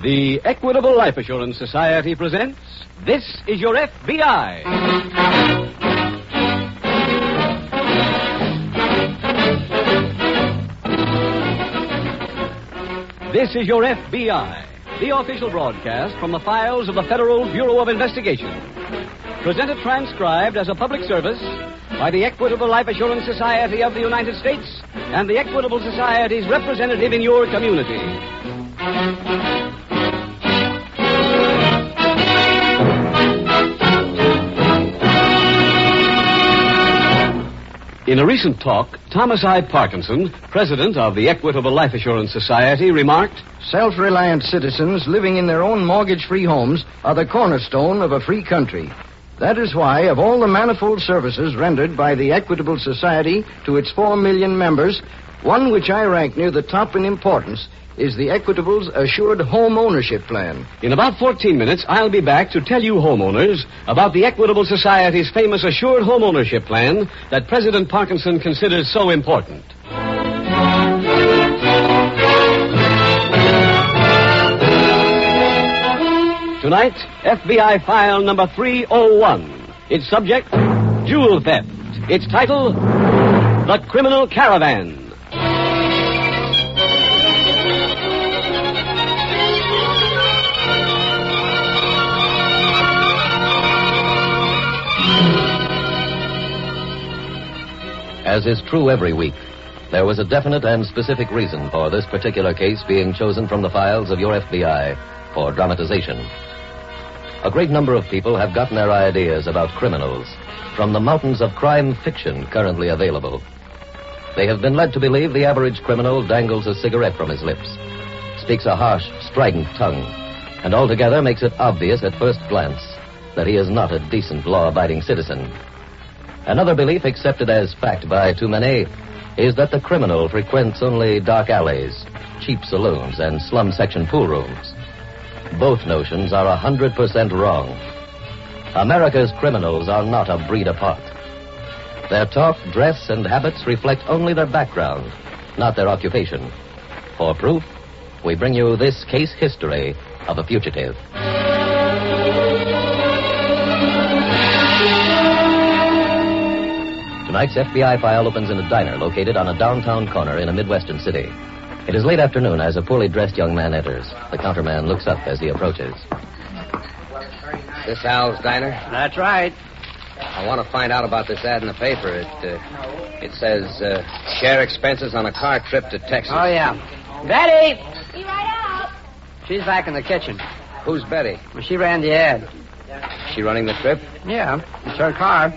The Equitable Life Assurance Society presents This Is Your FBI. This is Your FBI, the official broadcast from the files of the Federal Bureau of Investigation. Presented transcribed as a public service by the Equitable Life Assurance Society of the United States and the Equitable Society's representative in your community. In a recent talk, Thomas I. Parkinson, president of the Equitable Life Assurance Society, remarked, "Self-reliant citizens living in their own mortgage-free homes are the cornerstone of a free country. That is why, of all the manifold services rendered by the Equitable Society to its 4 million members, one which I rank near the top in importance is the Equitable's Assured Home Ownership Plan." In about 14 minutes, I'll be back to tell you homeowners about the Equitable Society's famous Assured Home Ownership Plan that President Parkinson considers so important. Tonight, FBI file number 301. Its subject, jewel theft. Its title, The Criminal Caravan. As is true every week, there was a definite and specific reason for this particular case being chosen from the files of your FBI for dramatization. A great number of people have gotten their ideas about criminals from the mountains of crime fiction currently available. They have been led to believe the average criminal dangles a cigarette from his lips, speaks a harsh, strident tongue, and altogether makes it obvious at first glance that he is not a decent, law-abiding citizen. Another belief accepted as fact by too many is that the criminal frequents only dark alleys, cheap saloons, and slum section pool rooms. Both notions are 100% wrong. America's criminals are not a breed apart. Their talk, dress, and habits reflect only their background, not their occupation. For proof, we bring you this case history of a fugitive. Tonight's FBI file opens in a diner located on a downtown corner in a Midwestern city. It is late afternoon as a poorly dressed young man enters. The counterman looks up as he approaches. This Al's Diner? That's right. I want to find out about this ad in the paper. It says, share expenses on a car trip to Texas. Oh, yeah. Betty! Be right out. She's back in the kitchen. Who's Betty? Well, she ran the ad. She running the trip? Yeah, it's her car.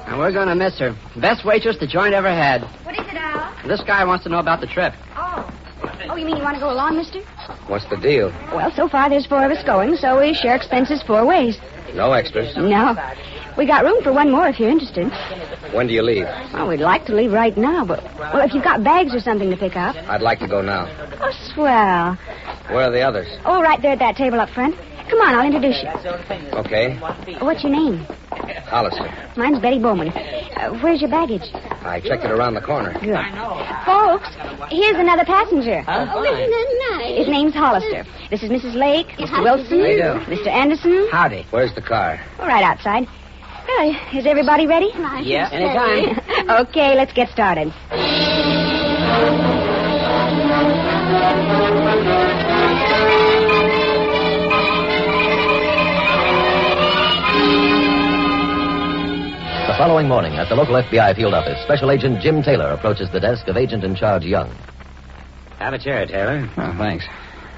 And we're going to miss her. Best waitress the joint ever had. What is it, Al? This guy wants to know about the trip. Oh, you mean you want to go along, mister? What's the deal? Well, so far there's 4 of us going, so we share expenses 4 ways. No extras? No. We got room for 1 more if you're interested. When do you leave? Well, we'd like to leave right now, but... Well, if you've got bags or something to pick up. I'd like to go now. Oh, swell. Where are the others? Oh, right there at that table up front. Come on, I'll introduce you. Okay. What's your name? Hollister. Mine's Betty Bowman. Where's your baggage? I checked it around the corner. Good. Folks, here's another passenger. Oh, isn't that nice? His name's Hollister. This is Mrs. Lake, Mr. Wilson, How do you do? Mr. Anderson. Howdy. Where's the car? All right, outside. Is everybody ready? Yeah, anytime. Okay, let's get started. The following morning, at the local FBI field office, Special Agent Jim Taylor approaches the desk of Agent in Charge Young. Have a chair, Taylor. Oh, thanks.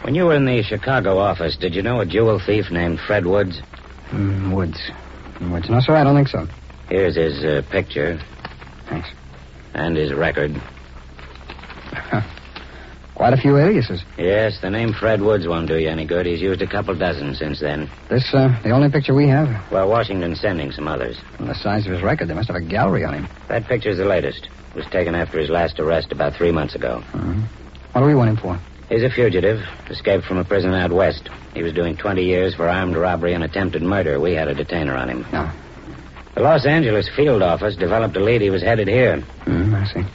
When you were in the Chicago office, did you know a jewel thief named Fred Woods? Woods. No, sir, I don't think so. Here's his picture. Thanks. And his record. Quite a few aliases. Yes, the name Fred Woods won't do you any good. He's used a couple dozen since then. This, the only picture we have? Well, Washington's sending some others. From the size of his record, they must have a gallery on him. That picture's the latest. It was taken after his last arrest about 3 months ago. What do we want him for? He's a fugitive, escaped from a prison out west. He was doing 20 years for armed robbery and attempted murder. We had a detainer on him. No. The Los Angeles field office developed a lead he was headed here. I see.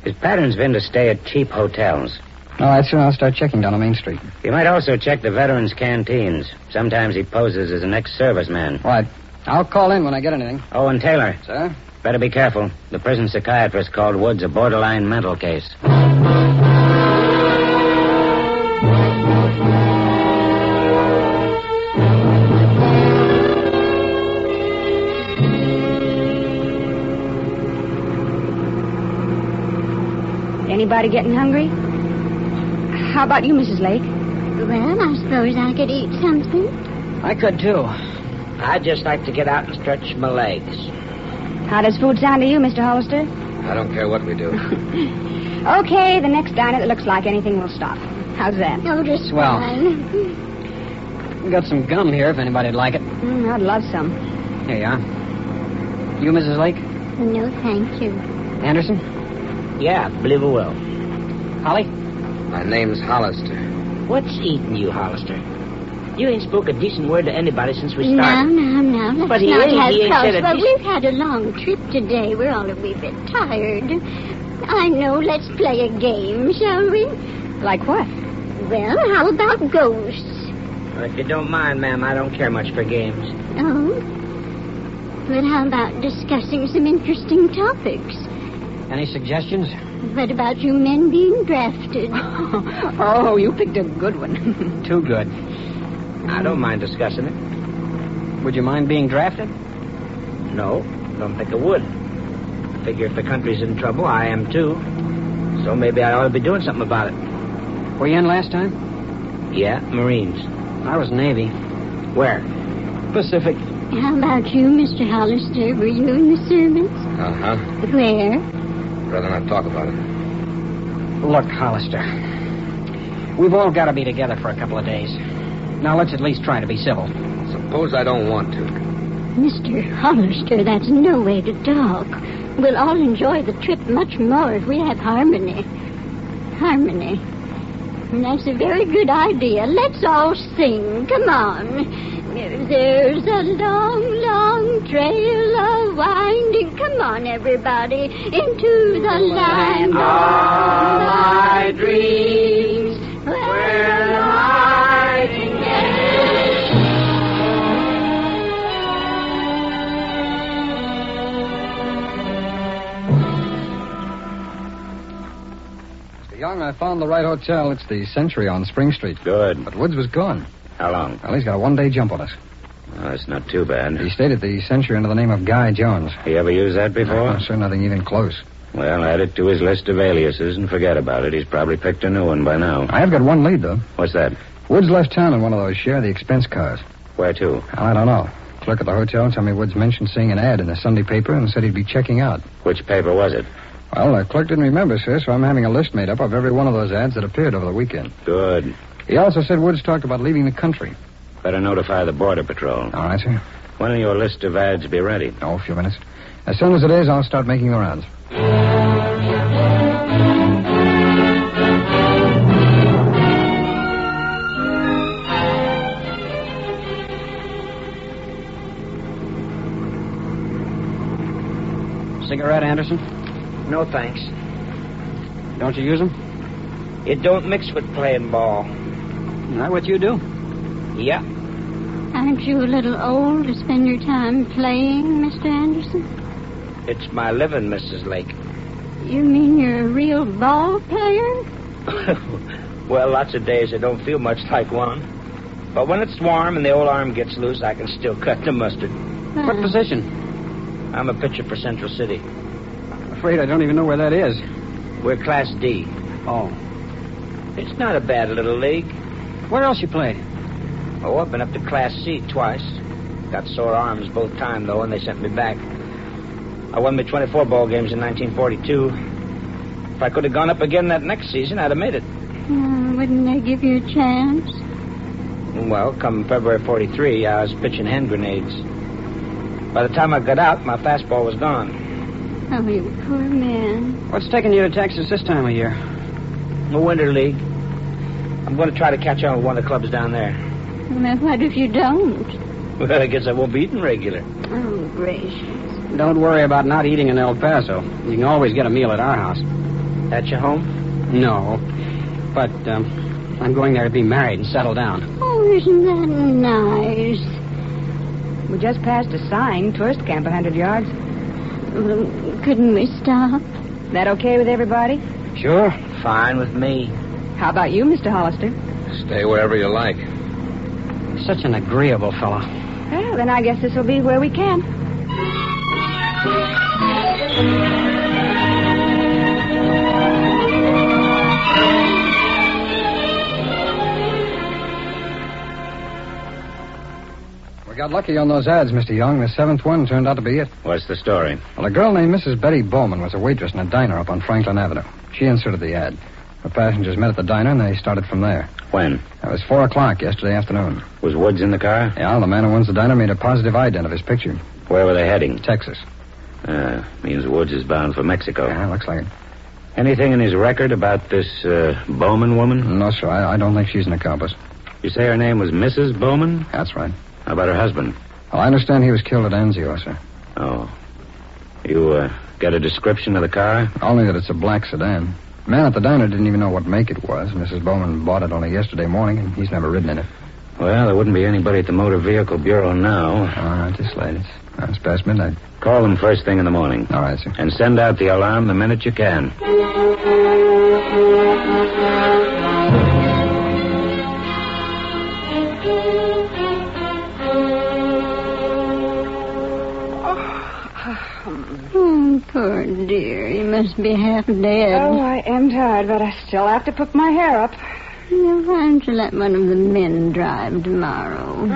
His pattern's been to stay at cheap hotels. All right, sir. I'll start checking down on Main Street. You might also check the veterans' canteens. Sometimes he poses as an ex-serviceman. Right. I'll call in when I get anything. Oh, and Taylor. Sir? Better be careful. The prison psychiatrist called Woods a borderline mental case. Anybody getting hungry? How about you, Mrs. Lake? Well, I suppose I could eat something. I could, too. I'd just like to get out and stretch my legs. How does food sound to you, Mr. Hollister? I don't care what we do. Okay, the next diner that looks like anything will stop. How's that? Oh, just Swell. fine. We got some gum here if anybody'd like it. I'd love some. Here you are. You, Mrs. Lake? No, thank you. Anderson? Yeah, believe it will. Holly? My name's Hollister. What's eating you, Hollister? You ain't spoke a decent word to anybody since we Now, started. let's But he not ain't- have he ain't fuss. said a Well, decent- we've had a long trip today. We're all a wee bit tired. I know. Let's play a game, shall we? Like what? Well, how about ghosts? Well, if you don't mind, ma'am, I don't care much for games. Oh? Well, how about discussing some interesting topics? Any suggestions? What about you men being drafted? Oh, you picked a good one. Too good. I don't mind discussing it. Would you mind being drafted? No, don't think I would. Figure if the country's in trouble, I am too. So maybe I ought to be doing something about it. Were you in last time? Yeah, Marines. I was Navy. Where? Pacific. How about you, Mr. Hollister? Were you in the service? Uh-huh. Where? Rather not talk about it. Look, Hollister. We've all got to be together for a couple of days. Now, let's at least try to be civil. Suppose I don't want to. Mr. Hollister, that's no way to talk. We'll all enjoy the trip much more if we have harmony. Harmony. And that's a very good idea. Let's all sing. Come on. There's a long, long trail of winding. Come on, everybody. Into the land of my dreams. Where the Mr. Young, I found the right hotel. It's the Century on Spring Street. Good. But Woods was gone. How long? Well, he's got a one-day jump on us. Oh, that's not too bad. He stayed at the Century under the name of Guy Jones. You ever used that before? No, sir, nothing even close. Well, add it to his list of aliases and forget about it. He's probably picked a new one by now. I have got one lead, though. What's that? Woods left town in one of those share the expense cars. Where to? Well, I don't know. Clerk at the hotel told me Woods mentioned seeing an ad in the Sunday paper and said he'd be checking out. Which paper was it? Well, the clerk didn't remember, sir, so I'm having a list made up of every one of those ads that appeared over the weekend. Good. He also said Woods talked about leaving the country. Better notify the Border Patrol. All right, sir. When will your list of ads be ready? Oh, a few minutes. As soon as it is, I'll start making the rounds. Cigarette, Anderson? No, thanks. Don't you use them? It don't mix with playing ball. Is that what you do? Yeah. Aren't you a little old to spend your time playing, Mr. Anderson? It's my living, Mrs. Lake. You mean you're a real ball player? Well, lots of days I don't feel much like one. But when it's warm and the old arm gets loose, I can still cut the mustard. What position? I'm a pitcher for Central City. I'm afraid I don't even know where that is. We're Class D. Oh. It's not a bad little league. Where else you played? Oh, I've been up to Class C twice. Got sore arms both times, though, and they sent me back. I won me 24 ball games in 1942. If I could have gone up again that next season, I'd have made it. Wouldn't they give you a chance? Well, come February 43, I was pitching hand grenades. By the time I got out, my fastball was gone. Oh, you poor man. What's taking you to Texas this time of year? The Winter League. I'm going to try to catch on with one of the clubs down there. Well, what if you don't? Well, I guess I won't be eating regular. Oh, gracious. Don't worry about not eating in El Paso. You can always get a meal at our house. At your home? No. But I'm going there to be married and settle down. Oh, isn't that nice? We just passed a sign, tourist camp 100 yards. Well, couldn't we stop? That okay with everybody? Sure. Fine with me. How about you, Mr. Hollister? Stay wherever you like. Such an agreeable fellow. Well, then I guess this will be where we can. We got lucky on those ads, Mr. Young. The 7th one turned out to be it. What's the story? Well, a girl named Mrs. Betty Bowman was a waitress in a diner up on Franklin Avenue. She inserted the ad. The passengers met at the diner, and they started from there. When? It was 4 o'clock yesterday afternoon. Was Woods in the car? Yeah, the man who owns the diner made a positive ident of his picture. Where were they heading? Texas. Means Woods is bound for Mexico. Yeah, looks like it. Anything in his record about this Bowman woman? No, sir. I don't think she's an accomplice. You say her name was Mrs. Bowman? That's right. How about her husband? Well, I understand he was killed at Anzio, sir. Oh. You get a description of the car? Only that it's a black sedan. The man at the diner didn't even know what make it was. Mrs. Bowman bought it only yesterday morning, and he's never ridden in it. Well, there wouldn't be anybody at the Motor Vehicle Bureau now. All right, it's late. It's past midnight. Call them first thing in the morning. All right, sir. And send out the alarm the minute you can. Oh, poor dear. He must be half dead. Oh, I am tired, but I still have to put my hair up. Why don't you let one of the men drive tomorrow?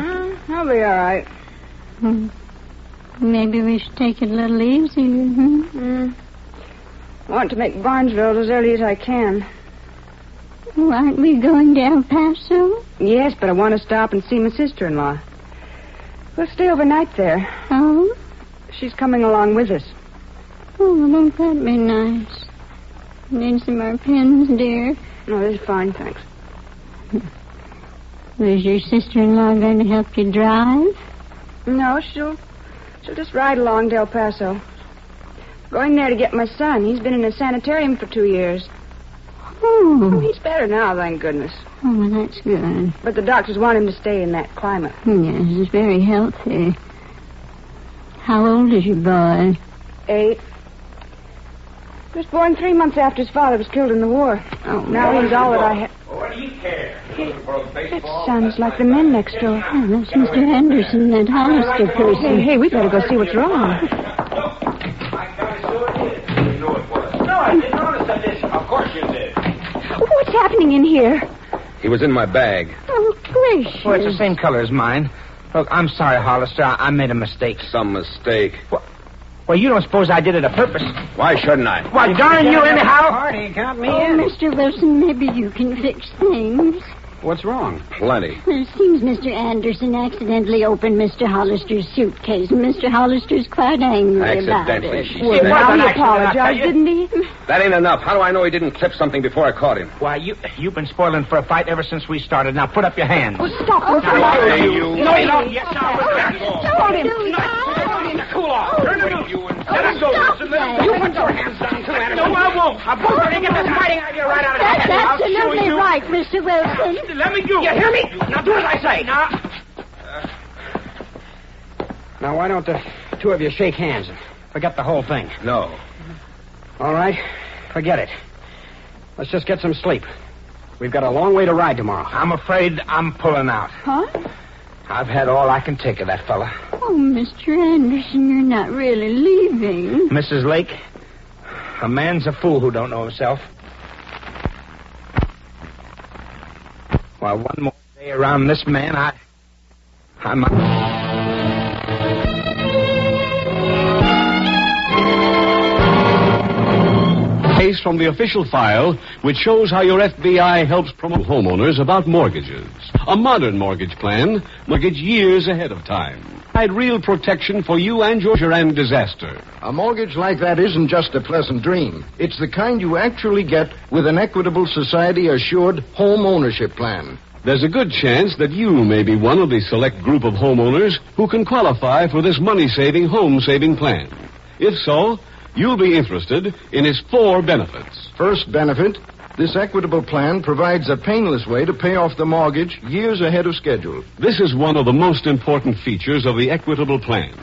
I'll be all right. Maybe we should take it a little easier, I want to make Barnesville as early as I can. Oh, aren't we going to El Paso? Yes, but I want to stop and see my sister-in-law. We'll stay overnight there. Oh? She's coming along with us. Oh, won't that be nice? Need some more pins, dear? No, this is fine, thanks. Was your sister-in-law going to help you drive? No, she'll just ride along to El Paso. Going there to get my son. He's been in a sanitarium for 2 years. Oh. He's better now, thank goodness. Oh, well, that's good. But the doctors want him to stay in that climate. Yes, he's very healthy. How old is your boy? 8. He was born 3 months after his father was killed in the war. Oh, now he's all that I have. What do you care? That sounds like the men next door. Oh, that's Mr. Henderson, that Hollister person. Hey, we better go see what's wrong. I kind of sure did. You know it was. No, I didn't notice I did. Of course you did. What's happening in here? He was in my bag. Oh, gracious. Well, it's the same color as mine. Look, I'm sorry, Hollister. I made a mistake. Some mistake. Well, you don't suppose I did it a purpose? Why shouldn't I? Why, darn you anyhow! Party, count me Oh, in. Mr. Wilson, maybe you can fix things. What's wrong? Plenty. It seems Mr. Anderson accidentally opened Mr. Hollister's suitcase, and Mr. Hollister's quite angry about Accidentally, it. she Well, said. now he an accident, I tell apologized, you. didn't he? That ain't enough. How do I know he didn't clip something before I caught him? Why, you've been spoiling for a fight ever since we started. Now, put up your hands. Stop. Hey, you. No, you don't. Yes, now, Hold him. cool off. Turn it, you. Let him go, Wilson. Let him go. You put your hands down, too, Anderson. No, I won't. I'm going to get this fighting idea right out of your That's head. I'll show absolutely you. right, Mr. Wilson. Let me go. You hear me? Now, do as I say. Now. Now, why don't the two of you shake hands and forget the whole thing? No. All right, forget it. Let's just get some sleep. We've got a long way to ride tomorrow. I'm afraid I'm pulling out. Huh? I've had all I can take of that fella. Oh, Mr. Anderson, you're not really leaving. Mrs. Lake, a man's a fool who don't know himself. Why, one more day around this man, I might... Case from the official file, which shows how your FBI helps promote homeowners about mortgages. A modern mortgage plan, mortgage years ahead of time. Provide real protection for you and your and disaster. A mortgage like that isn't just a pleasant dream. It's the kind you actually get with an Equitable Society assured home ownership plan. There's a good chance that you may be one of the select group of homeowners who can qualify for this money-saving, home-saving plan. If so, you'll be interested in its 4 benefits. First benefit, This equitable plan provides a painless way to pay off the mortgage years ahead of schedule. This is one of the most important features of the Equitable Plan.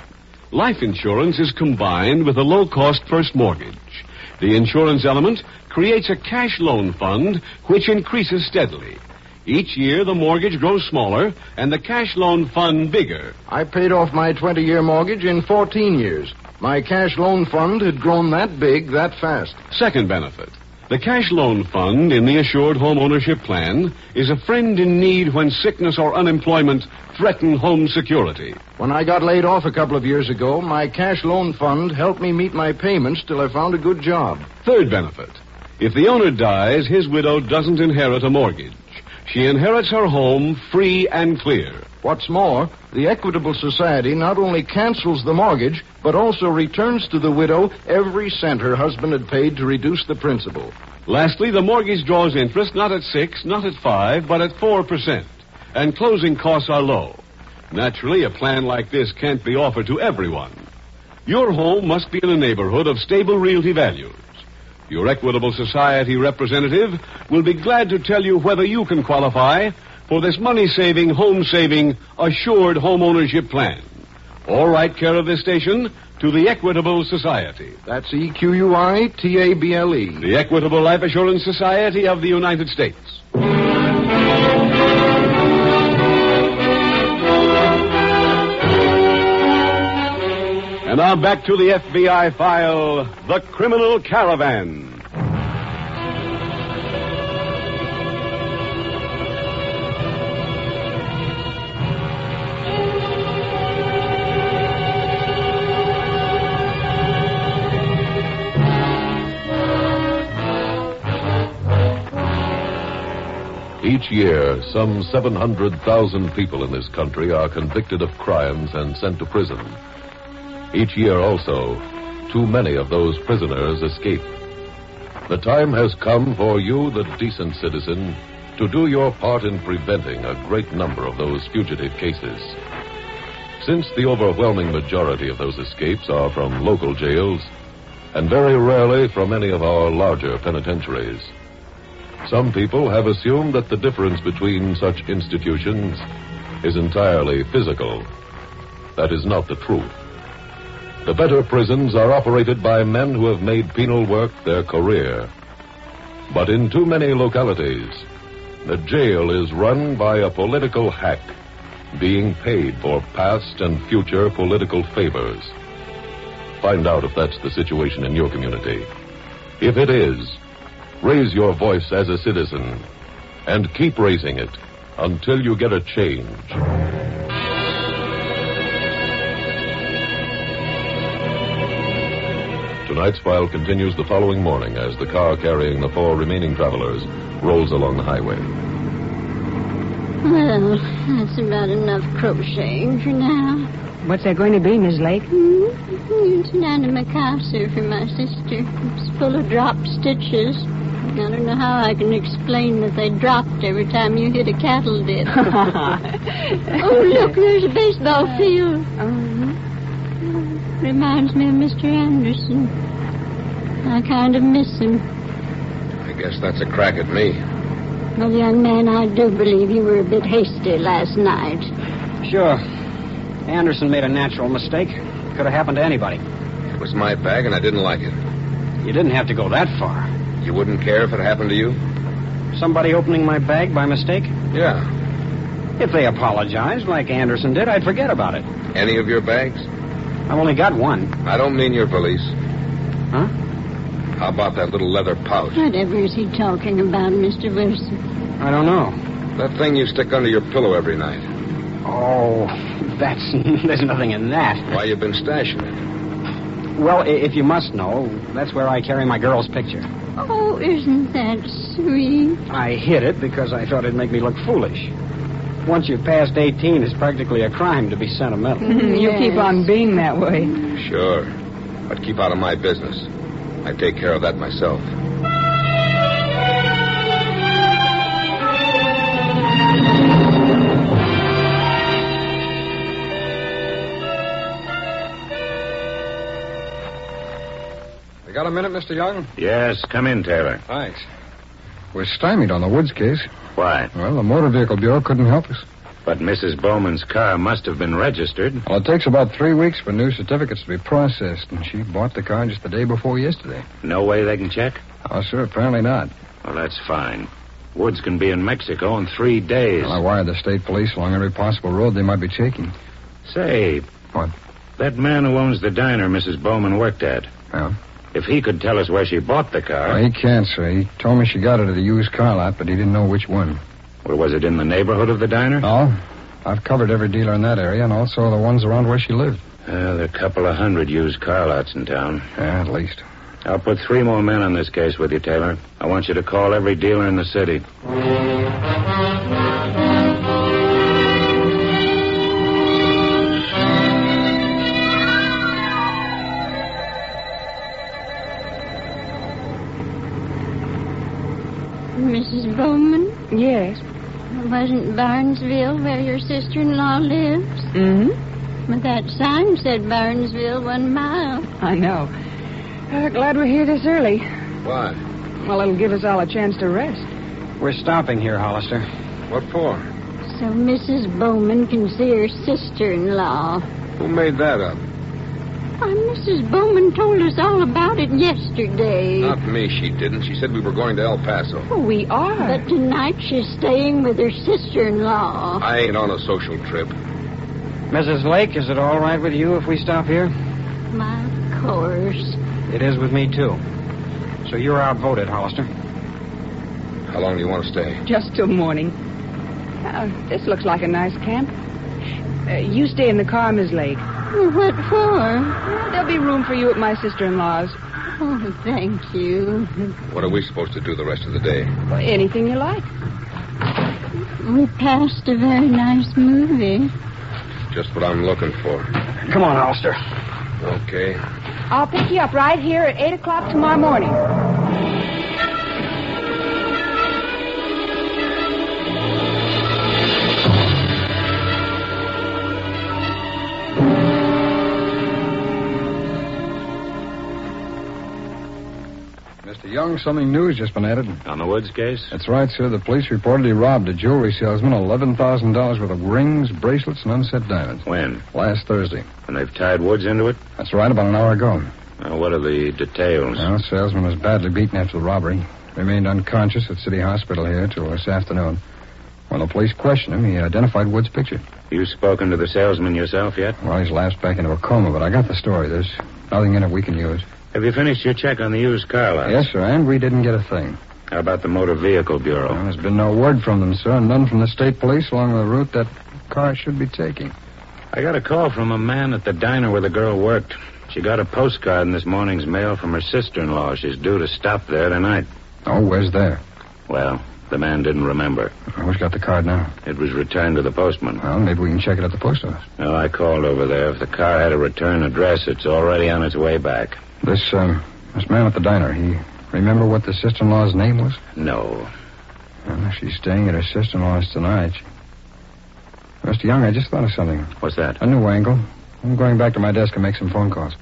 Life insurance is combined with a low-cost first mortgage. The insurance element creates a cash loan fund which increases steadily. Each year, the mortgage grows smaller and the cash loan fund bigger. I paid off my 20-year mortgage in 14 years. My cash loan fund had grown that big that fast. Second benefit. The cash loan fund in the Assured Home Ownership Plan is a friend in need when sickness or unemployment threaten home security. When I got laid off a couple of years ago, my cash loan fund helped me meet my payments till I found a good job. Third benefit. If the owner dies, his widow doesn't inherit a mortgage. She inherits her home free and clear. What's more, the Equitable Society not only cancels the mortgage, but also returns to the widow every cent her husband had paid to reduce the principal. Lastly, the mortgage draws interest not at 6, not at 5, but at 4%. And closing costs are low. Naturally, a plan like this can't be offered to everyone. Your home must be in a neighborhood of stable realty values. Your Equitable Society representative will be glad to tell you whether you can qualify for this money-saving, home-saving, assured home ownership plan. Or write care of this station to the Equitable Society. That's EQUITABLE. The Equitable Life Assurance Society of the United States. And now back to the FBI file, The Criminal Caravan. Each year, some 700,000 people in this country are convicted of crimes and sent to prison. Each year also, too many of those prisoners escape. The time has come for you, the decent citizen, to do your part in preventing a great number of those fugitive cases. Since the overwhelming majority of those escapes are from local jails, and very rarely from any of our larger penitentiaries, some people have assumed that the difference between such institutions is entirely physical. That is not the truth. The better prisons are operated by men who have made penal work their career. But in too many localities, the jail is run by a political hack, being paid for past and future political favors. Find out if that's the situation in your community. If it is, raise your voice as a citizen, and keep raising it until you get a change. Tonight's file continues the following morning as the car carrying the 4 remaining travelers rolls along the highway. Well, that's about enough crocheting for now. What's there going to be, Miss Lake? It's an antimacassar for my sister. It's full of drop stitches. I don't know how I can explain that they dropped every time you hit a cattle dip. Oh, look, there's a baseball field. Reminds me of Mr. Anderson. I kind of miss him. I guess that's a crack at me. Well, young man, I do believe you were a bit hasty last night. Sure. Anderson made a natural mistake. Could have happened to anybody. It was my bag, and I didn't like it. You didn't have to go that far. You wouldn't care if it happened to you? Somebody opening my bag by mistake? Yeah. If they apologized like Anderson did, I'd forget about it. Any of your bags? I've only got one. I don't mean your valise. Huh? How about that little leather pouch? Whatever is he talking about, Mr. Wilson? I don't know. That thing you stick under your pillow every night. Oh, there's nothing in that. Why you been stashing it? Well, if you must know, that's where I carry my girl's picture. Oh, isn't that sweet? I hid it because I thought it'd make me look foolish. Once you've passed 18, it's practically a crime to be sentimental. You keep on being that way. Sure. But keep out of my business. I take care of that myself. You got a minute, Mr. Young? Yes, come in, Taylor. Thanks. We're stymied on the Woods case. Why? Well, the Motor Vehicle Bureau couldn't help us. But Mrs. Bowman's car must have been registered. Well, it takes about 3 weeks for new certificates to be processed, and she bought the car just the day before yesterday. No way they can check? Oh, sir, apparently not. Well, that's fine. Woods can be in Mexico in 3 days. Well, I wired the state police along every possible road they might be taking. Say... What? That man who owns the diner Mrs. Bowman worked at. Yeah? If he could tell us where she bought the car... Well, he can't, sir. He told me she got it at a used car lot, but he didn't know which one. Well, was it in the neighborhood of the diner? No. I've covered every dealer in that area and also the ones around where she lived. There are a couple of hundred used car lots in town. Yeah, at least. I'll put 3 more men on this case with you, Taylor. I want you to call every dealer in the city. Mrs. Bowman? Yes. Wasn't Barnesville where your sister-in-law lives? Mm-hmm. But that sign said Barnesville 1 mile. I know. Glad we're here this early. Why? Well, it'll give us all a chance to rest. We're stopping here, Hollister. What for? So Mrs. Bowman can see her sister-in-law. Who made that up? Why, Mrs. Bowman told us all about it yesterday. Not me, she didn't. She said we were going to El Paso. Oh, we are. But tonight she's staying with her sister-in-law. I ain't on a social trip. Mrs. Lake, is it all right with you if we stop here? My, of course. It is with me, too. So you're outvoted, Hollister. How long do you want to stay? Just till morning. This looks like a nice camp. You stay in the car, Miss Lake. What for? There'll be room for you at my sister-in-law's. Oh, thank you. What are we supposed to do the rest of the day? Well, anything you like. We passed a very nice movie. Just what I'm looking for. Come on, Hollister. Okay. I'll pick you up right here at 8 o'clock tomorrow morning. Mr. Young, something new's just been added. On the Woods case? That's right, sir. The police reported he robbed a jewelry salesman $11,000 worth of rings, bracelets, and unset diamonds. When? Last Thursday. And they've tied Woods into it? That's right, about an hour ago. What are the details? Well, the salesman was badly beaten after the robbery. Remained unconscious at City Hospital here till this afternoon. When the police questioned him, he identified Wood's picture. You spoken to the salesman yourself yet? Well, he's lapsed back into a coma, but I got the story. There's nothing in it we can use. Have you finished your check on the used car lots? Yes, sir, and we didn't get a thing. How about the Motor Vehicle Bureau? Well, there's been no word from them, sir, and none from the state police along the route that car should be taking. I got a call from a man at the diner where the girl worked. She got a postcard in this morning's mail from her sister-in-law. She's due to stop there tonight. Oh, where's there? Well, the man didn't remember. Who's got the card now? It was returned to the postman. Well, maybe we can check it at the post office. Oh, I called over there. If the car had a return address, it's already on its way back. This man at the diner, he remember what the sister-in-law's name was? No. Well, she's staying at her sister-in-law's tonight. Mr. Young, I just thought of something. What's that? A new angle. I'm going back to my desk and make some phone calls.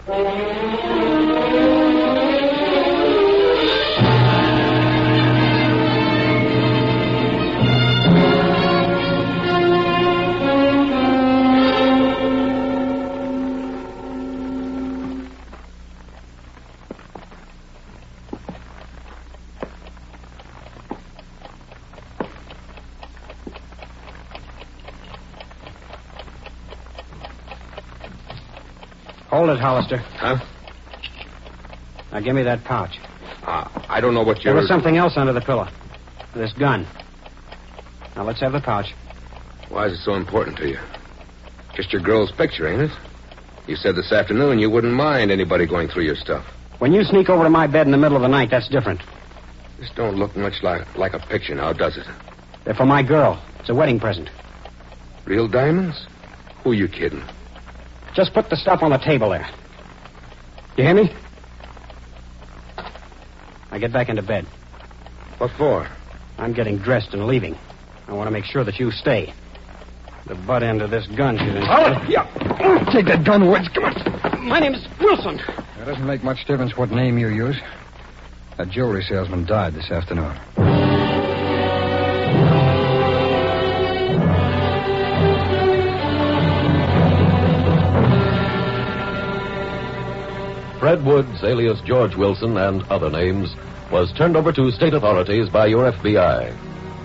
Hold it, Hollister. Huh? Now, give me that pouch. I don't know what There you're... was something else under the pillow. This gun. Now, let's have the pouch. Why is it so important to you? Just your girl's picture, ain't it? You said this afternoon you wouldn't mind anybody going through your stuff. When you sneak over to my bed in the middle of the night, that's different. This don't look much like a picture now, does it? They're for my girl. It's a wedding present. Real diamonds? Who are you kidding? Just put the stuff on the table there. You hear me? Now get back into bed. What for? I'm getting dressed and leaving. I want to make sure that you stay. The butt end of this gun should... Yeah. Take that gun, Woods. Come on. My name is Wilson. It doesn't make much difference what name you use. That jewelry salesman died this afternoon. Fred Woods, alias George Wilson, and other names, was turned over to state authorities by your FBI.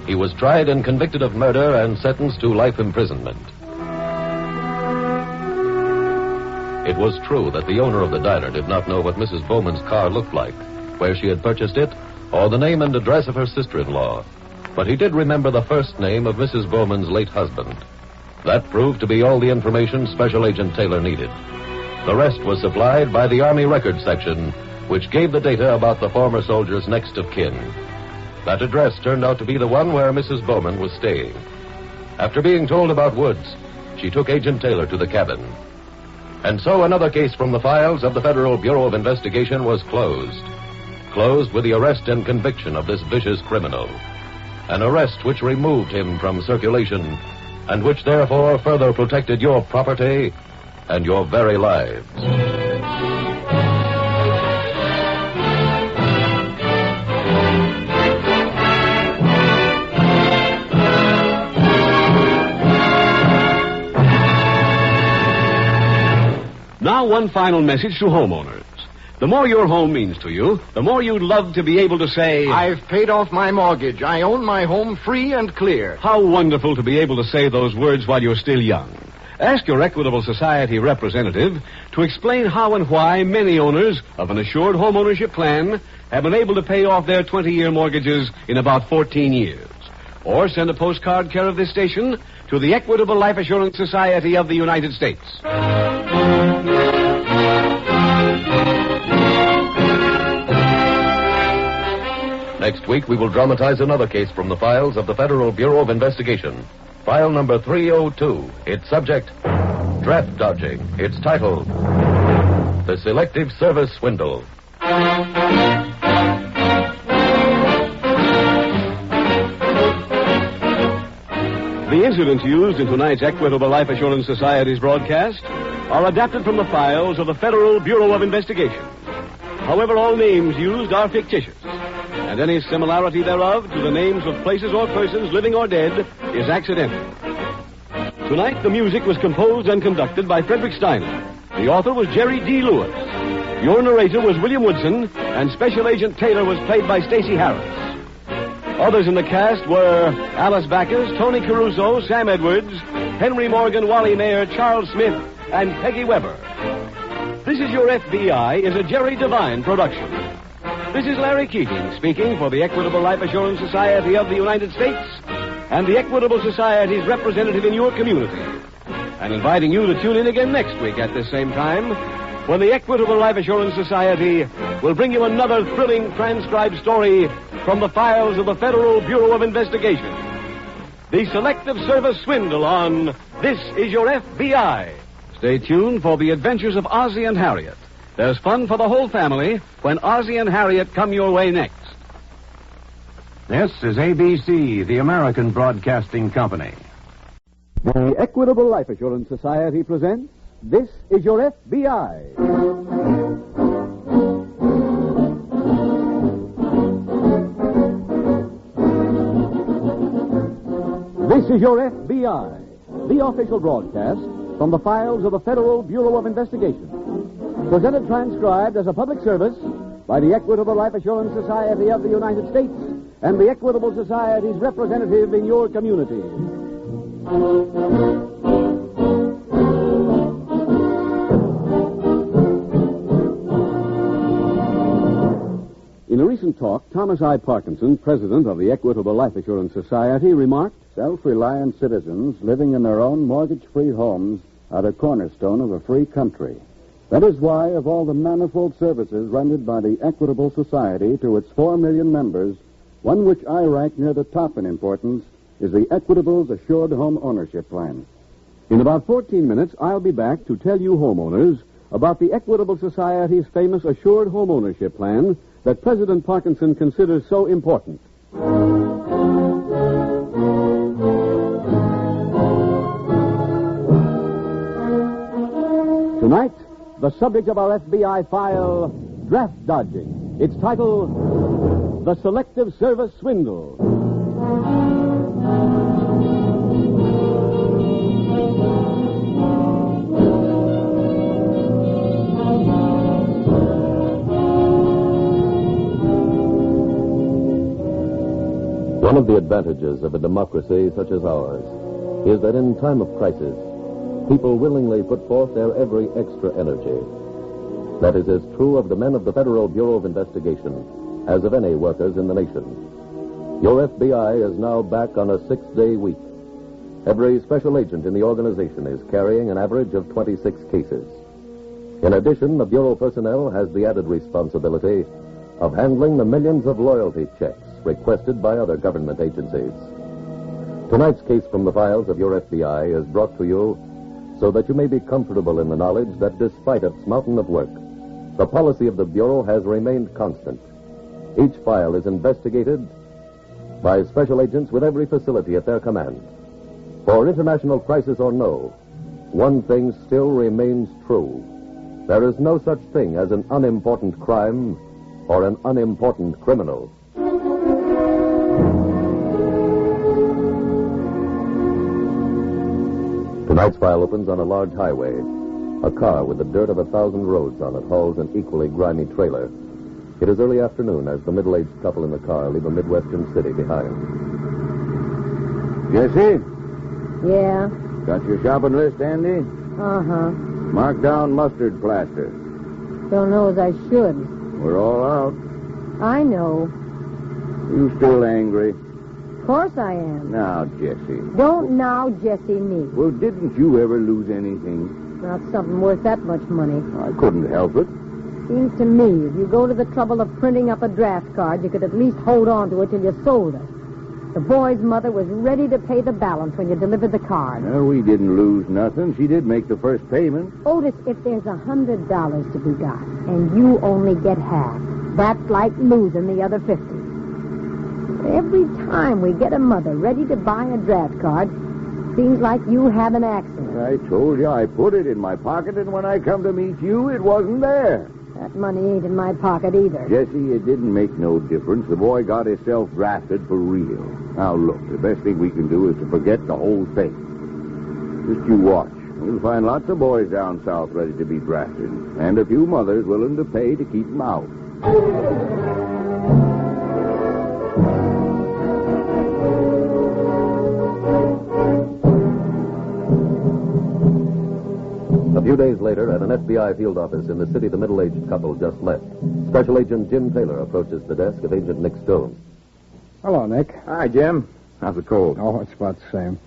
He was tried and convicted of murder and sentenced to life imprisonment. It was true that the owner of the diner did not know what Mrs. Bowman's car looked like, where she had purchased it, or the name and address of her sister-in-law. But he did remember the first name of Mrs. Bowman's late husband. That proved to be all the information Special Agent Taylor needed. The rest was supplied by the Army Records Section, which gave the data about the former soldier's next of kin. That address turned out to be the one where Mrs. Bowman was staying. After being told about Woods, she took Agent Taylor to the cabin. And so another case from the files of the Federal Bureau of Investigation was closed. Closed with the arrest and conviction of this vicious criminal. An arrest which removed him from circulation, and which therefore further protected your property and your very lives. Now, one final message to homeowners. The more your home means to you, the more you'd love to be able to say, I've paid off my mortgage. I own my home free and clear. How wonderful to be able to say those words while you're still young. Ask your Equitable Society representative to explain how and why many owners of an assured home ownership plan have been able to pay off their 20-year mortgages in about 14 years. Or send a postcard care of this station to the Equitable Life Assurance Society of the United States. Next week, we will dramatize another case from the files of the Federal Bureau of Investigation. File number 302. Its subject, draft dodging. Its title, The Selective Service Swindle. The incidents used in tonight's Equitable Life Assurance Society's broadcast are adapted from the files of the Federal Bureau of Investigation. However, all names used are fictitious, and any similarity thereof to the names of places or persons, living or dead, is accidental. Tonight, the music was composed and conducted by Frederick Steiner. The author was Jerry D. Lewis. Your narrator was William Woodson, and Special Agent Taylor was played by Stacey Harris. Others in the cast were Alice Backus, Tony Caruso, Sam Edwards, Henry Morgan, Wally Mayer, Charles Smith, and Peggy Weber. This Is Your FBI is a Jerry Devine production. This is Larry Keating speaking for the Equitable Life Assurance Society of the United States and the Equitable Society's representative in your community, and inviting you to tune in again next week at this same time when the Equitable Life Assurance Society will bring you another thrilling transcribed story from the files of the Federal Bureau of Investigation. The Selective Service Swindle on This Is Your FBI. Stay tuned for the adventures of Ozzie and Harriet. There's fun for the whole family when Ozzie and Harriet come your way next. This is ABC, the American Broadcasting Company. The Equitable Life Assurance Society presents This Is Your FBI. This is Your FBI, the official broadcast from the files of the Federal Bureau of Investigation. Presented transcribed as a public service by the Equitable Life Assurance Society of the United States and the Equitable Society's representative in your community. In a recent talk, Thomas I. Parkinson, president of the Equitable Life Assurance Society, remarked, "Self-reliant citizens living in their own mortgage-free homes are the cornerstone of a free country. That is why, of all the manifold services rendered by the Equitable Society to its 4 million members, one which I rank near the top in importance is the Equitable's Assured Home Ownership Plan." In about 14 minutes, I'll be back to tell you homeowners about the Equitable Society's famous Assured Home Ownership Plan that President Parkinson considers so important. Tonight, the subject of our FBI file, Draft Dodging. Its title, The Selective Service Swindle. One of the advantages of a democracy such as ours is that in time of crisis, people willingly put forth their every extra energy. That is as true of the men of the Federal Bureau of Investigation as of any workers in the nation. Your FBI is now back on a 6-day week. Every special agent in the organization is carrying an average of 26 cases. In addition, the Bureau personnel has the added responsibility of handling the millions of loyalty checks requested by other government agencies. Tonight's case from the files of your FBI is brought to you so that you may be comfortable in the knowledge that despite its mountain of work, the policy of the Bureau has remained constant. Each file is investigated by special agents with every facility at their command. For international crisis or no, one thing still remains true. There is no such thing as an unimportant crime or an unimportant criminal. Tonight's file opens on a large highway. A car with the dirt of 1,000 roads on it hauls an equally grimy trailer. It is early afternoon as the middle-aged couple in the car leave a Midwestern city behind. Jesse? Yeah? Got your shopping list handy? Uh-huh. Mark down mustard plaster. Don't know as I should. We're all out. I know. You still angry? Of course I am. Now, Jesse. Don't now Jesse me. Well, didn't you ever lose anything? Not something worth that much money. I couldn't help it. Seems to me, if you go to the trouble of printing up a draft card, you could at least hold on to it till you sold it. The boy's mother was ready to pay the balance when you delivered the card. No, we didn't lose nothing. She did make the first payment. Otis, if there's $100 to be got, and you only get half, that's like losing the other 50. Every time we get a mother ready to buy a draft card, seems like you have an accident. I told you I put it in my pocket, and when I come to meet you, it wasn't there. That money ain't in my pocket either. Jesse, it didn't make no difference. The boy got himself drafted for real. Now, look, the best thing we can do is to forget the whole thing. Just you watch. We'll find lots of boys down south ready to be drafted, and a few mothers willing to pay to keep them out. A few days later, at an FBI field office in the city the middle-aged couple just left, Special Agent Jim Taylor approaches the desk of Agent Nick Stone. Hello, Nick. Hi, Jim. How's the cold? Oh, it's about the same.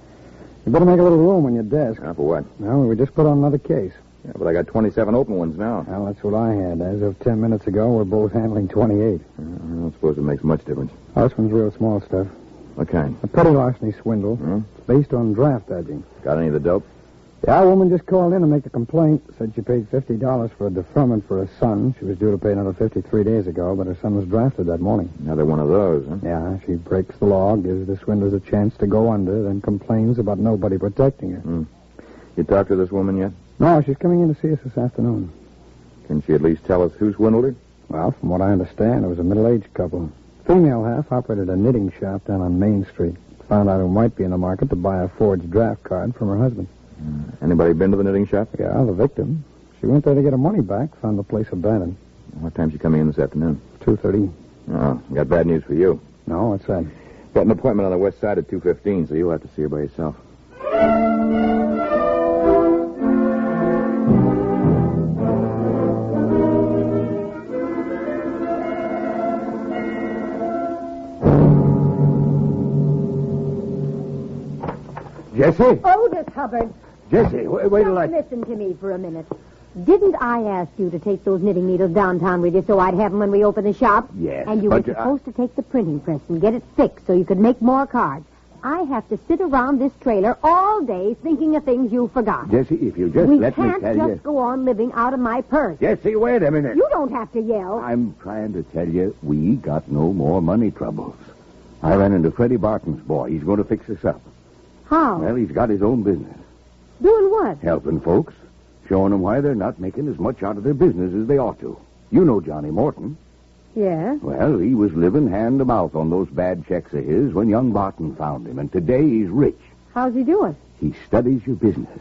You better make a little room on your desk. For what? Well, we just put on another case. Yeah, but I got 27 open ones now. Well, that's what I had. As of 10 minutes ago, we're both handling 28. I don't suppose it makes much difference. Oh, this one's real small stuff. What kind? A petty larceny swindle. It's based on draft edging. Got any of the dope? Yeah, a woman just called in to make a complaint. Said she paid $50 for a deferment for her son. She was due to pay another $50 3 days ago, but her son was drafted that morning. Another one of those, huh? Yeah, she breaks the law, gives the swindlers a chance to go under, then complains about nobody protecting her. You talked to this woman yet? No, she's coming in to see us this afternoon. Can she at least tell us who swindled her? Well, from what I understand, it was a middle-aged couple. Female half operated a knitting shop down on Main Street. Found out who might be in the market to buy a forged draft card from her husband. Anybody been to the knitting shop? Yeah, the victim. She went there to get her money back, found the place abandoned. What time's she coming in this afternoon? 2:30. Oh, got bad news for you. No, what's that? Got an appointment on the west side at 2:15, so you'll have to see her by yourself. Jesse? Otis Hubbard. Jesse, wait till I... Listen to me for a minute. Didn't I ask you to take those knitting needles downtown with you so I'd have them when we open the shop? Yes, And you were supposed to take the printing press and get it fixed so you could make more cards. I have to sit around this trailer all day thinking of things you forgot. Jesse, if you just let me tell you... We can't just go on living out of my purse. Jesse, wait a minute. You don't have to yell. I'm trying to tell you, we got no more money troubles. I ran into Freddie Barton's boy. He's going to fix us up. How? Well, he's got his own business. Doing what? Helping folks. Showing them why they're not making as much out of their business as they ought to. You know Johnny Morton. Yeah? Well, he was living hand to mouth on those bad checks of his when young Barton found him, and today he's rich. How's he doing? He studies your business.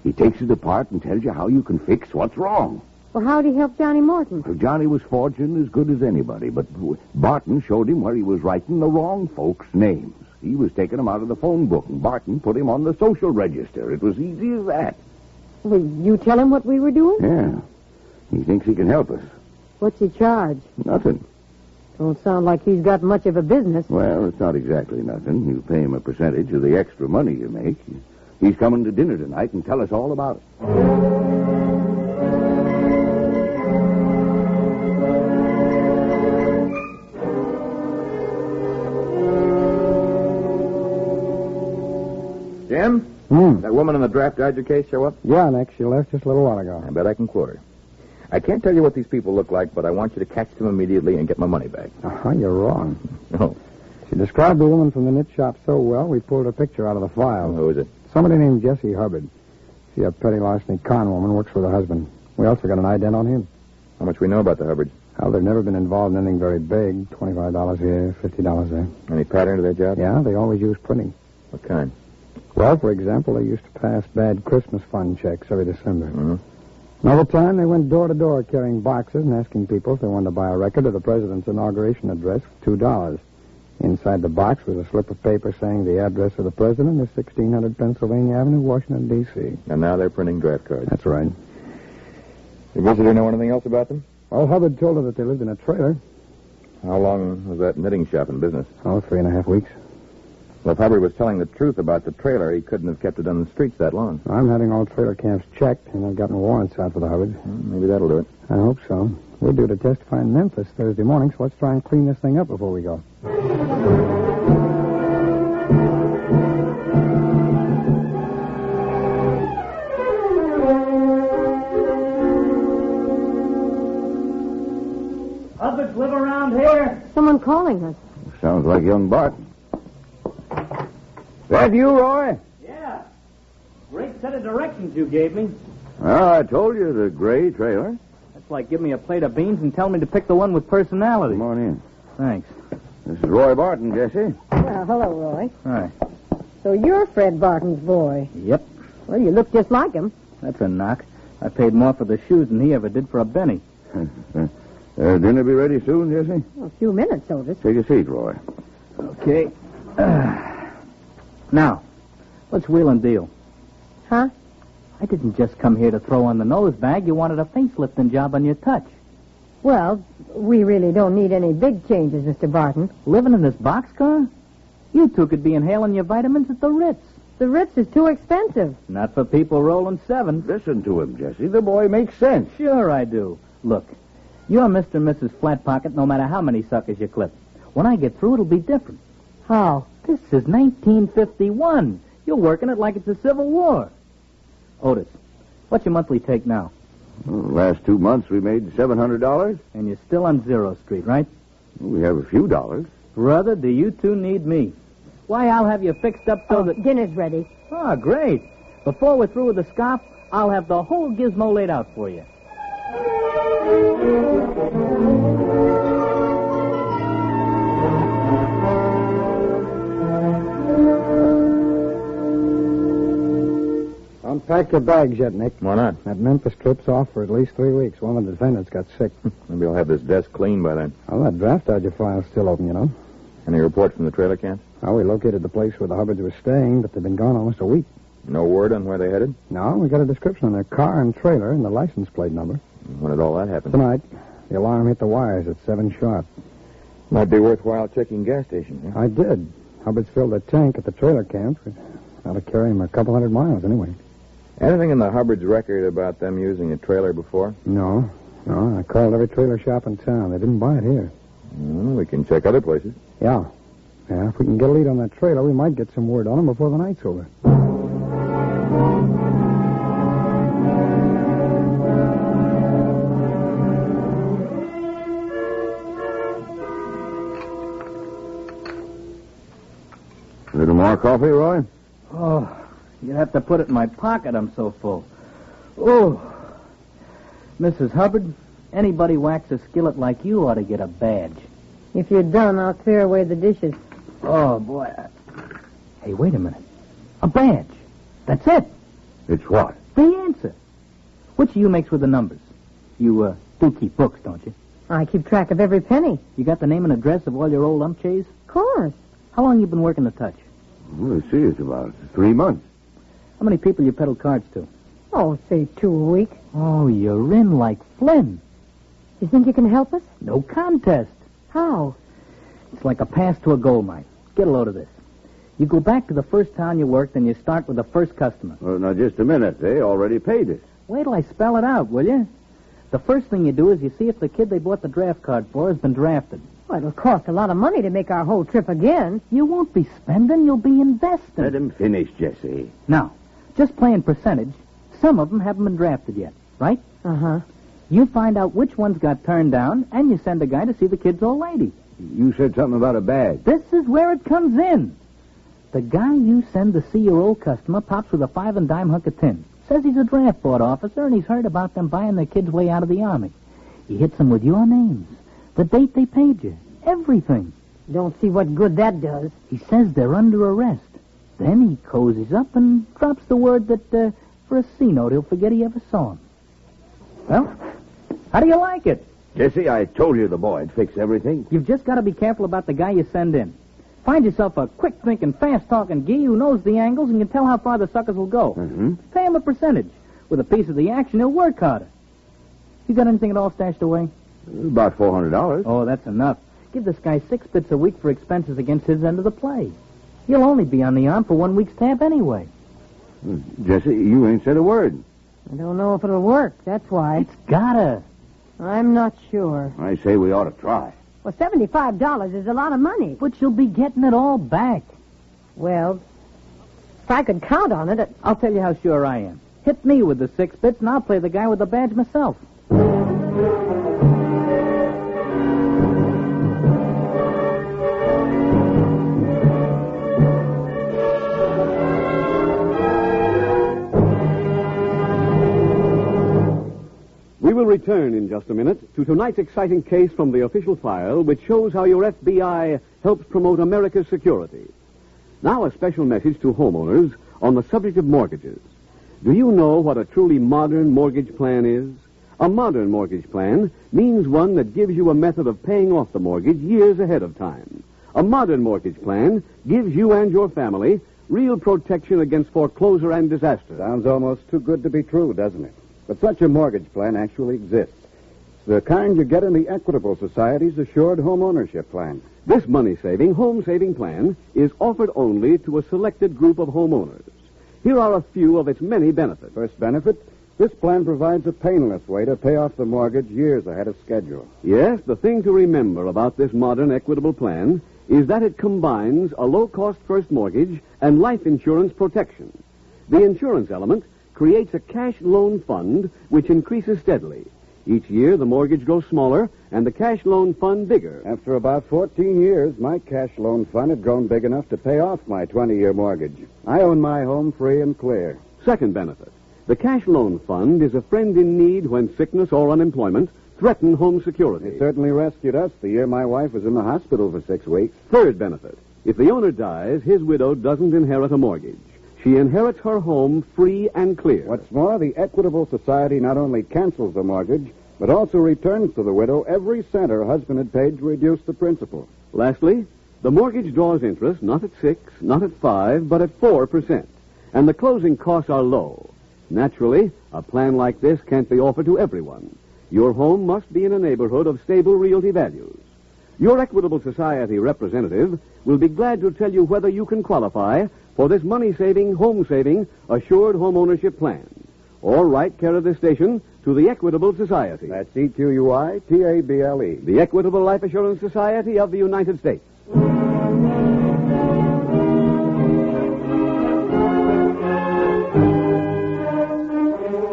He takes it apart and tells you how you can fix what's wrong. Well, how'd he help Johnny Morton? Well, Johnny was forging as good as anybody, but Barton showed him where he was writing the wrong folks' names. He was taking them out of the phone book, and Barton put him on the social register. It was easy as that. Will you tell him what we were doing? Yeah. He thinks he can help us. What's he charge? Nothing. Don't sound like he's got much of a business. Well, it's not exactly nothing. You pay him a percentage of the extra money you make. He's coming to dinner tonight and tell us all about it. Jim? That woman in the draft dodger case show up? Yeah, Nick. She left just a little while ago. I bet I can quote her. I can't tell you what these people look like, but I want you to catch them immediately and get my money back. You're wrong. Oh. She described the woman from the knit shop so well, we pulled her picture out of the file. Who is it? Somebody named Jessie Hubbard. She's a petty larceny con woman, works for the husband. We also got an ident on him. How much we know about the Hubbards? Well, they've never been involved in anything very big. $25 here, $50 there. Any pattern to their job? Yeah, they always use printing. What kind? Well, for example, they used to pass bad Christmas fund checks every December. Mm-hmm. Another time, they went door to door carrying boxes and asking people if they wanted to buy a record of the president's inauguration address for $2. Inside the box was a slip of paper saying the address of the president is 1600 Pennsylvania Avenue, Washington, D.C. And now they're printing draft cards. That's right. The visitor know anything else about them? Well, Hubbard told her that they lived in a trailer. How long was that knitting shop in business? 3.5 weeks. Well, if Hubbard was telling the truth about the trailer, he couldn't have kept it on the streets that long. I'm having all trailer camps checked, and I've gotten warrants out for the Hubbard. Maybe that'll do it. I hope so. We're due to testify in Memphis Thursday morning, so let's try and clean this thing up before we go. Hubbards live around here? Someone calling us. Sounds like young Bart. That you, Roy? Yeah. Great set of directions you gave me. Well, I told you the gray trailer. That's like giving me a plate of beans and telling me to pick the one with personality. Come on in. Thanks. This is Roy Barton, Jesse. Well, hello, Roy. Hi. So you're Fred Barton's boy. Yep. Well, you look just like him. That's a knock. I paid more for the shoes than he ever did for a penny. Dinner be ready soon, Jesse? A few minutes, Otis. Take a seat, Roy. Okay. Now, let's wheel and deal. Huh? I didn't just come here to throw on the nose bag. You wanted a facelifting job on your touch. Well, we really don't need any big changes, Mr. Barton. Living in this boxcar? You two could be inhaling your vitamins at the Ritz. The Ritz is too expensive. Not for people rolling sevens. Listen to him, Jesse. The boy makes sense. Sure I do. Look, you're Mr. and Mrs. Flatpocket no matter how many suckers you clip. When I get through, it'll be different. How? This is 1951. You're working it like it's a Civil War. Otis, what's your monthly take now? Well, the last 2 months we made $700. And you're still on Zero Street, right? We have a few dollars. Brother, do you two need me? Why, I'll have you fixed up so that... Dinner's ready. Oh, great. Before we're through with the scarf, I'll have the whole gizmo laid out for you. Unpack your bags yet, Nick. Why not? That Memphis trip's off for at least 3 weeks. One of the defendants got sick. Maybe I'll have this desk clean by then. Well, that draft dodger file's still open, you know. Any report from the trailer camp? Well, we located the place where the Hubbards were staying, but they've been gone almost a week. No word on where they headed? No, we got a description on their car and trailer and the license plate number. When did all that happen? Tonight. The alarm hit the wires at 7 sharp. Might be worthwhile checking gas stations. Huh? I did. Hubbards filled their tank at the trailer camp. Ought to carry him a couple hundred miles anyway. Anything in the Hubbard's record about them using a trailer before? No. I called every trailer shop in town. They didn't buy it here. Well, we can check other places. Yeah, if we can get a lead on that trailer, we might get some word on them before the night's over. A little more coffee, Roy? Oh, you'd have to put it in my pocket. I'm so full. Oh, Mrs. Hubbard, anybody whacks a skillet like you ought to get a badge. If you're done, I'll clear away the dishes. Oh, boy. Hey, wait a minute. A badge. That's it. It's what? The answer. Which of you makes with the numbers? You do keep books, don't you? I keep track of every penny. You got the name and address of all your old umpchays? Of course. How long you been working the touch? Well, let's see, it's about 3 months. How many people you peddle cards to? Oh, say 2 a week. Oh, you're in like Flynn. You think you can help us? No contest. How? It's like a pass to a gold mine. Get a load of this. You go back to the first town you worked and you start with the first customer. Well, now, just a minute. They already paid us. Wait till I spell it out, will you? The first thing you do is you see if the kid they bought the draft card for has been drafted. Well, it'll cost a lot of money to make our whole trip again. You won't be spending, you'll be investing. Let him finish, Jesse. Now, just playing percentage, some of them haven't been drafted yet, right? Uh-huh. You find out which ones got turned down, and you send a guy to see the kid's old lady. You said something about a badge. This is where it comes in. The guy you send to see your old customer pops with a 5 and dime hunk of tin. Says he's a draft board officer, and he's heard about them buying their kid's way out of the Army. He hits them with your names, the date they paid you, everything. Don't see what good that does. He says they're under arrest. Then he cozies up and drops the word that for a C-note he'll forget he ever saw him. Well, how do you like it? Jesse, I told you the boy'd fix everything. You've just got to be careful about the guy you send in. Find yourself a quick-thinking, fast-talking gee who knows the angles and can tell how far the suckers will go. Mm-hmm. Pay him a percentage. With a piece of the action, he'll work harder. You got anything at all stashed away? About $400. Oh, that's enough. Give this guy 6 bits a week for expenses against his end of the play. He'll only be on the arm for 1 week's tab anyway. Jesse, you ain't said a word. I don't know if it'll work, that's why. It's gotta. I'm not sure. I say we ought to try. Well, $75 is a lot of money. But you'll be getting it all back. Well, if I could count on it... I'll tell you how sure I am. Hit me with the 6 bits, and I'll play the guy with the badge myself. We will return in just a minute to tonight's exciting case from the official file, which shows how your FBI helps promote America's security. Now, a special message to homeowners on the subject of mortgages. Do you know what a truly modern mortgage plan is? A modern mortgage plan means one that gives you a method of paying off the mortgage years ahead of time. A modern mortgage plan gives you and your family real protection against foreclosure and disaster. Sounds almost too good to be true, doesn't it? But such a mortgage plan actually exists. It's the kind you get in the Equitable Society's Assured Home Ownership Plan. This money-saving, home-saving plan is offered only to a selected group of homeowners. Here are a few of its many benefits. First benefit, this plan provides a painless way to pay off the mortgage years ahead of schedule. Yes, the thing to remember about this modern Equitable plan is that it combines a low-cost first mortgage and life insurance protection. The insurance element creates a cash loan fund which increases steadily. Each year, the mortgage grows smaller and the cash loan fund bigger. After about 14 years, my cash loan fund had grown big enough to pay off my 20-year mortgage. I own my home free and clear. Second benefit, the cash loan fund is a friend in need when sickness or unemployment threaten home security. It certainly rescued us the year my wife was in the hospital for 6 weeks. Third benefit, if the owner dies, his widow doesn't inherit a mortgage. She inherits her home free and clear. What's more, the Equitable Society not only cancels the mortgage, but also returns to the widow every cent her husband had paid to reduce the principal. Lastly, the mortgage draws interest not at 6, not at 5, but at 4%. And the closing costs are low. Naturally, a plan like this can't be offered to everyone. Your home must be in a neighborhood of stable realty values. Your Equitable Society representative will be glad to tell you whether you can qualify for this money-saving, home-saving, assured home ownership plan. Or write care of this station to the Equitable Society. That's EQUITABLE. The Equitable Life Assurance Society of the United States.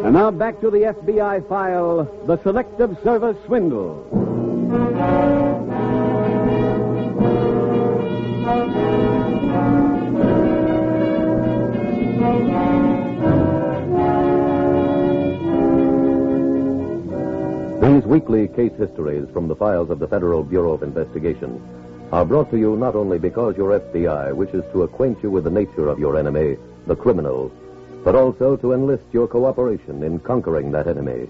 And now back to the FBI file, the Selective Service Swindle. These weekly case histories from the files of the Federal Bureau of Investigation are brought to you not only because your FBI wishes to acquaint you with the nature of your enemy, the criminal, but also to enlist your cooperation in conquering that enemy.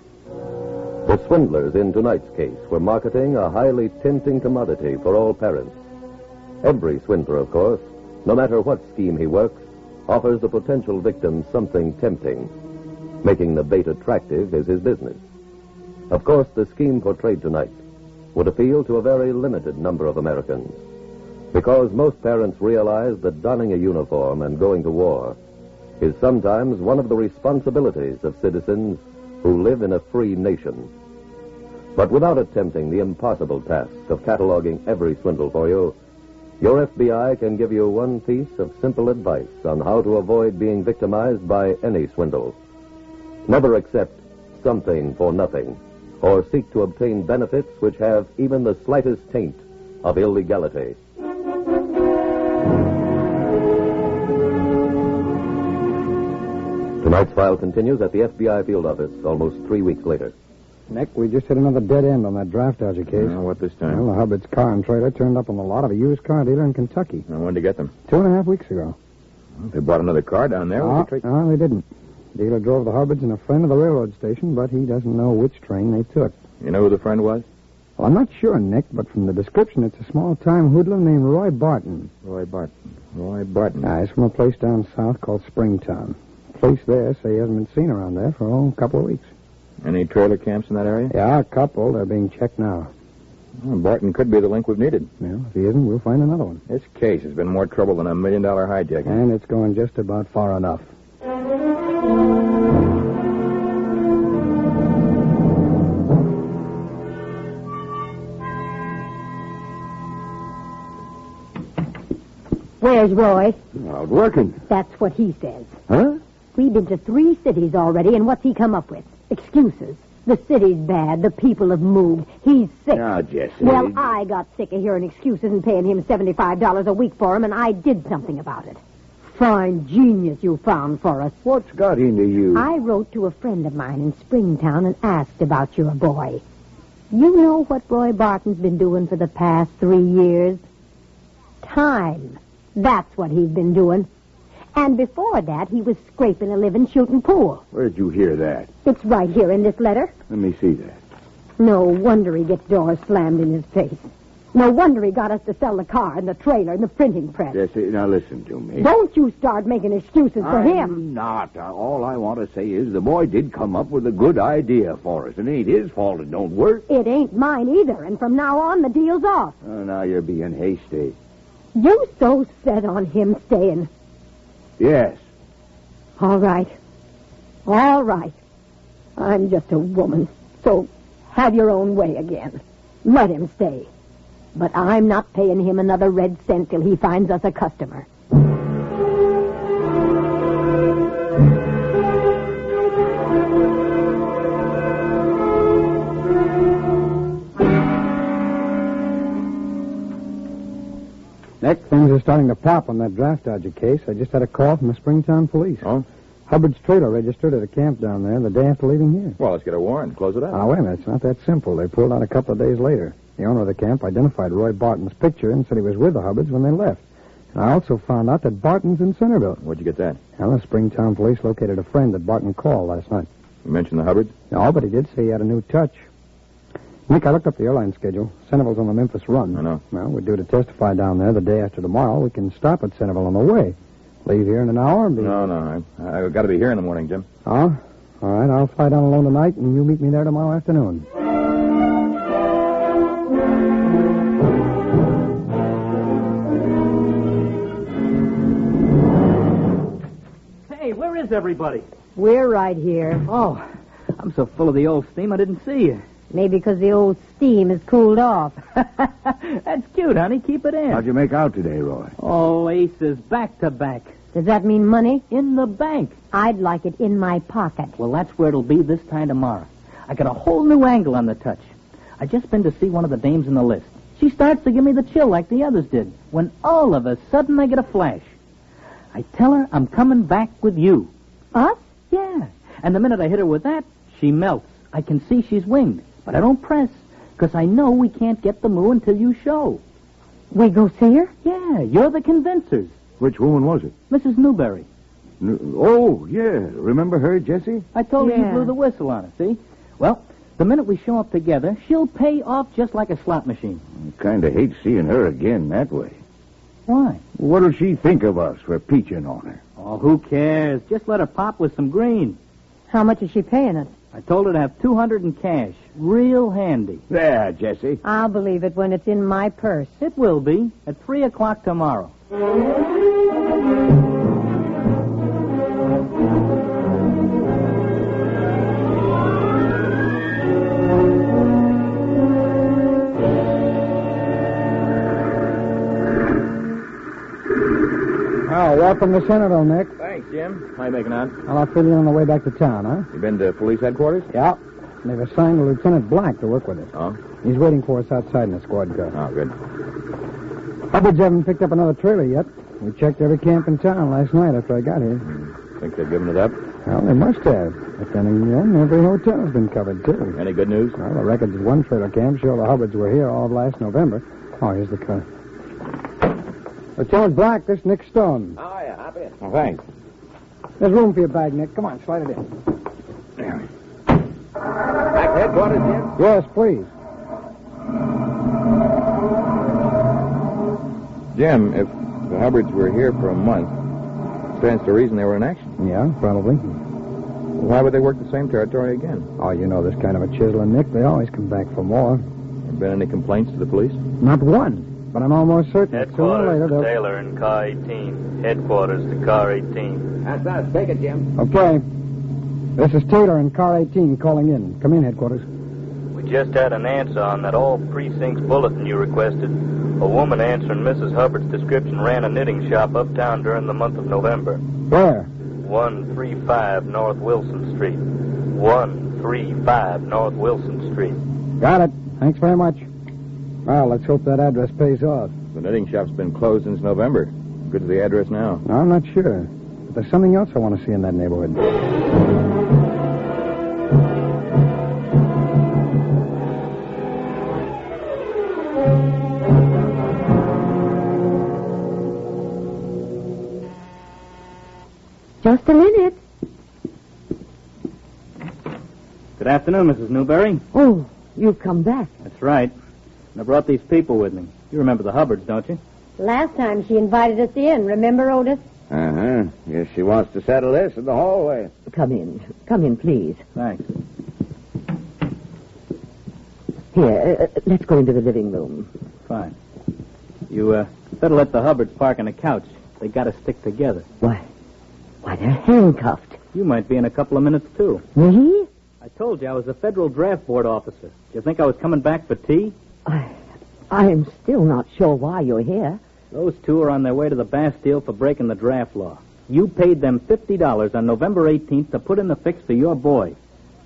The swindlers in tonight's case were marketing a highly tempting commodity for all parents. Every swindler, of course, no matter what scheme he works, offers the potential victim something tempting. Making the bait attractive is his business. Of course, the scheme portrayed tonight would appeal to a very limited number of Americans, because most parents realize that donning a uniform and going to war is sometimes one of the responsibilities of citizens who live in a free nation. But without attempting the impossible task of cataloging every swindle for you, your FBI can give you one piece of simple advice on how to avoid being victimized by any swindle. Never accept something for nothing, or seek to obtain benefits which have even the slightest taint of illegality. Tonight's file continues at the FBI field office almost 3 weeks later. Nick, we just hit another dead end on that draft dodger case. What this time? Well, the Hubbard's car and trailer turned up on the lot of a used car dealer in Kentucky. When did you get them? 2.5 weeks ago. Well, they bought another car down there. No, they didn't. Dealer drove the Hubbards and a friend of the railroad station, but he doesn't know which train they took. You know who the friend was? Well, I'm not sure, Nick, but from the description, it's a small-time hoodlum named Roy Barton. Roy Barton. He's from a place down south called Springtown. Police there say he hasn't been seen around there for a couple of weeks. Any trailer camps in that area? Yeah, a couple. They're being checked now. Well, Barton could be the link we've needed. Well, if he isn't, we'll find another one. This case has been more trouble than $1 million hijacking. And it's going just about far enough. Where's Roy? Out working. That's what he says. Huh? We've been to 3 cities already, and what's he come up with? Excuses. The city's bad. The people have moved. He's sick. Now, Jesse. Well, I got sick of hearing excuses and paying him $75 a week for him, and I did something about it. Fine genius you found for us. What's got into you? I wrote to a friend of mine in Springtown and asked about your boy. You know what Roy Barton's been doing for the past 3 years? Time. That's what he's been doing. And before that, he was scraping a living shooting pool. Where'd you hear that? It's right here in this letter. Let me see that. No wonder he gets doors slammed in his face. No wonder he got us to sell the car and the trailer and the printing press. Jesse, now listen to me. Don't you start making excuses for him. I'm not. All I want to say is the boy did come up with a good idea for us. It ain't his fault it don't work. It ain't mine either, and from now on, the deal's off. Oh, now you're being hasty. You so set on him staying. Yes. All right. All right. I'm just a woman, so have your own way again. Let him stay. But I'm not paying him another red cent till he finds us a customer. Nick, things are starting to pop on that draft dodger case. I just had a call from the Springtown police. Oh? Hubbard's trailer registered at a camp down there the day after leaving here. Well, let's get a warrant and close it up. Wait a minute. It's not that simple. They pulled out a couple of days later. The owner of the camp identified Roy Barton's picture and said he was with the Hubbards when they left. And I also found out that Barton's in Centerville. Where'd you get that? Well, the Springtown police located a friend that Barton called last night. You mentioned the Hubbards? No, but he did say he had a new touch. Nick, I looked up the airline schedule. Centerville's on the Memphis run. I know. Well, we're due to testify down there the day after tomorrow. We can stop at Centerville on the way. Leave here in an hour and be... No. I've got to be here in the morning, Jim. Oh? All right, I'll fly down alone tonight, and you meet me there tomorrow afternoon. Hey, where is everybody? We're right here. Oh, I'm so full of the old steam I didn't see you. Maybe because the old steam has cooled off. That's cute, honey. Keep it in. How'd you make out today, Roy? Oh, aces, back to back. Does that mean money? In the bank. I'd like it in my pocket. Well, that's where it'll be this time tomorrow. I got a whole new angle on the touch. I just been to see one of the dames in the list. She starts to give me the chill like the others did, when all of a sudden I get a flash. I tell her I'm coming back with you. Us? Yeah. And the minute I hit her with that, she melts. I can see she's winged. But I don't press, because I know we can't get the moo until you show. We go see her? Yeah, you're the convincers. Which woman was it? Mrs. Newberry. Oh, yeah. Remember her, Jesse? I told her you Yeah. blew the whistle on her, see? Well, The minute we show up together, she'll pay off just like a slot machine. I kind of hate seeing her again that way. Why? What'll she think of us for peaching on her? Oh, who cares? Just let her pop with some green. How much is she paying us? I told her to have $200 in cash. Real handy. There, Jessie. I'll believe it when it's in my purse. It will be at 3 o'clock tomorrow. Oh, welcome to Centerville, Nick. Thanks, Jim. How you making out? Well, I'll fill you on the way back to town, huh? You been to police headquarters? Yeah. They've assigned Lieutenant Black to work with us. Oh? He's waiting for us outside in a squad car. Oh, good. Hubbards haven't picked up another trailer yet. We checked every camp in town last night after I got here. Think they've given it up? Well, they must have. But then, every hotel's been covered, too. Any good news? Well, the records at one trailer camp show the Hubbards were here all of last November. Oh, here's the car. Lieutenant Black, this is Nick Stone. Oh, yeah, hop in. Oh, thanks. There's room for your bag, Nick. Come on, slide it in. There. Back to headquarters, Jim? Yes, please. Jim, if the Hubbards were here for a month, stands to reason they were in action. Yeah, probably. Why would they work the same territory again? Oh, you know this kind of a chiseling, Nick. They always come back for more. Have been any complaints to the police? Not one. But I'm almost certain that sooner or later Headquarters to they'll... Taylor in car 18. Headquarters to car 18. That's us. Take it, Jim. Okay. This is Taylor in car 18 calling in. Come in, headquarters. We just had an answer on that all precincts bulletin you requested. A woman answering Mrs. Hubbard's description ran a knitting shop uptown during the month of November. Where? 135 North Wilson Street. 135 North Wilson Street. Got it. Thanks very much. Well, let's hope that address pays off. The knitting shop's been closed since November. Good to the address now. I'm not sure. But there's something else I want to see in that neighborhood. Just a minute. Good afternoon, Mrs. Newberry. Oh, you've come back. That's right. And I brought these people with me. You remember the Hubbards, don't you? Last time she invited us in. Remember, Otis? Uh-huh. Guess she wants to settle this in the hallway. Come in. Come in, please. Thanks. Here, let's go into the living room. Fine. You better let the Hubbards park on the couch. They gotta stick together. Why, they're handcuffed. You might be in a couple of minutes, too. Me? I told you I was a federal draft board officer. Do you think I was coming back for tea? I'm still not sure why you're here. Those two are on their way to the Bastille for breaking the draft law. You paid them $50 on November 18th to put in the fix for your boy.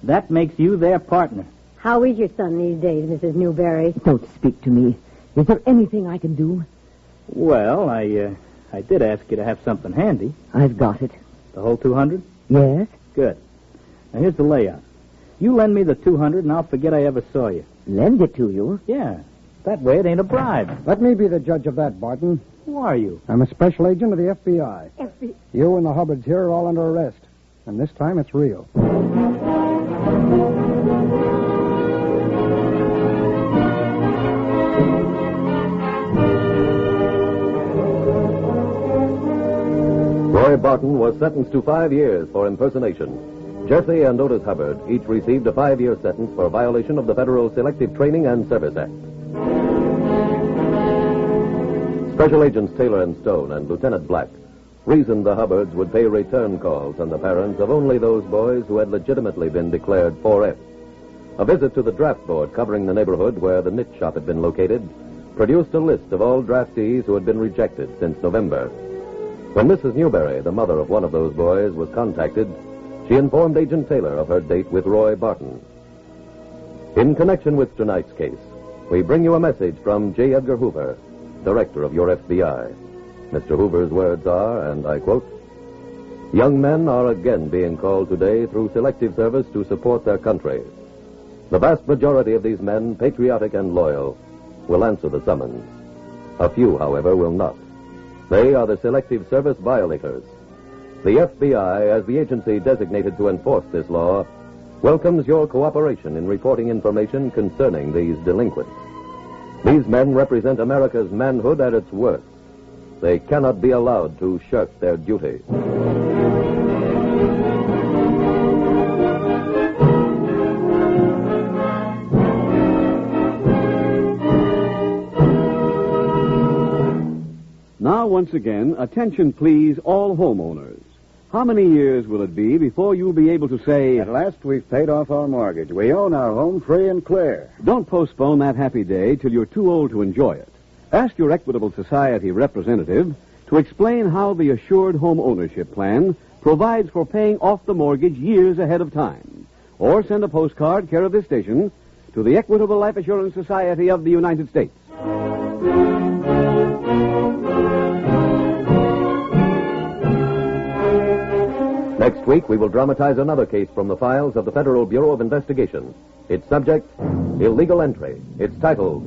That makes you their partner. How is your son these days, Mrs. Newberry? Don't speak to me. Is there anything I can do? Well, I did ask you to have something handy. I've got it. The whole 200? Yes? Good. Now, here's the layout. You lend me the 200, and I'll forget I ever saw you. Lend it to you? Yeah. That way it ain't a bribe. Let me be the judge of that, Barton. Who are you? I'm a special agent of the FBI. FBI? You and the Hubbards here are all under arrest. And this time it's real. Roy Barton was sentenced to 5 years for impersonation. Jesse and Otis Hubbard each received a 5-year sentence for violation of the Federal Selective Training and Service Act. Special Agents Taylor and Stone and Lieutenant Black reasoned the Hubbards would pay return calls on the parents of only those boys who had legitimately been declared 4F. A visit to the draft board covering the neighborhood where the knit shop had been located produced a list of all draftees who had been rejected since November. When Mrs. Newberry, the mother of one of those boys, was contacted, she informed Agent Taylor of her date with Roy Barton. In connection with tonight's case, we bring you a message from J. Edgar Hoover, Director of your FBI. Mr. Hoover's words are, and I quote, "Young men are again being called today through selective service to support their country. The vast majority of these men, patriotic and loyal, will answer the summons. A few, however, will not. They are the selective service violators. The FBI, as the agency designated to enforce this law, welcomes your cooperation in reporting information concerning these delinquents. These men represent America's manhood at its worst. They cannot be allowed to shirk their duty. Now, once again, attention please, all homeowners. How many years will it be before you'll be able to say, "At last we've paid off our mortgage. We own our home free and clear"? Don't postpone that happy day till you're too old to enjoy it. Ask your Equitable Society representative to explain how the Assured Home Ownership Plan provides for paying off the mortgage years ahead of time. Or send a postcard, care of this station, to the Equitable Life Assurance Society of the United States. Next week, we will dramatize another case from the files of the Federal Bureau of Investigation. Its subject, illegal entry. Its title,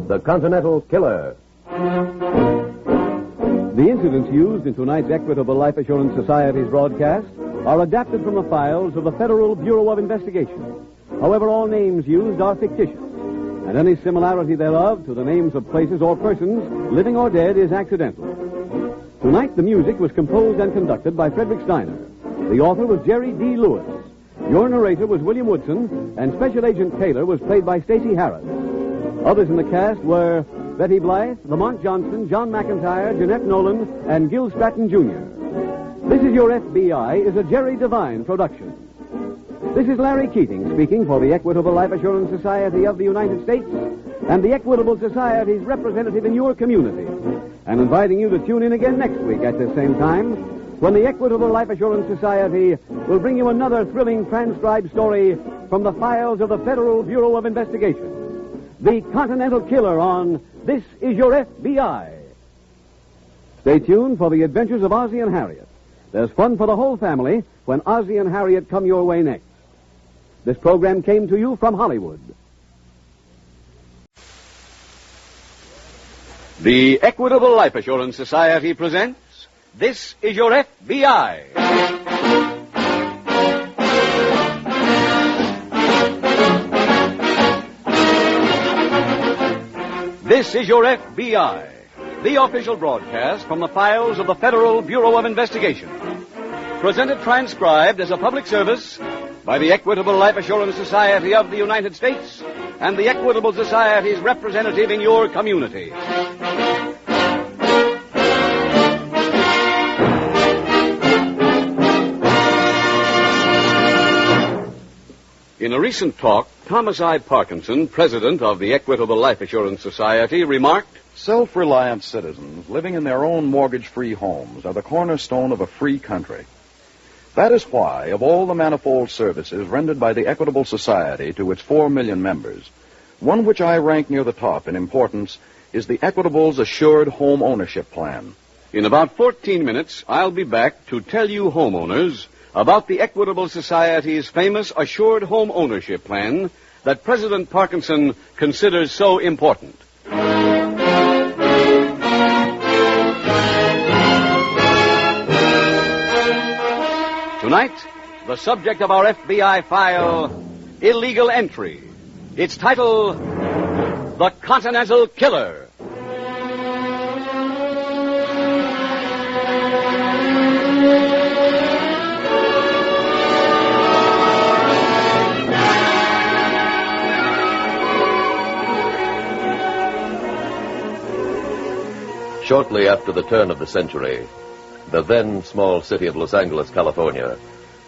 The Continental Killer. The incidents used in tonight's Equitable Life Assurance Society's broadcast are adapted from the files of the Federal Bureau of Investigation. However, all names used are fictitious, and any similarity thereof to the names of places or persons, living or dead, is accidental. Tonight, the music was composed and conducted by Frederick Steiner. The author was Jerry D. Lewis. Your narrator was William Woodson, and Special Agent Taylor was played by Stacey Harris. Others in the cast were Betty Blythe, Lamont Johnson, John McIntyre, Jeanette Nolan, and Gil Stratton, Jr. This Is Your FBI is a Jerry Devine production. This is Larry Keating speaking for the Equitable Life Assurance Society of the United States and the Equitable Society's representative in your community, and inviting you to tune in again next week at the same time when the Equitable Life Assurance Society will bring you another thrilling transcribed story from the files of the Federal Bureau of Investigation. The Continental Killer on This Is Your FBI. Stay tuned for the adventures of Ozzie and Harriet. There's fun for the whole family when Ozzie and Harriet come your way next. This program came to you from Hollywood. The Equitable Life Assurance Society presents This Is Your FBI. This is Your FBI, the official broadcast from the files of the Federal Bureau of Investigation. Presented transcribed as a public service by the Equitable Life Assurance Society of the United States and the Equitable Society's representative in your community. In a recent talk, Thomas I. Parkinson, president of the Equitable Life Assurance Society, remarked, "Self-reliant citizens living in their own mortgage-free homes are the cornerstone of a free country. That is why, of all the manifold services rendered by the Equitable Society to its 4 million members, one which I rank near the top in importance is the Equitable's Assured Home Ownership Plan." In about 14 minutes, I'll be back to tell you homeowners about the Equitable Society's famous Assured Home Ownership Plan that President Parkinson considers so important. Tonight, the subject of our FBI file, Illegal Entry. Its title, The Continental Killer. Shortly after the turn of the century, the then small city of Los Angeles, California,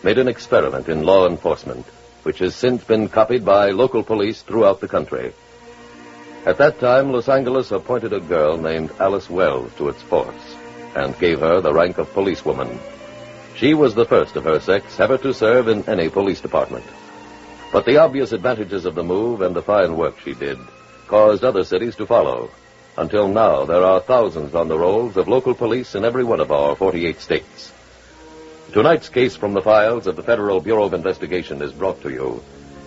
made an experiment in law enforcement, which has since been copied by local police throughout the country. At that time, Los Angeles appointed a girl named Alice Wells to its force and gave her the rank of policewoman. She was the first of her sex ever to serve in any police department. But the obvious advantages of the move and the fine work she did caused other cities to follow. Until now, there are thousands on the rolls of local police in every one of our 48 states. Tonight's case from the files of the Federal Bureau of Investigation is brought to you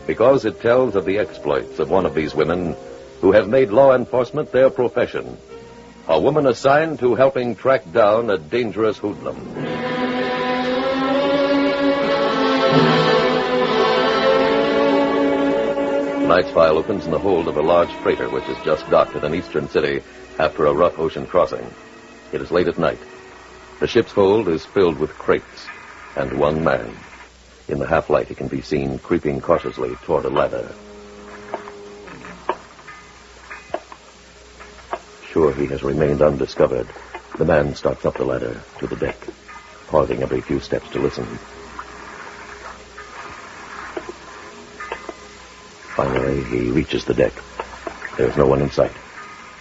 because it tells of the exploits of one of these women who have made law enforcement their profession. A woman assigned to helping track down a dangerous hoodlum. Tonight's file opens in the hold of a large freighter which has just docked at an eastern city after a rough ocean crossing. It is late at night. The ship's hold is filled with crates and one man. In the half-light, he can be seen creeping cautiously toward a ladder. Sure he has remained undiscovered, the man starts up the ladder to the deck, pausing every few steps to listen. Finally, he reaches the deck. There's no one in sight.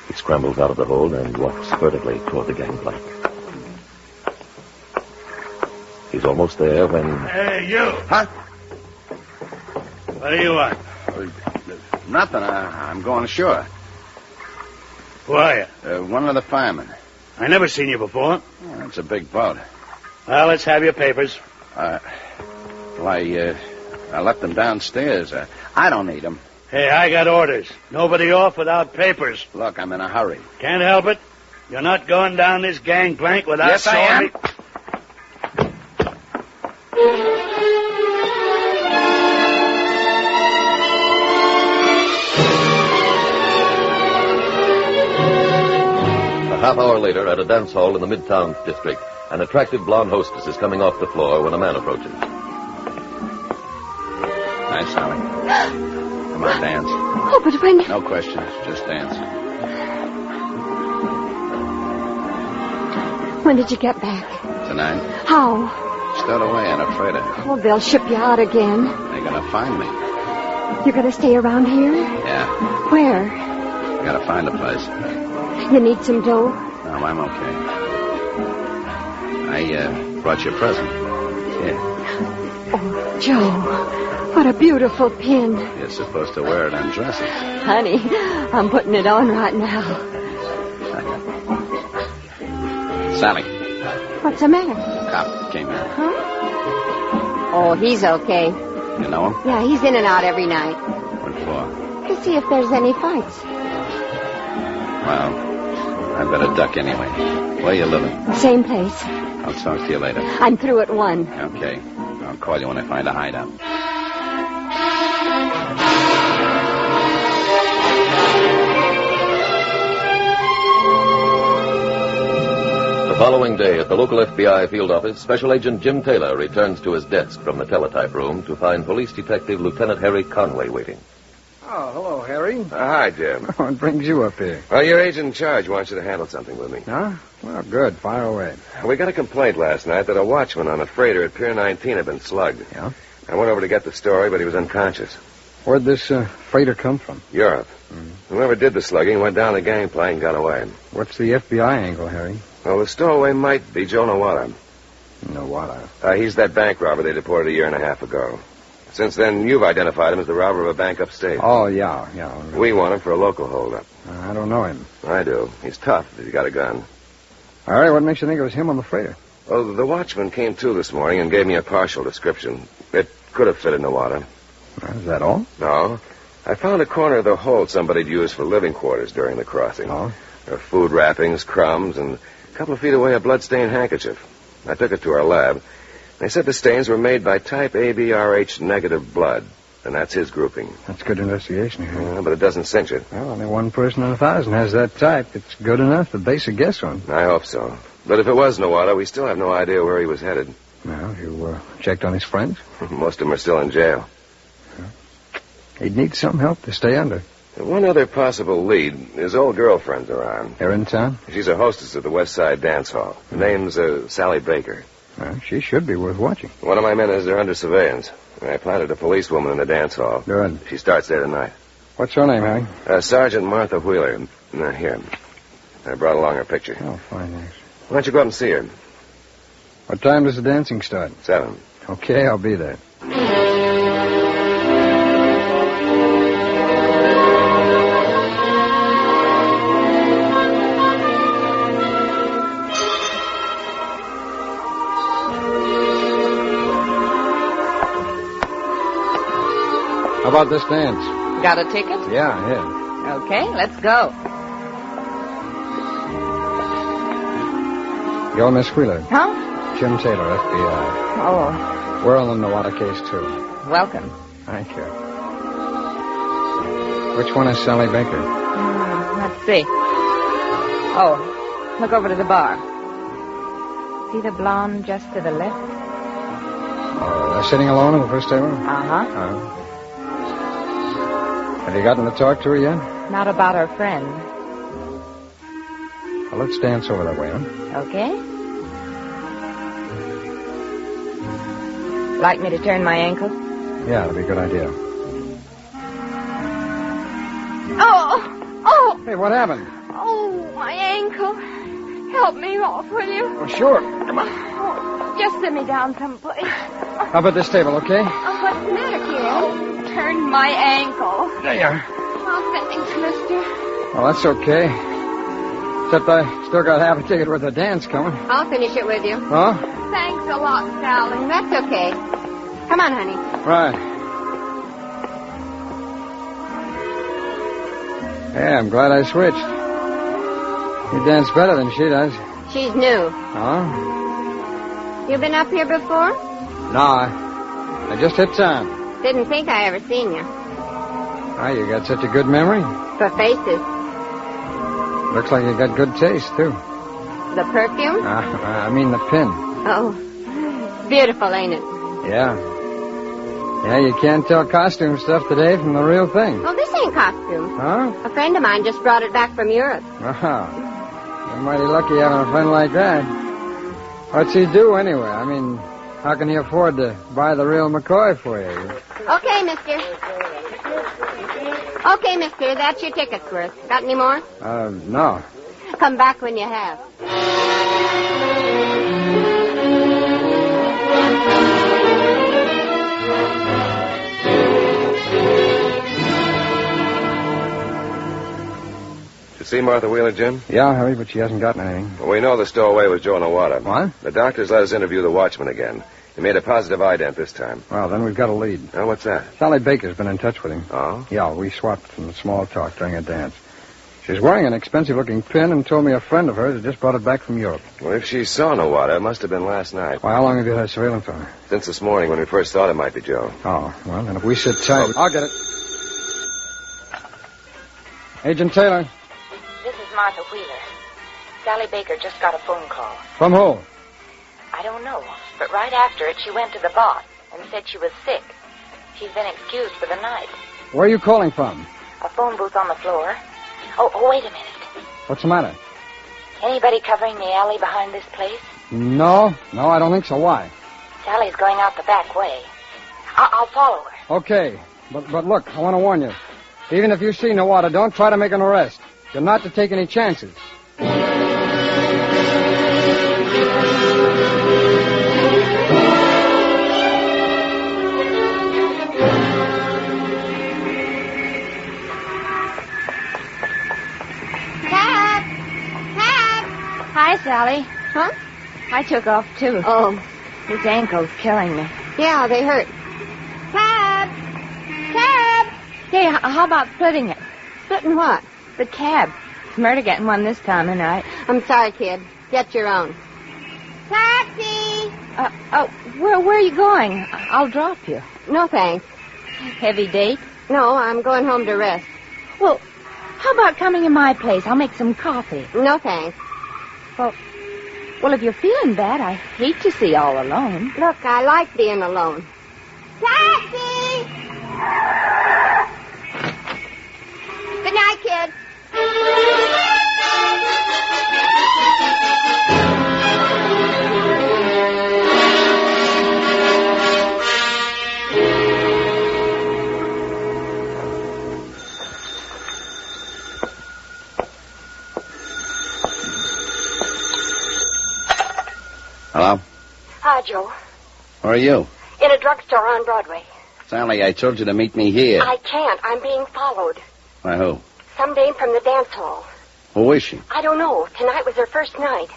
He scrambles out of the hold and walks furtively toward the gangplank. He's almost there when... Hey, you! Huh? What do you want? Nothing. I'm going ashore. Who are you? One of the firemen. I never seen you before. Oh, it's a big boat. Well, let's have your papers. I left them downstairs. I don't need them. Hey, I got orders. Nobody off without papers. Look, I'm in a hurry. Can't help it. You're not going down this gangplank without Yes, I am. A half hour later, at a dance hall in the Midtown district, an attractive blonde hostess is coming off the floor when a man approaches. Hi, Sally. Come on, dance. Oh, but when... No questions, just dance. When did you get back? Tonight? How? Stowed away on a freighter. Oh, they'll ship you out again. They're gonna find me. You're gonna stay around here? Yeah. Where? Gotta find a place. You need some dough? No, I'm okay. I brought you a present. Here. Oh, Joe, what a beautiful pin. You're supposed to wear it on dresses. Honey, I'm putting it on right now. Sally. What's the matter? Cop came in. Huh? Oh, he's okay. You know him? Yeah, he's in and out every night. What for? To see if there's any fights. Well, I better duck anyway. Where you living? Same place. I'll talk to you later. I'm through at 1. Okay. I'll call you when I find a hideout. The following day, at the local FBI field office, Special Agent Jim Taylor returns to his desk from the teletype room to find Police Detective Lieutenant Harry Conway waiting. Oh, hello, Harry. Hi, Jim. What brings you up here? Well, your agent in charge wants you to handle something with me. Huh? Well, good. Fire away. We got a complaint last night that a watchman on a freighter at Pier 19 had been slugged. Yeah? I went over to get the story, but he was unconscious. Where'd this freighter come from? Europe. Whoever did the slugging went down the gangplank and got away. What's the FBI angle, Harry? Well, the stowaway might be Joe Nawada. Nawada? He's that bank robber they deported 1.5 years ago. Since then, you've identified him as the robber of a bank upstate. Oh, yeah. We want him for a local holdup. I don't know him. I do. He's tough, but he's got a gun. All right, what makes you think it was him on the freighter? Well, the watchman came to this morning and gave me a partial description. It could have fitted Nawada. Is that all? No. I found a corner of the hold somebody'd used for living quarters during the crossing. Oh? There were food wrappings, crumbs, and a couple of feet away a blood-stained handkerchief. I took it to our lab. They said the stains were made by type ABRH negative blood, and that's his grouping. That's good investigation, Harry. But it doesn't cinch it. Well, only one person in 1,000 has that type. It's good enough to base a guess on. I hope so. But if it was Nawada, we still have no idea where he was headed. Well, you checked on his friends? Most of them are still in jail. He'd need some help to stay under. One other possible lead. His old girlfriend's around. Here in town? She's a hostess at the West Side Dance Hall. Her name's Sally Baker. Well, she should be worth watching. One of my men is there under surveillance. I planted a policewoman in the dance hall. Good. She starts there tonight. What's her name, Harry? Sergeant Martha Wheeler. Here. I brought along her picture. Oh, fine, thanks. Why don't you go up and see her? What time does the dancing start? 7. Okay, I'll be there. How about this dance? Got a ticket? Yeah. Okay, let's go. You're Miss Wheeler. Huh? Jim Taylor, FBI. Oh, We're on the Nawada case, too. welcome. Thank you. Which one is Sally Baker? Let's see. Oh, look over to the bar. See the blonde just to the left? Oh, they're sitting alone at the first table? Uh-huh. Have you gotten to talk to her yet? Not about her friend. Well, let's dance over that way, huh? Okay. Like me to turn my ankle? Yeah, that'd be a good idea. Oh! Hey, what happened? Oh, my ankle. Help me off, will you? Oh, sure. Come on. Oh, just sit me down someplace. How about this table, okay? Oh, what's the matter, kid? Turned my ankle. There you are. Oh, thanks, mister. Well, that's okay. Except I still got half a ticket worth of dance coming. I'll finish it with you. Huh? Thanks a lot, Sally. That's okay. Come on, honey. Right. Yeah, I'm glad I switched. You dance better than she does. She's new. Oh? You been up here before? No, I just hit town. Didn't think I ever seen you. Oh, you got such a good memory. For faces. Looks like you got good taste, too. The perfume? I mean the pin. Oh, beautiful, ain't it? Yeah. Yeah, you can't tell costume stuff today from the real thing. Oh, this ain't costume. Huh? A friend of mine just brought it back from Europe. Wow. You're mighty lucky having a friend like that. What's he do, anyway? I mean, how can he afford to buy the real McCoy for you? Okay, mister. Okay, mister, that's your ticket's worth. Got any more? No. Come back when you have. See Martha Wheeler, Jim? Yeah, Harry, but she hasn't gotten anything. Well, we know the stowaway was Joe Nawada. What? The doctors let us interview the watchman again. He made a positive ident this time. Well, then we've got a lead. Oh, what's that? Sally Baker's been in touch with him. Oh? Yeah, we swapped some small talk during a dance. She's wearing an expensive-looking pin and told me a friend of hers had just brought it back from Europe. Well, if she saw Nawada, it must have been last night. Well, how long have you had surveillance on her? Since this morning when we first thought it might be Joe. Oh, well, then if we sit tight... I'll get it. Agent Taylor. This is Martha Wheeler. Sally Baker just got a phone call. From who? I don't know, but right after it, she went to the boss and said she was sick. She's been excused for the night. Where are you calling from? A phone booth on the floor. Oh, wait a minute. What's the matter? Anybody covering the alley behind this place? No, I don't think so. Why? Sally's going out the back way. I'll follow her. Okay, but look, I want to warn you. Even if you see Nawada, don't try to make an arrest. You're not to take any chances. Hi, Sally. Huh? I took off, too. Oh. This ankle's killing me. Yeah, they hurt. Cab! Hey, how about splitting it? Splitting what? The cab. It's murder getting one this time of night. I'm sorry, kid. Get your own. Taxi! Where are you going? I'll drop you. No, thanks. Heavy date? No, I'm going home to rest. Well, how about coming in my place? I'll make some coffee. No, thanks. Well, if you're feeling bad, I hate to see you all alone. Look, I like being alone. Taxi! Good night, kid. Hello? Hi, Joe. Where are you? In a drugstore on Broadway. Sally, I told you to meet me here. I can't. I'm being followed. By who? Some dame from the dance hall. Who is she? I don't know. Tonight was her first night.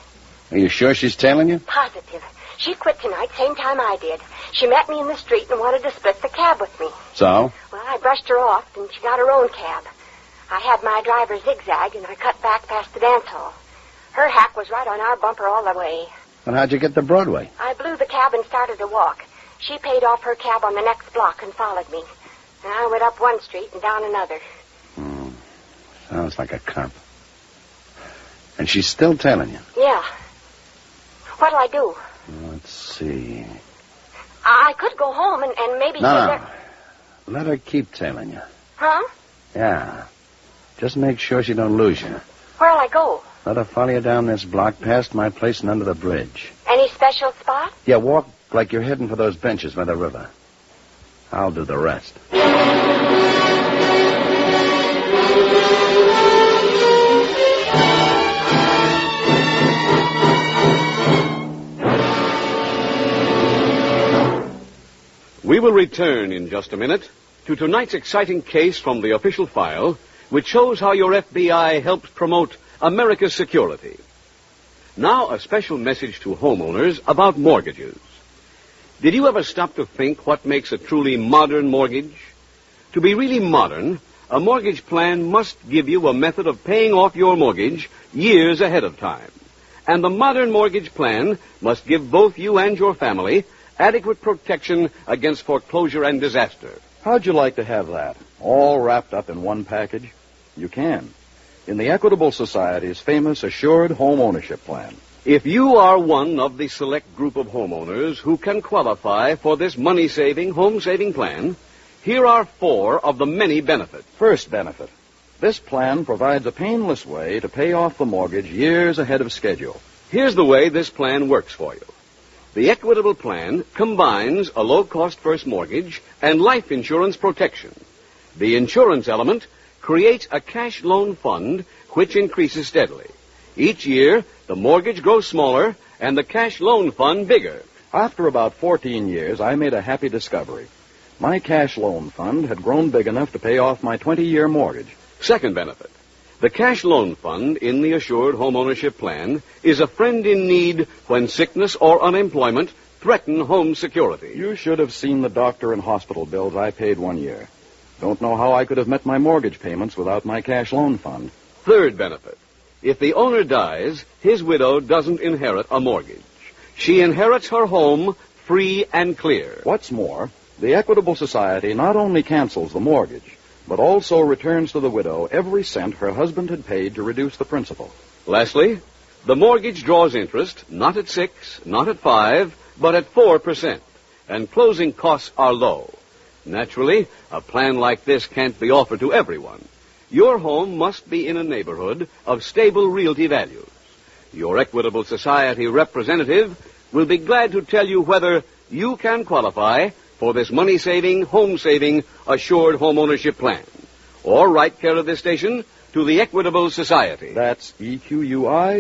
Are you sure she's tailing you? Positive. She quit tonight, same time I did. She met me in the street and wanted to split the cab with me. So? Well, I brushed her off, and she got her own cab. I had my driver zigzag, and I cut back past the dance hall. Her hack was right on our bumper all the way. Then how'd you get to Broadway? I blew the cab and started to walk. She paid off her cab on the next block and followed me. And I went up one street and down another. Sounds like a cop. And she's still tailing you. Yeah. What'll I do? Let's see. I could go home and maybe... No. Let her keep tailing you. Huh? Yeah. Just make sure she don't lose you. Where'll I go? Let her follow you down this block past my place and under the bridge. Any special spot? Yeah, walk like you're heading for those benches by the river. I'll do the rest. We will return in just a minute to tonight's exciting case from the official file, which shows how your FBI helps promote America's security. Now, a special message to homeowners about mortgages. Did you ever stop to think what makes a truly modern mortgage? To be really modern, a mortgage plan must give you a method of paying off your mortgage years ahead of time. And the modern mortgage plan must give both you and your family adequate protection against foreclosure and disaster. How'd you like to have that? All wrapped up in one package? You can. In the Equitable Society's famous Assured Home Ownership Plan. If you are one of the select group of homeowners who can qualify for this money-saving, home-saving plan, here are 4 of the many benefits. First benefit. This plan provides a painless way to pay off the mortgage years ahead of schedule. Here's the way this plan works for you. The Equitable Plan combines a low-cost first mortgage and life insurance protection. The insurance element creates a cash loan fund which increases steadily. Each year, the mortgage grows smaller and the cash loan fund bigger. After about 14 years, I made a happy discovery. My cash loan fund had grown big enough to pay off my 20-year mortgage. Second benefit. The cash loan fund in the Assured Homeownership Plan is a friend in need when sickness or unemployment threaten home security. You should have seen the doctor and hospital bills I paid one year. Don't know how I could have met my mortgage payments without my cash loan fund. Third benefit. If the owner dies, his widow doesn't inherit a mortgage. She inherits her home free and clear. What's more, the Equitable Society not only cancels the mortgage, but also returns to the widow every cent her husband had paid to reduce the principal. Lastly, the mortgage draws interest not at 6, not at 5, but at 4%, and closing costs are low. Naturally, a plan like this can't be offered to everyone. Your home must be in a neighborhood of stable realty values. Your Equitable Society representative will be glad to tell you whether you can qualify for this money-saving, home-saving, assured home ownership plan. Or write care of this station to the Equitable Society. That's EQUITABLE.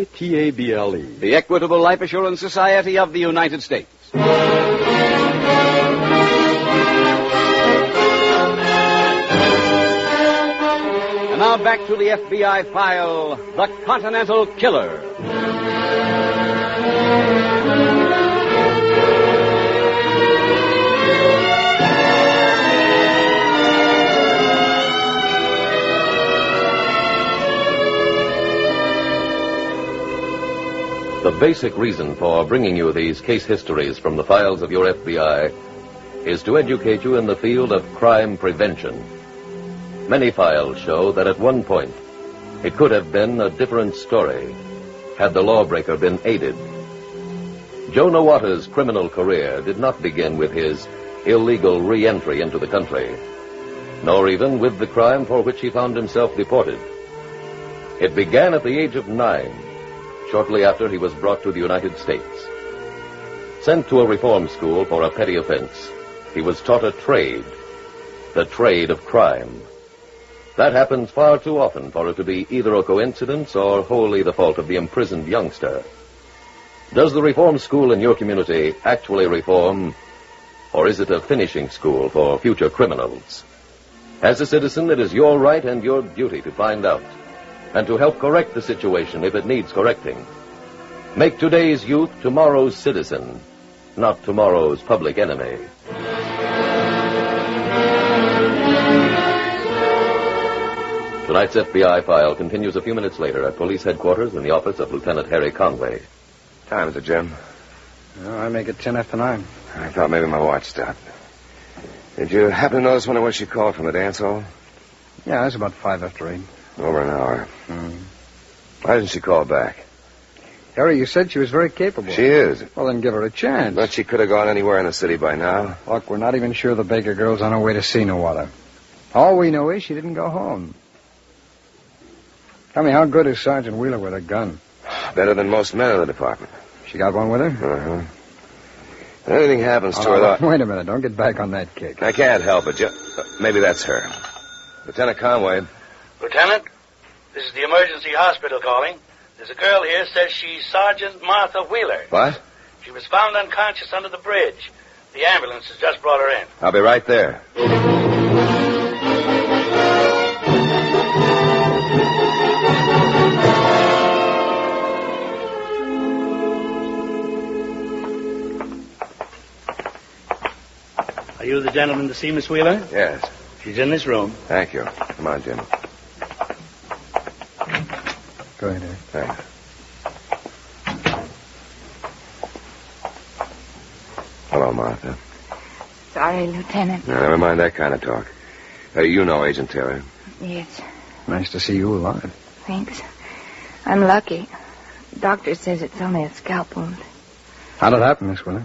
The Equitable Life Assurance Society of the United States. And now back to the FBI file, The Continental Killer. The basic reason for bringing you these case histories from the files of your FBI is to educate you in the field of crime prevention. Many files show that at one point it could have been a different story had the lawbreaker been aided. Joe Nawata's criminal career did not begin with his illegal re-entry into the country, nor even with the crime for which he found himself deported. It began at the age of 9, shortly after he was brought to the United States. Sent to a reform school for a petty offense, he was taught a trade, the trade of crime. That happens far too often for it to be either a coincidence or wholly the fault of the imprisoned youngster. Does the reform school in your community actually reform, or is it a finishing school for future criminals? As a citizen, it is your right and your duty to find out, and to help correct the situation if it needs correcting. Make today's youth tomorrow's citizen, not tomorrow's public enemy. Tonight's FBI file continues a few minutes later at police headquarters in the office of Lieutenant Harry Conway. Time is it, Jim? Well, I make it 10 after 9. I thought maybe my watch stopped. Did you happen to notice when it was she called from the dance hall? Yeah, it's about 5 after 8. Over an hour. Why didn't she call back? Harry, you said she was very capable. She is. Well, then give her a chance. But she could have gone anywhere in the city by now. Look, we're not even sure the Baker girl's on her way to see no other. All we know is she didn't go home. Tell me, how good is Sergeant Wheeler with a gun? Better than most men in the department. She got one with her? Uh-huh. If anything happens to her, though... Wait a minute. Don't get back on that kick. I can't help it. Maybe that's her. Lieutenant Conway. Lieutenant, this is the emergency hospital calling. There's a girl here says she's Sergeant Martha Wheeler. What? She was found unconscious under the bridge. The ambulance has just brought her in. I'll be right there. Are you the gentleman to see Miss Wheeler? Yes. She's in this room. Thank you. Come on, Jim. Go ahead, Harry. Thanks. Hello, Martha. Sorry, Lieutenant. Now, never mind that kind of talk. You know Agent Taylor. Yes, Nice to see you alive. thanks. I'm lucky. Doctor says it's only a scalp wound. How'd it happen, Miss Wheeler?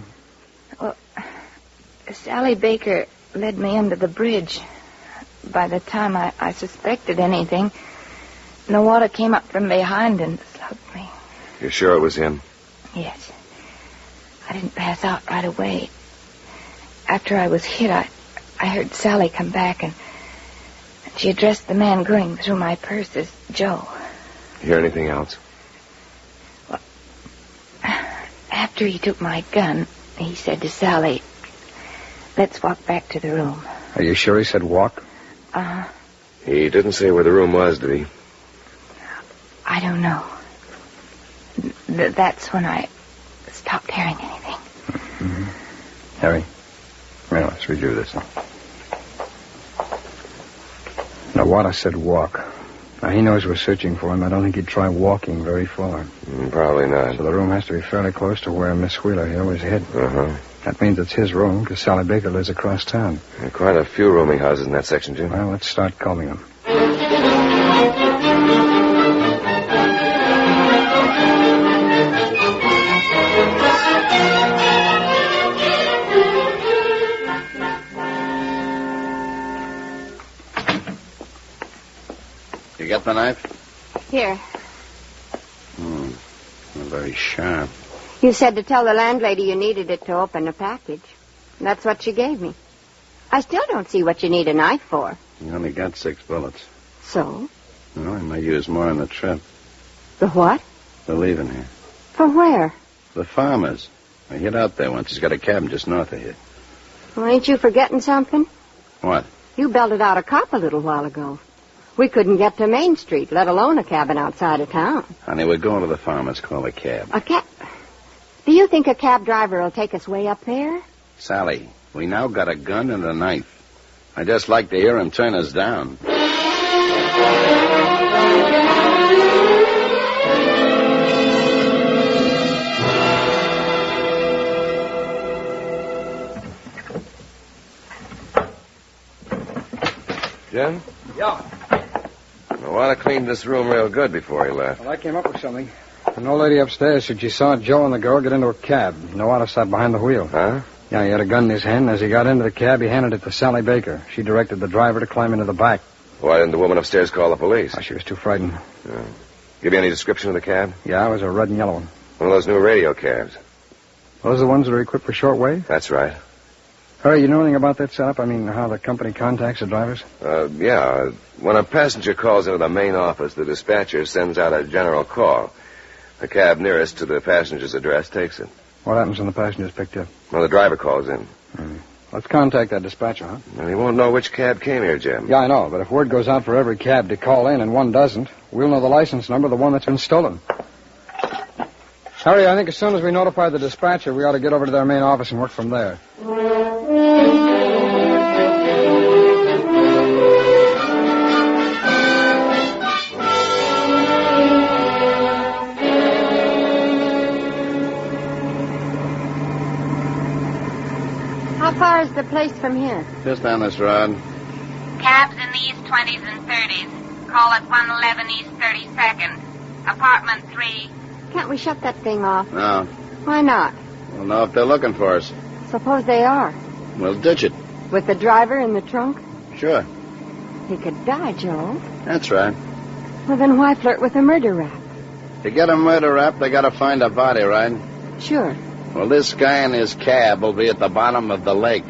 Well, Sally Baker led me under the bridge. By the time I suspected anything, the water came up from behind and slugged me. You're sure it was him? Yes. I didn't pass out right away. After I was hit, I heard Sally come back, and she addressed the man going through my purse as Joe. You hear anything else? Well, after he took my gun, he said to Sally, "Let's walk back to the room." Are you sure he said walk? Uh-huh. He didn't say where the room was, did he? I don't know. That's when I stopped hearing anything. Mm-hmm. Harry, well, let's review this. Now, Wada said walk. Now, he knows we're searching for him. I don't think he'd try walking very far. Probably not. So the room has to be fairly close to where Miss Wheeler here was hid. Uh-huh. That means it's his room, because Sally Baker lives across town. There are quite a few rooming houses in that section, Jim. Well, let's start calling them. You got the knife? Here. Very sharp. You said to tell the landlady you needed it to open a package. That's what she gave me. I still don't see what you need a knife for. You only got 6 bullets. So? Well, I might use more on the trip. The what? They're leaving here. For where? The farmers. I hid out there once. He's got a cabin just north of here. Well, ain't you forgetting something? What? You belted out a cop a little while ago. We couldn't get to Main Street, let alone a cabin outside of town. Honey, we're going to the farmers. Call a cab. A cab? Do you think a cab driver will take us way up there? Sally, we now got a gun and a knife. I'd just like to hear him turn us down. Jim? Yeah. Wada cleaned this room real good before he left. Well, I came up with something. An old lady upstairs said she saw Joe and the girl get into a cab. Nawada sat behind the wheel. Huh? Yeah, he had a gun in his hand. As he got into the cab, he handed it to Sally Baker. She directed the driver to climb into the back. Why didn't the woman upstairs call the police? Oh, she was too frightened. Yeah. Give you any description of the cab? Yeah, it was a red and yellow one. One of those new radio cabs. Those are the ones that are equipped for shortwave? That's right. Harry, you know anything about that setup? I mean, how the company contacts the drivers? Yeah. When a passenger calls into the main office, the dispatcher sends out a general call. The cab nearest to the passenger's address takes it. What happens when the passenger's picked up? Well, the driver calls in. Let's contact that dispatcher, huh? Well, he won't know which cab came here, Jim. Yeah, I know, but if word goes out for every cab to call in and one doesn't, we'll know the license number of the one that's been stolen. Harry, I think as soon as we notify the dispatcher, we ought to get over to their main office and work from there. How far is the place from here? Just down this road. Cabs in the East 20s and 30s. call at 111 East 32nd. Apartment 3. Can't we shut that thing off? No. Why not? We'll know if they're looking for us. Suppose they are. We'll ditch it. With the driver in the trunk? Sure. He could die, Joe. That's right. Well, then why flirt with a murder rap? To get a murder rap, they gotta find a body, right? Sure. Well, this guy and his cab will be at the bottom of the lake.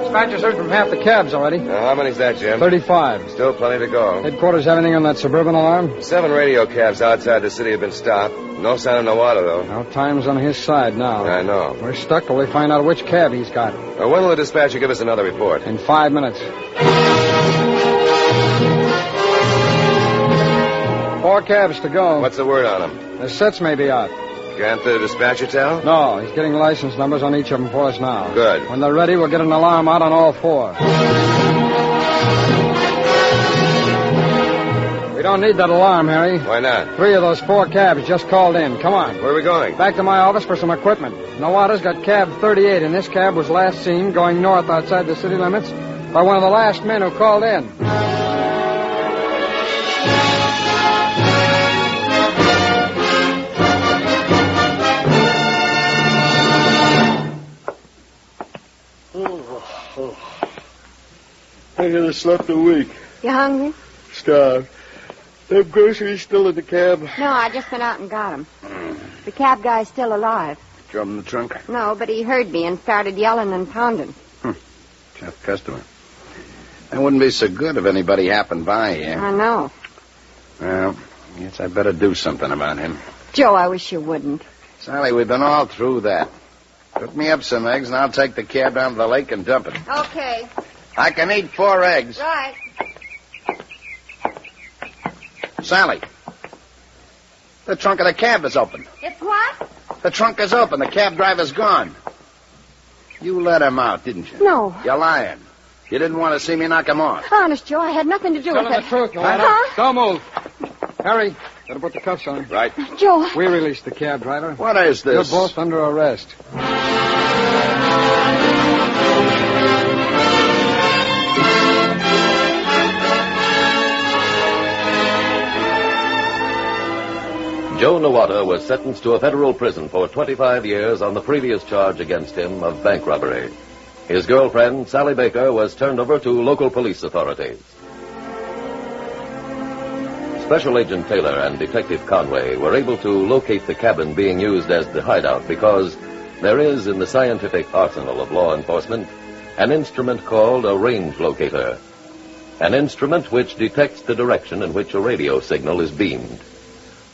Dispatcher's heard from half the cabs already. How many's that, Jim? 35. Still plenty to go. Headquarters have anything on that suburban alarm? 7 radio cabs outside the city have been stopped. No sign of Nawada, though. No, time's on his side now. I know. We're stuck till we find out which cab he's got. When will the dispatcher give us another report? In 5 minutes. 4 cabs to go. What's the word on them? The sets may be out. Can't the dispatcher tell? No, he's getting license numbers on each of them for us now. Good. When they're ready, we'll get an alarm out on all 4. We don't need that alarm, Harry. Why not? 3 of those 4 cabs just called in. Come on. Where are we going? Back to my office for some equipment. Nawada's got cab 38, and this cab was last seen going north outside the city limits by one of the last men who called in. I could have slept a week. You hungry? Starved. Them groceries still in the cab? No, I just went out and got them. The cab guy's still alive. Drove in the trunk? No, but he heard me and started yelling and pounding. Tough customer. That wouldn't be so good if anybody happened by here. I know. Well, I guess I better do something about him. Joe, I wish you wouldn't. Sally, we've been all through that. Cook me up some eggs, and I'll take the cab down to the lake and dump it. Okay. I can eat 4 eggs. Right. Sally, the trunk of the cab is open. It's what? The trunk is open. The cab driver's gone. You let him out, didn't you? No. You're lying. You didn't want to see me knock him off. Honest, Joe, I had nothing to do with it. Tell him the truth, Nawada. Huh? Don't move. Harry, better put the cuffs on. Right. Joe. We released the cab driver. What is this? You're both under arrest. Joe Nawada was sentenced to a federal prison for 25 years on the previous charge against him of bank robbery. His girlfriend, Sally Baker, was turned over to local police authorities. Special Agent Taylor and Detective Conway were able to locate the cabin being used as the hideout because there is in the scientific arsenal of law enforcement an instrument called a range locator, an instrument which detects the direction in which a radio signal is beamed.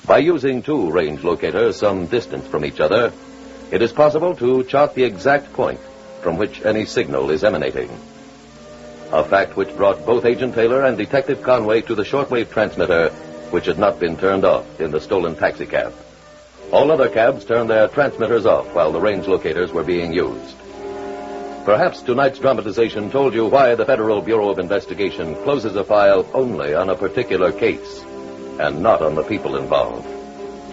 By using 2 range locators some distance from each other, it is possible to chart the exact point from which any signal is emanating. A fact which brought both Agent Taylor and Detective Conway to the shortwave transmitter, which had not been turned off in the stolen taxicab. All other cabs turned their transmitters off while the range locators were being used. Perhaps tonight's dramatization told you why the Federal Bureau of Investigation closes a file only on a particular case, and not on the people involved.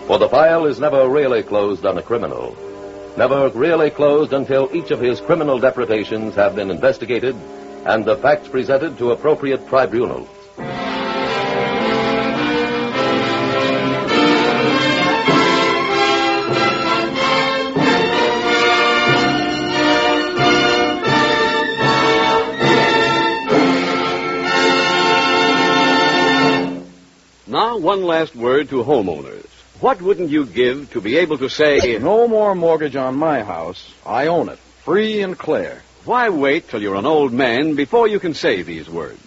For the file is never really closed on a criminal. Never really closed until each of his criminal depredations have been investigated and the facts presented to appropriate tribunals. Now, one last word to homeowners. What wouldn't you give to be able to say, no more mortgage on my house. I own it, free and clear. Why wait till you're an old man before you can say these words?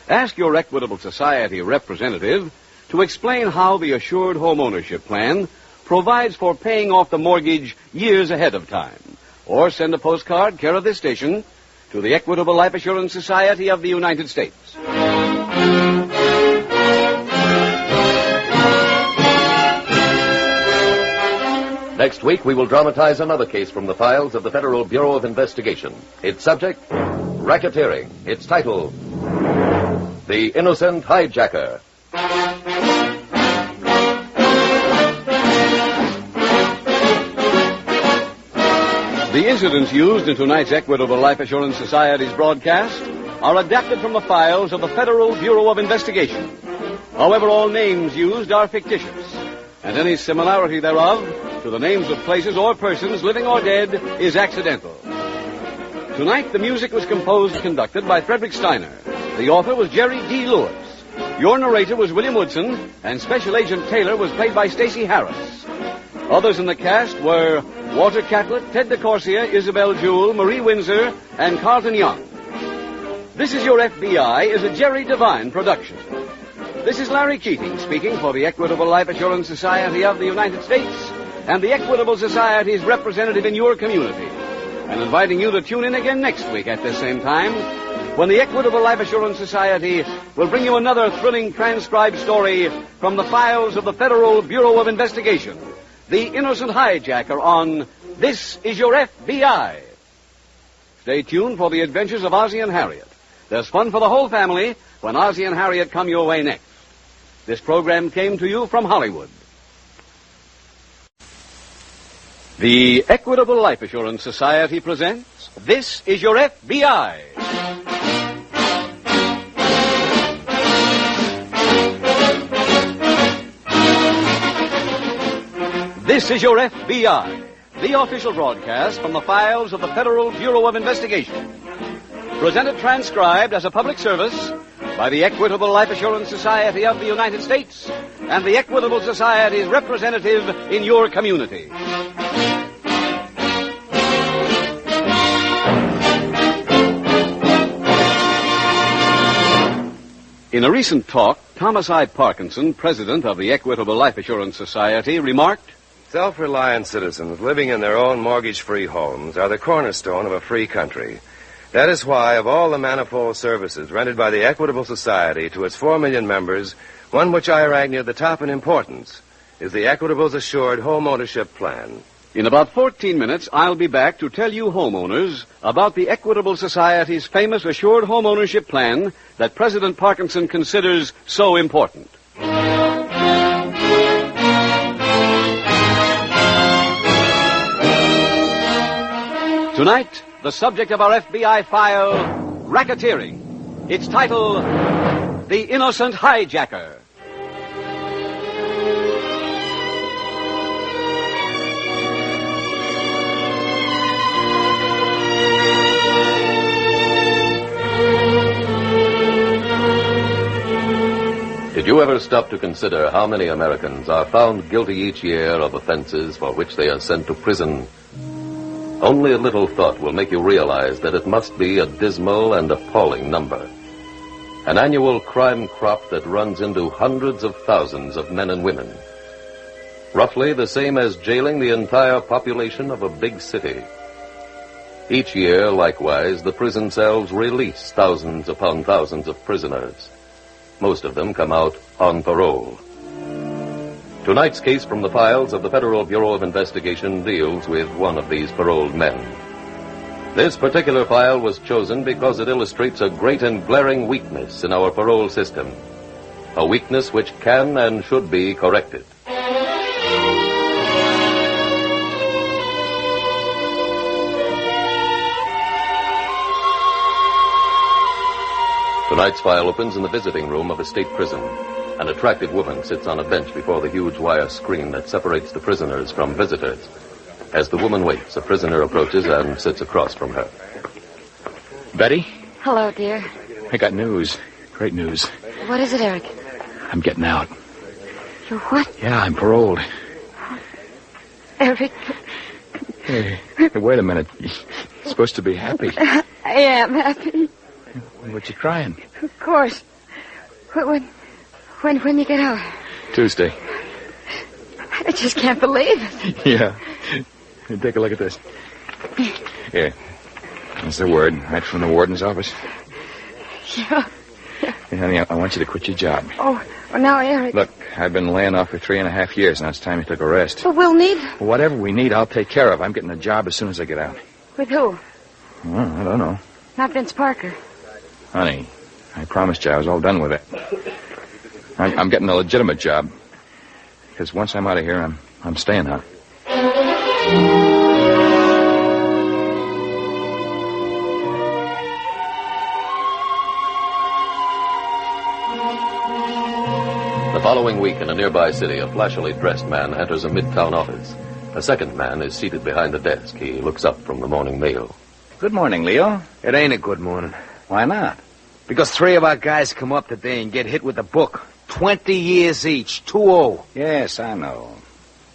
Ask your Equitable Society representative to explain how the Assured Home Ownership Plan provides for paying off the mortgage years ahead of time. Or send a postcard, care of this station, to the Equitable Life Assurance Society of the United States. Next week, we will dramatize another case from the files of the Federal Bureau of Investigation. Its subject, racketeering. Its title, The Innocent Hijacker. The incidents used in tonight's Equitable Life Assurance Society's broadcast are adapted from the files of the Federal Bureau of Investigation. However, all names used are fictitious, and any similarity thereof to the names of places or persons, living or dead, is accidental. Tonight, the music was composed and conducted by Frederick Steiner. The author was Jerry D. Lewis. Your narrator was William Woodson, and Special Agent Taylor was played by Stacey Harris. Others in the cast were Walter Catlett, Ted DeCorsia, Isabel Jewell, Marie Windsor, and Carlton Young. This Is Your FBI is a Jerry Devine production. This is Larry Keating speaking for the Equitable Life Assurance Society of the United States and the Equitable Society's representative in your community, and inviting you to tune in again next week at this same time when the Equitable Life Assurance Society will bring you another thrilling transcribed story from the files of the Federal Bureau of Investigation, The Innocent Hijacker, on This Is Your FBI. Stay tuned for the adventures of Ozzie and Harriet. There's fun for the whole family when Ozzie and Harriet come your way next. This program came to you from Hollywood. The Equitable Life Assurance Society presents This Is Your FBI. This Is Your FBI, the official broadcast from the files of the Federal Bureau of Investigation. Presented transcribed as a public service by the Equitable Life Assurance Society of the United States and the Equitable Society's representative in your community. In a recent talk, Thomas I. Parkinson, president of the Equitable Life Assurance Society, remarked, "Self-reliant citizens living in their own mortgage-free homes are the cornerstone of a free country. That is why, of all the manifold services rendered by the Equitable Society to its 4 million members, one which I rank near the top in importance is the Equitable's Assured Home Ownership Plan." In about 14 minutes, I'll be back to tell you homeowners about the Equitable Society's famous Assured Home Ownership Plan that President Parkinson considers so important. Tonight, the subject of our FBI file, racketeering. Its title, The Innocent Hijacker. Did you ever stop to consider how many Americans are found guilty each year of offenses for which they are sent to prison? Only a little thought will make you realize that it must be a dismal and appalling number. An annual crime crop that runs into hundreds of thousands of men and women. Roughly the same as jailing the entire population of a big city. Each year, likewise, the prison cells release thousands upon thousands of prisoners. Most of them come out on parole. Tonight's case from the files of the Federal Bureau of Investigation deals with one of these paroled men. This particular file was chosen because it illustrates a great and glaring weakness in our parole system. A weakness which can and should be corrected. Tonight's file opens in the visiting room of a state prison. An attractive woman sits on a bench before the huge wire screen that separates the prisoners from visitors. As the woman waits, a prisoner approaches and sits across from her. Betty? Hello, dear. I got news. Great news. What is it, Eric? I'm getting out. You're what? Yeah, I'm paroled. Eric. Hey, wait a minute. You're supposed to be happy. I am happy. What you crying? Of course. When you get out? Tuesday. I just can't believe it. Yeah. Here, take a look at this. Here. That's the word, right from the warden's office. Yeah. Hey, honey, I want you to quit your job. Oh, well, now, Eric. Look, I've been laying off for 3.5 years. Now it's time you took a rest. But we'll need... Whatever we need, I'll take care of. I'm getting a job as soon as I get out. With who? Well, I don't know. Not Vince Parker. Honey, I promised you I was all done with it. I'm getting a legitimate job. Because once I'm out of here, I'm staying out. following week in a nearby city, a flashily dressed man enters a midtown office. A second man is seated behind the desk. He looks up from the morning mail. Good morning, Leo. It ain't a good morning. Why not? Because 3 of our guys come up today and get hit with a book. 20 years each. 2-0. Yes, I know.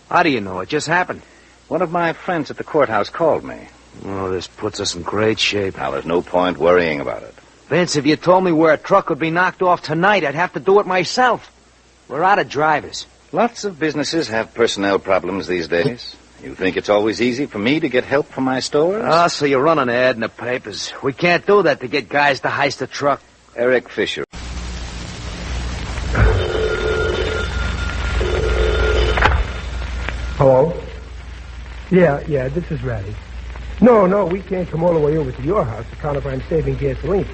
How do you know? It just happened. One of my friends at the courthouse called me. Oh, this puts us in great shape. Now, there's no point worrying about it. Vince, if you told me where a truck would be knocked off tonight, I'd have to do it myself. We're out of drivers. Lots of businesses have personnel problems these days. You think it's always easy for me to get help from my stores? Ah, so you run an ad in the papers. We can't do that to get guys to heist a truck. Eric Fisher. Hello? Yeah, this is Ratty. No, we can't come all the way over to your house to count if I'm saving gasoline.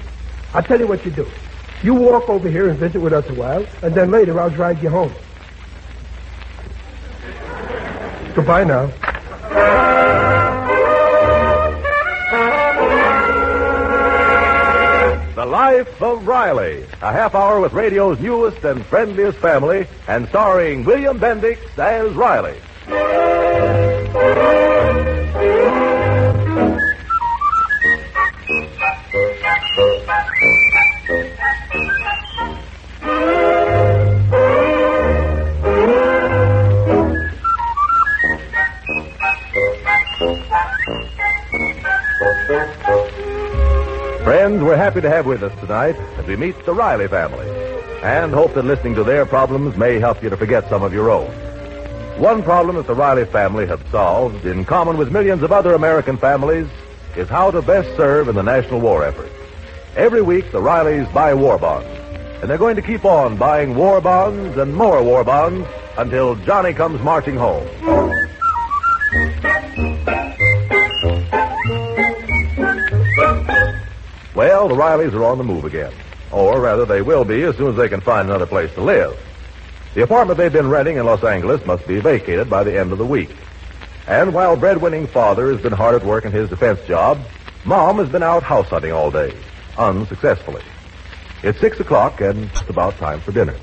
I'll tell you what you do. You walk over here and visit with us a while, and then later I'll drive you home. Goodbye now. The Life of Riley, a half hour with radio's newest and friendliest family, and starring William Bendix as Riley. Friends, we're happy to have with us tonight as we meet the Riley family and hope that listening to their problems may help you to forget some of your own. One problem that the Riley family have solved, in common with millions of other American families, is how to best serve in the national war effort. Every week, the Rileys buy war bonds, and they're going to keep on buying war bonds and more war bonds until Johnny comes marching home. Well, the Rileys are on the move again. Or rather, they will be as soon as they can find another place to live. The apartment they've been renting in Los Angeles must be vacated by the end of the week. And while breadwinning father has been hard at work in his defense job, Mom has been out house hunting all day, unsuccessfully. It's 6 o'clock, and it's about time for dinner.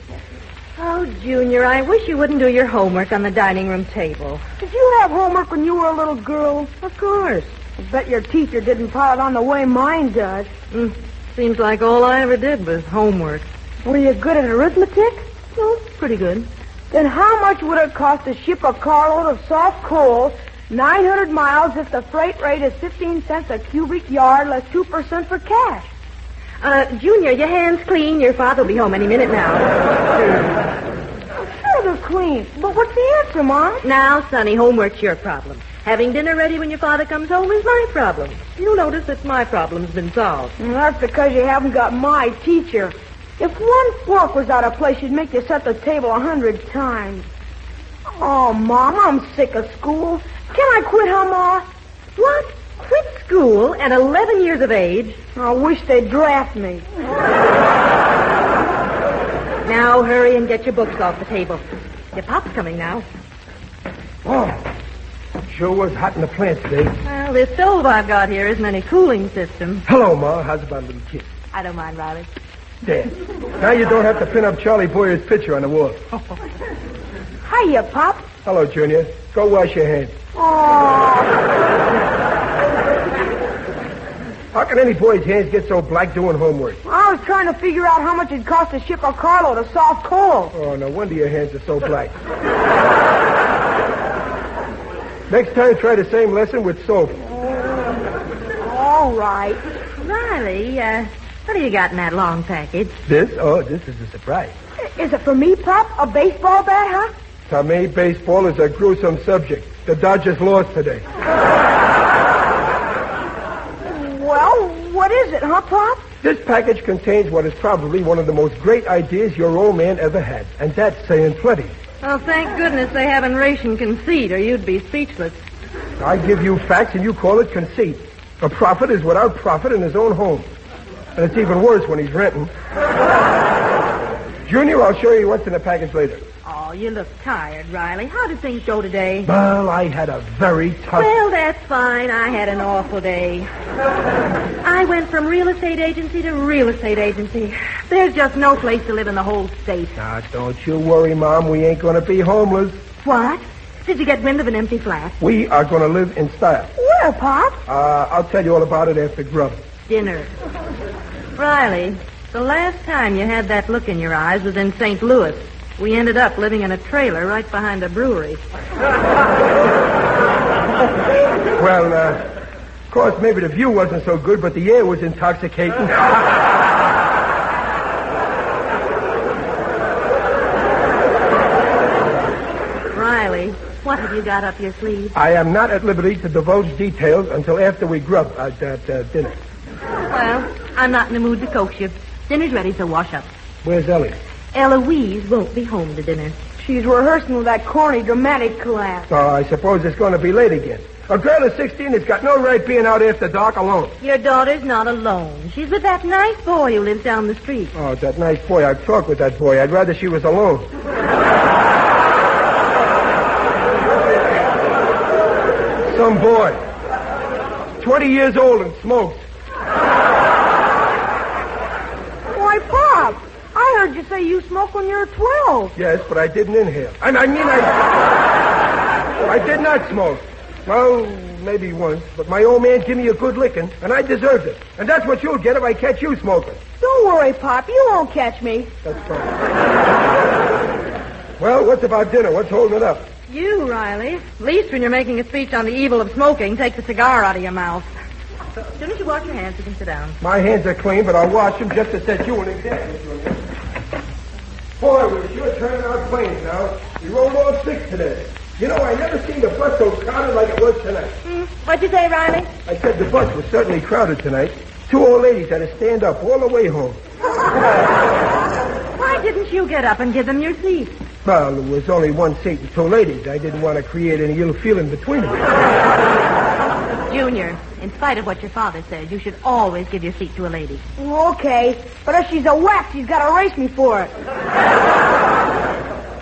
Oh, Junior, I wish you wouldn't do your homework on the dining room table. Did you have homework when you were a little girl? Of course. I bet your teacher didn't pile it on the way mine does. Seems like all I ever did was homework. Were you good at arithmetic? Oh, pretty good. Then how much would it cost to ship a carload of soft coal 900 miles if the freight rate is 15 cents a cubic yard less 2% for cash? Junior, your hands clean. Your father will be home any minute now. Sure, they're clean. But what's the answer, Mom? Now, Sonny, homework's your problem. Having dinner ready when your father comes home is my problem. You'll notice that my problem's been solved. Well, that's because you haven't got my teacher. If one fork was out of place, you'd make you set the table 100 times. Oh, Mom, I'm sick of school. Can I quit, huh, Ma? What? Quit school at 11 years of age? I wish they'd draft me. Now, hurry and get your books off the table. Your pop's coming now. Oh, sure was hot in the plant today. Well, this stove I've got here isn't any cooling system. Hello, Ma. How's about a little kiss? I don't mind, Riley. There. Now you don't have to pin up Charlie Boyer's picture on the wall. Hiya, Pop. Hello, Junior. Go wash your hands. How can any boy's hands get so black doing homework? I was trying to figure out how much it'd cost to ship a carload of soft coal. Oh, no wonder your hands are so black. Next time, try the same lesson with soap. All right. Riley, what do you got in that long package? This? Oh, this is a surprise. Is it for me, Pop? A baseball bat, huh? To me, baseball is a gruesome subject. The Dodgers lost today. Well, what is it, huh, Pop? This package contains what is probably one of the most great ideas your old man ever had, and that's saying plenty. Well, thank goodness they haven't rationed conceit, or you'd be speechless. I give you facts, and you call it conceit. A prophet is without profit in his own home. And it's even worse when he's renting. Junior, I'll show you what's in the package later. Oh, you look tired, Riley. How did things go today? Well, I had a very tough... Well, that's fine. I had an awful day. I went from real estate agency to real estate agency. There's just no place to live in the whole state. Now, don't you worry, Mom. We ain't going to be homeless. What? Did you get wind of an empty flat? We are going to live in style. Where, Pop? I'll tell you all about it after grub. Dinner. Riley, the last time you had that look in your eyes was in St. Louis. We ended up living in a trailer right behind a brewery. Well, of course, maybe the view wasn't so good, but the air was intoxicating. Riley, what have you got up your sleeve? I am not at liberty to divulge details until after we grub at dinner. Well, I'm not in the mood to coax you. Dinner's ready, so wash up. Where's Ellie? Eloise won't be home to dinner. She's rehearsing with that corny dramatic class. Oh, I suppose it's going to be late again. A girl of 16 has got no right being out after dark alone. Your daughter's not alone. She's with that nice boy who lives down the street. Oh, that nice boy. I'd talk with that boy. I'd rather she was alone. Some boy. 20 years old and smokes. Why, Pop, I heard you say you smoke when you're 12. Yes, but I didn't inhale. I did not smoke. Well, maybe once, but my old man gave me a good licking, and I deserved it. And that's what you'll get if I catch you smoking. Don't worry, Pop. You won't catch me. That's fine. Well, what's about dinner? What's holding it up? You, Riley. At least when you're making a speech on the evil of smoking, take the cigar out of your mouth. As soon as you wash your hands, you can sit down. My hands are clean, but I'll wash them just to set you an example. Boy, we're sure turning out planes now. We rolled all 6 today. You know, I never seen the bus so crowded like it was tonight. What'd you say, Riley? I said the bus was certainly crowded tonight. 2 old ladies had to stand up all the way home. Why didn't you get up and give them your seat? Well, there was only one seat and 2 ladies. I didn't want to create any ill feeling between them. Junior, in spite of what your father says, you should always give your seat to a lady. Okay, but if she's a whack, she's got to race me for it.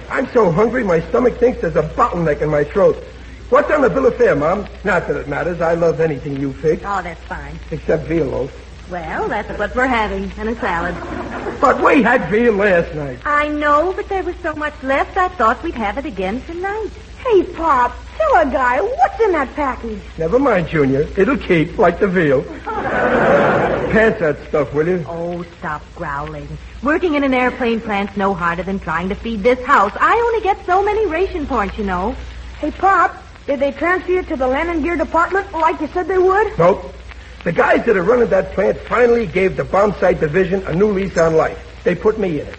I'm so hungry, my stomach thinks there's a bottleneck in my throat. What's on the bill of fare, Mom? Not that it matters. I love anything you fix. Oh, that's fine. Except veal loaf. Well, that's what we're having, and a salad. But we had veal last night. I know, but there was so much left, I thought we'd have it again tonight. Hey, Pop, tell a guy, what's in that package? Never mind, Junior. It'll keep, like the veal. Pass that stuff, will you? Oh, stop growling. Working in an airplane plant's no harder than trying to feed this house. I only get so many ration points, you know. Hey, Pop, did they transfer you to the land and gear department like you said they would? Nope. The guys that are running that plant finally gave the bomb site division a new lease on life. They put me in it.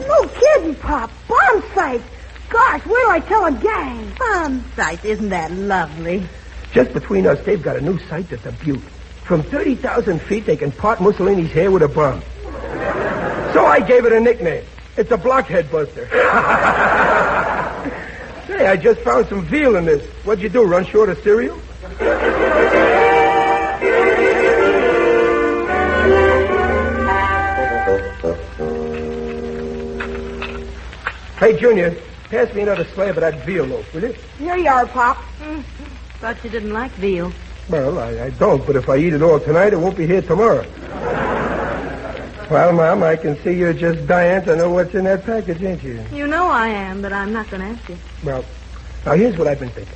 No kidding, Pop. Bomb site. Gosh, where do I tell a gang? Bomb site, isn't that lovely? Just between us, they've got a new site that's a beaut. From 30,000 feet, they can part Mussolini's hair with a bomb. So I gave it a nickname. It's a blockhead buster. Say, I just found some veal in this. What'd you do, run short of cereal? Hey, Junior, pass me another slab of that veal loaf, will you? Here you are, Pop. Thought you didn't like veal. Well, I don't, but if I eat it all tonight, it won't be here tomorrow. Well, Mom, I can see you're just dying to know what's in that package, ain't you? You know I am, but I'm not going to ask you. Well, now here's what I've been thinking.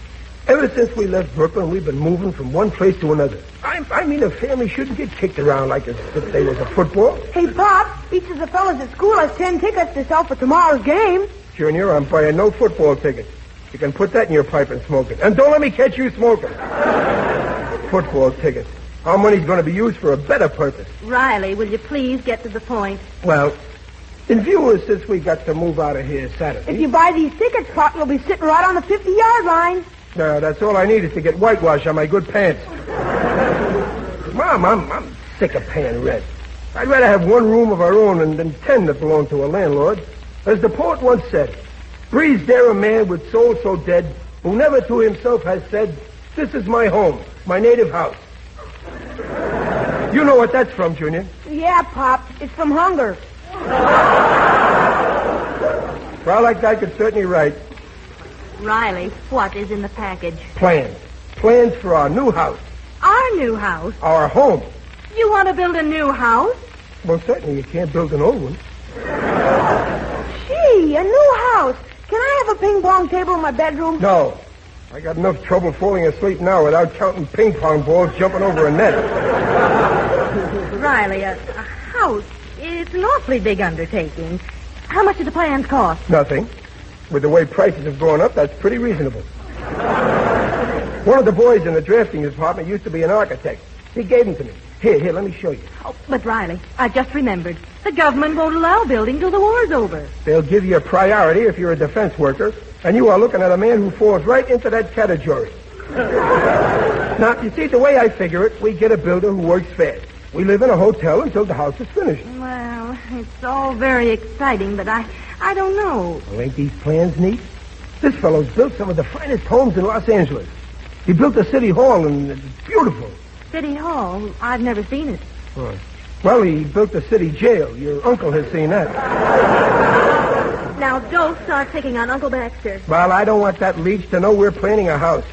Ever since we left Brooklyn, we've been moving from one place to another. I mean, a family shouldn't get kicked around like as if they was a football. Hey, Pop, each of the fellas at school has 10 tickets to sell for tomorrow's game. Junior, I'm buying no football tickets. You can put that in your pipe and smoke it. And don't let me catch you smoking. Football tickets. Our money's going to be used for a better purpose. Riley, will you please get to the point? Well, in view of since we got to move out of here Saturday... If you buy these tickets, Pop, you'll be sitting right on the 50-yard line. No, that's all I need is to get whitewash on my good pants. Mom, I'm sick of paying rent. I'd rather have one room of our own than 10 that belong to a landlord. As the poet once said, breathes there a man with soul so dead, who never to himself has said, this is my home, my native house. You know what that's from, Junior? Yeah, Pop. It's from hunger. Well, that guy could certainly write. Riley, what is in the package? Plans. Plans for our new house. Our new house? Our home. You want to build a new house? Well, certainly you can't build an old one. Gee, a new house. Can I have a ping pong table in my bedroom? No. I got enough trouble falling asleep now without counting ping pong balls jumping over a net. Riley, a house, it's an awfully big undertaking. How much do the plans cost? Nothing. With the way prices have gone up, that's pretty reasonable. One of the boys in the drafting department used to be an architect. He gave them to me. Here, let me show you. Oh, but Riley, I just remembered. The government won't allow building till the war's over. They'll give you a priority if you're a defense worker, and you are looking at a man who falls right into that category. Now, you see, the way I figure it, we get a builder who works fast. We live in a hotel until the house is finished. Well, it's all very exciting, but I don't know. Well, ain't these plans neat? This fellow's built some of the finest homes in Los Angeles. He built the city hall, and it's beautiful. City Hall? I've never seen it. Oh. Well, he built the city jail. Your uncle has seen that. Now, don't start picking on Uncle Baxter. Well, I don't want that leech to know we're planning a house.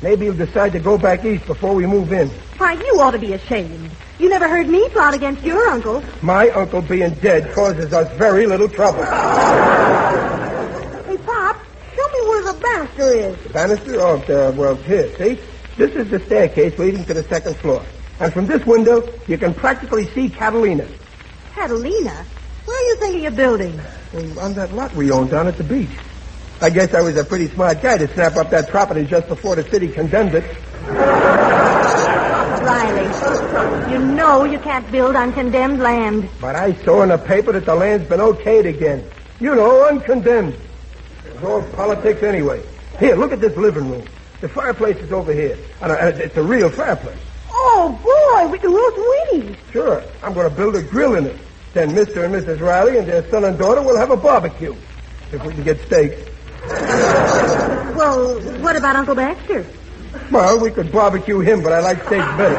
Maybe he'll decide to go back east before we move in. Why, you ought to be ashamed. You never heard me plot against your uncle. My uncle being dead causes us very little trouble. Hey, Pop, show me where the banister is. The banister? Oh, well, here, see? This is the staircase leading to the second floor. And from this window, you can practically see Catalina. Catalina? Where are you thinking of building? On that lot we own down at the beach. I guess I was a pretty smart guy to snap up that property just before the city condemned it. Riley, you know you can't build on condemned land. But I saw in the paper that the land's been okayed again. You know, uncondemned. It's all politics anyway. Here, look at this living room. The fireplace is over here. It's a real fireplace. Oh, boy, we can roast Wheaties. Sure. I'm going to build a grill in it. Then Mr. and Mrs. Riley and their son and daughter will have a barbecue. If we can get steaks. Well, what about Uncle Baxter? Well, we could barbecue him, but I like steaks better.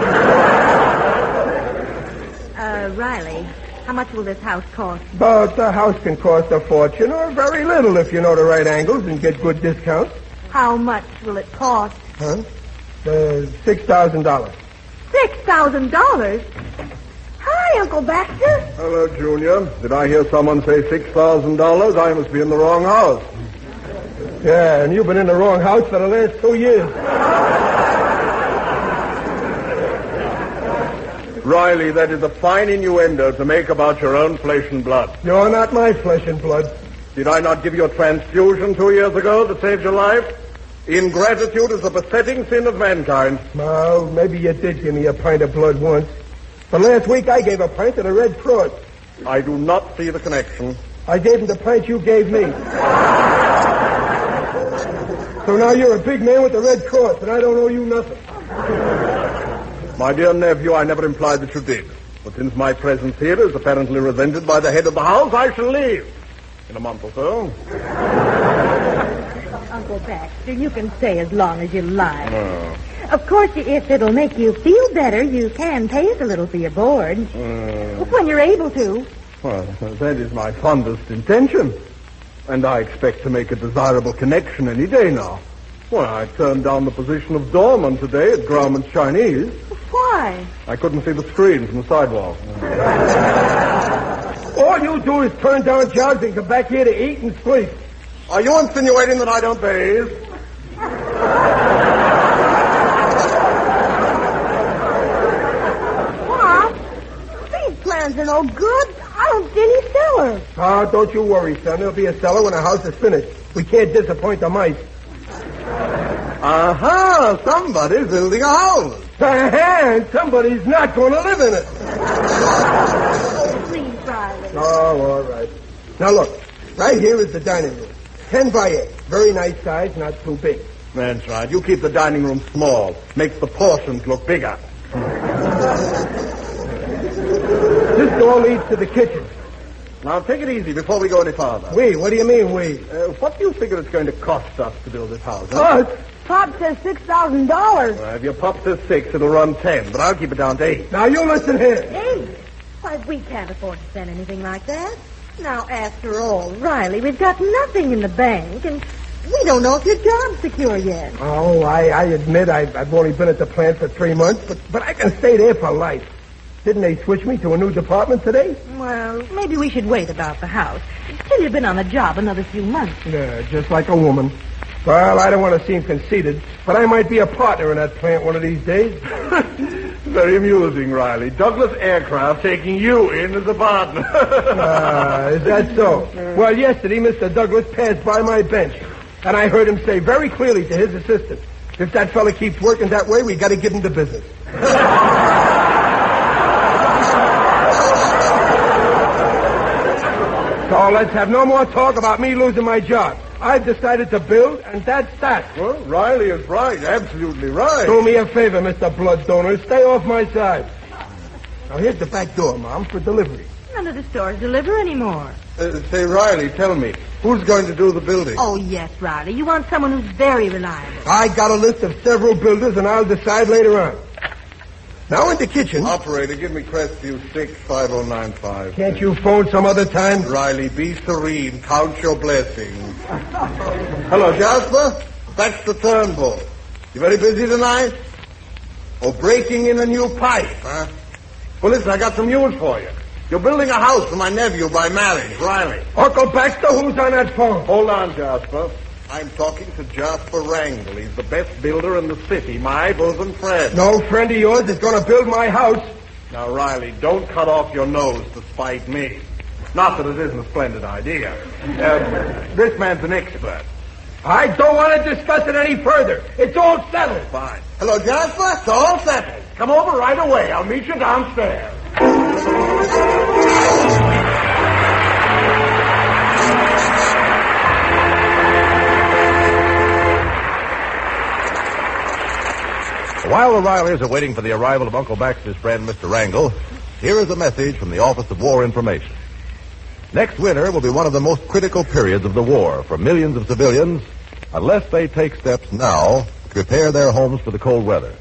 Riley, how much will this house cost? But the house can cost a fortune or very little if you know the right angles and get good discounts. How much will it cost? Huh? $6,000. $6,000? Hi, Uncle Baxter. Hello, Junior. Did I hear someone say $6,000? I must be in the wrong house. Yeah, and you've been in the wrong house for the last 2 years. Riley, that is a fine innuendo to make about your own flesh and blood. You're not my flesh and blood. Did I not give you a transfusion 2 years ago that saved your life? Ingratitude is the besetting sin of mankind. Well, maybe you did give me a pint of blood once. But last week I gave a pint to the Red Cross. I do not see the connection. I gave him the pint you gave me. So now you're a big man with the Red Cross, and I don't owe you nothing. My dear nephew, I never implied that you did. But since my presence here is apparently resented by the head of the house, I shall leave. In a month or so. Uncle Baxter, you can stay as long as you like. Oh. Of course, if it'll make you feel better, you can pay us a little for your board. When you're able to. Well, that is my fondest intention. And I expect to make a desirable connection any day now. Well, I turned down the position of doorman today at Grauman's Chinese. Why? I couldn't see the screen from the sidewalk. All you do is turn down jobs and come back here to eat and sleep. Are you insinuating that I don't bathe? Pop, these plans are no good. I don't see any cellar. Ah, don't you worry, son. There'll be a cellar when the house is finished. We can't disappoint the mice. Aha! Somebody's building a house. And somebody's not going to live in it. Please, Riley. Oh, all right. Now, look. Right here is the dining room. 10 by 8. Very nice size, not too big. That's right. You keep the dining room small. Makes the portions look bigger. This door leads to the kitchen. Now, take it easy before we go any farther. We? What do you mean, we? What do you figure it's going to cost us to build this house? Huh? Pop says $6,000. Well, if your pop says 6, it'll run 10, but I'll keep it down to 8. Now, you listen here. 8? Why, we can't afford to spend anything like that. Now, after all, Riley, we've got nothing in the bank, and we don't know if your job's secure yet. Oh, I admit I've only been at the plant for 3 months, but I can stay there for life. Didn't they switch me to a new department today? Well, maybe we should wait about the house till you've been on the job another few months. Yeah, just like a woman. Well, I don't want to seem conceited, but I might be a partner in that plant one of these days. Very amusing, Riley. Douglas Aircraft taking you in as a partner. Is that so? Well, yesterday, Mr. Douglas passed by my bench, and I heard him say very clearly to his assistant, if that fella keeps working that way, we got to get him to business. So let's have no more talk about me losing my job. I've decided to build, and that's that. Well, Riley is right. Absolutely right. Do me a favor, Mr. Blood Donor. Stay off my side. Now, here's the back door, Mom, for delivery. None of the stores deliver anymore. Say, Riley, tell me, who's going to do the building? Oh, yes, Riley. You want someone who's very reliable. I got a list of several builders, and I'll decide later on. Now in the kitchen. Operator, give me Crestview 65095. Can't you phone some other time? Riley, be serene. Count your blessings. Hello, Jasper. That's the turnbull. You very busy tonight? Oh, breaking in a new pipe, huh? Well, listen, I got some news for you. You're building a house for my nephew by marriage, Riley. Uncle Baxter, who's on that phone? Hold on, Jasper. I'm talking to Jasper Wrangle. He's the best builder in the city, my bosom friend. No friend of yours is going to build my house. Now, Riley, don't cut off your nose to spite me. Not that it isn't a splendid idea. This man's an expert. I don't want to discuss it any further. It's all settled. Fine. Hello, Jasper. It's all settled. Come over right away. I'll meet you downstairs. While the Rileys are waiting for the arrival of Uncle Baxter's friend, Mr. Wrangle, here is a message from the Office of War Information. Next winter will be one of the most critical periods of the war for millions of civilians unless they take steps now to prepare their homes for the cold weather.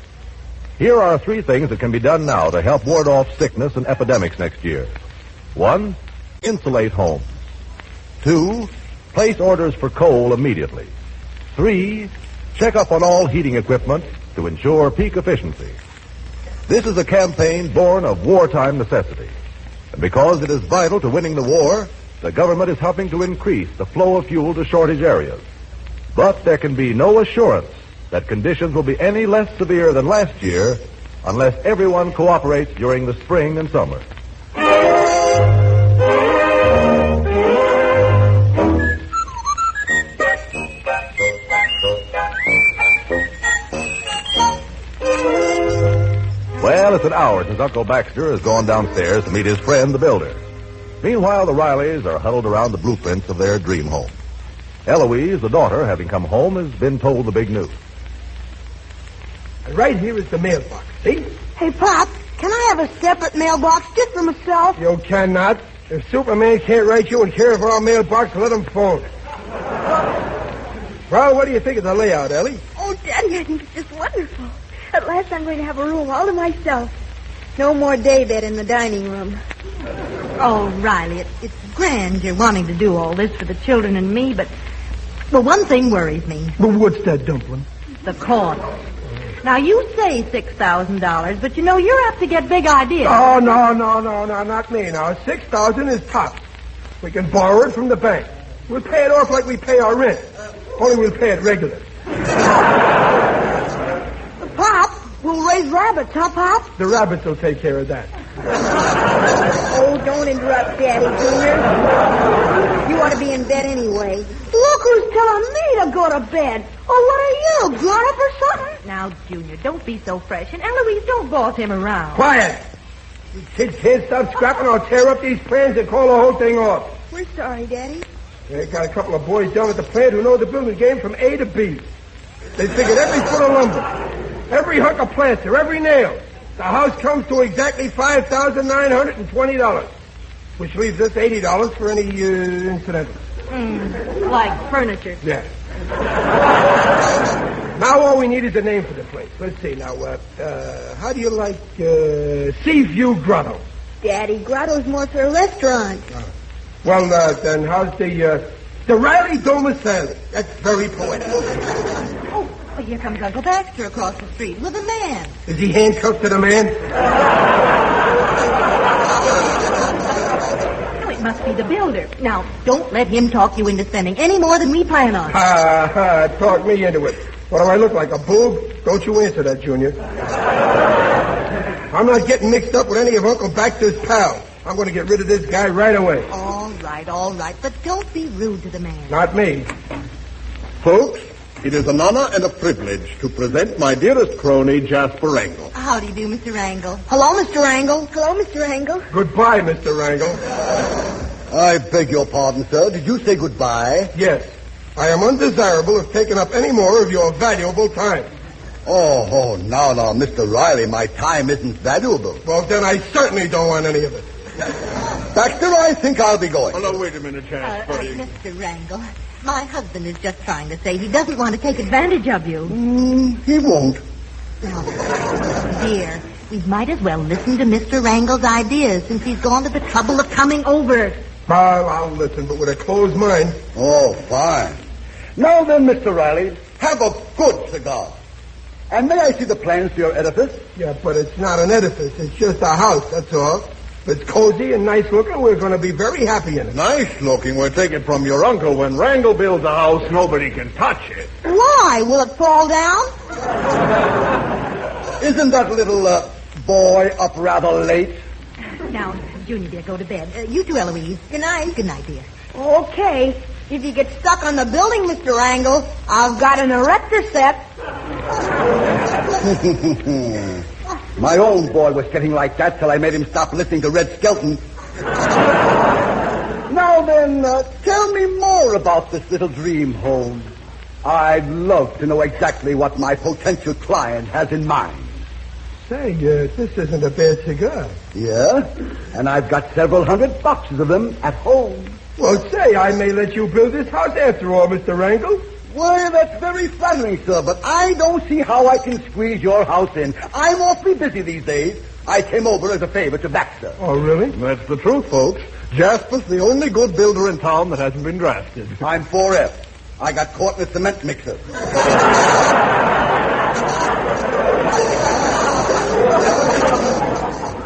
Here are 3 things that can be done now to help ward off sickness and epidemics next year. 1, insulate homes. 2, place orders for coal immediately. 3, check up on all heating equipment to ensure peak efficiency. This is a campaign born of wartime necessity. And because it is vital to winning the war, the government is helping to increase the flow of fuel to shortage areas. But there can be no assurance that conditions will be any less severe than last year unless everyone cooperates during the spring and summer. Well, it's an hour since Uncle Baxter has gone downstairs to meet his friend, the builder. Meanwhile, the Rileys are huddled around the blueprints of their dream home. Eloise, the daughter, having come home, has been told the big news. Right here is the mailbox, see? Hey, Pop, can I have a separate mailbox just for myself? You cannot. If Superman can't write you in care of our mailbox, let him phone. Well, what do you think of the layout, Ellie? Oh, Daddy, I think it's just wonderful. At last I'm going to have a room all to myself. No more daybed in the dining room. Oh, Riley, it's grand you're wanting to do all this for the children and me, but one thing worries me. But what's that, Dumpling? The cost. Now, you say $6,000, but you know you're apt to get big ideas. Oh, no, not me. Now, $6,000 is tops. We can borrow it from the bank. We'll pay it off like we pay our rent. Only we'll pay it regular. Pop, we'll raise rabbits, huh, Pop? The rabbits will take care of that. Oh, don't interrupt Daddy, Junior. You ought to be in bed anyway. Look who's telling me to go to bed. Oh, what are you, grown up or something? Now, Junior, don't be so fresh. And Eloise, don't boss him around. Quiet! You kids can't stop scrapping or tear up these plans and call the whole thing off. We're sorry, Daddy. They got a couple of boys down at the plant who know the building game from A to B. They figured every foot of lumber, every hunk of plaster, every nail. The house comes to exactly $5,920, which leaves us $80 for any incidentals. Like furniture. Yeah. Now all we need is a name for the place. Let's see now. How do you like Seaview Grotto? Daddy, Grotto's more for a restaurant. Well, then how's the Riley Domicile? That's very poetic. Oh, here comes Uncle Baxter across the street with a man. Is he handcuffed to the man? No, it must be the builder. Now, don't let him talk you into spending any more than we plan on. Talk me into it. What do I look like, a boob? Don't you answer that, Junior. I'm not getting mixed up with any of Uncle Baxter's pals. I'm going to get rid of this guy right away. All right. But don't be rude to the man. Not me. Folks, it is an honor and a privilege to present my dearest crony, Jasper Wrangle. How do you do, Mr. Wrangle? Hello, Mr. Wrangle. Hello, Mr. Wrangle. Goodbye, Mr. Wrangle. I beg your pardon, sir. Did you say goodbye? Yes. I am undesirable of taking up any more of your valuable time. Oh, now, Mr. Riley, my time isn't valuable. Well, then I certainly don't want any of it. Baxter, I think I'll be going. Oh, no, wait a minute, Jasper. Mr. Wrangle, my husband is just trying to say he doesn't want to take advantage of you. He won't. Oh, dear, we might as well listen to Mr. Wrangle's ideas since he's gone to the trouble of coming over. I'll listen, but with a closed mind. Oh, fine. Now then, Mr. Riley, have a good cigar. And may I see the plans for your edifice? Yeah, but it's not an edifice. It's just a house, that's all. It's cozy and nice looking. We're going to be very happy in it. Nice looking? We'll take it from your uncle. When Wrangle builds a house, nobody can touch it. Why? Will it fall down? Isn't that little boy up rather late? Now, Junior, dear, go to bed. You too, Eloise. Good night. Good night, dear. Okay. If you get stuck on the building, Mr. Wrangle, I've got an erector set. My own boy was getting like that till I made him stop listening to Red Skelton. Now then, tell me more about this little dream home. I'd love to know exactly what my potential client has in mind. Say, this isn't a bad cigar. Yeah? And I've got several hundred boxes of them at home. Well, say, I may let you build this house after all, Mr. Wrangle. Well, that's very flattering, sir, but I don't see how I can squeeze your house in. I'm awfully busy these days. I came over as a favor to Baxter. Oh, really? That's the truth, folks. Jasper's the only good builder in town that hasn't been drafted. I'm 4F. I got caught in a cement mixer.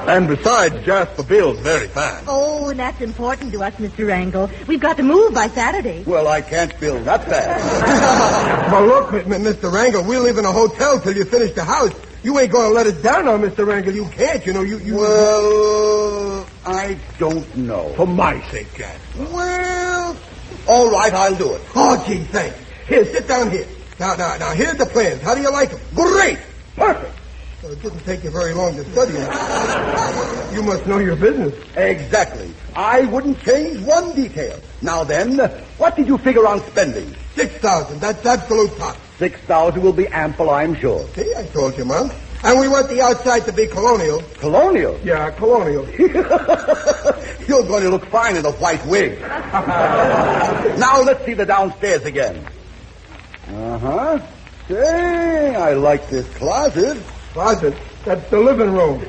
And besides, Jasper builds very fast. Oh, and that's important to us, Mr. Wrangle. We've got to move by Saturday. Well, I can't build that fast. Well, look, Mr. Wrangle, we live in a hotel till you finish the house. You ain't going to let us down on Mr. Wrangle. You can't, you know. You. Well, I don't know. For my sake, Jasper. Well, all right, I'll do it. Oh, gee, thanks. Here, sit down here. Now, here's the plans. How do you like them? Great. Perfect. So it didn't take you very long to study it. You must know your business. Exactly. I wouldn't change one detail. Now then, what did you figure on spending? 6,000. That's absolute top. 6,000 will be ample, I'm sure. See, I told you, Mom. And we want the outside to be colonial. Colonial? Yeah, colonial. You're going to look fine in a white wig. Now let's see the downstairs again. Uh-huh. Say, I like this closet. Closet? That's the living room.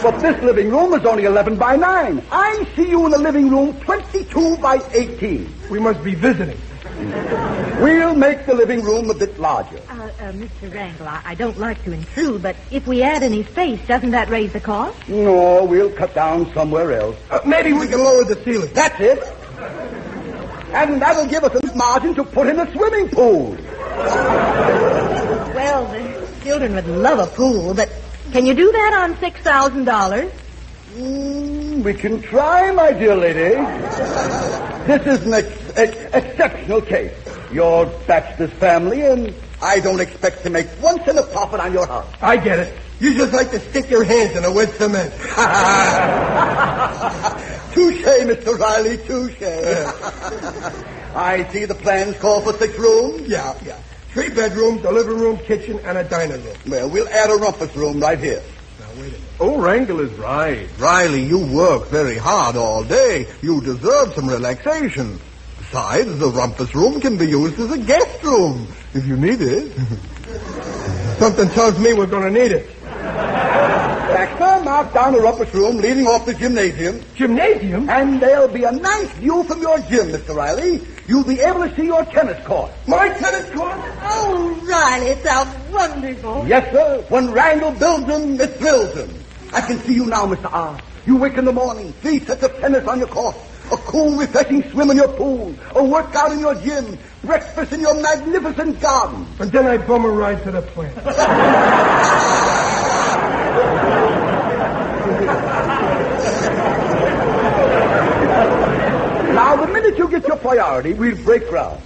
But this living room is only 11 by 9. I see you in the living room 22 by 18. We must be visiting. We'll make the living room a bit larger. Mr. Wrangle, I don't like to intrude, but if we add any space, doesn't that raise the cost? No, we'll cut down somewhere else. Maybe we can lower the ceiling. That's it. And that'll give us enough margin to put in a swimming pool. Well, the children would love a pool, but can you do that on $6,000? We can try, my dear lady. This is an exceptional case. You're Baxter's family, and I don't expect to make 1 cent of profit on your house. I get it. You just like to stick your hands in a wet cement. Touche, Mr. Riley, touche. I see the plans call for 6 rooms. Yeah. 3 bedrooms, a living room, kitchen, and a dining room. Well, we'll add a rumpus room right here. Now, wait a minute. Oh, Wrangle is right. Riley, you work very hard all day. You deserve some relaxation. Besides, the rumpus room can be used as a guest room, if you need it. Something tells me we're going to need it. Baxter, my knock down a rumpus room leading off the gymnasium. Gymnasium? And there'll be a nice view from your gym, Mr. Riley. You'll be able to see your tennis court. My tennis court? Oh, Riley, it sounds wonderful. Yes, sir. When Randall builds them, it thrills him. I can see you now, Mr. R. You wake in the morning, 3 sets of tennis on your court, a cool, refreshing swim in your pool, a workout in your gym, breakfast in your magnificent garden. And then I bum a ride to the plant. Now, the minute you get your priority, we'll break ground.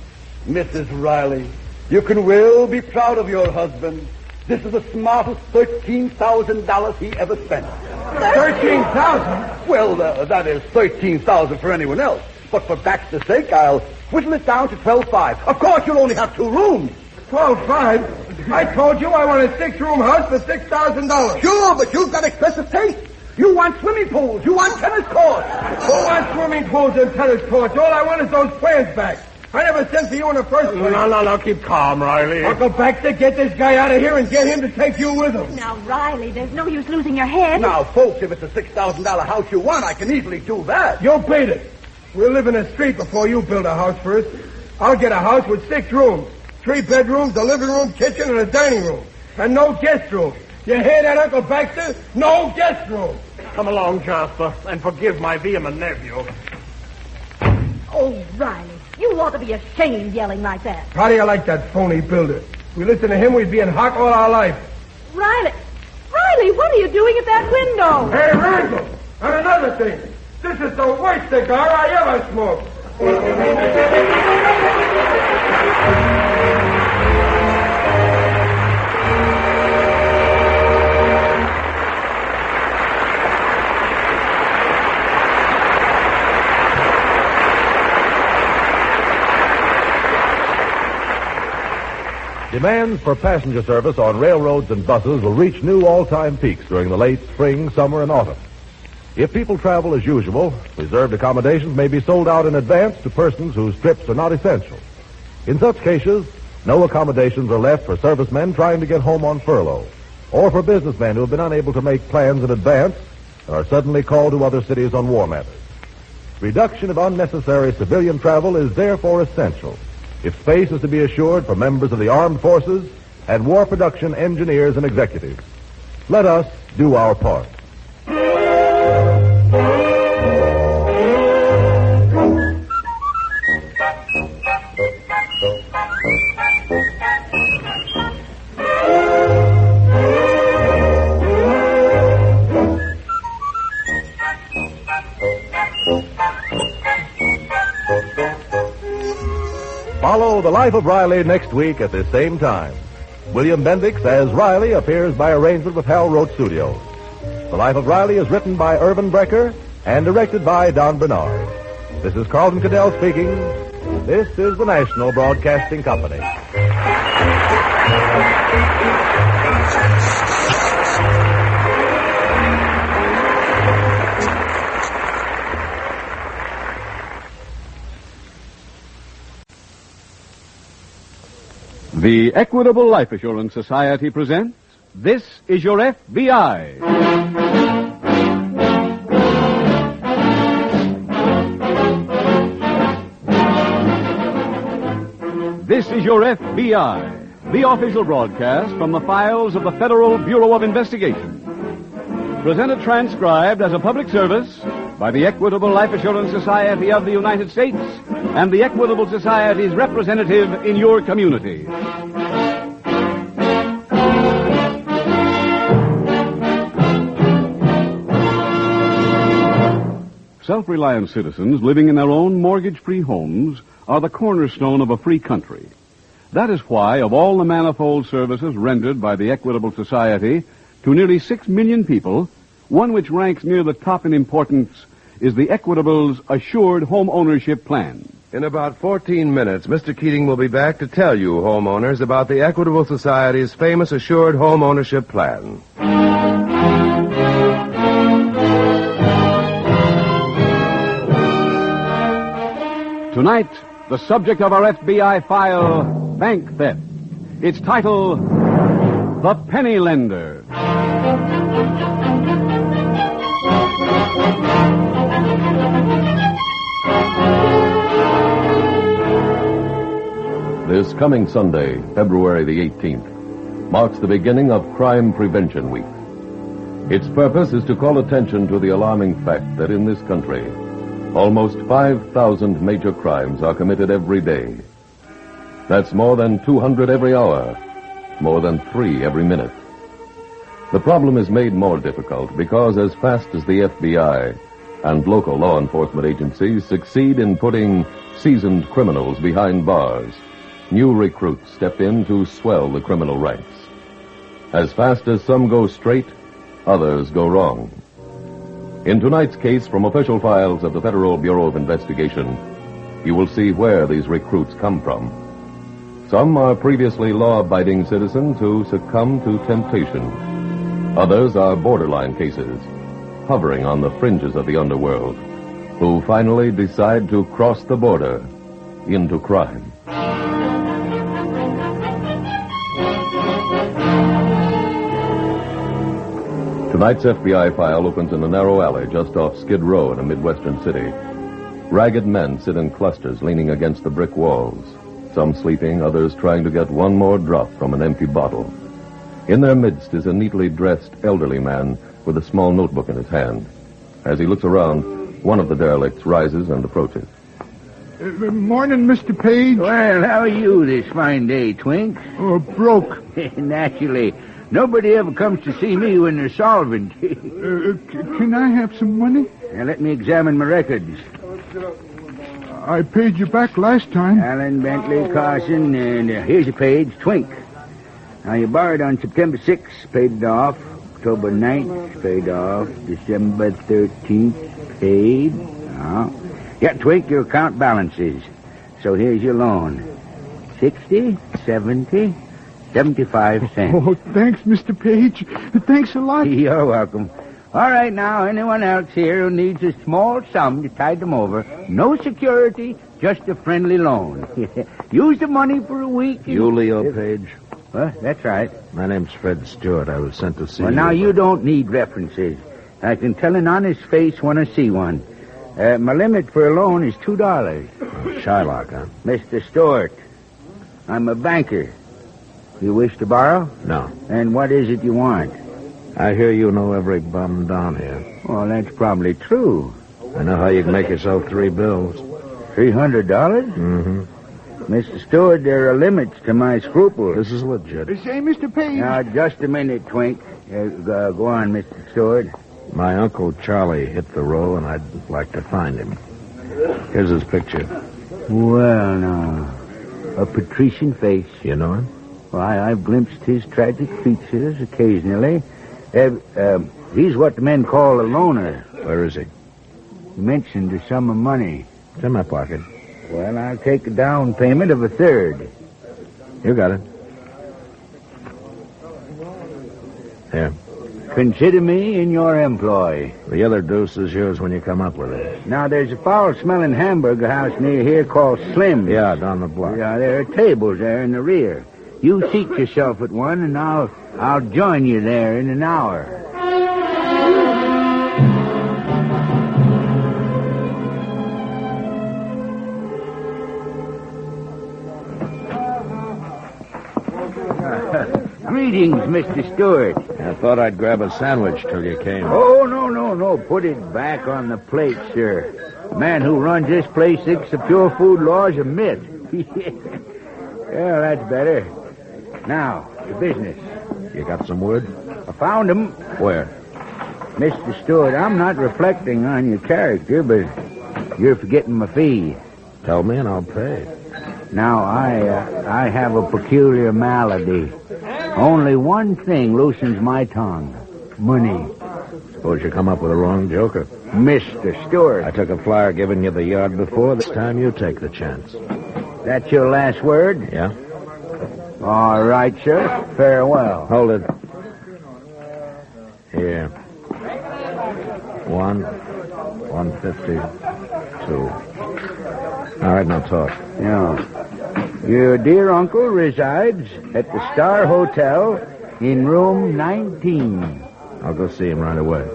Mrs. Riley, you can well be proud of your husband. This is the smartest $13,000 he ever spent. 13,000? Well, that is 13,000 for anyone else. But for Baxter's sake, I'll whittle it down to 12,500. Of course, you'll only have 2 rooms. 12,500? I told you I want a 6-room house for $6,000. Sure, but you've got expensive taste. You want swimming pools. You want tennis courts. Who wants swimming pools and tennis courts? All I want is those plans back. I never sent for you in the first place. No, keep calm, Riley. Uncle Baxter, get this guy out of here and get him to take you with him. Now, Riley, there's no use losing your head. Now, folks, if it's a $6,000 house you want, I can easily do that. You'll beat it. We'll live in the street before you build a house first. I'll get a house with 6 rooms. 3 bedrooms, a living room, kitchen, and a dining room. And no guest room. You hear that, Uncle Baxter? No guest room. Come along, Jasper, and forgive my vehement nephew. Oh, Riley, you ought to be ashamed yelling like that. How do you like that phony builder? If we listened to him, we'd be in hock all our life. Riley, what are you doing at that window? Hey, Randall, and another thing. This is the worst cigar I ever smoked. Demands for passenger service on railroads and buses will reach new all-time peaks during the late spring, summer, and autumn. If people travel as usual, reserved accommodations may be sold out in advance to persons whose trips are not essential. In such cases, no accommodations are left for servicemen trying to get home on furlough, or for businessmen who have been unable to make plans in advance and are suddenly called to other cities on war matters. Reduction of unnecessary civilian travel is therefore essential if space is to be assured for members of the armed forces and war production engineers and executives. Let us do our part. Follow The Life of Riley next week at this same time. William Bendix as Riley appears by arrangement with Hal Roach Studios. The Life of Riley is written by Irvin Brecker and directed by Don Bernard. This is Carlton Cadell speaking. This is the National Broadcasting Company. The Equitable Life Assurance Society presents This Is Your FBI. This is Your FBI, the official broadcast from the files of the Federal Bureau of Investigation. Presented transcribed as a public service by the Equitable Life Assurance Society of the United States and the Equitable Society's representative in your community. Self-reliant citizens living in their own mortgage-free homes are the cornerstone of a free country. That is why, of all the manifold services rendered by the Equitable Society to nearly 6 million people, one which ranks near the top in importance is the Equitable's Assured Home Ownership Plan. In about 14 minutes, Mr. Keating will be back to tell you, homeowners, about the Equitable Society's famous Assured Home Ownership Plan. Tonight, the subject of our FBI file, bank theft. Its title, The Penny Lender. This coming Sunday, February the 18th, marks the beginning of Crime Prevention Week. Its purpose is to call attention to the alarming fact that in this country, almost 5,000 major crimes are committed every day. That's more than 200 every hour, more than 3 every minute. The problem is made more difficult because as fast as the FBI and local law enforcement agencies succeed in putting seasoned criminals behind bars, new recruits step in to swell the criminal ranks. As fast as some go straight, others go wrong. In tonight's case from official files of the Federal Bureau of Investigation, you will see where these recruits come from. Some are previously law-abiding citizens who succumb to temptation. Others are borderline cases, hovering on the fringes of the underworld, who finally decide to cross the border into crime. Tonight's FBI file opens in a narrow alley just off Skid Row in a Midwestern city. Ragged men sit in clusters leaning against the brick walls, some sleeping, others trying to get one more drop from an empty bottle. In their midst is a neatly dressed elderly man with a small notebook in his hand. As he looks around, one of the derelicts rises and approaches. Morning, Mr. Page. Well, how are you this fine day, Twink? Oh, broke. Naturally. Nobody ever comes to see me when they're solvent. Can I have some money? Now, let me examine my records. I paid you back last time. Allen, Bentley, Carson, and here's your page, Twink. Now, you borrowed on September 6th, paid it off. October 9th, paid off. December 13th, paid. Oh. Yeah, Twink, your account balances. So here's your loan. 60, 70, 75 cents. Oh, thanks, Mr. Page. Thanks a lot. You're welcome. All right, now, anyone else here who needs a small sum to tide them over, no security, just a friendly loan. Use the money for a week. You, Leo Page? What? That's right. My name's Fred Stewart. I was sent to see you. Well, now, you don't need references. I can tell an honest face when I see one. My limit for a loan is $2. Shylock, huh? Mr. Stewart, I'm a banker. You wish to borrow? No. And what is it you want? I hear you know every bum down here. Well, that's probably true. I know how you can make yourself 3 bills. $300? Mm-hmm. Mr. Stewart, there are limits to my scruples. This is legit. Say, Mr. Page. Now, just a minute, Twink. Go on, Mr. Stewart. My Uncle Charlie hit the row, and I'd like to find him. Here's his picture. Well, now, a patrician face. You know him? Why, I've glimpsed his tragic features occasionally. He's what the men call a loner. Where is he? He mentioned a sum of money. It's in my pocket. Well, I'll take a down payment of 1/3. You got it. Here. Consider me in your employ. The other deuce is yours when you come up with it. Now, there's a foul-smelling hamburger house near here called Slim's. Yeah, down the block. Yeah, there are tables there in the rear. You seat yourself at one, and I'll join you there in an hour. Greetings, Mr. Stewart. I thought I'd grab a sandwich till you came. Oh, no. Put it back on the plate, sir. The man who runs this place thinks the pure food law is a myth. Well, that's better. Now, to business. You got some wood? I found him. Where? Mr. Stewart, I'm not reflecting on your character, but you're forgetting my fee. Tell me and I'll pay. Now, I have a peculiar malady. Only one thing loosens my tongue. Money. Suppose you come up with a wrong joker. Mr. Stewart. I took a flyer giving you the yard before. This time you take the chance. That's your last word? Yeah. All right, sir. Farewell. Hold it. Here. 152. All right, now talk. Yeah. Your dear uncle resides at the Star Hotel in room 19. I'll go see him right away.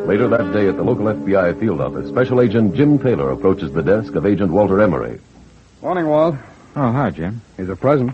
Later that day at the local FBI field office, Special Agent Jim Taylor approaches the desk of Agent Walter Emery. Morning, Walt. Oh, hi, Jim. He's a present.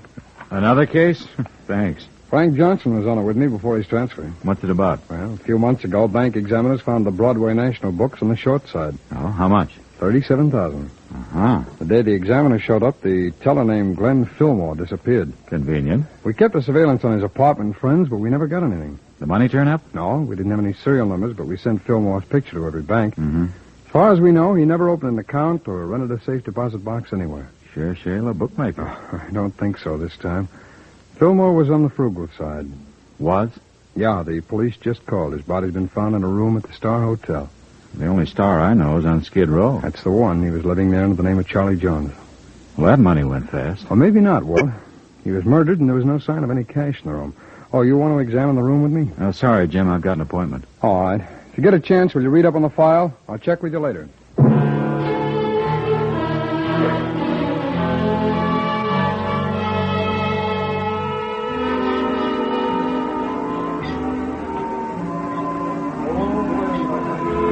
Another case? Thanks. Frank Johnson was on it with me before he's transferred. What's it about? Well, a few months ago, bank examiners found the Broadway National books on the short side. Oh, how much? $37,000. Uh-huh. The day the examiner showed up, the teller named Glenn Fillmore disappeared. Convenient. We kept a surveillance on his apartment and friends, but we never got anything. The money turn up? No, we didn't have any serial numbers, but we sent Fillmore's picture to every bank. Mm-hmm. As far as we know, he never opened an account or rented a safe deposit box anywhere. Sure, a bookmaker. Oh, I don't think so this time. Fillmore was on the frugal side. Was? Yeah, the police just called. His body's been found in a room at the Star Hotel. The only Star I know is on Skid Row. That's the one. He was living there under the name of Charlie Jones. Well, that money went fast. Well, maybe not, Walt. He was murdered, and there was no sign of any cash in the room. Oh, you want to examine the room with me? Oh, sorry, Jim. I've got an appointment. All right. If you get a chance, will you read up on the file? I'll check with you later.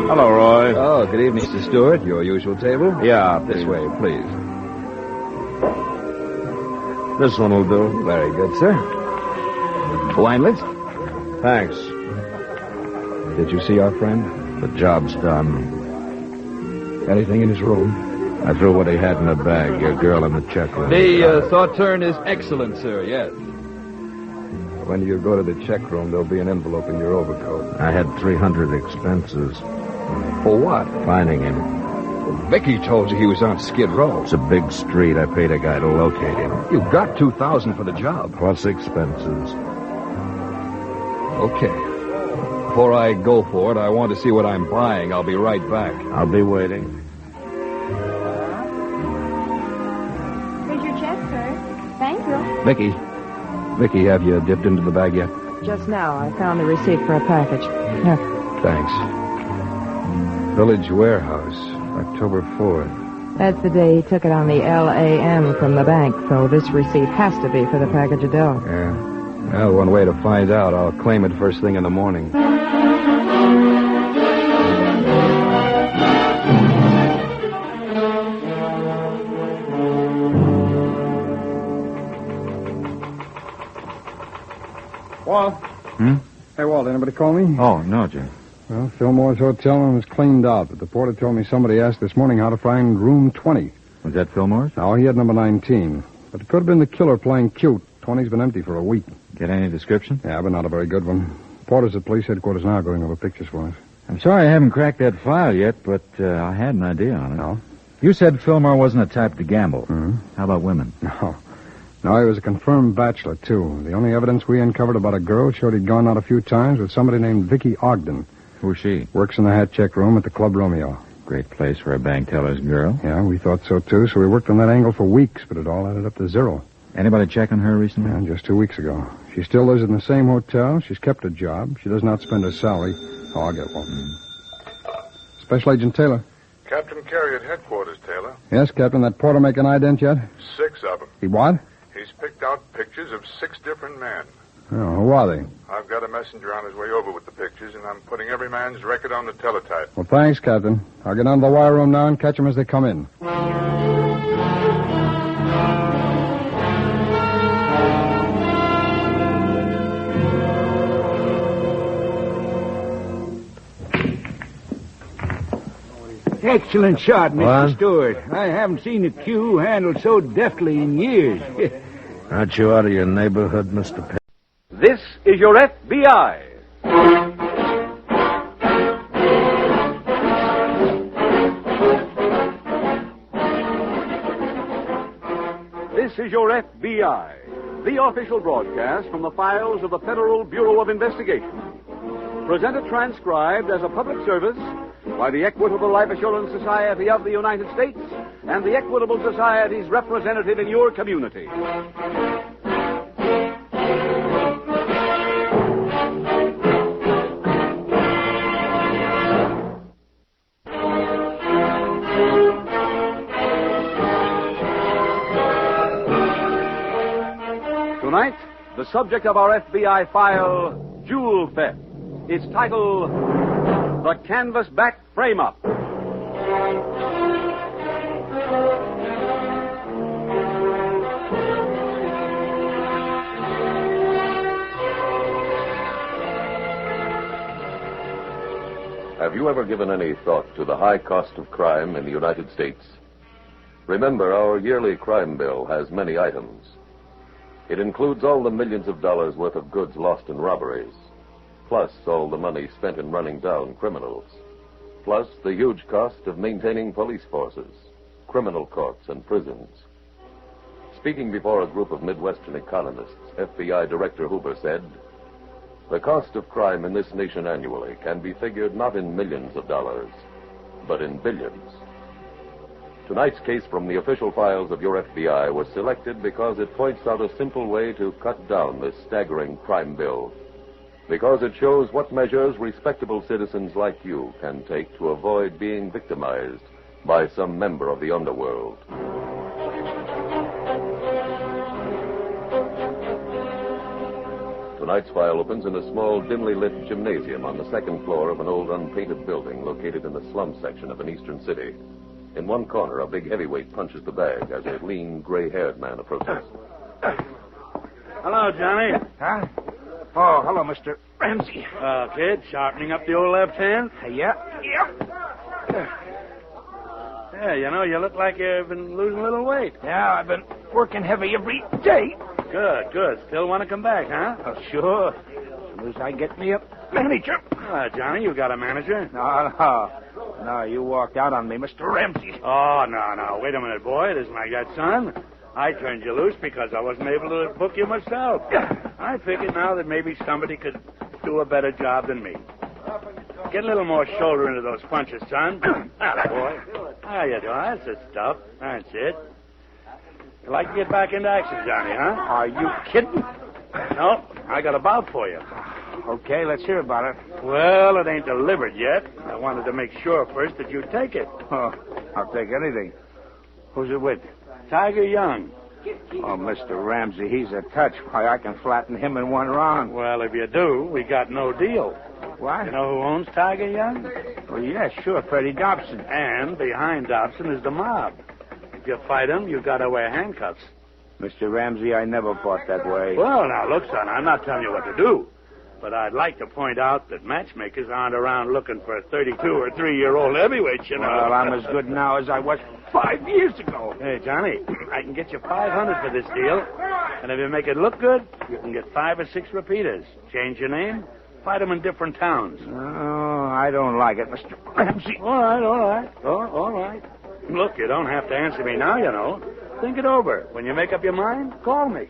Hello, Roy. Oh, good evening, Mr. Stewart. Your usual table? Yeah, This way, please. This one will do. Very good, sir. Wine list? Thanks. Did you see our friend? The job's done. Anything in his room? I threw what he had in the bag. Your girl in the check room. The thought turn is excellent, sir, yes. When you go to the check room, there'll be an envelope in your overcoat. I had 300 expenses. For what? Finding him. Vicky told you he was on Skid Row. It's a big street. I paid a guy to locate him. You got $2,000 for the job. Plus expenses. Okay. Before I go for it, I want to see what I'm buying. I'll be right back. I'll be waiting. Here's your check, sir. Thank you. Vicky, have you dipped into the bag yet? Just now, I found the receipt for a package. Here. Thanks. Village Warehouse, October 4th. That's the day he took it on the LAM from the bank, so this receipt has to be for the package of dough. Yeah. Well, one way to find out, I'll claim it first thing in the morning. Walt? Hmm? Hey, Walt, anybody call me? Oh, no, Jim. Well, Fillmore's hotel room was cleaned out, but the porter told me somebody asked this morning how to find room 20. Was that Fillmore's? No, he had number 19. But it could have been the killer playing cute. 20's been empty for a week. Get any description? Yeah, but not a very good one. Porter's at police headquarters now going over pictures for us. I'm sorry I haven't cracked that file yet, but I had an idea on it. No? You said Fillmore wasn't a type to gamble. Mm-hmm. How about women? No, he was a confirmed bachelor, too. The only evidence we uncovered about a girl showed he'd gone out a few times with somebody named Vicky Ogden. Who's she? Works in the hat check room at the Club Romeo. Great place for a bank teller's girl. Yeah, we thought so, too, so we worked on that angle for weeks, but it all added up to zero. Anybody check on her recently? Yeah, just 2 weeks ago. She still lives in the same hotel. She's kept a job. She does not spend her salary. Oh, I'll get one. Special Agent Taylor. Captain Carey at headquarters, Taylor. Yes, Captain. That porter make an ident yet? 6 of them. He what? He's picked out pictures of 6 different men. Oh, who are they? I've got a messenger on his way over with the pictures, and I'm putting every man's record on the teletype. Well, thanks, Captain. I'll get down to the wire room now and catch them as they come in. Excellent shot, Mr. What? Stewart. I haven't seen the cue handled so deftly in years. Aren't you out of your neighborhood, Mr. Penn? This is your FBI. This is your FBI, the official broadcast from the files of the Federal Bureau of Investigation. Presented transcribed as a public service by the Equitable Life Assurance Society of the United States and the Equitable Society's representative in your community. Tonight, the subject of our FBI file, Jewel Theft. Its title, the canvas-back Frameup. Have you ever given any thought to the high cost of crime in the United States? Remember, our yearly crime bill has many items. It includes all the millions of dollars worth of goods lost in robberies, plus all the money spent in running down criminals, plus the huge cost of maintaining police forces, criminal courts, and prisons. Speaking before a group of Midwestern economists, FBI Director Hoover said, "The cost of crime in this nation annually can be figured not in millions of dollars, but in billions." Tonight's case from the official files of your FBI was selected because it points out a simple way to cut down this staggering crime bill, because it shows what measures respectable citizens like you can take to avoid being victimized by some member of the underworld. Tonight's file opens in a small, dimly lit gymnasium on the second floor of an old unpainted building located in the slum section of an eastern city. In one corner, a big heavyweight punches the bag as a lean, gray-haired man approaches. Hello, Johnny. Huh? Oh, hello, Mr. Ramsey. Kid, sharpening up the old left hand? Yep. Yeah, you know, you look like you've been losing a little weight. Yeah, I've been working heavy every day. Good. Still want to come back, huh? Oh, sure. As soon as I get me a manager. Johnny, you got a manager? No, you walked out on me, Mr. Ramsey. Oh, no. Wait a minute, boy. It isn't like that, son. I turned you loose because I wasn't able to book you myself. I figured now that maybe somebody could do a better job than me. Get a little more shoulder into those punches, son. Boy. How you doing? That's the stuff. That's it. You like to get back into action, Johnny, huh? Are you kidding? No, I got a bout for you. Okay, let's hear about it. Well, it ain't delivered yet. I wanted to make sure first that you'd take it. Oh, I'll take anything. Who's it with? Tiger Young. Oh, Mr. Ramsey, he's a touch. Why, I can flatten him in one round. Well, if you do, we got no deal. What? You know who owns Tiger Young? Oh, yeah, sure, Freddie Dobson. And behind Dobson is the mob. If you fight him, you got to wear handcuffs. Mr. Ramsey, I never fought that way. Well, now, look, son, I'm not telling you what to do. But I'd like to point out that matchmakers aren't around looking for 32 or 3-year-old heavyweights, you know. Well, I'm as good now as I was 5 years ago. Hey, Johnny, I can get you $500 for this deal. And if you make it look good, you can get 5 or 6 repeaters. Change your name, fight them in different towns. Oh, I don't like it, Mr. Ramsey. All right. Look, you don't have to answer me now, you know. Think it over. When you make up your mind, call me.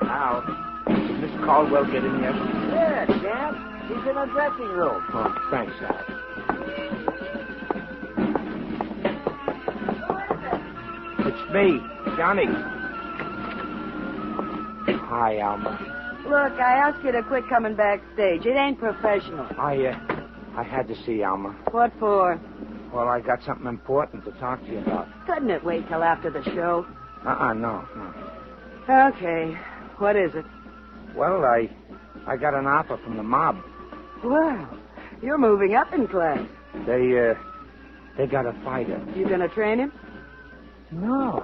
Al, did Miss Caldwell get in yet? Yeah, Champ. He's in the dressing room. Oh, thanks, Al. It's me, Johnny. Hi, Alma. Look, I asked you to quit coming backstage. It ain't professional. I had to see Alma. What for? Well, I got something important to talk to you about. Couldn't it wait till after the show? No. Okay. What is it? Well, I got an offer from the mob. Well, you're moving up in class. They got a fighter. You gonna train him? No.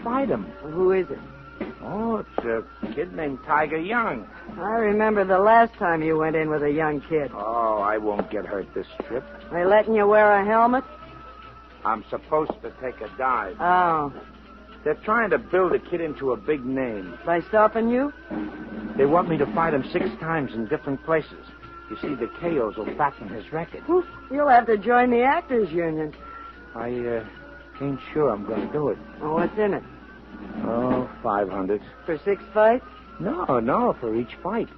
Fight him. Well, who is it? Oh, it's a kid named Tiger Young. I remember the last time you went in with a young kid. Oh, I won't get hurt this trip. They letting you wear a helmet? I'm supposed to take a dive. Oh. They're trying to build a kid into a big name. By stopping you? They want me to fight him 6 times in different places. You see, the KOs will fatten his record. You'll have to join the Actors Union. I ain't sure I'm going to do it. Oh, what's in it? Oh, 500. For 6 fights? No, for each fight.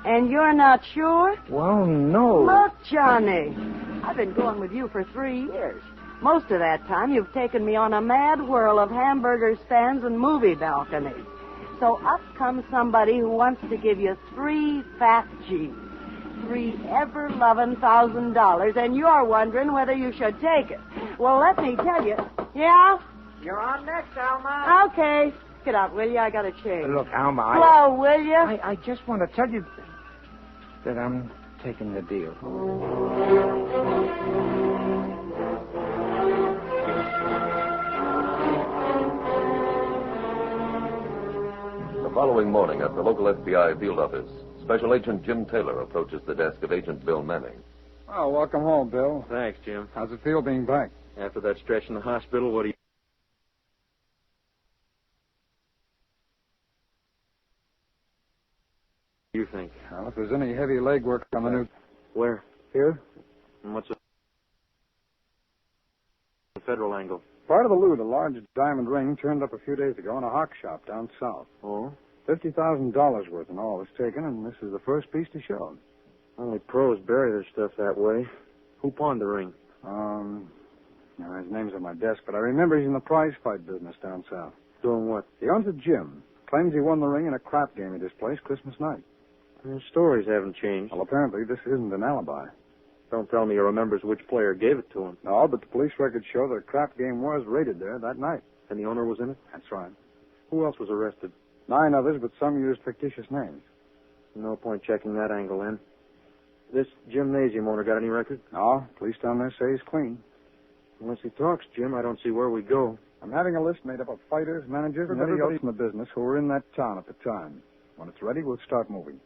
And you're not sure? Well, no. Look, Johnny, I've been going with you for 3 years. Most of that time, you've taken me on a mad whirl of hamburger stands and movie balconies. So up comes somebody who wants to give you 3 fat G's. 3 ever-loving $1,000, and you're wondering whether you should take it. Well, let me tell you. Yeah? You're on now. Alma. Okay. Get out, will you? I got to change. Look, Alma, Hello, will you? I just want to tell you that I'm taking the deal. The following morning at the local FBI field office, Special Agent Jim Taylor approaches the desk of Agent Bill Manning. Oh, welcome home, Bill. Thanks, Jim. How's it feel being back? After that stretch in the hospital, what do you think? Well, if there's any heavy legwork on the new... Where? Here? And what's the federal angle? Part of the loot, a large diamond ring, turned up a few days ago in a hawk shop down south. Oh? $50,000 worth in all was taken, and this is the first piece to show. Only pros bury their stuff that way. Who pawned the ring? His name's on my desk, but I remember he's in the prize fight business down south. Doing what? He owns a gym. Claims he won the ring in a crap game at his place Christmas night. Their stories haven't changed. Well, apparently this isn't an alibi. Don't tell me he remembers which player gave it to him. No, but the police records show that a crap game was raided there that night. And the owner was in it? That's right. Who else was arrested? 9 others, but some used fictitious names. No point checking that angle, then. This gymnasium owner got any record? No, police down there say he's clean. Unless he talks, Jim, I don't see where we go. I'm having a list made up of fighters, managers, and everybody else in the business who were in that town at the time. When it's ready, we'll start moving.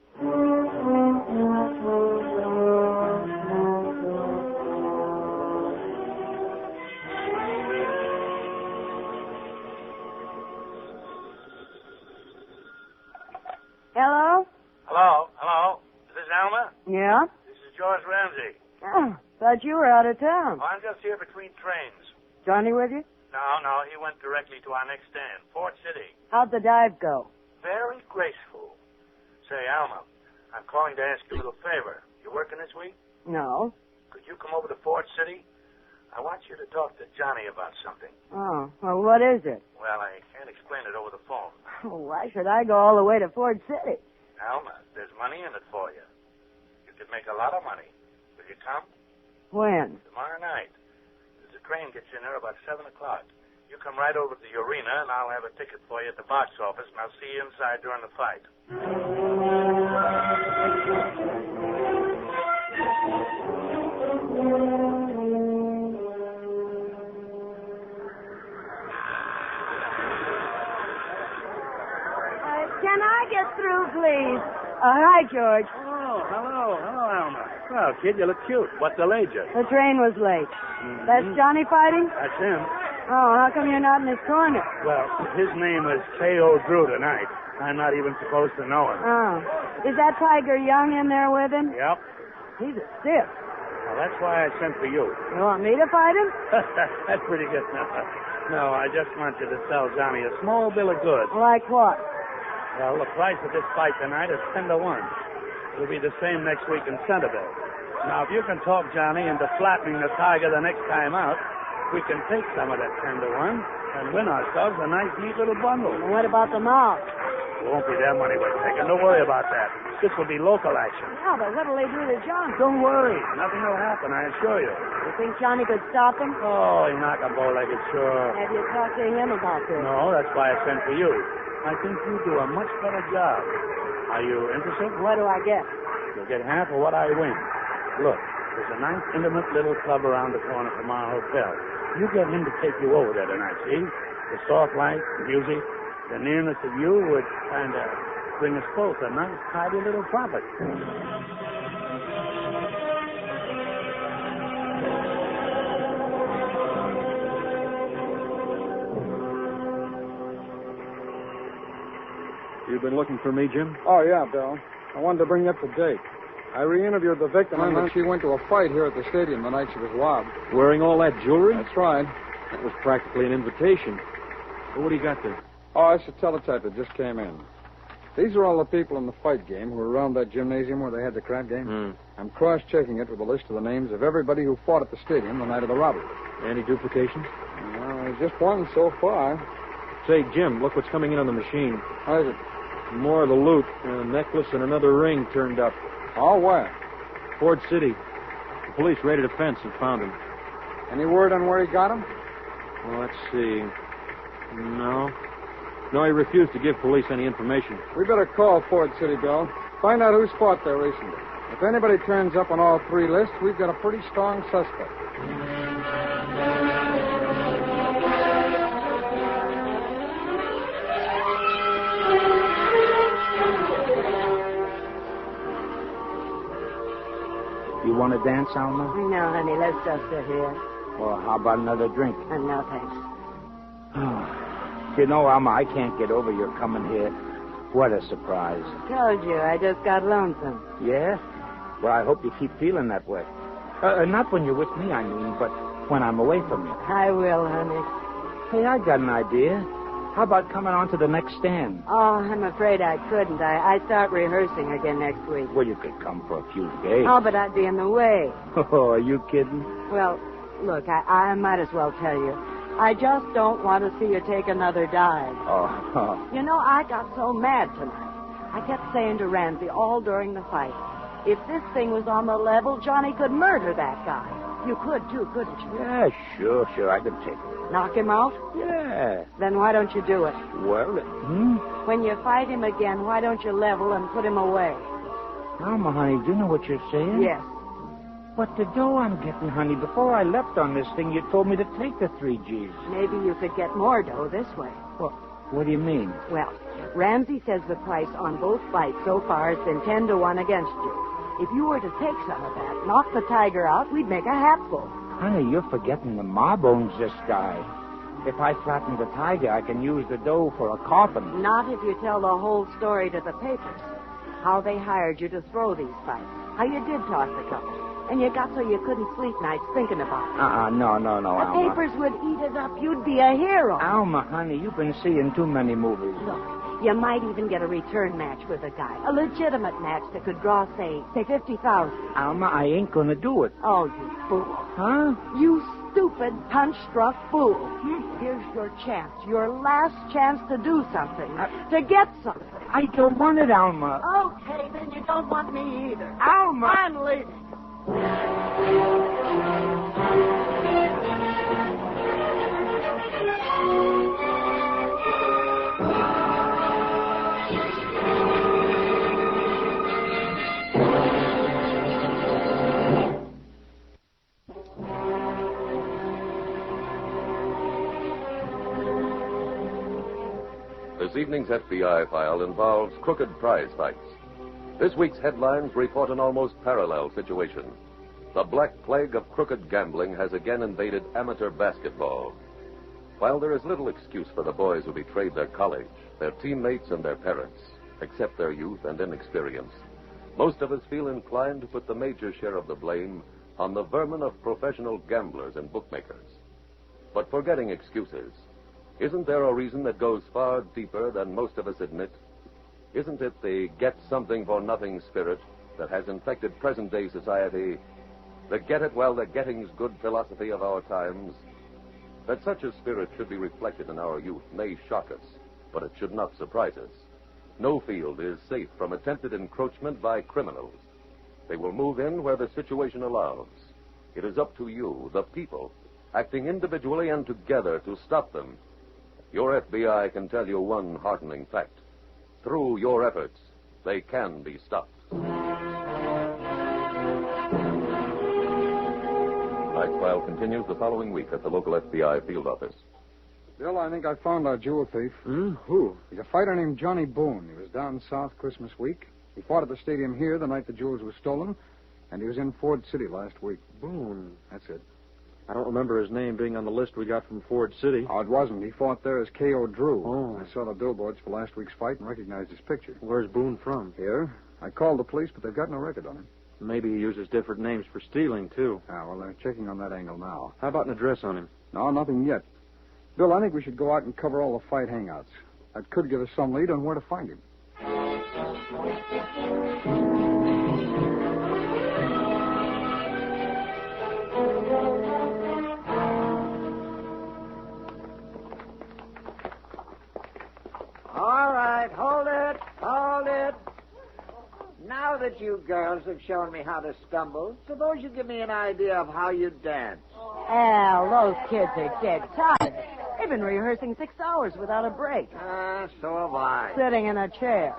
Hello? Hello? Is this Alma? Yeah? This is George Ramsey. Oh, thought you were out of town. Oh, I'm just here between trains. Johnny with you? No, he went directly to our next stand, Fort City. How'd the dive go? Very graceful. Say, Alma, I'm calling to ask you a little favor. You working this week? No. Could you come over to Fort City? I want you to talk to Johnny about something. Oh, well, what is it? Well, I can't explain it over the phone. Why should I go all the way to Ford City? Alma, there's money in it for you. You could make a lot of money. Will you come? When? Tomorrow night. There's a train gets in there about 7 o'clock. You come right over to the arena, and I'll have a ticket for you at the box office, and I'll see you inside during the fight. Can I get through, please? Hi, George. Oh, hello, Alma. Well, kid, you look cute. What delayed you? The train was late. Mm-hmm. That's Johnny fighting? That's him. Oh, how come you're not in his corner? Well, his name is K.O. Drew tonight. I'm not even supposed to know him. Oh. Is that Tiger Young in there with him? Yep. He's a stiff. Well, that's why I sent for you. You want me to fight him? That's pretty good. No, I just want you to sell Johnny a small bill of goods. Like what? Well, the price of this fight tonight is 10 to 1. It'll be the same next week in Centerville. Now, if you can talk Johnny into flattening the Tiger the next time out, we can take some of that 10 to 1 and win ourselves a nice, neat little bundle. And what about the mouth? It won't be their money we're taking. Don't worry about that. This will be local action. Yeah, but what'll they do to Johnny? Don't worry. Nothing will happen, I assure you. You think Johnny could stop him? Oh, he'll knock a bow-legged, sure. Have you talked to him about this? No, that's why I sent for you. I think you do a much better job. Are you interested? What do I get? You'll get half of what I win. Look, there's a nice, intimate little club around the corner from our hotel. You get him to take you over there tonight, see? The soft light, the music, the nearness of you would kind of bring us both a nice, tidy little profit. You've been looking for me, Jim? Oh, yeah, Bill. I wanted to bring you up to date. I re-interviewed the victim, and she went to a fight here at the stadium the night she was robbed. Wearing all that jewelry? That's right. That was practically an invitation. Well, what do you got there? Oh, it's a teletype that just came in. These are all the people in the fight game who were around that gymnasium where they had the crap game. I'm cross-checking it with a list of the names of everybody who fought at the stadium the night of the robbery. Any duplications? No, just one so far. Say, Jim, look what's coming in on the machine. How is it? More of the loot. A necklace and another ring turned up. Oh, where? Ford City. The police raided a fence and found him. Any word on where he got him? Well, let's see. No. No, he refused to give police any information. We better call Ford City, Bill. Find out who's fought there recently. If anybody turns up on all three lists, we've got a pretty strong suspect. You want to dance, Alma? No, honey, let's just sit here. Well, how about another drink? No, thanks. You know, Alma, I can't get over your coming here. What a surprise. Told you, I just got lonesome. Yeah? Well, I hope you keep feeling that way. Not when you're with me, I mean, but when I'm away from you. I will, honey. Hey, I got an idea. How about coming on to the next stand? Oh, I'm afraid I couldn't. I start rehearsing again next week. Well, you could come for a few days. Oh, but I'd be in the way. Oh, are you kidding? Well, look, I might as well tell you. I just don't want to see you take another dive. Oh. You know, I got so mad tonight. I kept saying to Ramsey all during the fight, if this thing was on the level, Johnny could murder that guy. You could, too, couldn't you? Yeah, sure, I could take it. Knock him out? Yeah. Then why don't you do it? Well, When you fight him again, why don't you level and put him away? Alma, honey, do you know what you're saying? Yes. But the dough I'm getting, honey, before I left on this thing, you told me to take the 3 Gs. Maybe you could get more dough this way. What do you mean? Well, Ramsey says the price on both fights so far has been 10 to 1 against you. If you were to take some of that, knock the tiger out, we'd make a hatful. Honey, you're forgetting the mob owns this guy. If I flatten the tiger, I can use the dough for a coffin. Not if you tell the whole story to the papers. How they hired you to throw these fights. How you did toss a couple. And you got so you couldn't sleep nights thinking about it. No, The Alma. papers would eat it up. You'd be a hero. Alma, honey, you've been seeing too many movies. Look, you might even get a return match with a guy. A legitimate match that could draw, say 50,000. Alma, I ain't gonna do it. Oh, you fool. Huh? You stupid, punch-struck fool. Here's your chance, your last chance to do something, to get something. I don't want it, Alma. Okay, then you don't want me either. Alma! I'm leaving. This evening's FBI file involves crooked prize fights. This week's headlines report an almost parallel situation. The black plague of crooked gambling has again invaded amateur basketball. While there is little excuse for the boys who betrayed their college, their teammates, and their parents, except their youth and inexperience, most of us feel inclined to put the major share of the blame on the vermin of professional gamblers and bookmakers. But forgetting excuses, isn't there a reason that goes far deeper than most of us admit? Isn't it the get-something-for-nothing spirit that has infected present-day society, the get-it-while-the-getting's good philosophy of our times? That such a spirit should be reflected in our youth may shock us, but it should not surprise us. No field is safe from attempted encroachment by criminals. They will move in where the situation allows. It is up to you, the people, acting individually and together to stop them. Your FBI can tell you one heartening fact. Through your efforts, they can be stopped. Tonight's file continues the following week at the local FBI field office. Bill, I think I found our jewel thief. Who? He's a fighter named Johnny Boone. He was down south Christmas week. He fought at the stadium here the night the jewels were stolen, and he was in Ford City last week. Boone. That's it. I don't remember his name being on the list we got from Ford City. Oh, it wasn't. He fought there as K.O. Drew. Oh. I saw the billboards for last week's fight and recognized his picture. Where's Boone from? Here. I called the police, but they've got no record on him. Maybe he uses different names for stealing, too. Well, they're checking on that angle now. How about an address on him? No, nothing yet. Bill, I think we should go out and cover all the fight hangouts. That could give us some lead on where to find him. All right, hold it. Now that you girls have shown me how to stumble, suppose you give me an idea of how you dance. Al, those kids are dead tired. It I've been rehearsing 6 hours without a break. So have I. Sitting in a chair.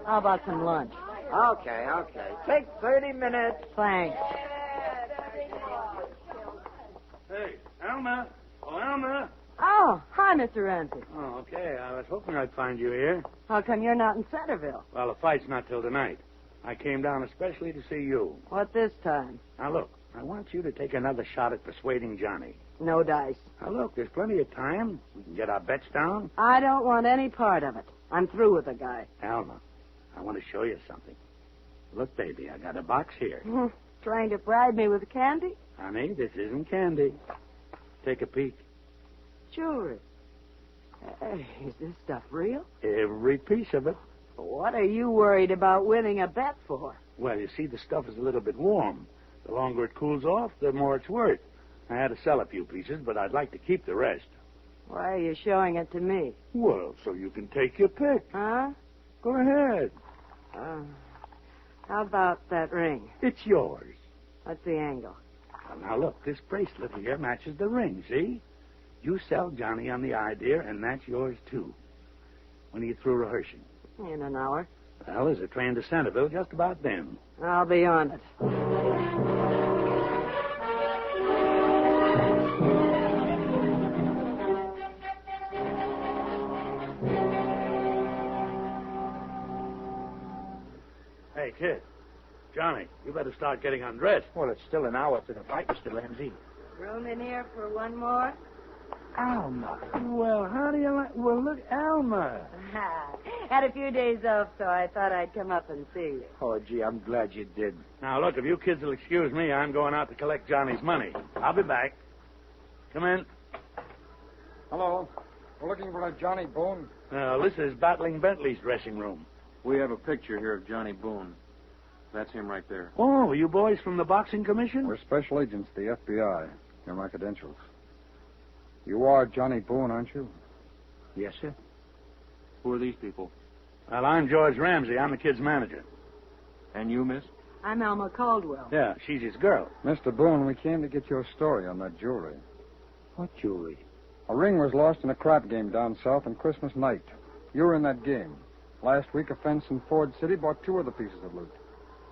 How about some lunch? Okay. Take 30 minutes. Thanks. Hey, Alma. Oh, Alma. Oh, hi, Mr. Ramsey. Oh, okay. I was hoping I'd find you here. How come you're not in Centerville? Well, the fight's not till tonight. I came down especially to see you. What this time? Now, look, I want you to take another shot at persuading Johnny. No dice. Now, look, there's plenty of time. We can get our bets down. I don't want any part of it. I'm through with the guy. Alma, I want to show you something. Look, baby, I got a box here. Trying to bribe me with candy? Honey, this isn't candy. Take a peek. Jewelry. Is this stuff real? Every piece of it. What are you worried about winning a bet for? Well, you see, the stuff is a little bit warm. The longer it cools off, the more it's worth. I had to sell a few pieces, but I'd like to keep the rest. Why are you showing it to me? Well, so you can take your pick. Huh? Go ahead. How about that ring? It's yours. What's the angle? Well, now, look, this bracelet here matches the ring, see? You sell Johnny on the idea, and that's yours, too. When are you through rehearsing? In an hour. Well, there's a train to Centerville just about then. I'll be on it. Hey, kid. Johnny, you better start getting undressed. Well, it's still an hour to the fight, Mr. Ramsey. Room in here for one more? Alma. Well, how do you like... Well, look, Alma. Had a few days off, so I thought I'd come up and see you. Oh, gee, I'm glad you did. Now, look, if you kids will excuse me, I'm going out to collect Johnny's money. I'll be back. Come in. Hello. We're looking for a Johnny Boone. This is Battling Bentley's dressing room. We have a picture here of Johnny Boone. That's him right there. Oh, you boys from the Boxing Commission? We're special agents, the FBI. Here are my credentials. You are Johnny Boone, aren't you? Yes, sir. Who are these people? Well, I'm George Ramsey. I'm the kid's manager. And you, miss? I'm Alma Caldwell. Yeah, she's his girl. Mr. Boone, we came to get your story on that jewelry. What jewelry? A ring was lost in a crap game down south on Christmas night. You were in that game. Last week, a fence in Ford City bought 2 other pieces of loot.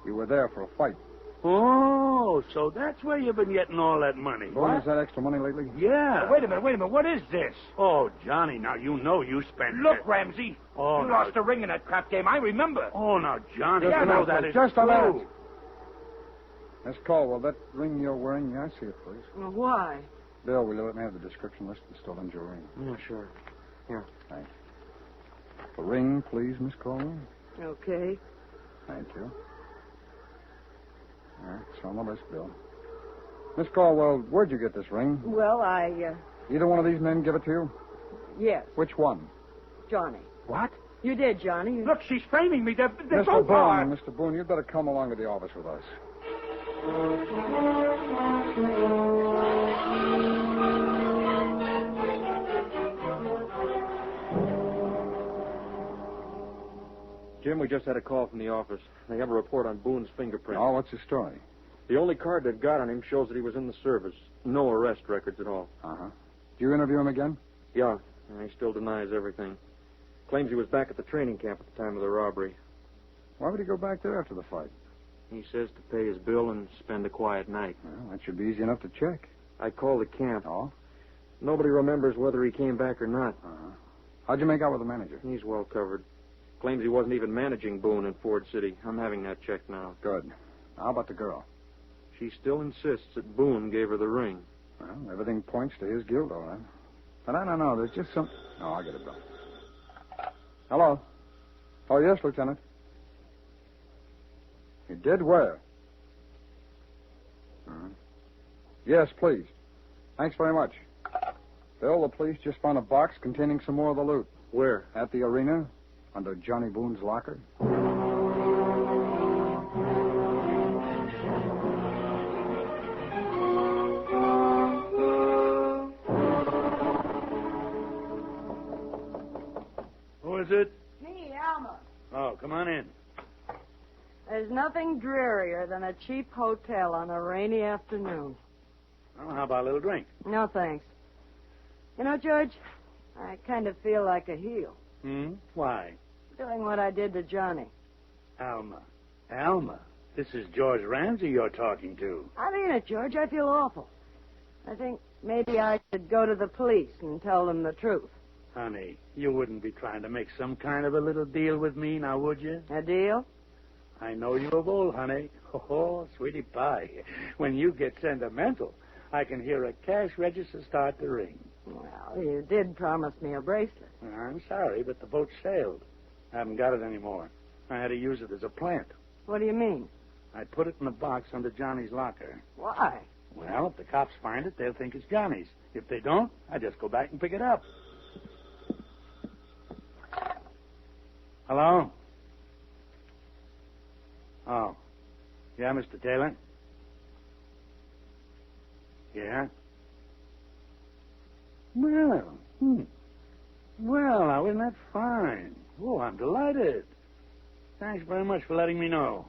You were there for a fight. Oh, so that's where you've been getting all that money. Boone, has that extra money lately? Yeah. Wait a minute. What is this? Oh, Johnny, now you know you spent Look, it. Ramsey. Oh, you no. lost a ring in that crap game. I remember. Oh, now, Johnny, Yeah, you know no, that is just a true. minute. Miss Caldwell, that ring you're wearing, may I see it, please? Well, why? Bill, will you let me have the description list of stolen jewelry? Yeah, sure. Here. Thanks. The ring, please, Miss Caldwell. Okay. Thank you. All right, it's on the list, Bill. Miss Caldwell, where'd you get this ring? Well, Either one of these men give it to you? Yes, Which one? Johnny. What? You did, Johnny. Look, she's framing me. They're Mr. both Boone, are. Mr. Boone, you'd better come along to the office with us. Jim, we just had a call from the office. They have a report on Boone's fingerprint. Oh, what's the story? The only card they've got on him shows that he was in the service. No arrest records at all. Uh-huh. Did you interview him again? Yeah, and he still denies everything. Claims he was back at the training camp at the time of the robbery. Why would he go back there after the fight? He says to pay his bill and spend a quiet night. Well, that should be easy enough to check. I called the camp. Oh? Nobody remembers whether he came back or not. Uh-huh. How'd you make out with the manager? He's well covered. Claims he wasn't even managing Boone in Ford City. I'm having that checked now. Good. How about the girl? She still insists that Boone gave her the ring. Well, everything points to his guilt, all right. But I don't know. There's just some... Oh, I'll get it, Bill. Hello? Oh, yes, Lieutenant. You did where? Uh-huh. Yes, please. Thanks very much. Bill, the police just found a box containing some more of the loot. Where? At the arena, under Johnny Boone's locker. Who is it? Me, Alma. Oh, come on in. There's nothing drearier than a cheap hotel on a rainy afternoon. Well, how about a little drink? No, thanks. You know, George, I kind of feel like a heel. Why? Doing what I did to Johnny. Alma. Alma, this is George Ramsey you're talking to. I mean it, George. I feel awful. I think maybe I should go to the police and tell them the truth. Honey, you wouldn't be trying to make some kind of a little deal with me, now would you? A deal? I know you of old, honey. Oh, sweetie pie. When you get sentimental, I can hear a cash register start to ring. Well, you did promise me a bracelet. I'm sorry, but the boat sailed. I haven't got it anymore. I had to use it as a plant. What do you mean? I put it in a box under Johnny's locker. Why? Well, if the cops find it, they'll think it's Johnny's. If they don't, I just go back and pick it up. Hello? Oh. Yeah, Mr. Taylor? Yeah? Well, Well, now, isn't that fine? Oh, I'm delighted. Thanks very much for letting me know.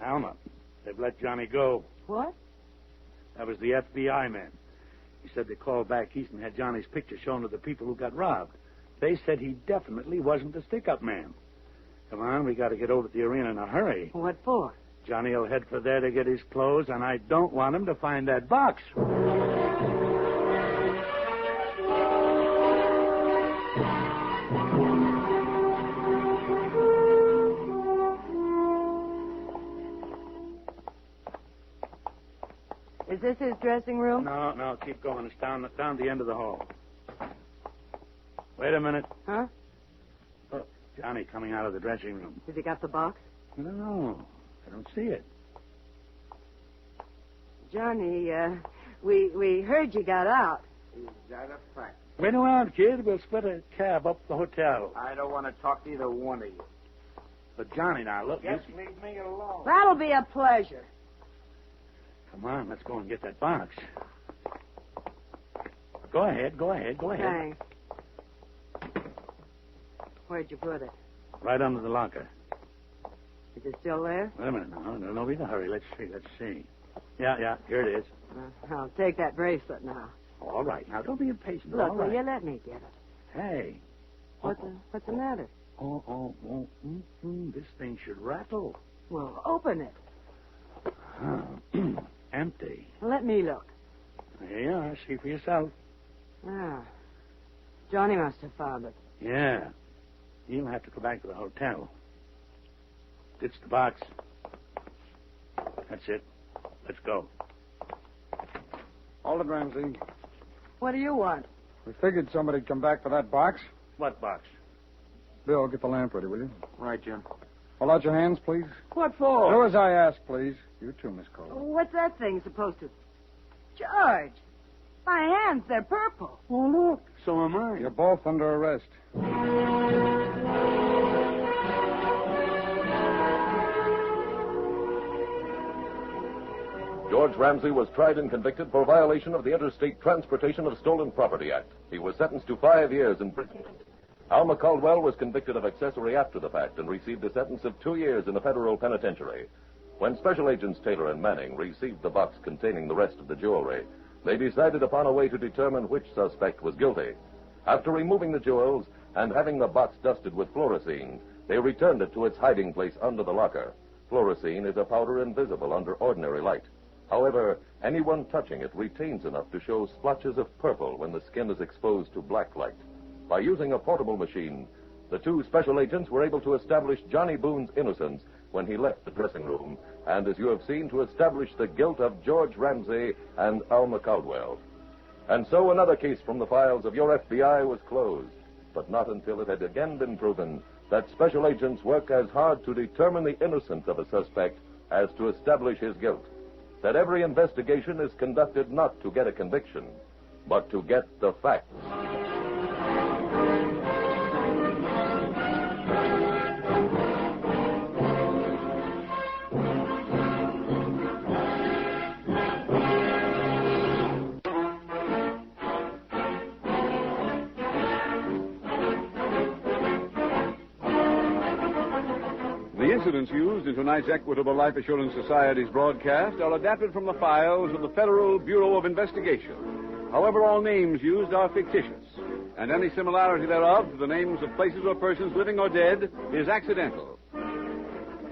Alma, they've let Johnny go. What? That was the FBI man. He said they called back east and had Johnny's picture shown to the people who got robbed. They said he definitely wasn't the stick-up man. Come on, we got to get over to the arena in a hurry. What for? Johnny will head for there to get his clothes, and I don't want him to find that box. Is this his dressing room? No, keep going. It's down the end of the hall. Wait a minute. Huh? Look, Johnny coming out of the dressing room. Has he got the box? No, I don't see it. Johnny, we heard you got out. Is that a fact? Wait around, kid. We'll split a cab up the hotel. I don't want to talk to either one of you. But Johnny, now, look. Just leave me alone. That'll be a pleasure. Come on, let's go and get that box. Go ahead. Thanks. Where'd you put it? Right under the locker. Is it still there? Wait a minute. No, be in a hurry. Let's see. Yeah, here it is. I'll take that bracelet now. All right. Now, don't be impatient. Look, all right. will you let me get it? Hey. What's the matter? This thing should rattle. Well, open it. Empty. Let me look. There you are. See for yourself. Ah. Johnny must have found it. Yeah. You'll have to go back to the hotel. Ditch the box. That's it. Let's go. Hold it, Ramsey. What do you want? We figured somebody'd come back for that box. What box? Bill, get the lamp ready, will you? Right, Jim. Hold out your hands, please. What for? Do as I ask, please. You too, Miss Cole. What's that thing supposed to... George! My hands, they're purple. Oh, look. So am I. You're both under arrest. George Ramsey was tried and convicted for violation of the Interstate Transportation of Stolen Property Act. He was sentenced to 5 years in prison. Alma Caldwell was convicted of accessory after the fact and received a sentence of 2 years in a federal penitentiary. When Special Agents Taylor and Manning received the box containing the rest of the jewelry, they decided upon a way to determine which suspect was guilty. After removing the jewels and having the box dusted with fluorescein, they returned it to its hiding place under the locker. Fluorescein is a powder invisible under ordinary light. However, anyone touching it retains enough to show splotches of purple when the skin is exposed to black light. By using a portable machine, the two special agents were able to establish Johnny Boone's innocence when he left the dressing room, and as you have seen, to establish the guilt of George Ramsey and Alma Caldwell. And so another case from the files of your FBI was closed, but not until it had again been proven that special agents work as hard to determine the innocence of a suspect as to establish his guilt. That every investigation is conducted not to get a conviction, but to get the facts. The incidents used in tonight's Equitable Life Assurance Society's broadcast are adapted from the files of the Federal Bureau of Investigation. However, all names used are fictitious, and any similarity thereof to the names of places or persons living or dead is accidental.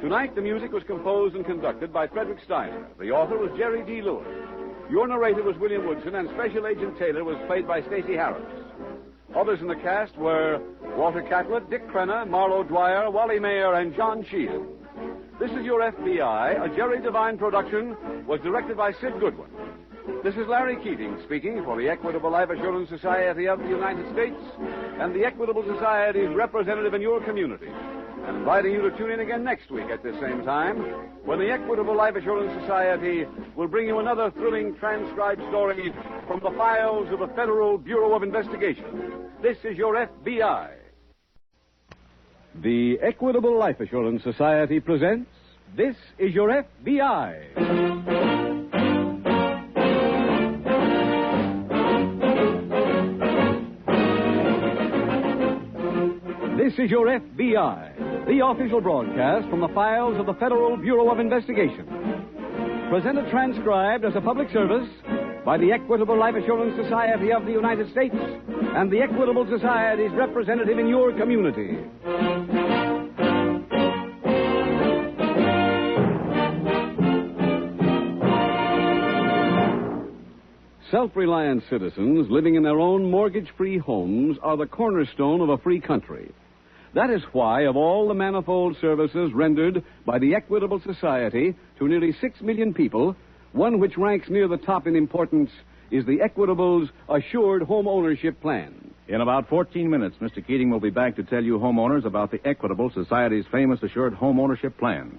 Tonight, the music was composed and conducted by Frederick Steiner. The author was Jerry D. Lewis. Your narrator was William Woodson, and Special Agent Taylor was played by Stacey Harris. Others in the cast were Walter Catlett, Dick Crenna, Marlo Dwyer, Wally Mayer, and John Shield. This is Your FBI, a Jerry Devine production, was directed by Sid Goodwin. This is Larry Keating speaking for the Equitable Life Assurance Society of the United States and the Equitable Society's representative in your community, and inviting you to tune in again next week at this same time when the Equitable Life Assurance Society will bring you another thrilling transcribed story from the files of the Federal Bureau of Investigation. This is Your FBI. The Equitable Life Assurance Society presents This is Your FBI. This is Your FBI, the official broadcast from the files of the Federal Bureau of Investigation. Presented transcribed as a public service by the Equitable Life Assurance Society of the United States and the Equitable Society's representative in your community. Self-reliant citizens living in their own mortgage-free homes are the cornerstone of a free country. That is why, of all the manifold services rendered by the Equitable Society to nearly 6 million people, one which ranks near the top in importance is the Equitable's Assured Home Ownership Plan. In about 14 minutes, Mr. Keating will be back to tell you homeowners about the Equitable Society's famous Assured Home Ownership Plan.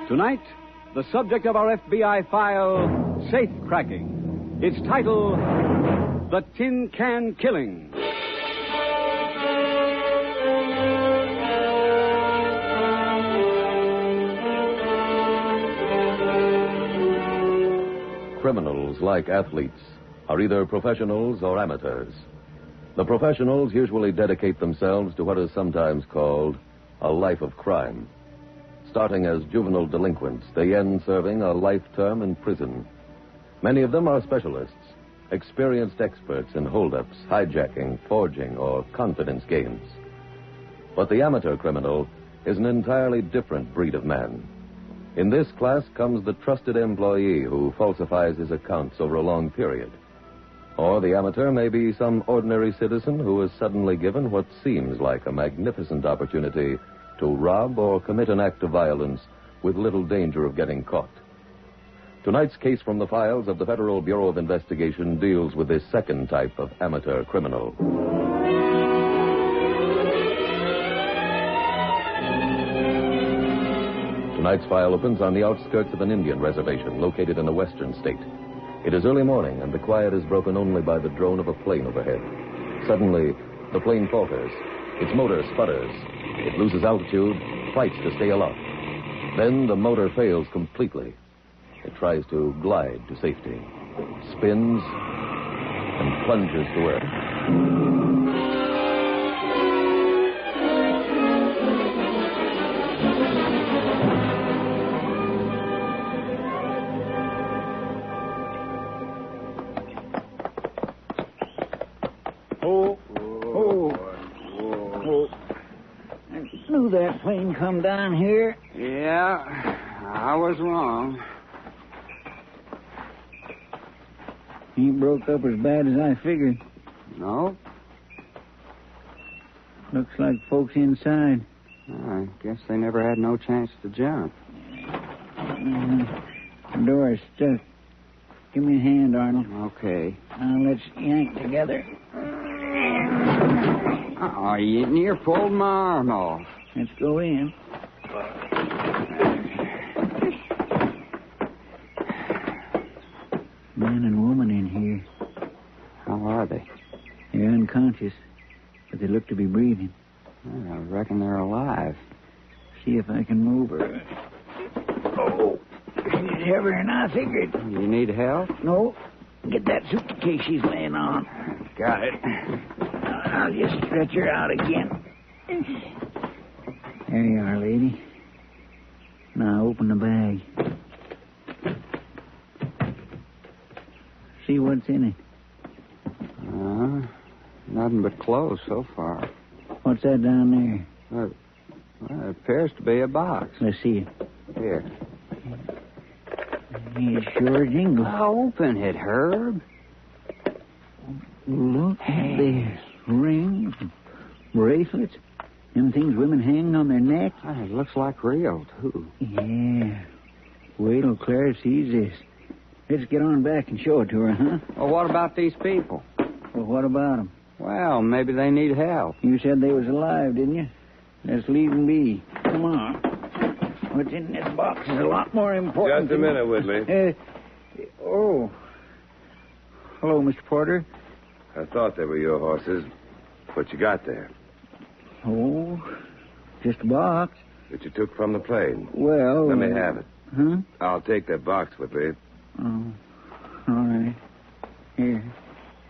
Tonight, the subject of our FBI file, Safe Cracking. Its title, The Tin Can Killing. Criminals, like athletes, are either professionals or amateurs. The professionals usually dedicate themselves to what is sometimes called a life of crime. Starting as juvenile delinquents, they end serving a life term in prison. Many of them are specialists, experienced experts in holdups, hijacking, forging, or confidence games. But the amateur criminal is an entirely different breed of man. In this class comes the trusted employee who falsifies his accounts over a long period. Or the amateur may be some ordinary citizen who is suddenly given what seems like a magnificent opportunity to rob or commit an act of violence with little danger of getting caught. Tonight's case from the files of the Federal Bureau of Investigation deals with this second type of amateur criminal. Tonight's file opens on the outskirts of an Indian reservation located in a western state. It is early morning, and the quiet is broken only by the drone of a plane overhead. Suddenly, the plane falters. Its motor sputters. It loses altitude, fights to stay aloft. Then the motor fails completely. It tries to glide to safety, spins, and plunges to earth. I knew that plane come down here. Yeah, I was wrong. Ain't broke up as bad as I figured. No? Looks like folks inside. I guess they never had no chance to jump. The door's stuck. Give me a hand, Arnold. Okay. Now let's yank together. Oh, you near pulled my arm off. Let's go in. Man and woman in here. How are they? They're unconscious, but they look to be breathing. Well, I reckon they're alive. See if I can move her. Oh, she's heavier than I figured. You need help? No. Get that suitcase she's laying on. Got it. I'll just stretch her out again. There you are, lady. Now open the bag. see what's in it. Nothing but clothes so far. What's that down there? It appears to be a box. Let's see it. Here. It sure jingles. Open it, Herb. Look at this. Rings, bracelets, them things women hang on their necks. It looks like real, too. Yeah. Wait till Clara sees this. Let's get on back and show it to her, huh? Well, what about these people? Well, what about them? Well, maybe they need help. You said they was alive, didn't you? Let's leave them be. Come on. What's in this box is a lot more important. Just a minute, Whitley. Hello, Mr. Porter. I thought they were your horses. What you got there? Oh, just a box. That you took from the plane. Well... Let me have it. Huh? I'll take that box, Whitley. Oh, all right. Here.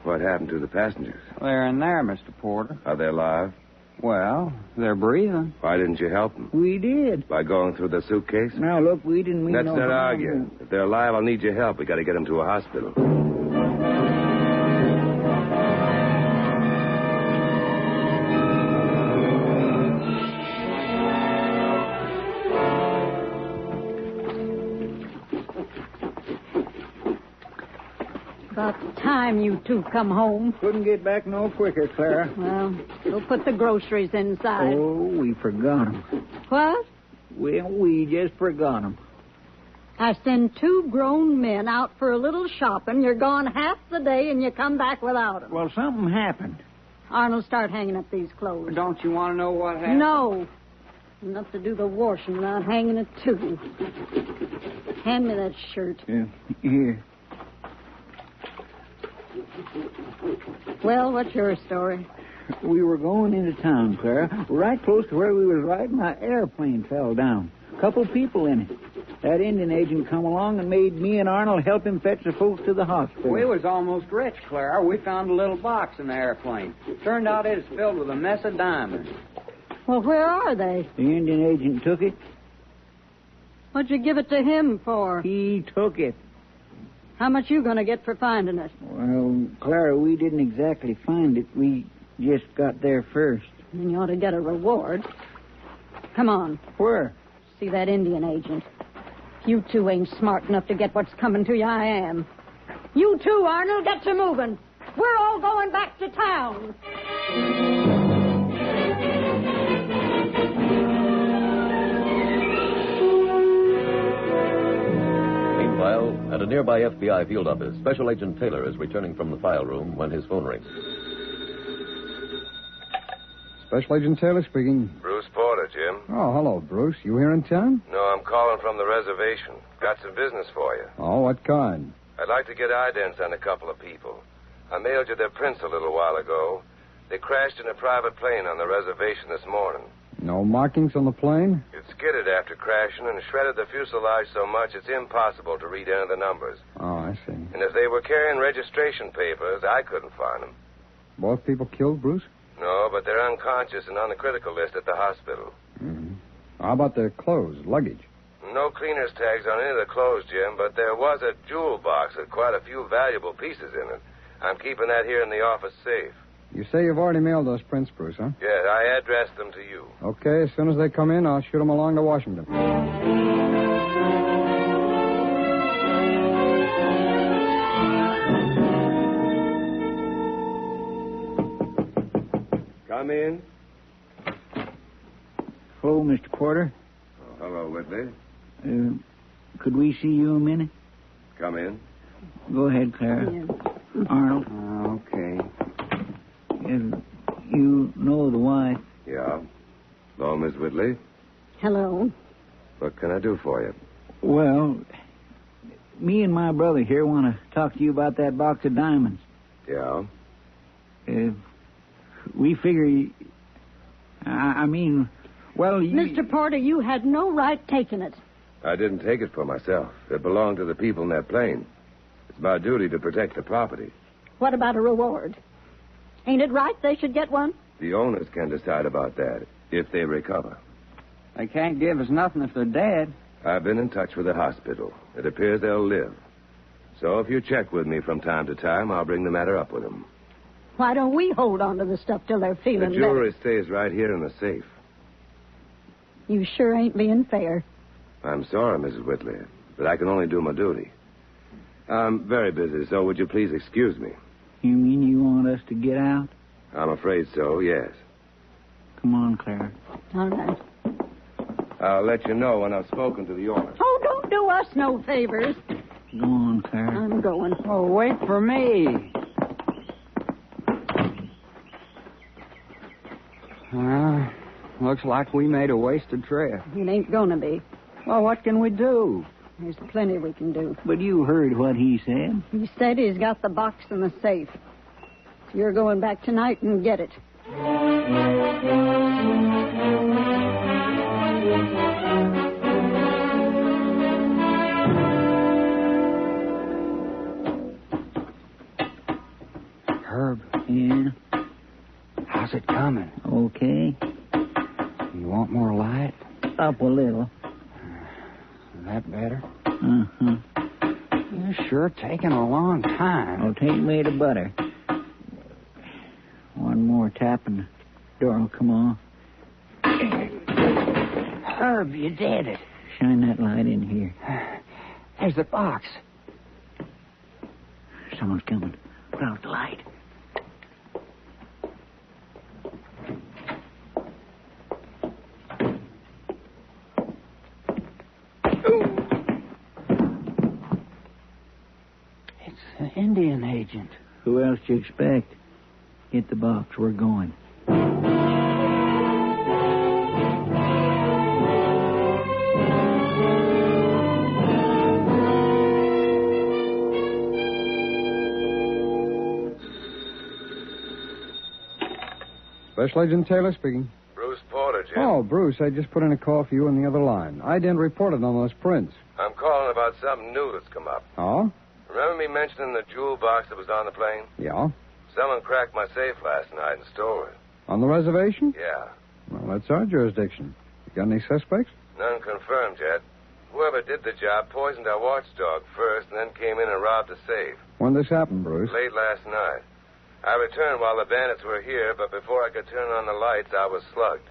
What happened to the passengers? They're in there, Mr. Porter. Are they alive? Well, they're breathing. Why didn't you help them? We did. By going through the suitcase? Now, look, we didn't mean Let's no not harm. argue. If they're alive, I'll need your help. We got to get them to a hospital. About time you two come home. Couldn't get back no quicker, Clara. Well, we'll put the groceries inside. Oh, we forgot 'em. What? Well, we just forgot 'em. I send two grown men out for a little shopping. You're gone half the day, and you come back without them. Well, something happened. Arnold, start hanging up these clothes. Don't you want to know what happened? No. Enough to do the washing without hanging it, too. Hand me that shirt. Here. Well, what's your story? We were going into town, Clara. Right close to where we was riding, my airplane fell down. Couple people in it. That Indian agent come along and made me and Arnold help him fetch the folks to the hospital. We was almost rich, Clara. We found a little box in the airplane. Turned out it was filled with a mess of diamonds. Well, where are they? The Indian agent took it. What'd you give it to him for? He took it. How much you going to get for finding it? Well, Clara, we didn't exactly find it. We just got there first. Then you ought to get a reward. Come on. Where? See that Indian agent. If you two ain't smart enough to get what's coming to you, I am. You too, Arnold, get to moving. We're all going back to town. Meanwhile, at a nearby FBI field office, Special Agent Taylor is returning from the file room when his phone rings. Special Agent Taylor speaking. Bruce Porter, Jim. Oh, hello, Bruce. You here in town? No, I'm calling from the reservation. Got some business for you. Oh, what kind? I'd like to get idents on a couple of people. I mailed you their prints a little while ago. They crashed in a private plane on the reservation this morning. No markings on the plane? It skidded after crashing and shredded the fuselage so much it's impossible to read any of the numbers. Oh, I see. And if they were carrying registration papers, I couldn't find them. Both people killed, Bruce? No, but they're unconscious and on the critical list at the hospital. Mm-hmm. How about their clothes, luggage? No cleaner's tags on any of the clothes, Jim, but there was a jewel box with quite a few valuable pieces in it. I'm keeping that here in the office safe. You say you've already mailed those prints, Bruce, huh? Yes, I addressed them to you. Okay, as soon as they come in, I'll shoot them along to Washington. Come in. Hello, Mr. Porter. Oh, hello, Whitley. Could we see you a minute? Come in. Go ahead, Clara. Yeah. Arnold. Okay. You know the wife? Yeah. Hello, Miss Whitley. Hello. What can I do for you? Well, me and my brother here want to talk to you about that box of diamonds. Yeah? We figure... well, Mr. Porter, you had no right taking it. I didn't take it for myself. It belonged to the people in that plane. It's my duty to protect the property. What about a reward? Ain't it right they should get one? The owners can decide about that, if they recover. They can't give us nothing if they're dead. I've been in touch with the hospital. It appears they'll live. So if you check with me from time to time, I'll bring the matter up with them. Why don't we hold on to the stuff till they're The feeling jewelry stays right here in the safe. better? You sure ain't being fair. I'm sorry, Mrs. Whitley, but I can only do my duty. I'm very busy, so would you please excuse me? You mean you want us to get out? I'm afraid so, yes. Come on, Clara. All right. I'll let you know when I've spoken to the owner. Oh, don't do us no favors. Go on, Clara. I'm going. Oh, wait for me. Looks like we made a wasted trip. It ain't gonna be. Well, what can we do? There's plenty we can do. But you heard what he said. He said he's got the box in the safe. You're going back tonight and get it. Herb. Yeah? How's it coming? Okay. You want more light? Up a little. That better? Uh-huh. You're sure taking a long time. Oh, tain't made of butter. One more tap and the door will come off. Herb, you did it. Shine that light in here. There's the box. Someone's coming. Put out the light. It's an Indian agent. Who else do you expect? Get the box. We're going. Special Agent Taylor speaking. Bruce Porter, Jim. Oh, Bruce, I just put in a call for you on the other line. I didn't report it on those prints. I'm calling about something new that's come up. Oh? Remember me mentioning the jewel box that was on the plane? Yeah? Someone cracked my safe last night and stole it. On the reservation? Yeah. Well, that's our jurisdiction. You got any suspects? None confirmed yet. Whoever did the job poisoned our watchdog first and then came in and robbed the safe. When this happened, Bruce? Late last night. I returned while the bandits were here, but before I could turn on the lights, I was slugged.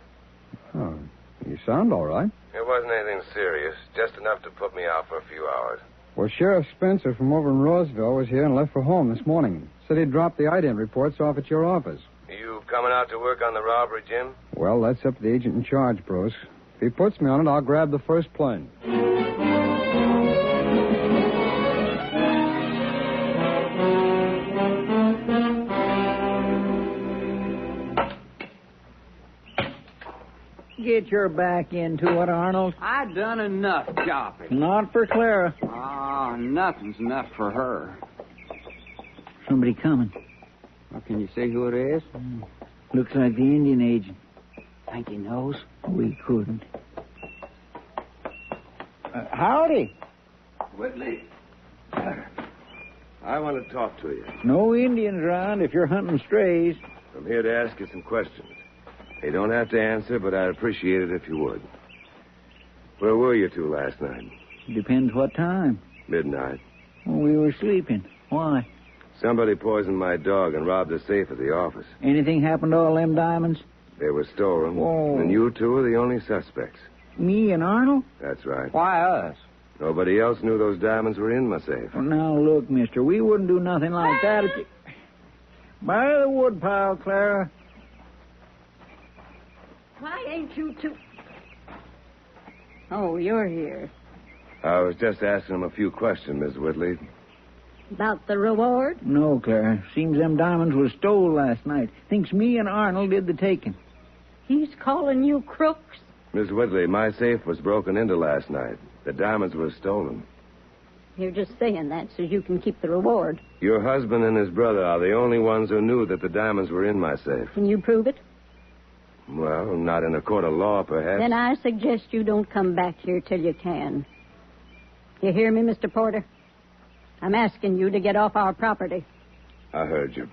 Oh, you sound all right. It wasn't anything serious, just enough to put me out for a few hours. Well, Sheriff Spencer from over in Roseville was here and left for home this morning. Said he'd dropped the ident reports off at your office. You coming out to work on the robbery, Jim? Well, that's up to the agent in charge, Bruce. If he puts me on it, I'll grab the first plane. Get your back into it, Arnold. I done enough shopping. Not for Clara. Ah, nothing's enough for her. Somebody coming. Well, can you see who it is? Looks like the Indian agent. Think he knows? We couldn't. Howdy. Whitley. I want to talk to you. No Indians around if you're hunting strays. I'm here to ask you some questions. You don't have to answer, but I'd appreciate it if you would. Where were you two last night? Depends what time. Midnight. Well, we were sleeping. Why? Somebody poisoned my dog and robbed the safe at the office. Anything happened to all them diamonds? They were stolen. Whoa. And you two are the only suspects. Me and Arnold? That's right. Why us? Nobody else knew those diamonds were in my safe. Well, now, look, mister, we wouldn't do nothing like that if you... By the woodpile, Clara. Why ain't you two... Oh, you're here. I was just asking him a few questions, Miss Whitley. About the reward? No, Clara. Seems them diamonds was stole last night. Thinks me and Arnold did the taking. He's calling you crooks? Miss Whitley, my safe was broken into last night. The diamonds were stolen. You're just saying that so you can keep the reward. Your husband and his brother are the only ones who knew that the diamonds were in my safe. Can you prove it? Well, not in a court of law, perhaps. Then I suggest you don't come back here till you can. You hear me, Mr. Porter? I'm asking you to get off our property. I heard you.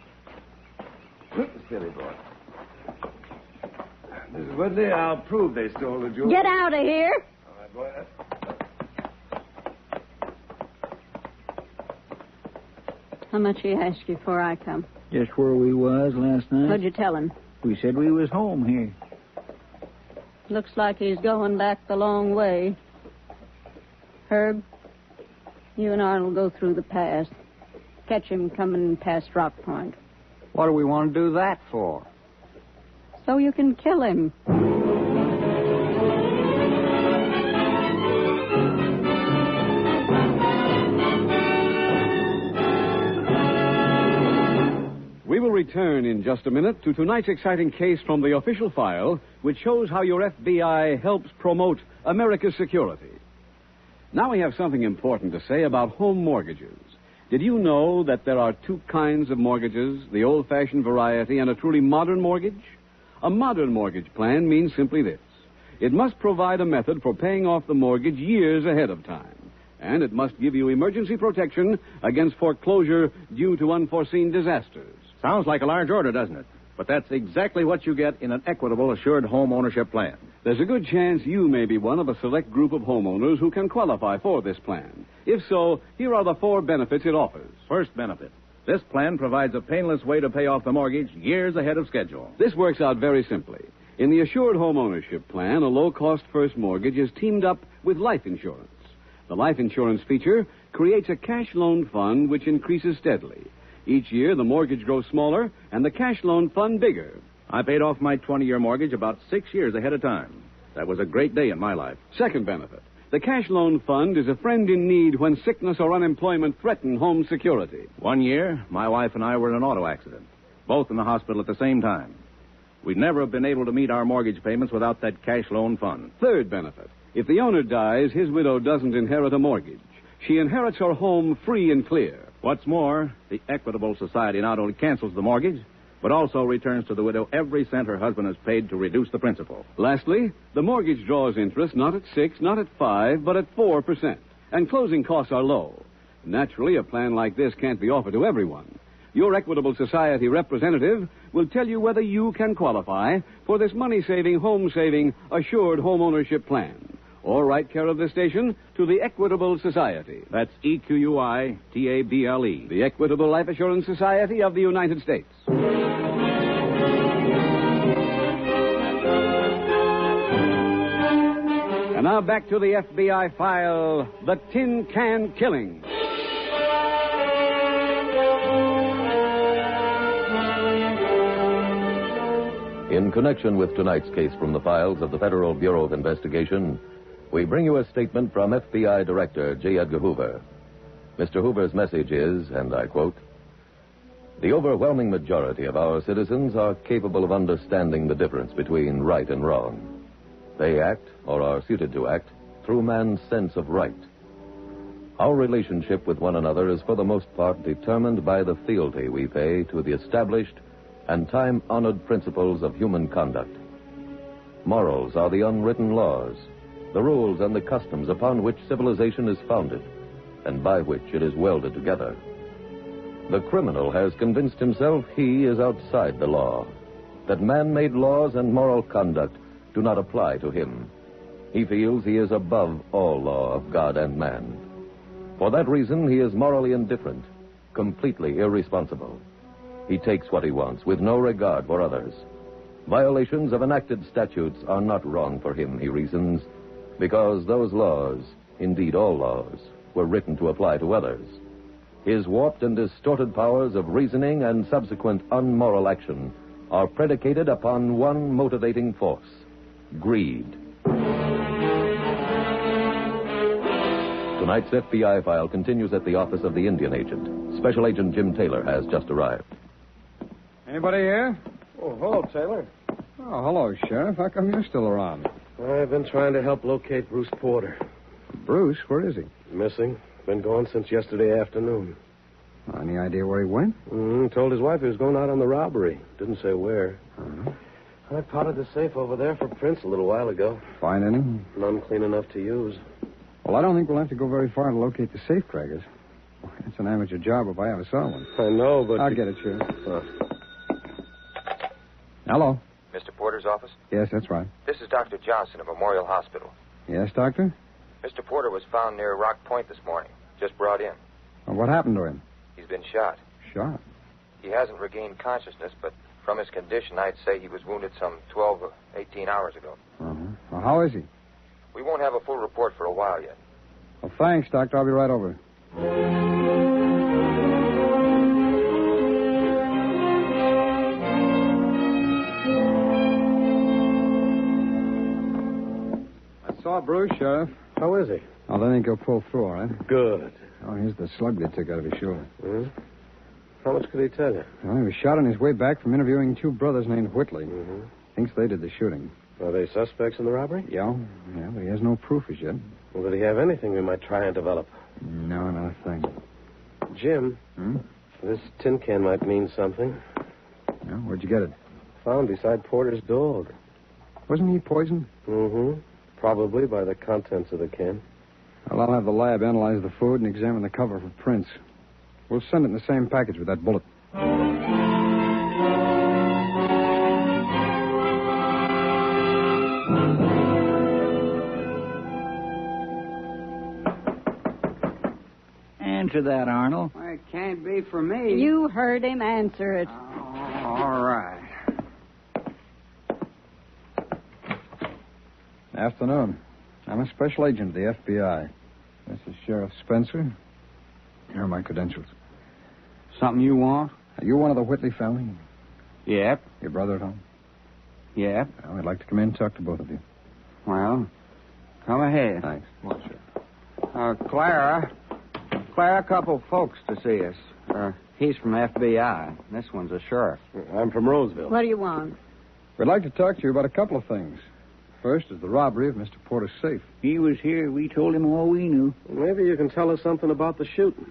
Silly boy. Miss Whitley, I'll prove they stole the jewelry. Get out of here. All right, boy. How much he asked you before I come? Just where we was last night. What'd you tell him? We said we was home here. Looks like he's going back the long way. Herb, you and Arnold go through the pass. Catch him coming past Rock Point. What do we want to do that for? So you can kill him. We will return in just a minute to tonight's exciting case from the official file, which shows how your FBI helps promote America's security. Now we have something important to say about home mortgages. Did you know that there are two kinds of mortgages, the old-fashioned variety and a truly modern mortgage? A modern mortgage plan means simply this. It must provide a method for paying off the mortgage years ahead of time. And it must give you emergency protection against foreclosure due to unforeseen disasters. Sounds like a large order, doesn't it? But that's exactly what you get in an equitable assured home ownership plan. There's a good chance you may be one of a select group of homeowners who can qualify for this plan. If so, here are the 4 benefits it offers. First benefit. This plan provides a painless way to pay off the mortgage years ahead of schedule. This works out very simply. In the assured home ownership plan, a low-cost first mortgage is teamed up with life insurance. The life insurance feature creates a cash loan fund which increases steadily. Each year, the mortgage grows smaller and the cash loan fund bigger. I paid off my 20-year mortgage about 6 years ahead of time. That was a great day in my life. Second benefit. The cash loan fund is a friend in need when sickness or unemployment threaten home security. 1 year, my wife and I were in an auto accident, both in the hospital at the same time. We'd never have been able to meet our mortgage payments without that cash loan fund. Third benefit. If the owner dies, his widow doesn't inherit a mortgage. She inherits her home free and clear. What's more, the Equitable Society not only cancels the mortgage, but also returns to the widow every cent her husband has paid to reduce the principal. Lastly, the mortgage draws interest not at 6, not at 5, but at 4%. And closing costs are low. Naturally, a plan like this can't be offered to everyone. Your Equitable Society representative will tell you whether you can qualify for this money-saving, home-saving, assured home ownership plan. Or write care of this station to the Equitable Society. That's EQUITABLE. The Equitable Life Assurance Society of the United States. And now back to the FBI file, The Tin Can Killing. In connection with tonight's case from the files of the Federal Bureau of Investigation, we bring you a statement from FBI Director J. Edgar Hoover. Mr. Hoover's message is, and I quote, "The overwhelming majority of our citizens are capable of understanding the difference between right and wrong. They act, or are suited to act, through man's sense of right. Our relationship with one another is for the most part determined by the fealty we pay to the established and time-honored principles of human conduct. Morals are the unwritten laws, the rules and the customs upon which civilization is founded, and by which it is welded together. The criminal has convinced himself he is outside the law, that man-made laws and moral conduct do not apply to him. He feels he is above all law of God and man. For that reason, he is morally indifferent, completely irresponsible. He takes what he wants with no regard for others. Violations of enacted statutes are not wrong for him, he reasons, because those laws, indeed all laws, were written to apply to others. His warped and distorted powers of reasoning and subsequent unmoral action are predicated upon one motivating force: greed." Tonight's FBI file continues at the office of the Indian agent. Special Agent Jim Taylor has just arrived. Anybody here? Oh, hello, Taylor. Oh, hello, Sheriff. How come you're still around? I've been trying to help locate Bruce Porter. Bruce? Where is he? Missing. Been gone since yesterday afternoon. Any idea where he went? Told his wife he was going out on the robbery. Didn't say where. Uh-huh. I potted the safe over there for prints a little while ago. Find any? None clean enough to use. Well, I don't think we'll have to go very far to locate the safe crackers. It's an amateur job if I ever saw one. I know, but... I'll get it, Sheriff. Hello? Mr. Porter's office? Yes, that's right. This is Dr. Johnson of Memorial Hospital. Yes, Doctor? Mr. Porter was found near Rock Point this morning. Just brought in. Well, what happened to him? He's been shot. Shot? He hasn't regained consciousness, but from his condition, I'd say he was wounded some 12 or 18 hours ago. Uh-huh. Well, how is he? We won't have a full report for a while yet. Well, thanks, Doctor. I'll be right over. I saw Bruce, Sheriff. How is he? Oh, they think he'll pull through, all right? Good. Oh, here's the slug they took out of his shoulder. How much could he tell you? Well, he was shot on his way back from interviewing two brothers named Whitley. Thinks they did the shooting. Are they suspects in the robbery? Yeah, but he has no proof as yet. Well, did he have anything we might try and develop? No, not a thing. Jim, this tin can might mean something. Yeah, where'd you get it? Found beside Porter's dog. Wasn't he poisoned? Probably by the contents of the can. Well, I'll have the lab analyze the food and examine the cover for prints. We'll send it in the same package with that bullet. Answer that, Arnold. Well, it can't be for me. You heard him. Answer it. All right. Afternoon. I'm a special agent of the FBI. This is Sheriff Spencer. Here are my credentials. Something you want? Are you one of the Whitley family? Yep. Your brother at home? Yep. Well, I'd like to come in and talk to both of you. Well, come ahead. Thanks. Clara, a couple folks to see us. He's from FBI. This one's a sheriff. I'm from Roseville. What do you want? We'd like to talk to you about a couple of things. First is the robbery of Mr. Porter's safe. He was here. We told him all we knew. Maybe you can tell us something about the shooting.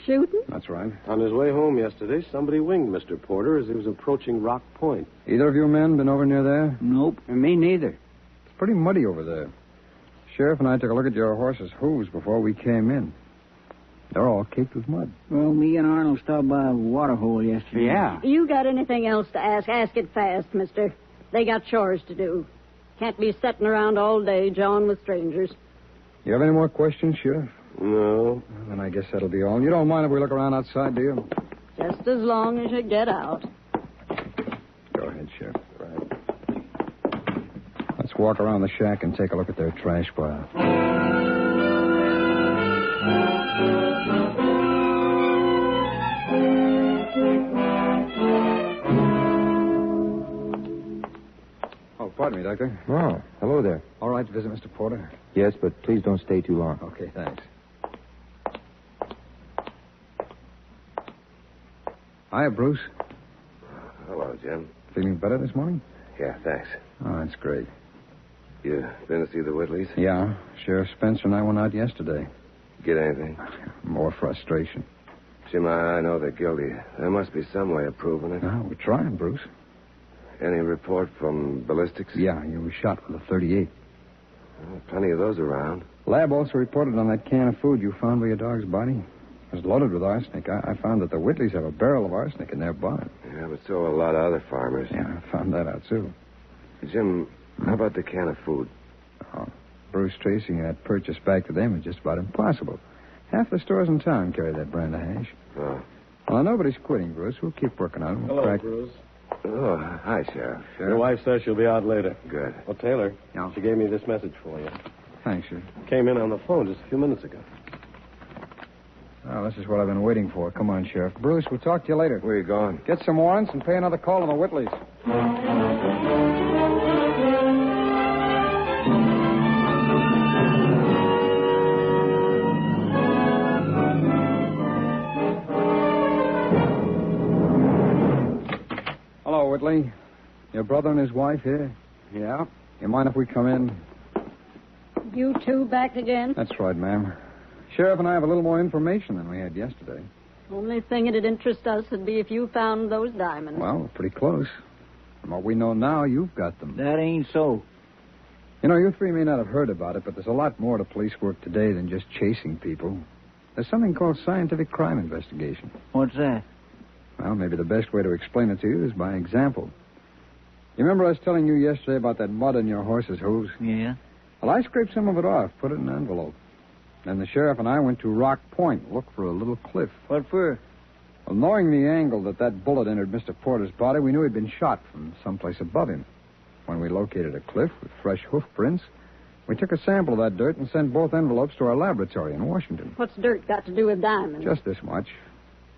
Shooting? That's right. On his way home yesterday, somebody winged Mr. Porter as he was approaching Rock Point. Either of you men been over near there? Nope. Me neither. It's pretty muddy over there. Sheriff and I took a look at your horse's hooves before we came in. They're all caked with mud. Well, me and Arnold stopped by a water hole yesterday. Yeah. You got anything else to ask? Ask it fast, mister. They got chores to do. Can't be sitting around all day jawing with strangers. You have any more questions, Sheriff? No. Well, then I guess that'll be all. You don't mind if we look around outside, do you? Just as long as you get out. Go ahead, Sheriff. Right. Let's walk around the shack and take a look at their trash pile. Oh, pardon me, Doctor. Oh, hello there. All right to visit Mr. Porter? Yes, but please don't stay too long. Okay, thanks. Hiya, Bruce. Hello, Jim. Feeling better this morning? Yeah, thanks. Oh, that's great. You been to see the Whitleys? Yeah. Sheriff Spencer and I went out yesterday. Get anything? More frustration. Jim, I know they're guilty. There must be some way of proving it. No, we're trying, Bruce. Any report from ballistics? Yeah, you were shot with a .38. Plenty of those around. Lab also reported on that can of food you found by your dog's body. It was loaded with arsenic. I found that the Whitleys have a barrel of arsenic in their barn. Yeah, but so a lot of other farmers. Yeah, I found that out, too. Jim, how about the can of food? Oh, Bruce, tracing that purchase back to them is just about impossible. Half the stores in town carry that brand of hash. Oh. Well, nobody's quitting, Bruce. We'll keep working on it. Hello, Bruce. Oh, hi, Sheriff. Your wife says she'll be out later. Good. Well, Taylor, she gave me this message for you. Thanks, sir. Came in on the phone just a few minutes ago. Oh, this is what I've been waiting for. Come on, Sheriff. Bruce, we'll talk to you later. Where are you going? Get some warrants and pay another call on the Whitleys. Hello, Whitley. Your brother and his wife here? Yeah. You mind if we come in? You two back again? That's right, ma'am. Sheriff and I have a little more information than we had yesterday. Only thing it'd interest us would be if you found those diamonds. Well, we're pretty close. From what we know now, you've got them. That ain't so. You know, you three may not have heard about it, but there's a lot more to police work today than just chasing people. There's something called scientific crime investigation. What's that? Well, maybe the best way to explain it to you is by example. You remember I was telling you yesterday about that mud in your horse's hooves? Yeah. Well, I scraped some of it off, put it in an envelope. Then the sheriff and I went to Rock Point, looked for a little cliff. What for? Well, knowing the angle that bullet entered Mr. Porter's body, we knew he'd been shot from someplace above him. When we located a cliff with fresh hoof prints, we took a sample of that dirt and sent both envelopes to our laboratory in Washington. What's dirt got to do with diamonds? Just this much.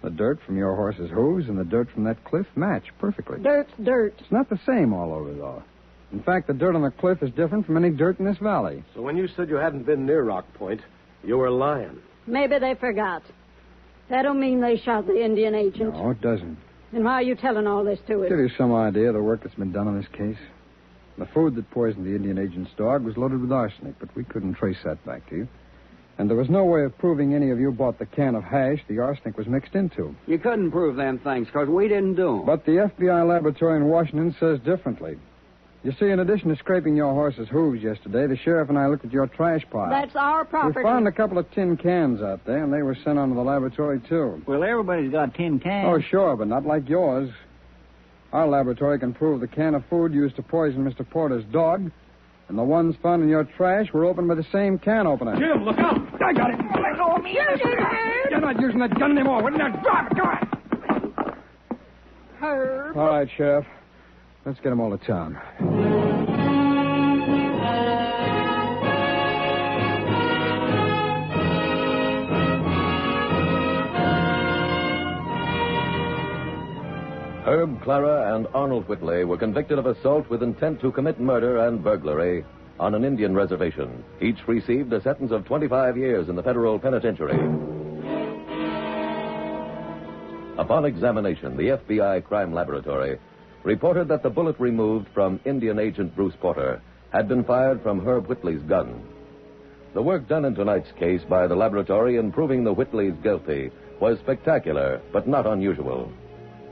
The dirt from your horse's hooves and the dirt from that cliff match perfectly. Dirt's dirt. It's not the same all over, though. In fact, the dirt on the cliff is different from any dirt in this valley. So when you said you hadn't been near Rock Point, you were lying. Maybe they forgot. That don't mean they shot the Indian agent. No, it doesn't. Then why are you telling all this to us? Give you some idea of the work that's been done on this case. The food that poisoned the Indian agent's dog was loaded with arsenic, but we couldn't trace that back to you. And there was no way of proving any of you bought the can of hash the arsenic was mixed into. You couldn't prove them things because we didn't do them. But the FBI laboratory in Washington says differently. You see, in addition to scraping your horse's hooves yesterday, the sheriff and I looked at your trash pile. That's our property. We found a couple of tin cans out there, and they were sent on to the laboratory, too. Well, everybody's got tin cans. Oh, sure, but not like yours. Our laboratory can prove the can of food used to poison Mr. Porter's dog and the ones found in your trash were opened by the same can opener. Jim, look out! I got it! Let go of me! You're not using that gun anymore. Wouldn't that drop it? Come on! Herb. All right, Sheriff. Let's get them all to town. Herb, Clara, and Arnold Whitley were convicted of assault with intent to commit murder and burglary on an Indian reservation. Each received a sentence of 25 years in the federal penitentiary. Upon examination, the FBI crime laboratory reported that the bullet removed from Indian agent Bruce Porter had been fired from Herb Whitley's gun. The work done in tonight's case by the laboratory in proving the Whitleys guilty was spectacular, but not unusual.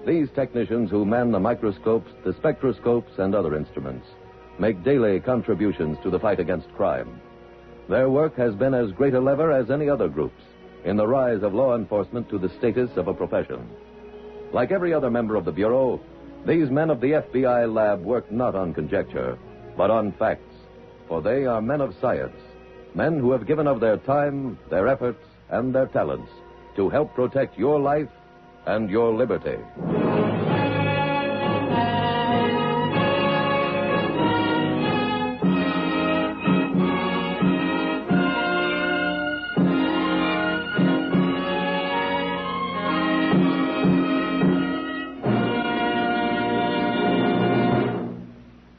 These technicians who man the microscopes, the spectroscopes, and other instruments make daily contributions to the fight against crime. Their work has been as great a lever as any other group's in the rise of law enforcement to the status of a profession. Like every other member of the Bureau, these men of the FBI lab work not on conjecture, but on facts, for they are men of science, men who have given of their time, their efforts, and their talents to help protect your life and your liberty.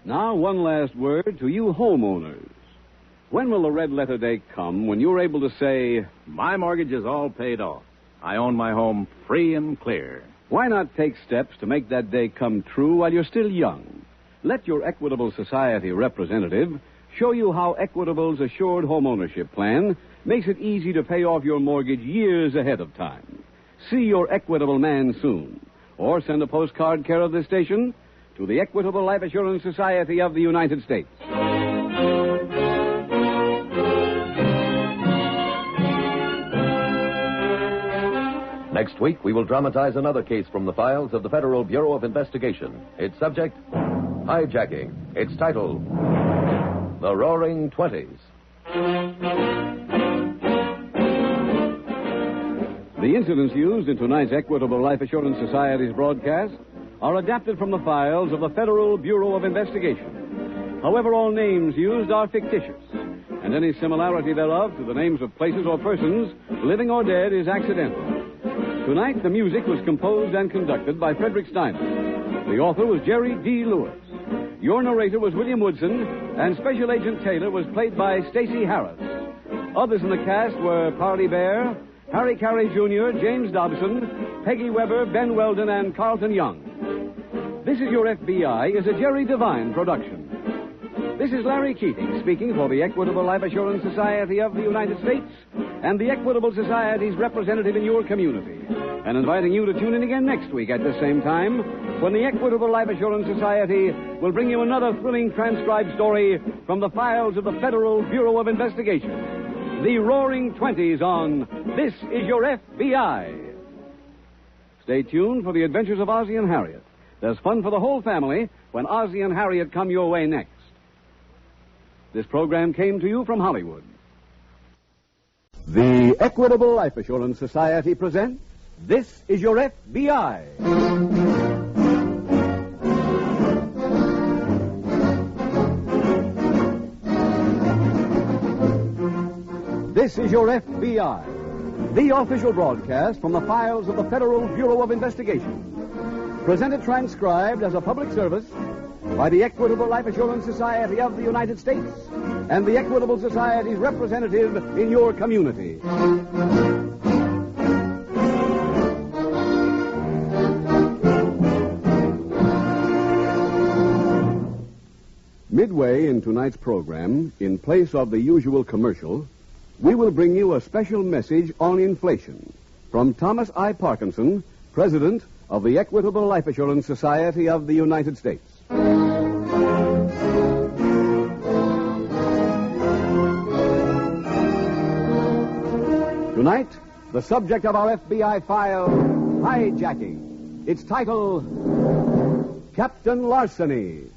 Now, one last word to you homeowners. When will the red letter day come when you're able to say, my mortgage is all paid off. I own my home free and clear. Why not take steps to make that day come true while you're still young? Let your Equitable Society representative show you how Equitable's Assured Homeownership Plan makes it easy to pay off your mortgage years ahead of time. See your Equitable man soon, or send a postcard care of this station to the Equitable Life Assurance Society of the United States. Next week, we will dramatize another case from the files of the Federal Bureau of Investigation. Its subject, hijacking. Its title, The Roaring Twenties. The incidents used in tonight's Equitable Life Assurance Society's broadcast are adapted from the files of the Federal Bureau of Investigation. However, all names used are fictitious, and any similarity thereof to the names of places or persons, living or dead, is accidental. Tonight, the music was composed and conducted by Frederick Steiner. The author was Jerry D. Lewis. Your narrator was William Woodson, and Special Agent Taylor was played by Stacey Harris. Others in the cast were Parley Bear, Harry Carey Jr., James Dobson, Peggy Weber, Ben Weldon, and Carlton Young. This Is Your FBI is a Jerry Devine production. This is Larry Keating speaking for the Equitable Life Assurance Society of the United States and the Equitable Society's representative in your community, and inviting you to tune in again next week at the same time when the Equitable Life Assurance Society will bring you another thrilling transcribed story from the files of the Federal Bureau of Investigation. The Roaring Twenties on This Is Your FBI. Stay tuned for the adventures of Ozzie and Harriet. There's fun for the whole family when Ozzie and Harriet come your way next. This program came to you from Hollywood. The Equitable Life Assurance Society presents This is your FBI. This is your FBI, the official broadcast from the files of the Federal Bureau of Investigation. Presented transcribed as a public service by the Equitable Life Assurance Society of the United States and the Equitable Society's representative in your community. Midway in tonight's program, in place of the usual commercial, we will bring you a special message on inflation from Thomas I. Parkinson, President of the Equitable Life Assurance Society of the United States. Tonight, the subject of our FBI file, Hijacking. Its title, Captain Larceny.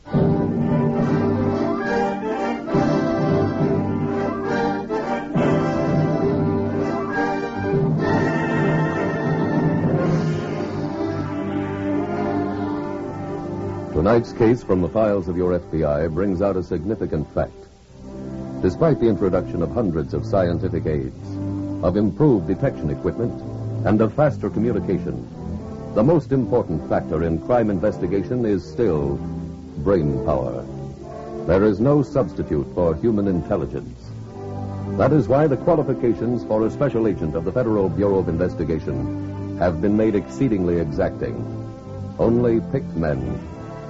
Tonight's case from the files of your FBI brings out a significant fact. Despite the introduction of hundreds of scientific aids, of improved detection equipment, and of faster communication, the most important factor in crime investigation is still brain power. There is no substitute for human intelligence. That is why the qualifications for a special agent of the Federal Bureau of Investigation have been made exceedingly exacting. Only picked men,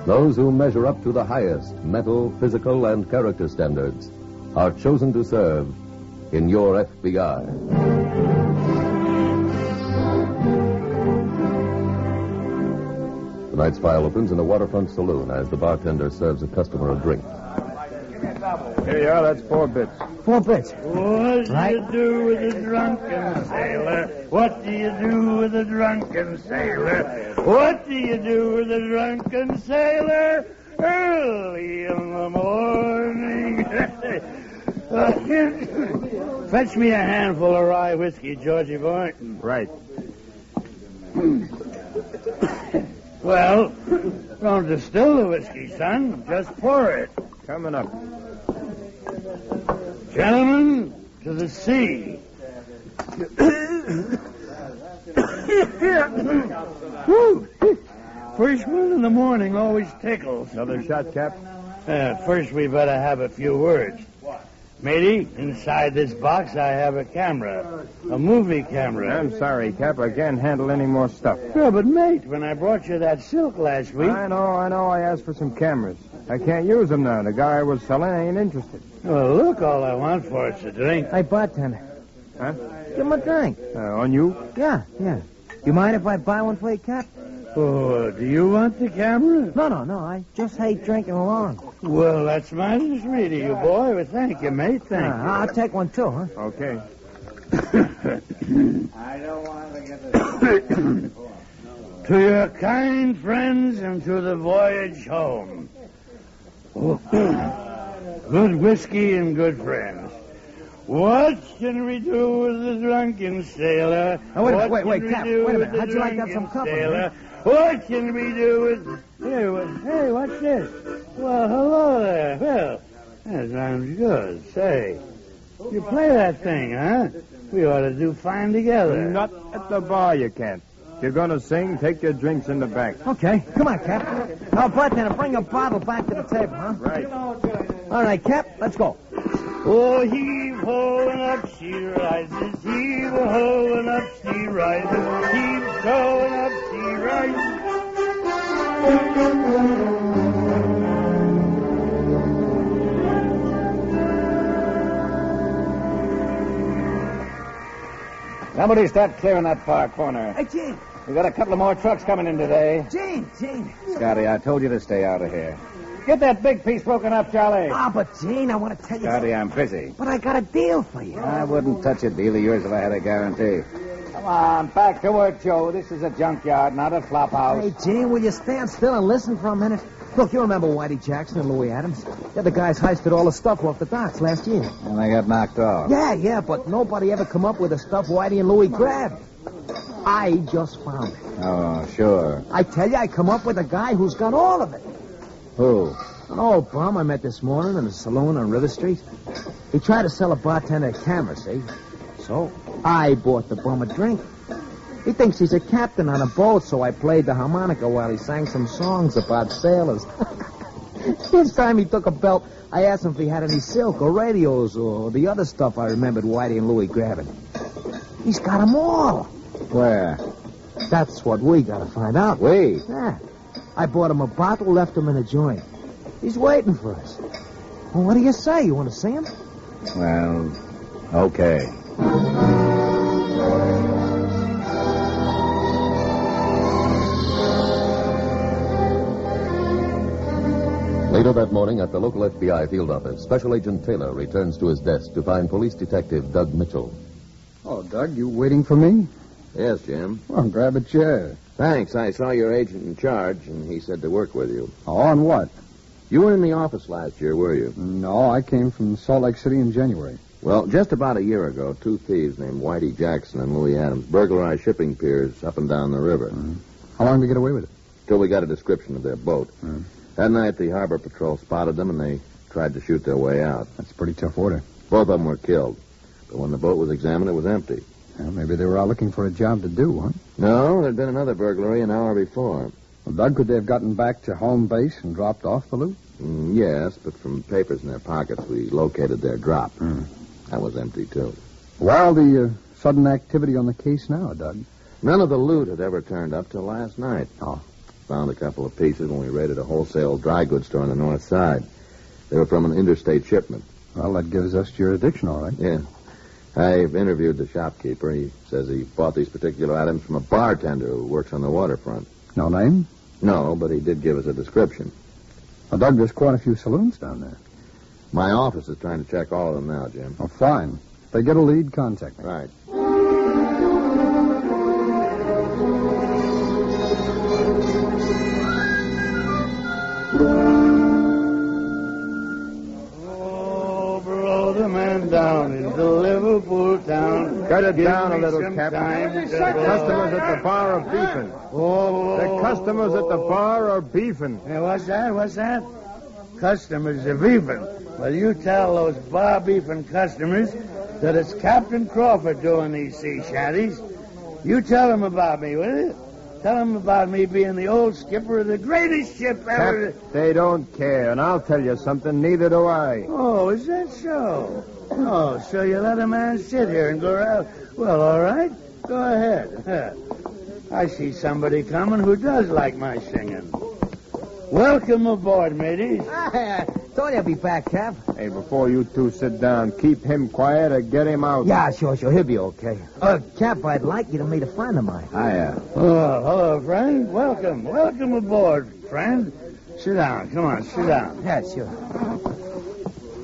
those who measure up to the highest mental, physical, and character standards, are chosen to serve in your FBI. Tonight's file opens in a waterfront saloon as the bartender serves a customer a drink. Here you are, that's 4 bits. 4 bits. What do you do with a drunken sailor? What do you do with a drunken sailor? What do you do with a drunken sailor? Early in the morning. Fetch me a handful of rye whiskey, Georgie boy. Right. Well, don't distill the whiskey, son. Just pour it. Coming up. Gentlemen, to the sea. Whew. First one in the morning always tickles. Another shot, Cap? First, we better have a few words. Matey, inside this box I have a camera. A movie camera. I'm sorry, Cap. I can't handle any more stuff. Yeah, but mate, when I brought you that silk last week... I know. I asked for some cameras. I can't use them now. The guy I was selling ain't interested. Well, look, all I want for it's a drink. Hey, bartender. Huh? Give him a drink. On you? Yeah. You mind if I buy one for you, Cap? Oh, do you want the camera? No. I just hate drinking alone. Well, that's mighty sweet of you, boy. Well, thank you, mate. Thank you. I'll take one, too, huh? Okay. I don't want to get this. To your kind friends and to the voyage home. Good whiskey and good friends. What can we do with the drunken sailor? Oh, wait, Cap. Wait a minute. How'd you like that some company? What can we do with... Hey, what's this? Well, hello there. Well, that sounds good. Say, you play that thing, huh? We ought to do fine together. Not at the bar, you can't. If you're going to sing, take your drinks in the back. Okay. Come on, Cap. Now, bartender, bring a bottle back to the table, huh? Right. All right, Cap, let's go. Oh, heave-ho and up she rises. Heave-ho and up she rises. Heave-ho and up she rises. Somebody start clearing that far corner. Hey, Gene. We got a couple of more trucks coming in today. Gene. Scotty, I told you to stay out of here. Get that big piece broken up, Charlie. But Gene, I want to tell you Scotty, I'm busy. But I got a deal for you. I wouldn't touch a deal of yours if I had a guarantee. Come on, back to work, Joe. This is a junkyard, not a flop house. Hey, Gene, will you stand still and listen for a minute? Look, you remember Whitey Jackson and Louis Adams? Yeah, the guys heisted all the stuff off the docks last year. And they got knocked off. Yeah, but nobody ever come up with the stuff Whitey and Louis grabbed. I just found it. Oh, sure. I tell you, I come up with a guy who's got all of it. Who? An old bum I met this morning in a saloon on River Street. He tried to sell a bartender a camera, see? So I bought the bum a drink. He thinks he's a captain on a boat, so I played the harmonica while he sang some songs about sailors. Each time he took a belt, I asked him if he had any silk or radios or the other stuff I remembered Whitey and Louie grabbing. He's got 'em all. Where? That's what we gotta find out. We? Yeah. I bought him a bottle, left him in a joint. He's waiting for us. Well, what do you say? You want to see him? Well, okay. Later that morning at the local FBI field office, Special Agent Taylor returns to his desk to find Police Detective Doug Mitchell. Oh, Doug, you waiting for me? Yes, Jim. Well, grab a chair. Thanks. I saw your agent in charge, and he said to work with you. Oh, on what? You weren't in the office last year, were you? No, I came from Salt Lake City in January. Well, just about a year ago, two thieves named Whitey Jackson and Louie Adams burglarized shipping piers up and down the river. How long did they get away with it? Till we got a description of their boat. That night, the harbor patrol spotted them, and they tried to shoot their way out. That's pretty tough order. Both of them were killed. But when the boat was examined, it was empty. Well, maybe they were out looking for a job to do, huh? No, there'd been another burglary an hour before. Well, Doug, could they have gotten back to home base and dropped off the loot? Yes, but from papers in their pockets, we located their drop. That was empty, too. Well, the sudden activity on the case now, Doug? None of the loot had ever turned up till last night. Oh. Found a couple of pieces when we raided a wholesale dry goods store on the north side. They were from an interstate shipment. Well, that gives us jurisdiction, all right. Yeah. I've interviewed the shopkeeper. He says he bought these particular items from a bartender who works on the waterfront. No name? No, but he did give us a description. Well, Doug, there's quite a few saloons down there. My office is trying to check all of them now, Jim. Oh, fine. If they get a lead, contact me. Right. Down into Liverpool town. Cut it Give down a me little, some Captain. time to The customers at the bar are beefing. The customers at the bar are beefing. Hey, what's that? What's that? Customers are beefing. Well, you tell those bar beefing customers that it's Captain Crawford doing these sea shanties. You tell them about me, will you? Tell them about me being the old skipper of the greatest ship ever. They don't care, and I'll tell you something, neither do I. Oh, is that so? Oh, so you let a man sit here and go around. Well, all right. Go ahead. I see somebody coming who does like my singing. Welcome aboard, mateys. Thought I'd be back, Cap. Hey, before you two sit down, keep him quiet or get him out. Yeah, sure. He'll be okay. Cap, I'd like you to meet a friend of mine. Hiya. Oh, hello, friend. Welcome aboard, friend. Sit down. Come on, sit down. Yeah, sure.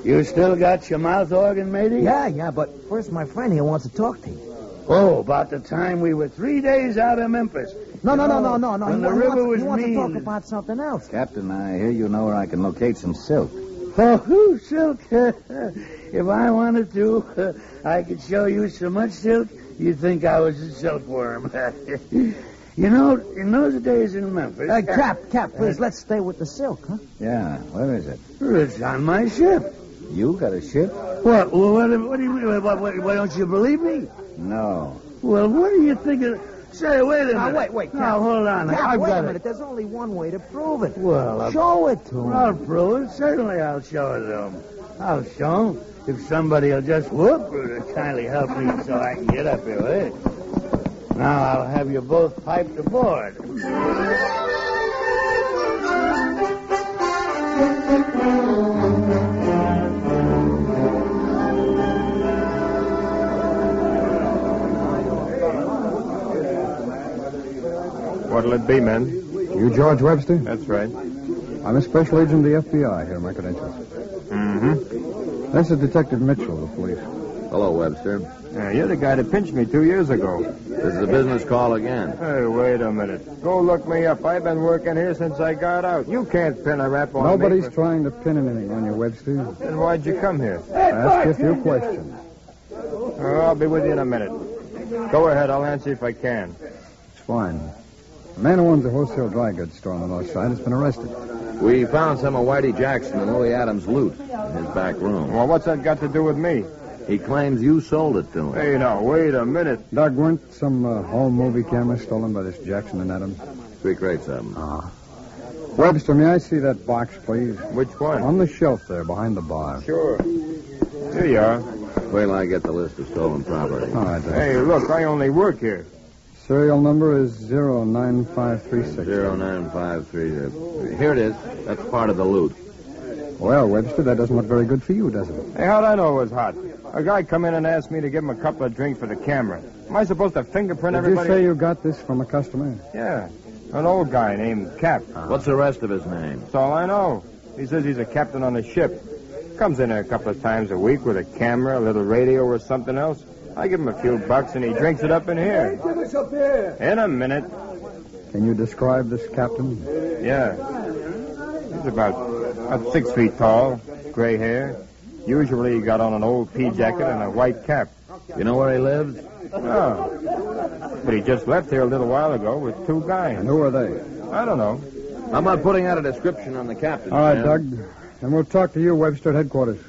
You still got your mouth organ, matey? Yeah, but first my friend here wants to talk to you. Oh, about the time we were 3 days out of Memphis. No. When the river was he wants mean. to talk about something else. Captain, I hear you know where I can locate some silk. Oh, silk. If I wanted to, I could show you so much silk, you'd think I was a silkworm. You know, in those days in Memphis... Cap, please, let's stay with the silk, huh? Yeah, where is it? It's on my ship. You got a ship? What do you mean? Why don't you believe me? No. Well, what do you think of... Say, wait a minute. Now, wait, Cap. Now, hold on. Cap, I've wait got a minute. it. There's only one way to prove it. Well, show it to him. I'll prove it. Certainly I'll show it to him. I'll show him. If somebody will just whoop or kindly help me so I can get up here, eh? Now I'll have you both piped aboard. What'll it be, men? You George Webster? That's right. I'm a special agent of the FBI. Here are my credentials. Mm-hmm. This is Detective Mitchell of the police. Hello, Webster. You're the guy that pinched me 2 years ago. This is a business call again. Hey, wait a minute. Go look me up. I've been working here since I got out. You can't pin a rap on me. Nobody's trying to pin anything on you, Webster. Then why'd you come here? Ask you a few questions. I'll be with you in a minute. Go ahead. I'll answer if I can. It's fine. A man who owns a wholesale dry goods store on the north side has been arrested. We found some of Whitey Jackson and Louis Adams' loot in his back room. Well, what's that got to do with me? He claims you sold it to him. Hey, now, wait a minute. Doug, weren't some home movie cameras stolen by this Jackson and Adams? 3 crates of them. Webster, may I see that box, please? Which one? On the shelf there, behind the bar. Sure. Here you are. Wait till I get the list of stolen property. All right, Doug. Hey, look, I only work here. Serial number is 09536. 09536. Here it is. That's part of the loot. Well, Webster, that doesn't look very good for you, does it? Hey, how'd I know it was hot? A guy come in and asked me to give him a couple of drinks for the camera. Am I supposed to fingerprint everybody? Did you say you got this from a customer? Yeah. An old guy named Cap. What's the rest of his name? That's all I know. He says he's a captain on a ship. Comes in a couple of times a week with a camera, a little radio, or something else. I give him a few bucks, and he drinks it up in here. Hey, give us up here. In a minute. Can you describe this captain? Yeah. He's about 6 feet tall, gray hair. Usually he got on an old pea jacket and a white cap. You know where he lives? No. But he just left here a little while ago with 2 guys. And who are they? I don't know. How about putting out a description on the captain? All right, Sam? Doug. And we'll talk to you, Webster, at headquarters.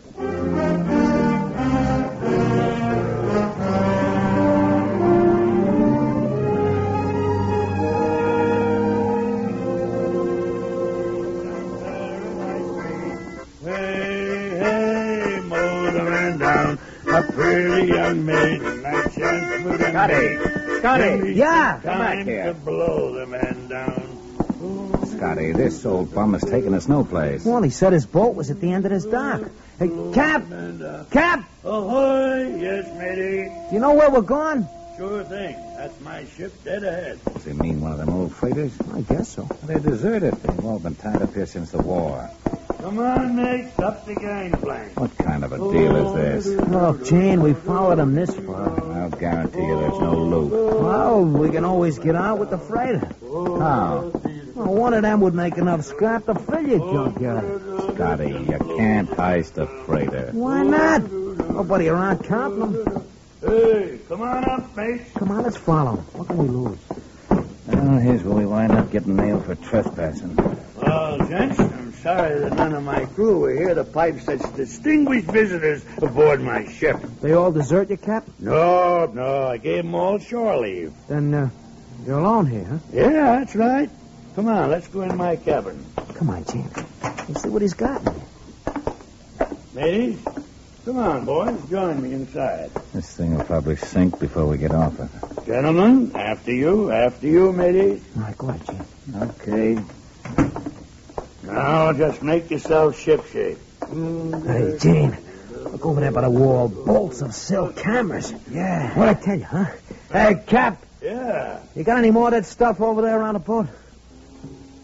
A pretty young maiden, my chance for them. Scotty! Yeah, come back here. To blow the man down. Scotty, this old bum has taken us no place. Well, he said his boat was at the end of this dock. Hey, Cap! Cap! Ahoy! Yes, matey. You know where we're going? Sure thing. That's my ship dead ahead. Does he mean one of them old freighters? I guess so. They're deserted. They've all been tied up here since the war. Come on, mates, up the gangplank. What kind of a deal is this? Look, Gene, we followed him this far. I'll guarantee you there's no loot. Well, we can always get out with the freighter. How? Well, one of them would make enough scrap to fill your junkyard. Scotty, you can't heist a freighter. Why not? Nobody around counting them. Hey, come on up, mates. Come on, let's follow him. What can we lose? Well, here's where we wind up getting nailed for trespassing. Well, gents, I'm sorry that none of my crew were here to pipe such distinguished visitors aboard my ship. They all desert you, Cap? No, I gave them all shore leave. Then, you're alone here, huh? Yeah, that's right. Come on, let's go in my cabin. Come on, Gene. Let's see what he's got in here. Ladies, come on, boys. Join me inside. This thing will probably sink before we get off it. Gentlemen, after you, matey. All right, go ahead, Gene. Okay. Now, just make yourself shipshape. Hey, Gene, look over there by the wall. Bolts of silk cameras. Yeah. What'd I tell you, huh? Hey, Cap. Yeah. You got any more of that stuff over there around the boat?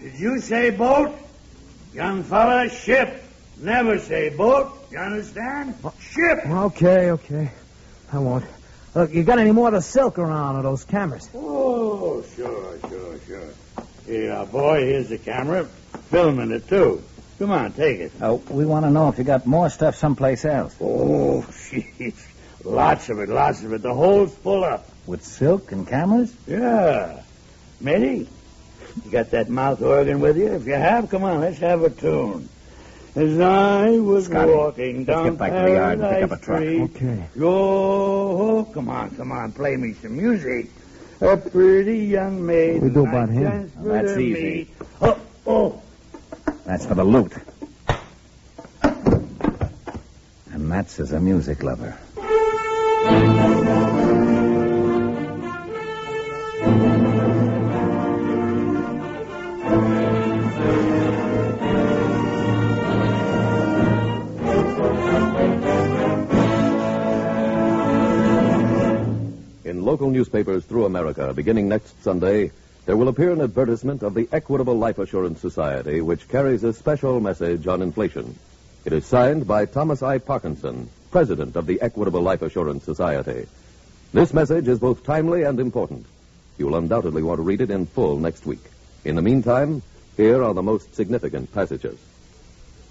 Did you say boat? Young fella, ship. Never say boat. You understand? Ship. Okay. I won't. Look, you got any more of the silk around or those cameras? Oh, sure. Here, boy, here's the camera. Filming it, too. Come on, take it. We want to know if you got more stuff someplace else. Oh, jeez. Lots of it. The hole's full up. With silk and cameras? Yeah. Matey, you got that mouth organ with you? If you have, come on, let's have a tune. As I was Scotty, walking down let's get back to the yard and pick up a truck. Okay. Yo, come on, play me some music. A pretty young maiden. We do about him. Well, that's easy. Oh. That's for the loot. And that's as a music lover. In local newspapers through America, beginning next Sunday, there will appear an advertisement of the Equitable Life Assurance Society, which carries a special message on inflation. It is signed by Thomas I. Parkinson, president of the Equitable Life Assurance Society. This message is both timely and important. You will undoubtedly want to read it in full next week. In the meantime, here are the most significant passages.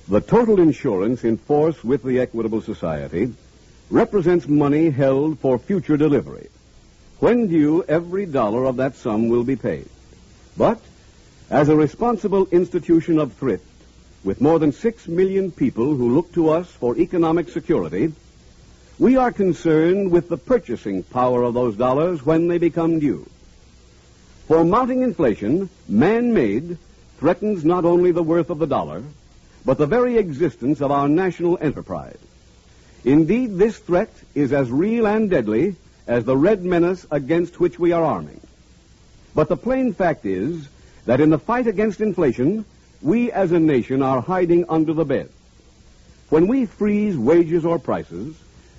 The total insurance in force with the Equitable Society represents money held for future delivery. When due, every dollar of that sum will be paid. But, as a responsible institution of thrift, with more than 6 million people who look to us for economic security, we are concerned with the purchasing power of those dollars when they become due. For mounting inflation, man-made, threatens not only the worth of the dollar, but the very existence of our national enterprise. Indeed, this threat is as real and deadly as the red menace against which we are arming. But the plain fact is that in the fight against inflation, we as a nation are hiding under the bed. When we freeze wages or prices,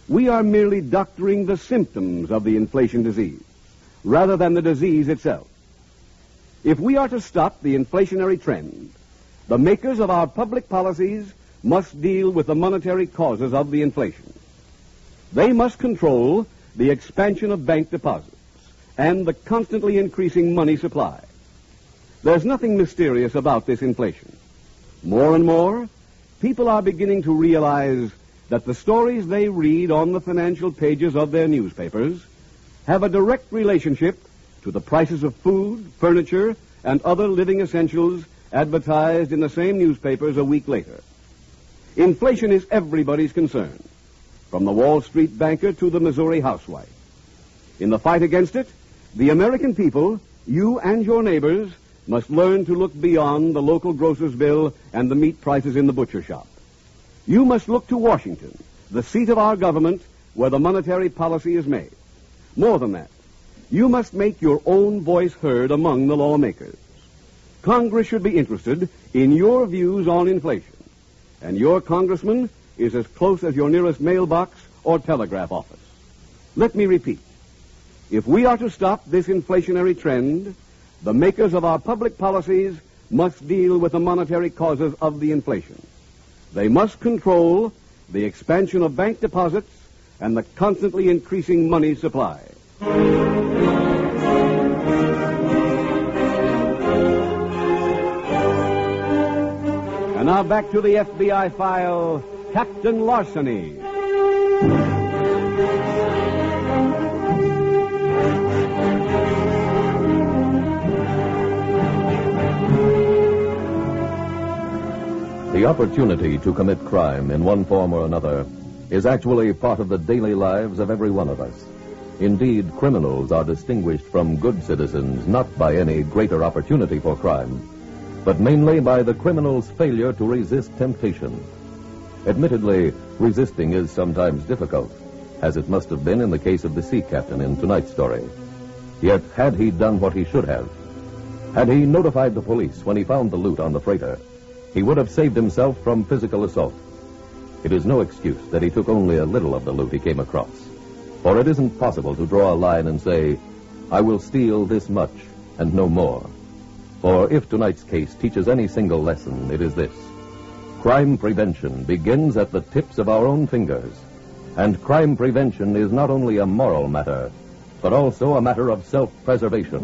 we are merely doctoring the symptoms of the inflation disease, rather than the disease itself. If we are to stop the inflationary trend, the makers of our public policies must deal with the monetary causes of the inflation. They must control the expansion of bank deposits and the constantly increasing money supply. There's nothing mysterious about this inflation. More and more, people are beginning to realize that the stories they read on the financial pages of their newspapers have a direct relationship to the prices of food, furniture, and other living essentials advertised in the same newspapers a week later. Inflation is everybody's concern, from the Wall Street banker to the Missouri housewife. In the fight against it, the American people, you and your neighbors, must learn to look beyond the local grocer's bill and the meat prices in the butcher shop. You must look to Washington, the seat of our government, where the monetary policy is made. More than that, you must make your own voice heard among the lawmakers. Congress should be interested in your views on inflation, and your congressman is as close as your nearest mailbox or telegraph office. Let me repeat. If we are to stop this inflationary trend, the makers of our public policies must deal with the monetary causes of the inflation. They must control the expansion of bank deposits and the constantly increasing money supply. And now back to the FBI file, Captain Larceny. The opportunity to commit crime in one form or another is actually part of the daily lives of every one of us. Indeed, criminals are distinguished from good citizens not by any greater opportunity for crime, but mainly by the criminal's failure to resist temptation. Admittedly, resisting is sometimes difficult, as it must have been in the case of the sea captain in tonight's story. Yet, had he done what he should have, had he notified the police when he found the loot on the freighter, he would have saved himself from physical assault. It is no excuse that he took only a little of the loot he came across, for it isn't possible to draw a line and say, I will steal this much and no more. For if tonight's case teaches any single lesson, it is this. Crime prevention begins at the tips of our own fingers, and crime prevention is not only a moral matter, but also a matter of self-preservation.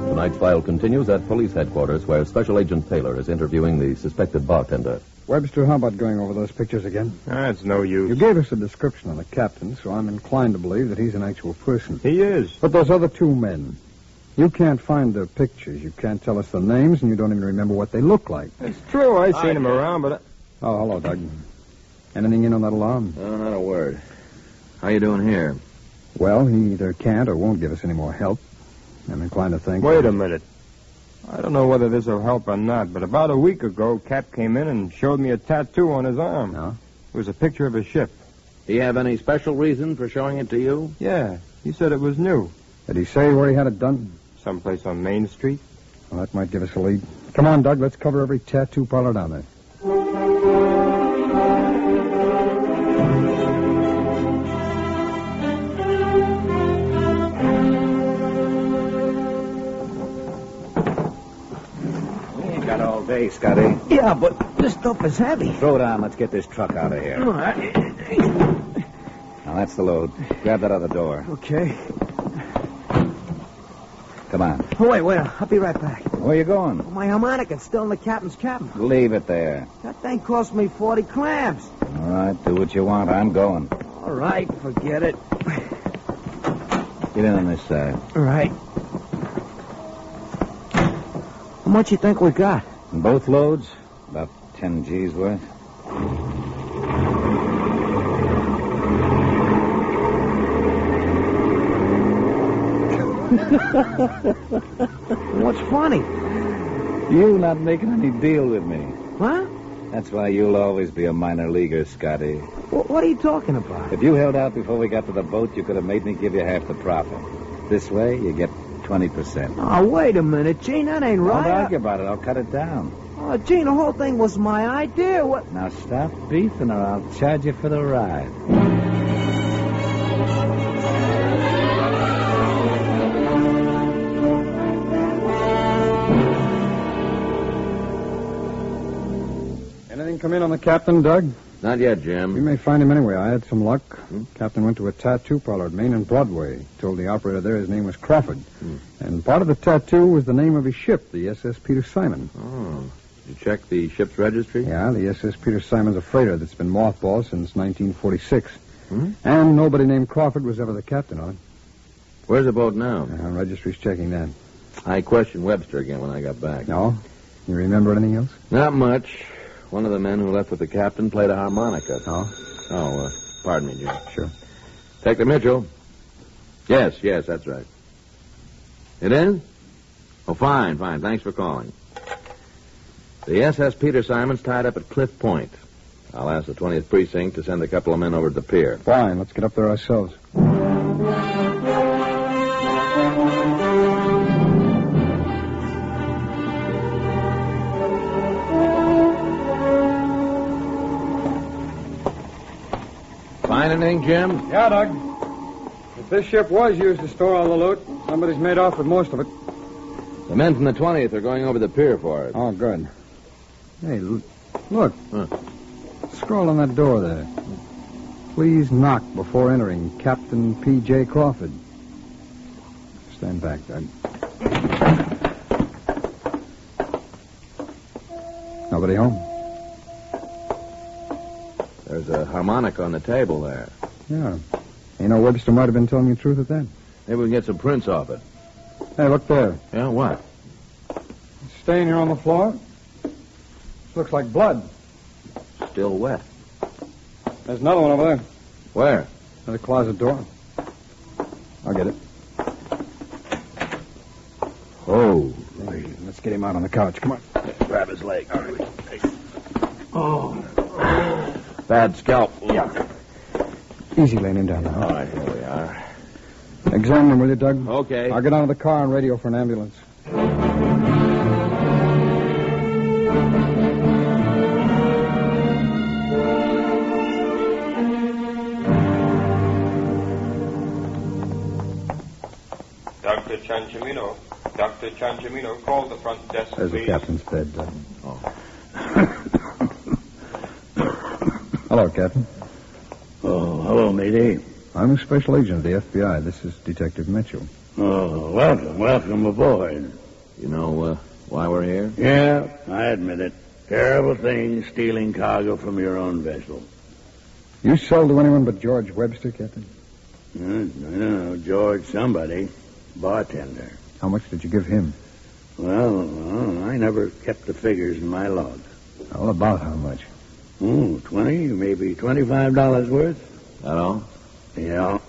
Tonight's file continues at police headquarters, where Special Agent Taylor is interviewing the suspected bartender. Webster, how about going over those pictures again? It's no use. You gave us a description of the captain, so I'm inclined to believe that he's an actual person. He is. But those other two men, you can't find their pictures. You can't tell us their names, and you don't even remember what they look like. It's true. I've seen him around, but... Oh, hello, Doug. Anything in on that alarm? Not a word. How you doing here? Well, he either can't or won't give us any more help. I'm inclined to think... Wait a minute. I don't know whether this will help or not, but about a week ago, Cap came in and showed me a tattoo on his arm. No? It was a picture of a ship. Do you have any special reason for showing it to you? Yeah, he said it was new. Did he say where he had it done? Someplace on Main Street. Well, that might give us a lead. Come on, Doug, let's cover every tattoo parlor down there. Hey, Scotty. Yeah, but this stuff is heavy. Throw it on. Let's get this truck out of here. All right. Now, that's the load. Grab that other door. Okay. Come on. Oh, wait. I'll be right back. Where you going? My harmonica's still in the captain's cabin. Leave it there. That thing cost me 40 clams. All right, do what you want. I'm going. All right, forget it. Get in on this side. All right. How much you think we got? In both loads, about 10 G's worth. What's funny? You not making any deal with me. What? That's why you'll always be a minor leaguer, Scotty. What are you talking about? If you held out before we got to the boat, you could have made me give you half the profit. This way, you get 20%. Oh, wait a minute, Gene, that ain't right. Don't argue about it. I'll cut it down. Oh, Gene, the whole thing was my idea. What? Now stop beefing or I'll charge you for the ride. Anything come in on the captain, Doug? Not yet, Jim. We may find him anyway. I had some luck. Captain went to a tattoo parlor at Main and Broadway. Told the operator there his name was Crawford. And part of the tattoo was the name of his ship, the SS Peter Simon. Oh. Did you check the ship's registry? Yeah, the SS Peter Simon's a freighter that's been mothballed since 1946. And nobody named Crawford was ever the captain on it. Where's the boat now? Registry's checking that. I questioned Webster again when I got back. No? You remember anything else? Not much. One of the men who left with the captain played a harmonica. Pardon me, Jim. Sure. Detective Mitchell. Yes, that's right. It is? Oh, fine. Thanks for calling. The SS Peter Simon's tied up at Cliff Point. I'll ask the 20th Precinct to send a couple of men over to the pier. Fine. Let's get up there ourselves. Find anything, Jim? Yeah, Doug. If this ship was used to store all the loot, somebody's made off with most of it. The men from the 20th are going over the pier for it. Oh, good. Hey, look. Scroll on that door there. Please knock before entering. Captain P.J. Crawford. Stand back, Doug. Nobody home? There's a harmonica on the table there. Yeah. You know, Webster might have been telling you the truth at that. Maybe we can get some prints off it. Hey, look there. Yeah, what? Stain here on the floor. This looks like blood. Still wet. There's another one over there. Where? At the closet door. I'll get it. Oh. Hey, let's get him out on the couch. Come on. Grab his leg. All right. Oh. Bad scalp. Yeah. Easy laying him down now. All right, here we are. Examine him, will you, Doug? Okay. I'll get out of the car and radio for an ambulance. Dr. Ciancimino, call the front desk, There's please. the captain's bed, Doug. Hello, Captain. Oh, hello, matey. I'm a special agent of the FBI. This is Detective Mitchell. Oh, welcome aboard. You know why we're here? Yeah, I admit it. Terrible thing, stealing cargo from your own vessel. You sold to anyone but George Webster, Captain? No, George somebody. Bartender. How much did you give him? Well, I never kept the figures in my log. All about how much? $20, maybe $25 worth. That all? Yeah.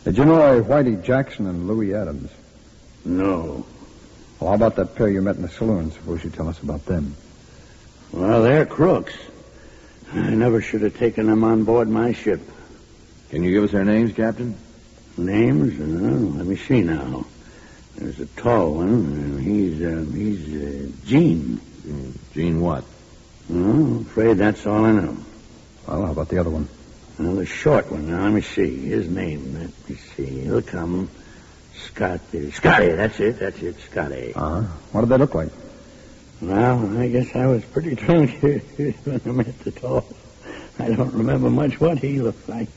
Did you know a Whitey Jackson and Louis Adams? No. Well, how about that pair you met in the saloon? Suppose you tell us about them. Well, they're crooks. I never should have taken them on board my ship. Can you give us their names, Captain? Names? Let me see now. There's a tall one. He's Gene. Gene what? I'm afraid that's all I know. Well, how about the other one? Well, the short one. Now, let me see. His name. Let me see. He'll come. Scotty, that's it, Scotty. Uh-huh. What did they look like? Well, I guess I was pretty drunk when I met the tall. I don't remember much what he looked like.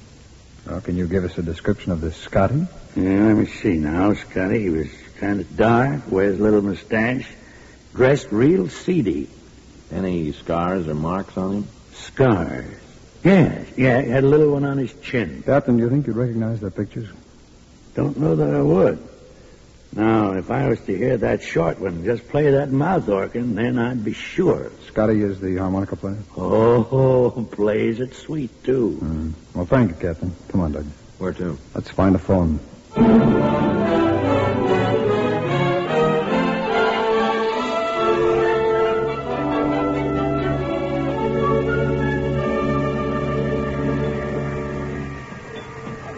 Well, can you give us a description of this Scotty? Yeah, let me see now. Scotty, he was kind of dark, wears a little mustache, dressed real seedy. Any scars or marks on him? Scars? Yes, yeah, he had a little one on his chin. Captain, do you think you'd recognize their pictures? Don't know that I would. Now, if I was to hear that short one just play that mouth organ, then I'd be sure. Scotty is the harmonica player? Oh, plays it sweet, too. Well, thank you, Captain. Come on, Doug. Where to? Let's find a phone.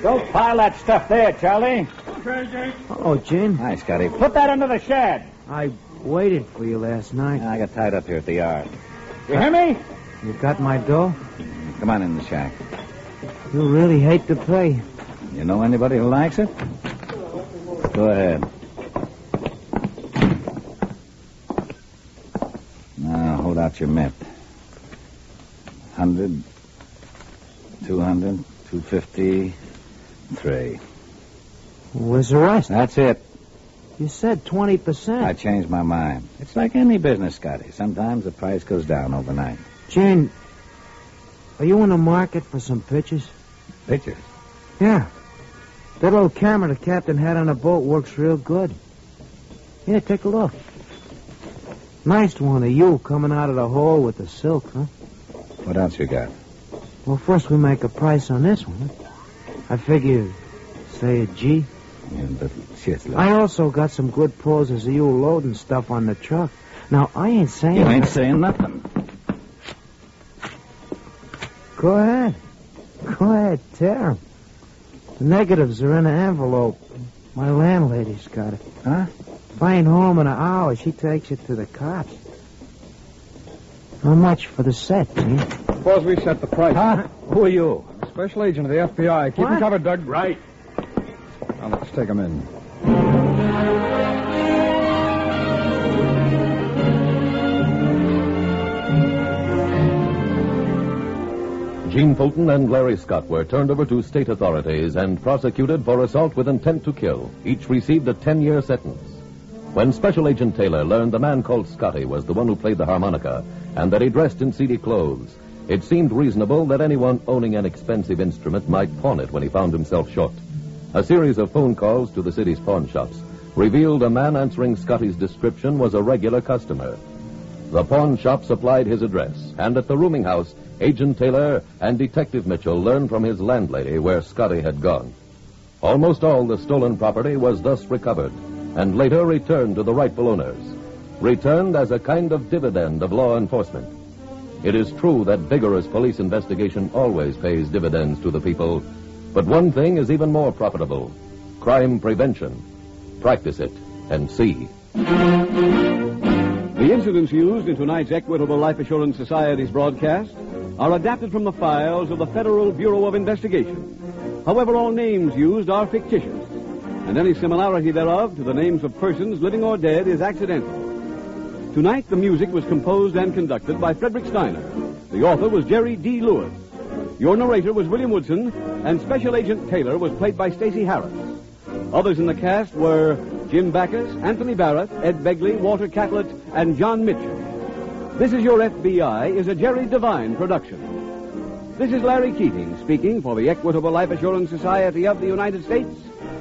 Don't pile that stuff there, Charlie. Hello, Gene. Hi, Scotty. Put that under the shed. I waited for you last night. I got tied up here at the yard. You hear me? You got my dough? Come on in the shack. You really hate to pay. You know anybody who likes it? Go ahead. Now, hold out your mitt. 100, 200, 250, 3. Where's the rest? That's it. You said 20%. I changed my mind. It's like any business, Scotty. Sometimes the price goes down overnight. Gene, are you in the market for some pictures? Pictures? Yeah. That old camera the captain had on the boat works real good. Here, take a look. Nice one of you coming out of the hole with the silk, huh? What else you got? Well, first we make a price on this one. I figure, say a G. Yeah, but shit, look. I also got some good poses of you loading stuff on the truck. Now, I ain't saying... You ain't saying nothing. Go ahead. Go ahead, tear 'em. The negatives are in the envelope. My landlady's got it. Huh? If I ain't home in an hour, she takes it to the cops. How much for the set, Gene? Suppose we set the price. Huh? Who are you? Special agent of the FBI. Keep him covered, Doug. Right. Now, let's take him in. Gene Fulton and Larry Scott were turned over to state authorities and prosecuted for assault with intent to kill. Each received a 10-year sentence. When Special Agent Taylor learned the man called Scotty was the one who played the harmonica and that he dressed in seedy clothes, it seemed reasonable that anyone owning an expensive instrument might pawn it when he found himself short. A series of phone calls to the city's pawn shops revealed a man answering Scotty's description was a regular customer. The pawn shop supplied his address, and at the rooming house, Agent Taylor and Detective Mitchell learned from his landlady where Scotty had gone. Almost all the stolen property was thus recovered, and later returned to the rightful owners, returned as a kind of dividend of law enforcement. It is true that vigorous police investigation always pays dividends to the people, but one thing is even more profitable: crime prevention. Practice it and see. The incidents used in tonight's Equitable Life Assurance Society's broadcast are adapted from the files of the Federal Bureau of Investigation. However, all names used are fictitious, and any similarity thereof to the names of persons living or dead is accidental. Tonight, the music was composed and conducted by Frederick Steiner. The author was Jerry D. Lewis. Your narrator was William Woodson, and Special Agent Taylor was played by Stacey Harris. Others in the cast were Jim Backus, Anthony Barrett, Ed Begley, Walter Catlett, and John Mitchell. This Is Your FBI is a Jerry Devine production. This is Larry Keating speaking for the Equitable Life Assurance Society of the United States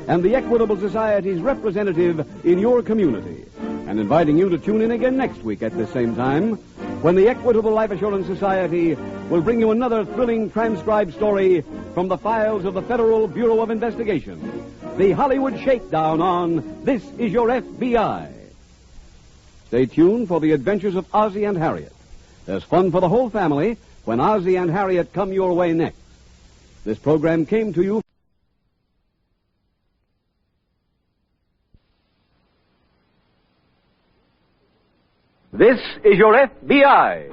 and the Equitable Society's representative in your community, and inviting you to tune in again next week at the same time when the Equitable Life Assurance Society will bring you another thrilling transcribed story from the files of the Federal Bureau of Investigation, the Hollywood Shakedown on This Is Your FBI. Stay tuned for the adventures of Ozzie and Harriet. There's fun for the whole family when Ozzie and Harriet come your way next. This program came to you. This is your FBI.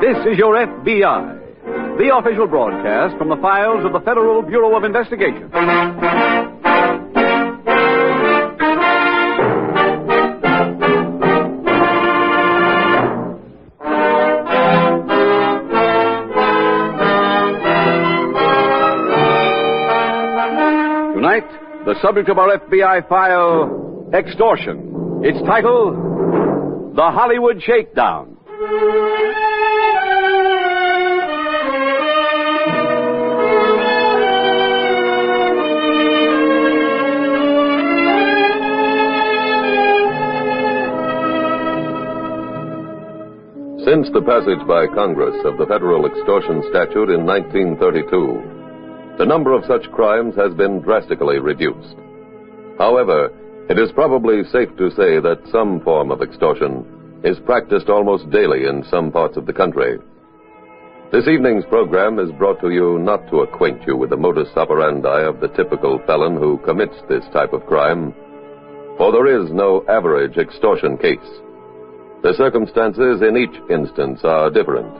This is your FBI, the official broadcast from the files of the Federal Bureau of Investigation. Tonight, the subject of our FBI file, Extortion. Its title, The Hollywood Shakedown. Since the passage by Congress of the federal extortion statute in 1932, the number of such crimes has been drastically reduced. However, it is probably safe to say that some form of extortion is practiced almost daily in some parts of the country. This evening's program is brought to you not to acquaint you with the modus operandi of the typical felon who commits this type of crime, for there is no average extortion case. The circumstances in each instance are different.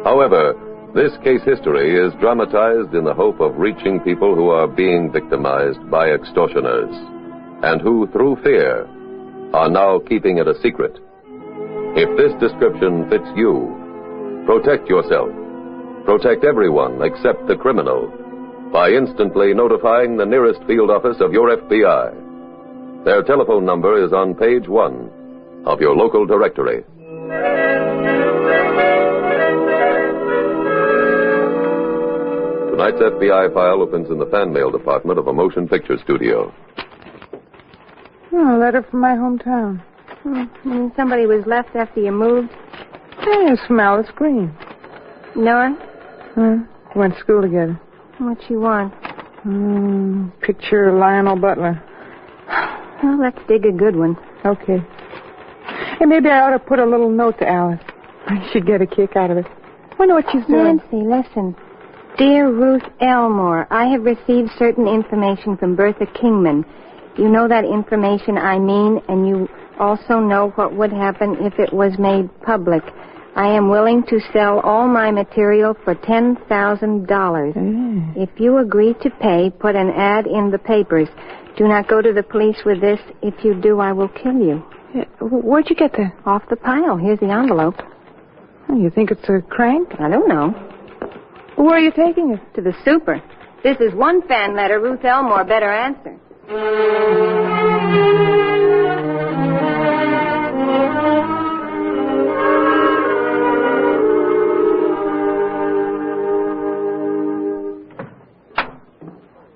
However, this case history is dramatized in the hope of reaching people who are being victimized by extortioners, and who, through fear, are now keeping it a secret. If this description fits you, protect yourself. Protect everyone except the criminal by instantly notifying the nearest field office of your FBI. Their telephone number is on page 1 of your local directory. Tonight's FBI file opens in the fan mail department of a motion picture studio. Oh, a letter from my hometown. Somebody was left after you moved? Hey, smell, it's green. Nora? Went to school together. What you want? Picture Lionel Butler. Well, let's dig a good one. Okay. Hey, maybe I ought to put a little note to Alice. She'd get a kick out of it. Wonder what she's doing. Nancy, listen. Dear Ruth Elmore, I have received certain information from Bertha Kingman. You know that information I mean, and you also know what would happen if it was made public. I am willing to sell all my material for $10,000. If you agree to pay, put an ad in the papers. Do not go to the police with this. If you do, I will kill you. Where'd you get that? Off the pile. Here's the envelope. Oh, you think it's a crank? I don't know. Where are you taking it? To the super. This is one fan letter. Ruth Elmore better answer.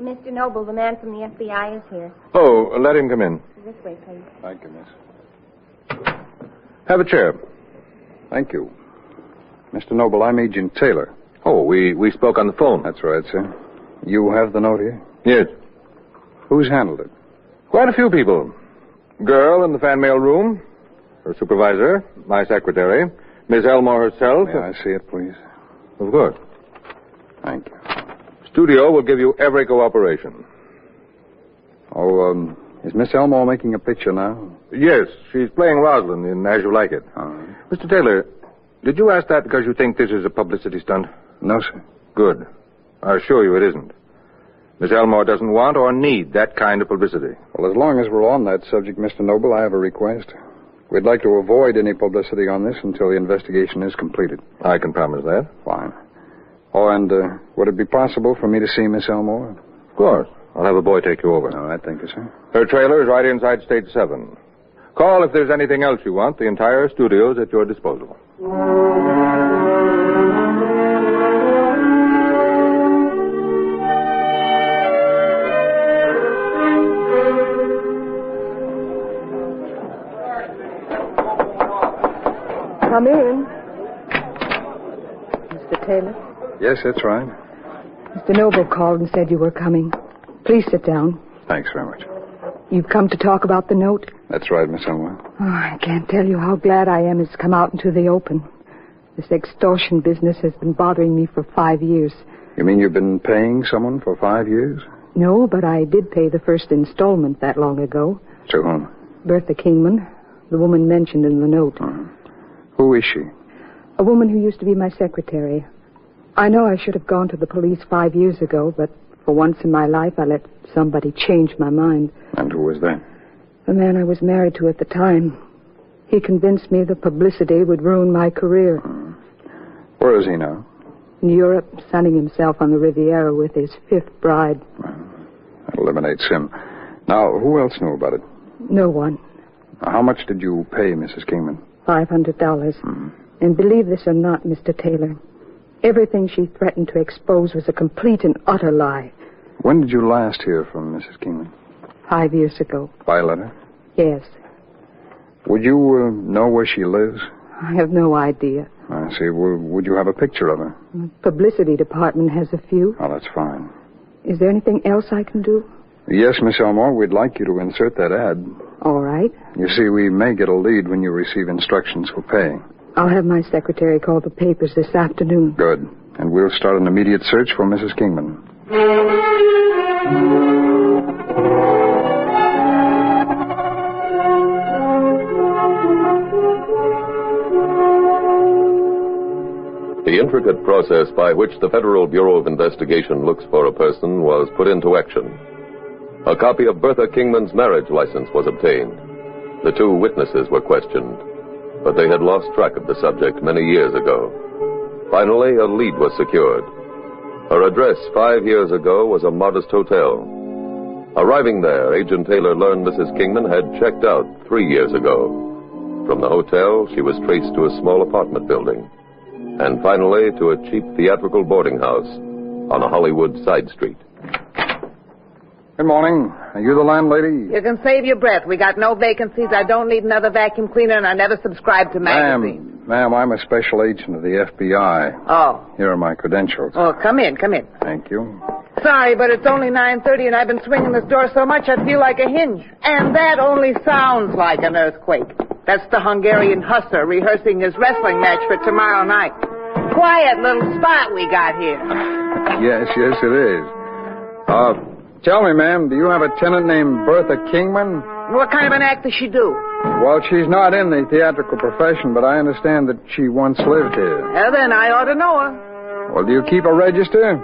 Mr. Noble, the man from the FBI is here. Oh, let him come in. This way, please. Thank you, miss. Have a chair. Thank you. Mr. Noble, I'm Agent Taylor. Oh, we spoke on the phone. That's right, sir. You have the note here? Yes. Who's handled it? Quite a few people. Girl in the fan mail room, her supervisor, my secretary, Miss Elmore herself. May I see it, please? Of course. Thank you. Studio will give you every cooperation. Oh, is Miss Elmore making a picture now? Yes, she's playing Rosalind in As You Like It. Mr. Taylor, did you ask that because you think this is a publicity stunt? No, sir. Good. I assure you it isn't. Miss Elmore doesn't want or need that kind of publicity. Well, as long as we're on that subject, Mr. Noble, I have a request. We'd like to avoid any publicity on this until the investigation is completed. I can promise that. Fine. Oh, and would it be possible for me to see Miss Elmore? Of course. I'll have a boy take you over. All right, thank you, sir. Her trailer is right inside Stage 7. Call if there's anything else you want. The entire studio's at your disposal. Come in. Mr. Taylor? Yes, that's right. Mr. Noble called and said you were coming. Please sit down. Thanks very much. You've come to talk about the note? That's right, Miss Elmore. Oh, I can't tell you how glad I am it's come out into the open. This extortion business has been bothering me for 5 years. You mean you've been paying someone for 5 years? No, but I did pay the first installment that long ago. To whom? Bertha Kingman, the woman mentioned in the note. Who is she? A woman who used to be my secretary. I know I should have gone to the police 5 years ago, but for once in my life I let somebody change my mind. And who was that? The man I was married to at the time. He convinced me the publicity would ruin my career. Where is he now? In Europe, sunning himself on the Riviera with his 5th bride. That eliminates him. Now, who else knew about it? No one. How much did you pay, Mrs. Kingman? $500. And believe this or not, Mr. Taylor, everything she threatened to expose was a complete and utter lie. When did you last hear from Mrs. Kingman? 5 years ago. By letter? Yes. Would you know where she lives? I have no idea. I see. Would you have a picture of her? The publicity department has a few. Oh, that's fine. Is there anything else I can do? Yes, Miss Elmore, we'd like you to insert that ad. All right. You see, we may get a lead when you receive instructions for paying. I'll have my secretary call the papers this afternoon. Good. And we'll start an immediate search for Mrs. Kingman. The intricate process by which the Federal Bureau of Investigation looks for a person was put into action. A copy of Bertha Kingman's marriage license was obtained. The two witnesses were questioned, but they had lost track of the subject many years ago. Finally, a lead was secured. Her address 5 years ago was a modest hotel. Arriving there, Agent Taylor learned Mrs. Kingman had checked out 3 years ago. From the hotel, she was traced to a small apartment building, and finally to a cheap theatrical boarding house on a Hollywood side street. Good morning. Are you the landlady? You can save your breath. We got no vacancies. I don't need another vacuum cleaner, and I never subscribe to magazines. Ma'am, I'm a special agent of the FBI. Oh. Here are my credentials. Oh, come in. Thank you. Sorry, but it's only 9:30, and I've been swinging this door so much I feel like a hinge. And that only sounds like an earthquake. That's the Hungarian hussar rehearsing his wrestling match for tomorrow night. Quiet little spot we got here. Yes, it is. Tell me, ma'am, do you have a tenant named Bertha Kingman? What kind of an act does she do? Well, she's not in the theatrical profession, but I understand that she once lived here. Well, then I ought to know her. Well, do you keep a register?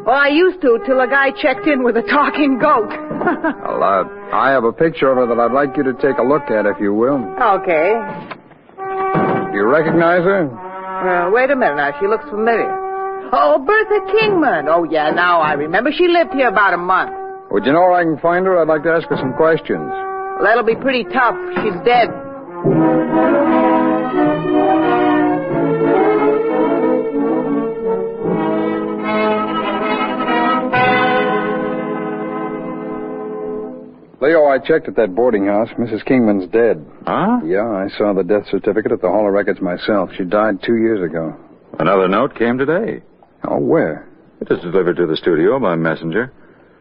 Well, I used to, till a guy checked in with a talking goat. Well, I have a picture of her that I'd like you to take a look at, if you will. Okay. Do you recognize her? Wait a minute now. She looks familiar. Oh, Bertha Kingman. Oh, yeah, now I remember. She lived here about a month. Would you know where I can find her? I'd like to ask her some questions. Well, that'll be pretty tough. She's dead. Leo, I checked at that boarding house. Mrs. Kingman's dead. Huh? Yeah, I saw the death certificate at the Hall of Records myself. She died 2 years ago. Another note came today. Oh, where? It was delivered to the studio by messenger.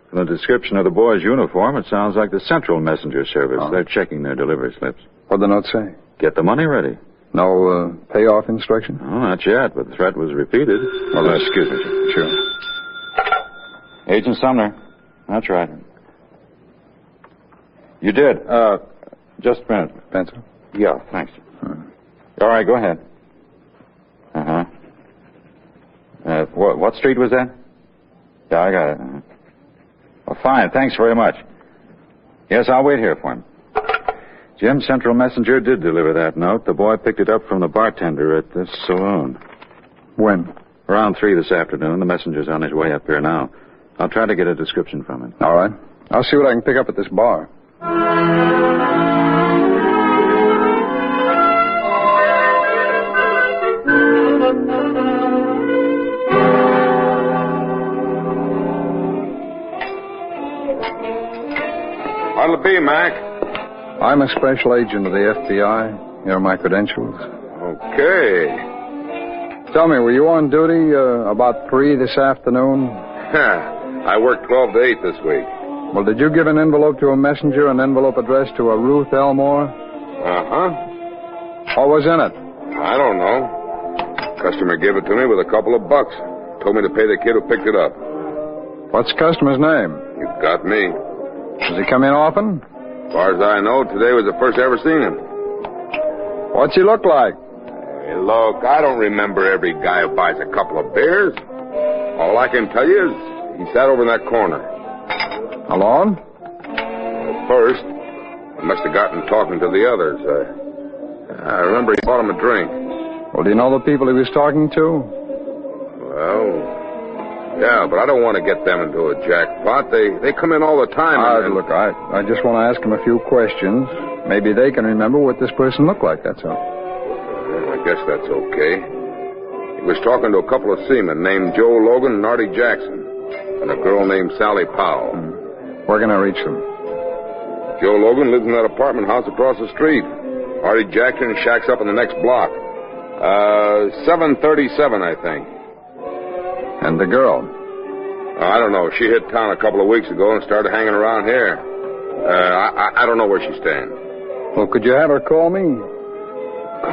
From the description of the boy's uniform, it sounds like the Central Messenger Service. Oh. They're checking their delivery slips. What'd the note say? Get the money ready. No payoff instruction? Oh, not yet, but the threat was repeated. Well, excuse me. Sure. Agent Sumner. That's right. You did. Just a minute. Pencil? Yeah, thanks. All right, go ahead. Uh-huh. What street was that? Yeah, I got it. Well, fine. Thanks very much. Yes, I'll wait here for him. Jim, Central Messenger did deliver that note. The boy picked it up from the bartender at the saloon. When? Around 3 this afternoon. The messenger's on his way up here now. I'll try to get a description from him. All right. I'll see what I can pick up at this bar. What'll it be, Mac? I'm a special agent of the FBI. Here are my credentials. Okay. Tell me, were you on duty about 3 this afternoon? I worked 12 to 8 this week. Well, did you give an envelope to a messenger, an envelope addressed to a Ruth Elmore? Uh-huh. What was in it? I don't know. Customer gave it to me with a couple of bucks. Told me to pay the kid who picked it up. What's the customer's name? You got me. Does he come in often? As far as I know, today was the first I ever seen him. What's he look like? Hey, look, I don't remember every guy who buys a couple of beers. All I can tell you is he sat over in that corner. Alone? Well, first, he must have gotten talking to the others. I remember he bought him a drink. Well, do you know the people he was talking to? Well, Yeah, but I don't want to get them into a jackpot. They come in all the time. Look, I just want to ask them a few questions. Maybe they can remember what this person looked like, that's all. I guess that's okay. He was talking to a couple of seamen named Joe Logan and Artie Jackson, and a girl named Sally Powell. Where can I reach them? Joe Logan lives in that apartment house across the street. Artie Jackson shacks up in the next block. 737, I think. And the girl? I don't know. She hit town a couple of weeks ago and started hanging around here. I don't know where she's staying. Well, could you have her call me?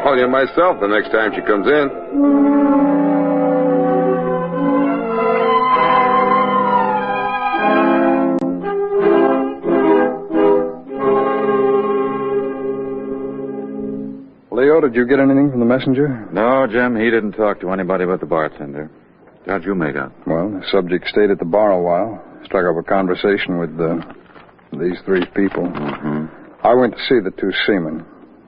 Call you myself the next time she comes in. Leo, did you get anything from the messenger? No, Jim, he didn't talk to anybody but the bartender. How'd you make out? Well, the subject stayed at the bar a while. Struck up a conversation with these three people. I went to see the two seamen.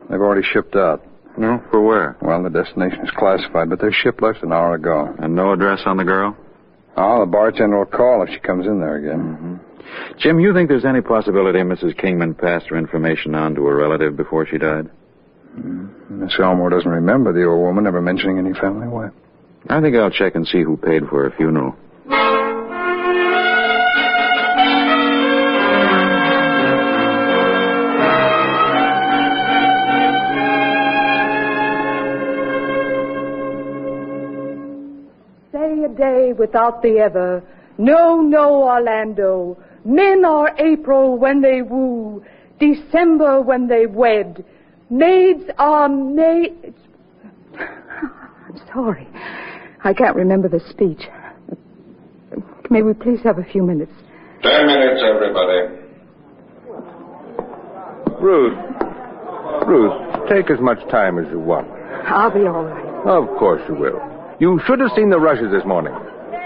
They've already shipped out. No? For where? Well, the destination is classified, but their ship left an hour ago. And no address on the girl? Oh, the bartender will call if she comes in there again. Jim, you think there's any possibility Mrs. Kingman passed her information on to a relative before she died? Miss Elmore doesn't remember the old woman ever mentioning any family way. I think I'll check and see who paid for her funeral. Say a day without the ever. No, no, Orlando. Men are April when they woo. December when they wed. Maids are maids. I'm sorry. I can't remember the speech. May we please have a few minutes? 10 minutes, everybody. Ruth, take as much time as you want. I'll be all right. Of course you will. You should have seen the rushes this morning.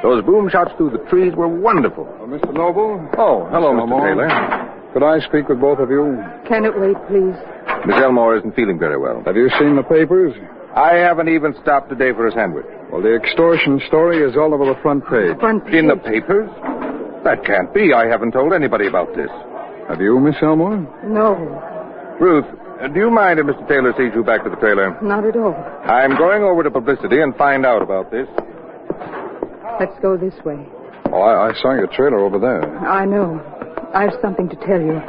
Those boom shots through the trees were wonderful. Mr. Noble? Oh, hello, Mr. Elmore. Taylor. Could I speak with both of you? Can it wait, please? Miss Elmore isn't feeling very well. Have you seen the papers? I haven't even stopped today for a sandwich. Well, the extortion story is all over the front page. Front page? In the papers? That can't be. I haven't told anybody about this. Have you, Miss Elmore? No, Ruth, do you mind if Mr. Taylor sees you back to the trailer? not at all. I'm going over to publicity and find out about this. Let's go this way. Oh, I saw your trailer over there. I know. I have something to tell you.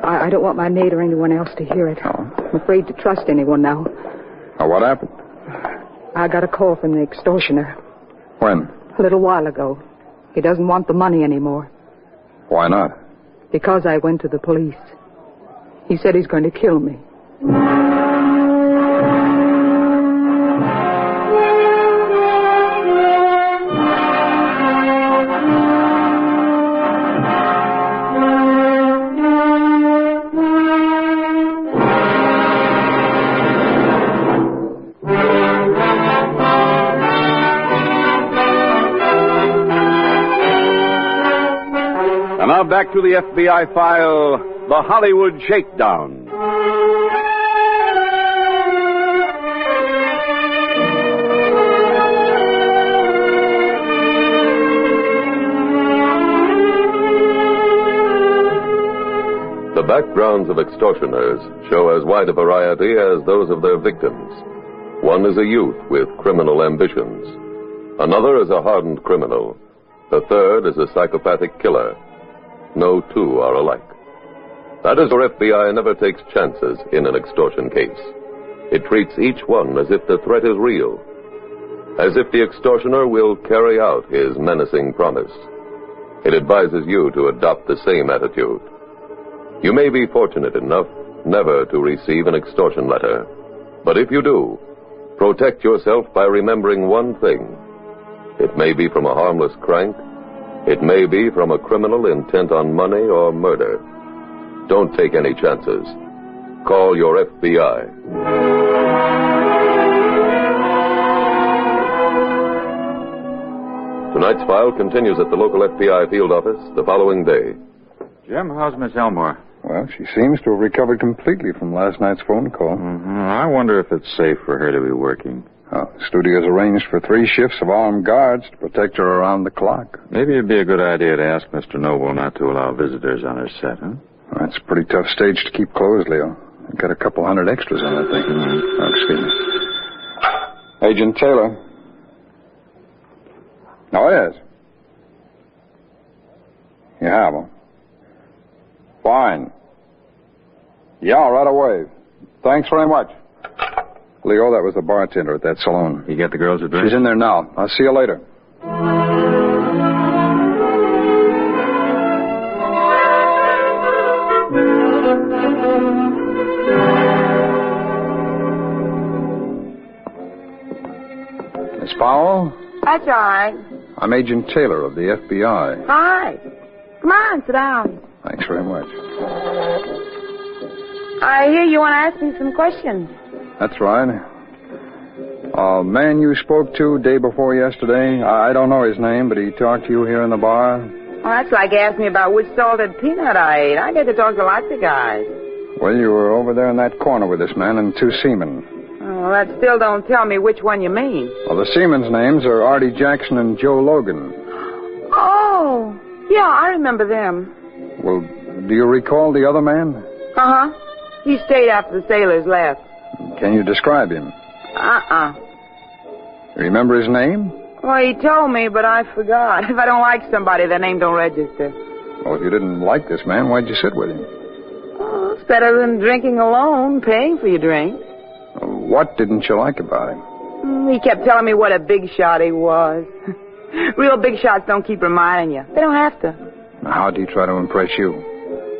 I don't want my maid or anyone else to hear it. I'm afraid to trust anyone now. Oh, what happened? I got a call from the extortioner. When? A little while ago. He doesn't want the money anymore. Why not? Because I went to the police. He said he's going to kill me. And now back to the FBI file, The Hollywood Shakedown. The backgrounds of extortioners show as wide a variety as those of their victims. One is a youth with criminal ambitions. Another is a hardened criminal. The third is a psychopathic killer. No two are alike. That is why FBI never takes chances in an extortion case. It treats each one as if the threat is real, as if the extortioner will carry out his menacing promise. It advises you to adopt the same attitude. You may be fortunate enough never to receive an extortion letter, but if you do, protect yourself by remembering one thing. It may be from a harmless crank. It may be from a criminal intent on money or murder. Don't take any chances. Call your FBI. Tonight's file continues at the local FBI field office the following day. Jim, how's Miss Elmore? Well, she seems to have recovered completely from last night's phone call. I wonder if it's safe for her to be working. The studio's arranged for 3 shifts of armed guards to protect her around the clock. Maybe it'd be a good idea to ask Mr. Noble not to allow visitors on her set, huh? That's a pretty tough stage to keep closed, Leo. I've got a couple hundred extras on that thing. Oh, excuse me. Agent Taylor. Oh, yes. You have, huh? Fine. Yeah, right away. Thanks very much. Leo, that was the bartender at that saloon. You get the girl's address? She's in there now. I'll see you later. Miss Powell? That's all right. I'm Agent Taylor of the FBI. Hi. Come on, sit down. Thanks very much. I hear you want to ask me some questions. That's right. Man you spoke to day before yesterday, I don't know his name, but he talked to you here in the bar? Well, that's like asking me about which salted peanut I ate. I get to talk to lots of guys. Well, you were over there in that corner with this man and 2 seamen. Oh, that still don't tell me which one you mean. Well, the seamen's names are Artie Jackson and Joe Logan. Oh, yeah, I remember them. Well, do you recall the other man? Uh-huh. He stayed after the sailors left. Can you describe him? Uh-uh. Remember his name? Well, he told me, but I forgot. If I don't like somebody, their name don't register. Well, if you didn't like this man, why'd you sit with him? Oh, it's better than drinking alone, paying for your drink. What didn't you like about him? He kept telling me what a big shot he was. Real big shots don't keep reminding you. They don't have to. How did he try to impress you?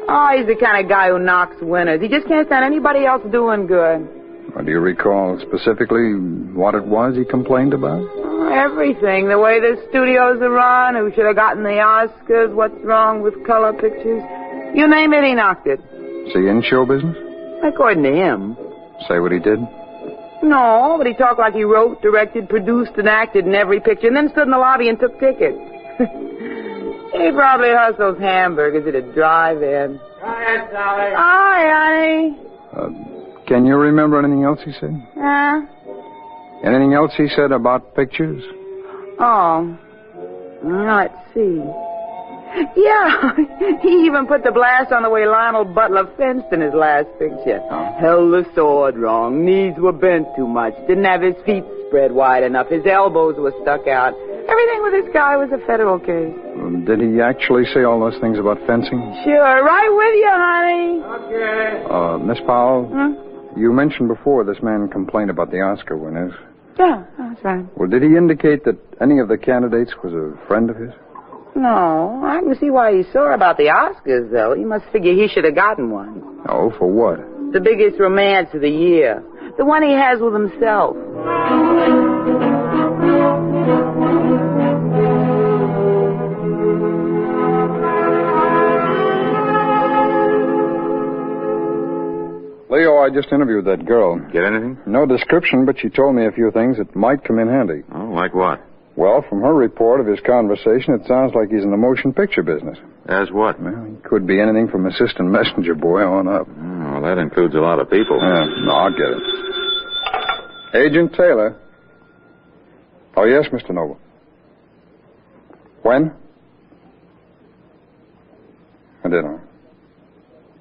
Oh, he's the kind of guy who knocks winners. He just can't stand anybody else doing good. Well, do you recall specifically what it was he complained about? Oh, everything. The way the studios are run, who should have gotten the Oscars, what's wrong with color pictures. You name it, he knocked it. Is he in show business? According to him. Say what he did? No, but he talked like he wrote, directed, produced, and acted in every picture, and then stood in the lobby and took tickets. He probably hustles hamburgers at a drive-in. Hi, Sally. Hi, honey. Can you remember anything else he said? Anything else he said about pictures? Oh. Let's see. Yeah, he even put the blast on the way Lionel Butler fenced in his last picture. Held the sword wrong. Knees were bent too much. Didn't have his feet spread wide enough. His elbows were stuck out. Everything with this guy was a federal case. Did he actually say all those things about fencing? Sure, right with you, honey. Okay. Miss Powell, you mentioned before this man complained about the Oscar winners. Yeah, that's right. Well, did he indicate that any of the candidates was a friend of his? No, I can see why he's sore about the Oscars, though. He must figure he should have gotten one. Oh, for what? The biggest romance of the year. The one he has with himself. Leo, I just interviewed that girl. Get anything? No description, but she told me a few things that might come in handy. Oh, like what? Well, from her report of his conversation, it sounds like he's in the motion picture business. As what? Well, he could be anything from assistant messenger boy on up. Oh, that includes a lot of people. Yeah, no, I'll get it. Agent Taylor. Oh, yes, Mr. Noble. When? I did, huh?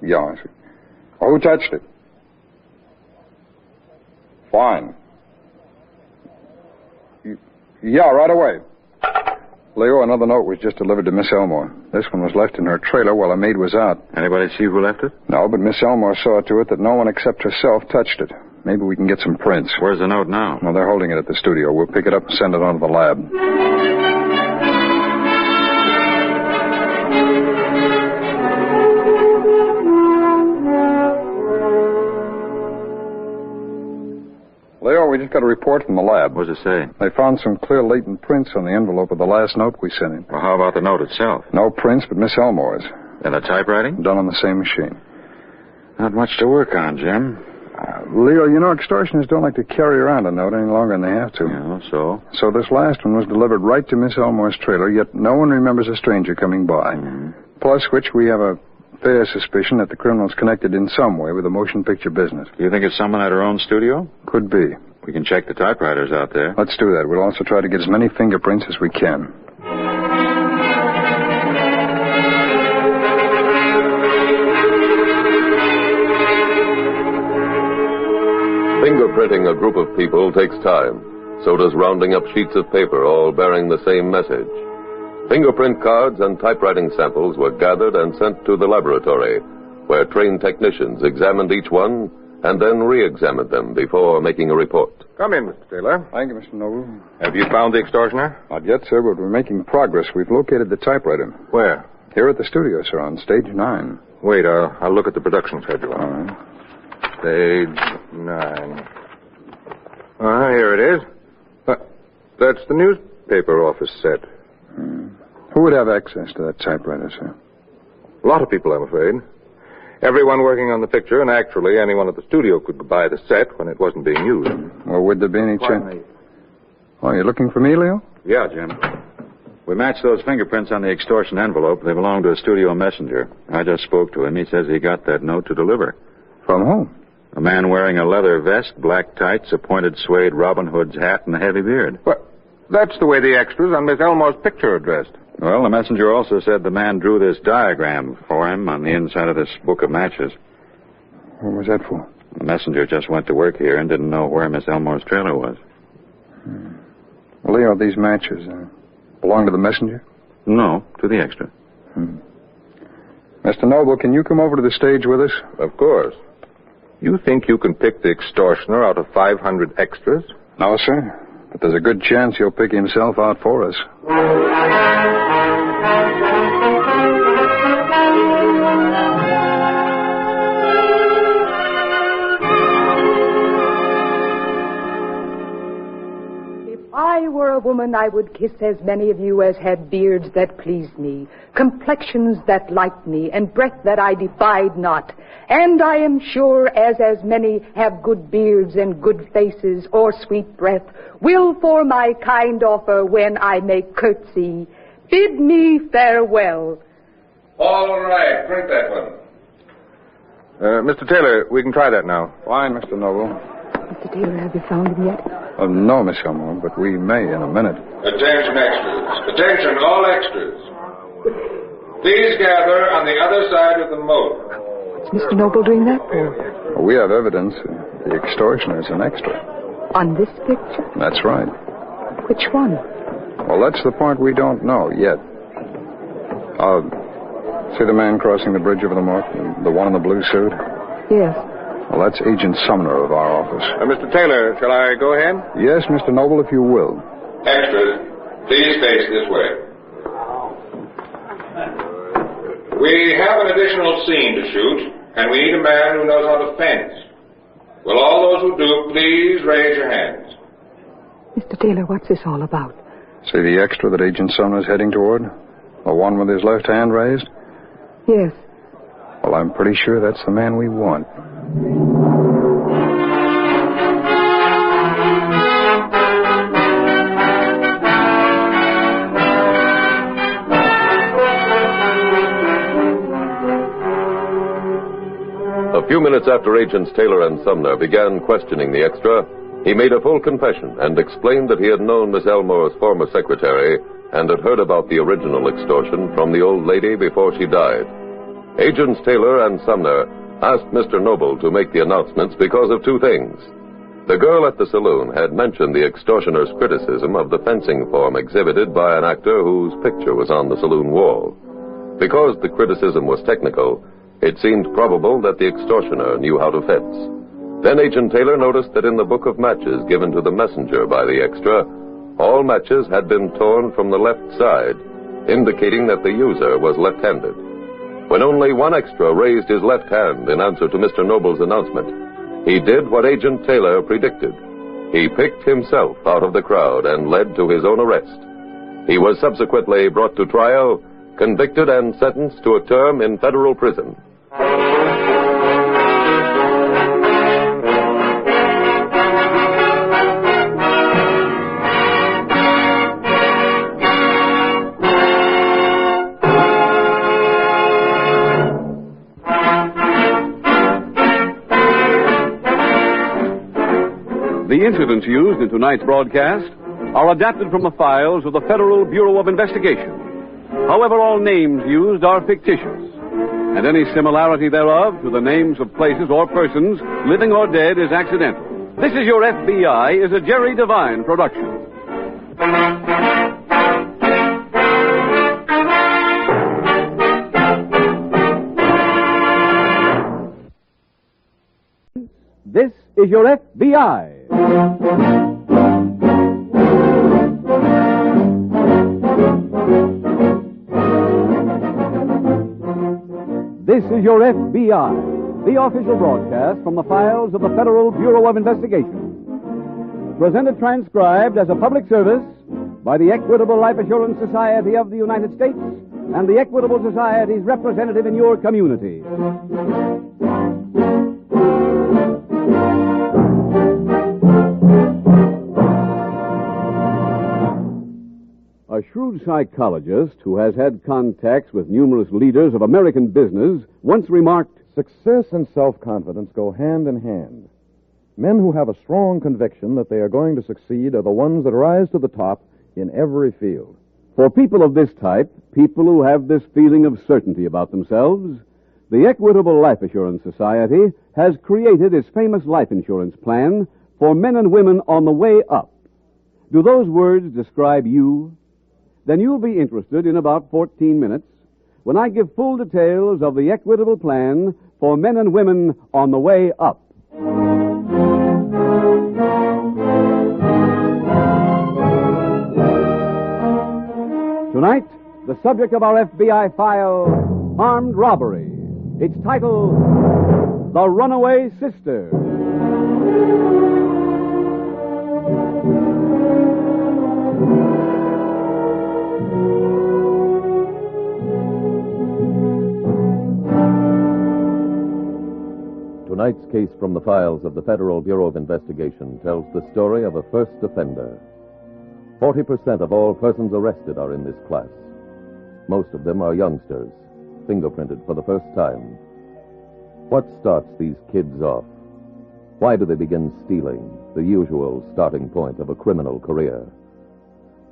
Yeah, I see. Oh, who touched it? Fine. Yeah, right away. Leo, another note was just delivered to Miss Elmore. This one was left in her trailer while a maid was out. Anybody see who left it? No, but Miss Elmore saw to it that no one except herself touched it. Maybe we can get some prints. Where's the note now? Well, they're holding it at the studio. We'll pick it up and send it on to the lab. Leo, we just got a report from the lab. What does it say? They found some clear latent prints on the envelope of the last note we sent him. Well, how about the note itself? No prints, but Miss Elmore's. And the typewriting? Done on the same machine. Not much to work on, Jim. Leo, you know, extortioners don't like to carry around a note any longer than they have to. Yeah, so? So this last one was delivered right to Miss Elmore's trailer, yet no one remembers a stranger coming by. Mm-hmm. Plus which we have a fair suspicion that the criminal's connected in some way with the motion picture business. Do you think it's someone at her own studio? Could be. We can check the typewriters out there. Let's do that. We'll also try to get as many fingerprints as we can. Fingerprinting a group of people takes time. So does rounding up sheets of paper, all bearing the same message. Fingerprint cards and typewriting samples were gathered and sent to the laboratory, where trained technicians examined each one and then re-examined them before making a report. Come in, Mr. Taylor. Thank you, Mr. Noble. Have you found the extortioner? Not yet, sir, but we're making progress. We've located the typewriter. Where? Here at the studio, sir, on stage 9. Wait, I'll look at the production schedule. All right. Stage 9. Here it is. That's the newspaper office set. Who would have access to that typewriter, sir? A lot of people, I'm afraid. Everyone working on the picture, and actually anyone at the studio could buy the set when it wasn't being used. Well, would there be any chance? Oh, you're looking for me, Leo? Yeah, Jim. We matched those fingerprints on the extortion envelope. They belong to a studio messenger. I just spoke to him. He says he got that note to deliver. From whom? A man wearing a leather vest, black tights, a pointed suede Robin Hood's hat, and a heavy beard. What? That's the way the extras on Miss Elmore's picture are dressed. Well, the messenger also said the man drew this diagram for him on the inside of this book of matches. What was that for? The messenger just went to work here and didn't know where Miss Elmore's trailer was. Well, Leo, these matches belong to the messenger? No, to the extra. Mr. Noble, can you come over to the stage with us? Of course. You think you can pick the extortioner out of 500 extras? No, sir. But there's a good chance he'll pick himself out for us. If I were a woman, I would kiss as many of you as had beards that pleased me, complexions that liked me, and breath that I defied not. And I am sure as many have good beards and good faces or sweet breath, will for my kind offer when I make curtsy, bid me farewell. All right, print that one. Mr. Taylor, we can try that now. Fine, Mr. Noble. Mr. Taylor, have you found him yet? Oh, no, Miss Elmore, but we may in a minute. Attention, extras. Attention, all extras. Please gather on the other side of the moat. What's Mr. Noble doing that for? We have evidence. The extortioner is an extra. On this picture? That's right. Which one? Well, that's the part we don't know yet. See the man crossing the bridge over the moat? The one in the blue suit? Yes. Well, that's Agent Sumner of our office. Mr. Taylor, shall I go ahead? Yes, Mr. Noble, if you will. Extras, please face this way. We have an additional scene to shoot, and we need a man who knows how to fence. Will all those who do please raise your hands? Mr. Taylor, what's this all about? See the extra that Agent Sumner's heading toward? The one with his left hand raised? Yes. Well, I'm pretty sure that's the man we want. A few minutes after Agents Taylor and Sumner began questioning the extra, he made a full confession and explained that he had known Miss Elmore's former secretary and had heard about the original extortion from the old lady before she died. Agents Taylor and Sumner asked Mr. Noble to make the announcements because of two things. The girl at the saloon had mentioned the extortioner's criticism of the fencing form exhibited by an actor whose picture was on the saloon wall. Because the criticism was technical, it seemed probable that the extortioner knew how to fence. Then Agent Taylor noticed that in the book of matches given to the messenger by the extra, all matches had been torn from the left side, indicating that the user was left-handed. When only one extra raised his left hand in answer to Mr. Noble's announcement, he did what Agent Taylor predicted. He picked himself out of the crowd and led to his own arrest. He was subsequently brought to trial, convicted and sentenced to a term in federal prison. The incidents used in tonight's broadcast are adapted from the files of the Federal Bureau of Investigation. However, all names used are fictitious, and any similarity thereof to the names of places or persons, living or dead, is accidental. This Is Your FBI is a Jerry Devine production. This is Your FBI. This is Your FBI, the official broadcast from the files of the Federal Bureau of Investigation. Presented transcribed as a public service by the Equitable Life Assurance Society of the United States and the Equitable Society's representative in your community. A shrewd psychologist who has had contacts with numerous leaders of American business once remarked, "Success and self-confidence go hand in hand. Men who have a strong conviction that they are going to succeed are the ones that rise to the top in every field." For people of this type, people who have this feeling of certainty about themselves, the Equitable Life Assurance Society has created its famous life insurance plan for men and women on the way up. Do those words describe you? Then you'll be interested in about 14 minutes when I give full details of the Equitable plan for men and women on the way up. Tonight, the subject of our FBI file, armed robbery. Its title, The Runaway Sister. Tonight's case from the files of the Federal Bureau of Investigation tells the story of a first offender. 40% of all persons arrested are in this class. Most of them are youngsters, fingerprinted for the first time. What starts these kids off? Why do they begin stealing, the usual starting point of a criminal career?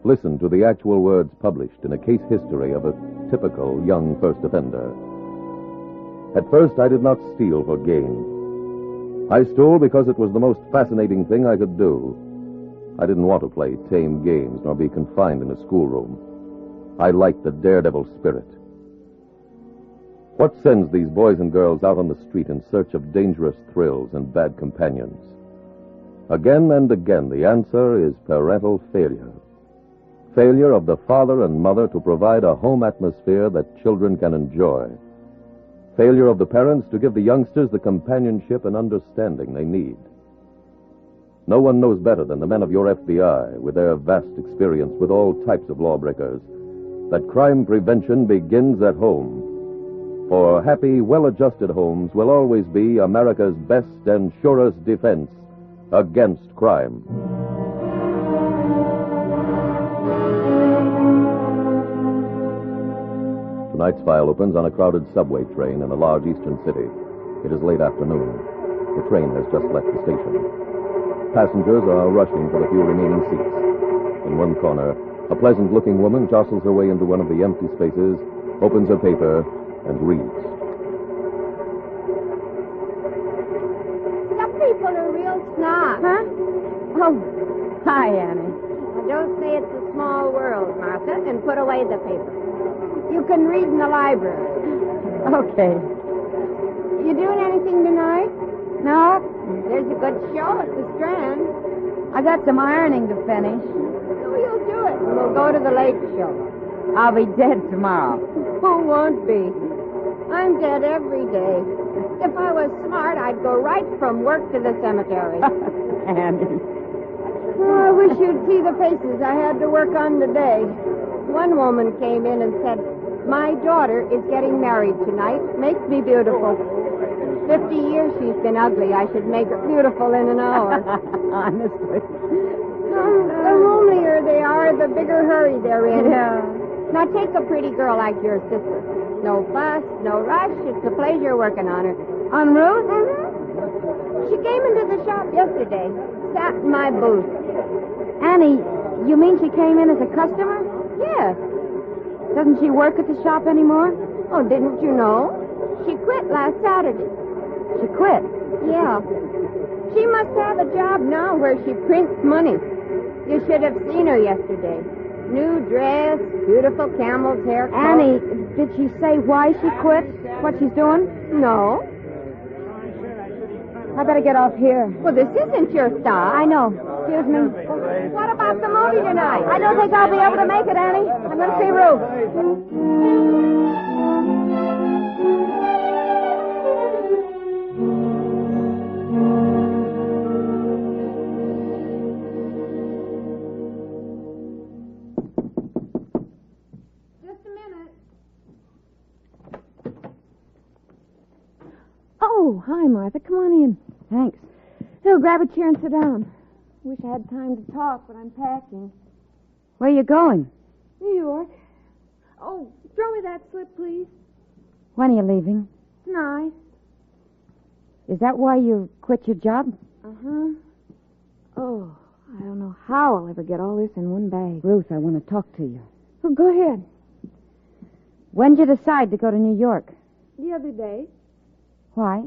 Listen to the actual words published in a case history of a typical young first offender. At first, I did not steal for gain. I stole because it was the most fascinating thing I could do. I didn't want to play tame games nor be confined in a schoolroom. I liked the daredevil spirit. What sends these boys and girls out on the street in search of dangerous thrills and bad companions? Again and again, the answer is parental failure. Failure of the father and mother to provide a home atmosphere that children can enjoy. Failure of the parents to give the youngsters the companionship and understanding they need. No one knows better than the men of your FBI, with their vast experience with all types of lawbreakers, that crime prevention begins at home. For happy, well-adjusted homes will always be America's best and surest defense against crime. Tonight's file opens on a crowded subway train in a large eastern city. It is late afternoon. The train has just left the station. Passengers are rushing for the few remaining seats. In one corner, a pleasant-looking woman jostles her way into one of the empty spaces, opens a paper, and reads. Some people are real snobs. Huh? Oh, hi, Annie. Well, don't say it's a small world, Martha, and put away the paper. You can read in the library. Okay. You doing anything tonight? No. There's a good show at the Strand. I got some ironing to finish. Oh, you'll do it. We'll go to the lake show. I'll be dead tomorrow. Who won't be? I'm dead every day. If I was smart, I'd go right from work to the cemetery. Annie. Oh, I wish you'd see the faces I had to work on today. One woman came in and said, "My daughter is getting married tonight. Makes me beautiful." 50 years she's been ugly. I should make her beautiful in an hour. Honestly. The homelier they are, the bigger hurry they're in. Yeah. Now take a pretty girl like your sister. No fuss, no rush. It's a pleasure working on her. On Ruth? Mm-hmm. She came into the shop Yesterday. Sat in my booth. Annie, you mean she came in as a customer? Yes. Doesn't she work at the shop anymore? Oh, didn't you know? She quit last Saturday. She quit? Yeah. She must have a job now where she prints money. You should have seen her yesterday. New dress, beautiful camel's hair. Annie, did she say why she quit? What she's doing? No. I better get off here. Well, this isn't your style. I know. Excuse me. What about the movie tonight? I don't think I'll be able to make it, Annie. I'm going to see Ruth. Oh, hi, Martha. Come on in. Thanks. So, grab a chair and sit down. Wish I had time to talk, but I'm packing. Where you going? New York. Oh, throw me that slip, please. When are you leaving? Tonight. Is that why you quit your job? Uh-huh. Oh, I don't know how I'll ever get all this in one bag. Ruth, I want to talk to you. Oh, go ahead. When'd you decide to go to New York? The other day, Why?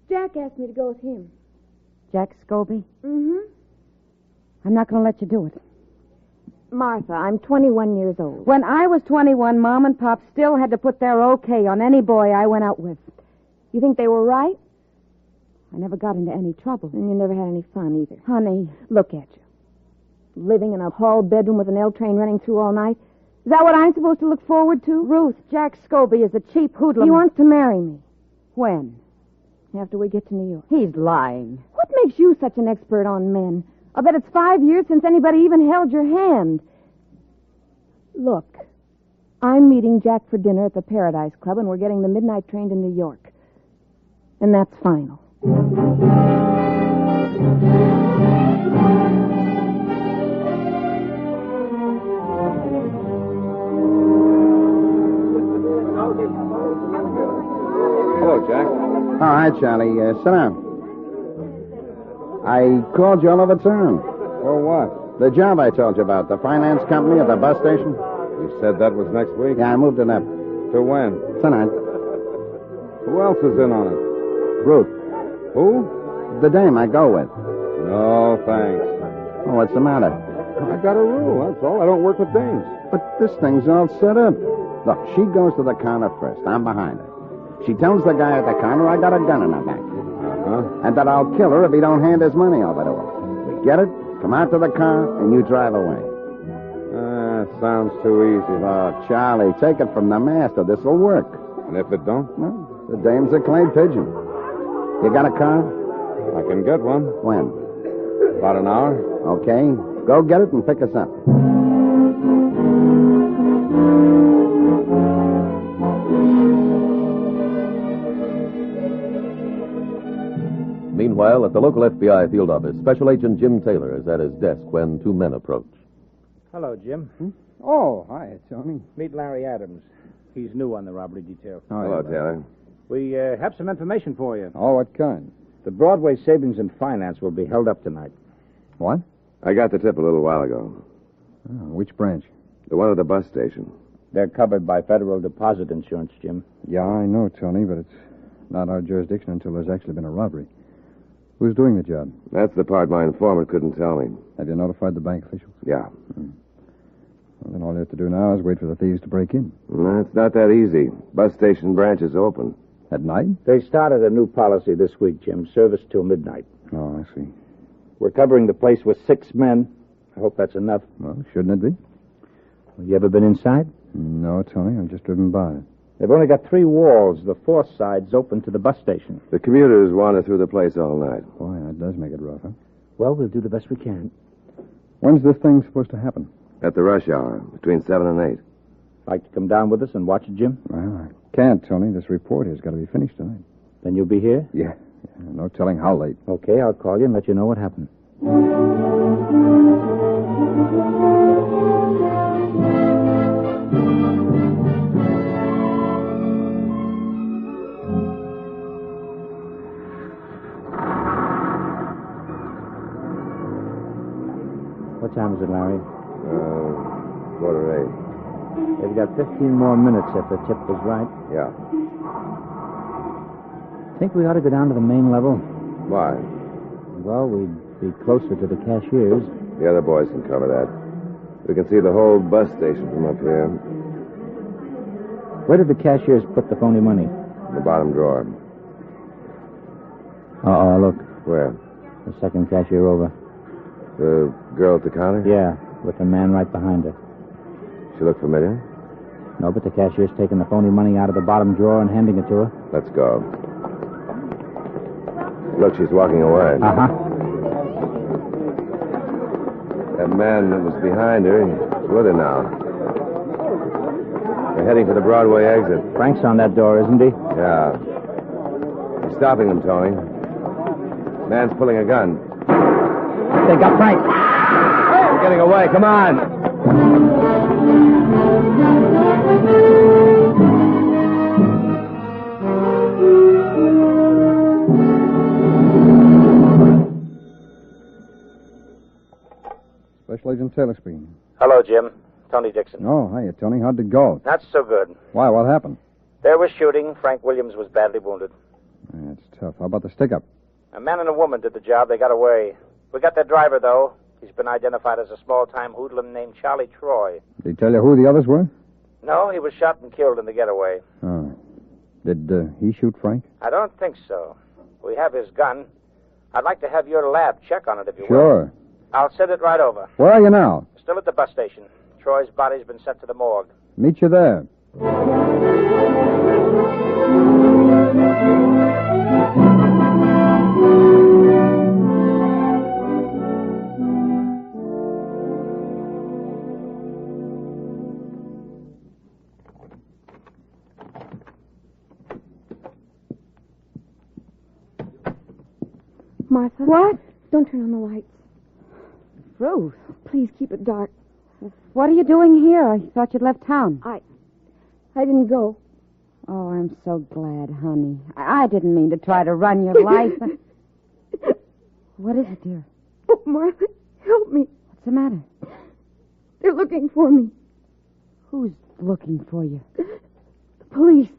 Jack asked me to go with him. Jack Scobie? Mm-hmm. I'm not going to let you do it. Martha, I'm 21 years old. When I was 21, Mom and Pop still had to put their okay on any boy I went out with. You think they were right? I never got into any trouble. And you never had any fun either. Honey. Look at you. Living in a hall bedroom with an L train running through all night. Is that what I'm supposed to look forward to? Ruth, Jack Scobie is a cheap hoodlum. He wants to marry me. When? After we get to New York. He's lying. What makes you such an expert on men? I'll bet it's 5 years since anybody even held your hand. Look, I'm meeting Jack for dinner at the Paradise Club, and we're getting the midnight train to New York. And that's final. Hello, Jack. Oh, hi, Charlie. Sit down. I called you all over town. For what? The job I told you about, the finance company at the bus station. You said that was next week? Yeah, I moved it up. To when? Tonight. Who else is in on it? Ruth. Who? The dame I go with. No, thanks. Oh, what's the matter? I got a rule, that's all. I don't work with dames. But this thing's all set up. Look, she goes to the counter first. I'm behind her. She tells the guy at the counter I got a gun in her back. Uh-huh. And that I'll kill her if he don't hand his money over to her. We get it, come out to the car, and you drive away. Sounds too easy. Oh, Charlie, take it from the master. This'll work. And if it don't? No, the dame's a clay pigeon. You got a car? I can get one. When? About an hour. Okay. Go get it and pick us up. Meanwhile, at the local FBI field office, Special Agent Jim Taylor is at his desk when two men approach. Hello, Jim. Oh, hi, Tony. Meet Larry Adams. He's new on the robbery detail. Hello, Taylor. We have some information for you. Oh, what kind? The Broadway Savings and Finance will be held up tonight. What? I got the tip a little while ago. Oh, which branch? The one at the bus station. They're covered by federal deposit insurance, Jim. Yeah, I know, Tony, but it's not our jurisdiction until there's actually been a robbery. Who's doing the job? That's the part my informant couldn't tell me. Have you notified the bank officials? Yeah. Well, then all you have to do now is wait for the thieves to break in. No, it's not that easy. Bus station branch is open. At night? They started a new policy this week, Jim. Service till midnight. Oh, I see. We're covering the place with 6 men. I hope that's enough. Well, shouldn't it be? You ever been inside? No, Tony. I've just driven by. They've only got 3 walls. The 4th side's open to the bus station. The commuters wander through the place all night. Boy, that does make it rough, huh? Well, we'll do the best we can. When's this thing supposed to happen? At the rush hour, between 7 and 8. Like to come down with us and watch it, Jim? Well, I can't, Tony. This report has got to be finished tonight. Then you'll be here? Yeah. No telling how late. Okay, I'll call you and let you know what happened. What time is it, Larry? 8:15. They've got 15 more minutes if the tip was right. Yeah. Think we ought to go down to the main level? Why? Well, we'd be closer to the cashiers. The other boys can cover that. We can see the whole bus station from up here. Where did the cashiers put the phony money? In the bottom drawer. Uh-oh, look. Where? The second cashier over. The girl at the counter? Yeah, with the man right behind her. She look familiar? No, but the cashier's taking the phony money out of the bottom drawer and handing it to her. Let's go. Look, she's walking away. Uh-huh. That man that was behind her, he's with her now. They're heading for the Broadway exit. Frank's on that door, isn't he? Yeah. He's stopping them, Tony. Man's pulling a gun. They got Frank. They're getting away. Come on. Special Agent Taylor speaking. Hello, Jim. Tony Dixon. Oh, hiya, Tony. How'd it go? Not so good. Why? What happened? There was shooting. Frank Williams was badly wounded. That's tough. How about the stick-up? A man and a woman did the job. They got away. We got their driver, though. He's been identified as a small-time hoodlum named Charlie Troy. Did he tell you who the others were? No, he was shot and killed in the getaway. Oh. Did he shoot Frank? I don't think so. We have his gun. I'd like to have your lab check on it, if you will. Sure. I'll send it right over. Where are you now? Still at the bus station. Troy's body's been sent to the morgue. Meet you there. Martha? What? Don't turn on the lights. Ruth. Please keep it dark. What are you doing here? I thought you'd left town. I didn't go. Oh, I'm so glad, honey. I didn't mean to try to run your life. What is it, dear? Oh, Martha, help me. What's the matter? They're looking for me. Who's looking for you? The police.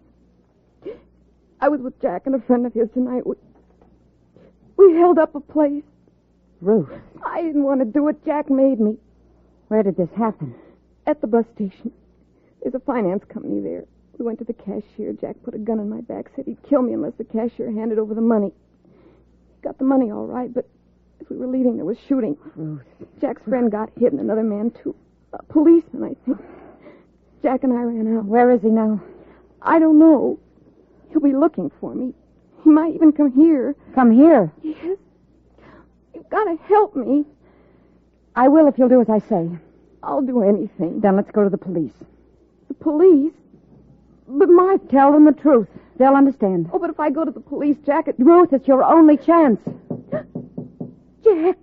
I was with Jack and a friend of his tonight. We held up a place. Ruth. I didn't want to do it. Jack made me. Where did this happen? At the bus station. There's a finance company there. We went to the cashier. Jack put a gun in my back, said he'd kill me unless the cashier handed over the money. He got the money all right, but as we were leaving, there was shooting. Ruth. Jack's friend got hit and another man, too. A policeman, I think. Jack and I ran out. Where is he now? I don't know. He'll be looking for me. He might even come here. Come here? Yes. You've got to help me. I will if you'll do as I say. I'll do anything. Then let's go to the police. The police? But Martha... Tell them the truth. They'll understand. Oh, but if I go to the police, Jack... Ruth, it's your only chance. Jack.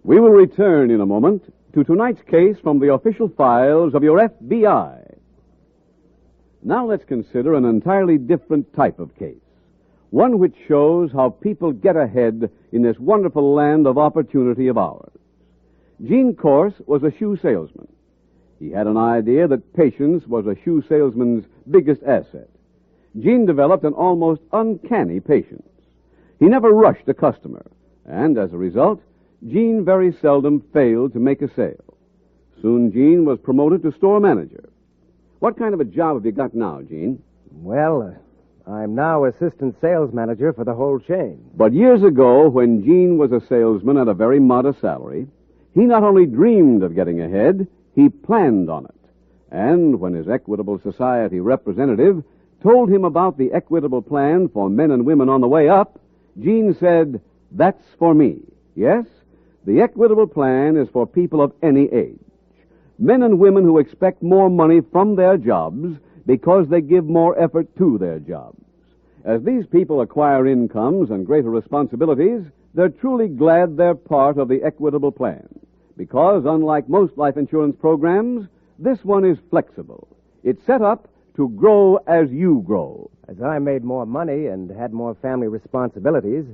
We will return in a moment to tonight's case from the official files of your FBI. Now let's consider an entirely different type of case. One which shows how people get ahead in this wonderful land of opportunity of ours. Gene Corse was a shoe salesman. He had an idea that patience was a shoe salesman's biggest asset. Gene developed an almost uncanny patience. He never rushed a customer, and as a result, Gene very seldom failed to make a sale. Soon Gene was promoted to store manager. What kind of a job have you got now, Gene? Well, I'm now assistant sales manager for the whole chain. But years ago, when Gene was a salesman at a very modest salary, he not only dreamed of getting ahead, he planned on it. And when his Equitable Society representative told him about the Equitable Plan for men and women on the way up, Gene said, "That's for me." Yes, the Equitable Plan is for people of any age. Men and women who expect more money from their jobs because they give more effort to their jobs. As these people acquire incomes and greater responsibilities, they're truly glad they're part of the Equitable plan. Because, unlike most life insurance programs, this one is flexible. It's set up to grow as you grow. As I made more money and had more family responsibilities,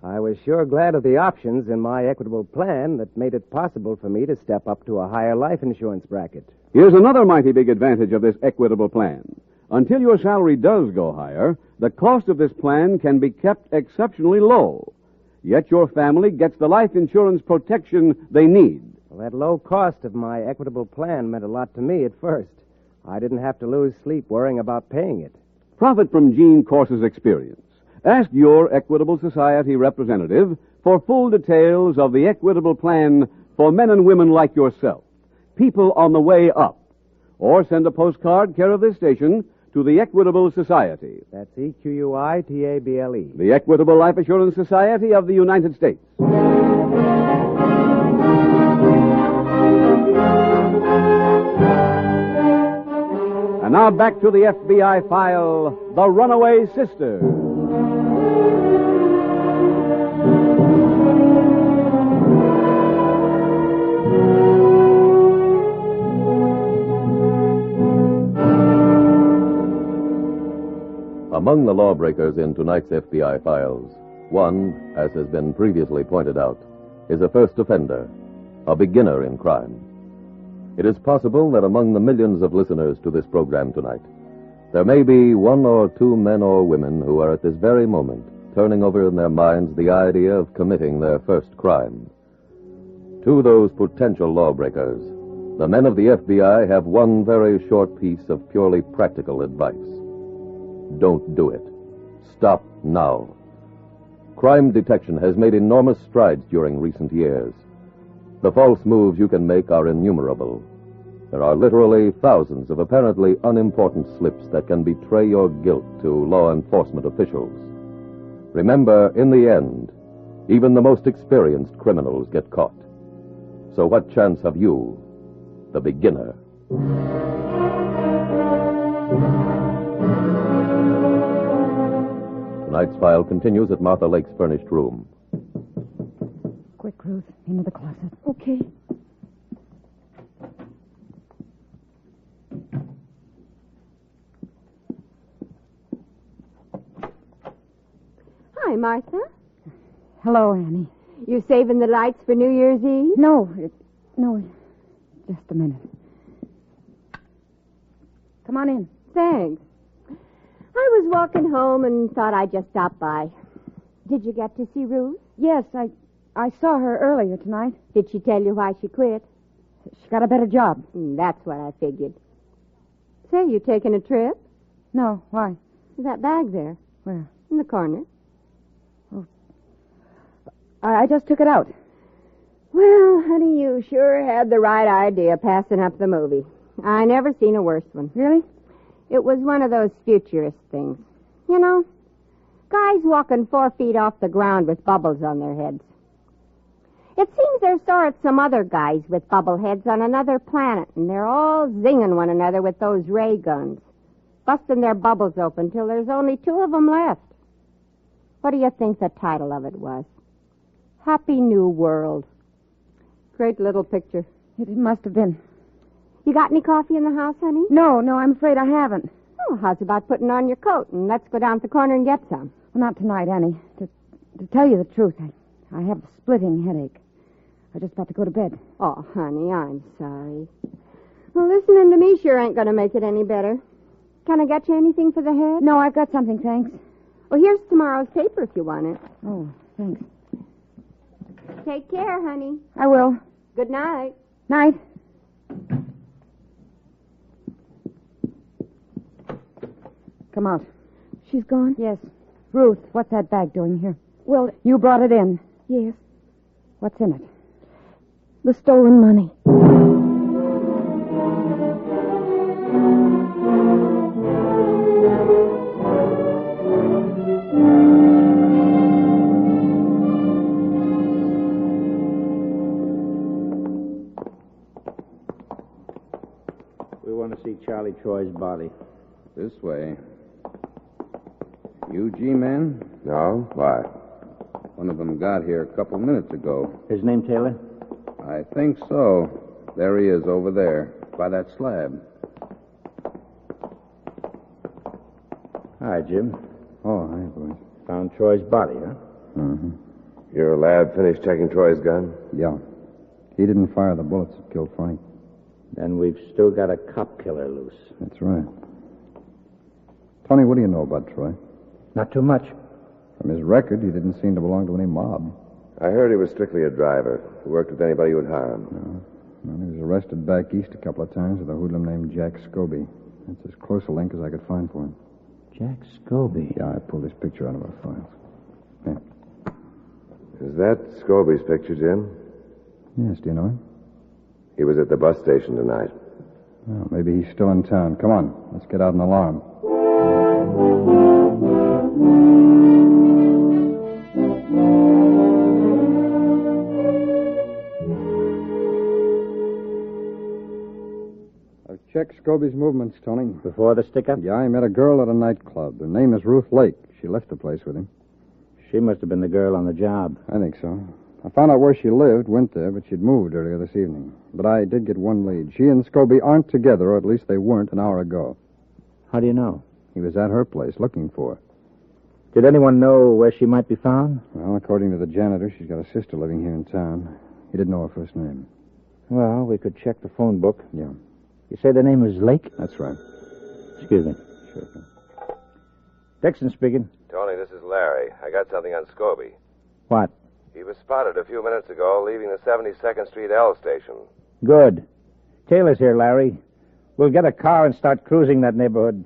I was sure glad of the options in my Equitable plan that made it possible for me to step up to a higher life insurance bracket. Here's another mighty big advantage of this Equitable plan. Until your salary does go higher, the cost of this plan can be kept exceptionally low. Yet your family gets the life insurance protection they need. Well, that low cost of my Equitable plan meant a lot to me at first. I didn't have to lose sleep worrying about paying it. Profit from Gene Corse's experience. Ask your Equitable Society representative for full details of the Equitable plan for men and women like yourself, people on the way up. Or send a postcard care of this station to the Equitable Society. That's EQUITABLE. The Equitable Life Assurance Society of the United States. And now back to the FBI file, The Runaway Sister. Among the lawbreakers in tonight's FBI files, one, as has been previously pointed out, is a first offender, a beginner in crime. It is possible that among the millions of listeners to this program tonight, there may be one or two men or women who are at this very moment turning over in their minds the idea of committing their first crime. To those potential lawbreakers, the men of the FBI have one very short piece of purely practical advice. Don't do it. Stop now. Crime detection has made enormous strides during recent years. The false moves you can make are innumerable. There are literally thousands of apparently unimportant slips that can betray your guilt to law enforcement officials. Remember, in the end, even the most experienced criminals get caught. So what chance have you, the beginner? Tonight's file continues at Martha Lake's furnished room. Quick, Ruth, into the closet. Okay. Hi, Martha. Hello, Annie. You saving the lights for New Year's Eve? No, just a minute. Come on in. Thanks. I was walking home and thought I'd just stop by. Did you get to see Ruth? Yes, I saw her earlier tonight. Did she tell you why she quit? She got a better job. That's what I figured. Say, you taking a trip? No, why? That bag there. Where? In the corner. Oh. I just took it out. Well, honey, you sure had the right idea passing up the movie. I never seen a worse one. Really? It was one of those futurist things. You know, guys walking 4 feet off the ground with bubbles on their heads. It seems they're saw at some other guys with bubble heads on another planet, and they're all zinging one another with those ray guns, busting their bubbles open till there's only 2 of them left. What do you think the title of it was? Happy New World. Great little picture. It must have been. You got any coffee in the house, honey? No, I'm afraid I haven't. Oh, how's about putting on your coat and let's go down to the corner and get some? Well, not tonight, Annie. To tell you the truth, I have a splitting headache. I'm just about to go to bed. Oh, honey, I'm sorry. Well, listening to me sure ain't going to make it any better. Can I get you anything for the head? No, I've got something, thanks. Well, here's tomorrow's paper if you want it. Oh, thanks. Take care, honey. I will. Good night. Night. Come out. She's gone? Yes. Ruth, what's that bag doing here? Well, You brought it in. yes. What's in it? The stolen money. We want to see Charlie Troy's body. This way. You G-man? No? Why? One of them got here a couple minutes ago. His name Taylor? I think so. There he is over there, by that slab. Hi, Jim. Oh, hi, boys. Found Troy's body, huh? Mm-hmm. Your lab finished checking Troy's gun? Yeah. He didn't fire the bullets that killed Frank. Then we've still got a cop killer loose. That's right. Tony, what do you know about Troy? Not too much. From his record, he didn't seem to belong to any mob. I heard he was strictly a driver who worked with anybody who would hire him. No. Well, he was arrested back east a couple of times with a hoodlum named Jack Scobie. That's as close a link as I could find for him. Jack Scobie? Yeah, I pulled his picture out of our files. Yeah. Is that Scobie's picture, Jim? Yes, do you know him? He was at the bus station tonight. Well, maybe he's still in town. Come on, let's get out an alarm. I've checked Scobie's movements, Tony. Before the stick-up? Yeah, I met a girl at a nightclub. Her name is Ruth Lake. She left the place with him. She must have been the girl on the job. I think so. I found out where she lived, went there, but she'd moved earlier this evening. But I did get one lead. She and Scobie aren't together, or at least they weren't an hour ago. How do you know? He was at her place looking for her. Did anyone know where she might be found? Well, according to the janitor, she's got a sister living here in town. He didn't know her first name. Well, we could check the phone book. Yeah. You say the name was Lake? That's right. Excuse me. Sure. Dixon speaking. Tony, this is Larry. I got something on Scobie. What? He was spotted a few minutes ago leaving the 72nd Street L station. Good. Taylor's here, Larry. We'll get a car and start cruising that neighborhood.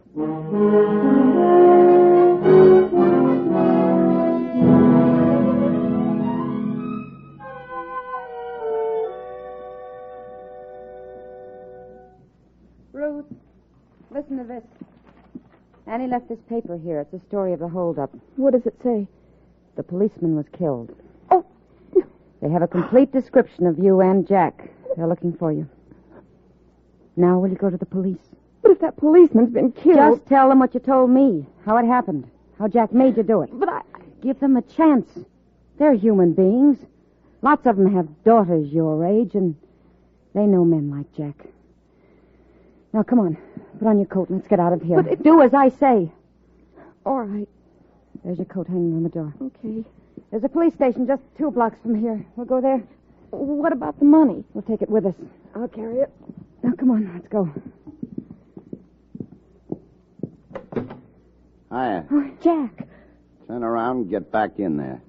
Ruth, listen to this. Annie left this paper here. It's a story of the holdup. What does it say? The policeman was killed. Oh. They have a complete description of you and Jack. They're looking for you. Now will you go to the police? But if that policeman's been killed... Just tell them what you told me. How it happened. How Jack made you do it. But I... Give them a chance. They're human beings. Lots of them have daughters your age, and they know men like Jack. Now, come on. Put on your coat and let's get out of here. But do as I say. All right. There's your coat hanging on the door. Okay. There's a police station just 2 blocks from here. We'll go there. What about the money? We'll take it with us. I'll carry it. Now, come on. Let's go. Hiya. Oh, Jack. Turn around and get back in there.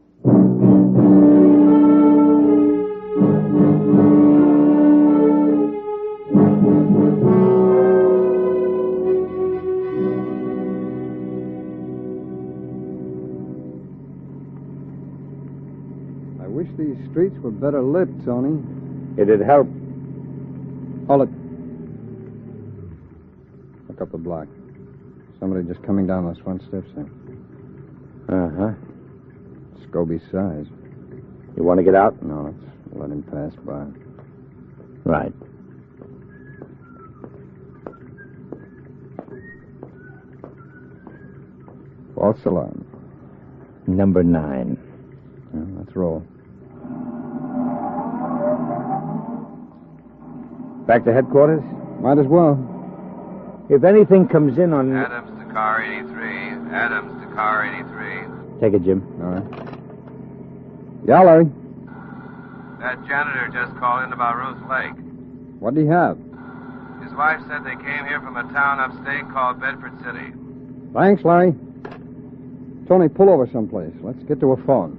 I wish these streets were better lit, Tony. It'd help. Hold it. Look up the block. Somebody just coming down those front steps there. Uh-huh. Scobie's size. You want to get out? No, let's let him pass by. Right. False alarm. Number 9. Yeah, let's roll. Back to headquarters? Might as well. If anything comes in on... Adams to car 83. Adams to car 83. Take it, Jim. All right. Yeah, Larry. That janitor just called in about Ruth Lake. What do you have? His wife said they came here from a town upstate called Bedford City. Thanks, Larry. Tony, pull over someplace. Let's get to a phone.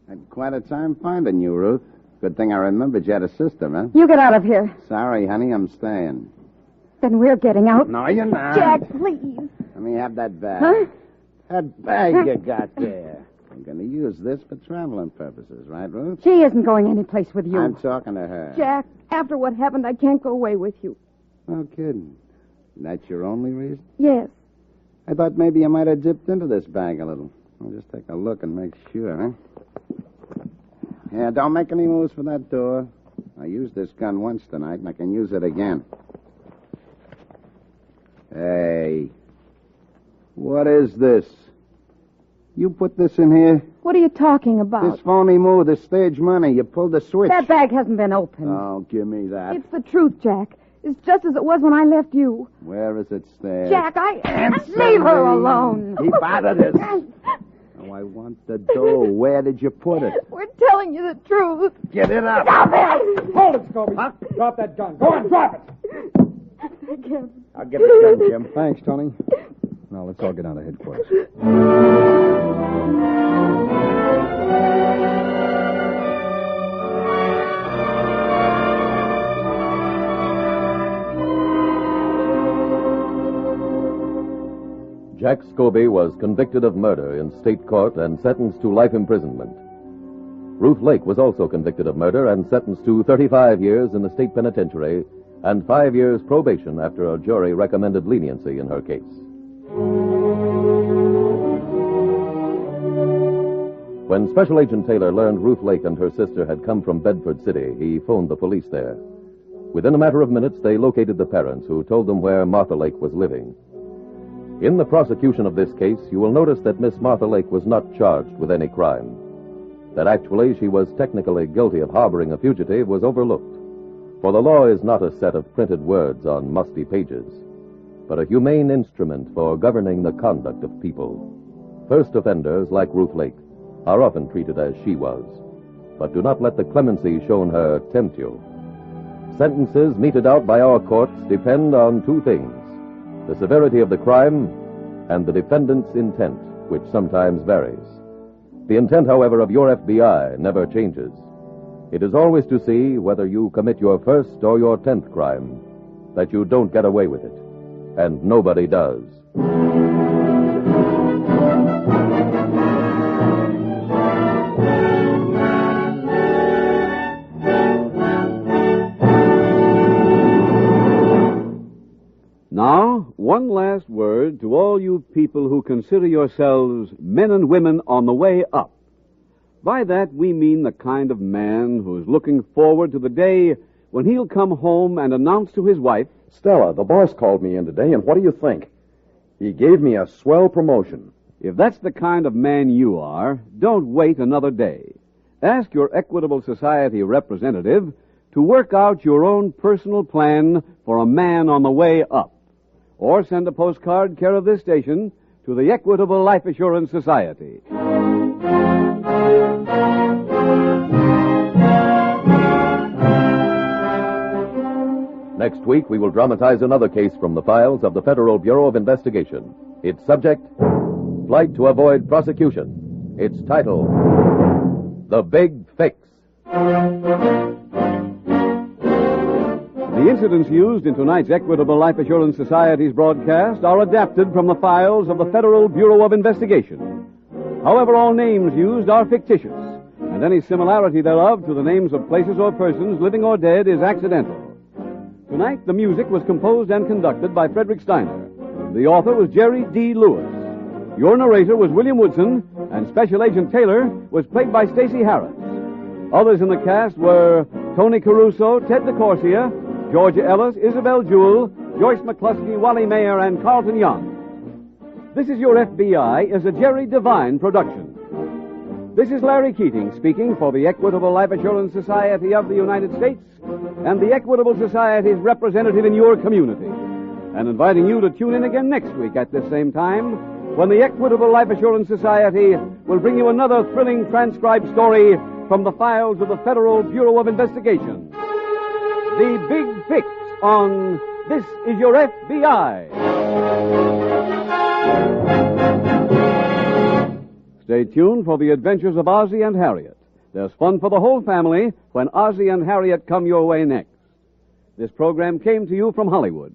Had quite a time finding you, Ruth. Good thing I remembered you had a sister, huh? You get out of here. Sorry, honey, I'm staying. Then we're getting out. No, you're not. Jack, please. Let me have that bag. Huh? That bag you got there. I'm going to use this for traveling purposes, right, Ruth? She isn't going anyplace with you. I'm talking to her. Jack, after what happened, I can't go away with you. No kidding. That's your only reason? Yes. I thought maybe you might have dipped into this bag a little. I'll just take a look and make sure, huh? Yeah, don't make any moves for that door. I used this gun once tonight, and I can use it again. Hey. What is this? You put this in here? What are you talking about? This phony move, this stage money. You pulled the switch. That bag hasn't been opened. Oh, give me that. It's the truth, Jack. It's just as it was when I left you. Where is it, Stan? Jack, leave her alone. Keep out of this. Oh, I want the dough. Where did you put it? We're telling you the truth. Get it up. Stop it! Hold it, Scobie. Huh? Drop that gun. Go on, drop it. Again. I'll get the gun, Jim. Thanks, Tony. Now, let's all get down to headquarters. Jack Scobie was convicted of murder in state court and sentenced to life imprisonment. Ruth Lake was also convicted of murder and sentenced to 35 years in the state penitentiary and 5 years probation after a jury recommended leniency in her case. When Special Agent Taylor learned Ruth Lake and her sister had come from Bedford City, he phoned the police there. Within a matter of minutes, they located the parents, who told them where Martha Lake was living. In the prosecution of this case, you will notice that Miss Martha Lake was not charged with any crime. That actually she was technically guilty of harboring a fugitive was overlooked. For the law is not a set of printed words on musty pages, but a humane instrument for governing the conduct of people. First offenders, like Ruth Lake, are often treated as she was, but do not let the clemency shown her tempt you. Sentences meted out by our courts depend on two things: the severity of the crime and the defendant's intent, which sometimes varies. The intent, however, of your FBI never changes. It is always to see whether you commit your first or your 10th crime, that you don't get away with it. And nobody does. Now, one last word to all you people who consider yourselves men and women on the way up. By that, we mean the kind of man who's looking forward to the day when he'll come home and announce to his wife, Stella, the boss called me in today, and what do you think? He gave me a swell promotion. If that's the kind of man you are, don't wait another day. Ask your Equitable Society representative to work out your own personal plan for a man on the way up. Or send a postcard care of this station to the Equitable Life Assurance Society. Next week, we will dramatize another case from the files of the Federal Bureau of Investigation. Its subject, Flight to Avoid Prosecution. Its title, The Big Fix. The incidents used in tonight's Equitable Life Assurance Society's broadcast are adapted from the files of the Federal Bureau of Investigation. However, all names used are fictitious, and any similarity thereof to the names of places or persons, living or dead, is accidental. Tonight, the music was composed and conducted by Frederick Steiner. The author was Jerry D. Lewis. Your narrator was William Woodson, and Special Agent Taylor was played by Stacey Harris. Others in the cast were Tony Caruso, Ted DeCorsia, Georgia Ellis, Isabel Jewell, Joyce McCluskey, Wally Mayer, and Carlton Young. This Is Your FBI is a Jerry Devine production. This is Larry Keating speaking for the Equitable Life Assurance Society of the United States and the Equitable Society's representative in your community, and inviting you to tune in again next week at this same time when the Equitable Life Assurance Society will bring you another thrilling transcribed story from the files of the Federal Bureau of Investigation. The Big Fix on This Is Your FBI. Stay tuned for the adventures of Ozzie and Harriet. There's fun for the whole family when Ozzie and Harriet come your way next. This program came to you from Hollywood.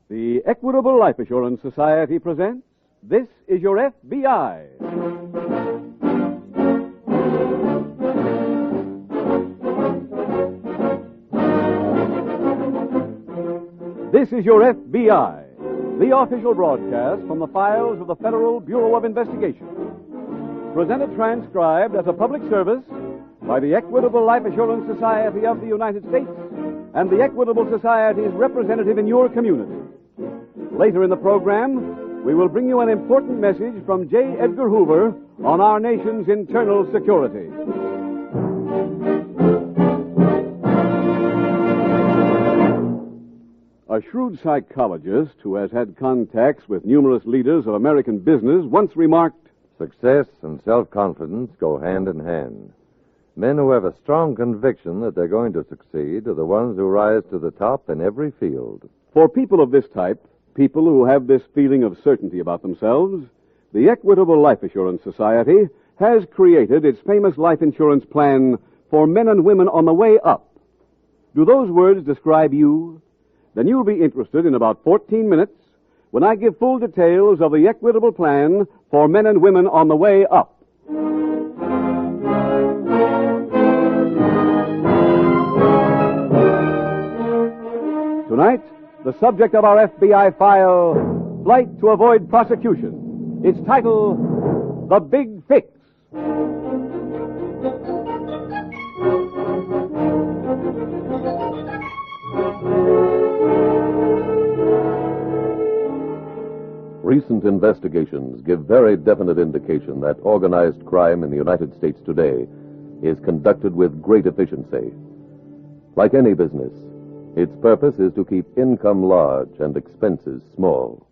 The Equitable Life Assurance Society presents This Is Your FBI. This is Your FBI, the official broadcast from the files of the Federal Bureau of Investigation. Presented transcribed as a public service by the Equitable Life Assurance Society of the United States and the Equitable Society's representative in your community. Later in the program, we will bring you an important message from J. Edgar Hoover on our nation's internal security. A shrewd psychologist who has had contacts with numerous leaders of American business once remarked, "Success and self-confidence go hand in hand. Men who have a strong conviction that they're going to succeed are the ones who rise to the top in every field." For people of this type, people who have this feeling of certainty about themselves, the Equitable Life Assurance Society has created its famous life insurance plan for men and women on the way up. Do those words describe you? Then you'll be interested in about 14 minutes when I give full details of the Equitable plan for men and women on the way up. Tonight, the subject of our FBI file, Flight to Avoid Prosecution. Its title, The Big Fix. Recent investigations give very definite indication that organized crime in the United States today is conducted with great efficiency. Like any business, its purpose is to keep income large and expenses small.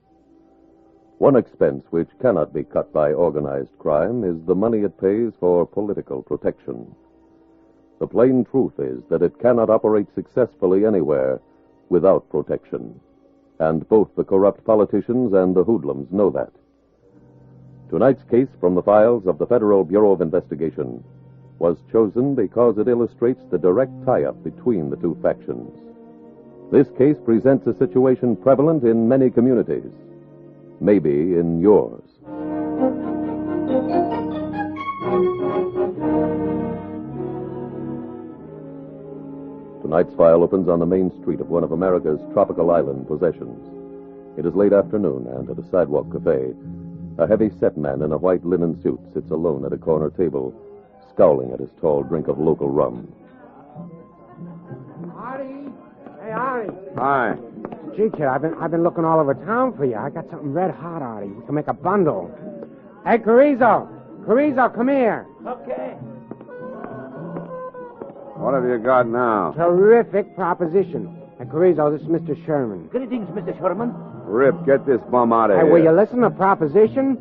One expense which cannot be cut by organized crime is the money it pays for political protection. The plain truth is that it cannot operate successfully anywhere without protection. And both the corrupt politicians and the hoodlums know that. Tonight's case from the files of the Federal Bureau of Investigation was chosen because it illustrates the direct tie-up between the two factions. This case presents a situation prevalent in many communities, maybe in yours. Tonight's file opens on the main street of one of America's tropical island possessions. It is late afternoon, and at a sidewalk cafe, a heavy-set man in a white linen suit sits alone at a corner table, scowling at his tall drink of local rum. Artie! Hey, Artie! Hi. Gee, kid, I've been looking all over town for you. I got something red hot, Artie. We can make a bundle. Hey, Carrizo! Carrizo, come here. Okay. What have you got now? Terrific proposition. Hey, Carrizo, this is Mr. Sherman. Greetings, Mr. Sherman. Rip, get this bum out of Hey, here. will you listen to proposition?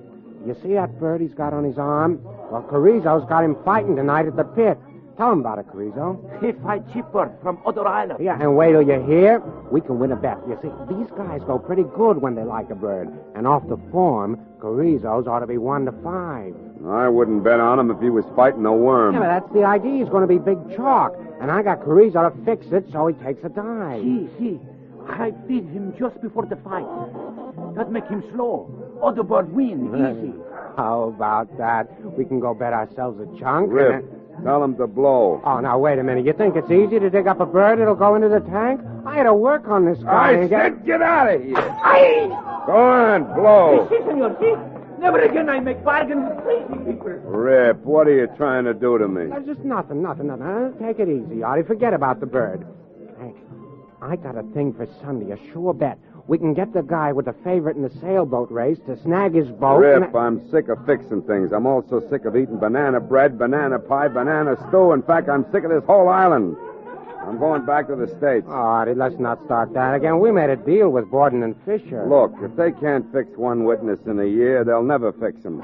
You see that bird he's got on his arm? Well, Carrizo's got him fighting tonight at the pit. Tell him about it, Carrizo. He fight cheap bird from other island. Yeah, and wait till you hear. We can win a bet. You see, these guys go pretty good when they like a bird. And off the form, Carrizo's ought to be 1-5. I wouldn't bet on him if he was fighting a worm. Yeah, but that's the idea. He's going to be big chalk. And I got Carrizo to fix it so he takes a dive. See. I feed him just before the fight. That make him slow. Other bird win, easy. How about that? We can go bet ourselves a chunk. Rip, tell him to blow. Oh, now, wait a minute. You think it's easy to dig up a bird that'll go into the tank? I had to work on this guy. I said get out of here. Aye! Go on, blow. See, senor, see? Never again I make bargain with crazy people. Rip, what are you trying to do to me? Just nothing. Take it easy, Artie. Forget about the bird. Hey, I got a thing for Sunday, a sure bet. We can get the guy with the favorite in the sailboat race to snag his boat. Rip, I'm sick of fixing things. I'm also sick of eating banana bread, banana pie, banana stew. In fact, I'm sick of this whole island. I'm going back to the States. Oh, Artie, let's not start that again. We made a deal with Borden and Fisher. Look, if they can't fix one witness in a year, they'll never fix him.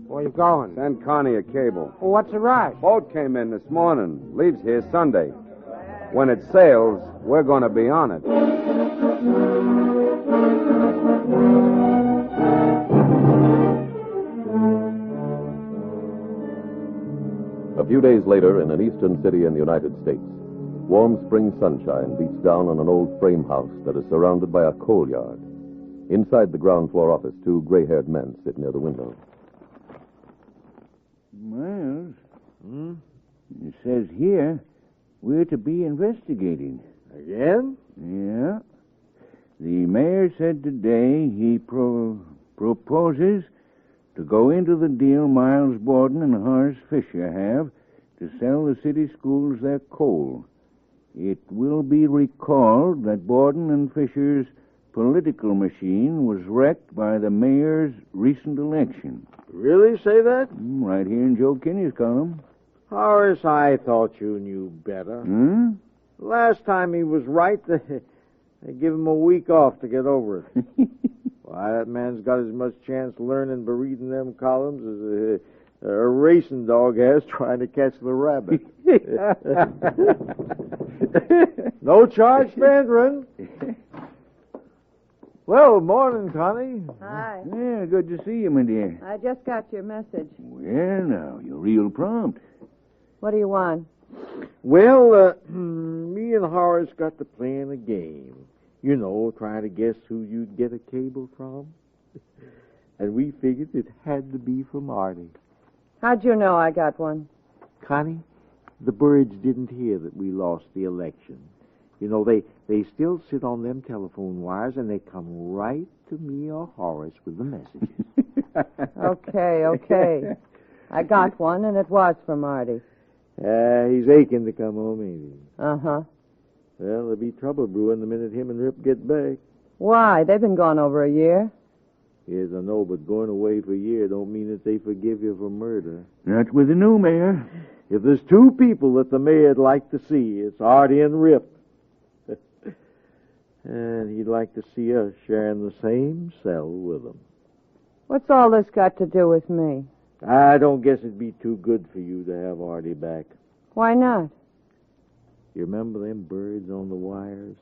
Where you going? Send Connie a cable. Well, what's the rush? Boat came in this morning. Leaves here Sunday. When it sails, we're going to be on it. A few days later, in an eastern city in the United States, warm spring sunshine beats down on an old frame house that is surrounded by a coal yard. Inside the ground floor office, two gray-haired men sit near the window. Miles, it says here we're to be investigating. Again? Yeah. The mayor said today he proposes to go into the deal Miles Borden and Horace Fisher have to sell the city schools their coal. It will be recalled that Borden and Fisher's political machine was wrecked by the mayor's recent election. Really say that? Right here in Joe Kinney's column. Horace, I thought you knew better. Last time he was right, they give him a week off to get over it. Why, that man's got as much chance learning by reading them columns as a racing dog has trying to catch the rabbit. No charge for entering. Well, morning, Connie. Hi. Yeah, good to see you, my dear. I just got your message. Well, now, you're real prompt. What do you want? Well, me and Horace got to playing a game. You know, trying to guess who you'd get a cable from. And we figured it had to be from Artie. How'd you know I got one? Connie, the birds didn't hear that we lost the election. You know, they still sit on them telephone wires, and they come right to me or Horace with the messages. Okay. I got one, and it was from Artie. He's aching to come home, ain't he? Uh-huh. Well, there'll be trouble brewing the minute him and Rip get back. Why? They've been gone over a year. Yes, I know, but going away for a year don't mean that they forgive you for murder. That's with the new mayor. If there's two people that the mayor'd like to see, it's Artie and Rip. And he'd like to see us sharing the same cell with them. What's all this got to do with me? I don't guess it'd be too good for you to have Artie back. Why not? You remember them birds on the wires?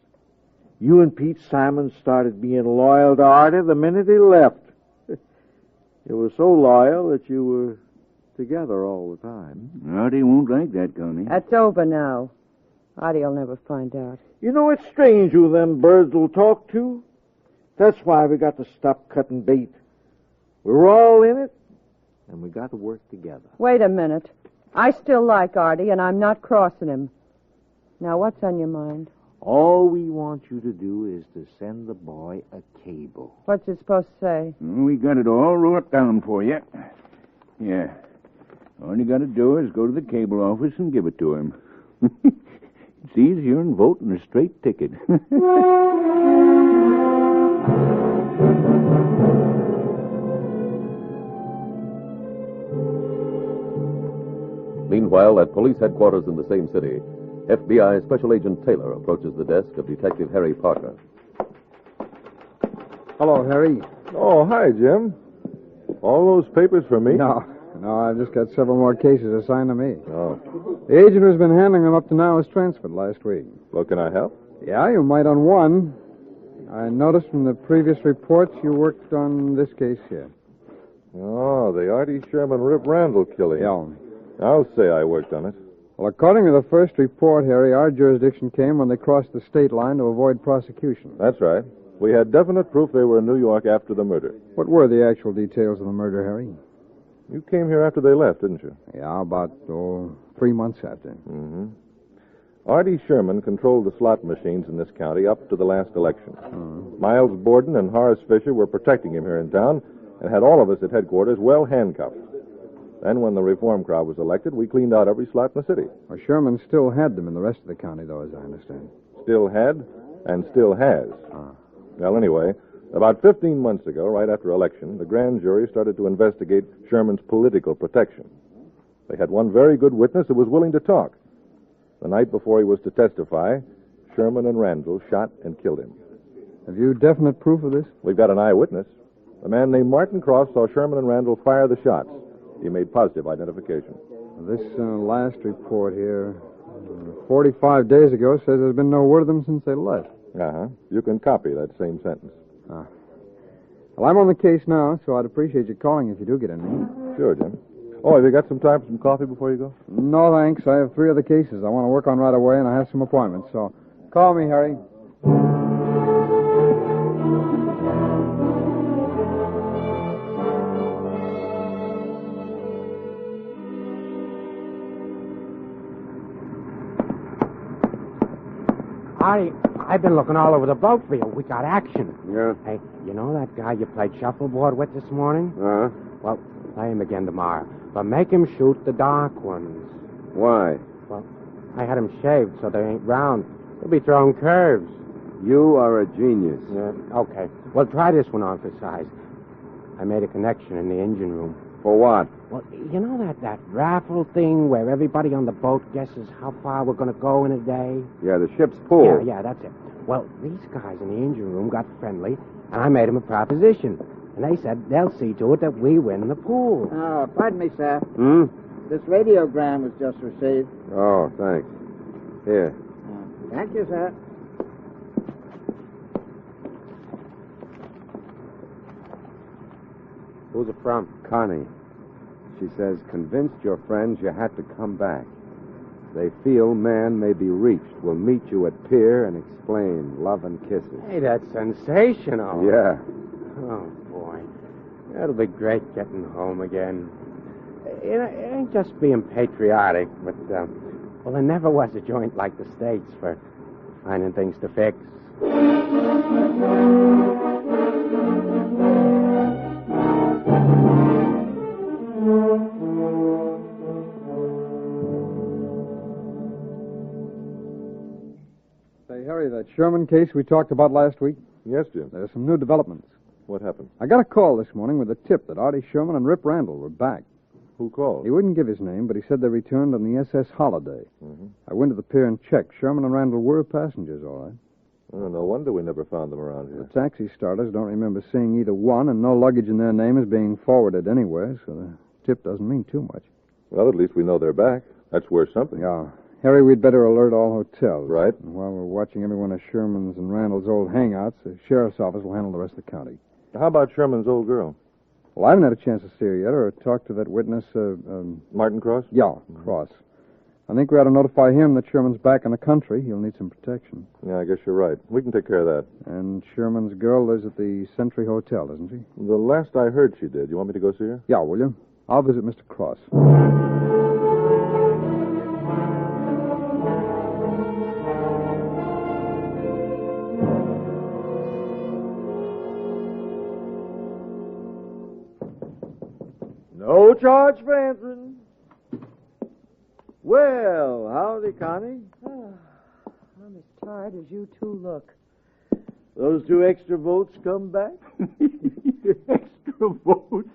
You and Pete Simon started being loyal to Artie the minute he left. You were so loyal that you were together all the time. Artie won't like that, Connie. That's over now. Artie'll never find out. You know, it's strange who them birds will talk to. That's why we got to stop cutting bait. We're all in it, and we got to work together. Wait a minute. I still like Artie, and I'm not crossing him. Now, what's on your mind? All we want you to do is to send the boy a cable. What's it supposed to say? We got it all wrote down for you. Yeah. All you got to do is go to the cable office and give it to him. It's easier than voting a straight ticket. Meanwhile, at police headquarters in the same city, FBI Special Agent Taylor approaches the desk of Detective Harry Parker. Hello, Harry. Oh, hi, Jim. All those papers for me? No, I've just got several more cases assigned to me. Oh. The agent who's been handling them up to now was transferred last week. Well, can I help? Yeah, you might on one. I noticed from the previous reports you worked on this case here. Oh, the Artie Sherman Rip Randall killing. Yeah. I'll say I worked on it. Well, according to the first report, Harry, our jurisdiction came when they crossed the state line to avoid prosecution. That's right. We had definite proof they were in New York after the murder. What were the actual details of the murder, Harry? You came here after they left, didn't you? Yeah, about 3 months after. Mm-hmm. Artie Sherman controlled the slot machines in this county up to the last election. Miles Borden and Horace Fisher were protecting him here in town and had all of us at headquarters well handcuffed. Then, when the reform crowd was elected, we cleaned out every slot in the city. Well, Sherman still had them in the rest of the county, though, as I understand. Still had and still has. Well, anyway, about 15 months ago, right after election, the grand jury started to investigate Sherman's political protection. They had one very good witness who was willing to talk. The night before he was to testify, Sherman and Randall shot and killed him. Have you definite proof of this? We've got an eyewitness. A man named Martin Cross saw Sherman and Randall fire the shots. He made positive identification. This last report here, 45 days ago, says there's been no word of them since they left. Uh-huh. You can copy that same sentence. Well, I'm on the case now, so I'd appreciate you calling if you do get any. Sure, Jim. Oh, have you got some time for some coffee before you go? No, thanks. I have 3 other cases I want to work on right away, and I have some appointments, so call me, Harry. Artie, I've been looking all over the boat for you. We got action. Yeah? Hey, you know that guy you played shuffleboard with this morning? Well, play him again tomorrow. But make him shoot the dark ones. Why? Well, I had him shaved so they ain't round. They'll be throwing curves. You are a genius. Yeah, okay. Well, try this one on for size. I made a connection in the engine room. For what? Well, you know that raffle thing where everybody on the boat guesses how far we're going to go in a day? Yeah, the ship's pool. Yeah, that's it. Well, these guys in the engine room got friendly, and I made them a proposition. And they said they'll see to it that we win the pool. Pardon me, sir. Hmm? This radiogram was just received. Oh, thanks. Here. Thank you, sir. Who's it from? Connie. She says, convinced your friends you had to come back. They feel man may be reached. Will meet you at pier and explain love and kisses. Hey, that's sensational. Yeah. Oh, boy. That'll be great getting home again. It ain't just being patriotic, but, well, there never was a joint like the States for finding things to fix. Say, Harry, that Sherman case we talked about last week? Yes, Jim. There's some new developments. What happened? I got a call this morning with a tip that Artie Sherman and Rip Randall were back. Who called? He wouldn't give his name, but he said they returned on the SS Holiday. Mm-hmm. I went to the pier and checked. Sherman and Randall were passengers, all right. Oh, no wonder we never found them around here. The taxi starters don't remember seeing either one, and no luggage in their name is being forwarded anywhere, so the tip doesn't mean too much. Well, at least we know they're back. That's worth something. Yeah. Harry, we'd better alert all hotels. Right. And while we're watching every one of Sherman's and Randall's old hangouts, the sheriff's office will handle the rest of the county. How about Sherman's old girl? Well, I haven't had a chance to see her yet or talk to that witness, Martin Cross? Yeah, Cross. I think we ought to notify him that Sherman's back in the country. He'll need some protection. Yeah, I guess you're right. We can take care of that. And Sherman's girl lives at the Century Hotel, doesn't she? The last I heard she did. You want me to go see her? Yeah, will you? I'll visit Mr. Cross. No charge for answering. Well, howdy, Connie. I'm as tired as you two look. Those 2 extra votes come back? Extra votes?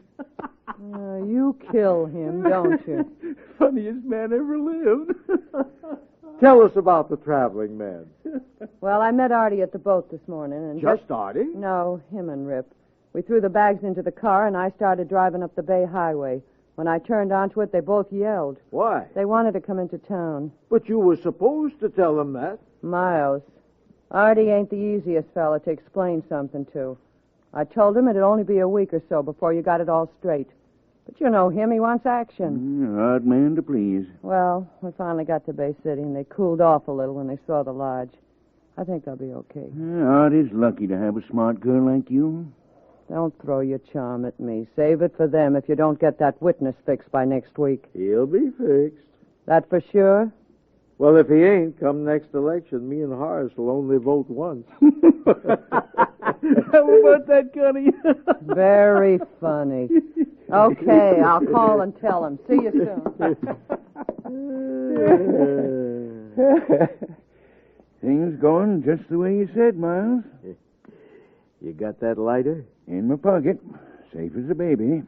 You kill him, don't you? Funniest man ever lived. Tell us about the traveling man. Well, I met Artie at the boat this morning. And Just Artie? No, him and Rip. We threw the bags into the car, and I started driving up the Bay Highway. When I turned onto it, they both yelled. Why? They wanted to come into town. But you were supposed to tell them that. Miles, Artie ain't the easiest fella to explain something to. I told him it'd only be a week or so before you got it all straight. But you know him, he wants action. Hard man to please. Well, we finally got to Bay City, and they cooled off a little when they saw the lodge. I think they'll be okay. Artie's lucky to have a smart girl like you. Don't throw your charm at me. Save it for them if you don't get that witness fixed by next week. He'll be fixed. That for sure? Well, if he ain't, come next election, me and Horace will only vote once. How about that, Connie? Very funny. Okay, I'll call and tell him. See you soon. Things going just the way you said, Miles. You got that lighter? In my pocket. Safe as a baby.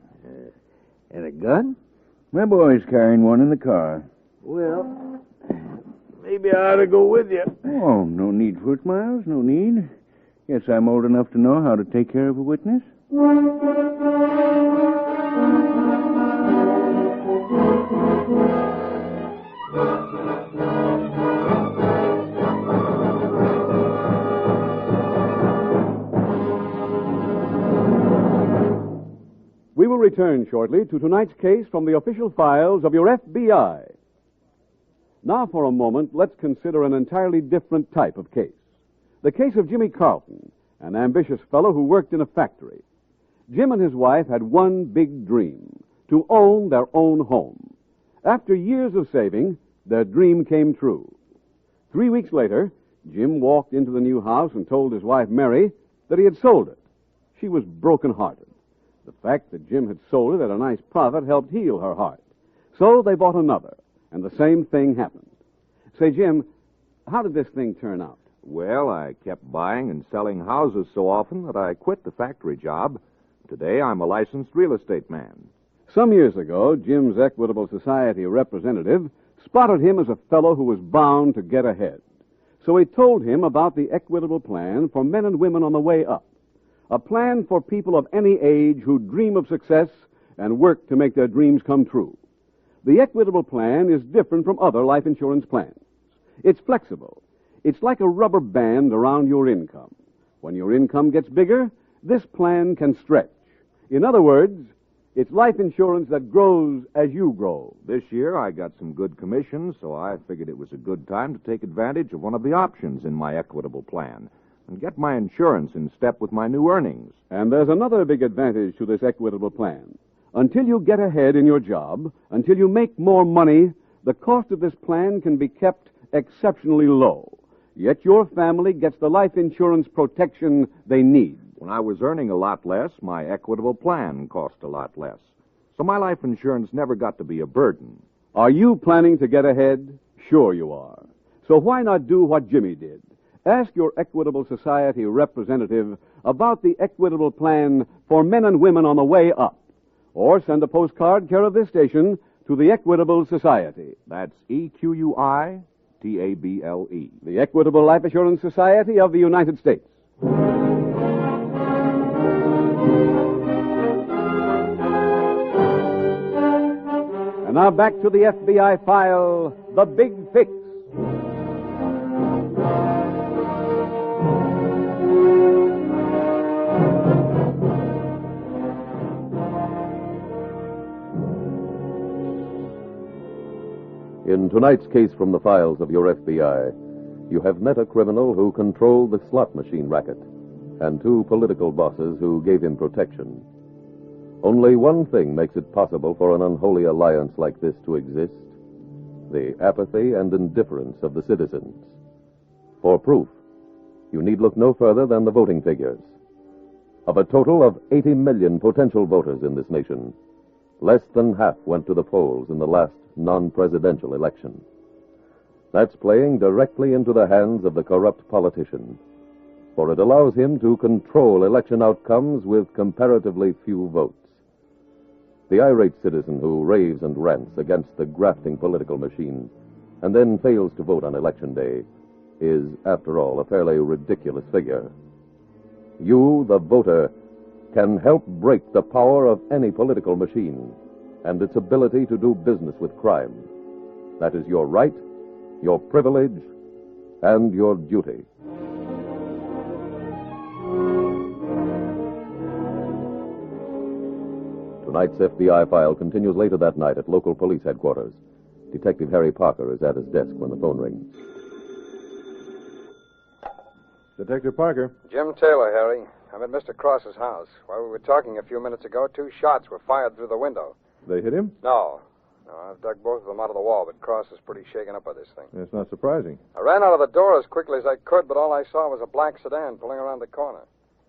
And a gun? My boy's carrying one in the car. Well, maybe I ought to go with you. Oh, no need for it, Miles. No need. Guess I'm old enough to know how to take care of a witness. We will return shortly to tonight's case from the official files of your FBI. Now, for a moment, let's consider an entirely different type of case. The case of Jimmy Carlton, an ambitious fellow who worked in a factory. Jim and his wife had one big dream, to own their own home. After years of saving, their dream came true. 3 weeks later, Jim walked into the new house and told his wife, Mary, that he had sold it. She was broken-hearted. The fact that Jim had sold it at a nice profit helped heal her heart. So they bought another, and the same thing happened. Say, Jim, how did this thing turn out? Well, I kept buying and selling houses so often that I quit the factory job. Today, I'm a licensed real estate man. Some years ago, Jim's Equitable Society representative spotted him as a fellow who was bound to get ahead. So he told him about the Equitable Plan for men and women on the way up. A plan for people of any age who dream of success and work to make their dreams come true. The Equitable Plan is different from other life insurance plans. It's flexible. It's like a rubber band around your income. When your income gets bigger, this plan can stretch. In other words, it's life insurance that grows as you grow. This year, I got some good commissions, so I figured it was a good time to take advantage of one of the options in my Equitable Plan and get my insurance in step with my new earnings. And there's another big advantage to this Equitable Plan. Until you get ahead in your job, until you make more money, the cost of this plan can be kept exceptionally low. Yet your family gets the life insurance protection they need. When I was earning a lot less, my Equitable Plan cost a lot less. So my life insurance never got to be a burden. Are you planning to get ahead? Sure you are. So why not do what Jimmy did? Ask your Equitable Society representative about the Equitable Plan for men and women on the way up. Or send a postcard care of this station to the Equitable Society. That's EQUITABLE. The Equitable Life Assurance Society of the United States. And now back to the FBI file, The Big Fix. In tonight's case from the files of your FBI, you have met a criminal who controlled the slot machine racket and two political bosses who gave him protection. Only one thing makes it possible for an unholy alliance like this to exist: the apathy and indifference of the citizens. For proof, you need look no further than the voting figures. Of a total of 80 million potential voters in this nation, less than half went to the polls in the last non-presidential election. That's playing directly into the hands of the corrupt politician, for it allows him to control election outcomes with comparatively few votes. The irate citizen who raves and rants against the grafting political machine and then fails to vote on election day is, after all, a fairly ridiculous figure. You, the voter, can help break the power of any political machine and its ability to do business with crime. That is your right, your privilege, and your duty. Tonight's FBI file continues later that night at local police headquarters. Detective Harry Parker is at his desk when the phone rings. Detective Parker. Jim Taylor, Harry. I'm at Mr. Cross's house. While we were talking a few minutes ago, 2 shots were fired through the window. They hit him? No, I've dug both of them out of the wall, but Cross is pretty shaken up by this thing. It's not surprising. I ran out of the door as quickly as I could, but all I saw was a black sedan pulling around the corner.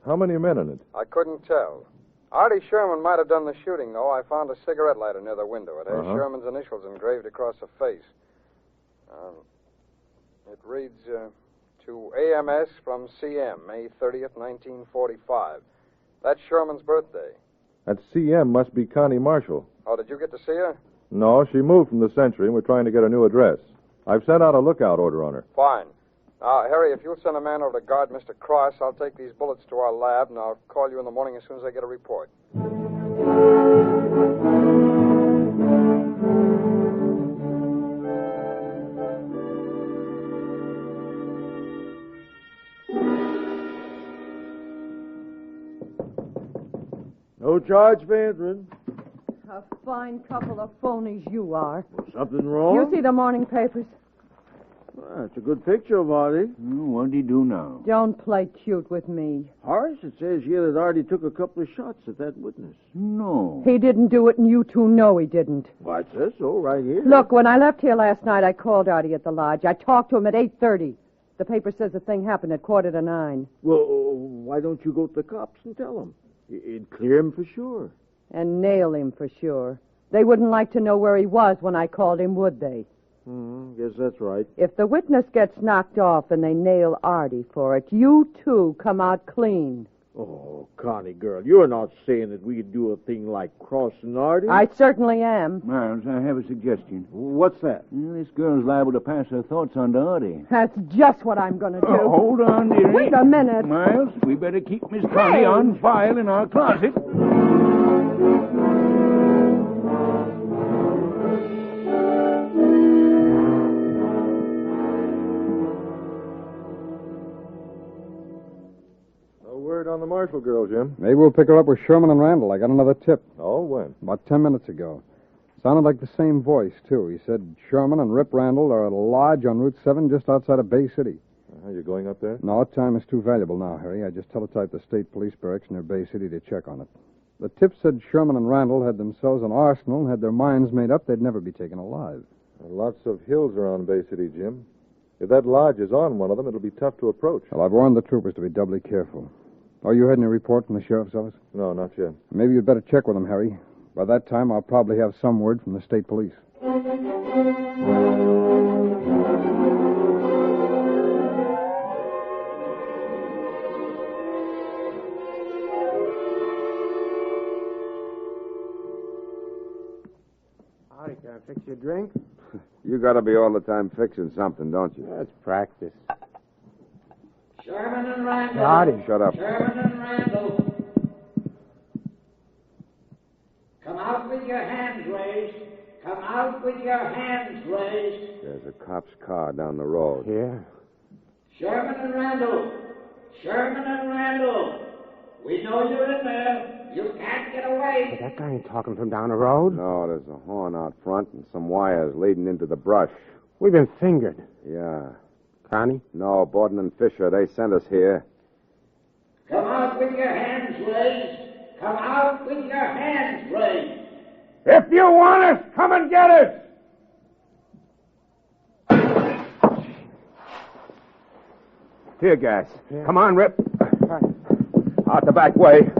How many men in it? I couldn't tell. Artie Sherman might have done the shooting, though. I found a cigarette lighter near the window. It has Sherman's initials engraved across the face. It reads, to AMS from CM, May 30th, 1945. That's Sherman's birthday. That CM must be Connie Marshall. Oh, did you get to see her? No, she moved from the Century, and we're trying to get a new address. I've sent out a lookout order on her. Fine. Now, Harry, if you'll send a man over to guard Mr. Cross, I'll take these bullets to our lab, and I'll call you in the morning as soon as I get a report. No charge for entering. A fine couple of phonies you are. Something wrong? You see the morning papers? Well, it's a good picture of Artie. What'd he do now? Don't play cute with me. Horace, it says here that Artie took a couple of shots at that witness. No. He didn't do it, and you two know he didn't. Well, it says so right here. Look, when I left here last night, I called Artie at the lodge. I talked to him at 8:30. The paper says the thing happened at 8:45. Well, why don't you go to the cops and tell them? It'd clear him for sure. And nail him for sure. They wouldn't like to know where he was when I called him, would they? Guess that's right. If the witness gets knocked off and they nail Artie for it, you two come out clean. Oh, Connie, girl, you're not saying that we could do a thing like crossing Artie? I certainly am. Miles, I have a suggestion. What's that? This girl's liable to pass her thoughts on to Artie. That's just what I'm going to do. Hold on, dearie. Wait a minute. Miles, we better keep Miss Connie on file in our closet. On the Marshall girl, Jim. Maybe we'll pick her up with Sherman and Randall. I got another tip. Oh, when? About 10 minutes ago. Sounded like the same voice, too. He said Sherman and Rip Randall are at a lodge on Route 7 just outside of Bay City. Are you going up there? No, time is too valuable now, Harry. I just teletyped the state police barracks near Bay City to check on it. The tip said Sherman and Randall had themselves an arsenal and had their minds made up they'd never be taken alive. Lots of hills around Bay City, Jim. If that lodge is on one of them, it'll be tough to approach. Well, I've warned the troopers to be doubly careful. Oh, you had any report from the sheriff's office? No, not yet. Maybe you'd better check with them, Harry. By that time, I'll probably have some word from the state police. Howdy, can I fix you a drink? You gotta be all the time fixing something, don't you? That's practice. Sherman and Randall. Howdy. Shut up. Sherman and Randall. Come out with your hands raised. Come out with your hands raised. There's a cop's car down the road. Yeah? Sherman and Randall. Sherman and Randall. We know you're in there. You can't get away. But that guy ain't talking from down the road. No, there's a horn out front and some wires leading into the brush. We've been fingered. Yeah. Connie? No, Borden and Fisher, they sent us here. Come out with your hands raised. Come out with your hands raised. If you want us, come and get us! Tear gas. Yeah. Come on, Rip. Out the back way.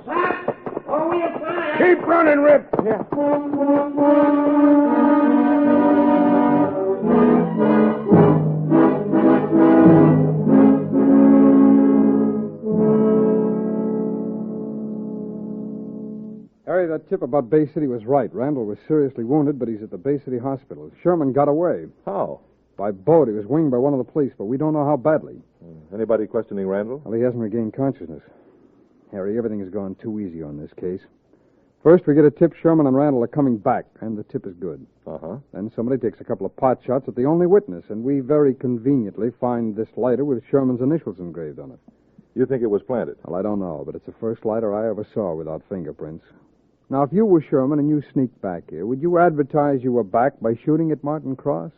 Stop! Or we'll fire! Keep running, Rip. Yeah. Harry, that tip about Bay City was right. Randall was seriously wounded, but he's at the Bay City hospital. Sherman got away. How? By boat. He was winged by one of the police, but we don't know how badly. Anybody questioning Randall? Well, he hasn't regained consciousness. Harry, everything has gone too easy on this case. First, we get a tip Sherman and Randall are coming back, and the tip is good. Uh-huh. Then somebody takes a couple of pot shots at the only witness, and we very conveniently find this lighter with Sherman's initials engraved on it. You think it was planted? Well, I don't know, but it's the first lighter I ever saw without fingerprints. Now, if you were Sherman and you sneaked back here, would you advertise you were back by shooting at Martin Cross?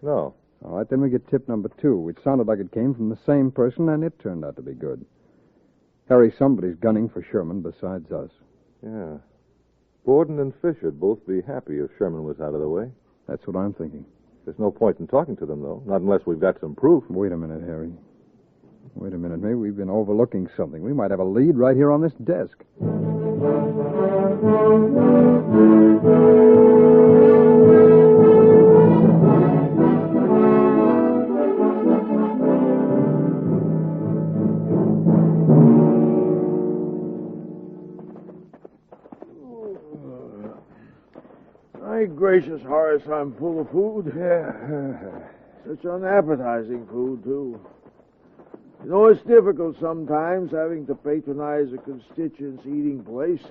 No. All right, then we get tip number 2, which sounded like it came from the same person, and it turned out to be good. Harry, somebody's gunning for Sherman besides us. Yeah. Borden and Fisher'd both be happy if Sherman was out of the way. That's what I'm thinking. There's no point in talking to them, though, not unless we've got some proof. Wait a minute, Harry. Wait a minute. Maybe we've been overlooking something. We might have a lead right here on this desk. My gracious, Horace, I'm full of food. Such unappetizing food, too. You know, it's difficult sometimes having to patronize a constituent's eating place.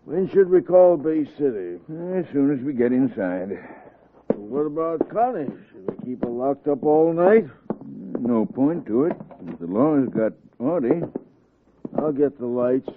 When should we call Bay City? As soon as we get inside. What about Connie? Should we keep her locked up all night? No point to it. If the law's got Audie. I'll get the lights.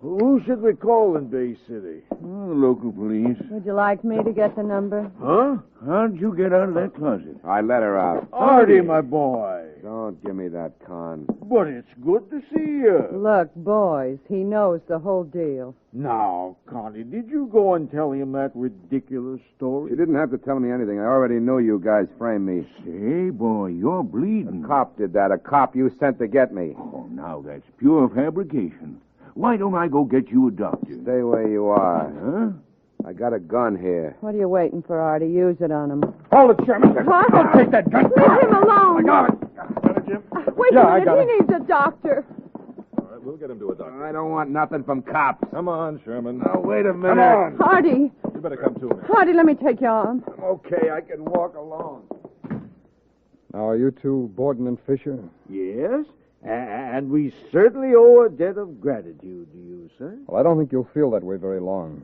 Who should we call in Bay City? Oh, the local police. Would you like me to get the number? Huh? How'd you get out of that closet? I let her out. Artie, my boy. Don't give me that con. But it's good to see you. Look, boys, he knows the whole deal. Now, Connie, did you go and tell him that ridiculous story? She didn't have to tell me anything. I already knew you guys framed me. Say, boy, you're bleeding. A cop did that. A cop you sent to get me. Oh, now that's pure fabrication. Why don't I go get you a doctor? Stay where you are. Huh? I got a gun here. What are you waiting for, Artie? Use it on him. Hold it, Sherman. Don't take that gun. Leave him alone. I got it. Got it, Jim? Wait a minute. He needs a doctor. All right, we'll get him to a doctor. I don't want nothing from cops. Come on, Sherman. Now, wait a minute. Come on. Artie. You better come to me. Artie, let me take your arm. I'm okay. I can walk alone. Now, are you two Borden and Fisher? Yes, and we certainly owe a debt of gratitude to you, sir. Well, I don't think you'll feel that way very long.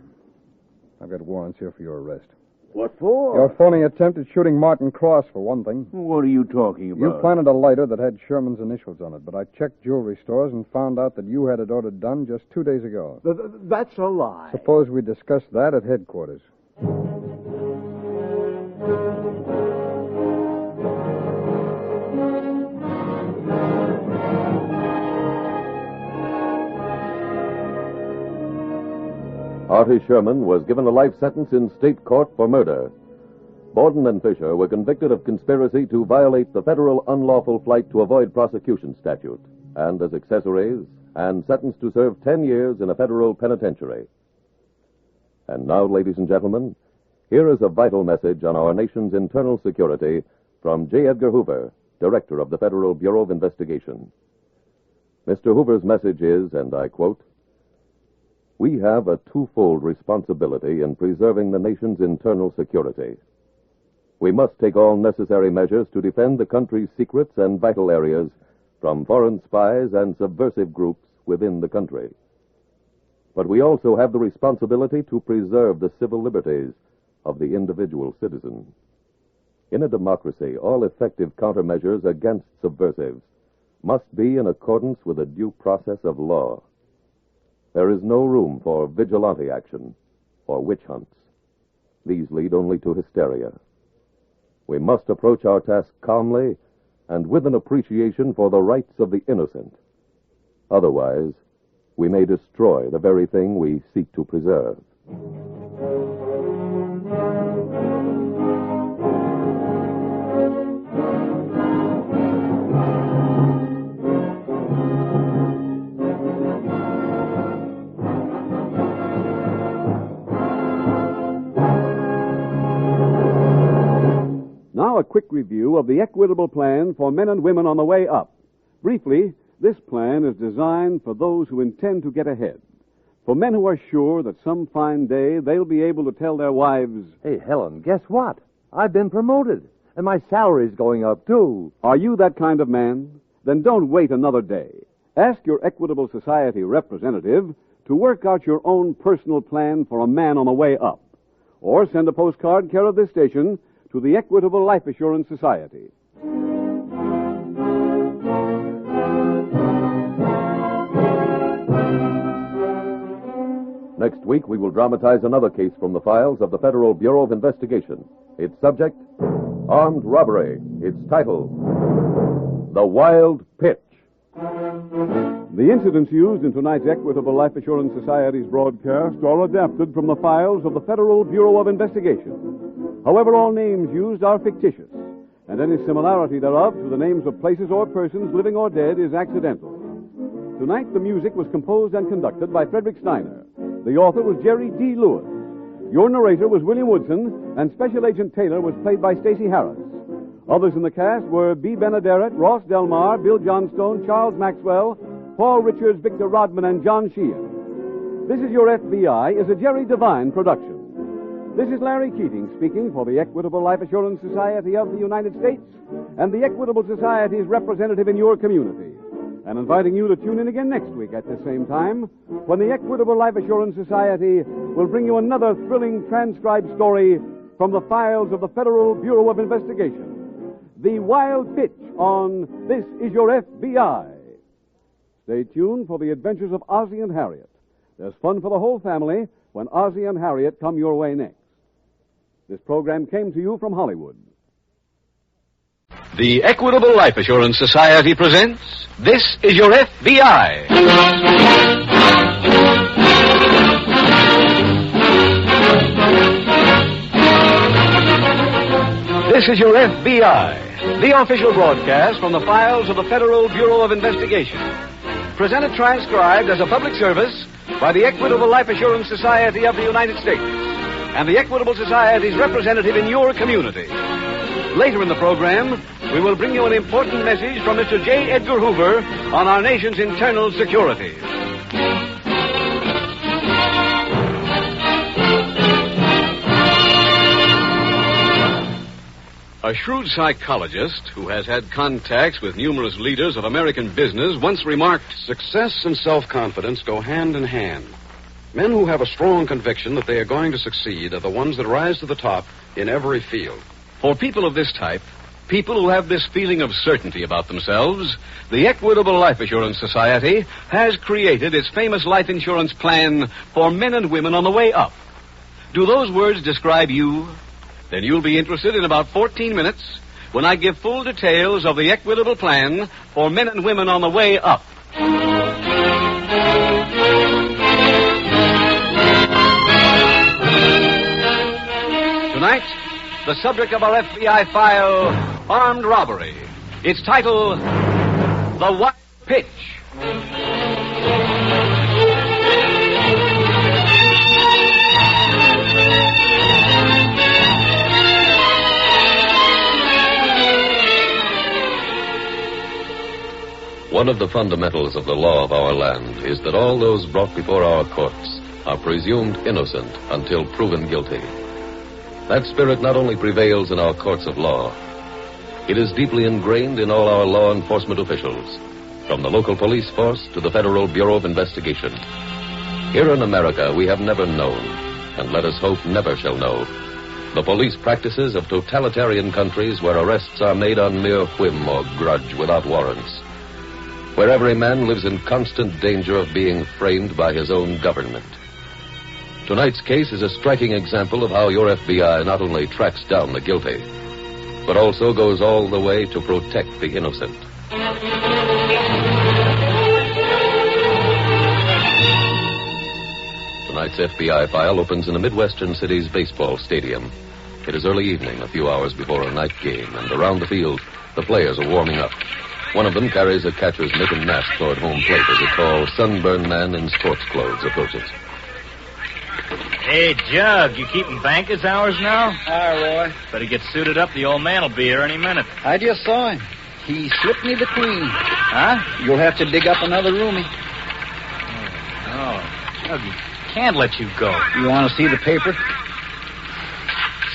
I've got warrants here for your arrest. What for? Your phony attempt at shooting Martin Cross, for one thing. What are you talking about? You planted a lighter that had Sherman's initials on it, but I checked jewelry stores and found out that you had it ordered done just 2 days ago. That's a lie. Suppose we discuss that at headquarters. Artie Sherman was given a life sentence in state court for murder. Borden and Fisher were convicted of conspiracy to violate the federal unlawful flight to avoid prosecution statute, and as accessories, and sentenced to serve 10 years in a federal penitentiary. And now, ladies and gentlemen, here is a vital message on our nation's internal security from J. Edgar Hoover, Director of the Federal Bureau of Investigation. Mr. Hoover's message is, and I quote, "We have a twofold responsibility in preserving the nation's internal security. We must take all necessary measures to defend the country's secrets and vital areas from foreign spies and subversive groups within the country. But we also have the responsibility to preserve the civil liberties of the individual citizen. In a democracy, all effective countermeasures against subversives must be in accordance with the due process of law. There is no room for vigilante action or witch hunts. These lead only to hysteria. We must approach our task calmly and with an appreciation for the rights of the innocent. Otherwise, we may destroy the very thing we seek to preserve." Now a quick review of the Equitable Plan for Men and Women on the Way Up. Briefly, this plan is designed for those who intend to get ahead. For men who are sure that some fine day they'll be able to tell their wives, "Hey, Helen, guess what? I've been promoted, and my salary's going up, too." Are you that kind of man? Then don't wait another day. Ask your Equitable Society representative to work out your own personal plan for a man on the way up. Or send a postcard care of this station to the Equitable Life Assurance Society. Next week, we will dramatize another case from the files of the Federal Bureau of Investigation. Its subject, armed robbery. Its title, The Wild Pitch. The incidents used in tonight's Equitable Life Assurance Society's broadcast are adapted from the files of the Federal Bureau of Investigation. However, all names used are fictitious, and any similarity thereof to the names of places or persons, living or dead, is accidental. Tonight, the music was composed and conducted by Frederick Steiner. The author was Jerry D. Lewis. Your narrator was William Woodson, and Special Agent Taylor was played by Stacey Harris. Others in the cast were B. Benaderet, Ross Delmar, Bill Johnstone, Charles Maxwell, Paul Richards, Victor Rodman, and John Sheehan. This Is Your FBI is a Jerry Devine production. This is Larry Keating speaking for the Equitable Life Assurance Society of the United States and the Equitable Society's representative in your community, and inviting you to tune in again next week at the same time when the Equitable Life Assurance Society will bring you another thrilling transcribed story from the files of the Federal Bureau of Investigation. The Wild Pitch on This Is Your FBI. Stay tuned for the adventures of Ozzie and Harriet, There's fun for the whole family when Ozzie and Harriet come your way next. This program came to you from Hollywood. The Equitable Life Assurance Society presents This Is Your FBI. This is Your FBI, the official broadcast from the files of the Federal Bureau of Investigation. Presented transcribed as a public service by the Equitable Life Assurance Society of the United States and the Equitable Society's representative in your community. Later in the program, we will bring you an important message from Mr. J. Edgar Hoover on our nation's internal security. A shrewd psychologist who has had contacts with numerous leaders of American business once remarked, "Success and self-confidence go hand in hand. Men who have a strong conviction that they are going to succeed are the ones that rise to the top in every field." For people of this type, people who have this feeling of certainty about themselves, the Equitable Life Assurance Society has created its famous life insurance plan for men and women on the way up. Do those words describe you? Then you'll be interested in about 14 minutes when I give full details of the Equitable plan for men and women on the way up. Tonight, the subject of our FBI file, armed robbery. Its title, The Wild Pitch. One of the fundamentals of the law of our land is that all those brought before our courts are presumed innocent until proven guilty. That spirit not only prevails in our courts of law, it is deeply ingrained in all our law enforcement officials, from the local police force to the Federal Bureau of Investigation. Here in America, we have never known, and let us hope never shall know, the police practices of totalitarian countries where arrests are made on mere whim or grudge without warrants, where every man lives in constant danger of being framed by his own government. Tonight's case is a striking example of how your FBI not only tracks down the guilty, but also goes all the way to protect the innocent. Tonight's FBI file opens in a Midwestern city's baseball stadium. It is early evening, a few hours before a night game, and around the field, the players are warming up. One of them carries a catcher's mitt and mask toward home plate as a tall, sunburned man in sports clothes approaches. Hey, Jug, you keeping banker's hours now? Hi, Roy. Better get suited up. The old man will be here any minute. I just saw him. He slipped me the queen. Huh? You'll have to dig up another roomie. Oh, Jug, he can't let you go. You want to see the paper?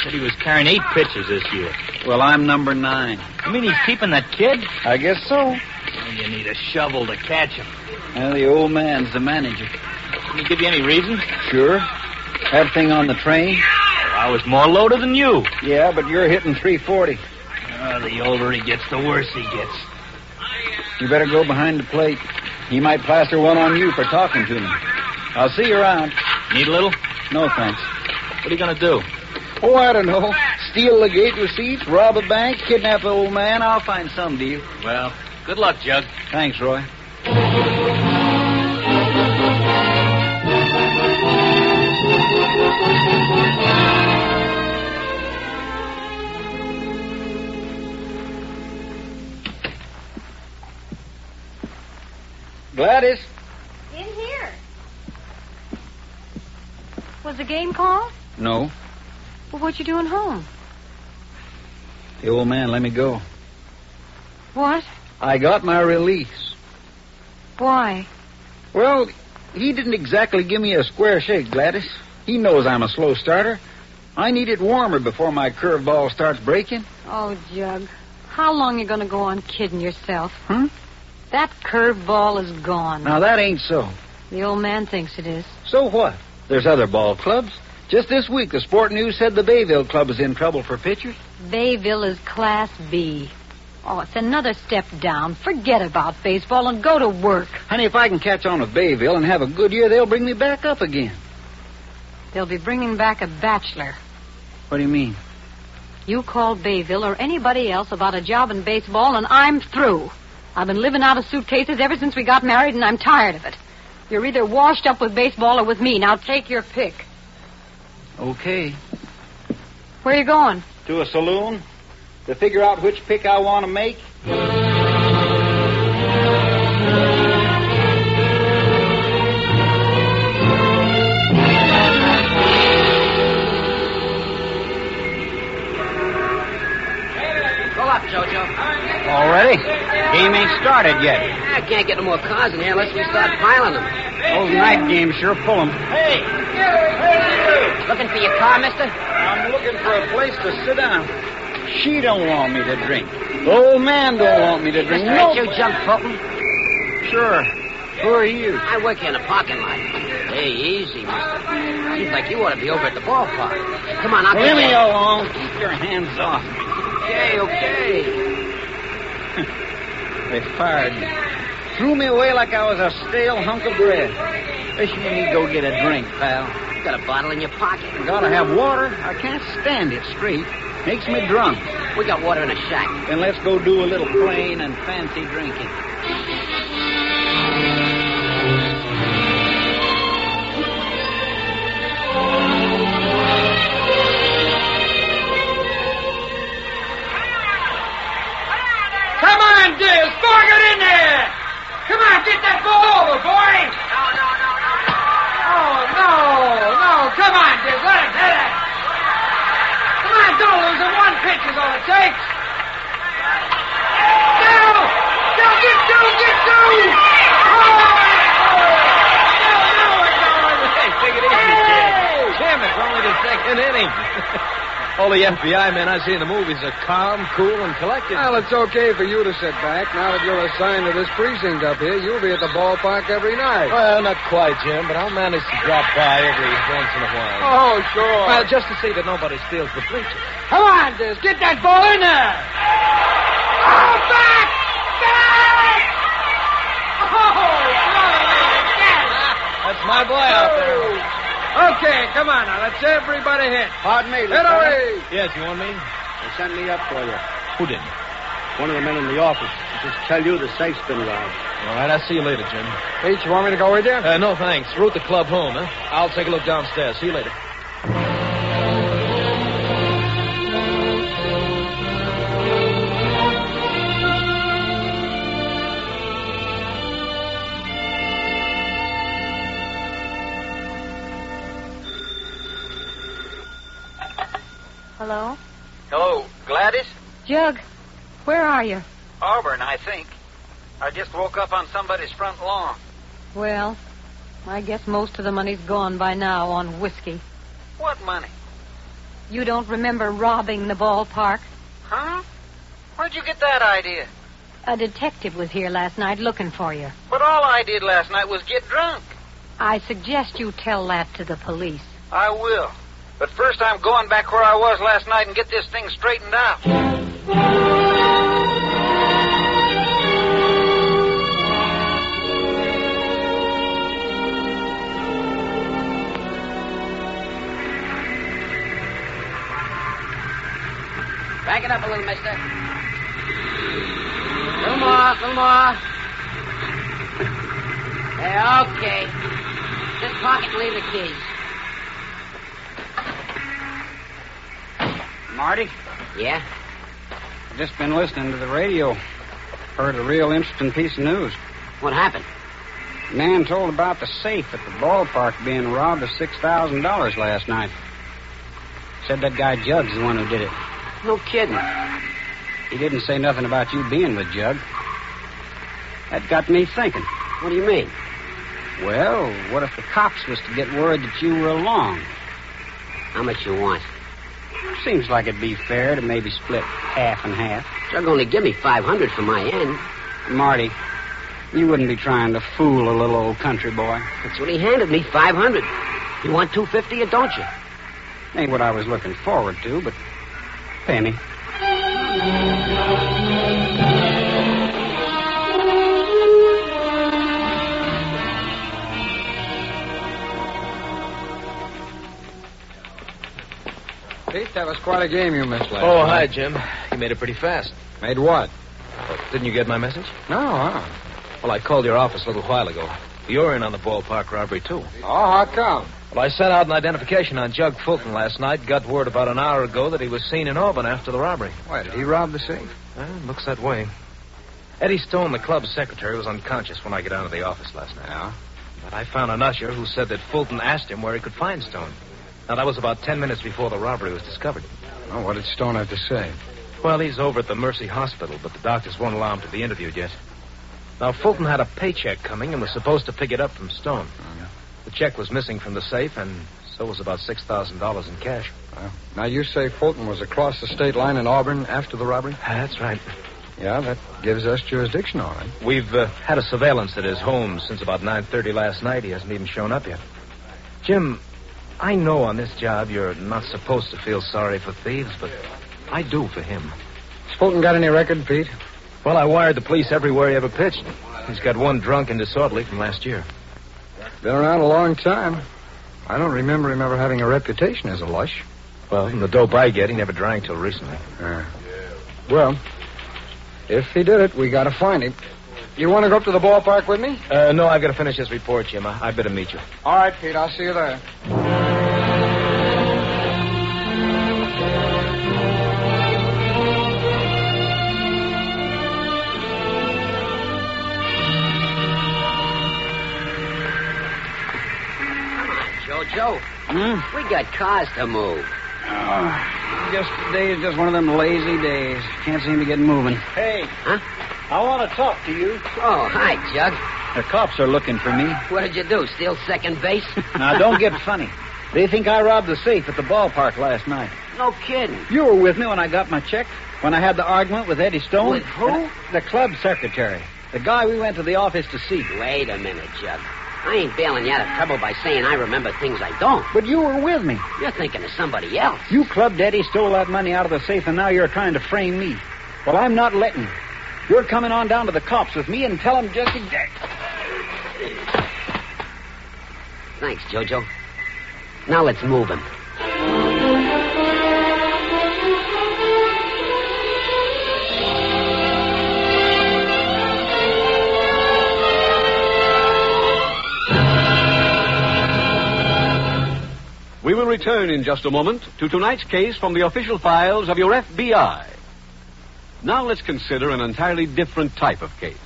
Said he was carrying 8 pitchers this year. Well, I'm number 9. You mean he's keeping that kid? I guess so. Well, you need a shovel to catch him. Well, the old man's the manager. Can he give you any reason? Sure. Everything on the train. Well, I was more loaded than you. Yeah, but you're hitting 340. The older he gets, the worse he gets. You better go behind the plate. He might plaster one on you for talking to me. I'll see you around. Need a little? No, thanks. What are you going to do? Oh, I don't know. Steal the gate receipts, rob a bank, kidnap the old man. I'll find some deal. Well, good luck, Jug. Thanks, Roy. Gladys. In here. Was the game called? No. Well, what you doing home? The old man let me go. What? I got my release. Why? Well, he didn't exactly give me a square shake, Gladys. He knows I'm a slow starter. I need it warmer before my curveball starts breaking. Oh, Jug. How long you going to go on kidding yourself? Hmm? That curveball is gone. Now, that ain't so. The old man thinks it is. So what? There's other ball clubs. Just this week, the Sport News said the Bayville Club is in trouble for pitchers. Bayville is Class B. Oh, it's another step down. Forget about baseball and go to work. Honey, if I can catch on with Bayville and have a good year, they'll bring me back up again. They'll be bringing back a bachelor. What do you mean? You call Bayville or anybody else about a job in baseball, and I'm through. I've been living out of suitcases ever since we got married, and I'm tired of it. You're either washed up with baseball or with me. Now take your pick. Okay. Where are you going? To a saloon to figure out which pick I want to make. Jojo. Already? Game ain't started yet. I can't get no more cars in here unless we start piling them. Those night games sure pull them. Hey! Looking for your car, mister? I'm looking for a place to sit down. She don't want me to drink. The old man don't want me to drink. Mister, ain't you junk Fulton? Sure. Who are you? I work here in the parking lot. Hey, easy, mister. Seems like you ought to be over at the ballpark. Come on, I'll Leave me alone. Keep your hands off. Okay. They fired me. Threw me away like I was a stale hunk of bread. Wish me go get a drink, pal. You got a bottle in your pocket. Gotta have water. I can't stand it straight. Makes me drunk. We got water in a shack. Then let's go do a little plain and fancy drinking. Come on, Diz. Spark it in there. Come on, get that ball over, boy. No. Oh, no. Come on, Diz. Let him hit it. Come on, don't lose him. One pitch is all it takes. No, get two. Hey, take it easy, kid. Jim, it's only the second inning. All the FBI men I see in the movies are calm, cool, and collected. Well, it's okay for you to sit back. Now that you're assigned to this precinct up here, you'll be at the ballpark every night. Well, not quite, Jim, but I'll manage to drop by every once in a while. Oh, sure. Well, just to see that nobody steals the bleachers. Come on, Diz. Get that ball in there. Oh, back! That's my boy out there. Okay, come on now. Let's everybody hit. Pardon me, Hit away. Yes, you want me? They sent me up for you. Who did? One of the men in the office. Just tell you the safe's been robbed. All right, I'll see you later, Jim. Pete, you want me to go with you? No, thanks. Route the club home, huh? I'll take a look downstairs. See you later. Hello? Hello, Gladys? Jug, where are you? Auburn, I think. I just woke up on somebody's front lawn. Well, I guess most of the money's gone by now on whiskey. What money? You don't remember robbing the ballpark? Huh? Where'd you get that idea? A detective was here last night looking for you. But all I did last night was get drunk. I suggest you tell that to the police. I will. But first I'm going back where I was last night and get this thing straightened out. Back it up a little, mister. Little more. Yeah, okay. Just pocket and leave the keys. Marty? Yeah? I've just been listening to the radio. Heard a real interesting piece of news. What happened? Man told about the safe at the ballpark being robbed of $6,000 last night. Said that guy Jug's the one who did it. No kidding. He didn't say nothing about you being with Jug. That got me thinking. What do you mean? Well, what if the cops was to get word that you were along? How much you want? Seems like it'd be fair to maybe split half and half. Jug only give me $500 for my end. Marty, you wouldn't be trying to fool a little old country boy. That's what he handed me, $500. You want $250 or don't you? Ain't what I was looking forward to, but pay me. quite a game you missed last night. Oh, hi, Jim. You made it pretty fast. Made what? Well, didn't you get my message? No, Well, I called your office a little while ago. You're in on the ballpark robbery, too. Oh, how come? Well, I sent out an identification on Jug Fulton last night. Got word about an hour ago that he was seen in Auburn after the robbery. Why, did he rob the safe? Well, looks that way. Eddie Stone, the club's secretary, was unconscious when I got down to the office last night. Yeah? But I found an usher who said that Fulton asked him where he could find Stone. Now, that was about 10 minutes before the robbery was discovered. Oh, what did Stone have to say? Well, he's over at the Mercy Hospital, but the doctors won't allow him to be interviewed yet. Now, Fulton had a paycheck coming and was supposed to pick it up from Stone. The check was missing from the safe, and so was about $6,000 in cash. Well, now, you say Fulton was across the state line in Auburn after the robbery? That's right. Yeah, that gives us jurisdiction on it. We've had a surveillance at his home since about 9:30 last night. He hasn't even shown up yet. Jim, I know on this job you're not supposed to feel sorry for thieves, but I do for him. Has Fulton got any record, Pete? Well, I wired the police everywhere he ever pitched. He's got one drunk and disorderly from last year. Been around a long time. I don't remember him ever having a reputation as a lush. Well, from the dope I get, he never drank till recently. Well, if he did it, we got to find him. You want to go up to the ballpark with me? No, I've got to finish this report, Jim. I better meet you. All right, Pete. I'll see you there. Joe, we got cars to move. Today's just one of them lazy days. Can't seem to get moving. Hey. Huh? I want to talk to you. Oh, hi, Jug. The cops are looking for me. What did you do, steal second base? Now, don't get funny. They think I robbed the safe at the ballpark last night. No kidding. You were with me when I got my check? When I had the argument with Eddie Stone? With who? The club secretary. The guy we went to the office to see. Wait a minute, Jug. I ain't bailing you out of trouble by saying I remember things I don't. But you were with me. You're thinking of somebody else. You clubbed Eddie, stole that money out of the safe, and now you're trying to frame me. Well, I'm not letting you. You're coming on down to the cops with me and tell them just exactly. Thanks, Jojo. Now let's move him. We will return in just a moment to tonight's case from the official files of your FBI. Now let's consider an entirely different type of case.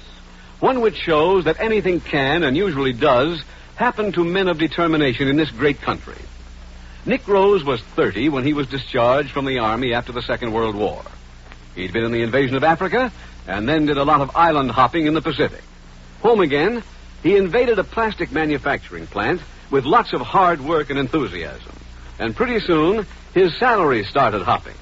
One which shows that anything can, and usually does, happen to men of determination in this great country. Nick Rose was 30 when he was discharged from the Army after the Second World War. He'd been in the invasion of Africa, and then did a lot of island hopping in the Pacific. Home again, he invaded a plastic manufacturing plant with lots of hard work and enthusiasm. And pretty soon, his salary started hopping.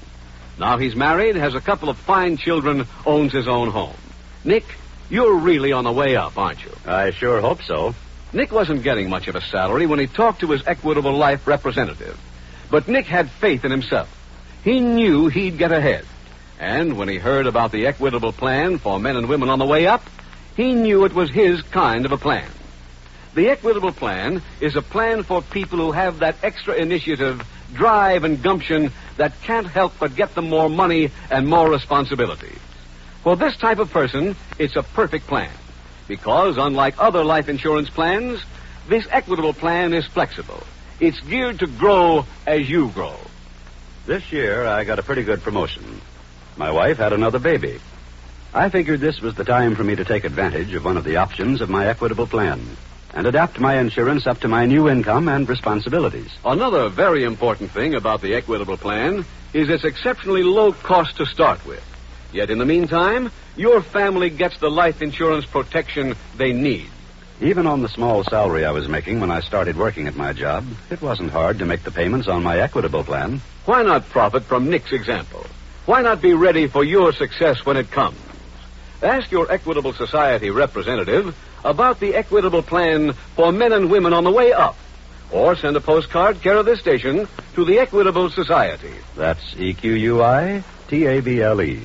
Now he's married, has a couple of fine children, owns his own home. Nick, you're really on the way up, aren't you? I sure hope so. Nick wasn't getting much of a salary when he talked to his Equitable Life representative. But Nick had faith in himself. He knew he'd get ahead. And when he heard about the Equitable plan for men and women on the way up, he knew it was his kind of a plan. The Equitable Plan is a plan for people who have that extra initiative, drive, and gumption that can't help but get them more money and more responsibility. For this type of person, it's a perfect plan. Because, unlike other life insurance plans, this Equitable Plan is flexible. It's geared to grow as you grow. This year, I got a pretty good promotion. My wife had another baby. I figured this was the time for me to take advantage of one of the options of my Equitable Plan and adapt my insurance up to my new income and responsibilities. Another very important thing about the Equitable Plan is its exceptionally low cost to start with. Yet in the meantime, your family gets the life insurance protection they need. Even on the small salary I was making when I started working at my job, it wasn't hard to make the payments on my Equitable Plan. Why not profit from Nick's example? Why not be ready for your success when it comes? Ask your Equitable Society representative about the Equitable Plan for men and women on the way up. Or send a postcard care of this station to the Equitable Society. That's EQUITABLE.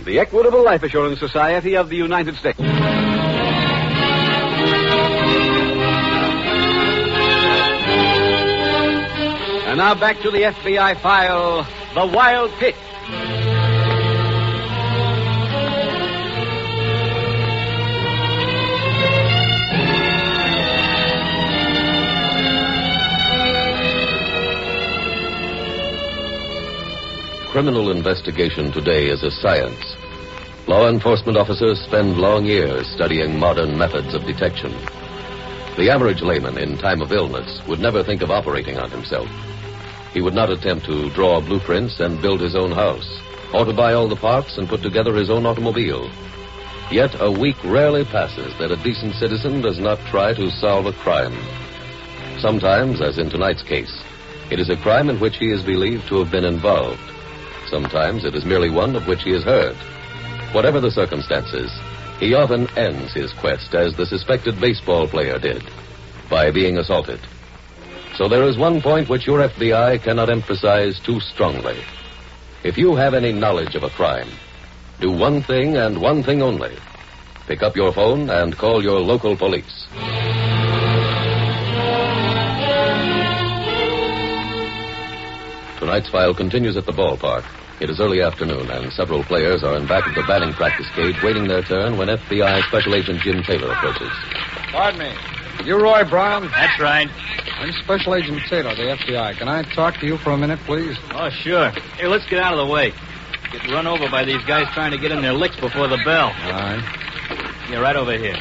The Equitable Life Assurance Society of the United States. And now back to the FBI file, The Wild Pitch. Criminal investigation today is a science. Law enforcement officers spend long years studying modern methods of detection. The average layman in time of illness would never think of operating on himself. He would not attempt to draw blueprints and build his own house, or to buy all the parts and put together his own automobile. Yet a week rarely passes that a decent citizen does not try to solve a crime. Sometimes, as in tonight's case, it is a crime in which he is believed to have been involved. Sometimes it is merely one of which he has heard. Whatever the circumstances, he often ends his quest as the suspected baseball player did, by being assaulted. So there is one point which your FBI cannot emphasize too strongly. If you have any knowledge of a crime, do one thing and one thing only. Pick up your phone and call your local police. Tonight's file continues at the ballpark. It is early afternoon, and several players are in back of the batting practice cage waiting their turn when FBI Special Agent Jim Taylor approaches. Pardon me. You Roy Brown? That's right. I'm Special Agent Taylor, the FBI. Can I talk to you for a minute, please? Oh, sure. Here, let's get out of the way. Get run over by these guys trying to get in their licks before the bell. All right. Yeah, right over here.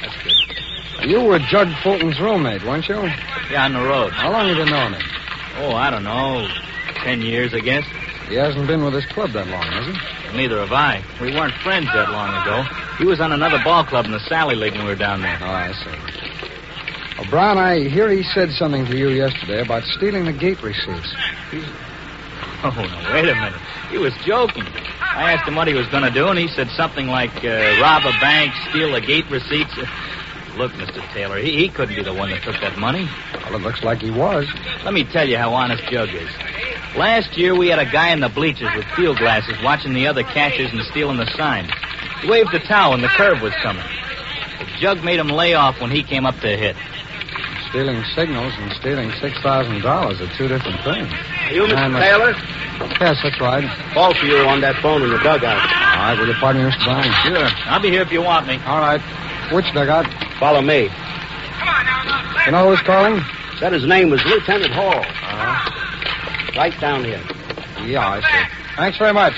That's good. You were Judge Fulton's roommate, weren't you? Yeah, on the road. How long have you known him? Oh, I don't know. 10 years, I guess. He hasn't been with this club that long, has he? Neither have I. We weren't friends that long ago. He was on another ball club in the Sally League when we were down there. Oh, I see. Well, Brown, I hear he said something to you yesterday about stealing the gate receipts. Oh, no, wait a minute. He was joking. I asked him what he was going to do, and he said something like rob a bank, steal the gate receipts. Look, Mr. Taylor, he couldn't be the one that took that money. Well, it looks like he was. Let me tell you how honest Jug is. Last year, we had a guy in the bleachers with field glasses watching the other catchers and stealing the signs. He waved the towel when the curve was coming. The Jug made him lay off when he came up to hit. Stealing signals and stealing $6,000 are two different things. Are you Mr. Taylor? Yes, that's right. Call for you on that phone in the dugout. All right, will you pardon me, Mr. Brown? Sure. I'll be here if you want me. All right. Which dugout? Follow me. You know who's calling? Said his name was Lieutenant Hall. Uh-huh. Right down here. Yeah, I see. Thanks very much.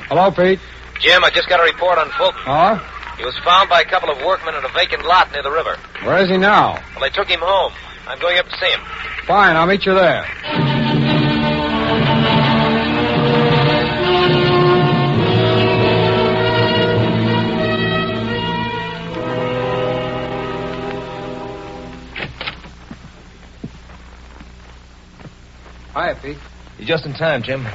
Hello, Pete. Jim, I just got a report on Fulton. Oh? He was found by a couple of workmen in a vacant lot near the river. Where is he now? Well, they took him home. I'm going up to see him. Fine, I'll meet you there. Hi, Pete. You're just in time, Jim.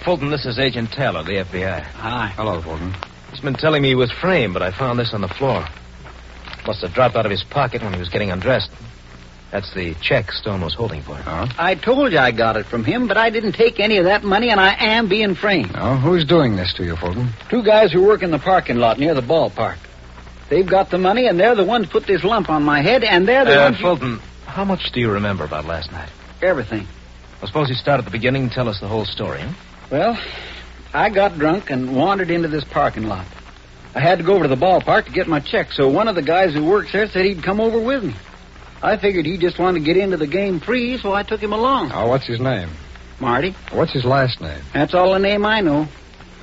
Fulton, this is Agent Taylor, the FBI. Hi. Hello, Fulton. He's been telling me he was framed, but I found this on the floor. Must have dropped out of his pocket when he was getting undressed. That's the check Stone was holding for him. Oh? I told you I got it from him, but I didn't take any of that money, and I am being framed. Oh, who's doing this to you, Fulton? Two guys who work in the parking lot near the ballpark. They've got the money, and they're the ones put this lump on my head, and they're the ones... Fulton, how much do you remember about last night? Everything. I suppose you start at the beginning and tell us the whole story, huh? Well, I got drunk and wandered into this parking lot. I had to go over to the ballpark to get my check, so one of the guys who works there said he'd come over with me. I figured he just wanted to get into the game free, so I took him along. Oh, what's his name? Marty. What's his last name? That's all the name I know.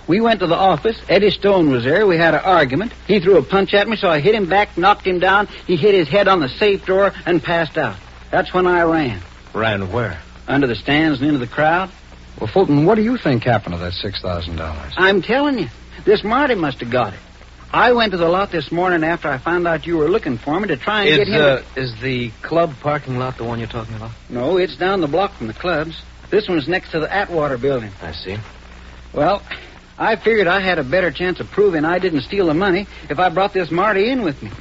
We went to the office. Eddie Stone was there. We had an argument. He threw a punch at me, so I hit him back, knocked him down. He hit his head on the safe door and passed out. That's when I ran. Ran where? Under the stands and into the crowd. Well, Fulton, what do you think happened to that $6,000? I'm telling you, this Marty must have got it. I went to the lot this morning after I found out you were looking for me to try and get him... Is the club parking lot the one you're talking about? No, it's down the block from the clubs. This one's next to the Atwater building. I see. Well, I figured I had a better chance of proving I didn't steal the money if I brought this Marty in with me.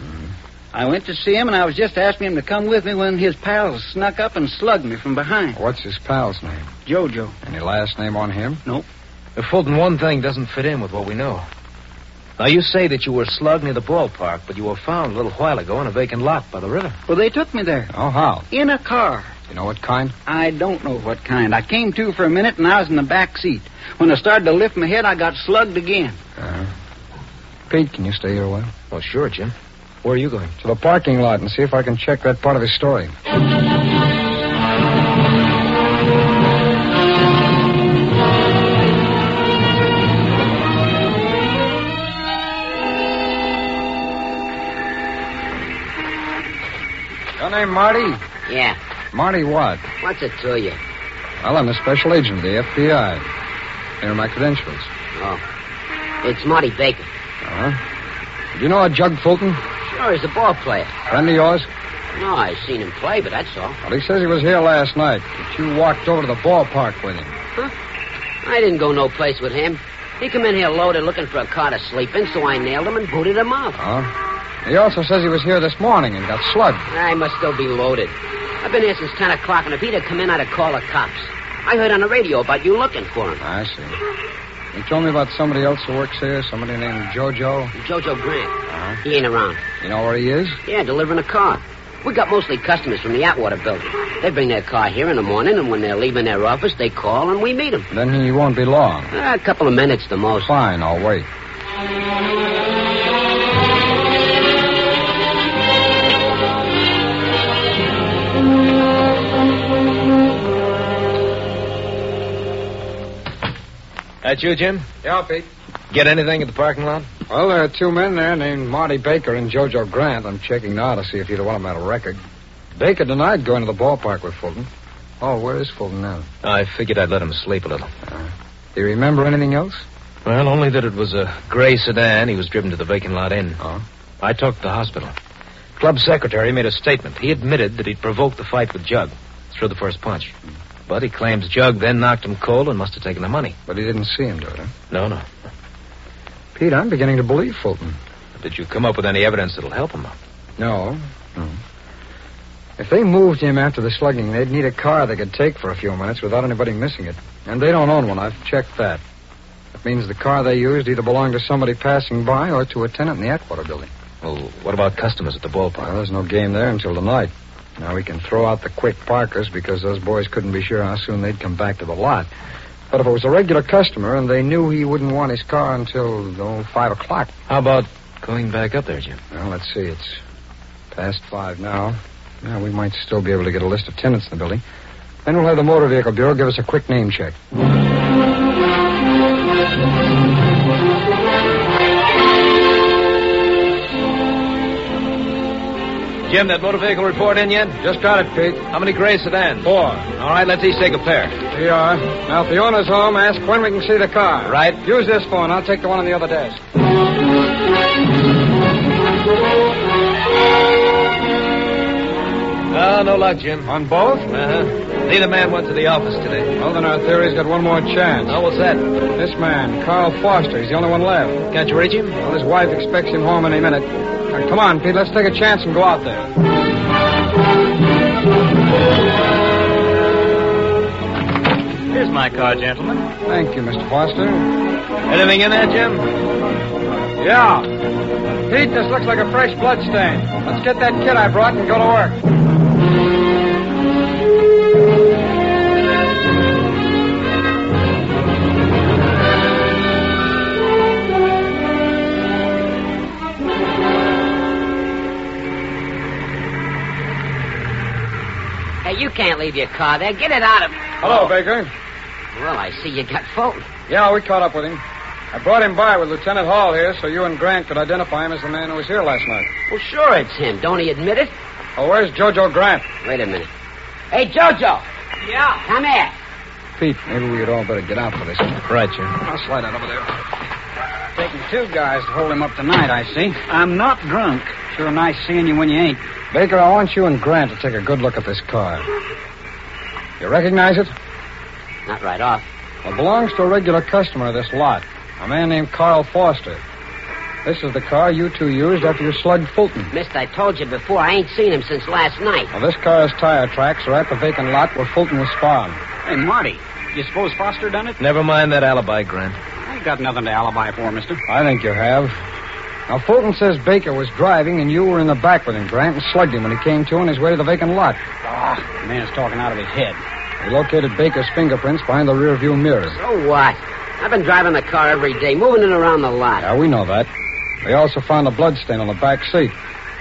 I went to see him, and I was just asking him to come with me when his pals snuck up and slugged me from behind. What's his pal's name? Jojo. Any last name on him? Nope. Fulton, one thing doesn't fit in with what we know. Now, you say that you were slugged near the ballpark, but you were found a little while ago in a vacant lot by the river. Well, they took me there. Oh, how? In a car. You know what kind? I don't know what kind. I came to for a minute, and I was in the back seat. When I started to lift my head, I got slugged again. Pete, can you stay here a while? Oh, sure, Jim. Where are you going? To the parking lot and see if I can check that part of his story. Your name Marty? Yeah. Marty what? What's it to you? Well, I'm a special agent of the FBI. Here are my credentials. Oh. It's Marty Baker. Uh-huh. Do you know a Jug Fulton? Sure, he's a ball player. Friend of yours? No, I seen him play, but that's all. Well, he says he was here last night, but you walked over to the ballpark with him. Huh? I didn't go no place with him. He come in here loaded looking for a car to sleep in, so I nailed him and booted him out. Oh? He also says he was here this morning and got slugged. I must still be loaded. I've been here since 10 o'clock, and if he'd have come in, I'd have called the cops. I heard on the radio about you looking for him. I see. You told me about somebody else who works here, somebody named Jojo. Jojo Grant. Uh-huh. He ain't around. You know where he is? Yeah, delivering a car. We got mostly customers from the Atwater building. They bring their car here in the morning, and when they're leaving their office, they call, and we meet them. Then he won't be long. A couple of minutes the most. Fine, I'll wait. That you, Jim? Yeah, Pete. Get anything at the parking lot? Well, there are two men there named Marty Baker and Jojo Grant. I'm checking now to see if either one of them had a record. Baker denied going to the ballpark with Fulton. Oh, where is Fulton now? I figured I'd let him sleep a little. Do you remember anything else? Well, only that it was a gray sedan. He was driven to the vacant lot inn. Oh? I talked to the hospital. Club secretary made a statement. He admitted that he'd provoked the fight with Jug. Threw the first punch. But he claims Jug then knocked him cold and must have taken the money. But he didn't see him do it, huh? No. Pete, I'm beginning to believe Fulton. Did you come up with any evidence that'll help him? No. If they moved him after the slugging, they'd need a car they could take for a few minutes without anybody missing it. And they don't own one. I've checked that. That means the car they used either belonged to somebody passing by or to a tenant in the Atwater building. Well, what about customers at the ballpark? Well, there's no game there until tonight. Now, we can throw out the quick parkers because those boys couldn't be sure how soon they'd come back to the lot. But if it was a regular customer and they knew he wouldn't want his car until 5 o'clock. How about going back up there, Jim? Well, let's see. It's past 5 now. Well, we might still be able to get a list of tenants in the building. Then we'll have the Motor Vehicle Bureau give us a quick name check. Jim, that motor vehicle report in yet? Just got it, Pete. How many gray sedans? 4. All right, let's each take a pair. Here you are. Now, if the owner's home, ask when we can see the car. Right. Use this phone. I'll take the one on the other desk. No luck, Jim. On both? Uh-huh. Neither man went to the office today. Well, then our theory's got one more chance. Oh, what's that? This man, Carl Foster. He's the only one left. Can't you reach him? Well, his wife expects him home any minute. Now, come on, Pete. Let's take a chance and go out there. Here's my car, gentlemen. Thank you, Mr. Foster. Anything in there, Jim? Yeah. Pete, this looks like a fresh blood stain. Let's get that kit I brought and go to work. Hey, you can't leave your car there. Get it out of... Hello, Baker. Well, I see you got Fulton. Yeah, we caught up with him. I brought him by with Lieutenant Hall here so you and Grant could identify him as the man who was here last night. Well, sure it's him. Don't he admit it? Oh, where's Jojo Grant? Wait a minute. Hey, Jojo. Yeah? Come here. Pete, maybe we'd all better get out for this. Right, Jim. I'll slide out over there. Taking 2 guys to hold him up tonight, I see. I'm not drunk. Sure nice seeing you when you ain't. Baker, I want you and Grant to take a good look at this car. You recognize it? Not right off. It belongs to a regular customer of this lot, a man named Carl Foster. This is the car you two used after you slugged Fulton. Mister, I told you before, I ain't seen him since last night. Well, this car's tire tracks are at the vacant lot where Fulton was found. Hey, Marty, you suppose Foster done it? Never mind that alibi, Grant. I I got nothing to alibi for, mister. I think you have. Now, Fulton says Baker was driving and you were in the back with him, Grant, and slugged him when he came to on his way to the vacant lot. The man's talking out of his head. We located Baker's fingerprints behind the rearview mirror. So what? I've been driving the car every day, moving it around the lot. Yeah, we know that. We also found a blood stain on the back seat.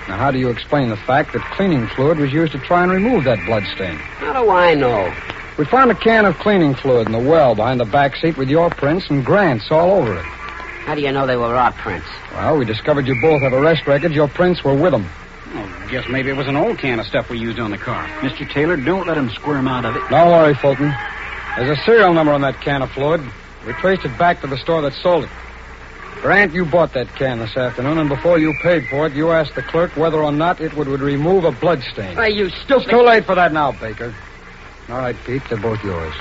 Now, how do you explain the fact that cleaning fluid was used to try and remove that blood stain? How do I know? We found a can of cleaning fluid in the well behind the back seat with your prints and Grant's all over it. How do you know they were our prints? Well, we discovered you both have arrest records. Your prints were with them. Oh, guess maybe it was an old can of stuff we used on the car. Mr. Taylor, don't let him squirm out of it. Don't worry, Fulton. There's a serial number on that can of fluid. We traced it back to the store that sold it. Grant, you bought that can this afternoon, and before you paid for it, you asked the clerk whether or not it would remove a blood stain. Why, you stupid... It's too late for that now, Baker. All right, Pete, they're both yours.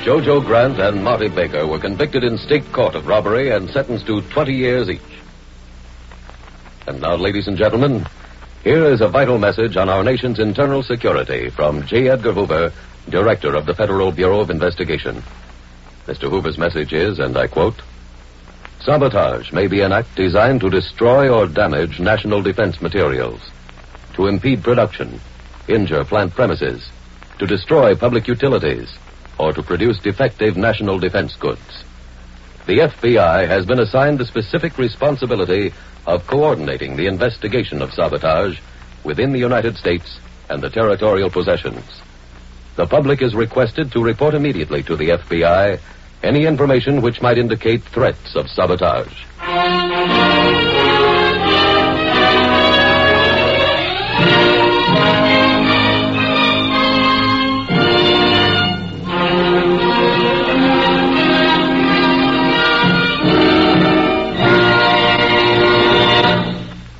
Jojo Grant and Marty Baker were convicted in state court of robbery and sentenced to 20 years each. And now, ladies and gentlemen, here is a vital message on our nation's internal security from J. Edgar Hoover, Director of the Federal Bureau of Investigation. Mr. Hoover's message is, and I quote, "Sabotage may be an act designed to destroy or damage national defense materials, to impede production, injure plant premises, to destroy public utilities, or to produce defective national defense goods. The FBI has been assigned the specific responsibility of coordinating the investigation of sabotage within the United States and the territorial possessions. The public is requested to report immediately to the FBI any information which might indicate threats of sabotage."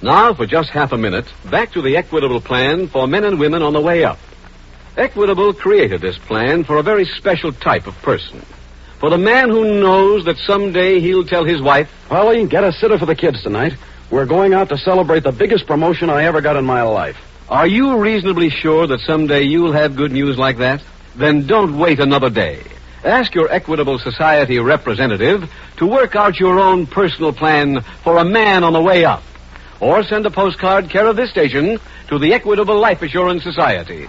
Now, for just half a minute, back to the Equitable plan for men and women on the way up. Equitable created this plan for a very special type of person. For the man who knows that someday he'll tell his wife, "Polly, get a sitter for the kids tonight. We're going out to celebrate the biggest promotion I ever got in my life." Are you reasonably sure that someday you'll have good news like that? Then don't wait another day. Ask your Equitable Society representative to work out your own personal plan for a man on the way up. Or send a postcard care of this station to the Equitable Life Assurance Society.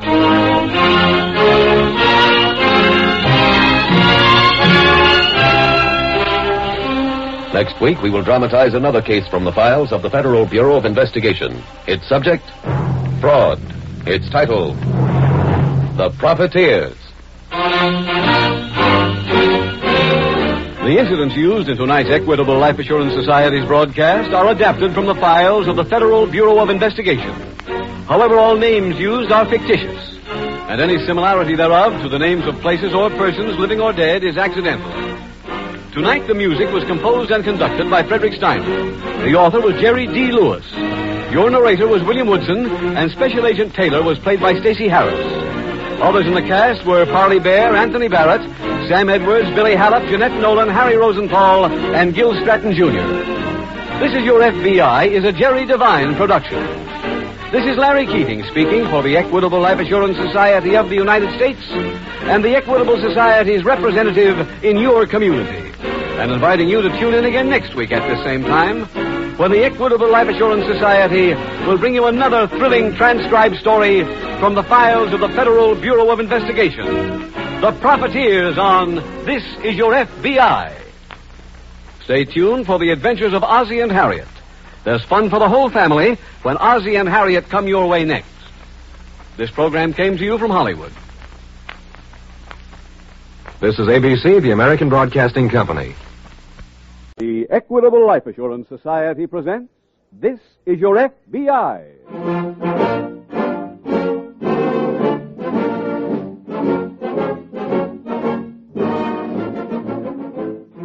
Next week, we will dramatize another case from the files of the Federal Bureau of Investigation. Its subject, fraud. Its title, The Profiteers. The incidents used in tonight's Equitable Life Assurance Society's broadcast are adapted from the files of the Federal Bureau of Investigation. However, all names used are fictitious, and any similarity thereof to the names of places or persons, living or dead, is accidental. Tonight, the music was composed and conducted by Frederick Steiner. The author was Jerry D. Lewis. Your narrator was William Woodson, and Special Agent Taylor was played by Stacey Harris. Others in the cast were Parley Bear, Anthony Barrett, Sam Edwards, Billy Hallop, Jeanette Nolan, Harry Rosenthal, and Gil Stratton, Jr. This Is Your FBI is a Jerry Devine production. This is Larry Keating speaking for the Equitable Life Assurance Society of the United States and the Equitable Society's representative in your community, and inviting you to tune in again next week at the same time when the Equitable Life Assurance Society will bring you another thrilling transcribed story from the files of the Federal Bureau of Investigation. The Profiteers on This Is Your FBI. Stay tuned for the adventures of Ozzie and Harriet. There's fun for the whole family when Ozzie and Harriet come your way next. This program came to you from Hollywood. This is ABC, the American Broadcasting Company. The Equitable Life Assurance Society presents This Is Your FBI.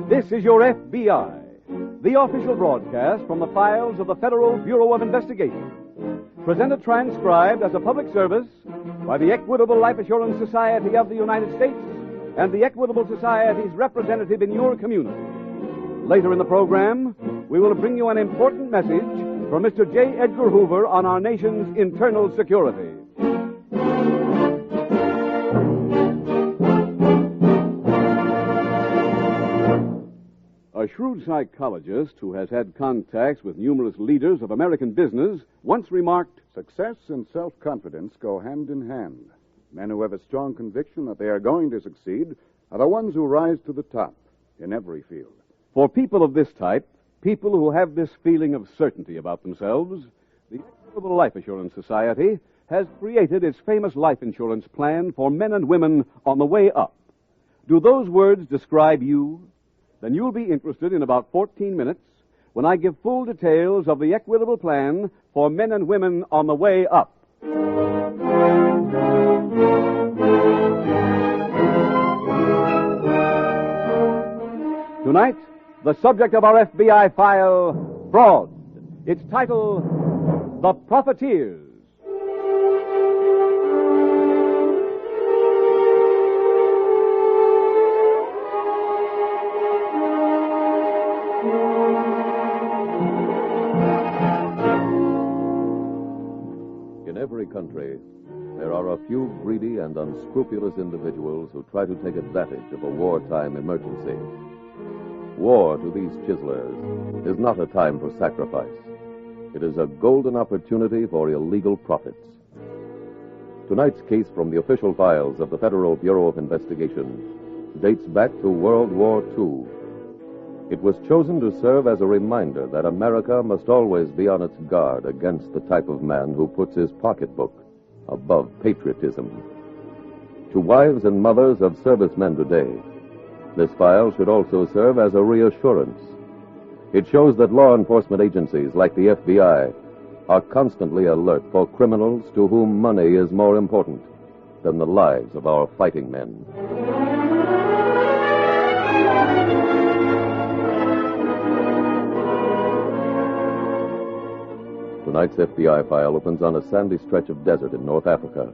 This is Your FBI, the official broadcast from the files of the Federal Bureau of Investigation. Presented transcribed as a public service by the Equitable Life Assurance Society of the United States and the Equitable Society's representative in your community. Later in the program, we will bring you an important message from Mr. J. Edgar Hoover on our nation's internal security. A shrewd psychologist who has had contacts with numerous leaders of American business once remarked, "Success and self-confidence go hand in hand. Men who have a strong conviction that they are going to succeed are the ones who rise to the top in every field." For people of this type, people who have this feeling of certainty about themselves, the Equitable Life Assurance Society has created its famous life insurance plan for men and women on the way up. Do those words describe you? Then you'll be interested in about 14 minutes when I give full details of the Equitable plan for men and women on the way up. Tonight, the subject of our FBI file, Fraud. Its title, The Profiteers. In every country, there are a few greedy and unscrupulous individuals who try to take advantage of a wartime emergency. War, to these chiselers, is not a time for sacrifice. It is a golden opportunity for illegal profits. Tonight's case from the official files of the Federal Bureau of Investigation dates back to World War II. It was chosen to serve as a reminder that America must always be on its guard against the type of man who puts his pocketbook above patriotism. To wives and mothers of servicemen today, this file should also serve as a reassurance. It shows that law enforcement agencies like the FBI are constantly alert for criminals to whom money is more important than the lives of our fighting men. Tonight's FBI file opens on a sandy stretch of desert in North Africa,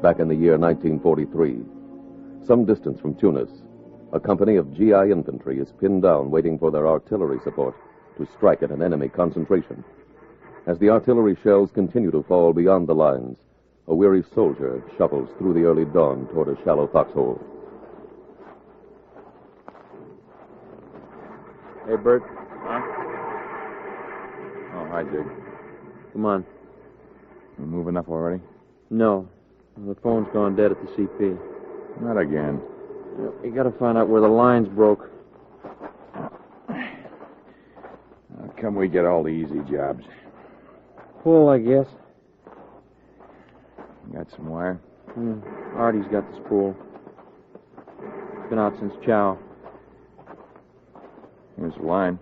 back in the year 1943. Some distance from Tunis, a company of GI infantry is pinned down waiting for their artillery support to strike at an enemy concentration. As the artillery shells continue to fall beyond the lines, a weary soldier shuffles through the early dawn toward a shallow foxhole. Hey, Bert. Huh? Oh, hi, Jig. Come on. You moving up already? No. The phone's gone dead at the CP. Not again. You gotta find out where the line's broke. How come we get all the easy jobs? Pull, I guess. Got some wire? Artie's got the spool. It's been out since Chow. Here's the line.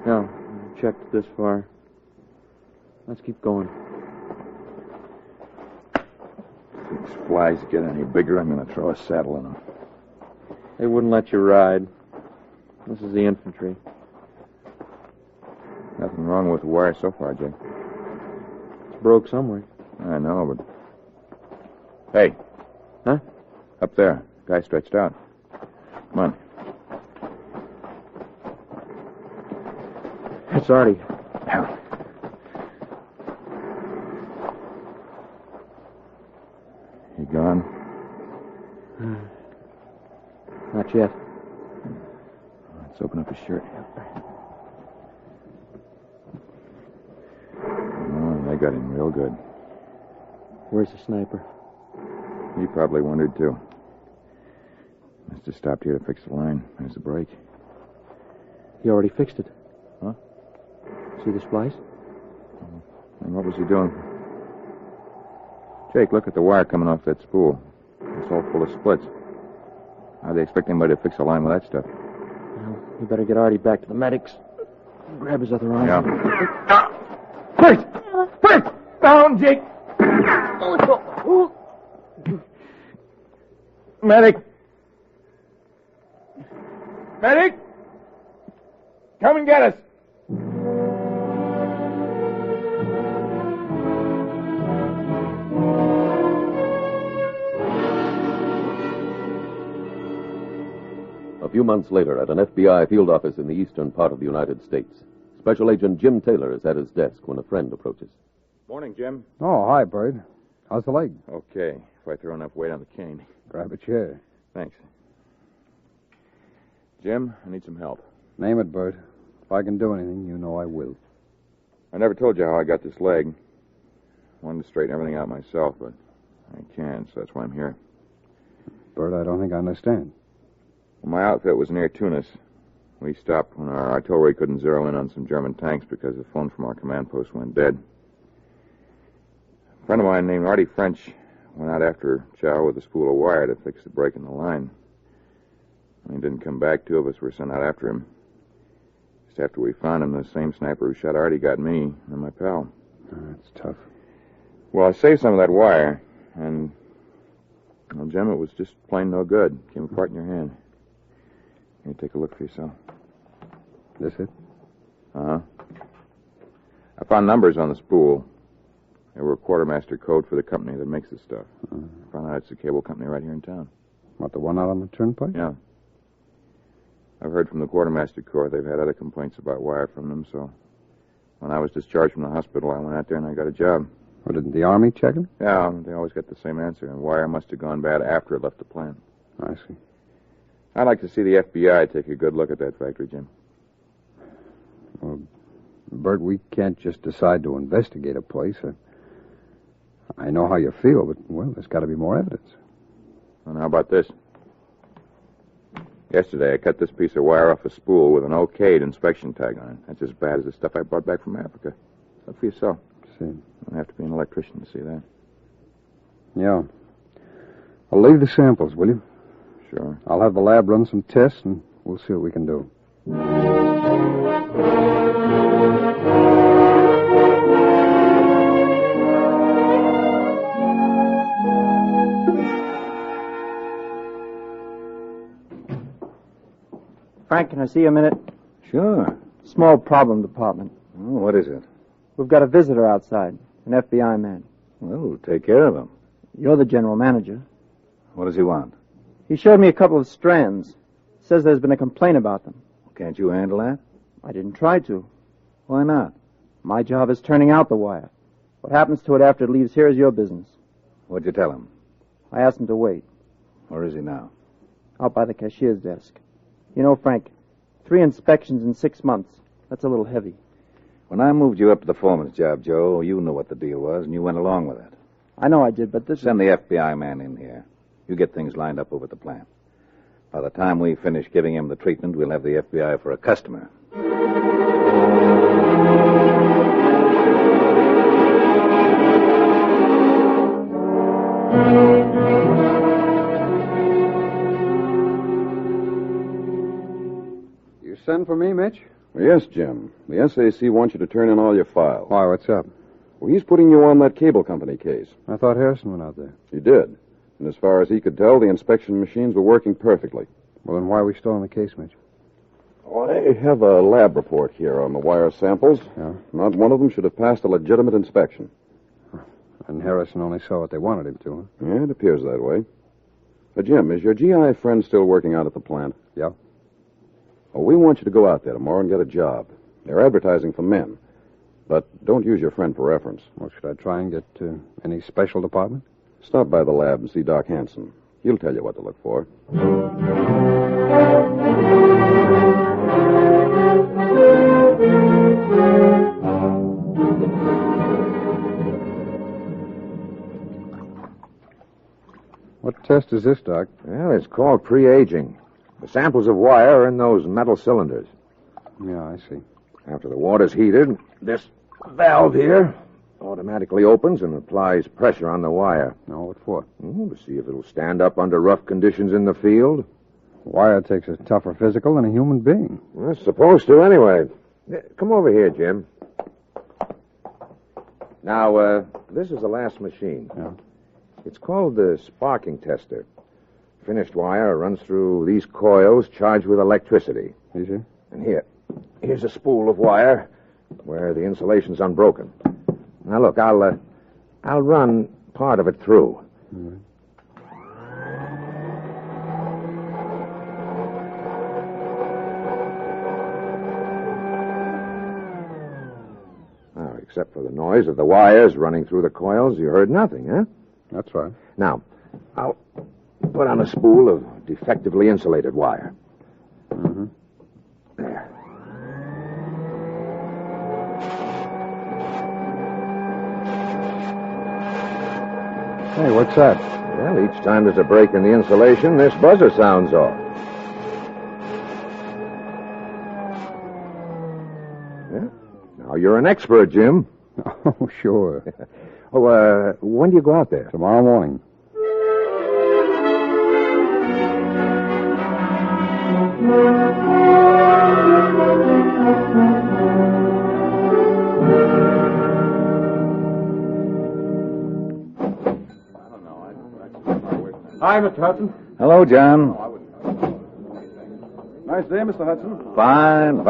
No, I checked it this far. Let's keep going. If these flies get any bigger, I'm going to throw a saddle in them. They wouldn't let you ride. This is the infantry. Nothing wrong with the wire so far, Jake. It's broke somewhere. I know, but... Hey. Huh? Up there. Guy stretched out. Come on. It's Artie. Now. He gone? Not yet. Let's open up his shirt. Oh, they got him real good. Where's the sniper? He probably wondered, too. Must have stopped here to fix the line. There's the break. He already fixed it. Huh? See the splice? And what was he doing? Jake, look at the wire coming off that spool. It's all full of splits. How'd they expect anybody to fix a line with that stuff? Well, we better get Artie back to the medics. Grab his other arm. Yeah. Bert! Bert! Down, Jake! Medic! Medic! Come and get us! A few months later, at an FBI field office in the eastern part of the United States, Special Agent Jim Taylor is at his desk when a friend approaches. Morning, Jim. Oh, hi, Bird. How's the leg? Okay, if I throw enough weight on the cane. Grab a chair. Thanks. Jim, I need some help. Name it, Bird. If I can do anything, you know I will. I never told you how I got this leg. Wanted to straighten everything out myself, but I can't, so that's why I'm here. Bird, I don't think I understand. Well, my outfit was near Tunis. We stopped when our artillery couldn't zero in on some German tanks because the phone from our command post went dead. A friend of mine named Artie French went out after Chow with a spool of wire to fix the break in the line. When he didn't come back, two of us were sent out after him. Just after we found him, the same sniper who shot Artie got me and my pal. Oh, that's tough. Well, I saved some of that wire, and, well, Jim, it was just plain no good. Came apart in your hand. Here, take a look for yourself. This it? Uh-huh. I found numbers on the spool. They were a quartermaster code for the company that makes this stuff. I found out it's a cable company right here in town. What, the one out on the turnpike? Yeah. I've heard from the quartermaster corps they've had other complaints about wire from them, so when I was discharged from the hospital, I went out there and I got a job. Well, didn't the Army check it? Yeah, they always get the same answer, and wire must have gone bad after it left the plant. I see. I'd like to see the FBI take a good look at that factory, Jim. Well, Bert, we can't just decide to investigate a place. I know how you feel, but, well, there's got to be more evidence. And how about this? Yesterday, I cut this piece of wire off a spool with an okayed inspection tag on it. That's as bad as the stuff I brought back from Africa. Look for yourself. See. You don't have to be an electrician to see that. Yeah. I'll leave the samples, will you? Sure. I'll have the lab run some tests, and we'll see what we can do. Frank, can I see you a minute? Sure. Small problem, Department. Oh, what is it? We've got a visitor outside, an FBI man. Well, we'll take care of him. You're the general manager. What does he want? He showed me a couple of strands. Says there's been a complaint about them. Can't you handle that? I didn't try to. Why not? My job is turning out the wire. What happens to it after it leaves here is your business. What'd you tell him? I asked him to wait. Where is he now? Out by the cashier's desk. You know, Frank, 3 inspections in 6 months. That's a little heavy. When I moved you up to the foreman's job, Joe, you knew what the deal was, and you went along with it. I know I did, but this Send the FBI man in here. You get things lined up over at the plant. By the time we finish giving him the treatment, we'll have the FBI for a customer. You send for me, Mitch? Yes, Jim. The SAC wants you to turn in all your files. Why, what's up? Well, he's putting you on that cable company case. I thought Harrison went out there. He did. And as far as he could tell, the inspection machines were working perfectly. Well, then why are we still on the case, Mitch? Well, I have a lab report here on the wire samples. Yeah? Not one of them should have passed a legitimate inspection. And Harrison only saw what they wanted him to, huh? Yeah, it appears that way. Jim, is your GI friend still working out at the plant? Yeah. Well, we want you to go out there tomorrow and get a job. They're advertising for men. But don't use your friend for reference. Well, should I try and get any special department? Stop by the lab and see Doc Hanson. He'll tell you what to look for. What test is this, Doc? Well, it's called pre-aging. The samples of wire are in those metal cylinders. Yeah, I see. After the water's heated, this valve here automatically opens and applies pressure on the wire. No, what for? To see if it'll stand up under rough conditions in the field. Wire takes a tougher physical than a human being. Well, it's supposed to anyway. Come over here, Jim. Now, this is the last machine. Yeah. It's called the sparking tester. Finished wire runs through these coils charged with electricity. Easy. And here's a spool of wire where the insulation's unbroken. Now, look, I'll run part of it through. Mm-hmm. Except for the noise of the wires running through the coils, you heard nothing, huh? That's right. Now, I'll put on a spool of defectively insulated wire. Mm-hmm. There. Hey, what's that? Well, each time there's a break in the insulation, this buzzer sounds off. Yeah. Now, you're an expert, Jim. Oh, sure. When do you go out there? Tomorrow morning. Hi, Mr. Hudson. Hello, John. Nice day, Mr. Hudson. Fine.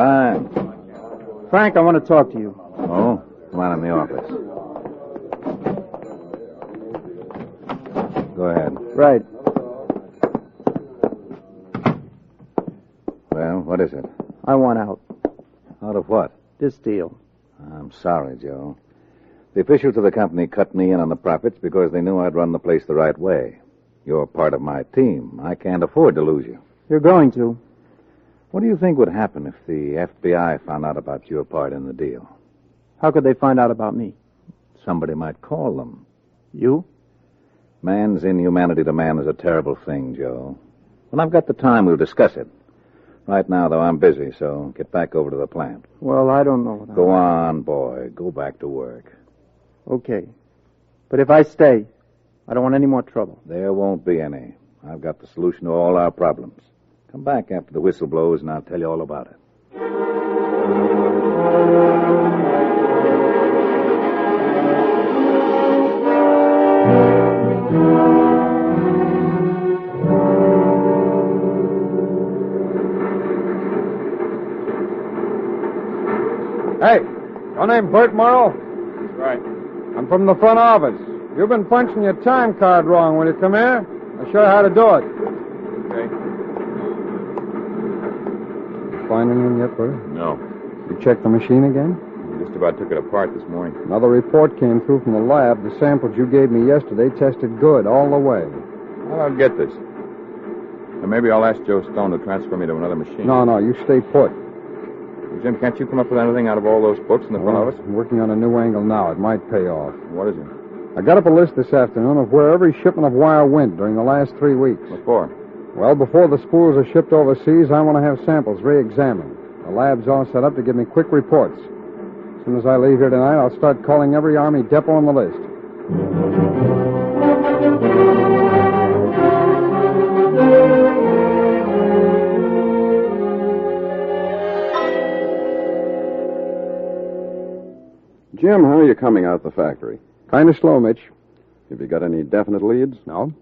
Frank, I want to talk to you. Oh, come on in the office. Go ahead. Right. Well, what is it? I want out. Out of what? This deal. I'm sorry, Joe. The officials of the company cut me in on the profits because they knew I'd run the place the right way. You're part of my team. I can't afford to lose you. You're going to. What do you think would happen if the FBI found out about your part in the deal? How could they find out about me? Somebody might call them. You? Man's inhumanity to man is a terrible thing, Joe. When I've got the time, we'll discuss it. Right now, though, I'm busy, so get back over to the plant. Well, I don't know. Go on, boy. Go back to work. Okay. But if I stay, I don't want any more trouble. There won't be any. I've got the solution to all our problems. Come back after the whistle blows, and I'll tell you all about it. Hey, your name Bert Morrow? That's right. I'm from the front office. You've been punching your time card wrong. Will you come here? I'll show you how to do it. Okay. Find anything yet, Bert? No. You checked the machine again? We just about took it apart this morning. Another report came through from the lab. The samples you gave me yesterday tested good all the way. Well, I'll get this. And maybe I'll ask Joe Stone to transfer me to another machine. No, you stay put. Jim, can't you come up with anything out of all those books in the front office? I'm working on a new angle now. It might pay off. What is it? I got up a list this afternoon of where every shipment of wire went during the last 3 weeks. What for? Well, before the spools are shipped overseas, I want to have samples re-examined. The lab's all set up to give me quick reports. As soon as I leave here tonight, I'll start calling every Army depot on the list. Jim, how are you coming out of the factory? Kind of slow, Mitch. Have you got any definite leads? No.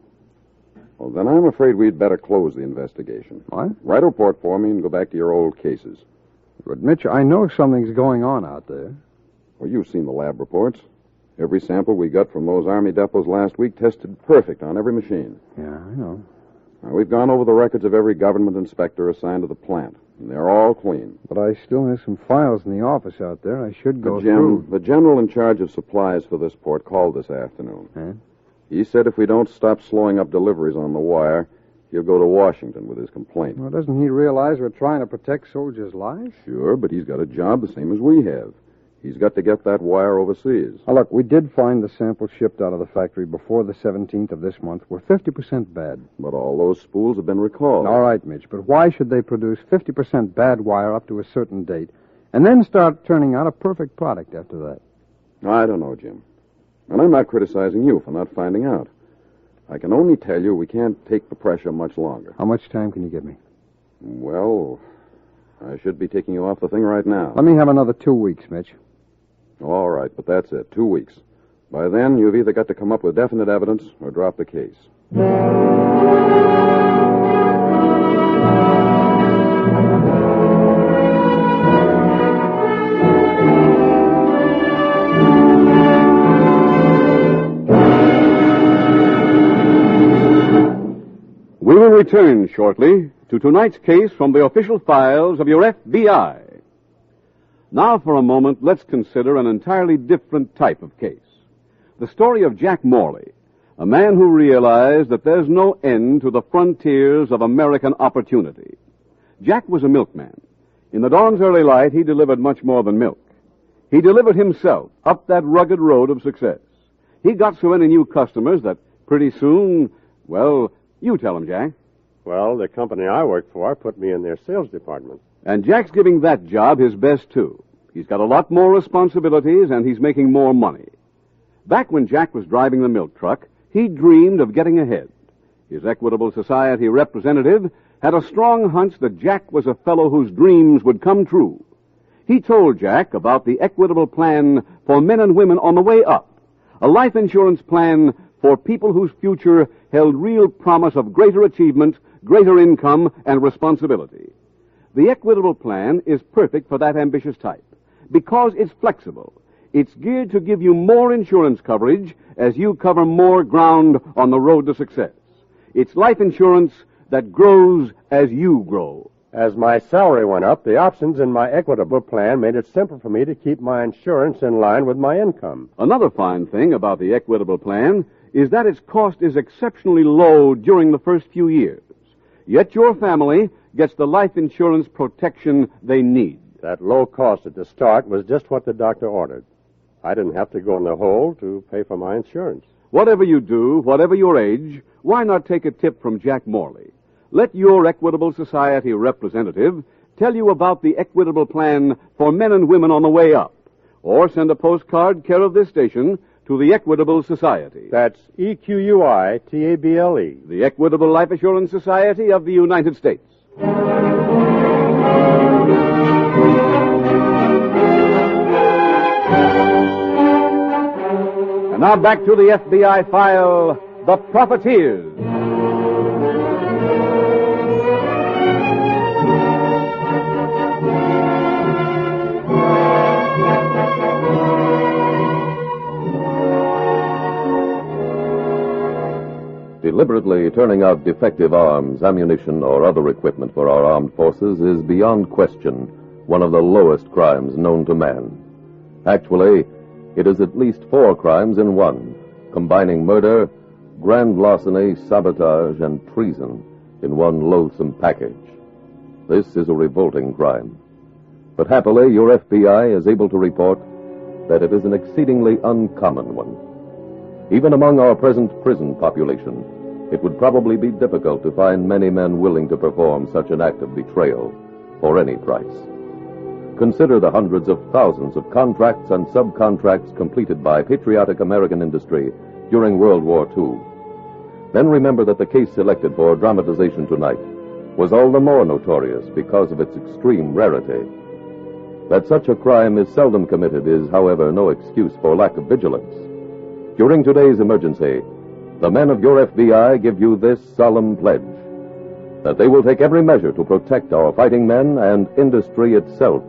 Well, then I'm afraid we'd better close the investigation. What? Write a report for me and go back to your old cases. But, Mitch, I know something's going on out there. Well, you've seen the lab reports. Every sample we got from those Army depots last week tested perfect on every machine. Yeah, I know. Now, we've gone over the records of every government inspector assigned to the plant, and they're all clean. But I still have some files in the office out there. I should go Jim, through. the general in charge of supplies for this port called this afternoon. Huh? He said if we don't stop slowing up deliveries on the wire, he'll go to Washington with his complaint. Well, doesn't he realize we're trying to protect soldiers' lives? Sure, but he's got a job the same as we have. He's got to get that wire overseas. Now, look, we did find the samples shipped out of the factory before the 17th of this month were 50% bad. But all those spools have been recalled. All right, Mitch, but why should they produce 50% bad wire up to a certain date and then start turning out a perfect product after that? I don't know, Jim. And I'm not criticizing you for not finding out. I can only tell you we can't take the pressure much longer. How much time can you give me? Well, I should be taking you off the thing right now. Let me have another 2 weeks, Mitch. All right, but that's it. 2 weeks. By then, you've either got to come up with definite evidence or drop the case. We will return shortly to tonight's case from the official files of your FBI. Now, for a moment, let's consider an entirely different type of case. The story of Jack Morley, a man who realized that there's no end to the frontiers of American opportunity. Jack was a milkman. In the dawn's early light, he delivered much more than milk. He delivered himself up that rugged road of success. He got so many new customers that pretty soon, well, you tell him, Jack. Well, the company I work for put me in their sales department. And Jack's giving that job his best, too. He's got a lot more responsibilities, and he's making more money. Back when Jack was driving the milk truck, he dreamed of getting ahead. His Equitable Society representative had a strong hunch that Jack was a fellow whose dreams would come true. He told Jack about the Equitable Plan for men and women on the way up, a life insurance plan for people whose future held real promise of greater achievement, greater income, and responsibility. The Equitable Plan is perfect for that ambitious type because it's flexible. It's geared to give you more insurance coverage as you cover more ground on the road to success. It's life insurance that grows as you grow. As my salary went up, the options in my Equitable Plan made it simple for me to keep my insurance in line with my income. Another fine thing about the Equitable Plan is that its cost is exceptionally low during the first few years. Yet your family gets the life insurance protection they need. That low cost at the start was just what the doctor ordered. I didn't have to go in the hole to pay for my insurance. Whatever you do, whatever your age, why not take a tip from Jack Morley? Let your Equitable Society representative tell you about the Equitable Plan for men and women on the way up. Or send a postcard care of this station to the Equitable Society. That's EQUITABLE. The Equitable Life Assurance Society of the United States. And now back to the FBI file, The Profiteers. Deliberately turning out defective arms, ammunition, or other equipment for our armed forces is beyond question one of the lowest crimes known to man. Actually, it is at least 4 crimes in one, combining murder, grand larceny, sabotage, and treason in one loathsome package. This is a revolting crime. But happily, your FBI is able to report that it is an exceedingly uncommon one. Even among our present prison population, it would probably be difficult to find many men willing to perform such an act of betrayal for any price. Consider the hundreds of thousands of contracts and subcontracts completed by patriotic American industry during World War II. Then remember that the case selected for dramatization tonight was all the more notorious because of its extreme rarity. That such a crime is seldom committed is, however, no excuse for lack of vigilance. During today's emergency, the men of your FBI give you this solemn pledge, that they will take every measure to protect our fighting men and industry itself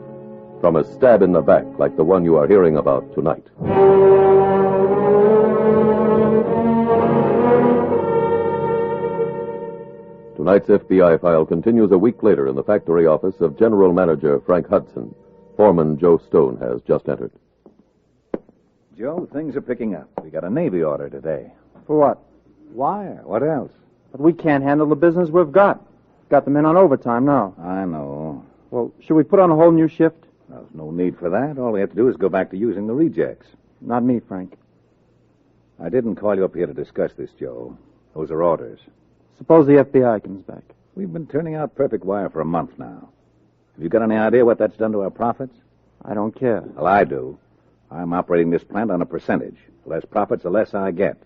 from a stab in the back like the one you are hearing about tonight. Tonight's FBI file continues a week later in the factory office of General Manager Frank Hudson. Foreman Joe Stone has just entered. Joe, things are picking up. We got a Navy order today. For what? Wire. What else? But we can't handle the business we've got. Got the men on overtime now. I know. Well, should we put on a whole new shift? There's no need for that. All we have to do is go back to using the rejects. Not me, Frank. I didn't call you up here to discuss this, Joe. Those are orders. Suppose the FBI comes back. We've been turning out perfect wire for a month now. Have you got any idea what that's done to our profits? I don't care. Well, I do. I'm operating this plant on a percentage. The less profits, the less I get.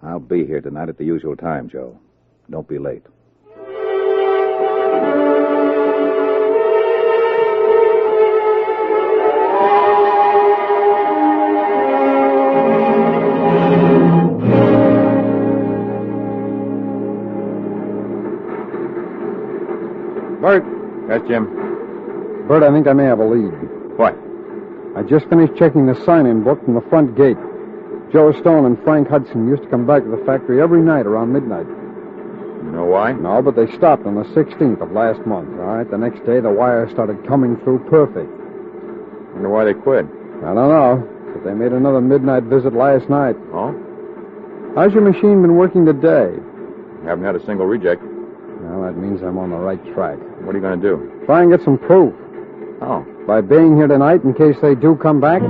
I'll be here tonight at the usual time, Joe. Don't be late. Bert. Yes, Jim. Bert, I think I may have a lead. What? I just finished checking the sign-in book from the front gate. Joe Stone and Frank Hudson used to come back to the factory every night around midnight. You know why? No, but they stopped on the 16th of last month, all right? The next day, the wire started coming through perfect. Wonder why they quit. I don't know, but they made another midnight visit last night. Oh? How's your machine been working today? Haven't had a single reject. Well, that means I'm on the right track. What are you going to do? Try and get some proof. Oh. By being here tonight in case they do come back?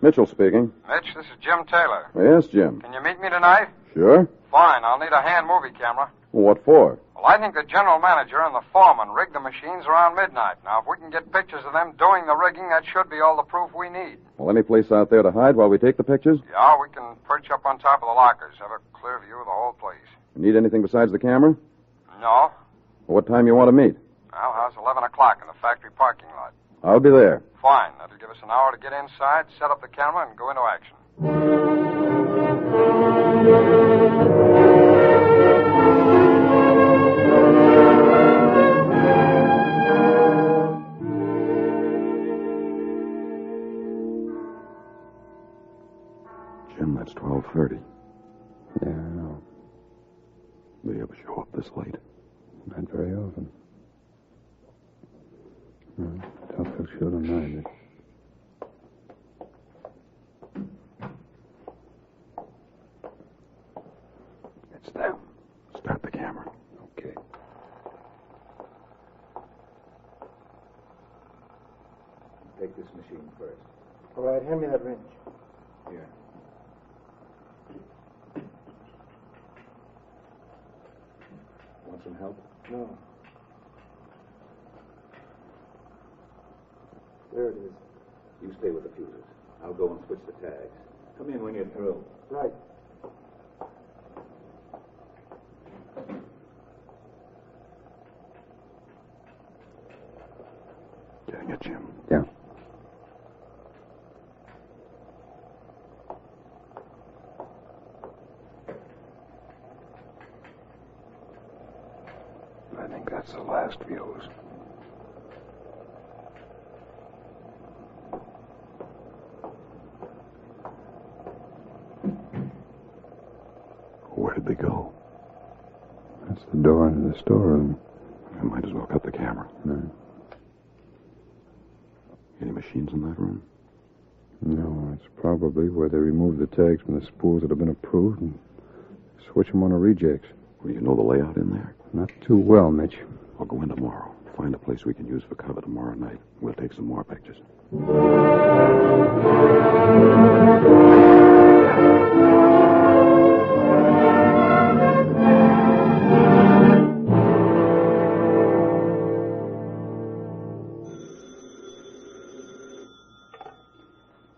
Mitchell speaking. Mitch, this is Jim Taylor. Yes, Jim. Can you meet me tonight? Sure. Fine. I'll need a hand movie camera. Well, what for? Well, I think the general manager and the foreman rigged the machines around midnight. Now, if we can get pictures of them doing the rigging, that should be all the proof we need. Well, any place out there to hide while we take the pictures? Yeah, we can perch up on top of the lockers, have a clear view of the whole place. Need anything besides the camera? No. Well, what time you want to meet? Well, how's 11 o'clock in the factory parking lot? I'll be there. Fine. That'll give us an hour to get inside, set up the camera, and go into action. Jim, that's 12:30. Yeah, I know. They ever show up this late? Not very often. No, don't feel sure tonight. It's them. Start the camera. Okay. Take this machine first. All right, hand me that wrench. Here. Want some help? No. There it is. You stay with the fuses. I'll go and switch the tags. Come in when you're through. Right. Getting it, Jim. Yeah. I think that's the last fuse. Where did they go? That's the door into the storeroom. I might as well cut the camera. No. Any machines in that room? No, it's probably where they removed the tags from the spools that have been approved and switch them on to rejects. Well, you know the layout in there? Not too well, Mitch. I'll go in tomorrow. Find a place we can use for cover tomorrow night. We'll take some more pictures.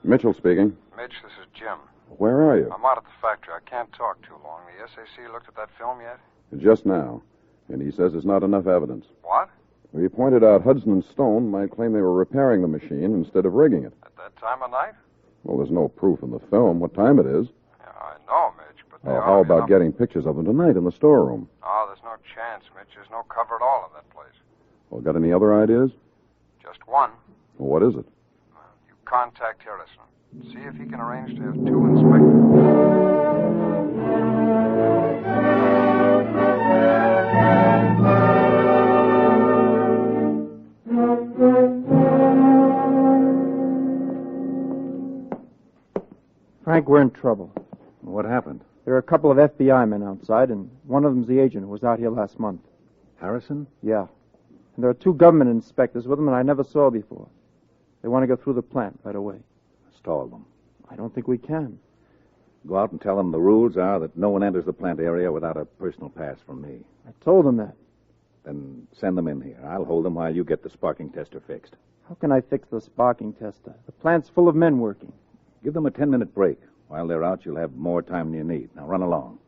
Mitchell speaking. Mitch, this is Jim. Where are you? I'm out at the factory. I can't talk too long. The SAC looked at that film yet? Just now. And he says there's not enough evidence. What? He pointed out Hudson and Stone might claim they were repairing the machine instead of rigging it. At that time of night? Well, there's no proof in the film what time it is. Yeah, I know, Mitch, but they How about getting pictures of them tonight in the storeroom? Oh, there's no chance, Mitch. There's no cover at all in that place. Well, got any other ideas? Just one. Well, what is it? You contact Harrison. See if he can arrange to have 2 inspectors. Frank, we're in trouble. What happened? There are a couple of FBI men outside, and one of them's the agent who was out here last month. Harrison? Yeah. And there are 2 government inspectors with them that I never saw before. They want to go through the plant right away. Stall them. I don't think we can. Go out and tell them the rules are that no one enters the plant area without a personal pass from me. I told them that. Then send them in here. I'll hold them while you get the sparking tester fixed. How can I fix the sparking tester? The plant's full of men working. Give them a 10-minute break. While they're out, you'll have more time than you need. Now run along.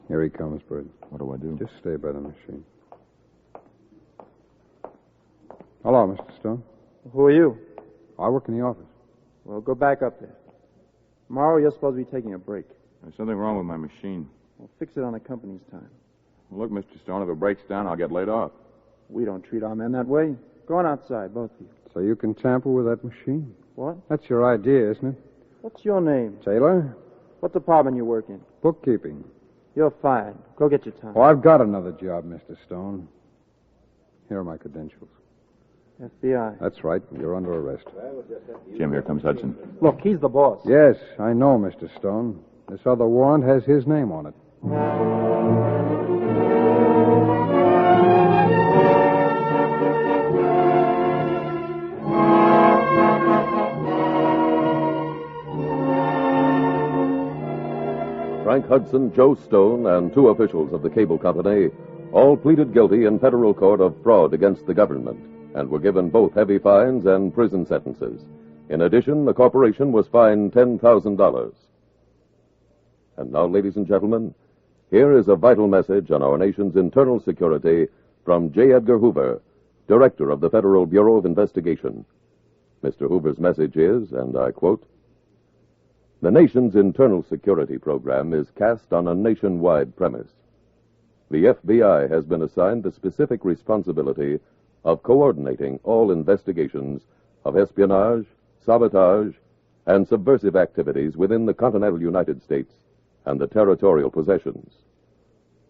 Here he comes, Bert. What do I do? Just stay by the machine. Hello, Mr. Stone. Who are you? I work in the office. Well, go back up there. Tomorrow you're supposed to be taking a break. There's something wrong with my machine. We'll fix it on the company's time. Look, Mr. Stone, if it breaks down, I'll get laid off. We don't treat our men that way. Go on outside, both of you. So you can tamper with that machine? What? That's your idea, isn't it? What's your name? Taylor? What department you work in? Bookkeeping. You're fired. Go get your time. Oh, I've got another job, Mr. Stone. Here are my credentials. FBI. That's right. You're under arrest. Jim, here comes Hudson. Look, he's the boss. Yes, I know, Mr. Stone. This other warrant has his name on it. Frank Hudson, Joe Stone, and 2 officials of the cable company all pleaded guilty in federal court of fraud against the government and were given both heavy fines and prison sentences. In addition, the corporation was fined $10,000. And now, ladies and gentlemen, here is a vital message on our nation's internal security from J. Edgar Hoover, Director of the Federal Bureau of Investigation. Mr. Hoover's message is, and I quote, "The nation's internal security program is cast on a nationwide premise. The FBI has been assigned the specific responsibility of coordinating all investigations of espionage, sabotage, and subversive activities within the continental United States and the territorial possessions.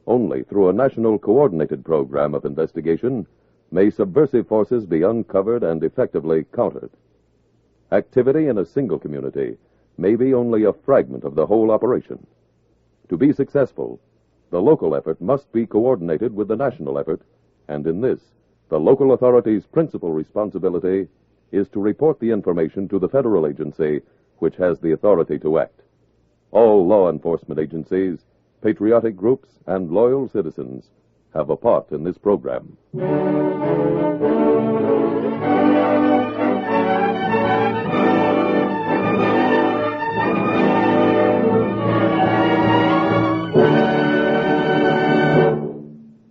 Only through a national coordinated program of investigation may subversive forces be uncovered and effectively countered. Activity in a single community may be only a fragment of the whole operation. To be successful, the local effort must be coordinated with the national effort, and in this, the local authority's principal responsibility is to report the information to the federal agency which has the authority to act. All law enforcement agencies, patriotic groups, and loyal citizens have a part in this program."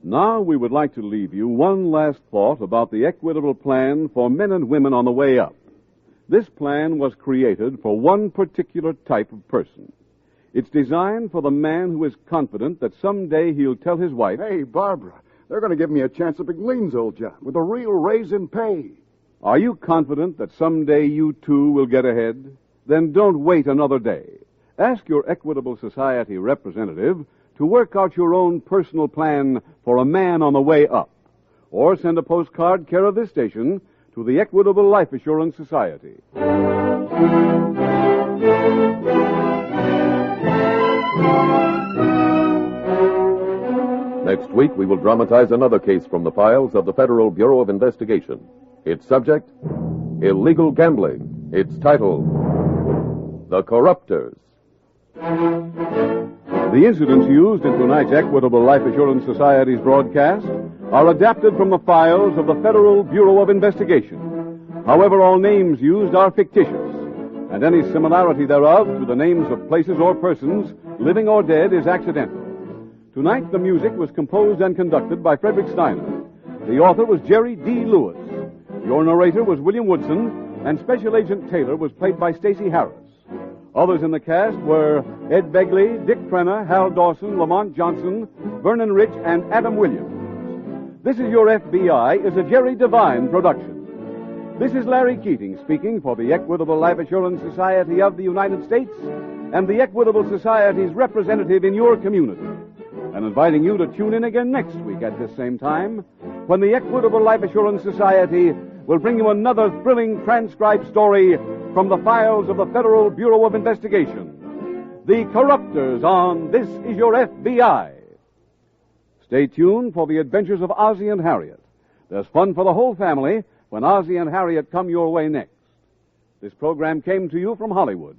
Now we would like to leave you one last thought about the equitable plan for men and women on the way up. This plan was created for one particular type of person. It's designed for the man who is confident that someday he'll tell his wife, "Hey, Barbara, they're going to give me a chance at McLean's old job with a real raise in pay." Are you confident that someday you too will get ahead? Then don't wait another day. Ask your Equitable Society representative to work out your own personal plan for a man on the way up. Or send a postcard care of this station to the Equitable Life Assurance Society. Next week, we will dramatize another case from the files of the Federal Bureau of Investigation. Its subject, illegal gambling. Its title, The Corruptors. The incidents used in tonight's Equitable Life Assurance Society's broadcast are adapted from the files of the Federal Bureau of Investigation. However, all names used are fictitious, and any similarity thereof to the names of places or persons, living or dead, is accidental. Tonight, the music was composed and conducted by Frederick Steiner. The author was Jerry D. Lewis. Your narrator was William Woodson, and Special Agent Taylor was played by Stacey Harris. Others in the cast were Ed Begley, Dick Crenna, Hal Dawson, Lamont Johnson, Vernon Rich, and Adam Williams. This Is Your FBI is a Jerry Devine production. This is Larry Keating speaking for the Equitable Life Assurance Society of the United States and the Equitable Society's representative in your community, and inviting you to tune in again next week at this same time when the Equitable Life Assurance Society will bring you another thrilling transcribed story from the files of the Federal Bureau of Investigation. The Corruptors on This Is Your FBI. Stay tuned for the adventures of Ozzie and Harriet. There's fun for the whole family when Ozzie and Harriet come your way next. This program came to you from Hollywood.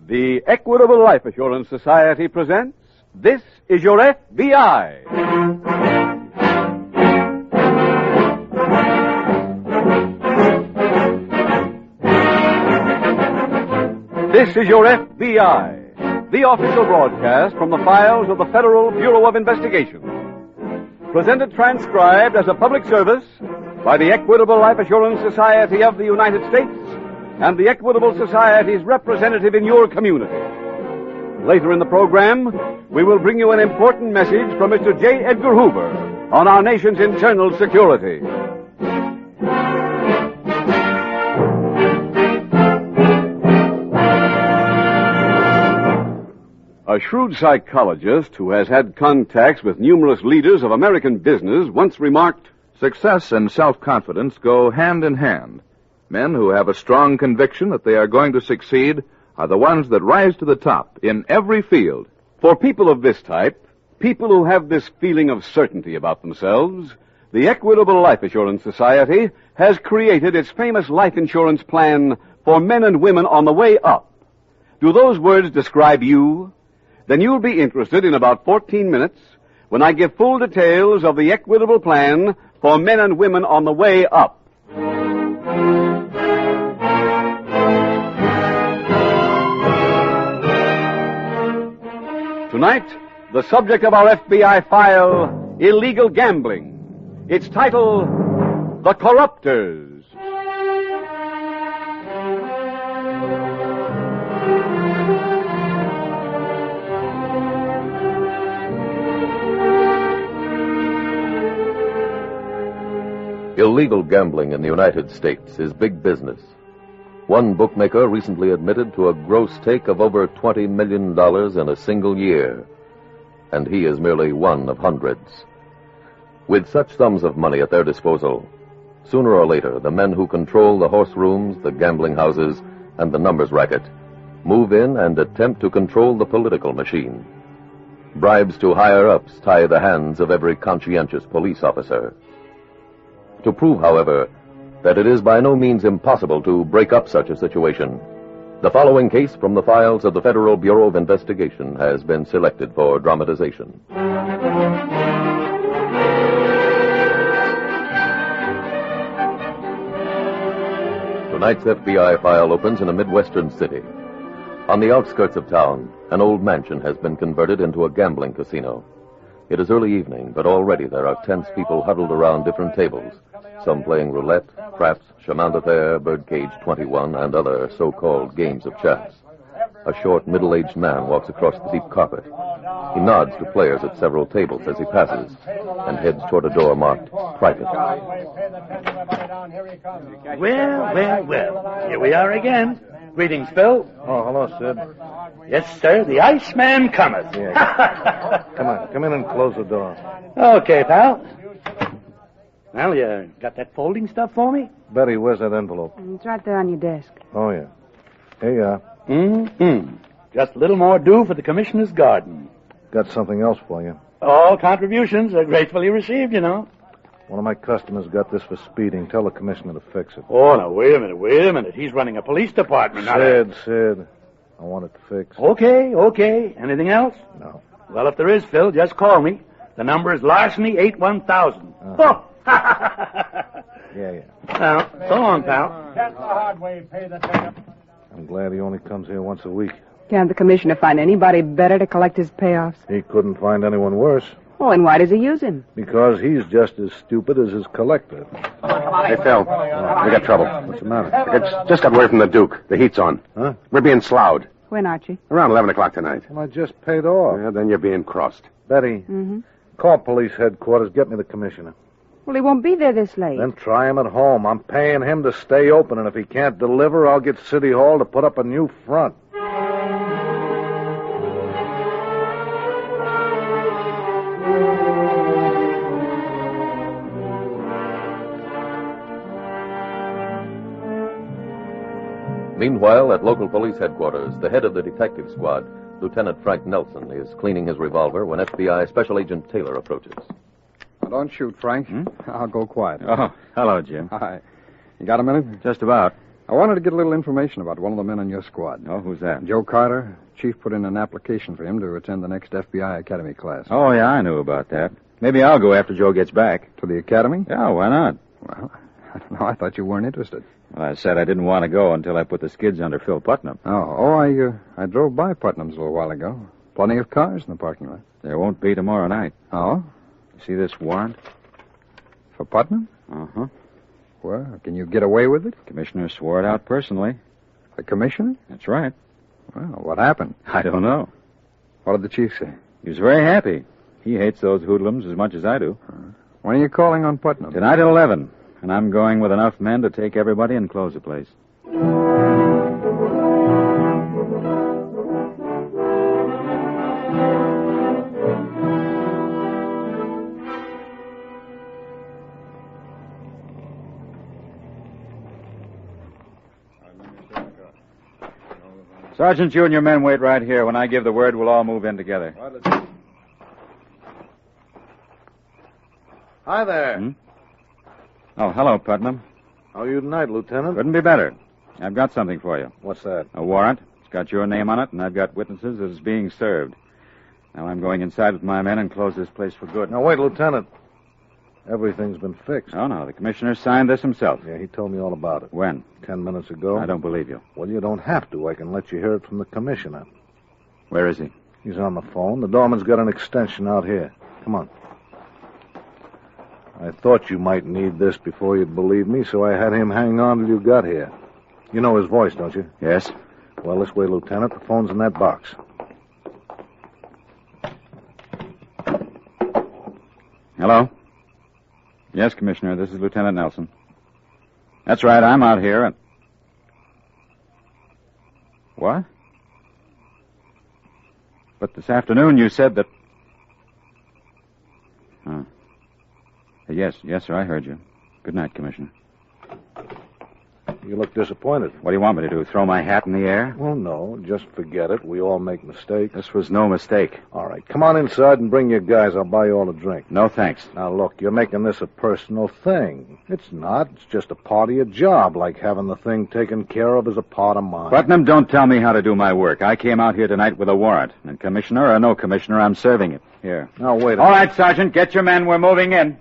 The Equitable Life Assurance Society presents This Is Your FBI. This is Your FBI, the official broadcast from the files of the Federal Bureau of Investigation. presented transcribed as a public service by the Equitable Life Assurance Society of the United States and the Equitable Society's representative in your community. Later in the program, we will bring you an important message from Mr. J. Edgar Hoover on our nation's internal security. A shrewd psychologist who has had contacts with numerous leaders of American business once remarked, "Success and self-confidence go hand in hand. Men who have a strong conviction that they are going to succeed are the ones that rise to the top in every field." For people of this type, people who have this feeling of certainty about themselves, the Equitable Life Assurance Society has created its famous life insurance plan for men and women on the way up. Do those words describe you? Then you'll be interested in about 14 minutes when I give full details of the Equitable plan for men and women on the way up. Tonight, the subject of our FBI file, illegal gambling. Its title, The Corruptors. Illegal gambling in the United States is big business. One bookmaker recently admitted to a gross take of over $20 million in a single year, and he is merely one of hundreds. With such sums of money at their disposal, sooner or later the men who control the horse rooms, the gambling houses, and the numbers racket move in and attempt to control the political machine. Bribes to higher-ups tie the hands of every conscientious police officer. To prove, however, that it is by no means impossible to break up such a situation, the following case from the files of the Federal Bureau of Investigation has been selected for dramatization. Tonight's FBI file opens in a Midwestern city. On the outskirts of town, an old mansion has been converted into a gambling casino. It is early evening, but already there are tense people huddled around different tables, some playing roulette, craps, chemin de fer, birdcage 21, and other so-called games of chance. A short, middle-aged man walks across the deep carpet. He nods to players at several tables as he passes and heads toward a door marked Private. Well, here we are again. Greetings, Phil. Oh, hello, Sid. Yes, sir, the Iceman cometh. Yeah. Come in and close the door. Okay, pal. Well, you got that folding stuff for me? Betty, where's that envelope? It's right there on your desk. Oh, yeah. Here you are. Mm-hmm. Just a little more due for the commissioner's garden. Got something else for you. All contributions are gratefully received, you know. One of my customers got this for speeding. Tell the commissioner to fix it. Oh, now, wait a minute. He's running a police department. Sid. I want it to fix. Okay. Anything else? No. Well, if there is, Phil, just call me. The number is Larceny 81000. Oh! Yeah. Well, so long, pal. That's the hard way. Pay the ticket. I'm glad he only comes here once a week. Can't the commissioner find anybody better to collect his payoffs? He couldn't find anyone worse. Oh, and why does he use him? Because he's just as stupid as his collector. Hey, Phil, we got trouble. What's the matter? It's just got word from the Duke. The heat's on. Huh? We're being sloughed. When, Archie? Around 11 o'clock tonight. Well, I just paid off. Yeah, then you're being crossed. Betty, Mm-hmm. call police headquarters. Get me the commissioner. Well, he won't be there this late. Then try him at home. I'm paying him to stay open, and if he can't deliver, I'll get City Hall to put up a new front. Meanwhile, at local police headquarters, the head of the detective squad, Lieutenant Frank Nelson, is cleaning his revolver when FBI Special Agent Taylor approaches. Now, don't shoot, Frank. I'll go quiet. Oh, hello, Jim. Hi. You got a minute? Just about. I wanted to get a little information about one of the men in your squad. Oh, who's that? Joe Carter. Chief put in an application for him to attend the next FBI Academy class. Oh, yeah, I knew about that. Maybe I'll go after Joe gets back. To the Academy? Yeah, why not? Well, I don't know. I thought you weren't interested. Well, I said I didn't want to go until I put the skids under Phil Putnam. I drove by Putnam's a little while ago. Plenty of cars in the parking lot. There won't be tomorrow night. Oh? See this warrant? For Putnam? Uh-huh. Well, can you get away with it? Commissioner swore it out personally. The commissioner? That's right. Well, what happened? I don't know. What did the chief say? He was very happy. He hates those hoodlums as much as I do. When are you calling on Putnam? Tonight at 11. And I'm going with enough men to take everybody and close the place. Sergeant, you and your men wait right here. When I give the word, we'll all move in together. Hi there. Hmm? Oh, hello, Putnam. How are you tonight, Lieutenant? Couldn't be better. I've got something for you. What's that? A warrant. It's got your name on it, and I've got witnesses that it's being served. Now I'm going inside with my men and close this place for good. Now, wait, Lieutenant. Everything's been fixed. Oh, no. The commissioner signed this himself. Yeah, he told me all about it. When? 10 minutes ago. I don't believe you. Well, you don't have to. I can let you hear it from the commissioner. Where is he? He's on the phone. The doorman's got an extension out here. Come on. I thought you might need this before you'd believe me, so I had him hang on till you got here. You know his voice, don't you? Yes. Well, this way, Lieutenant. The phone's in that box. Hello? Yes, Commissioner. This is Lieutenant Nelson. That's right. I'm out here and... What? But this afternoon you said that... Oh. Yes, sir, I heard you. Good night, Commissioner. You look disappointed. What do you want me to do, throw my hat in the air? Well, no, just forget it. We all make mistakes. This was no mistake. All right, come on inside and bring your guys. I'll buy you all a drink. No, thanks. Now, look, you're making this a personal thing. It's not. It's just a part of your job, like having the thing taken care of is a part of mine. Putnam, don't tell me how to do my work. I came out here tonight with a warrant. And Commissioner or no Commissioner, I'm serving it. Here. Now, wait a All right, Sergeant, get your men. We're moving in.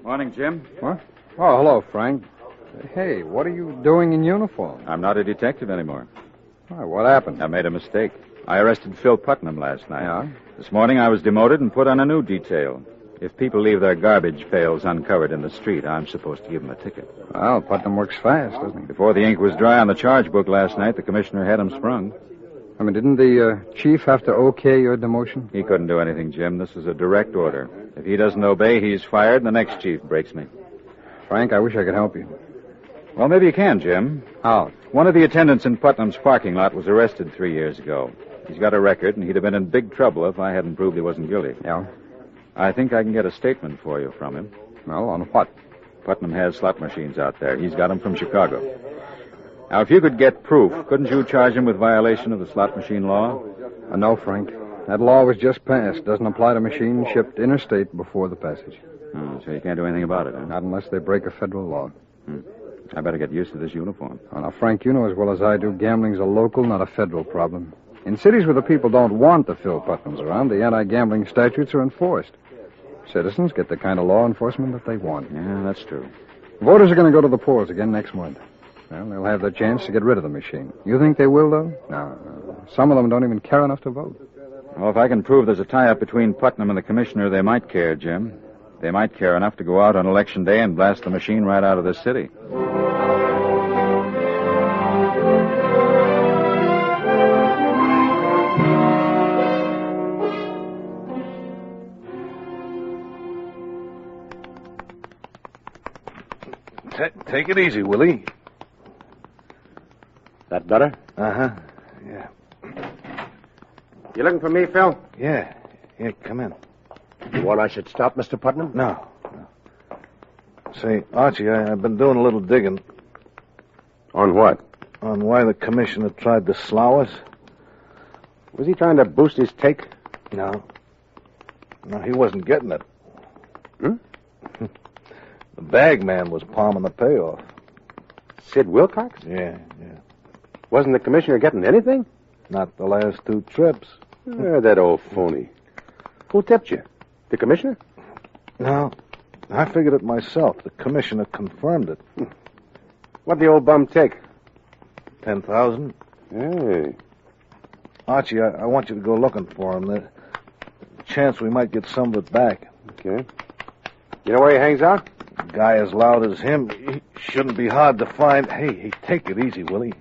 Morning, Jim. What? Oh, hello, Frank. Hey, what are you doing in uniform? I'm not a detective anymore. Oh, what happened? I made a mistake. I arrested Phil Putnam last night. Yeah? This morning I was demoted and put on a new detail. If people leave their garbage pails uncovered in the street, I'm supposed to give them a ticket. Well, Putnam works fast, doesn't he? Before the ink was dry on the charge book last night, the commissioner had him sprung. I mean, didn't the chief have to okay your demotion? He couldn't do anything, Jim. This is a direct order. If he doesn't obey, he's fired, and the next chief breaks me. Frank, I wish I could help you. Well, maybe you can, Jim. How? One of the attendants in Putnam's parking lot was arrested 3 years ago. He's got a record, and he'd have been in big trouble if I hadn't proved he wasn't guilty. Yeah? I think I can get a statement for you from him. Well, on what? Putnam has slot machines out there. He's got them from Chicago. Now, if you could get proof, couldn't you charge him with violation of the slot machine law? No, Frank. That law was just passed. Doesn't apply to machines shipped interstate before the passage. Oh, so you can't do anything about it, huh? Not unless they break a federal law. I better get used to this uniform. Oh, now, Frank, you know as well as I do, gambling's a local, not a federal problem. In cities where the people don't want the Phil Putnams around, the anti-gambling statutes are enforced. Citizens get the kind of law enforcement that they want. Yeah, that's true. Voters are going to go to the polls again next month. Well, they'll have their chance to get rid of the machine. You think they will, though? No. Some of them don't even care enough to vote. Well, if I can prove there's a tie-up between Putnam and the commissioner, they might care, Jim. They might care enough to go out on Election Day and blast the machine right out of this city. Take it easy, Willie. That better? Uh-huh. Yeah. You looking for me, Phil? Yeah. Yeah, come in. You want I should stop, Mr. Putnam? No. Say, Archie, I've been doing a little digging. On what? On why the commissioner tried to slough us. Was he trying to boost his take? No. No, he wasn't getting it. Hmm? The bag man was palming the payoff. Sid Wilcox? Yeah. Wasn't the commissioner getting anything? Not the last 2 trips. That old phony. Who tipped you? The commissioner? No. I figured it myself. The commissioner confirmed it. What'd the old bum take? 10,000. Hey. Archie, I want you to go looking for him. There's a chance we might get some of it back. Okay. You know where he hangs out? A guy as loud as him, he shouldn't be hard to find. Hey, take it easy, will he?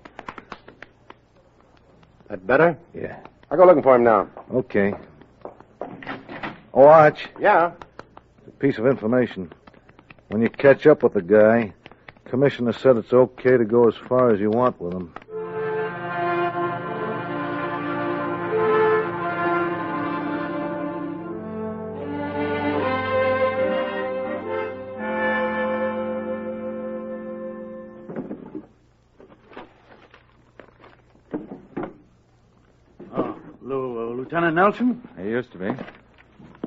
That better? Yeah. I'll go looking for him now. Okay. Oh, Arch. Yeah? A piece of information. When you catch up with the guy, Commissioner said it's okay to go as far as you want with him. Lieutenant Nelson? He used to be.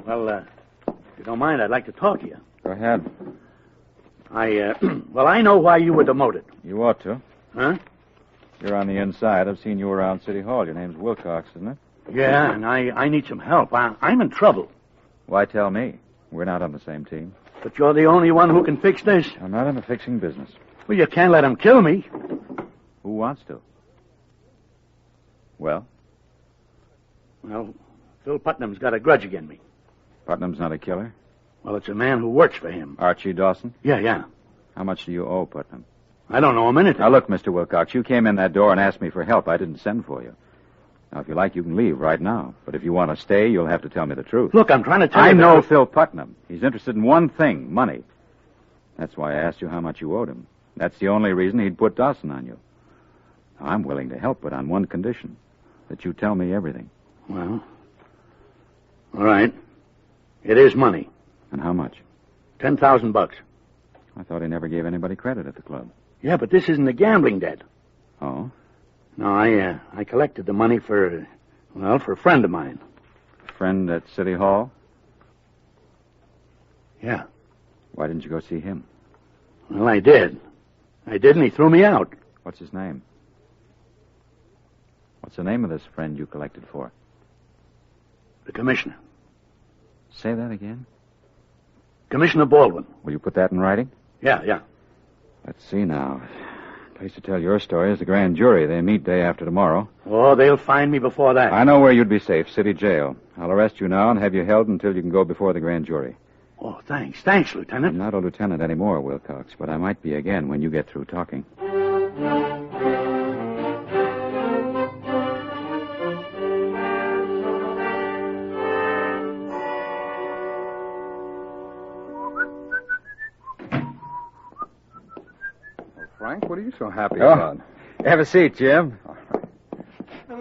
Well, if you don't mind, I'd like to talk to you. Go ahead. Well, I know why you were demoted. You ought to. Huh? You're on the inside. I've seen you around City Hall. Your name's Wilcox, isn't it? Yeah, and I need some help. I'm in trouble. Why tell me? We're not on the same team. But you're the only one who can fix this. I'm not in the fixing business. Well, you can't let him kill me. Who wants to? Well, Phil Putnam's got a grudge against me. Putnam's not a killer? Well, it's a man who works for him. Archie Dawson? Yeah. How much do you owe Putnam? I don't know him anything. Now, look, Mr. Wilcox, you came in that door and asked me for help. I didn't send for you. Now, if you like, you can leave right now. But if you want to stay, you'll have to tell me the truth. Look, I'm trying to tell you... I know Phil Putnam. He's interested in one thing, money. That's why I asked you how much you owed him. That's the only reason he'd put Dawson on you. Now, I'm willing to help, but on one condition. That you tell me everything. Well, all right. It is money. And how much? $10,000. I thought he never gave anybody credit at the club. Yeah, but this isn't a gambling debt. Oh? No, I collected the money for a friend of mine. A friend at City Hall? Yeah. Why didn't you go see him? Well, I did. And he threw me out. What's his name? What's the name of this friend you collected for? The commissioner. Say that again? Commissioner Baldwin. Will you put that in writing? Yeah. Let's see now. Place to tell your story is the grand jury. They meet day after tomorrow. Oh, they'll find me before that. I know where you'd be safe, city jail. I'll arrest you now and have you held until you can go before the grand jury. Oh, thanks. Thanks, Lieutenant. I'm not a lieutenant anymore, Wilcox, but I might be again when you get through talking. Frank, what are you so happy Oh. about? Have a seat, Jim.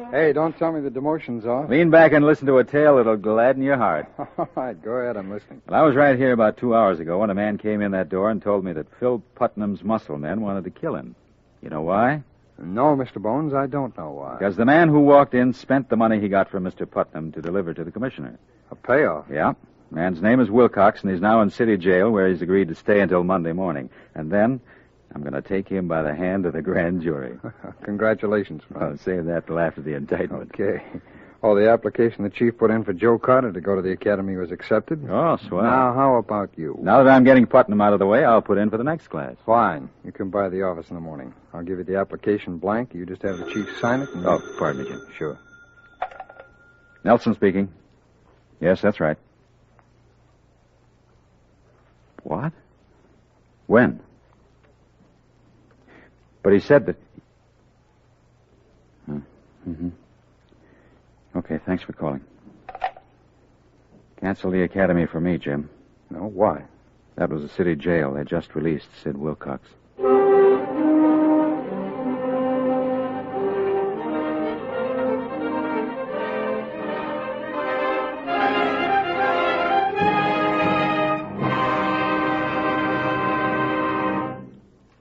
Hey, don't tell me the demotion's off. Lean back and listen to a tale that'll gladden your heart. All right, go ahead, I'm listening. Well, I was right here about 2 hours ago when a man came in that door and told me that Phil Putnam's muscle men wanted to kill him. You know why? No, Mr. Bones, I don't know why. Because the man who walked in spent the money he got from Mr. Putnam to deliver to the commissioner. A payoff? Yeah. Man's name is Wilcox, and he's now in city jail where he's agreed to stay until Monday morning. And then I'm going to take him by the hand to the grand jury. Congratulations, Frank. I'll save that till after the indictment. Okay. Oh, the application the chief put in for Joe Carter to go to the academy was accepted? Oh, swell. Now, how about you? Now that I'm getting Putnam out of the way, I'll put in for the next class. Fine. You come by the office in the morning. I'll give you the application blank. You just have the chief sign it. And... Oh, pardon me, Jim. Sure. Nelson speaking. Yes, that's right. What? When? But he said that... Mm-hmm. Okay, thanks for calling. Cancel the academy for me, Jim. No, why? That was a city jail. They just released Sid Wilcox.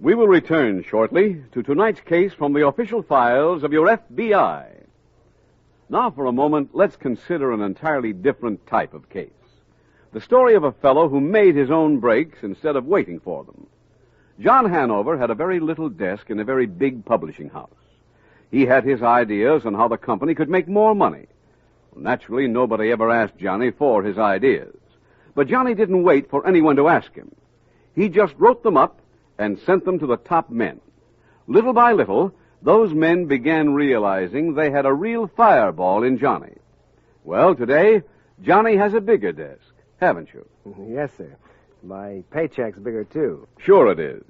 We will return shortly to tonight's case from the official files of your FBI. Now, for a moment, let's consider an entirely different type of case. The story of a fellow who made his own breaks instead of waiting for them. John Hanover had a very little desk in a very big publishing house. He had his ideas on how the company could make more money. Well, naturally, nobody ever asked Johnny for his ideas. But Johnny didn't wait for anyone to ask him. He just wrote them up and sent them to the top men. Little by little, those men began realizing they had a real fireball in Johnny. Well, today, Johnny has a bigger desk, haven't you? Yes, sir. My paycheck's bigger, too. Sure it is.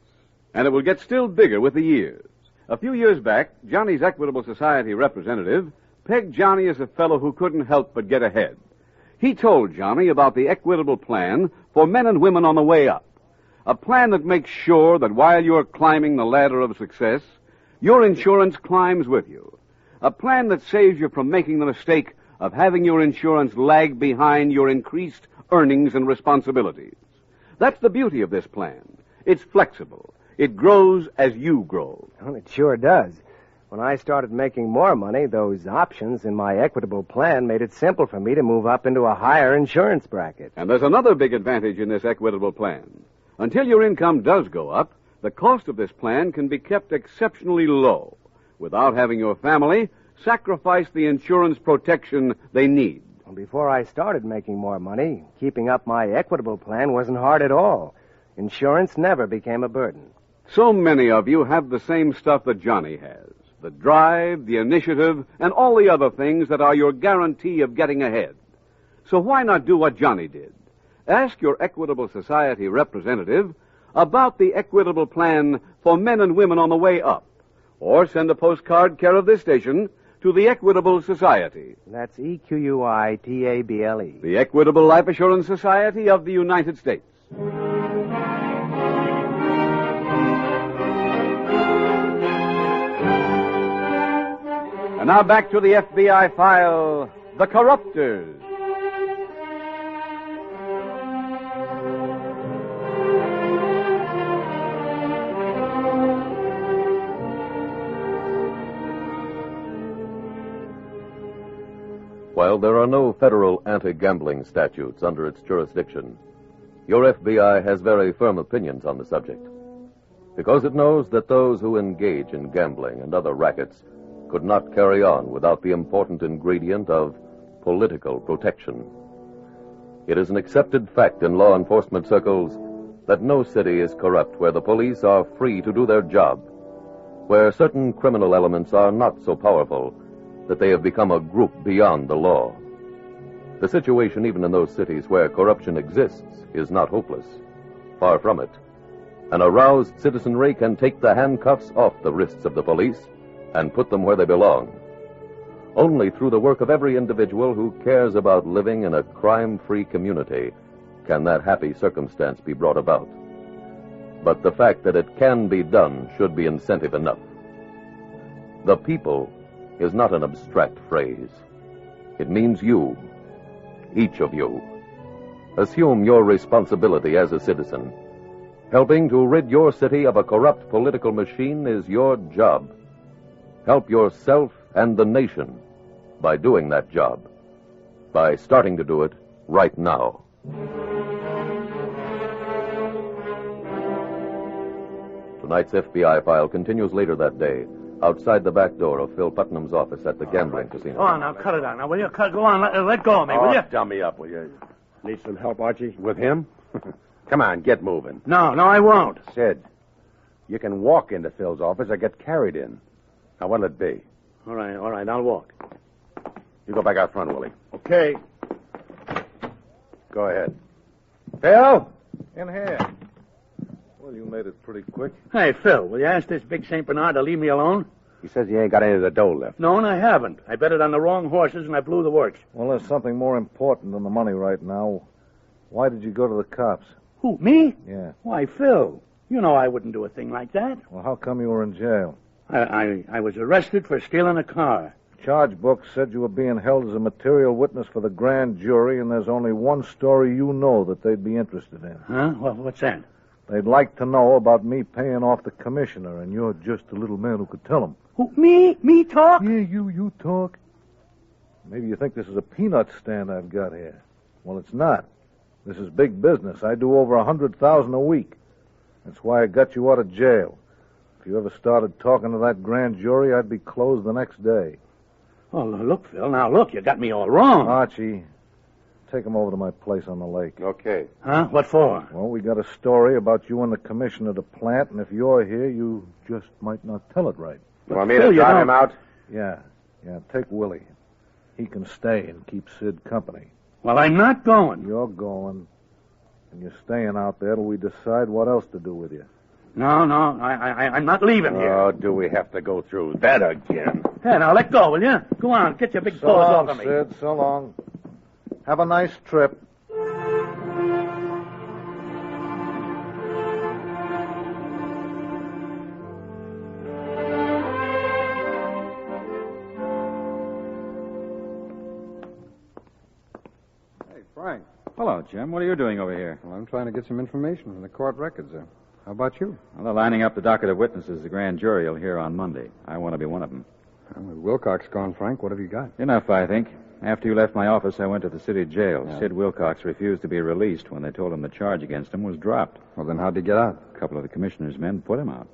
And it will get still bigger with the years. A few years back, Johnny's Equitable Society representative pegged Johnny as a fellow who couldn't help but get ahead. He told Johnny about the Equitable plan for men and women on the way up. A plan that makes sure that while you're climbing the ladder of success, your insurance climbs with you. A plan that saves you from making the mistake of having your insurance lag behind your increased earnings and responsibilities. That's the beauty of this plan. It's flexible. It grows as you grow. Well, it sure does. When I started making more money, those options in my Equitable plan made it simple for me to move up into a higher insurance bracket. And there's another big advantage in this Equitable plan. Until your income does go up, the cost of this plan can be kept exceptionally low without having your family sacrifice the insurance protection they need. Before I started making more money, keeping up my Equitable plan wasn't hard at all. Insurance never became a burden. So many of you have the same stuff that Johnny has. The drive, the initiative, and all the other things that are your guarantee of getting ahead. So why not do what Johnny did? Ask your Equitable Society representative about the Equitable plan for men and women on the way up. Or send a postcard care of this station to the Equitable Society. That's EQUITABLE. The Equitable Life Assurance Society of the United States. And now back to the FBI file, The Corruptors. While there are no federal anti-gambling statutes under its jurisdiction, your FBI has very firm opinions on the subject, because it knows that those who engage in gambling and other rackets could not carry on without the important ingredient of political protection. It is an accepted fact in law enforcement circles that no city is corrupt where the police are free to do their job, where certain criminal elements are not so powerful that they have become a group beyond the law. The situation, even in those cities where corruption exists, is not hopeless. Far from it. An aroused citizenry can take the handcuffs off the wrists of the police and put them where they belong. Only through the work of every individual who cares about living in a crime-free community can that happy circumstance be brought about. But the fact that it can be done should be incentive enough. The people is not an abstract phrase. It means you, each of you. Assume your responsibility as a citizen. Helping to rid your city of a corrupt political machine is your job. Help yourself and the nation by doing that job, by starting to do it right now. Tonight's FBI file continues later that day, outside the back door of Phil Putnam's office at the gambling casino. Go on, now, cut it out. Now, will you? Go on, let go of me, will you? Dummy up, will you? Need some help, Archie? With him? Come on, get moving. No, I won't. Sid, you can walk into Phil's office or get carried in. Now, what'll it be? All right, I'll walk. You go back out front, Willie. Okay. Go ahead. Phil? In here. Well, you made it pretty quick. Hey, Phil, will you ask this big St. Bernard to leave me alone? He says he ain't got any of the dough left. No, and I haven't. I betted on the wrong horses, and I blew the works. Well, there's something more important than the money right now. Why did you go to the cops? Who, me? Yeah. Why, Phil, you know I wouldn't do a thing like that. Well, how come you were in jail? I was arrested for stealing a car. Charge book said you were being held as a material witness for the grand jury, and there's only one story you know that they'd be interested in. Huh? Well, what's that? They'd like to know about me paying off the commissioner, and you're just a little man who could tell them. Who, me? Me talk? Yeah, you talk. Maybe you think this is a peanut stand I've got here. Well, it's not. This is big business. I do over $100,000 a week. That's why I got you out of jail. If you ever started talking to that grand jury, I'd be closed the next day. Oh, look, Phil. Now, look, you got me all wrong. Archie, take him over to my place on the lake. Okay. Huh? What for? Well, we got a story about you and the commissioner of the plant, and if you're here, you just might not tell it right. You want me to drive him out? Yeah. Take Willie. He can stay and keep Sid company. Well, I'm not going. You're going. And you're staying out there till we decide what else to do with you. No, I'm not leaving here. Oh, do we have to go through that again? Hey, now let go, will you? Go on, get your big paws off of me. Sid, so long. Have a nice trip. Hey, Frank. Hello, Jim. What are you doing over here? Well, I'm trying to get some information from the court records there. How about you? Well, they're lining up the docket of witnesses the grand jury will hear on Monday. I want to be one of them. Well, with Wilcox gone, Frank, what have you got? Enough, I think. After you left my office, I went to the city jail. Yeah. Sid Wilcox refused to be released when they told him the charge against him was dropped. Well, then how'd he get out? A couple of the commissioner's men put him out.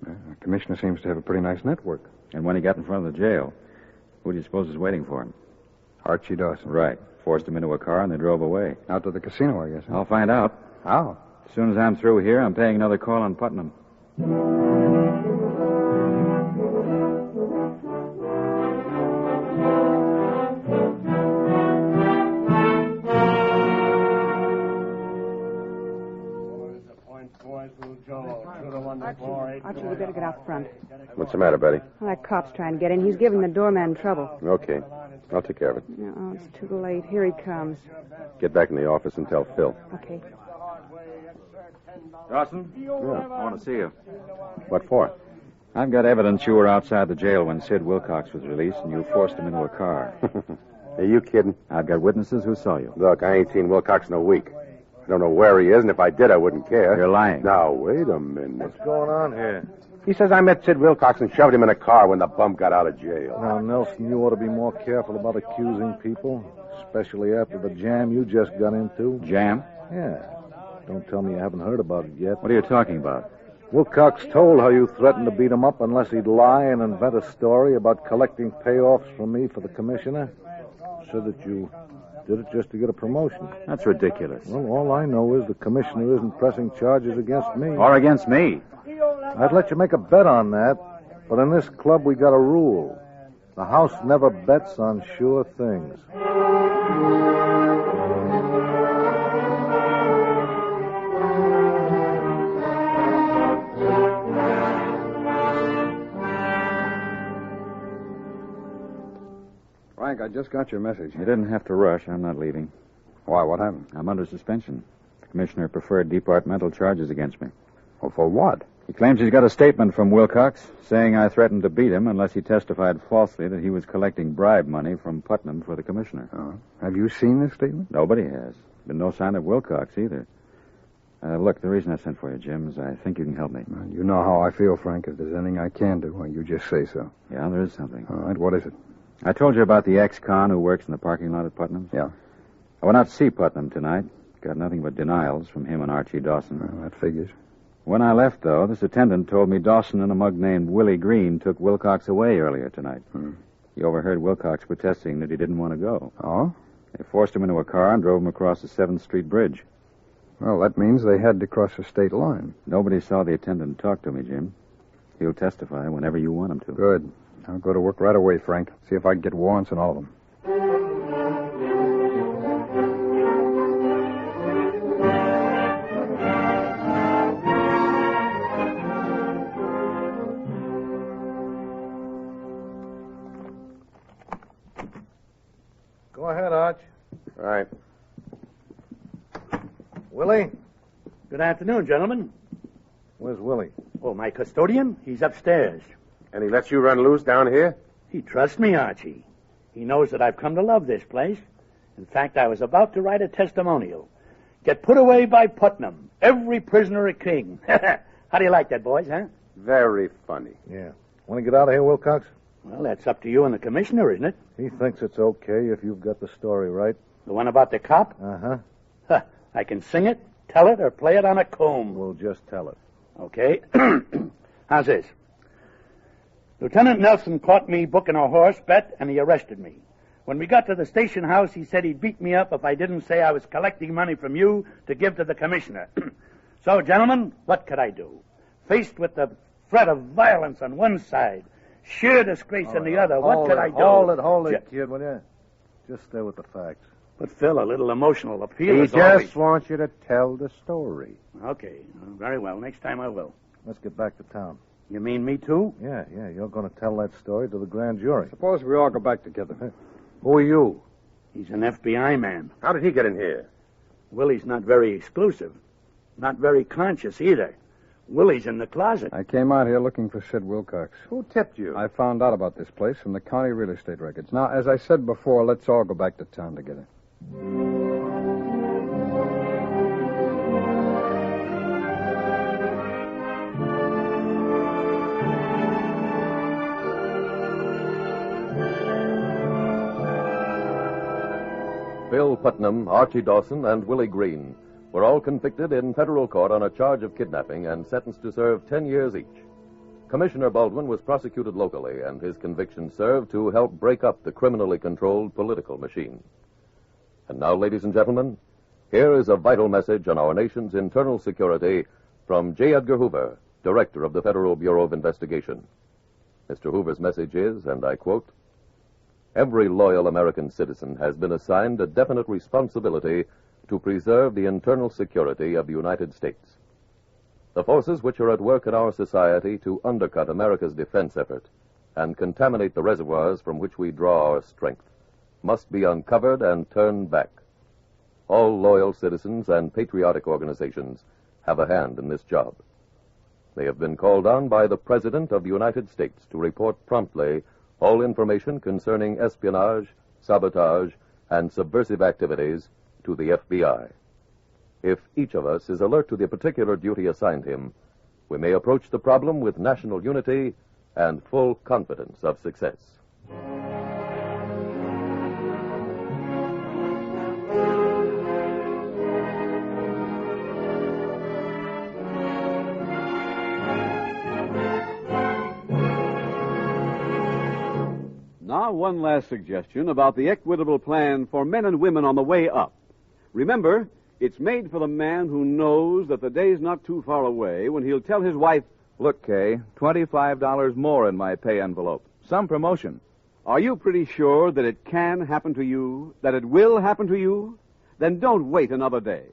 The commissioner seems to have a pretty nice network. And when he got in front of the jail, who do you suppose was waiting for him? Archie Dawson. Right. Forced him into a car and they drove away. Out to the casino, I guess. Huh? I'll find out. How? As soon as I'm through here, I'm paying another call on Putnam. Archie, we better get out front. What's the matter, Betty? Well, that cop's trying to get in. He's giving the doorman trouble. Okay. I'll take care of it. No, it's too late. Here he comes. Get back in the office and tell Phil. Okay. Dawson? Yeah. I want to see you. What for? I've got evidence you were outside the jail when Sid Wilcox was released and you forced him into a car. Are you kidding? I've got witnesses who saw you. Look, I ain't seen Wilcox in a week. I don't know where he is, and if I did, I wouldn't care. You're lying. Now, wait a minute. What's going on here? He says I met Sid Wilcox and shoved him in a car when the bum got out of jail. Now, Nelson, you ought to be more careful about accusing people, especially after the jam you just got into. Jam? Yeah. Don't tell me you haven't heard about it yet. What are you talking about? Wilcox told how you threatened to beat him up unless he'd lie and invent a story about collecting payoffs from me for the commissioner. Said that you did it just to get a promotion. That's ridiculous. Well, all I know is the commissioner isn't pressing charges against me. Or against me. I'd let you make a bet on that, but in this club we got a rule. The house never bets on sure things. Frank, I just got your message. You didn't have to rush. I'm not leaving. Why? What happened? I'm under suspension. The commissioner preferred departmental charges against me. Well, for what? He claims he's got a statement from Wilcox saying I threatened to beat him unless he testified falsely that he was collecting bribe money from Putnam for the commissioner. Have you seen this statement? Nobody has. Been no sign of Wilcox either. Look, the reason I sent for you, Jim, is I think you can help me. You know how I feel, Frank. If there's anything I can do, well, you just say so. Yeah, there is something. All right, what is it? I told you about the ex-con who works in the parking lot at Putnam's? Yeah. I went out to see Putnam tonight. Got nothing but denials from him and Archie Dawson. Well, that figures. When I left, though, this attendant told me Dawson and a mug named Willie Green took Wilcox away earlier tonight. He overheard Wilcox protesting that he didn't want to go. Oh? They forced him into a car and drove him across the 7th Street Bridge. Well, that means they had to cross the state line. Nobody saw the attendant talk to me, Jim. He'll testify whenever you want him to. Good. I'll go to work right away, Frank. See if I can get warrants on all of them. Go ahead, Arch. All right. Willie? Good afternoon, gentlemen. Where's Willie? Oh, my custodian? He's upstairs. And he lets you run loose down here? He trusts me, Archie. He knows that I've come to love this place. In fact, I was about to write a testimonial. Get put away by Putnam. Every prisoner a king. How do you like that, boys, huh? Very funny. Yeah. Want to get out of here, Wilcox? Well, that's up to you and the commissioner, isn't it? He thinks it's okay if you've got the story right. The one about the cop? Uh-huh. I can sing it, tell it, or play it on a comb. We'll just tell it. Okay. How's this? Lieutenant Nelson caught me booking a horse bet, and he arrested me. When we got to the station house, he said he'd beat me up if I didn't say I was collecting money from you to give to the commissioner. So, gentlemen, what could I do? Faced with the threat of violence on one side, sheer disgrace on the other, what could I do? Hold it, kid, will you? Just stay with the facts. But, Phil, a little emotional appeal He is just always... wants you to tell the story. Okay, very well. Next time I will. Let's get back to town. You mean me too? Yeah, you're going to tell that story to the grand jury. Suppose we all go back together. Who are you? He's an FBI man. How did he get in here? Willie's not very exclusive. Not very conscious either. Willie's in the closet. I came out here looking for Sid Wilcox. Who tipped you? I found out about this place from the county real estate records. Now, as I said before, let's all go back to town together. Bill Putnam, Archie Dawson, and Willie Green were all convicted in federal court on a charge of kidnapping and sentenced to serve 10 years each. Commissioner Baldwin was prosecuted locally, and his conviction served to help break up the criminally controlled political machine. And now, ladies and gentlemen, here is a vital message on our nation's internal security from J. Edgar Hoover, Director of the Federal Bureau of Investigation. Mr. Hoover's message is, and I quote, "Every loyal American citizen has been assigned a definite responsibility to preserve the internal security of the United States. The forces which are at work in our society to undercut America's defense effort and contaminate the reservoirs from which we draw our strength must be uncovered and turned back. All loyal citizens and patriotic organizations have a hand in this job. They have been called on by the President of the United States to report promptly all information concerning espionage, sabotage, and subversive activities to the FBI. If each of us is alert to the particular duty assigned him, we may approach the problem with national unity and full confidence of success." Now, one last suggestion about the equitable plan for men and women on the way up. Remember, it's made for the man who knows that the day's not too far away when he'll tell his wife, "Look, Kay, $25 more in my pay envelope. Some promotion." Are you pretty sure that it can happen to you, that it will happen to you? Then don't wait another day.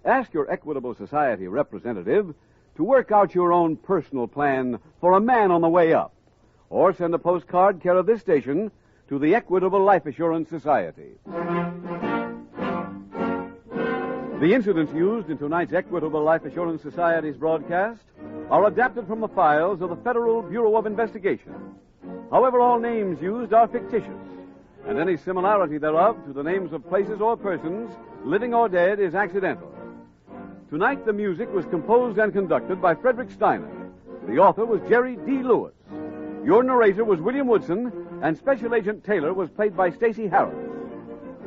Ask your Equitable Society representative to work out your own personal plan for a man on the way up. Or send a postcard care of this station to the Equitable Life Assurance Society. The incidents used in tonight's Equitable Life Assurance Society's broadcast are adapted from the files of the Federal Bureau of Investigation. However, all names used are fictitious, and any similarity thereof to the names of places or persons, living or dead, is accidental. Tonight, the music was composed and conducted by Frederick Steiner. The author was Jerry D. Lewis. Your narrator was William Woodson, and Special Agent Taylor was played by Stacey Harris.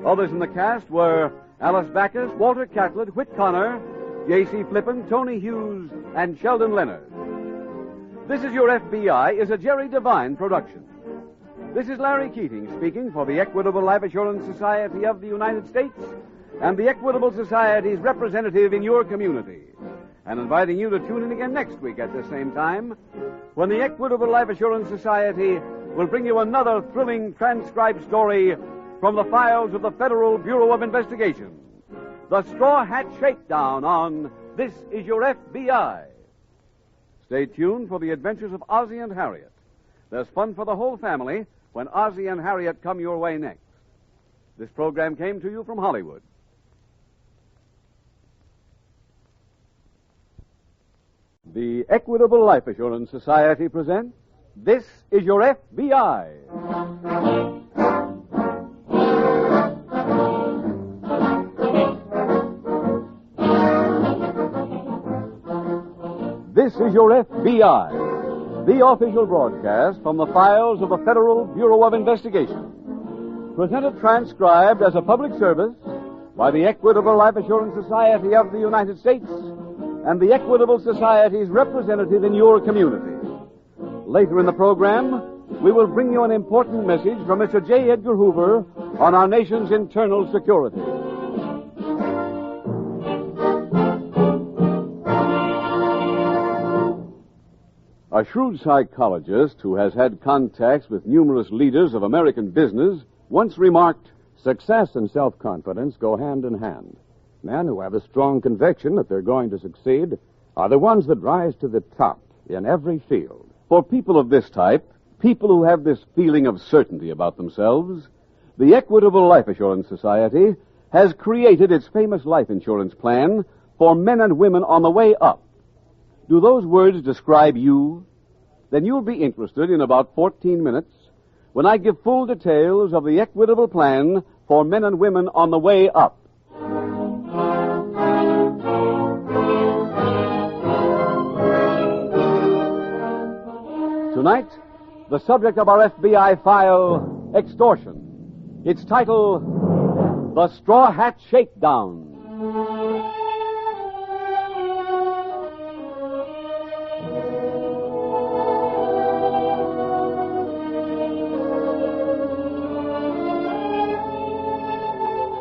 Others in the cast were Alice Backus, Walter Catlett, Whit Connor, J.C. Flippin, Tony Hughes, and Sheldon Leonard. This Is Your FBI is a Jerry Devine production. This is Larry Keating speaking for the Equitable Life Assurance Society of the United States and the Equitable Society's representative in your community, and inviting you to tune in again next week at the same time when the Equitable Life Assurance Society will bring you another thrilling transcribed story from the files of the Federal Bureau of Investigation. The Straw Hat Shakedown on This Is Your FBI. Stay tuned for the adventures of Ozzie and Harriet. There's fun for the whole family when Ozzie and Harriet come your way next. This program came to you from Hollywood. The Equitable Life Assurance Society presents This Is Your FBI. This Is Your FBI, the official broadcast from the files of the Federal Bureau of Investigation. Presented transcribed as a public service by the Equitable Life Assurance Society of the United States and the Equitable Society's representative in your community. Later in the program, we will bring you an important message from Mr. J. Edgar Hoover on our nation's internal security. A shrewd psychologist who has had contacts with numerous leaders of American business once remarked, "Success and self-confidence go hand in hand. Men who have a strong conviction that they're going to succeed are the ones that rise to the top in every field." For people of this type, people who have this feeling of certainty about themselves, the Equitable Life Assurance Society has created its famous life insurance plan for men and women on the way up. Do those words describe you? Then you'll be interested in about 14 minutes when I give full details of the Equitable plan for men and women on the way up. Tonight, the subject of our FBI file, extortion. Its title, The Straw Hat Shakedown.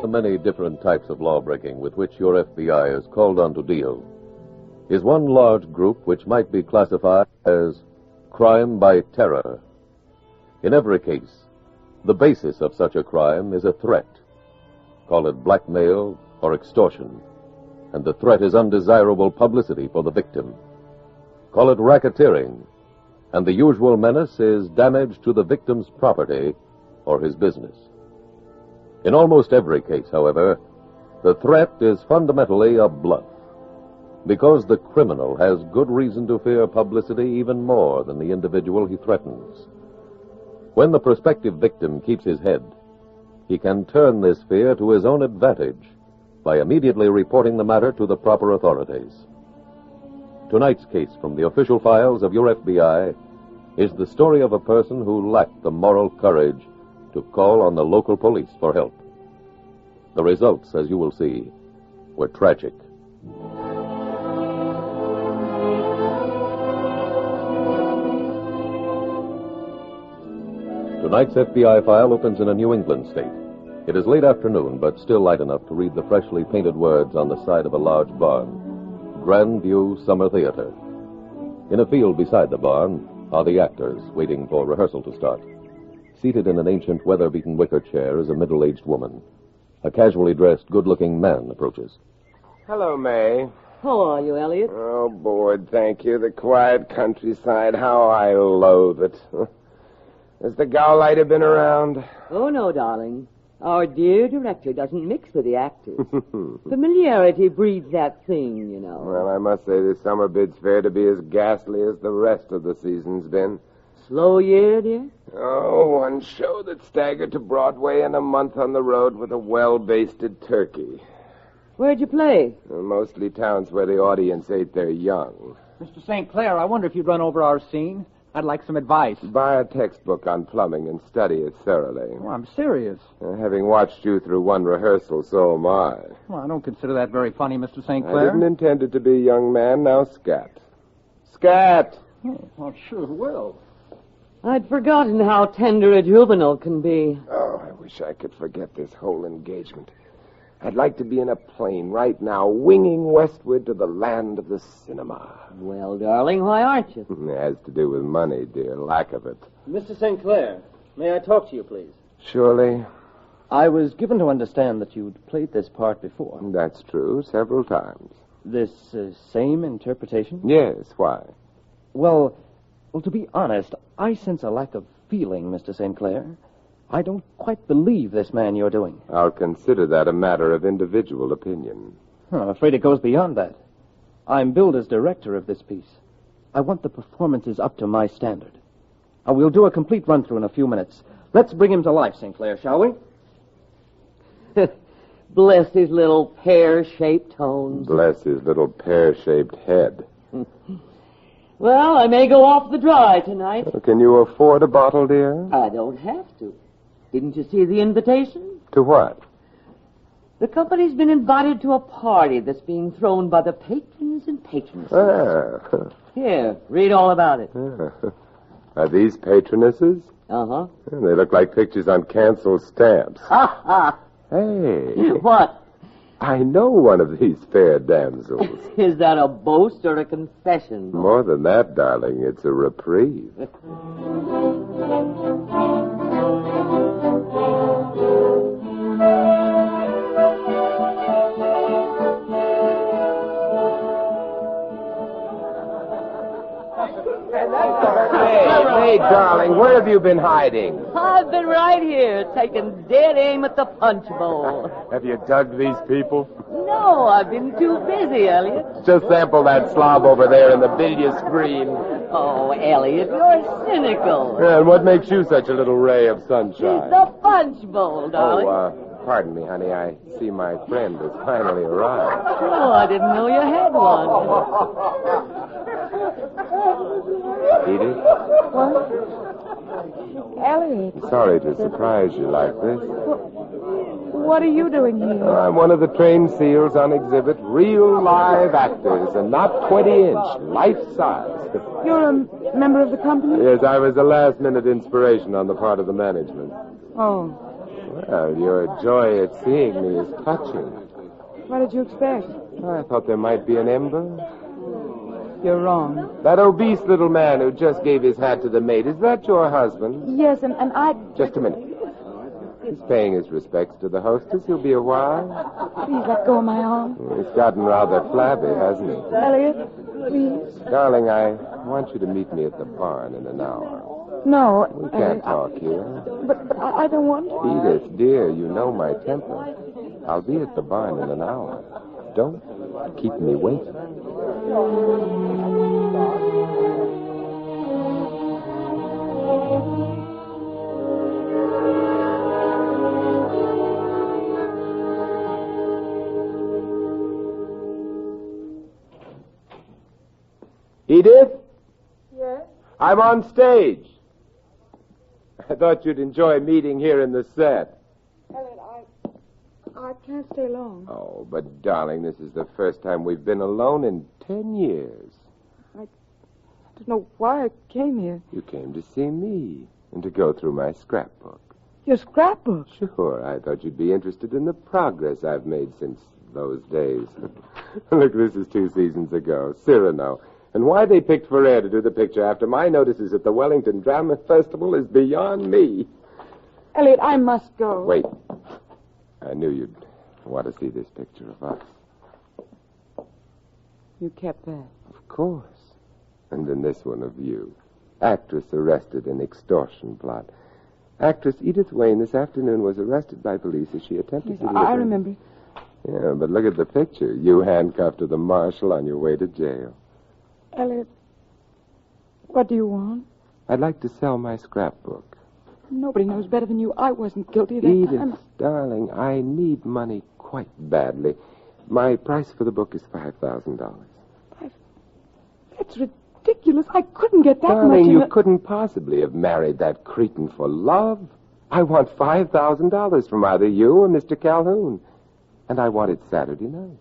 The many different types of lawbreaking with which your FBI is called on to deal is one large group which might be classified as crime by terror. In every case, the basis of such a crime is a threat. Call it blackmail or extortion, and the threat is undesirable publicity for the victim. Call it racketeering, and the usual menace is damage to the victim's property or his business. In almost every case, however, the threat is fundamentally a bluff, because the criminal has good reason to fear publicity even more than the individual he threatens. When the prospective victim keeps his head, he can turn this fear to his own advantage by immediately reporting the matter to the proper authorities. Tonight's case from the official files of your FBI is the story of a person who lacked the moral courage to call on the local police for help. The results, as you will see, were tragic. Tonight's FBI file opens in a New England state. It is late afternoon, but still light enough to read the freshly painted words on the side of a large barn. Grand View Summer Theater. In a field beside the barn are the actors waiting for rehearsal to start. Seated in an ancient weather-beaten wicker chair is a middle-aged woman. A casually dressed, good-looking man approaches. Hello, May. How are you, Elliot? Oh, bored, thank you. The quiet countryside, how I loathe it. Has the Gauleiter been around? Oh, no, darling. Our dear director doesn't mix with the actors. Familiarity breeds that thing, you know. Well, I must say this summer bid's fair to be as ghastly as the rest of the season's been. Slow year, dear? Oh, one show that staggered to Broadway and a month on the road with a well-basted turkey. Where'd you play? Mostly towns where the audience ate their young. Mr. St. Clair, I wonder if you'd run over our scene. I'd like some advice. Buy a textbook on plumbing and study it thoroughly. Oh, I'm serious. Having watched you through one rehearsal, so am I. Well, I don't consider that very funny, Mr. St. I Clair. didn't intend it to be, young man. Now scat. Scat! Oh, well, sure will. I'd forgotten how tender a juvenile can be. Oh, I wish I could forget this whole engagement. I'd like to be in a plane right now, winging westward to the land of the cinema. Well, darling, why aren't you? It has to do with money, dear. Lack of it. Mr. St. Clair, may I talk to you, please? Surely. I was given to understand that you'd played this part before. That's true, several times. This same interpretation? Yes, why? Well, to be honest, I sense a lack of feeling, Mr. St. Clair. I don't quite believe this man you're doing. I'll consider that a matter of individual opinion. I'm afraid it goes beyond that. I'm billed as director of this piece. I want the performances up to my standard. We'll do a complete run-through in a few minutes. Let's bring him to life, St. Clair, shall we? Bless his little pear-shaped tones. Bless his little pear-shaped head. Well, I may go off the dry tonight. Can you afford a bottle, dear? I don't have to. Didn't you see the invitation? To what? The company's been invited to a party that's being thrown by the patrons and patronesses. Ah. Here, read all about it. Are these patronesses? Uh-huh. They look like pictures on canceled stamps. Ha ha! Hey. What? I know one of these fair damsels. Is that a boast or a confession? More than that, darling, it's a reprieve. Hey, darling, where have you been hiding? I've been right here, taking dead aim at the punch bowl. Have you dug these people? No, I've been too busy, Elliot. Just sample that slob over there in the billiard screen. Oh, Elliot, you're cynical. And what makes you such a little ray of sunshine? The punch bowl, darling. Pardon me, honey. I see my friend has finally arrived. Oh, I didn't know you had one. Edith? What? Elliot. Sorry to surprise you like this. What are you doing here? I'm one of the trained seals on exhibit. Real live actors and not 20-inch, life-size. You're a member of the company? Yes, I was a last-minute inspiration on the part of the management. Oh. Well, your joy at seeing me is touching. What did you expect? I thought there might be an ember. You're wrong. That obese little man who just gave his hat to the maid, is that your husband? Yes, and I... Just a minute. He's paying his respects to the hostess. He'll be a while. Please let go of my arm. He's gotten rather flabby, hasn't he? Elliot, please. Darling, I want you to meet me at the barn in an hour. No. We can't talk here. But I don't want to. Edith, dear, you know my temper. I'll be at the barn in an hour. Don't keep me waiting. Edith? Yes? I'm on stage. I thought you'd enjoy meeting here in the set. Elliot, I can't stay long. Oh, but darling, this is the first time we've been alone in 10 years. I don't know why I came here. You came to see me and to go through my scrapbook. Your scrapbook? Sure, I thought you'd be interested in the progress I've made since those days. Look, this is 2 seasons ago, Cyrano. And why they picked Ferrer to do the picture after my notices at the Wellington Drama Festival is beyond me. Elliot, I must go. Wait. I knew you'd want to see this picture of us. You kept that? Of course. And then this one of you. Actress arrested in extortion plot. Actress Edith Wayne this afternoon was arrested by police as she attempted to... I remember. Yeah, but look at the picture. You handcuffed to the marshal on your way to jail. Elliot, what do you want? I'd like to sell my scrapbook. Nobody knows better than you. I wasn't guilty of that Edith, time. darling, I need money quite badly. My price for the book is $5,000. That's ridiculous. I couldn't get that Darling, much. you couldn't possibly have married that cretin for love. I want $5,000 from either you or Mr. Calhoun. And I want it Saturday night.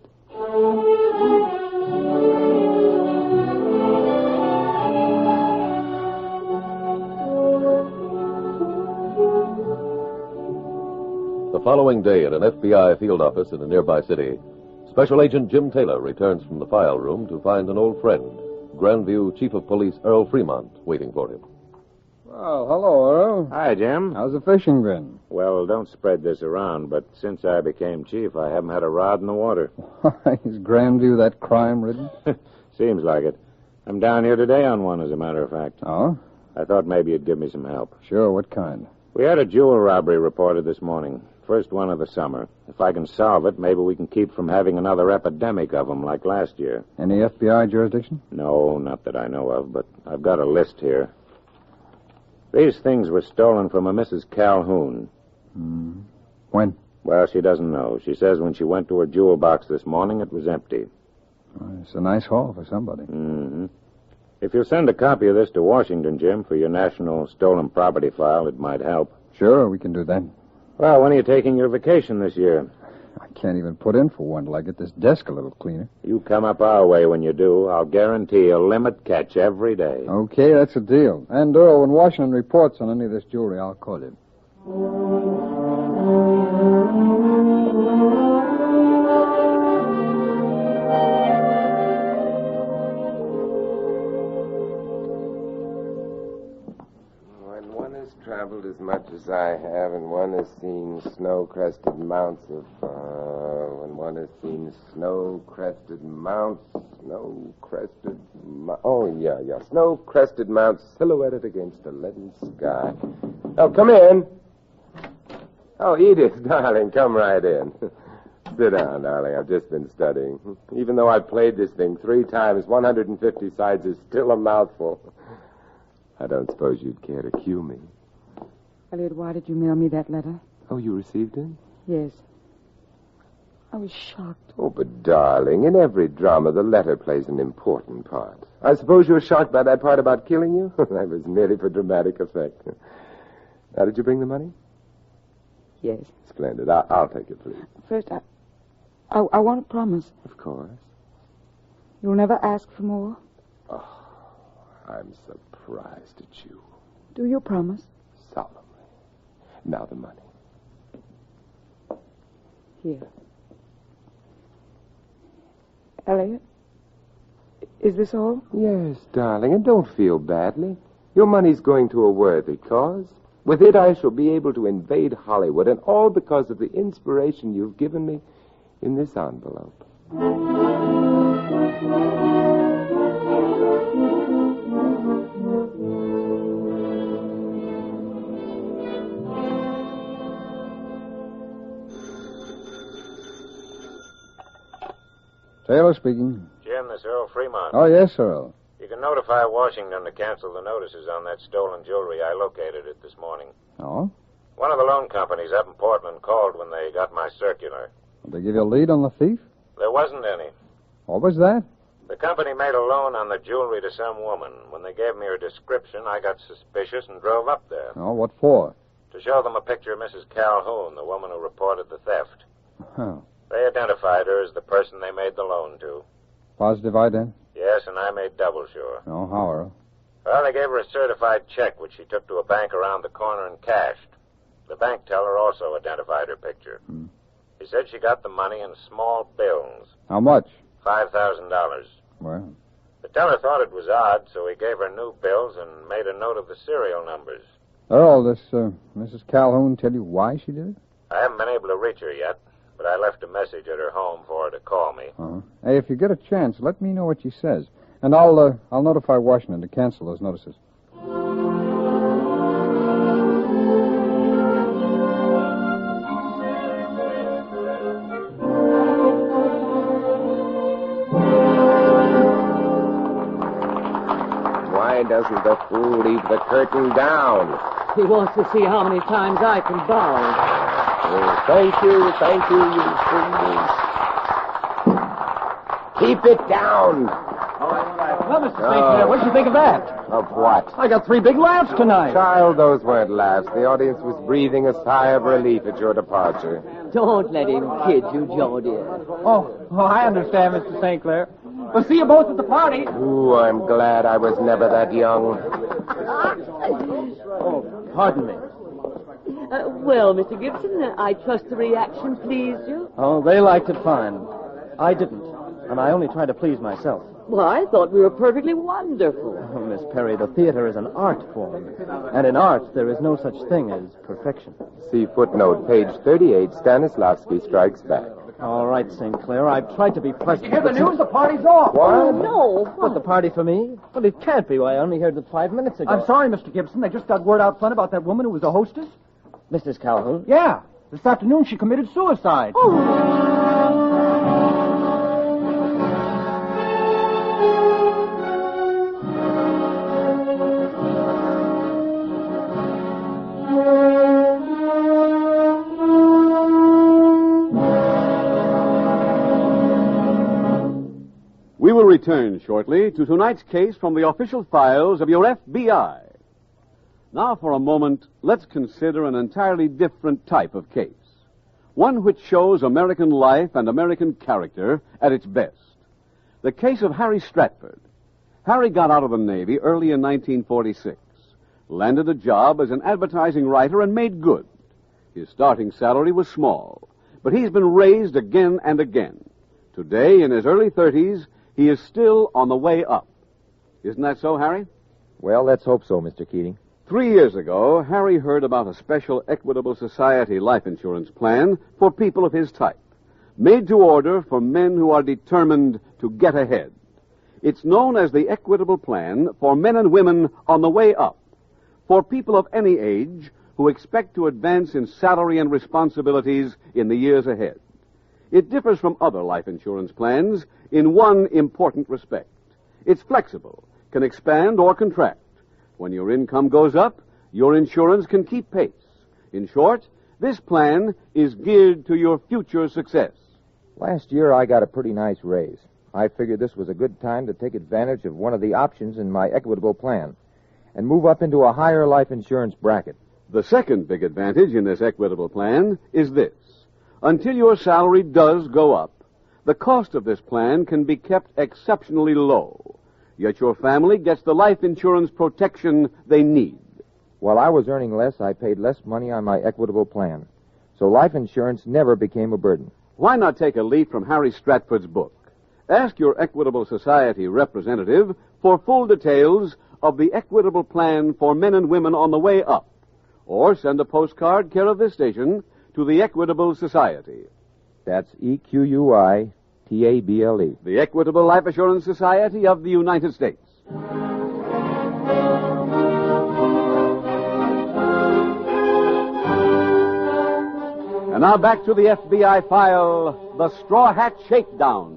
The following day at an FBI field office in a nearby city, Special Agent Jim Taylor returns from the file room to find an old friend, Grandview Chief of Police Earl Fremont, waiting for him. Well, hello, Earl. Hi, Jim. How's the fishing been? Well, don't spread this around, but since I became chief, I haven't had a rod in the water. Is Grandview that crime-ridden? Seems like it. I'm down here today on one, as a matter of fact. Oh? I thought maybe you'd give me some help. Sure, what kind? We had a jewel robbery reported this morning. First one of the summer. If I can solve it, maybe we can keep from having another epidemic of them like last year. Any FBI jurisdiction? No, not that I know of, but I've got a list here. These things were stolen from a Mrs. Calhoun. When? Well, she doesn't know. She says when she went to her jewel box this morning, it was empty. It's a nice haul for somebody. Mm-hmm. If you'll send a copy of this to Washington, Jim, for your National Stolen Property file, it might help. Sure, we can do that. Well, when are you taking your vacation this year? I can't even put in for one till I get this desk a little cleaner. You come up our way when you do. I'll guarantee a limit catch every day. Okay, that's a deal. And, Earl, when Washington reports on any of this jewelry, I'll call you. When one has traveled as much as I have, and one has seen snow-crested mounts of... when one has seen snow-crested mounts... Snow-crested mounts silhouetted against a leaden sky. Oh, come in. Oh, Edith, darling, come right in. Sit down, darling. I've just been studying. Even though I've played this thing 3 times, 150 sides is still a mouthful. I don't suppose you'd care to cue me. Elliot, why did you mail me that letter? Oh, you received it? Yes. I was shocked. Oh, but darling, in every drama, the letter plays an important part. I suppose you were shocked by that part about killing you? That was merely for dramatic effect. Now, did you bring the money? Yes. Splendid. I'll take it, please. First, I want a promise. Of course. You'll never ask for more? Oh, I'm surprised at you. Do you promise? Solemnly. Now the money. Here. Elliot, is this all? Yes, darling, and don't feel badly. Your money's going to a worthy cause. With it, I shall be able to invade Hollywood, and all because of the inspiration you've given me in this envelope. Taylor speaking. Jim, this Earl Fremont. Oh, yes, Earl. You can notify Washington to cancel the notices on that stolen jewelry. I located it this morning. Oh? One of the loan companies up in Portland called when they got my circular. Did they give you a lead on the thief? There wasn't any. What was that? The company made a loan on the jewelry to some woman. When they gave me her description, I got suspicious and drove up there. Oh, what for? To show them a picture of Mrs. Calhoun, the woman who reported the theft. Oh. They identified her as the person they made the loan to. Positive ident? Yes, and I made double sure. Oh, how, Earl? Well, they gave her a certified check, which she took to a bank around the corner and cashed. The bank teller also identified her picture. He said she got the money in small bills. How much? $5,000. Well. The teller thought it was odd, so he gave her new bills and made a note of the serial numbers. Earl, this Mrs. Calhoun tell you why she did it? I haven't been able to reach her yet, but I left a message at her home for her to call me. Uh-huh. Hey, if you get a chance, let me know what she says. And I'll notify Washington to cancel those notices. Why doesn't the fool leave the curtain down? He wants to see how many times I can bow. Oh, thank you, you fool. Keep it down. Well, Mr. St. Clair, what do you think of that? Of what? I got 3 big laughs tonight. Child, those weren't laughs. The audience was breathing a sigh of relief at your departure. Don't let him kid you, Joe, dear. Oh, I understand, Mr. St. Clair. We'll see you both at the party. Ooh, I'm glad I was never that young. Oh, pardon me. Well, Mr. Gibson, I trust the reaction pleased you. Oh, they liked it fine. I didn't, and I only tried to please myself. Well, I thought we were perfectly wonderful. Oh, Miss Perry, the theater is an art form, and in art there is no such thing as perfection. See footnote, page 38, Stanislavski strikes back. All right, St. Clair, I've tried to be pleasant. Hear the news? The party's off. What? Oh, no. But the party for me? Well, it can't be. I only heard it 5 minutes ago. I'm sorry, Mr. Gibson. They just got word out front about that woman who was the hostess. Mrs. Calhoun? Yeah. This afternoon she committed suicide. We will return shortly to tonight's case from the official files of your FBI. Now, for a moment, let's consider an entirely different type of case. one which shows American life and American character at its best. The case of Harry Stratford. Harry got out of the Navy early in 1946, landed a job as an advertising writer, and made good. His starting salary was small, but he's been raised again and again. Today, in his early 30s, he is still on the way up. Isn't that so, Harry? Well, let's hope so, Mr. Keating. 3 years ago, Harry heard about a special Equitable Society life insurance plan for people of his type, made to order for men who are determined to get ahead. It's known as the Equitable Plan for men and women on the way up, for people of any age who expect to advance in salary and responsibilities in the years ahead. It differs from other life insurance plans in one important respect. It's flexible, can expand or contract. When your income goes up, your insurance can keep pace. In short, this plan is geared to your future success. Last year, I got a pretty nice raise. I figured this was a good time to take advantage of one of the options in my Equitable Plan and move up into a higher life insurance bracket. The second big advantage in this Equitable Plan is this. Until your salary does go up, the cost of this plan can be kept exceptionally low. Yet your family gets the life insurance protection they need. While I was earning less, I paid less money on my Equitable Plan. So life insurance never became a burden. Why not take a leaf from Harry Stratford's book? Ask your Equitable Society representative for full details of the Equitable Plan for men and women on the way up. Or send a postcard care of this station to the Equitable Society. That's EQUITABLE. The Equitable Life Assurance Society of the United States. And now back to the FBI file, the Straw Hat Shakedown.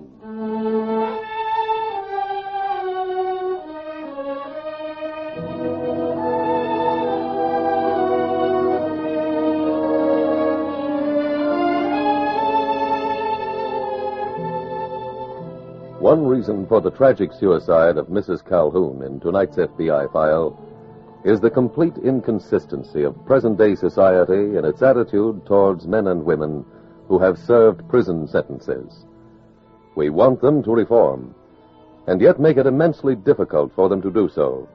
One reason for the tragic suicide of Mrs. Calhoun in tonight's FBI file is the complete inconsistency of present-day society in its attitude towards men and women who have served prison sentences. We want them to reform, and yet make it immensely difficult for them to do so.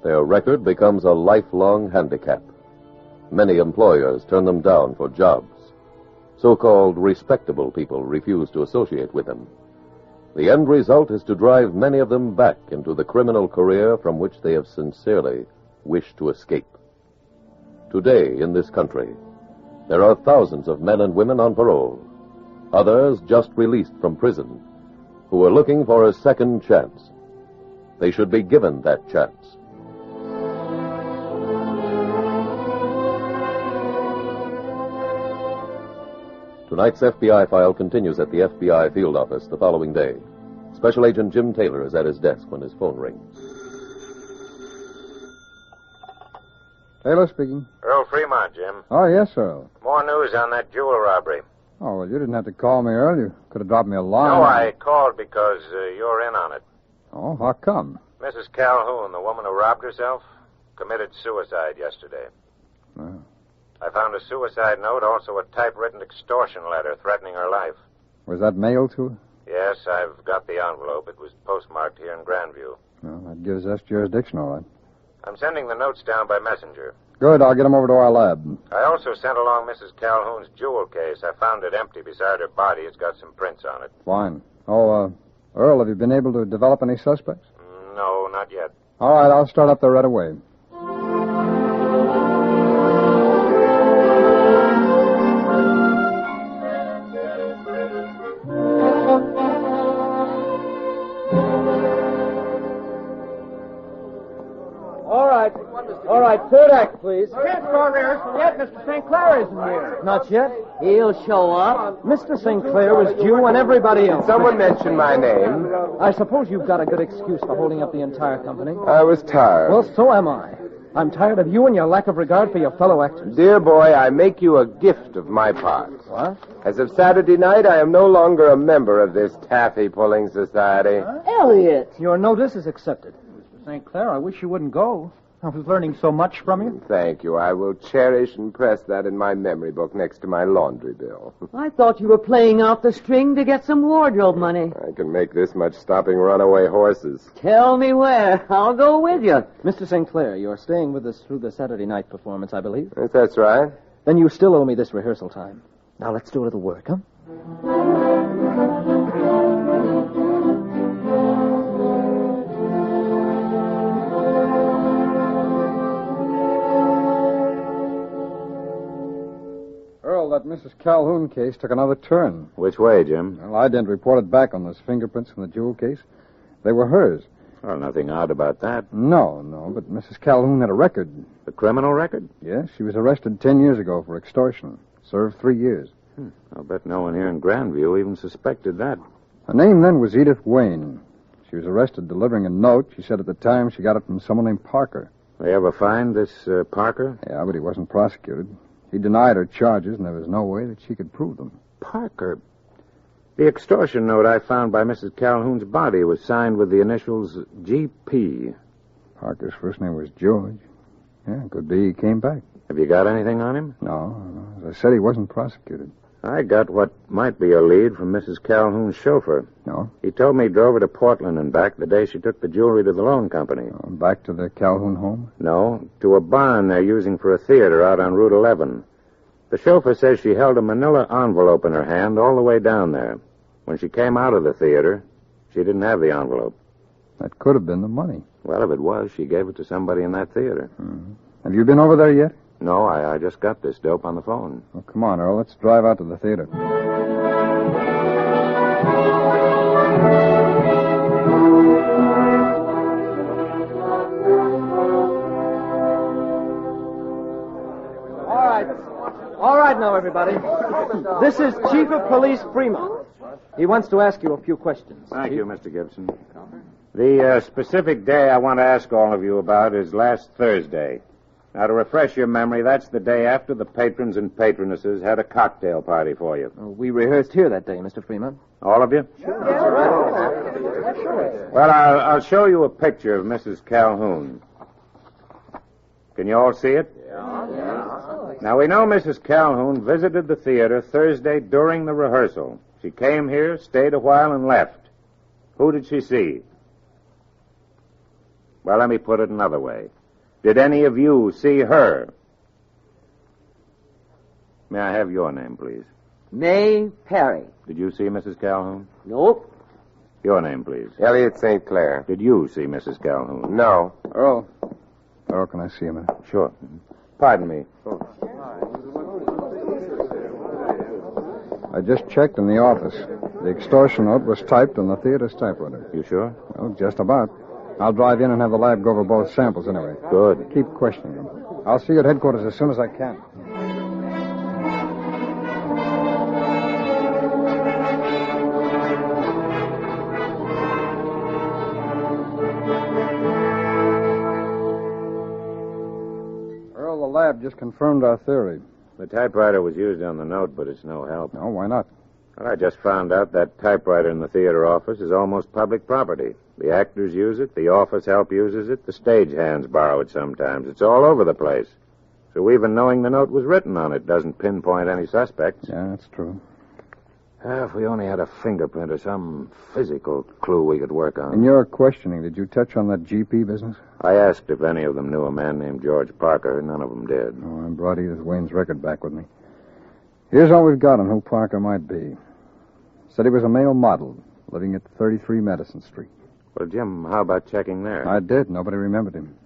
Their record becomes a lifelong handicap. Many employers turn them down for jobs. So-called respectable people refuse to associate with them. The end result is to drive many of them back into the criminal career from which they have sincerely wished to escape. Today, in this country, there are thousands of men and women on parole, others just released from prison, who are looking for a second chance. They should be given that chance. Tonight's FBI file continues at the FBI field office the following day. Special Agent Jim Taylor is at his desk when his phone rings. Taylor speaking. Earl Fremont, Jim. Oh, yes, Earl. More news on that jewel robbery. Oh, well, you didn't have to call me, Earl. You could have dropped me a line. No, I called because you're in on it. Oh, how come? Mrs. Calhoun, the woman who robbed herself, committed suicide yesterday. Oh. I found a suicide note, also a typewritten extortion letter threatening her life. Was that mailed to her? Yes, I've got the envelope. It was postmarked here in Grandview. Well, that gives us jurisdiction, all right. I'm sending the notes down by messenger. Good, I'll get them over to our lab. I also sent along Mrs. Calhoun's jewel case. I found it empty beside her body. It's got some prints on it. Fine. Oh, Earl, have you been able to develop any suspects? No, not yet. All right, I'll start up there right away. All right, third act, please. Can't start rehearsal yet. Mr. St. Clair isn't here. Not yet? He'll show up. Mr. St. Clair was due and everybody else. Someone mentioned my name. I suppose you've got a good excuse for holding up the entire company. I was tired. Well, so am I. I'm tired of you and your lack of regard for your fellow actors. Dear boy, I make you a gift of my part. What? As of Saturday night, I am no longer a member of this taffy-pulling society. Elliot! Your notice is accepted. Mr. St. Clair, I wish you wouldn't go. I was learning so much from you. Thank you. I will cherish and press that in my memory book next to my laundry bill. I thought you were playing out the string to get some wardrobe money. I can make this much stopping runaway horses. Tell me where. I'll go with you. Mr. St. Clair, you're staying with us through the Saturday night performance, I believe. If that's right. Then you still owe me this rehearsal time. Now let's do a little work, huh? Earl, that Mrs. Calhoun case took another turn. Which way, Jim? Well, I didn't report it back on those fingerprints from the jewel case. They were hers. Well, nothing odd about that. No, but Mrs. Calhoun had a record. A criminal record? Yes, she was arrested 10 years ago for extortion. Served 3 years. I'll bet no one here in Grandview even suspected that. Her name then was Edith Wayne. She was arrested delivering a note. She said at the time she got it from someone named Parker. They ever find this Parker? Yeah, but he wasn't prosecuted. He denied her charges, and there was no way that she could prove them. Parker? The extortion note I found by Mrs. Calhoun's body was signed with the initials G.P. Parker's first name was George. Yeah, could be he came back. Have you got anything on him? No. As I said, he wasn't prosecuted. I got what might be a lead from Mrs. Calhoun's chauffeur. No? He told me he drove her to Portland and back the day she took the jewelry to the loan company. Back to the Calhoun home? No, to a barn they're using for a theater out on Route 11. The chauffeur says she held a manila envelope in her hand all the way down there. When she came out of the theater, she didn't have the envelope. That could have been the money. Well, if it was, she gave it to somebody in that theater. Mm-hmm. Have you been over there yet? No, I just got this dope on the phone. Well, come on, Earl. Let's drive out to the theater. All right now, everybody. This is Chief of Police Frameup. He wants to ask you a few questions. Thank you, Mr. Gibson. The specific day I want to ask all of you about is last Thursday. Now, to refresh your memory, that's the day after the patrons and patronesses had a cocktail party for you. We rehearsed here that day, Mr. Freeman. All of you? Well, I'll show you a picture of Mrs. Calhoun. Can you all see it? Yeah. Now, we know Mrs. Calhoun visited the theater Thursday during the rehearsal. She came here, stayed a while, and left. Who did she see? Well, let me put it another way. Did any of you see her? May I have your name, please? May Perry. Did you see Mrs. Calhoun? Nope. Your name, please. Elliot St. Clair. Did you see Mrs. Calhoun? No. Earl, can I see a minute? Sure. Pardon me. I just checked in the office. The extortion note was typed on the theater's typewriter. You sure? Well, just about. I'll drive in and have the lab go over both samples anyway. Good. Keep questioning them. I'll see you at headquarters as soon as I can. Earl, the lab just confirmed our theory. The typewriter was used on the note, but it's no help. No, why not? Well, I just found out that typewriter in the theater office is almost public property. The actors use it, the office help uses it, the stagehands borrow it sometimes. It's all over the place. So even knowing the note was written on it doesn't pinpoint any suspects. Yeah, that's true. If we only had a fingerprint or some physical clue we could work on. In your questioning, did you touch on that GP business? I asked if any of them knew a man named George Parker. None of them did. Oh, I brought Edith Wayne's record back with me. Here's all we've got on who Parker might be. Said he was a male model, living at 33 Madison Street. Well, Jim, how about checking there? I did. Nobody remembered him.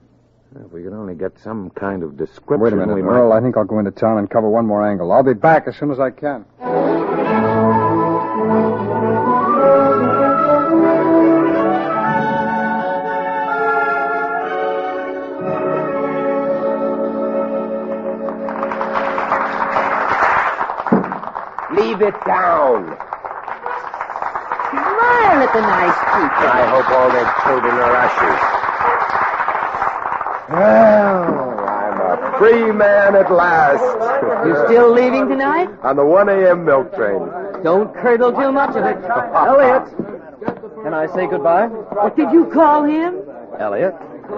If we could only get some kind of description. Wait a minute, Earl. I think I'll go into town and cover one more angle. I'll be back as soon as I can. Leave it down. Smile at the nice people. I hope all their children are ushers. Well, I'm a free man at last. You still leaving tonight? On the 1 a.m. milk train. Don't curdle too much of it. Elliot, can I say goodbye? What did you call him? Elliot.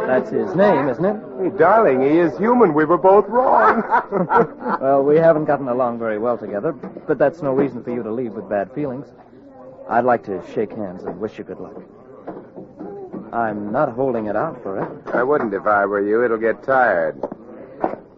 That's his name, isn't it? Hey, darling, he is human. We were both wrong. Well, we haven't gotten along very well together, but that's no reason for you to leave with bad feelings. I'd like to shake hands and wish you good luck. I'm not holding it out forever. I wouldn't if I were you. It'll get tired.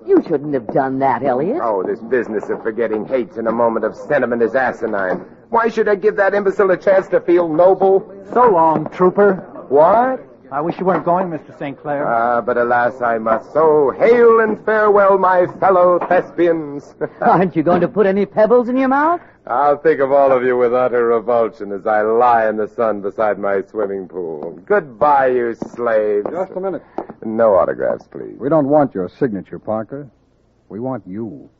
You shouldn't have done that, Elliot. Oh, this business of forgetting hate in a moment of sentiment is asinine. Why should I give that imbecile a chance to feel noble? So long, trooper. What? I wish you weren't going, Mr. St. Clair. But alas, I must. So hail and farewell, my fellow thespians. Aren't you going to put any pebbles in your mouth? I'll think of all of you with utter revulsion as I lie in the sun beside my swimming pool. Goodbye, you slaves. Just a minute. No autographs, please. We don't want your signature, Parker. We want you.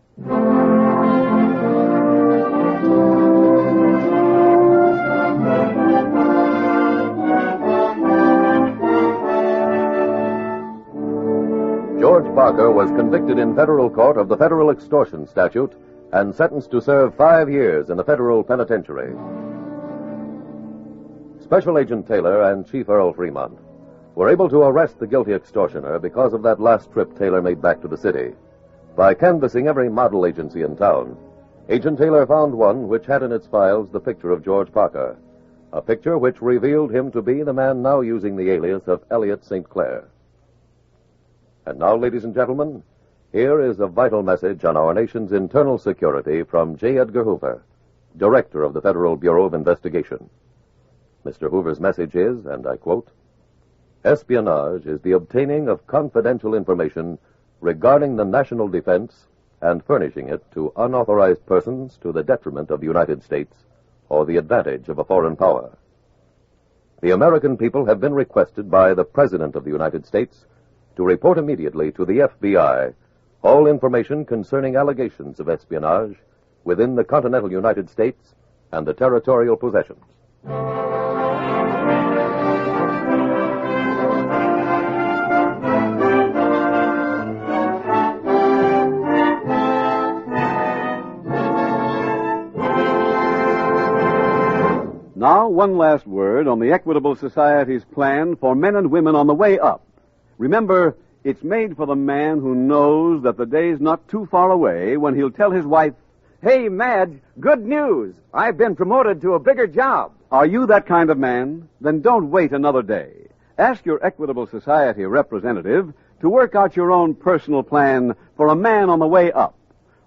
George Parker was convicted in federal court of the federal extortion statute and sentenced to serve 5 years in the federal penitentiary. Special Agent Taylor and Chief Earl Fremont were able to arrest the guilty extortioner because of that last trip Taylor made back to the city. By canvassing every model agency in town, Agent Taylor found one which had in its files the picture of George Parker, a picture which revealed him to be the man now using the alias of Elliot St. Clair. And now, ladies and gentlemen, here is a vital message on our nation's internal security from J. Edgar Hoover, Director of the Federal Bureau of Investigation. Mr. Hoover's message is, and I quote, "Espionage is the obtaining of confidential information regarding the national defense and furnishing it to unauthorized persons to the detriment of the United States or the advantage of a foreign power. The American people have been requested by the President of the United States to report immediately to the FBI all information concerning allegations of espionage within the continental United States and the territorial possessions." Now, one last word on the Equitable Society's plan for men and women on the way up. Remember, it's made for the man who knows that the day's not too far away when he'll tell his wife, "Hey, Madge, good news. I've been promoted to a bigger job." Are you that kind of man? Then don't wait another day. Ask your Equitable Society representative to work out your own personal plan for a man on the way up.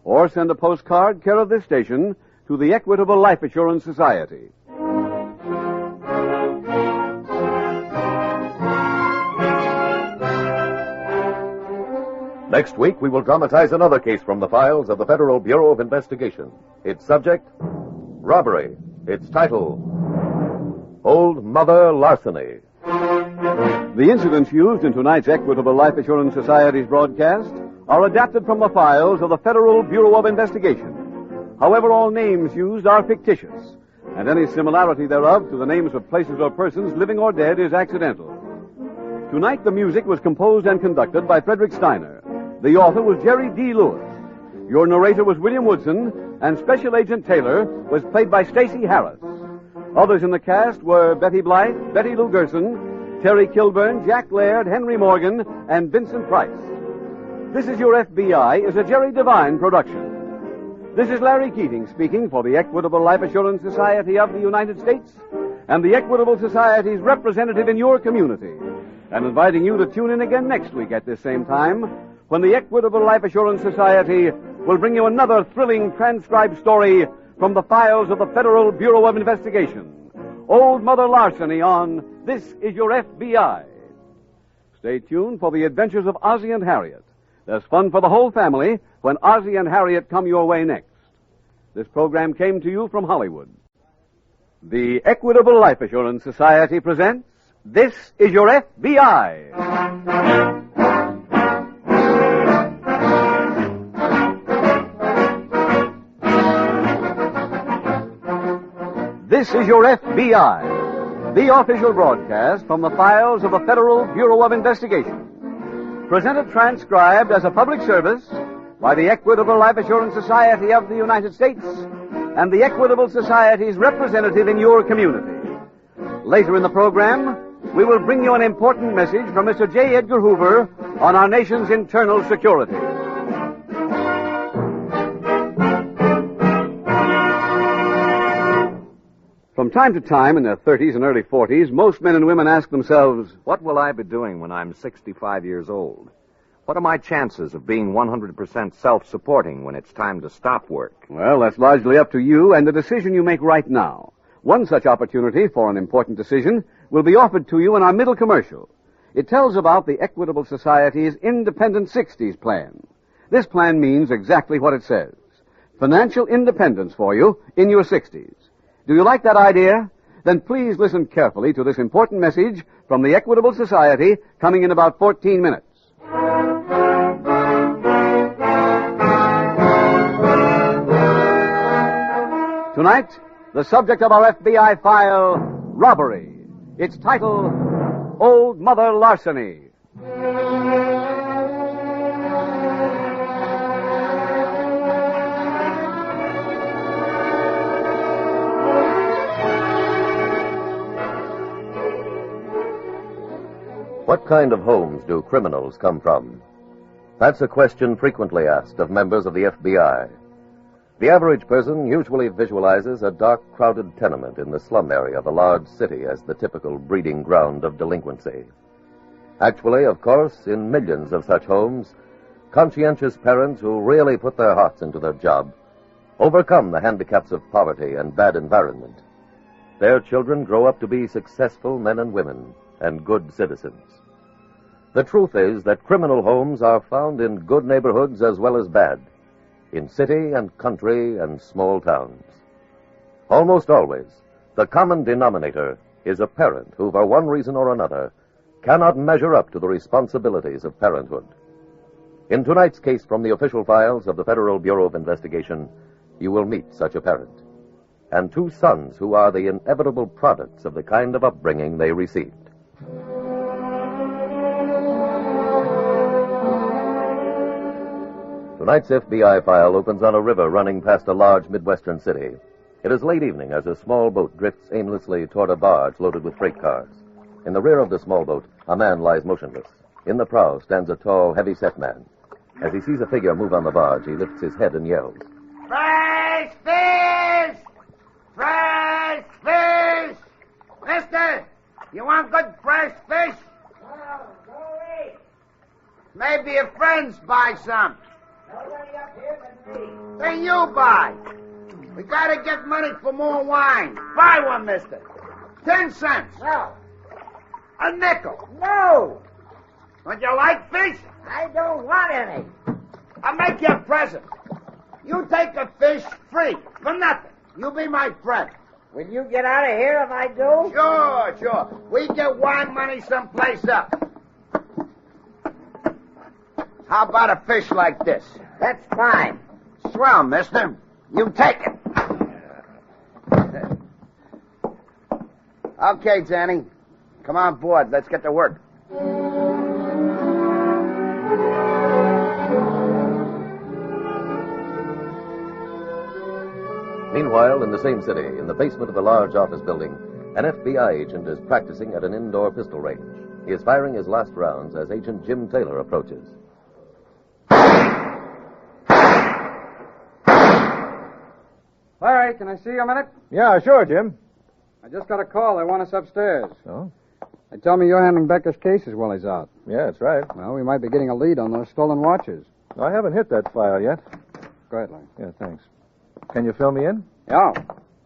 Or send a postcard, care of this station, to the Equitable Life Assurance Society. Next week, we will dramatize another case from the files of the Federal Bureau of Investigation. Its subject, robbery. Its title, Old Mother Larceny. The incidents used in tonight's Equitable Life Assurance Society's broadcast are adapted from the files of the Federal Bureau of Investigation. However, all names used are fictitious, and any similarity thereof to the names of places or persons, living or dead, is accidental. Tonight, the music was composed and conducted by Frederick Steiner. The author was Jerry D. Lewis. Your narrator was William Woodson, and Special Agent Taylor was played by Stacey Harris. Others in the cast were Betty Blythe, Betty Lou Gerson, Terry Kilburn, Jack Laird, Henry Morgan, and Vincent Price. This Is Your FBI is a Jerry Devine production. This is Larry Keating speaking for the Equitable Life Assurance Society of the United States and the Equitable Society's representative in your community, and inviting you to tune in again next week at this same time, when the Equitable Life Assurance Society will bring you another thrilling transcribed story from the files of the Federal Bureau of Investigation. Old Mother Larceny on This Is Your FBI. Stay tuned for the adventures of Ozzie and Harriet. There's fun for the whole family when Ozzie and Harriet come your way next. This program came to you from Hollywood. The Equitable Life Assurance Society presents This Is Your FBI. This Is Your FBI, the official broadcast from the files of the Federal Bureau of Investigation. Presented transcribed as a public service by the Equitable Life Assurance Society of the United States and the Equitable Society's representative in your community. Later in the program, we will bring you an important message from Mr. J. Edgar Hoover on our nation's internal security. From time to time in their 30s and early 40s, most men and women ask themselves, what will I be doing when I'm 65 years old? What are my chances of being 100% self-supporting when it's time to stop work? Well, that's largely up to you and the decision you make right now. One such opportunity for an important decision will be offered to you in our middle commercial. It tells about the Equitable Society's Independent 60s plan. This plan means exactly what it says. Financial independence for you in your 60s. Do you like that idea? Then please listen carefully to this important message from the Equitable Society coming in about 14 minutes. Tonight, the subject of our FBI file, robbery. Its title, Old Mother Larceny. What kind of homes do criminals come from? That's a question frequently asked of members of the FBI. The average person usually visualizes a dark, crowded tenement in the slum area of a large city as the typical breeding ground of delinquency. Actually, of course, in millions of such homes, conscientious parents who really put their hearts into their job overcome the handicaps of poverty and bad environment. Their children grow up to be successful men and women and good citizens. The truth is that criminal homes are found in good neighborhoods as well as bad, in city and country and small towns. Almost always, the common denominator is a parent who, for one reason or another, cannot measure up to the responsibilities of parenthood. In tonight's case from the official files of the Federal Bureau of Investigation, you will meet such a parent, and two sons who are the inevitable products of the kind of upbringing they received. Tonight's FBI file opens on a river running past a large Midwestern city. It is late evening as a small boat drifts aimlessly toward a barge loaded with freight cars. In the rear of the small boat, a man lies motionless. In the prow stands a tall, heavy-set man. As he sees a figure move on the barge, he lifts his head and yells. Fresh fish! Fresh fish! Mister, you want good fresh fish? No, go away. Maybe your friends buy some. Nobody up here but me. Then you buy. We gotta get money for more wine. Buy one, mister. 10 cents. No. A nickel. No. Don't you like fish? I don't want any. I'll make you a present. You take a fish free, for nothing. You be my friend. Will you get out of here if I do? Sure. We get wine money someplace else. How about a fish like this? That's fine. Swell, mister. You take it. Okay, Danny. Come on board. Let's get to work. Meanwhile, in the same city, in the basement of a large office building, an FBI agent is practicing at an indoor pistol range. He is firing his last rounds as Agent Jim Taylor approaches. Larry, can I see you a minute? Yeah, sure, Jim. I just got a call. They want us upstairs. Oh? They tell me you're handling Becker's cases while he's out. Yeah, that's right. Well, we might be getting a lead on those stolen watches. I haven't hit that file yet. Go ahead, Larry. Yeah, thanks. Can you fill me in? Yeah.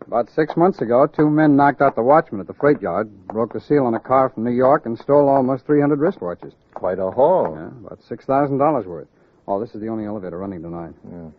About 6 months ago, 2 men knocked out the watchman at the freight yard, broke the seal on a car from New York, and stole almost 300 wristwatches. Quite a haul. Yeah, about $6,000 worth. Oh, this is the only elevator running tonight. Yeah.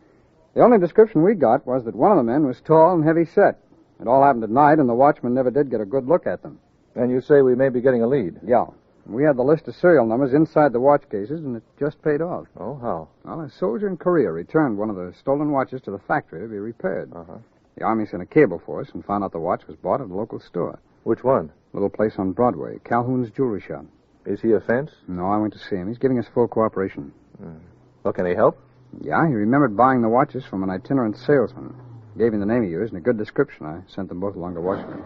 The only description we got was that one of the men was tall and heavy-set. It all happened at night, and the watchman never did get a good look at them. And you say we may be getting a lead? Yeah. We had the list of serial numbers inside the watch cases, and it just paid off. Oh, how? Well, a soldier in Korea returned one of the stolen watches to the factory to be repaired. Uh-huh. The Army sent a cable for us and found out the watch was bought at a local store. Which one? A little place on Broadway, Calhoun's Jewelry Shop. Is he a fence? No, I went to see him. He's giving us full cooperation. Well, can he help? Yeah, he remembered buying the watches from an itinerant salesman. Gave him the name he used and a good description. I sent them both along to Washington.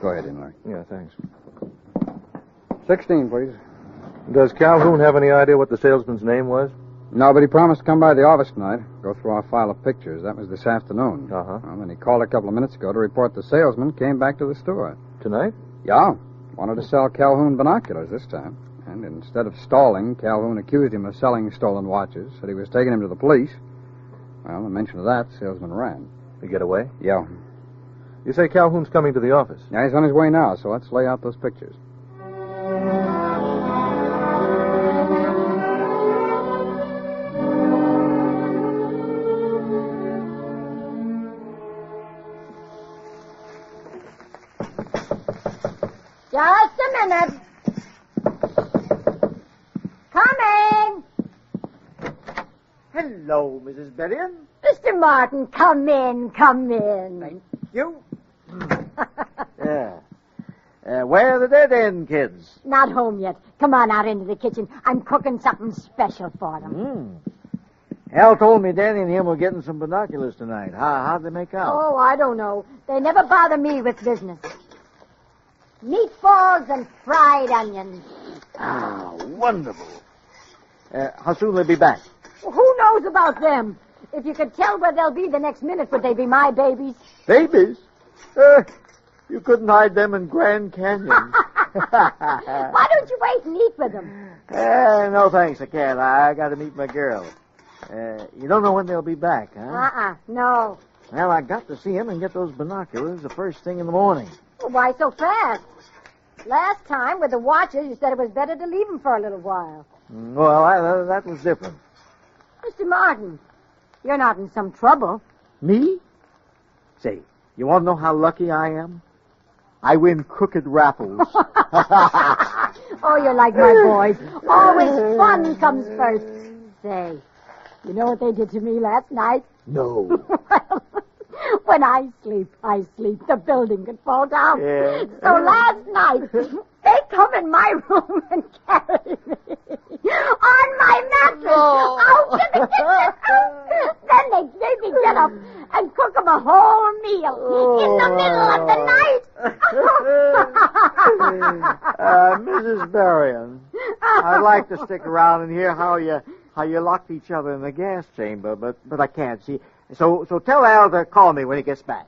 Go ahead, Larry. Yeah, thanks. 16, please. Does Calhoun have any idea what the salesman's name was? No, but he promised to come by the office tonight, go through our file of pictures. That was this afternoon. Uh-huh. Well, then he called a couple of minutes ago to report the salesman came back to the store. Tonight? Yeah. Wanted to sell Calhoun binoculars this time. And instead of stalling, Calhoun accused him of selling stolen watches, said he was taking him to the police. Well, the mention of that, the salesman ran. To get away? Yeah. You say Calhoun's coming to the office? Yeah, he's on his way now, so let's lay out those pictures. Just a minute. Coming. Hello, Mrs. Berrien. Mr. Martin, come in, come in. Thank you. Yeah. Where are the dead-end kids? Not home yet. Come on out into the kitchen. I'm cooking something special for them. Al told me Danny and him were getting some binoculars tonight. How'd they make out? Oh, I don't know. They never bother me with business. Meatballs and fried onions. Ah, wonderful. How soon will they be back? Well, who knows about them? If you could tell where they'll be the next minute, would they be my babies? Babies? You couldn't hide them in Grand Canyon. Why don't you wait and eat with them? No, thanks, I can't. I got to meet my girl. You don't know when they'll be back, huh? No. Well, I got to see him and get those binoculars the first thing in the morning. Well, why so fast? Last time, with the watches, you said it was better to leave them for a little while. Well, that was different. Mr. Martin, you're not in some trouble. Me? Say, you want to know how lucky I am? I win crooked raffles. Oh, you're like my boys. Always fun comes first. Say, you know what they did to me last night? No. When I sleep. The building could fall down. Yeah. So last night, they come in my room and carry me on my mattress out to the kitchen. Then they made me get up and cook them a whole meal in the middle of the night. Mrs. Berrien, I'd like to stick around and hear how you locked each other in the gas chamber, but I can't see. So tell Al to call me when he gets back.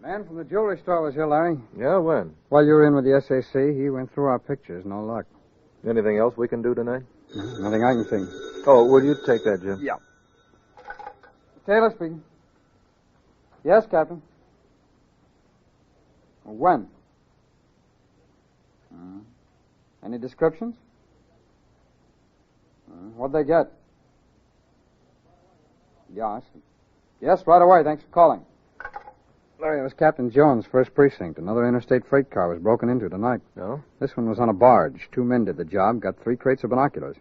Man from the jewelry store was here, Larry. Yeah, when? While you were in with the SAC, he went through our pictures. No luck. Anything else we can do tonight? Nothing I can see. Oh, will you take that, Jim? Yeah. Taylor speaking. Yes, Captain. When? Any descriptions? What'd they get? Yes, right away. Thanks for calling. Larry, it was Captain Jones, 1st Precinct. Another interstate freight car was broken into tonight. No? This one was on a barge. 2 men did the job, got 3 crates of binoculars.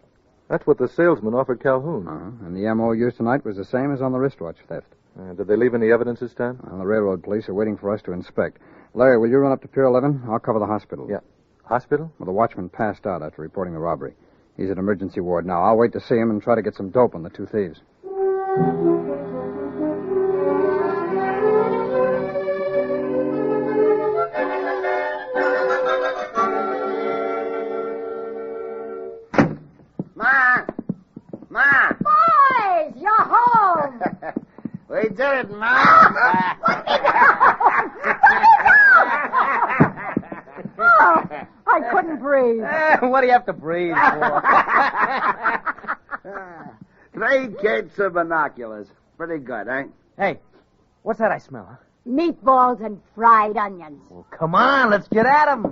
That's what the salesman offered Calhoun. And the M.O. used tonight was the same as on the wristwatch theft. Did they leave any evidence this time? Well, the railroad police are waiting for us to inspect. Larry, will you run up to Pier 11? I'll cover the hospital. Yeah. Hospital? Well, the watchman passed out after reporting the robbery. He's at emergency ward now. I'll wait to see him and try to get some dope on the 2 thieves. Ma! Boys, you're home! We did it, Ma! Oh, I couldn't breathe. What do you have to breathe for? 3 kits of binoculars. Pretty good, eh? Hey, what's that I smell, huh? Meatballs and fried onions. Well, come on, let's get at them.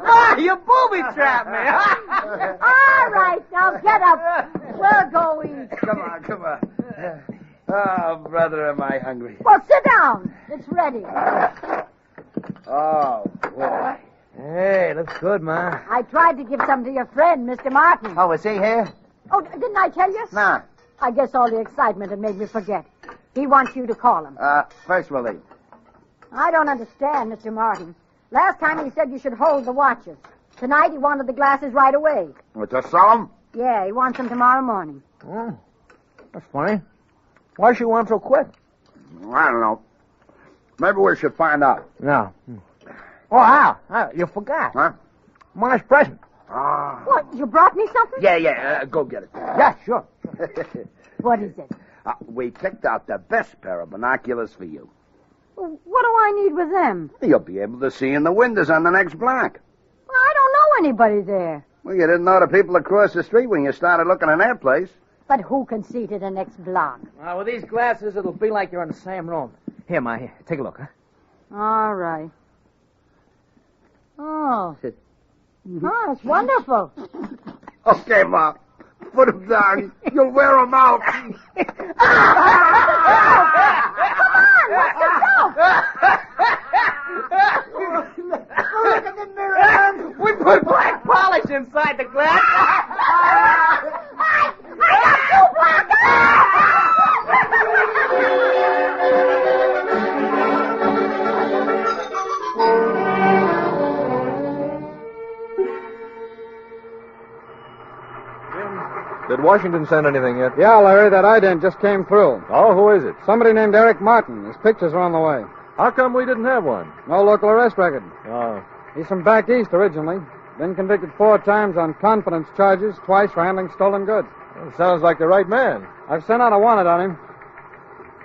Ma, you booby-trapped me. All right, now get up. We're going. Come on. Oh, brother, am I hungry. Well, sit down. It's ready. Oh, boy. Hey, looks good, Ma. I tried to give some to your friend, Mr. Martin. Oh, is he here? Oh, didn't I tell you? Nah. I guess all the excitement had made me forget. He wants you to call him. First we'll leave. I don't understand, Mr. Martin. Last time he said you should hold the watches. Tonight he wanted the glasses right away. Well, to sell them? Yeah, he wants them tomorrow morning. Oh, that's funny. Why she want so quick? I don't know. Maybe we should find out. No. Oh, Al, you forgot. Huh? Mom's present. Ah. What, you brought me something? Yeah, go get it. Yeah, sure. What is it? We picked out the best pair of binoculars for you. What do I need with them? You'll be able to see in the windows on the next block. Well, I don't know anybody there. Well, you didn't know the people across the street when you started looking in their place. But who can see to the next block? With these glasses, it'll be like you're in the same room. Here, Ma, here. Take a look, huh? All right. Oh. Oh, it's wonderful. Okay, Ma. Put them down. You'll wear them out. Come on, what's the Look at the mirror. We put black polish inside the glass. I got two black. Did Washington send anything yet? Yeah, Larry, that ident just came through. Oh, who is it? Somebody named Eric Martin. His pictures are on the way. How come we didn't have one? No local arrest record. Oh. He's from back east originally. Been convicted 4 times on confidence charges, twice for handling stolen goods. Well, sounds like the right man. I've sent out a warrant on him.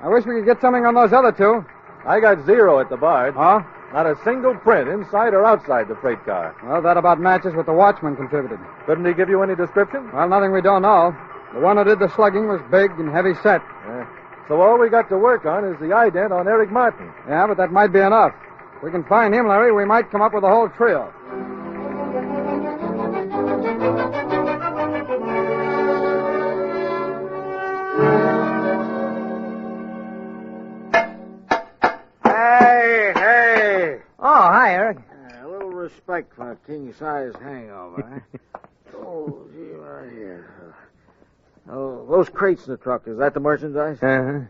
I wish we could get something on those other 2. I got 0 at the bar. Huh? Not a single print inside or outside the freight car. Well, that about matches what the watchman contributed. Couldn't he give you any description? Well, nothing we don't know. The one who did the slugging was big and heavy set. So all we got to work on is the ident on Eric Martin. Yeah, but that might be enough. If we can find him, Larry, we might come up with a whole trio. Hey! Oh, hi, Eric. A little respect for a king-size hangover, eh? Oh, gee, right here. Oh, those crates in the truck, is that the merchandise? Uh-huh.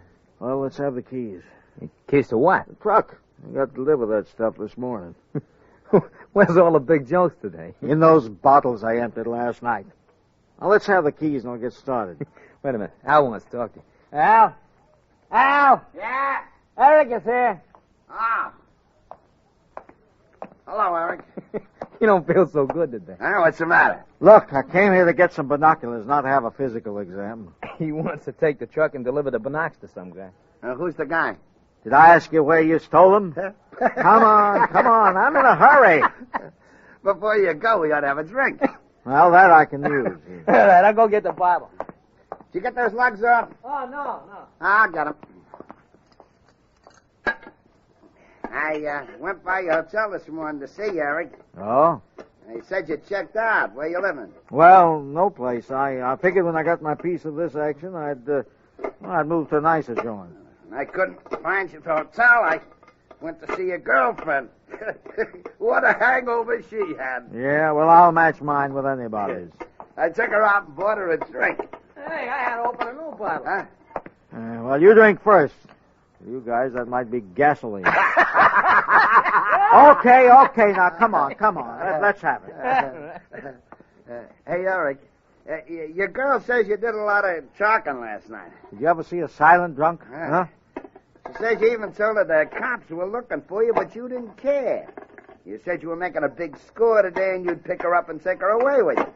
Well, let's have the keys. Keys to what? The truck. I got to deliver that stuff this morning. Where's all the big jokes today? In those bottles I emptied last night. Now, let's have the keys and I'll get started. Wait a minute. Al wants to talk to you. Al? Al? Yeah? Eric is here. Ah. Hello, Eric. You don't feel so good today. What's the matter? Look, I came here to get some binoculars, not to have a physical exam. He wants to take the truck and deliver the binocs to some guy. Who's the guy? Did I ask you where you stole them? Come on. I'm in a hurry. Before you go, we ought to have a drink. Well, that I can use. All right, I'll go get the bottle. Did you get those lugs off? Oh, no. I'll get them. I went by your hotel this morning to see you, Eric. Oh? They said you checked out. Where you living? Well, no place. I figured when I got my piece of this action, I'd move to a nicer joint. I couldn't find you at the hotel. I went to see your girlfriend. What a hangover she had. Yeah, well, I'll match mine with anybody's. I took her out and bought her a drink. Hey, I had to open a new bottle. Huh? Well, you drink first. You guys, that might be gasoline. Okay, now, come on. Let's have it. Hey, Eric, your girl says you did a lot of chalking last night. Did you ever see a silent drunk? Huh? She says you even told her the cops were looking for you, but you didn't care. You said you were making a big score today and you'd pick her up and take her away with you.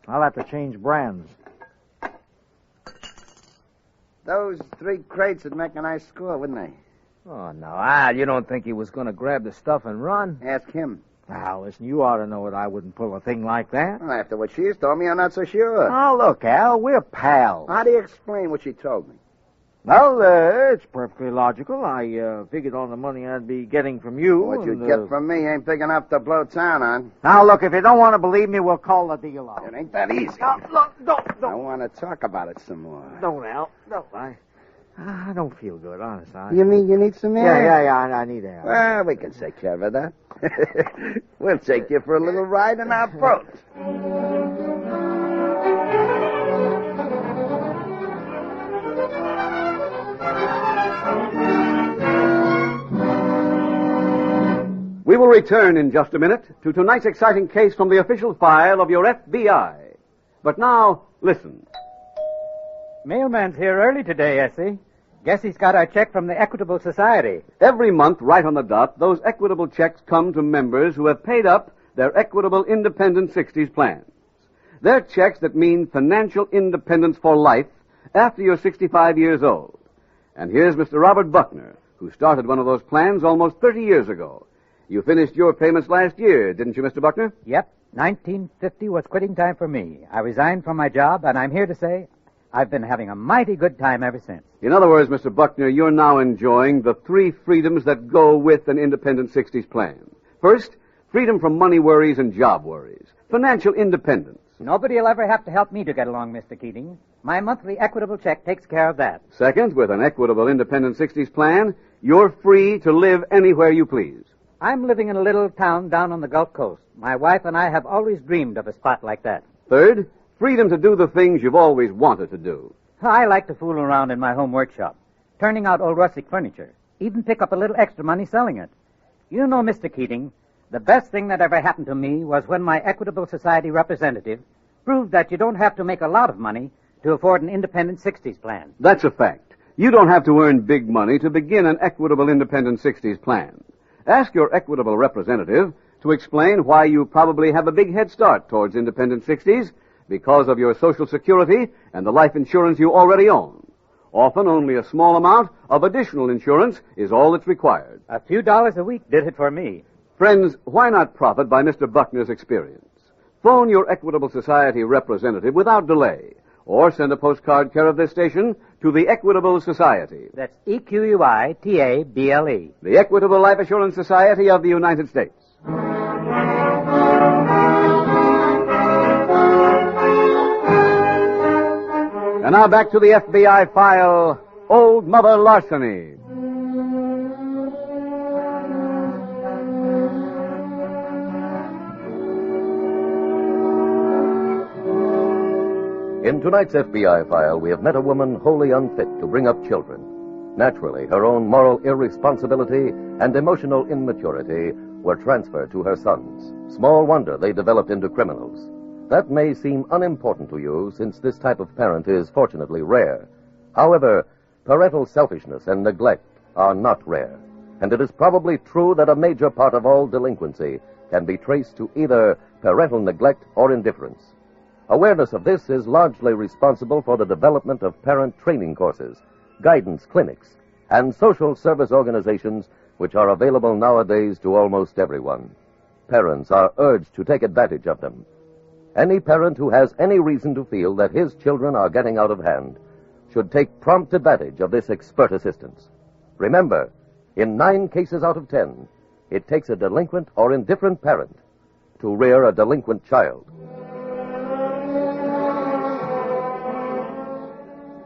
I'll have to change brands. Those 3 crates would make a nice score, wouldn't they? Oh, no, Al, you don't think he was going to grab the stuff and run? Ask him. Now, listen, you ought to know that I wouldn't pull a thing like that. Well, after what she's told me, I'm not so sure. Oh, look, Al, we're pals. How do you explain what she told me? Well, it's perfectly logical. I figured on the money I'd be getting from you. What you'd get from me ain't big enough to blow town on. Now, look, if you don't want to believe me, we'll call the deal off. It ain't that easy. No, look, don't. I want to talk about it some more. Don't, Al. Don't. I don't feel good, honest. You mean you need some air? Yeah, I need air. Well, we can take care of that. We'll take you for a little ride in our boat. We will return in just a minute to tonight's exciting case from the official file of your FBI. But now, listen. Mailman's here early today, Essie. Guess he's got our check from the Equitable Society. Every month, right on the dot, those equitable checks come to members who have paid up their Equitable Independent 60s plans. They're checks that mean financial independence for life after you're 65 years old. And here's Mr. Robert Buckner, who started one of those plans almost 30 years ago. You finished your payments last year, didn't you, Mr. Buckner? Yep. 1950 was quitting time for me. I resigned from my job, and I'm here to say I've been having a mighty good time ever since. In other words, Mr. Buckner, you're now enjoying the 3 freedoms that go with an independent 60s plan. First, freedom from money worries and job worries. Financial independence. Nobody will ever have to help me to get along, Mr. Keating. My monthly Equitable check takes care of that. Second, with an Equitable Independent 60s plan, you're free to live anywhere you please. I'm living in a little town down on the Gulf Coast. My wife and I have always dreamed of a spot like that. Third, freedom to do the things you've always wanted to do. I like to fool around in my home workshop, turning out old rustic furniture, even pick up a little extra money selling it. You know, Mr. Keating, the best thing that ever happened to me was when my Equitable Society representative proved that you don't have to make a lot of money to afford an independent 60s plan. That's a fact. You don't have to earn big money to begin an Equitable Independent 60s plan. Ask your Equitable representative to explain why you probably have a big head start towards independent 60s because of your Social Security and the life insurance you already own. Often only a small amount of additional insurance is all that's required. A few dollars a week did it for me. Friends, why not profit by Mr. Buckner's experience? Phone your Equitable Society representative without delay, or send a postcard care of this station to the Equitable Society. That's EQUITABLE. The Equitable Life Assurance Society of the United States. And now back to the FBI file, Old Mother Larceny. In tonight's FBI file, we have met a woman wholly unfit to bring up children. Naturally, her own moral irresponsibility and emotional immaturity were transferred to her sons. Small wonder they developed into criminals. That may seem unimportant to you, since this type of parent is fortunately rare. However, parental selfishness and neglect are not rare, and it is probably true that a major part of all delinquency can be traced to either parental neglect or indifference. Awareness of this is largely responsible for the development of parent training courses, guidance clinics, and social service organizations which are available nowadays to almost everyone. Parents are urged to take advantage of them. Any parent who has any reason to feel that his children are getting out of hand should take prompt advantage of this expert assistance. Remember, in 9 cases out of 10, it takes a delinquent or indifferent parent to rear a delinquent child.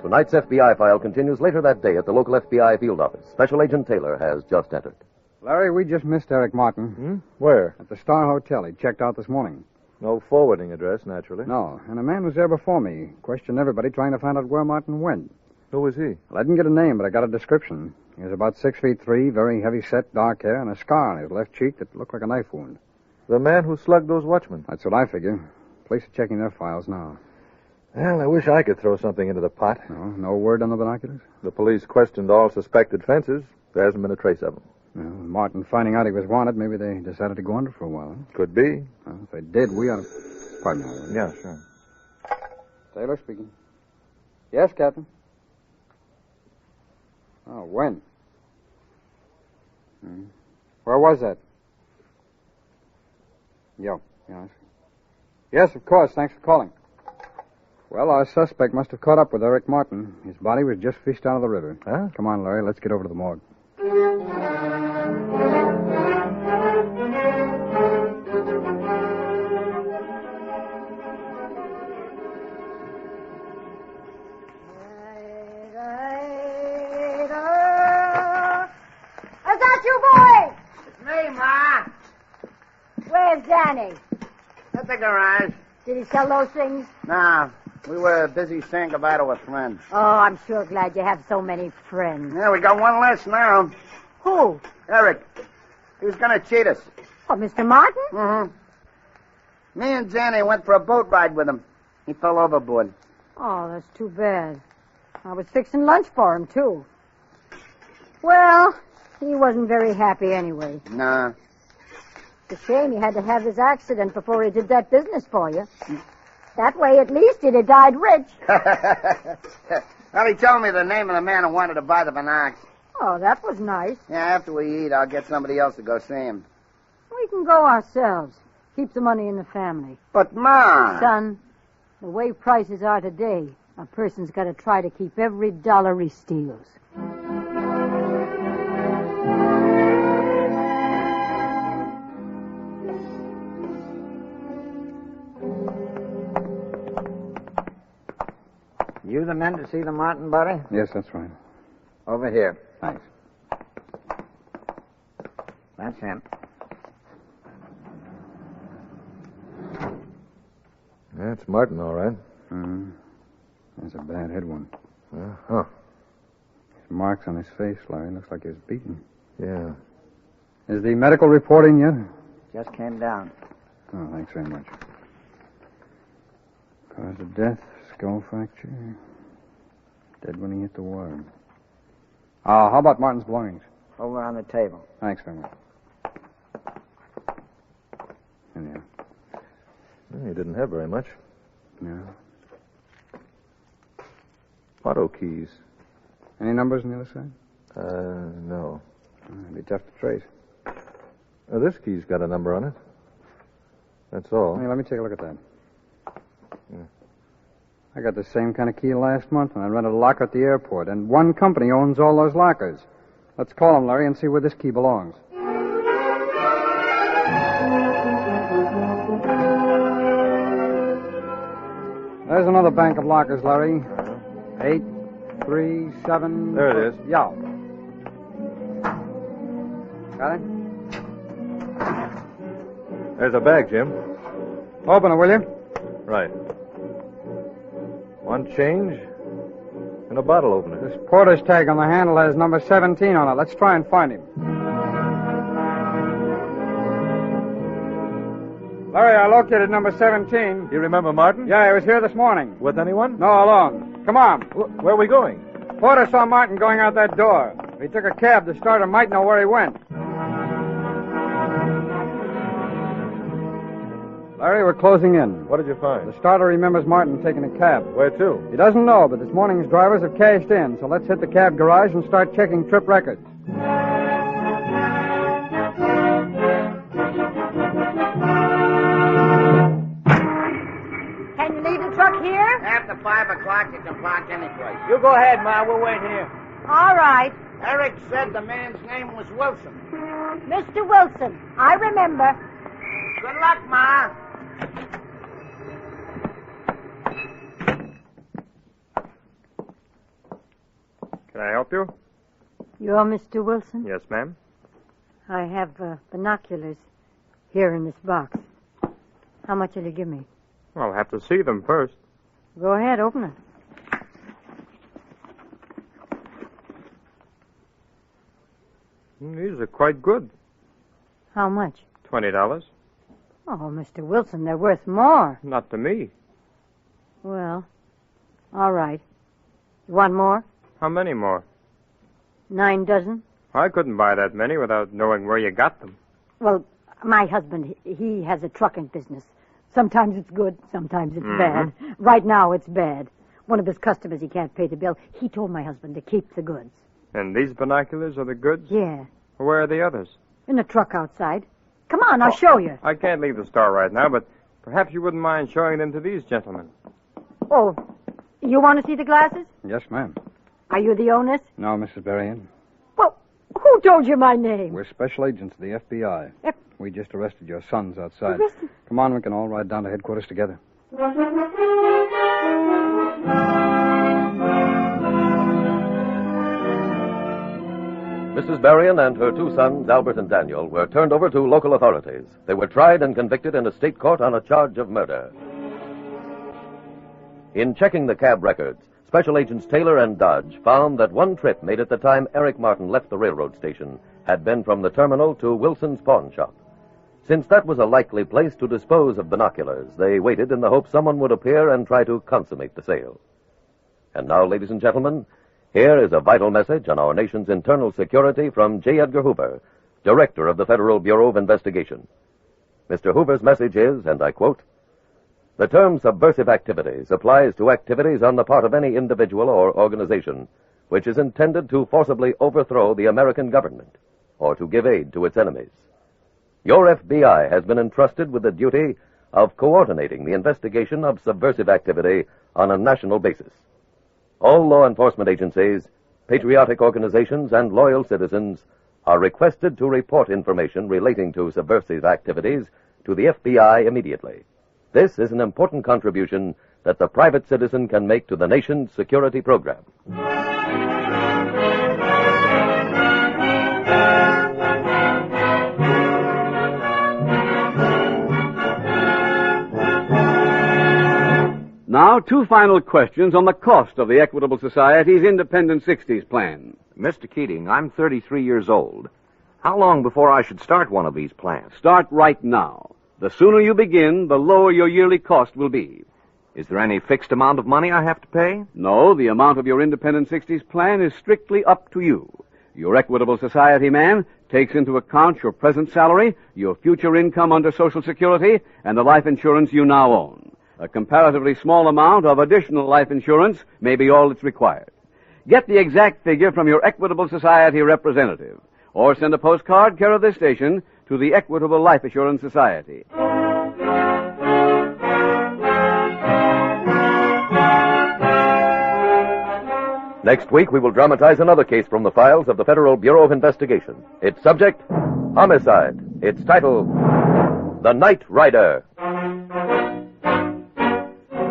Tonight's FBI file continues later that day at the local FBI field office. Special Agent Taylor has just entered. Larry, we just missed Eric Martin. Where? At the Star Hotel. He checked out this morning. No forwarding address, naturally. No, and a man was there before me. Questioned everybody trying to find out where Martin went. Who was he? Well, I didn't get a name, but I got a description. He was about 6'3", very heavy-set, dark hair, and a scar on his left cheek that looked like a knife wound. The man who slugged those watchmen? That's what I figure. Police are checking their files now. Well, I wish I could throw something into the pot. No word on the binoculars? The police questioned all suspected fences. There hasn't been a trace of them. Well, Martin finding out he was wanted, maybe they decided to go under for a while. Huh? Could be. Well, if they did, we ought to... Pardon me. Yeah, sure. Taylor speaking. Yes, Captain. Oh, when? Where was that? Yeah, I see. Yes, of course. Thanks for calling. Well, our suspect must have caught up with Eric Martin. His body was just fished out of the river. Huh? Come on, Larry. Let's get over to the morgue. Is that you, boy? It's me, Ma. Where's Danny? At the garage. Did he sell those things? Nah, we were busy saying goodbye to a friend. Oh, I'm sure glad you have so many friends. Yeah, we got one less now. Who? Eric. He was going to cheat us. Oh, Mr. Martin? Mm-hmm. Me and Jenny went for a boat ride with him. He fell overboard. Oh, that's too bad. I was fixing lunch for him, too. Well, he wasn't very happy anyway. Nah. It's a shame he had to have this accident before he did that business for you. That way, at least, he'd have died rich. Well, he told me the name of the man who wanted to buy the binocs. Oh, that was nice. Yeah, after we eat, I'll get somebody else to go see him. We can go ourselves. Keep the money in the family. But, Ma... Son, the way prices are today, a person's got to try to keep every dollar he steals. You the men to see the Martin body? Yes, that's right. Over here. Thanks. That's him. That's Martin, all right. That's a bad head wound. Uh-huh. There's marks on his face, Larry. Looks like he was beaten. Yeah. Is the medical report in yet? Just came down. Oh, thanks very much. Cause of death, skull fracture. Dead when he hit the water. How about Martin's belongings? Over on the table. Thanks very much. Yeah. Well, he didn't have very much. No. Auto keys. Any numbers on the other side? No. It'd be tough to trace. This key's got a number on it. That's all. Hey, let me take a look at that. I got the same kind of key last month when I rented a locker at the airport, and one company owns all those lockers. Let's call him, Larry, and see where this key belongs. There's another bank of lockers, Larry. 8, 3, 7... There it is. Yeah. Got it? There's a bag, Jim. Open it, will you? Right. One change and a bottle opener. This porter's tag on the handle has number 17 on it. Let's try and find him. Larry, I located number 17. You remember Martin? Yeah, he was here this morning. With anyone? No, alone. Come on. Where are we going? Porter saw Martin going out that door. If he took a cab, the starter might know where he went. Larry, we're closing in. What did you find? The starter remembers Martin taking a cab. Where to? He doesn't know, but this morning's drivers have cashed in, so let's hit the cab garage and start checking trip records. Can you leave the truck here? After 5 o'clock, you can park any place. You go ahead, Ma. We'll wait here. All right. Eric said the man's name was Wilson. Mr. Wilson, I remember. Good luck, Ma. Can I help you? You're Mr. Wilson? Yes, ma'am. I have binoculars here in this box. How much will you give me? I'll have to see them first. Go ahead, open it. These are quite good. How much? $20. Oh, Mr. Wilson, they're worth more. Not to me. Well, all right. You want more? How many more? 9 dozen. I couldn't buy that many without knowing where you got them. Well, my husband, he has a trucking business. Sometimes it's good, sometimes it's bad. Right now, it's bad. One of his customers, he can't pay the bill. He told my husband to keep the goods. And these binoculars are the goods? Yeah. Where are the others? In the truck outside. Come on, I'll show you. I can't leave the store right now, but perhaps you wouldn't mind showing them to these gentlemen. Oh, you want to see the glasses? Yes, ma'am. Are you the owners? No, Mrs. Berrien. Well, who told you my name? We're special agents of the FBI. Yep. We just arrested your sons outside. Arrested? Come on, we can all ride down to headquarters together. Mrs. Berrien and her 2 sons, Albert and Daniel, were turned over to local authorities. They were tried and convicted in a state court on a charge of murder. In checking the cab records, Special Agents Taylor and Dodge found that one trip made at the time Eric Martin left the railroad station had been from the terminal to Wilson's pawn shop. Since that was a likely place to dispose of binoculars, they waited in the hope someone would appear and try to consummate the sale. And now, ladies and gentlemen, here is a vital message on our nation's internal security from J. Edgar Hoover, Director of the Federal Bureau of Investigation. Mr. Hoover's message is, and I quote, "The term subversive activities applies to activities on the part of any individual or organization which is intended to forcibly overthrow the American government or to give aid to its enemies. Your FBI has been entrusted with the duty of coordinating the investigation of subversive activity on a national basis. All law enforcement agencies, patriotic organizations, and loyal citizens are requested to report information relating to subversive activities to the FBI immediately. This is an important contribution that the private citizen can make to the nation's security program." Now, two final questions on the cost of the Equitable Society's Independent 60s plan. Mr. Keating, I'm 33 years old. How long before I should start one of these plans? Start right now. The sooner you begin, the lower your yearly cost will be. Is there any fixed amount of money I have to pay? No, the amount of your Independent 60s plan is strictly up to you. Your Equitable Society man takes into account your present salary, your future income under Social Security, and the life insurance you now own. A comparatively small amount of additional life insurance may be all that's required. Get the exact figure from your Equitable Society representative, or send a postcard care of this station to the Equitable Life Assurance Society. Next week, we will dramatize another case from the files of the Federal Bureau of Investigation. Its subject, homicide. Its title, The Night Rider.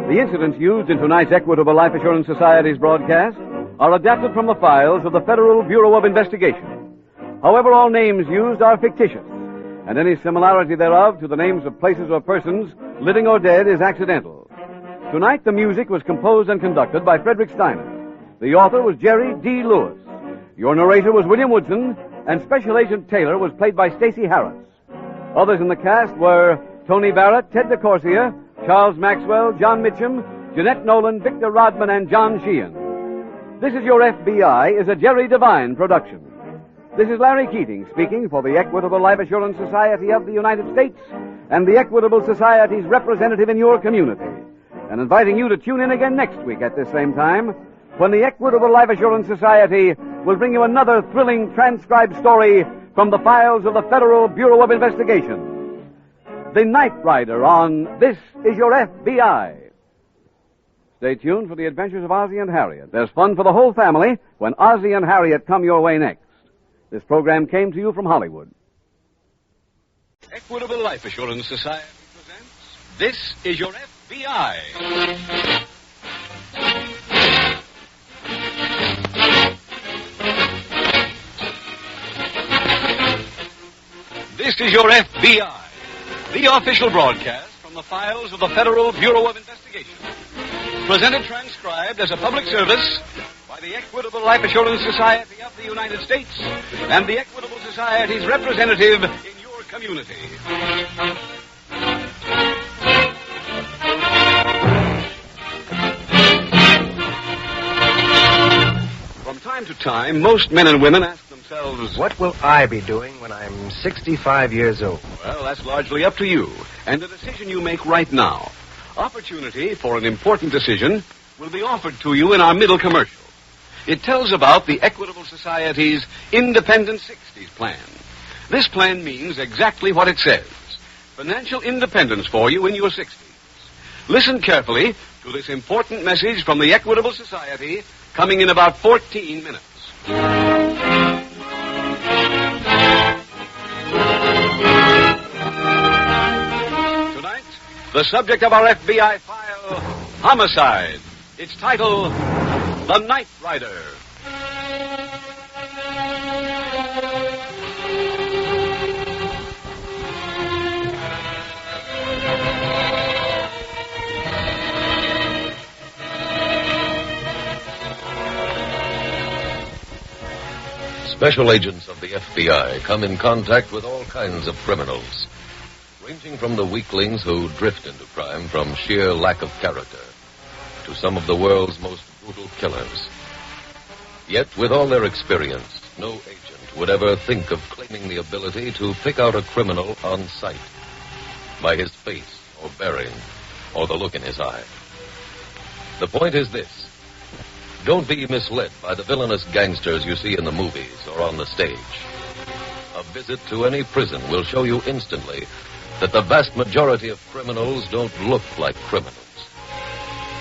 The incidents used in tonight's Equitable Life Assurance Society's broadcast are adapted from the files of the Federal Bureau of Investigation. However, all names used are fictitious, and any similarity thereof to the names of places or persons, living or dead, is accidental. Tonight, the music was composed and conducted by Frederick Steiner. The author was Jerry D. Lewis. Your narrator was William Woodson, and Special Agent Taylor was played by Stacey Harris. Others in the cast were Tony Barrett, Ted DeCorsia, Charles Maxwell, John Mitchum, Jeanette Nolan, Victor Rodman, and John Sheehan. This Is Your FBI is a Jerry Devine production. This is Larry Keating speaking for the Equitable Life Assurance Society of the United States and the Equitable Society's representative in your community, and inviting you to tune in again next week at this same time when the Equitable Life Assurance Society will bring you another thrilling transcribed story from the files of the Federal Bureau of Investigation. The Night Rider on This Is Your FBI. Stay tuned for the adventures of Ozzie and Harriet. There's fun for the whole family when Ozzie and Harriet come your way next. This program came to you from Hollywood. Equitable Life Assurance Society presents This Is Your FBI. This is Your FBI. The official broadcast from the files of the Federal Bureau of Investigation. Presented transcribed as a public service by the Equitable Life Assurance Society of the United States and the Equitable Society's representative in your community. From time to time, most men and women ask themselves, what will I be doing when I'm 65 years old? Well, that's largely up to you and the decision you make right now. Opportunity for an important decision will be offered to you in our middle commercial. It tells about the Equitable Society's Independent 60s plan. This plan means exactly what it says. Financial independence for you in your 60s. Listen carefully to this important message from the Equitable Society coming in about 14 minutes. Tonight, the subject of our FBI file, homicide. Its title, The Night Rider. Special agents of the FBI come in contact with all kinds of criminals, ranging from the weaklings who drift into crime from sheer lack of character to some of the world's most brutal killers. Yet, with all their experience, no agent would ever think of claiming the ability to pick out a criminal on sight by his face or bearing or the look in his eye. The point is this. Don't be misled by the villainous gangsters you see in the movies or on the stage. A visit to any prison will show you instantly that the vast majority of criminals don't look like criminals.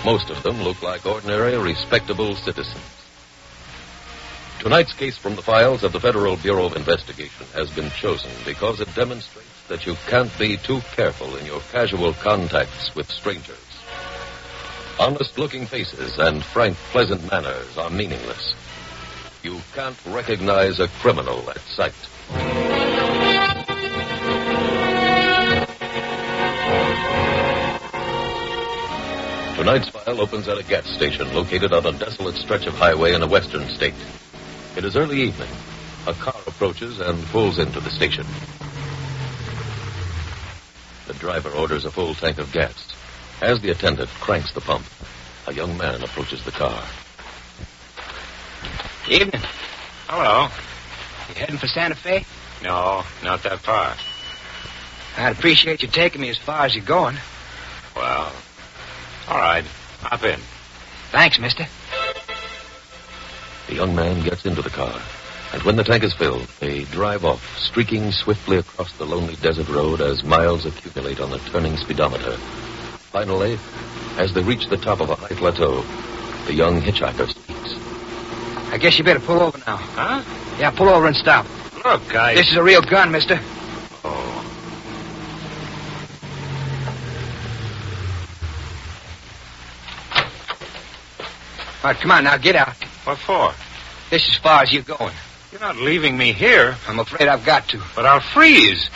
Most of them look like ordinary, respectable citizens. Tonight's case from the files of the Federal Bureau of Investigation has been chosen because it demonstrates that you can't be too careful in your casual contacts with strangers. Honest-looking faces and frank, pleasant manners are meaningless. You can't recognize a criminal at sight. Tonight's file opens at a gas station located on a desolate stretch of highway in a western state. It is early evening. A car approaches and pulls into the station. The driver orders a full tank of gas. As the attendant cranks the pump, a young man approaches the car. Evening. Hello. You heading for Santa Fe? No, not that far. I'd appreciate you taking me as far as you're going. Well, all right. Hop in. Thanks, mister. The young man gets into the car, and when the tank is filled, they drive off, streaking swiftly across the lonely desert road as miles accumulate on the turning speedometer. Finally, as they reach the top of a high plateau, the young hitchhiker speaks. I guess you better pull over now. Huh? Yeah, pull over and stop. Look, This is a real gun, mister. Oh. All right, come on now, get out. What for? This is as far as you're going. You're not leaving me here. I'm afraid I've got to. But I'll freeze.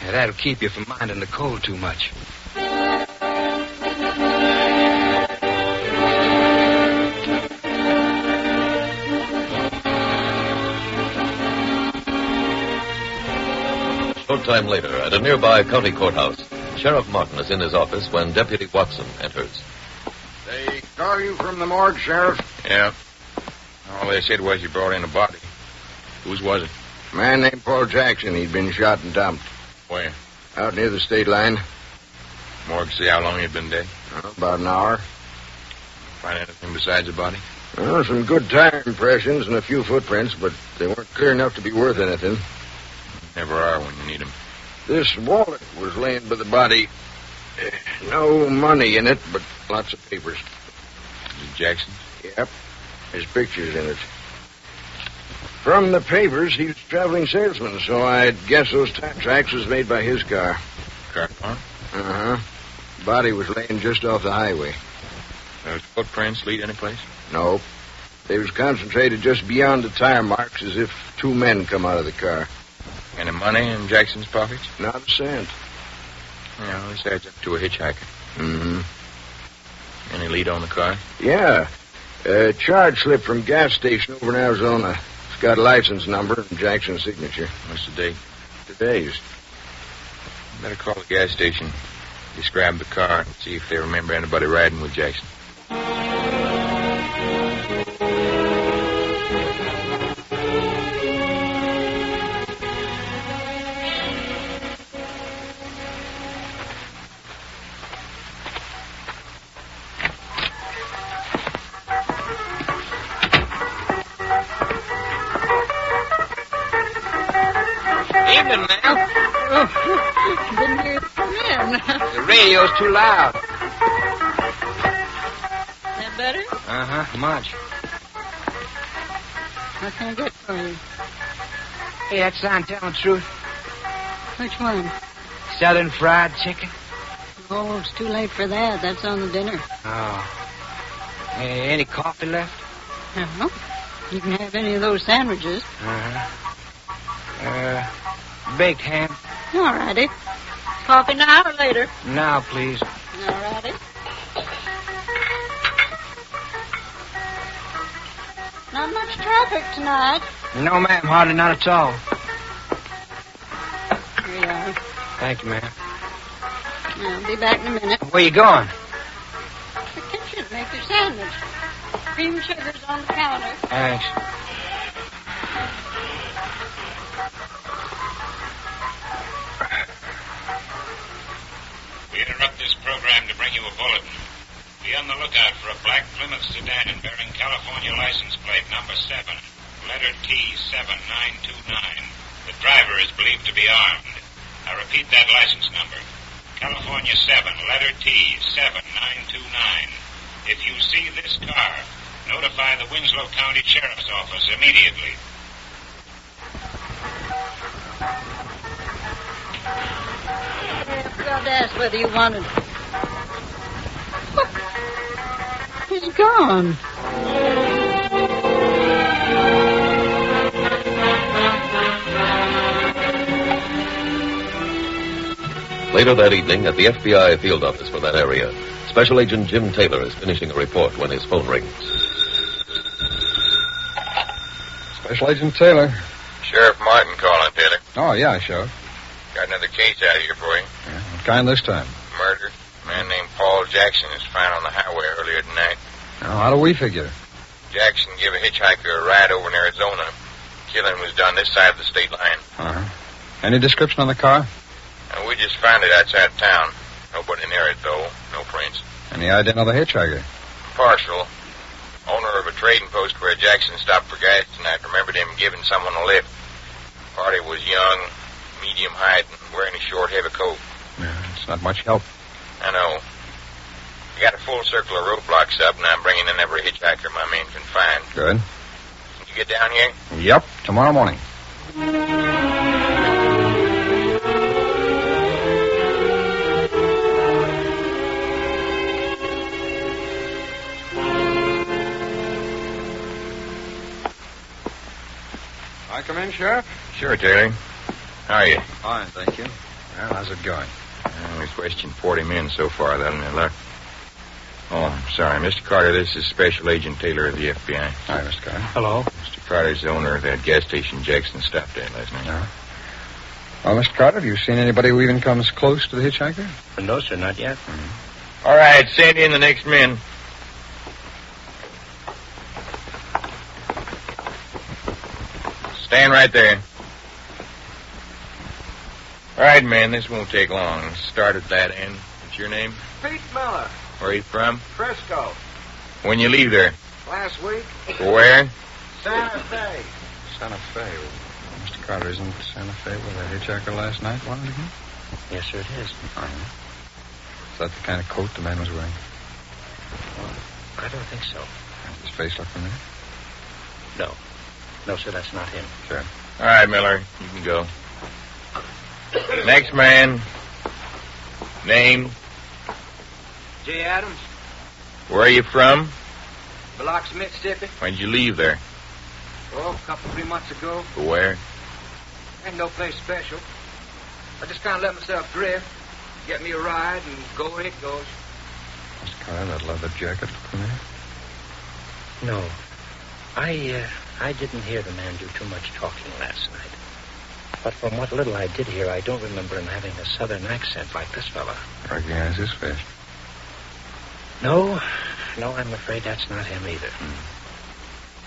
Yeah, that'll keep you from minding the cold too much. A short time later, at a nearby county courthouse, Sheriff Martin is in his office when Deputy Watson enters. They call you from the morgue, Sheriff? Yeah. All they said was you brought in a body. Whose was it? A man named Paul Jackson. He'd been shot and dumped. Where? Out near the state line. Morgue see how long he'd been dead? About an hour. Find anything besides the body? Well, some good tire impressions and a few footprints, but they weren't clear enough to be worth anything. Never are when you need them. This wallet was laying by the body. No money in it, but lots of papers. Is it Jackson's? Yep. There's pictures in it. From the papers, he was a traveling salesman, so I'd guess those time tracks was made by his car. Car farm? Uh-huh. Body was laying just off the highway. Those footprints lead anyplace? No. They was concentrated just beyond the tire marks as if two men come out of the car. Any money in Jackson's pockets? Not a cent. Yeah, this adds up to a hitchhiker. Mm-hmm. Any lead on the car? Yeah. A charge slip from gas station over in Arizona. It's got a license number and Jackson's signature. What's the date? Today's. Better call the gas station. Describe the car and see if they remember anybody riding with Jackson. Evening, ma'am. Didn't hear you come in. The radio's too loud. That better? Uh-huh, much. What can I get for you? Hey, that sign telling the truth. Which one? Southern fried chicken. Oh, it's too late for that. That's on the dinner. Oh. Hey, any coffee left? No. You can have any of those sandwiches. Uh-huh. Baked ham. All righty. Coffee now or later? Now, please. All righty. Not much traffic tonight. No, ma'am, hardly not at all. Here you are. Thank you, ma'am. I'll be back in a minute. Where you going? The kitchen, make your sandwich. Cream sugar's on the counter. Thanks. We interrupt this program to bring you a bulletin. Be on the lookout for a black Plymouth sedan bearing California license plate number 7, letter T 7929. The driver is believed to be armed. I repeat that license number. California 7, letter T 7929. If you see this car, notify the Winslow County Sheriff's Office immediately. I forgot to ask whether you wanted... He's gone. Later that evening, at the FBI field office for that area, Special Agent Jim Taylor is finishing a report when his phone rings. Special Agent Taylor. Sheriff Martin calling, Taylor. Oh, yeah, Sheriff. Got another case out here for you. Yeah, what kind this time? Murder. A man named Paul Jackson was found on the highway earlier tonight. Now, how do we figure? Jackson gave a hitchhiker a ride over in Arizona. Killing was done this side of the state line. Uh-huh. Any description on the car? We just found it outside town. Nobody near it, though. No prints. Any idea of the hitchhiker? Partial. Owner of a trading post where Jackson stopped for gas tonight remembered him giving someone a lift. Party was young, medium height, and wearing a short, heavy coat. Yeah, it's not much help. I know. I got a full circle of roadblocks up, and I'm bringing in every hitchhiker my men can find. Good. Can you get down here? Yep, tomorrow morning. I come in, Sheriff? Sure, Taylor. How are you? Fine, thank you. Well, how's it going? We've questioned 40 men so far. That ain't luck. Oh, I'm sorry. Mr. Carter, this is Special Agent Taylor of the FBI. Hi, Mr. Carter. Hello. Mr. Carter's the owner of that gas station Jackson stopped at last night. Yeah. Well, Mr. Carter, have you seen anybody who even comes close to the hitchhiker? No, sir, not yet. Mm-hmm. All right, send in the next men. Stand right there. All right, man, this won't take long. Let's start at that end. What's your name? Pete Miller. Where are you from? Frisco. When you leave there? Last week. Where? Santa Fe. Santa Fe. Well, Mr. Carter, isn't Santa Fe where the hitchhiker last night wanted to go? Yes, sir, it is. Is that the kind of coat the man was wearing? I don't think so. Does his face look familiar? No. No, sir, that's not him. Sure. All right, Miller, you can go. Next man. Name? J. Adams. Where are you from? Biloxi, Mississippi. When'd you leave there? Oh, a couple, 3 months ago. Where? Ain't no place special. I just kind of let myself drift. Get me a ride and go where it goes. Mr. Carter, that leather jacket look familiar? No. I didn't hear the man do too much talking last night. But from what little I did hear, I don't remember him having a southern accent like this fella. Recognize his face? No, I'm afraid that's not him either.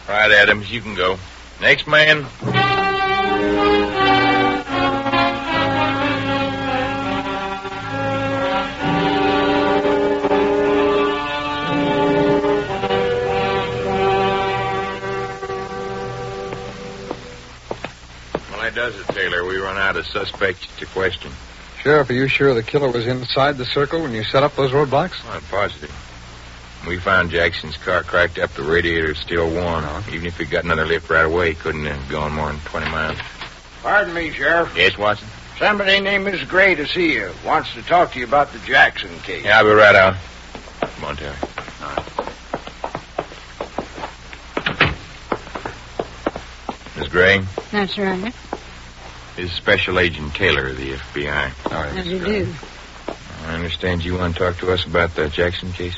All right, Adams, you can go. Next man. Does it, Taylor? We run out of suspects to question. Sheriff, are you sure the killer was inside the circle when you set up those roadblocks? I'm positive. We found Jackson's car cracked up. The radiator's still warm. Even if he got another lift right away, he couldn't have gone more than 20 miles. Pardon me, Sheriff. Yes, Watson? Somebody named Miss Gray to see you. Wants to talk to you about the Jackson case. Yeah, I'll be right out. Come on, Taylor. All right. Miss Gray? That's right. This is Special Agent Taylor of the FBI. How do you do? I understand you want to talk to us about the Jackson case?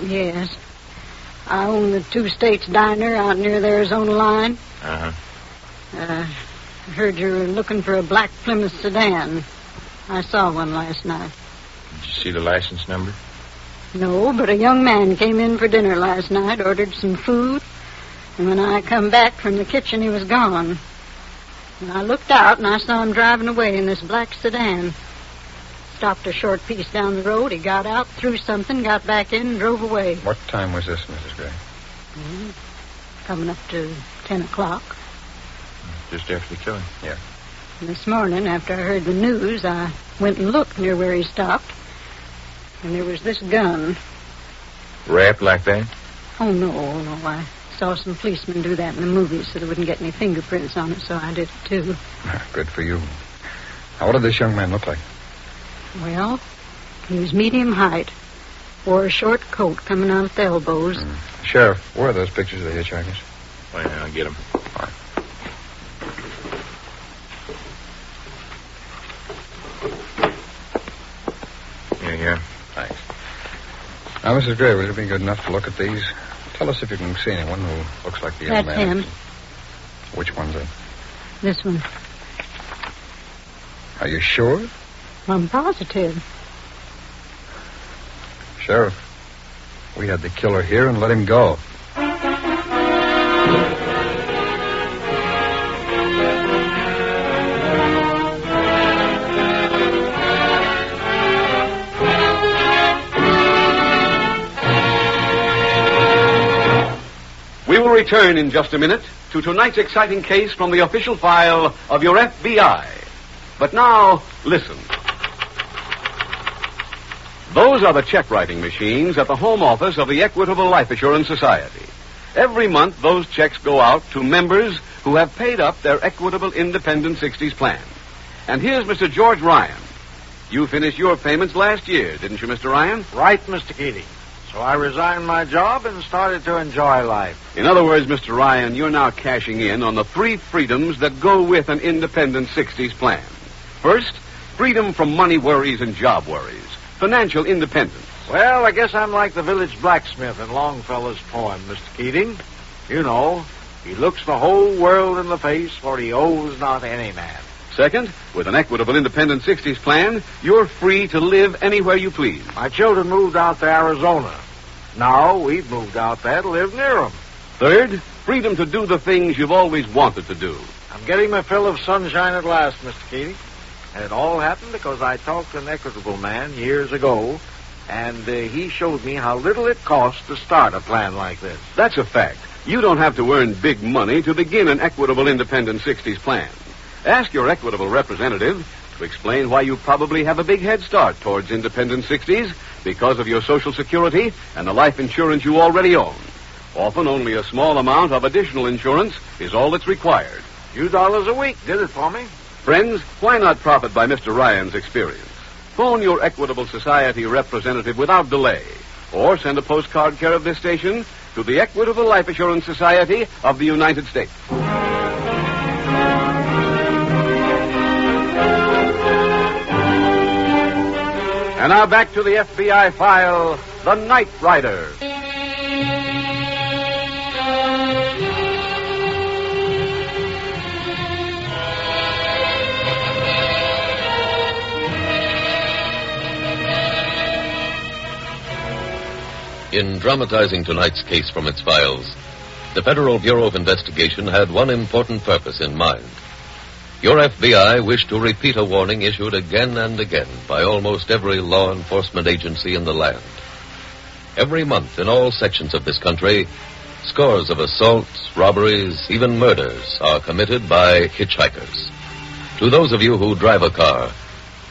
Yes. I own the Two States Diner out near the Arizona line. Uh-huh. I heard you were looking for a black Plymouth sedan. I saw one last night. Did you see the license number? No, but a young man came in for dinner last night, ordered some food, and when I come back from the kitchen, he was gone. And I looked out, and I saw him driving away in this black sedan. Stopped a short piece down the road. He got out, threw something, got back in, and drove away. What time was this, Mrs. Gray? Coming up to 10 o'clock. Just after the killing? Yeah. And this morning, after I heard the news, I went and looked near where he stopped. And there was this gun. Wrapped like that? Oh, no. I saw some policemen do that in the movies so they wouldn't get any fingerprints on it, so I did it, too. Good for you. Now, what did this young man look like? Well, he was medium height. Wore a short coat coming out at the elbows. Sheriff, where are those pictures of the hitchhikers? Well, I'll get them. All right. Here. Thanks. Now, Mrs. Gray, will you be good enough to look at these? Tell us if you can see anyone who looks like the young That's man. him. Which one's it? This one. Are you sure? I'm positive. Sheriff, we had the killer here and let him go. We will return in just a minute to tonight's exciting case from the official file of your FBI. But now, listen. Those are the check-writing machines at the home office of the Equitable Life Assurance Society. Every month, those checks go out to members who have paid up their Equitable Independent 60s plan. And here's Mr. George Ryan. You finished your payments last year, didn't you, Mr. Ryan? Right, Mr. Keating. So I resigned my job and started to enjoy life. In other words, Mr. Ryan, you're now cashing in on the 3 freedoms that go with an independent 60s plan. First, freedom from money worries and job worries. Financial independence. Well, I guess I'm like the village blacksmith in Longfellow's poem, Mr. Keating. You know, he looks the whole world in the face, for he owes not any man. Second, with an Equitable Independent 60s plan, you're free to live anywhere you please. My children moved out to Arizona. Now we've moved out there to live near them. Third, freedom to do the things you've always wanted to do. I'm getting my fill of sunshine at last, Mr. Keating. And it all happened because I talked to an Equitable man years ago, and he showed me how little it costs to start a plan like this. That's a fact. You don't have to earn big money to begin an Equitable Independent 60s plan. Ask your Equitable representative to explain why you probably have a big head start towards Independent 60s because of your Social Security and the life insurance you already own. Often only a small amount of additional insurance is all that's required. A few dollars a week did it for me. Friends, why not profit by Mr. Ryan's experience? Phone your Equitable Society representative without delay, or send a postcard care of this station to the Equitable Life Assurance Society of the United States. And now back to the FBI file, The Night Rider. In dramatizing tonight's case from its files, the Federal Bureau of Investigation had one important purpose in mind. Your FBI wished to repeat a warning issued again and again by almost every law enforcement agency in the land. Every month in all sections of this country, scores of assaults, robberies, even murders are committed by hitchhikers. To those of you who drive a car,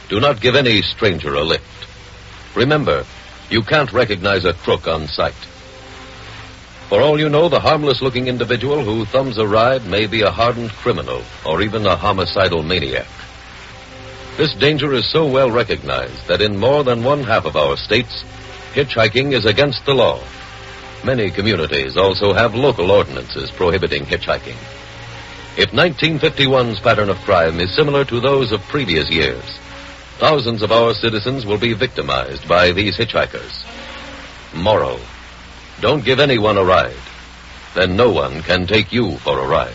do not give any stranger a lift. Remember, you can't recognize a crook on sight. For all you know, the harmless-looking individual who thumbs a ride may be a hardened criminal or even a homicidal maniac. This danger is so well recognized that in more than one half of our states, hitchhiking is against the law. Many communities also have local ordinances prohibiting hitchhiking. If 1951's pattern of crime is similar to those of previous years, thousands of our citizens will be victimized by these hitchhikers. Moral, Don't give anyone a ride. Then no one can take you for a ride.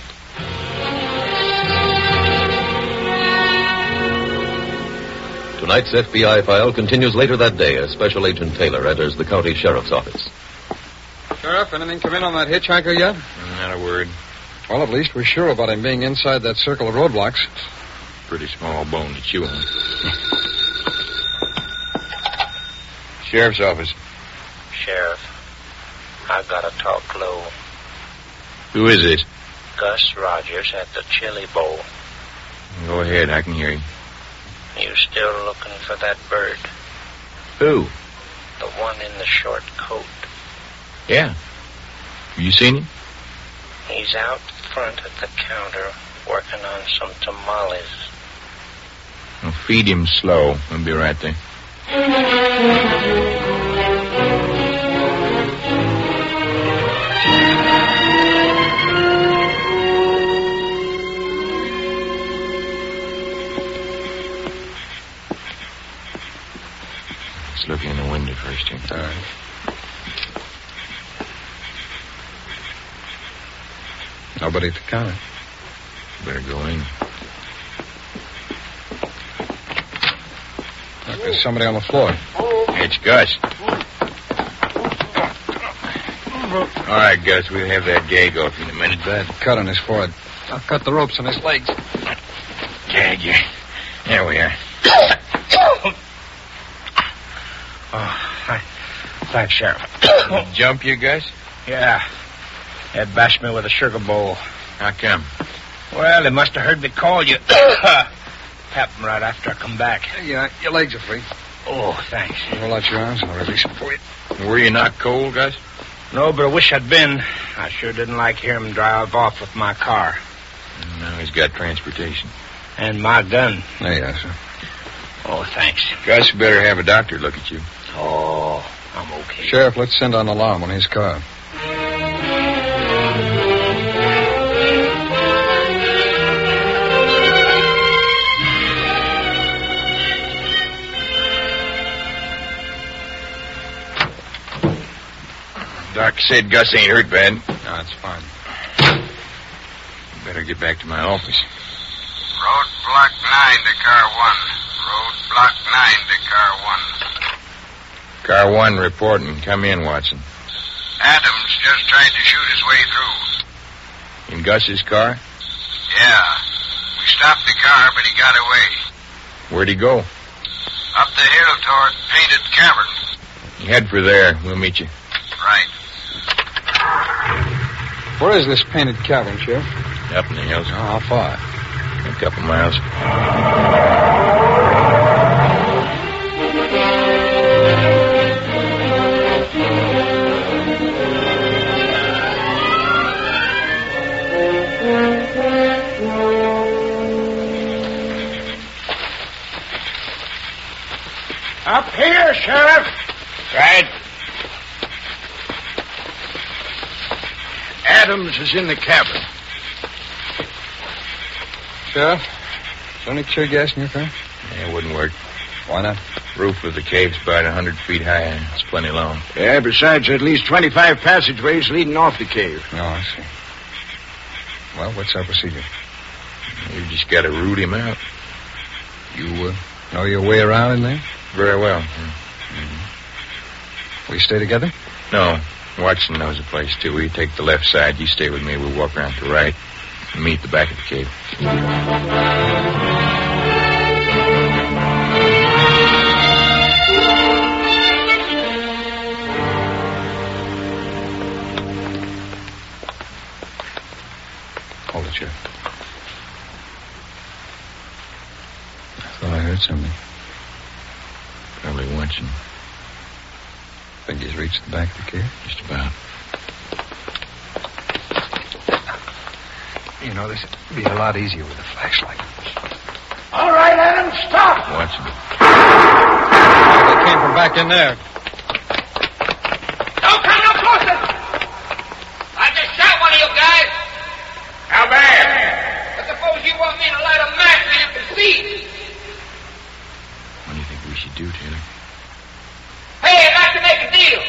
Tonight's FBI file continues later that day as Special Agent Taylor enters the county sheriff's office. Sheriff, anything come in on that hitchhiker yet? Not a word. Well, at least we're sure about him being inside that circle of roadblocks. Pretty small bone to chew on. Sheriff's office. Sheriff, I gotta talk low. Who is this? Gus Rogers at the Chili Bowl. Go ahead, I can hear you. You still looking for that bird? Who? The one in the short coat. Yeah. Have you seen him? He's out front at the counter working on some tamales. Well, feed him slow. We'll be right there. Let's look in the window first here. All right. Nobody at the counter. Better go in. Look, there's somebody on the floor. It's Gus. All right, Gus, we'll have that gag off in a minute. Bad cut on his forehead. I'll cut the ropes on his legs. Gag you. There we are. Thanks, Sheriff. Jump you, Gus? Yeah. Ed bashed me with a sugar bowl. How come? Well, they must have heard me call you. Happened right after I come back. Yeah, your legs are free. Oh, thanks. Roll out your arms and I'll release them for you. Were you not cold, Gus? No, but I wish I'd been. I sure didn't like hearing him drive off with my car. Now he's got transportation. And my gun. There you are, sir. Oh, thanks. Gus, you better have a doctor look at you. Oh, I'm okay. Sheriff, let's send an alarm on his car. Doc said Gus ain't hurt bad. No, it's fine. Better get back to my office. Roadblock 9 to car 1. Roadblock 9 to car 1. Car 1 reporting. Come in, Watson. Adams just tried to shoot his way through. In Gus's car? Yeah. We stopped the car, but he got away. Where'd he go? Up the hill toward Painted Cavern. Head for there. We'll meet you. Right. Where is this Painted Cavern, Sheriff? Up in the hills. Oh, how far? A couple miles. Up here, Sheriff. Right. Adams is in the cabin. Sheriff, is there any tear gas in your car? Yeah, it wouldn't work. Why not? Roof of the cave's about 100 feet high. It's plenty long. Yeah, besides at least 25 passageways leading off the cave. Oh, I see. Well, what's our procedure? You just got to root him out. You know your way around in there? Very well. We stay together? No. Watson knows the place, too. We take the left side. You stay with me. We'll walk around to the right and meet the back of the cave. Hold it, Sheriff. I thought I heard something. Probably Watson. Think he's reached the back of the cave? Just about. You know, this would be a lot easier with a flashlight. All right, Adams, stop. Watson. They came from back in there. Don't come no closer. I just shot one of you guys. How bad? But suppose you want me to light a match so you can see. What do you think we should do, Taylor? Hey, I'd like to make a deal.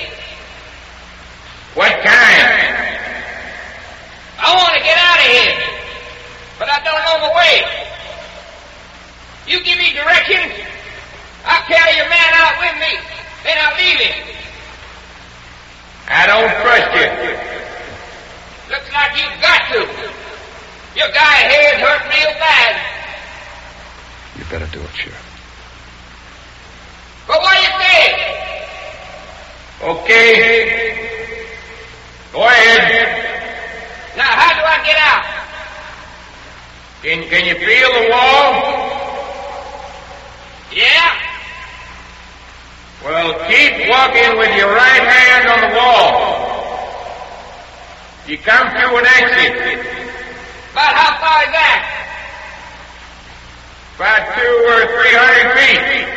Your guy here's hurt real bad. You better do it, Sheriff. But what do you think? Okay. Go ahead. Now, how do I get out? Can you feel the wall? Yeah? Well, keep walking with your right hand on the wall. You come through an exit. About how far is that? About 200 or 300 feet.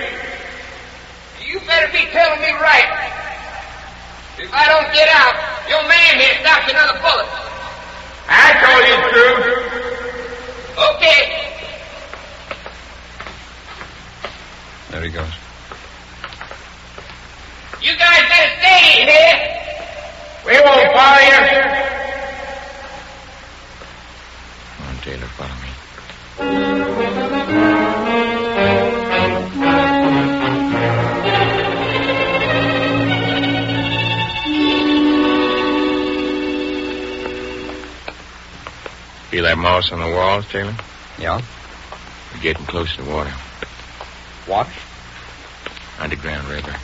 You better be telling me right. If I don't get out, your man here stops another bullet. I told you the truth. Okay. There he goes. You guys better stay in here. We won't follow you. Come on, Taylor, follow me. See that moss on the walls, Taylor? Yeah? We're getting close to the water. What? Underground river.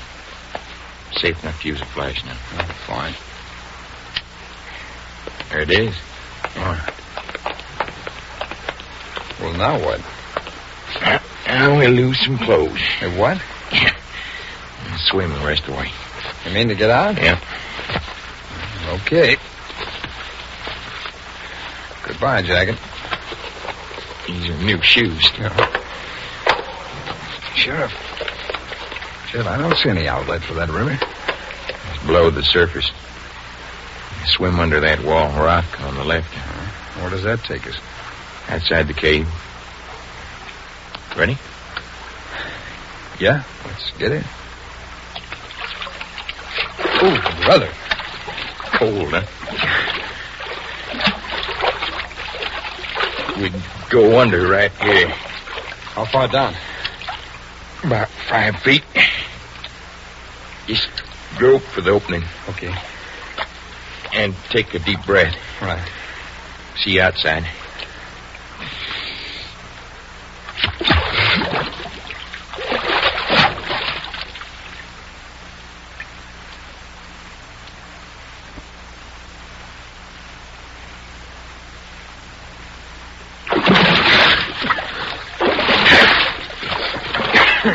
Safe enough to use a flash now. Oh, fine. There it is. All right. Well, now what? Now we'll lose some clothes. Hey, what? Yeah. And swim the rest of the way. You mean to get out? Yeah. Okay. Goodbye, Jacket. These are new shoes. Yeah. Sheriff, I don't see any outlet for that river. It's below the surface. You swim under that wall rock on the left. Where does that take us? Outside the cave. Ready? Yeah, let's get in. Oh, brother. Cold, huh? We'd go under right here. How far down? About 5 feet. Just grope for the opening. Okay. And take a deep breath. Right. See you outside.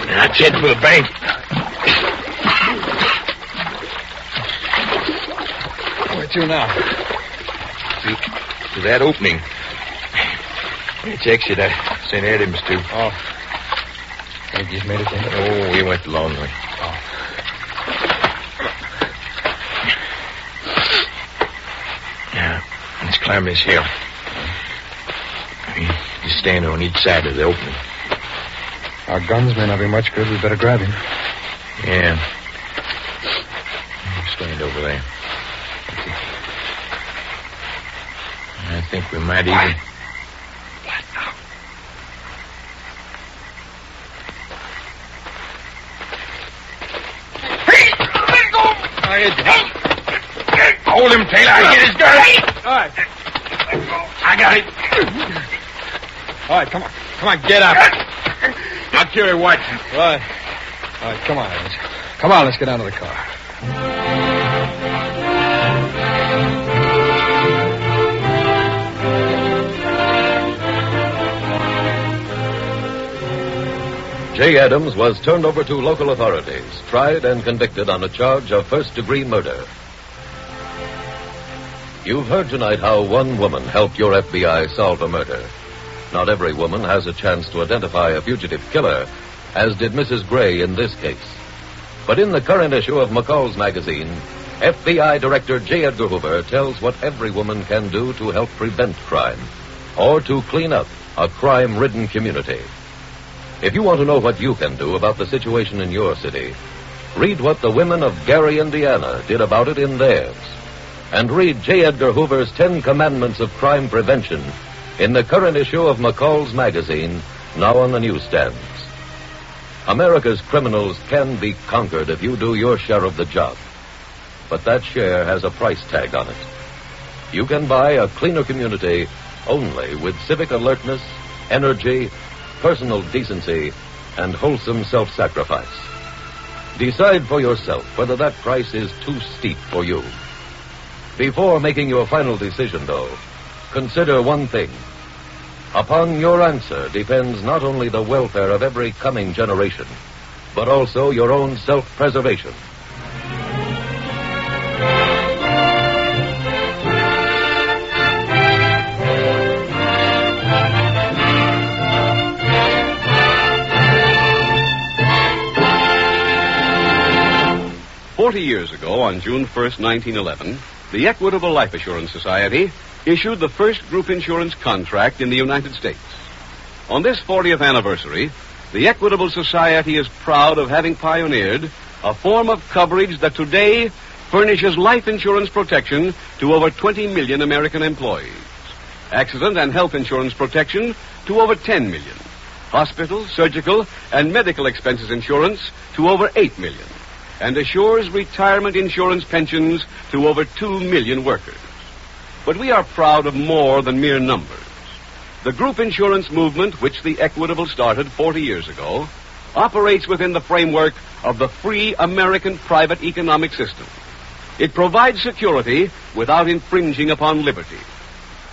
That's it for the bank. Where to now? To that opening. It's exit I sent Adams to. Oh. Think he's made it in? Oh, he went the long way. Oh. Now, let's climb this hill. You stand on each side of the opening. Our guns may not be much good. We better grab him. Yeah. Stand over there. I think we might even... What now? Hey! Let go! Hold him, Taylor. I get his gun. All right. I got it. All right, come on. Come on, get up. I'll carry White. Right. All right, come on, Evans. Come on, let's get down to the car. J. Adams was turned over to local authorities, tried and convicted on a charge of first-degree murder. You've heard tonight how one woman helped your FBI solve a murder. Not every woman has a chance to identify a fugitive killer, as did Mrs. Gray in this case. But in the current issue of McCall's magazine, FBI Director J. Edgar Hoover tells what every woman can do to help prevent crime, or to clean up a crime-ridden community. If you want to know what you can do about the situation in your city, read what the women of Gary, Indiana did about it in theirs. And read J. Edgar Hoover's 10 Commandments of Crime Prevention in the current issue of McCall's magazine, now on the newsstands. America's criminals can be conquered if you do your share of the job. But that share has a price tag on it. You can buy a cleaner community only with civic alertness, energy, personal decency, and wholesome self-sacrifice. Decide for yourself whether that price is too steep for you. Before making your final decision, though, consider one thing. Upon your answer depends not only the welfare of every coming generation, but also your own self-preservation. Years ago, on June 1st, 1911, the Equitable Life Assurance Society issued the first group insurance contract in the United States. On this 40th anniversary, the Equitable Society is proud of having pioneered a form of coverage that today furnishes life insurance protection to over 20 million American employees, accident and health insurance protection to over 10 million, hospital, surgical, and medical expenses insurance to over 8 million, and assures retirement insurance pensions to over 2 million workers. But we are proud of more than mere numbers. The group insurance movement, which the Equitable started 40 years ago, operates within the framework of the free American private economic system. It provides security without infringing upon liberty.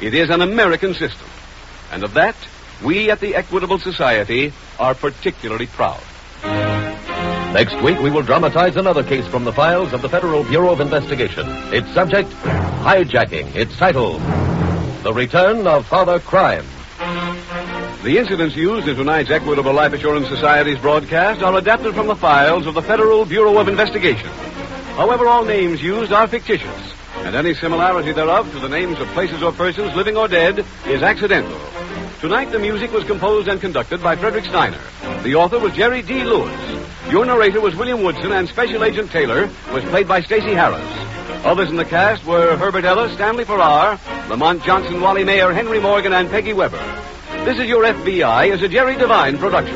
It is an American system, and of that, we at the Equitable Society are particularly proud. Next week, we will dramatize another case from the files of the Federal Bureau of Investigation. Its subject, hijacking. Its title, The Return of Father Crime. The incidents used in tonight's Equitable Life Assurance Society's broadcast are adapted from the files of the Federal Bureau of Investigation. However, all names used are fictitious, and any similarity thereof to the names of places or persons, living or dead, is accidental. Tonight, the music was composed and conducted by Frederick Steiner. The author was Jerry D. Lewis. Your narrator was William Woodson, and Special Agent Taylor was played by Stacey Harris. Others in the cast were Herbert Ellis, Stanley Farrar, Lamont Johnson, Wally Mayer, Henry Morgan, and Peggy Weber. This Is Your FBI is a Jerry Devine production.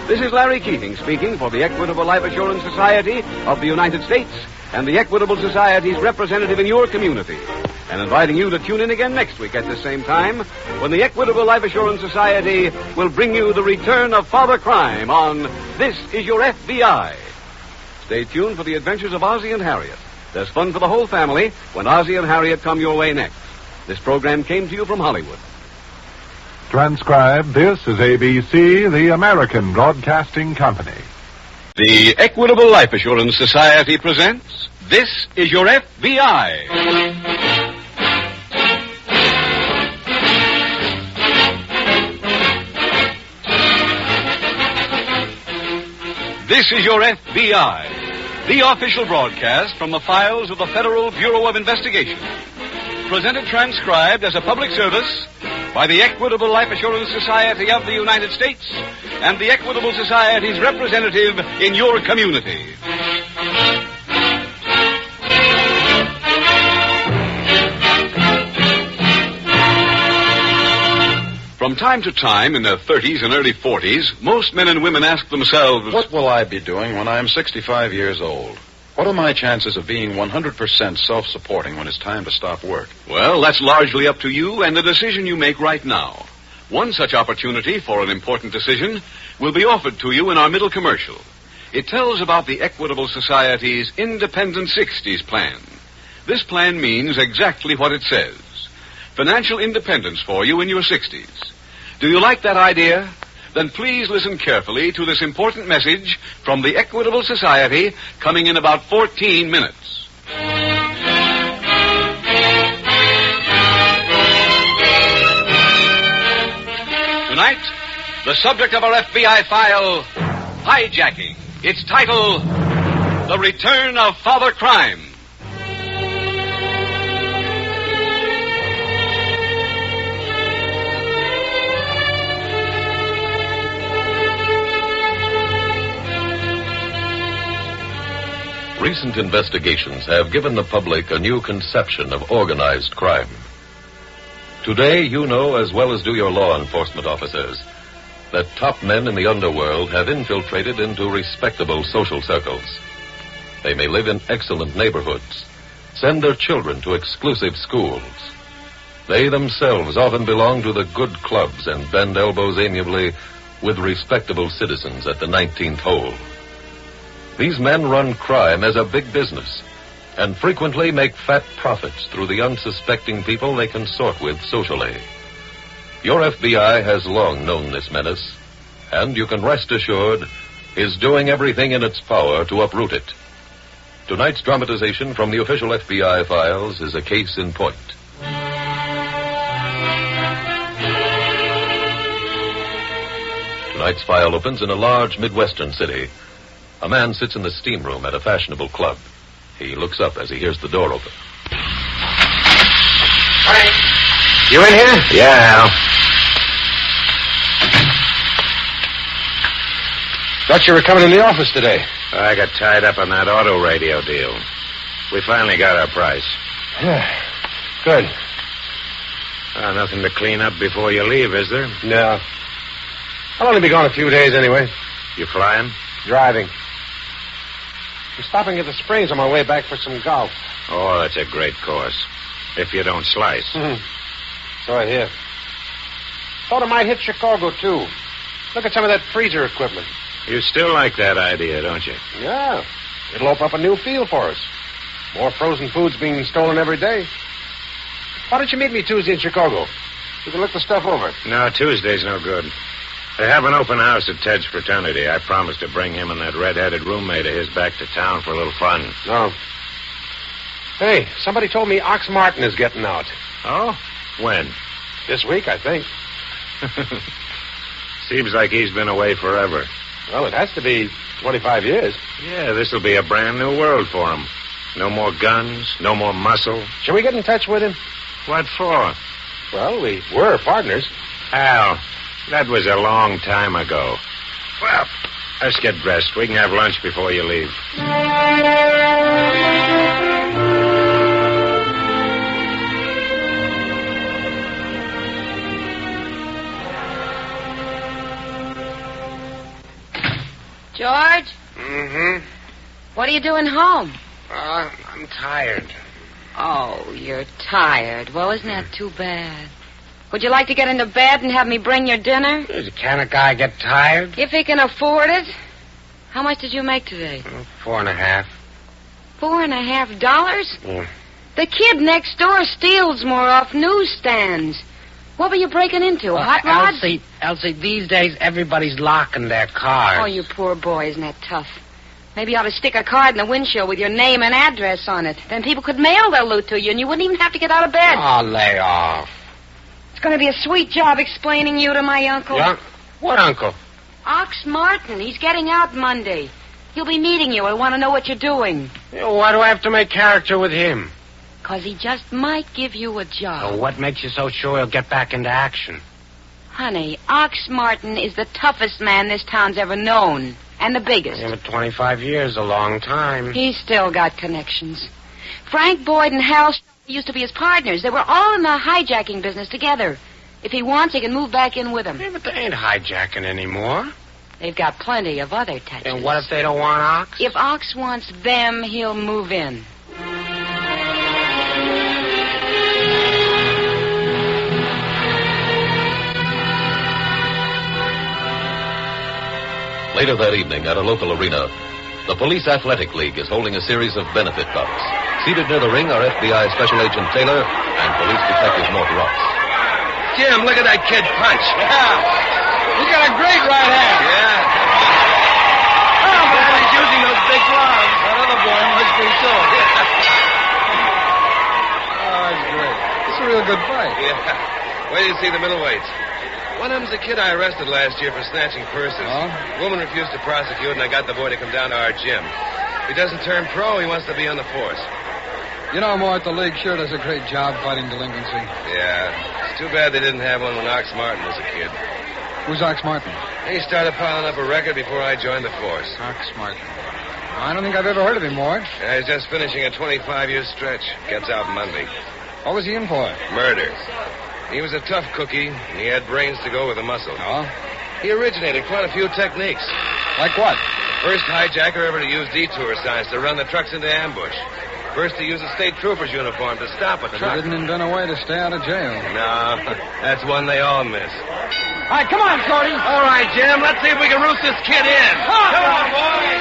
This is Larry Keating speaking for the Equitable Life Assurance Society of the United States and the Equitable Society's representative in your community, and inviting you to tune in again next week at the same time when the Equitable Life Assurance Society will bring you the return of Father Crime on This Is Your FBI. Stay tuned for the adventures of Ozzie and Harriet. There's fun for the whole family when Ozzie and Harriet come your way next. This program came to you from Hollywood. Transcribed, this is ABC, the American Broadcasting Company. The Equitable Life Assurance Society presents This Is Your FBI. This is Your FBI, the official broadcast from the files of the Federal Bureau of Investigation. Presented transcribed as a public service by the Equitable Life Assurance Society of the United States and the Equitable Society's representative in your community. From time to time, in their 30s and early 40s, most men and women ask themselves, what will I be doing when I'm 65 years old? What are my chances of being 100% self-supporting when it's time to stop work? Well, that's largely up to you and the decision you make right now. One such opportunity for an important decision will be offered to you in our middle commercial. It tells about the Equitable Society's Independent 60s plan. This plan means exactly what it says. Financial independence for you in your 60s. Do you like that idea? Then please listen carefully to this important message from the Equitable Society coming in about 14 minutes. Tonight, the subject of our FBI file, hijacking. Its title, The Return of Father Crime. Recent investigations have given the public a new conception of organized crime. Today, you know as well as do your law enforcement officers that top men in the underworld have infiltrated into respectable social circles. They may live in excellent neighborhoods, send their children to exclusive schools, They themselves often belong to the good clubs and bend elbows amiably with respectable citizens at the 19th hole. These men run crime as a big business and frequently make fat profits through the unsuspecting people they consort with socially. Your FBI has long known this menace, and you can rest assured is doing everything in its power to uproot it. Tonight's dramatization from the official FBI files is a case in point. Tonight's file opens in a large Midwestern city. A man sits in the steam room at a fashionable club. He looks up as he hears the door open. You in here? Yeah, Al. Thought you were coming in the office today. I got tied up on that auto radio deal. We finally got our price. Yeah. Good. Nothing to clean up before you leave, is there? No. I'll only be gone a few days anyway. You flying? Driving. I'm stopping at the Springs on my way back for some golf. Oh, that's a great course. If you don't slice. So I hear. Thought I might hit Chicago, too. Look at some of that freezer equipment. You still like that idea, don't you? Yeah. It'll open up a new field for us. More frozen foods being stolen every day. Why don't you meet me Tuesday in Chicago? We can look the stuff over. No, Tuesday's no good. They have an open house at Ted's fraternity. I promised to bring him and that red-headed roommate of his back to town for a little fun. No. Hey, somebody told me Ox Martin is getting out. Oh? When? This week, I think. Seems like he's been away forever. Well, it has to be 25 years. Yeah, this'll be a brand new world for him. No more guns, no more muscle. Shall we get in touch with him? What for? Well, we were partners. Al, that was a long time ago. Well, let's get dressed. We can have lunch before you leave. George? Mm-hmm. What are you doing home? I'm tired. Oh, you're tired. Well, isn't that too bad? Would you like to get into bed and have me bring your dinner? Can a guy get tired? If he can afford it. How much did you make today? $4.50. $4.50? Yeah. The kid next door steals more off newsstands. What were you breaking into? Hot rods? Elsie, these days everybody's locking their cars. Oh, you poor boy, isn't that tough? Maybe you ought to stick a card in the windshield with your name and address on it. Then people could mail their loot to you, and you wouldn't even have to get out of bed. Oh, lay off. It's going to be a sweet job explaining you to my uncle. Yeah? What uncle? Ox Martin. He's getting out Monday. He'll be meeting you. I want to know what you're doing. Why do I have to make character with him? Because he just might give you a job. So what makes you so sure he'll get back into action? Honey, Ox Martin is the toughest man this town's ever known. And the biggest. Yeah, but 25 years, a long time. He's still got connections. Frank Boyd and Hal used to be his partners. They were all in the hijacking business together. If he wants, he can move back in with him. Yeah, but they ain't hijacking anymore. They've got plenty of other touches. And what if they don't want Ox? If Ox wants them, he'll move in. Later that evening, at a local arena, the Police Athletic League is holding a series of benefit bouts. Seated near the ring are FBI Special Agent Taylor and Police Detective Mort Ross. Jim, look at that kid punch. Yeah. He's got a great right hand. Yeah. Oh, but he's using those big gloves. That other boy must be too. Oh, that's great. It's a real good fight. Yeah. Wait till you see the middleweights. One of them's a kid I arrested last year for snatching purses. Oh? Woman refused to prosecute, and I got the boy to come down to our gym. If he doesn't turn pro, he wants to be on the force. You know, Mort, the league sure does a great job fighting delinquency. Yeah. It's too bad they didn't have one when Ox Martin was a kid. Who's Ox Martin? He started piling up a record before I joined the force. Ox Martin. I don't think I've ever heard of him, Mort. Yeah, he's just finishing a 25-year stretch. Gets out Monday. What was he in for? Murder. He was a tough cookie, and he had brains to go with the muscle. Oh? He originated quite a few techniques. Like what? First hijacker ever to use detour signs to run the trucks into ambush. First he used a state trooper's uniform to stop a But truck. he didn't invent a way to stay out of jail. No, that's one they all miss. All right, come on, Shorty. All right, Jim, let's see if we can roost this kid in. Come on, boys.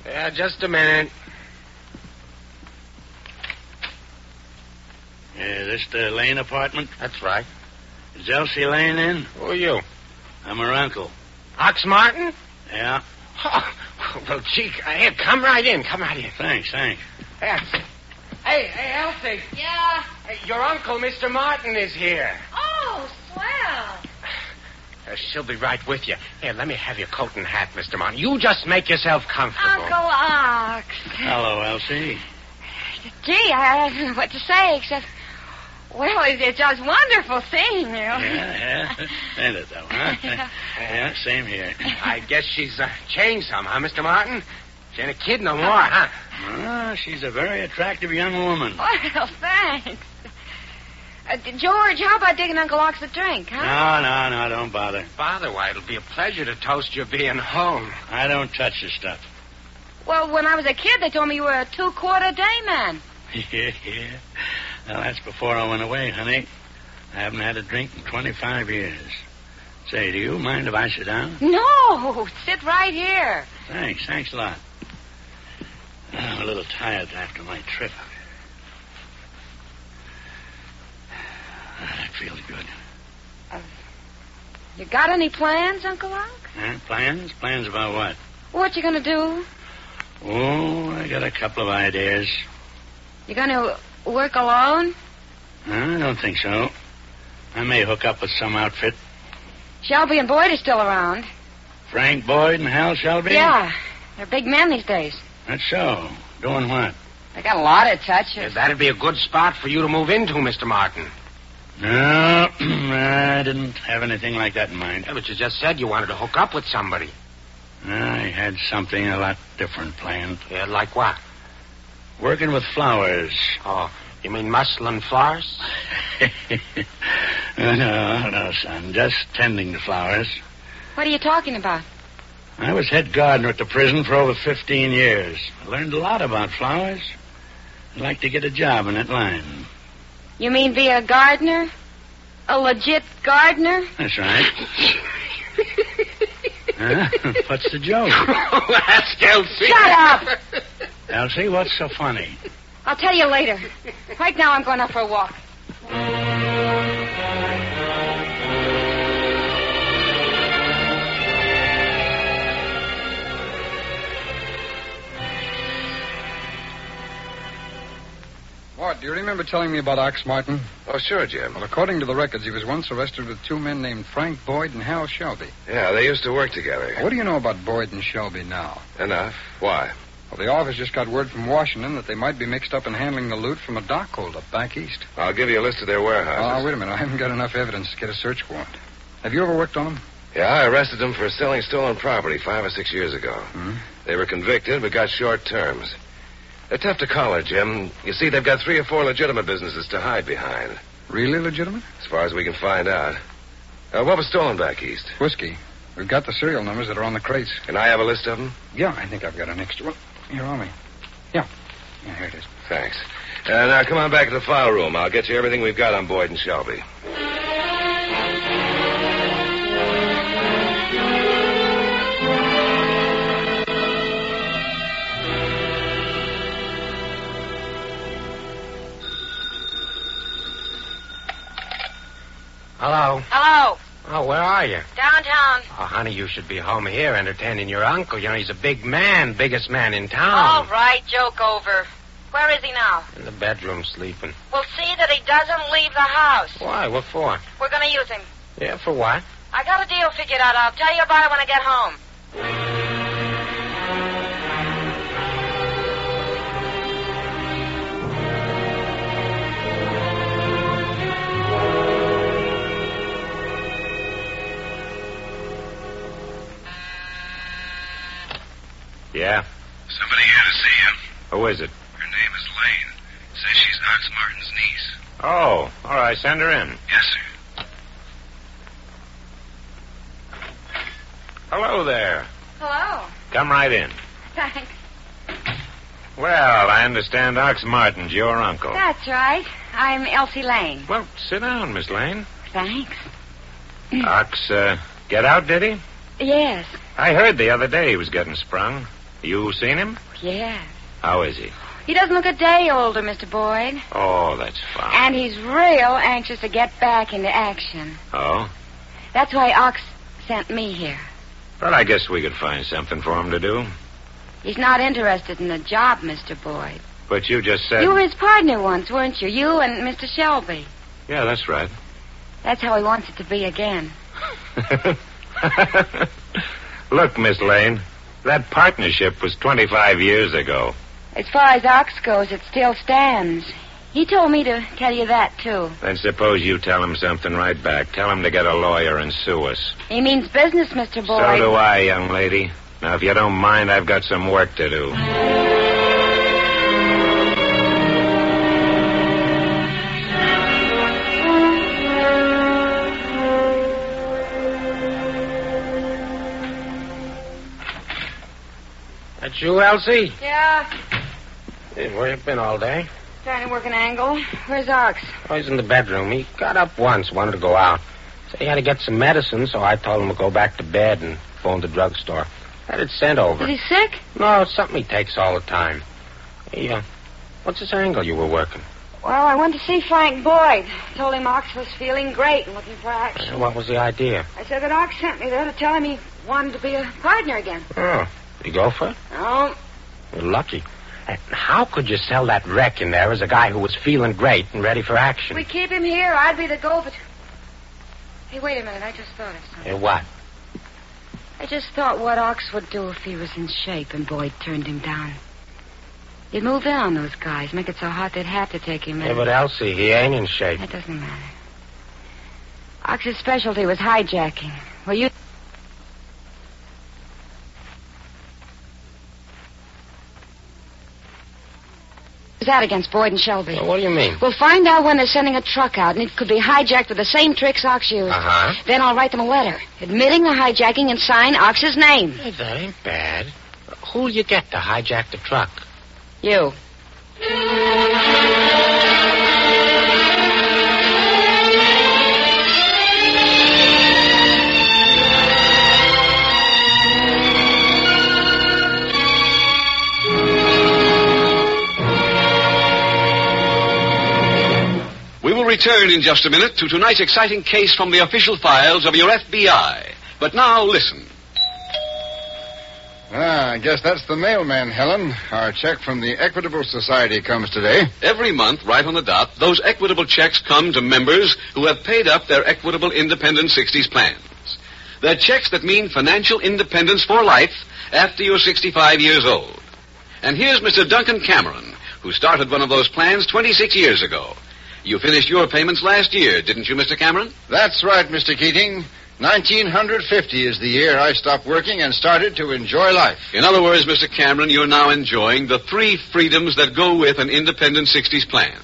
Yeah, just a minute. Is this the Lane apartment? That's right. Is Elsie Lane in? Who are you? I'm her uncle. Ox Martin? Yeah? Oh, well, gee, here, come right in. Come right in. Thanks. Yes. Hey, Elsie. Yeah? Hey, your uncle, Mr. Martin, is here. Oh, swell. She'll be right with you. Here, let me have your coat and hat, Mr. Martin. You just make yourself comfortable. Uncle Ox. Hello, Elsie. Gee, I don't know what to say except... Well, it's just wonderful seeing you. Yeah. Ain't it, though, huh? Yeah, same here. I guess she's changed some, huh, Mr. Martin? She ain't a kid no more, huh? Ah, she's a very attractive young woman. Well, thanks. George, how about digging Uncle Ox a drink, huh? No, don't bother. Bother? Why, it'll be a pleasure to toast your being home. I don't touch the stuff. Well, when I was a kid, they told me you were a 2-quarter day man. Yeah. Well, that's before I went away, honey. I haven't had a drink in 25 years. Say, do you mind if I sit down? No, sit right here. Thanks a lot. I'm a little tired after my trip. That feels good. You got any plans, Uncle Ox? Huh? Plans? Plans about what? What you gonna do? Oh, I got a couple of ideas. You gonna work alone? I don't think so. I may hook up with some outfit. Shelby and Boyd are still around. Frank Boyd and Hal Shelby? Yeah, they're big men these days. That's so. Doing what? They got a lot of touch. Yeah, that'd be a good spot for you to move into, Mr. Martin. No, I didn't have anything like that in mind. Yeah, but you just said you wanted to hook up with somebody. I had something a lot different planned. Yeah, like what? Working with flowers. Oh, you mean muslin flowers? No, son. Just tending the flowers. What are you talking about? I was head gardener at the prison for over 15 years. I learned a lot about flowers. I'd like to get a job in that line. You mean be a gardener? A legit gardener? That's right. Huh? What's the joke? That's Elsie. Shut up! Elsie, what's so funny? I'll tell you later. Right now I'm going out for a walk. What, do you remember telling me about Ox Martin? Oh, sure, Jim. Well, according to the records, he was once arrested with 2 men named Frank Boyd and Hal Shelby. Yeah, they used to work together. What do you know about Boyd and Shelby now? Enough. Why? Well, the office just got word from Washington that they might be mixed up in handling the loot from a dock holdup back east. I'll give you a list of their warehouses. Oh, wait a minute. I haven't got enough evidence to get a search warrant. Have you ever worked on them? Yeah, I arrested them for selling stolen property 5 or 6 years ago. Hmm? They were convicted, but got short terms. They're tough to collar, Jim. You see, they've got 3 or 4 legitimate businesses to hide behind. Really legitimate? As far as we can find out. What was stolen back east? Whiskey. We've got the serial numbers that are on the crates. Can I have a list of them? Yeah, I think I've got an extra one. Here on me. Yeah, here it is. Thanks. Now, come on back to the file room. I'll get you everything we've got on Boyd and Shelby. Hello. Hello. Oh, where are you? Downtown. Oh, honey, you should be home here entertaining your uncle. You know, he's a big man, biggest man in town. All right, joke over. Where is he now? In the bedroom sleeping. We'll see that he doesn't leave the house. Why? What for? We're going to use him. Yeah, for what? I got a deal figured out. I'll tell you about it when I get home. Yeah? Somebody here to see you. Who is it? Her name is Lane. Says she's Ox Martin's niece. Oh, all right, send her in. Yes, sir. Hello there. Hello. Come right in. Thanks. Well, I understand Ox Martin's your uncle. That's right. I'm Elsie Lane. Well, sit down, Miss Lane. Thanks. Ox, get out, did he? Yes. I heard the other day he was getting sprung. You seen him? Yes. How is he? He doesn't look a day older, Mr. Boyd. Oh, that's fine. And he's real anxious to get back into action. Oh? That's why Ox sent me here. Well, I guess we could find something for him to do. He's not interested in the job, Mr. Boyd. But you just said... You were his partner once, weren't you? You and Mr. Shelby. Yeah, that's right. That's how he wants it to be again. Look, Miss Lane, that partnership was 25 years ago. As far as Ox goes, it still stands. He told me to tell you that, too. Then suppose you tell him something right back. Tell him to get a lawyer and sue us. He means business, Mr. Boyd. So do I, young lady. Now, if you don't mind, I've got some work to do. That's you, Elsie? Yeah, Hey, where you been all day? trying to work an angle. Where's Ox? Oh, he's in the bedroom. He got up once, wanted to go out. Said he had to get some medicine, so I told him to go back to bed and phone the drugstore. Had it sent over. Is he sick? No, it's something he takes all the time. Hey, what's this angle you were working? Well, I went to see Frank Boyd. Told him Ox was feeling great and looking for action. What was the idea? I said that Ox sent me there to tell him he wanted to be a partner again. Oh, did you go for it? No. You're lucky. How could you sell that wreck in there as a guy who was feeling great and ready for action? We keep him here. I'd be the go-bet. Hey, wait a minute. I just thought of something. Hey, what? I just thought what Ox would do if he was in shape and Boyd turned him down. He'd move in on those guys, make it so hot they'd have to take him in. Yeah, but Elsie, he ain't in shape. That doesn't matter. Ox's specialty was hijacking. Well, you... that against Boyd and Shelby. Well, what do you mean? We'll find out when they're sending a truck out, and it could be hijacked with the same tricks Ox used. Uh-huh. Then I'll write them a letter, admitting the hijacking and sign Ox's name. Hey, that ain't bad. Who'll you get to hijack the truck? You. We will return in just a minute to tonight's exciting case from the official files of your FBI. But now, listen. I guess that's the mailman, Helen. Our check from the Equitable Society comes today. Every month, right on the dot, those equitable checks come to members who have paid up their Equitable Independent 60s plans. They're checks that mean financial independence for life after you're 65 years old. And here's Mr. Duncan Cameron, who started one of those plans 26 years ago. You finished your payments last year, didn't you, Mr. Cameron? That's right, Mr. Keating. 1950 is the year I stopped working and started to enjoy life. In other words, Mr. Cameron, you're now enjoying the 3 freedoms that go with an independent 60s plan.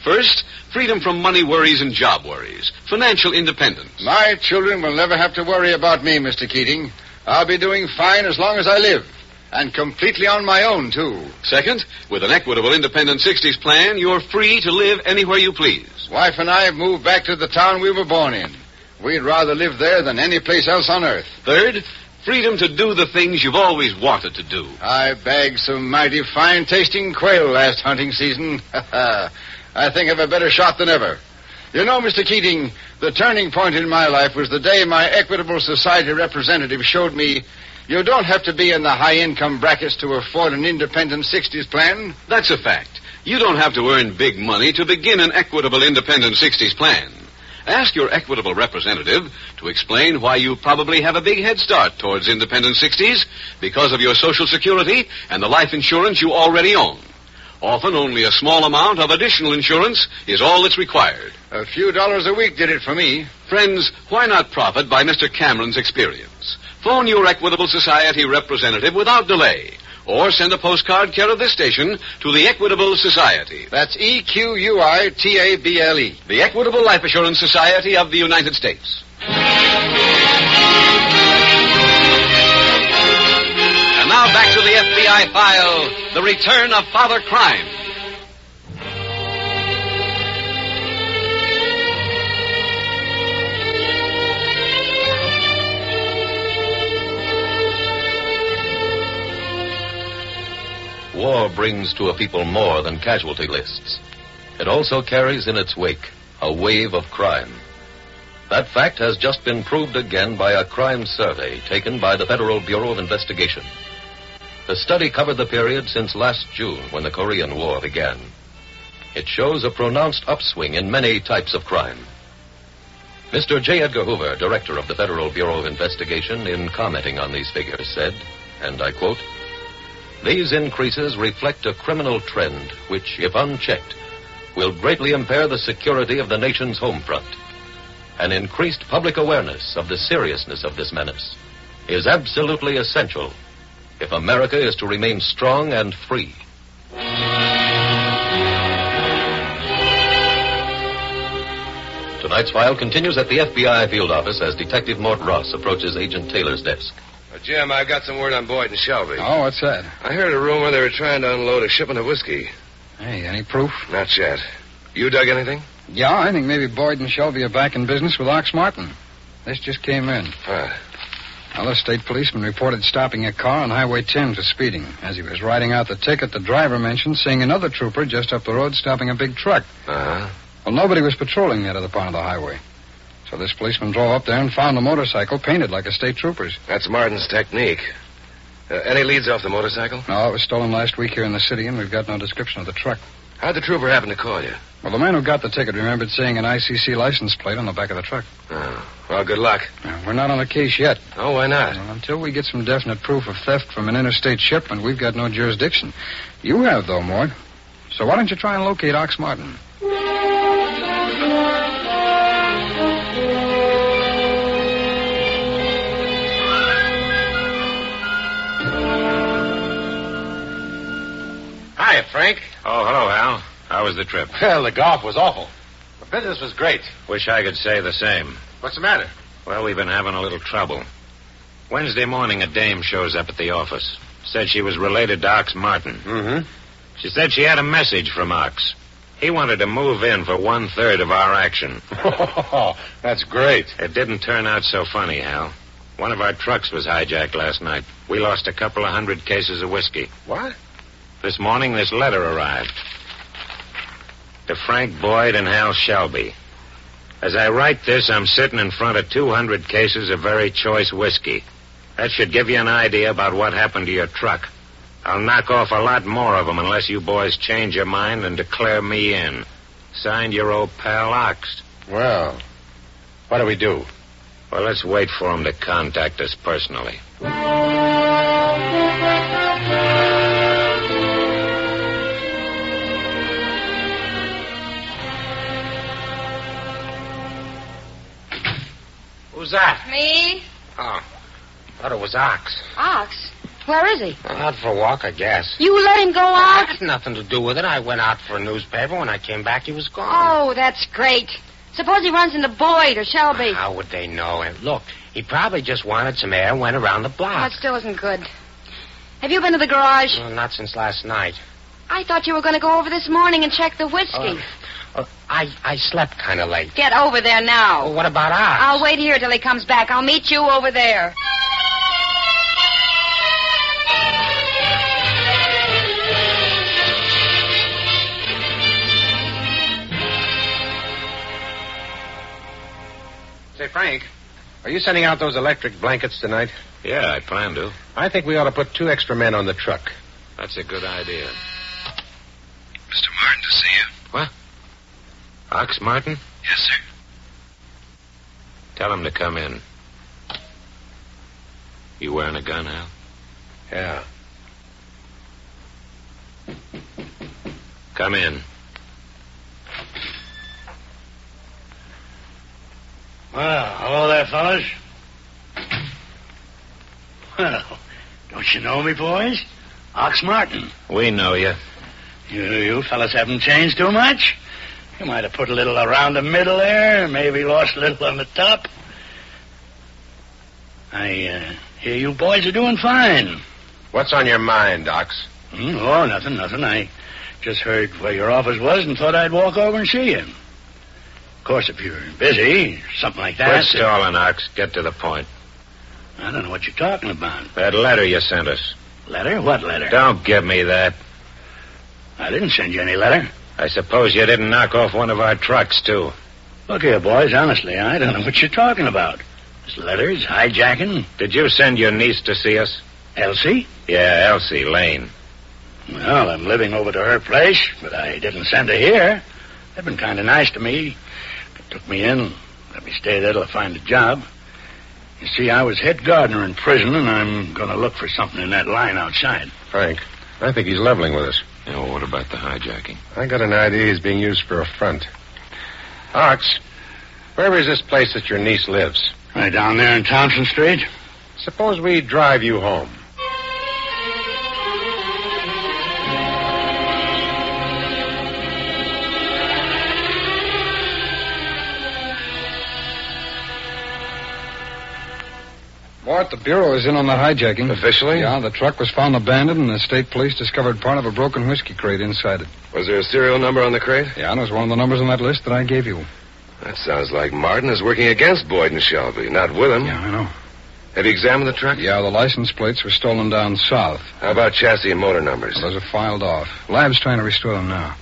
First, freedom from money worries and job worries. Financial independence. My children will never have to worry about me, Mr. Keating. I'll be doing fine as long as I live. And completely on my own, too. Second, with an Equitable Independent 60s plan, you're free to live anywhere you please. Wife and I have moved back to the town we were born in. We'd rather live there than any place else on earth. Third, freedom to do the things you've always wanted to do. I bagged some mighty fine-tasting quail last hunting season. I think I've a better shot than ever. You know, Mr. Keating, the turning point in my life was the day my Equitable Society representative showed me you don't have to be in the high-income brackets to afford an independent 60s plan. That's a fact. You don't have to earn big money to begin an Equitable Independent 60s plan. Ask your Equitable representative to explain why you probably have a big head start towards independent 60s because of your Social Security and the life insurance you already own. Often only a small amount of additional insurance is all that's required. A few dollars a week did it for me. Friends, why not profit by Mr. Cameron's experience? Phone your Equitable Society representative without delay. or send a postcard care of this station to the Equitable Society. That's EQUITABLE. The Equitable Life Assurance Society of the United States. And now back to the FBI file, The Return of Father Crime. War brings to a people more than casualty lists. It also carries in its wake a wave of crime. That fact has just been proved again by a crime survey taken by the Federal Bureau of Investigation. The study covered the period since last June, when the Korean War began. It shows a pronounced upswing in many types of crime. Mr. J. Edgar Hoover, director of the Federal Bureau of Investigation, in commenting on these figures, said, and I quote, "These increases reflect a criminal trend which, if unchecked, will greatly impair the security of the nation's home front. An increased public awareness of the seriousness of this menace is absolutely essential if America is to remain strong and free." Tonight's file continues at the FBI field office as Detective Mort Ross approaches Agent Taylor's desk. Jim, I've got some word on Boyd and Shelby. Oh, what's that? I heard a rumor they were trying to unload a shipment of whiskey. Hey, any proof? Not yet. You dug anything? Yeah, I think maybe Boyd and Shelby are back in business with Ox Martin. This just came in. What? Well, the state policeman reported stopping a car on Highway 10 for speeding. As he was writing out the ticket, the driver mentioned seeing another trooper just up the road stopping a big truck. Uh-huh. Well, nobody was patrolling the other part of the highway. So this policeman drove up there and found a motorcycle painted like a state trooper's. That's Martin's technique. Any leads off the motorcycle? No, it was stolen last week here in the city, and we've got no description of the truck. How'd the trooper happen to call you? Well, the man who got the ticket remembered seeing an ICC license plate on the back of the truck. Oh, well, good luck. We're not on the case yet. Oh, why not? Well, until we get some definite proof of theft from an interstate shipment, we've got no jurisdiction. You have, though, Mort. So why don't you try and locate Ox Martin? Hiya, Frank. Oh, hello, Al. How was the trip? Well, the golf was awful. The business was great. Wish I could say the same. What's the matter? Well, we've been having a little trouble. Wednesday morning, a dame shows up at the office. Said she was related to Ox Martin. Mm-hmm. She said she had a message from Ox. He wanted to move in for 1/3 of our action. Oh, that's great. It didn't turn out so funny, Hal. One of our trucks was hijacked last night. We lost a couple of 100 cases of whiskey. What? This morning, this letter arrived. To Frank Boyd and Hal Shelby. As I write this, I'm sitting in front of 200 cases of very choice whiskey. That should give you an idea about what happened to your truck. I'll knock off a lot more of them unless you boys change your mind and declare me in. Signed, your old pal Ox. Well, what do we do? Well, let's wait for him to contact us personally. Who's that? Me? Oh, thought it was Ox. Ox? Where is he? Out for a walk, I guess. You let him go I out? had nothing to do with it. I went out for a newspaper. When I came back, he was gone. Oh, that's great. Suppose he runs into Boyd or Shelby. How would they know? And look, he probably just wanted some air and went around the block. That still isn't good. Have you been to the garage? Well, not since last night. I thought you were going to go over this morning and check the whiskey. I slept kind of late. Get over there now. Well, what about Ox? I'll wait here till he comes back. I'll meet you over there. Say, Frank, are you sending out those electric blankets tonight? Yeah, I plan to. I think we ought to put 2 extra men on the truck. That's a good idea. Mr. Martin to see you. What? Ox Martin? Yes, sir. Tell him to come in. You wearing a gun, Hal? Yeah. Come in. Well, hello there, fellas. Well, don't you know me, boys? Ox Martin. We know you. You fellas haven't changed too much. You might have put a little around the middle there, maybe lost a little on the top. I hear you boys are doing fine. What's on your mind, Ox? Oh, nothing. I just heard where your office was and thought I'd walk over and see you. Of course, if you're busy, something like that... Quit stalling, Ox. Get to the point. I don't know what you're talking about. That letter you sent us. Letter? What letter? Don't give me that. I didn't send you any letter. I suppose you didn't knock off one of our trucks, too. Look here, boys, honestly, I don't know what you're talking about. This letters, hijacking. Did you send your niece to see us? Elsie? Yeah, Elsie Lane. Well, I'm living over to her place, but I didn't send her here. They've been kind of nice to me. They took me in, let me stay there till I find a job. You see, I was head gardener in prison, and I'm going to look for something in that line outside. Frank, I think he's leveling with us. Yeah, well, what about the hijacking? I got an idea he's being used for a front. Ox, where is this place that your niece lives? Right down there in Thompson Street. Suppose we drive you home. Bart, the Bureau is in on the hijacking. Officially? Yeah, the truck was found abandoned, and the state police discovered part of a broken whiskey crate inside it. Was there a serial number on the crate? Yeah, and it was one of the numbers on that list that I gave you. That sounds like Martin is working against Boyd and Shelby, not with him. Yeah, I know. Have you examined the truck? Yeah, the license plates were stolen down south. How about chassis and motor numbers? Well, those are filed off. Lab's trying to restore them now.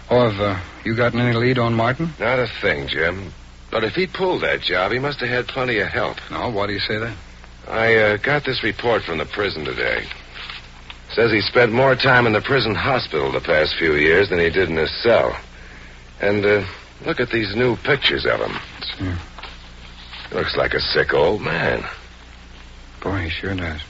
Oh, have you gotten any lead on Martin? Not a thing, Jim. But if he pulled that job, he must have had plenty of help. No, why do you say that? I got this report from the prison today. Says he spent more time in the prison hospital the past few years than he did in his cell. And, look at these new pictures of him. Looks like a sick old man. Boy, he sure does.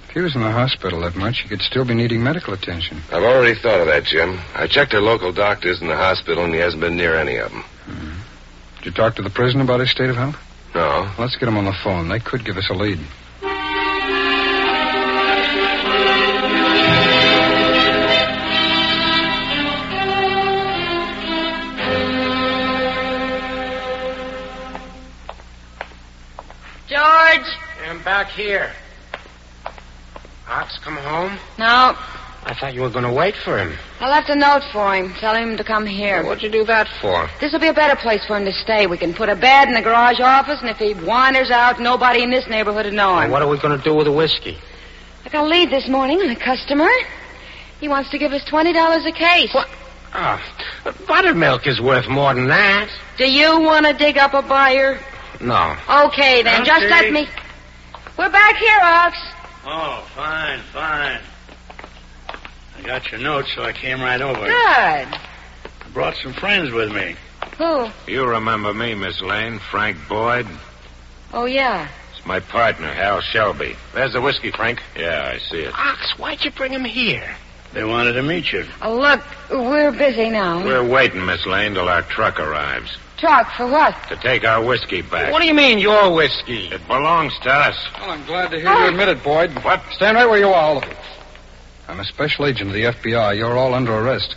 If he was in the hospital that much, he could still be needing medical attention. I've already thought of that, Jim. I checked our local doctors in the hospital, and he hasn't been near any of them. Mm-hmm. Did you talk to the prison about his state of health? No. Let's get him on the phone. They could give us a lead. George! I'm back here. Ox come home? No. I thought you were going to wait for him. I left a note for him, telling him to come here. What'd you do that for? This'll be a better place for him to stay. We can put a bed in the garage office, and if he wanders out, nobody in this neighborhood would know him. Well, what are we going to do with the whiskey? I got a lead this morning on a customer. He wants to give us $20 a case. What? Oh, buttermilk is worth more than that. Do you want to dig up a buyer? No. Okay, then. Just let me... We're back here, Ox. Oh, fine. I got your note, so I came right over. Good. I brought some friends with me. Who? You remember me, Miss Lane, Frank Boyd. Oh, yeah. It's my partner, Hal Shelby. There's the whiskey, Frank. Yeah, I see it. Ox, why'd you bring him here? They wanted to meet you. Oh, look, we're busy now. We're waiting, Miss Lane, till our truck arrives. Truck for what? To take our whiskey back. What do you mean, your whiskey? It belongs to us. Well, I'm glad to hear you admit it, Boyd. What? Stand right where you are, all of you. I'm a special agent of the FBI. You're all under arrest.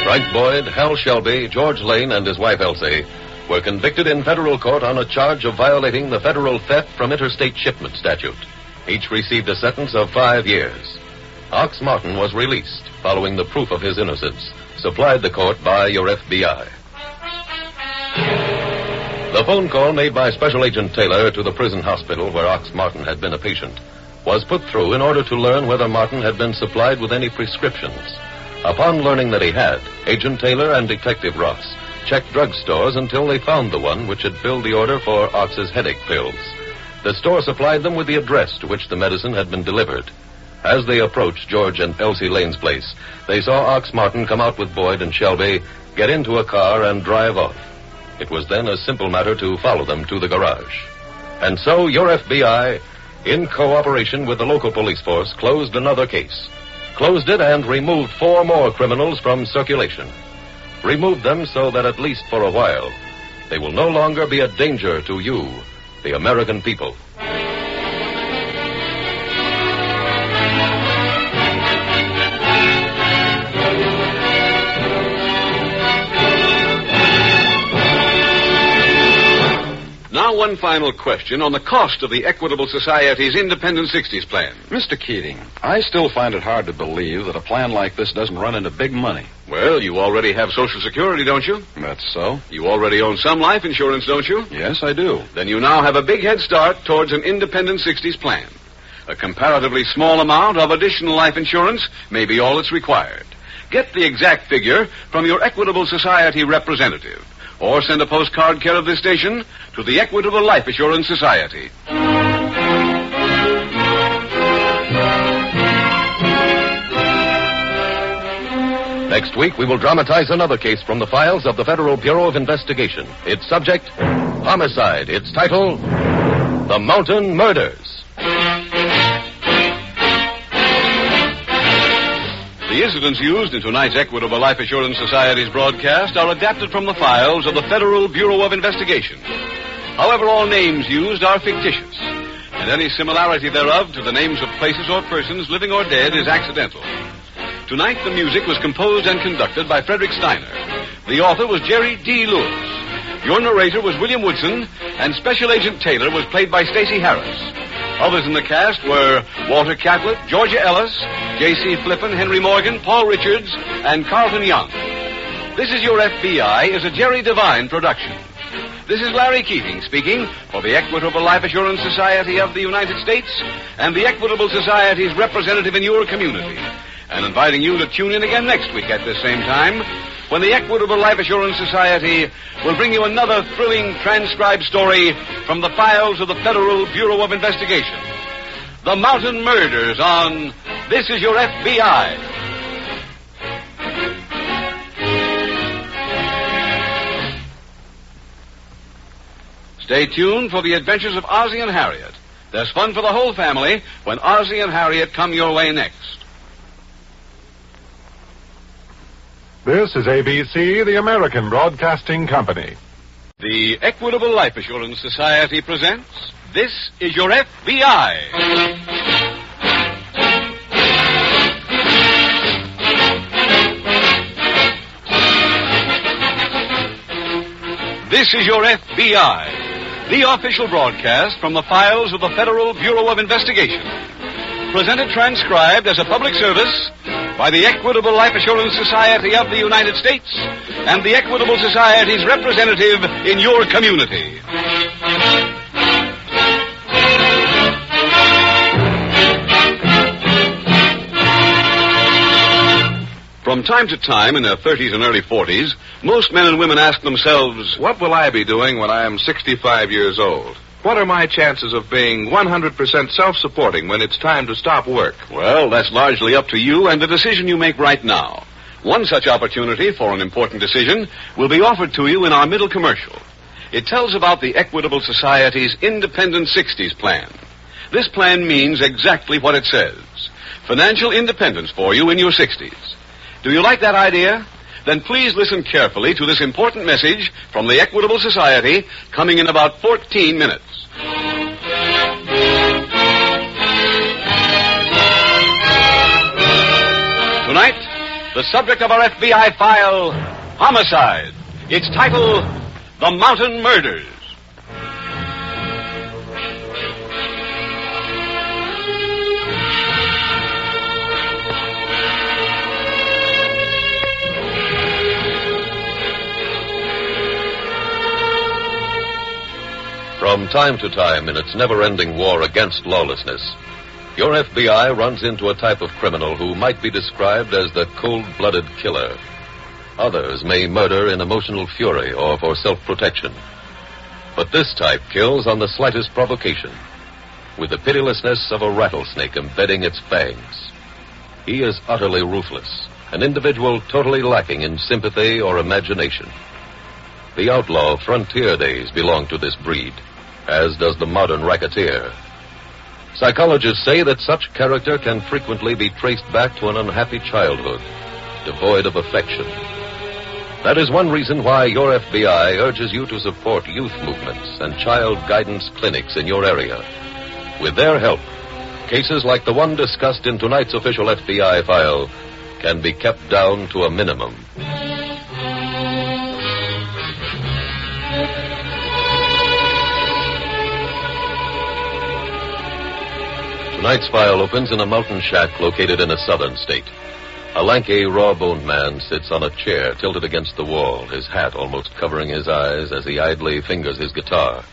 Frank Boyd, Hal Shelby, George Lane, and his wife Elsie were convicted in federal court on a charge of violating the federal theft from interstate shipment statute. Each received a sentence of 5 years. Ox Martin was released following the proof of his innocence, supplied the court by your FBI. The phone call made by Special Agent Taylor to the prison hospital where Ox Martin had been a patient was put through in order to learn whether Martin had been supplied with any prescriptions. Upon learning that he had, Agent Taylor and Detective Ross checked drugstores until they found the one which had filled the order for Ox's headache pills. The store supplied them with the address to which the medicine had been delivered. As they approached George and Elsie Lane's place, they saw Ox Martin come out with Boyd and Shelby, get into a car, and drive off. It was then a simple matter to follow them to the garage. And so your FBI, in cooperation with the local police force, closed another case, closed it, and removed 4 more criminals from circulation. Removed them so that at least for a while, they will no longer be a danger to you, the American people. Now, one final question on the cost of the Equitable Society's Independent 60s plan. Mr. Keating, I still find it hard to believe that a plan like this doesn't run into big money. Well, you already have Social Security, don't you? That's so. You already own some life insurance, don't you? Yes, I do. Then you now have a big head start towards an Independent 60s plan. A comparatively small amount of additional life insurance may be all that's required. Get the exact figure from your Equitable Society representative, or send a postcard care of this station to the Equitable Life Assurance Society. Next week, we will dramatize another case from the files of the Federal Bureau of Investigation. Its subject, homicide. Its title, The Mountain Murders. The incidents used in tonight's Equitable Life Assurance Society's broadcast are adapted from the files of the Federal Bureau of Investigation. However, all names used are fictitious, and any similarity thereof to the names of places or persons, living or dead, is accidental. Tonight, the music was composed and conducted by Frederick Steiner. The author was Jerry D. Lewis. Your narrator was William Woodson, and Special Agent Taylor was played by Stacey Harris. Others in the cast were Walter Catlett, Georgia Ellis, J.C. Flippen, Henry Morgan, Paul Richards, and Carlton Young. This Is Your FBI is a Jerry Devine production. This is Larry Keating speaking for the Equitable Life Assurance Society of the United States and the Equitable Society's representative in your community, and inviting you to tune in again next week at this same time when the Equitable Life Assurance Society will bring you another thrilling transcribed story from the files of the Federal Bureau of Investigation. The Mountain Murders on This Is Your FBI. Stay tuned for the adventures of Ozzie and Harriet. There's fun for the whole family when Ozzie and Harriet come your way next. This is ABC, the American Broadcasting Company. The Equitable Life Assurance Society presents This Is Your FBI. This is Your FBI, the official broadcast from the files of the Federal Bureau of Investigation. Presented transcribed as a public service by the Equitable Life Assurance Society of the United States and the Equitable Society's representative in your community. From time to time in their 30s and early 40s, most men and women ask themselves, what will I be doing when I am 65 years old? What are my chances of being 100% self-supporting when it's time to stop work? Well, that's largely up to you and the decision you make right now. One such opportunity for an important decision will be offered to you in our middle commercial. It tells about the Equitable Society's Independent 60s plan. This plan means exactly what it says. Financial independence for you in your 60s. Do you like that idea? Then please listen carefully to this important message from the Equitable Society coming in about 14 minutes. Tonight, the subject of our FBI file, homicide. Its title, The Mountain Murders. From time to time in its never-ending war against lawlessness, your FBI runs into a type of criminal who might be described as the cold-blooded killer. Others may murder in emotional fury or for self-protection. But this type kills on the slightest provocation, with the pitilessness of a rattlesnake embedding its fangs. He is utterly ruthless, an individual totally lacking in sympathy or imagination. The outlaw of frontier days belong to this breed, as does the modern racketeer. Psychologists say that such character can frequently be traced back to an unhappy childhood, devoid of affection. That is one reason why your FBI urges you to support youth movements and child guidance clinics in your area. With their help, cases like the one discussed in tonight's official FBI file can be kept down to a minimum. Tonight's file opens in a mountain shack located in a southern state. A lanky, raw-boned man sits on a chair tilted against the wall, his hat almost covering his eyes as he idly fingers his guitar.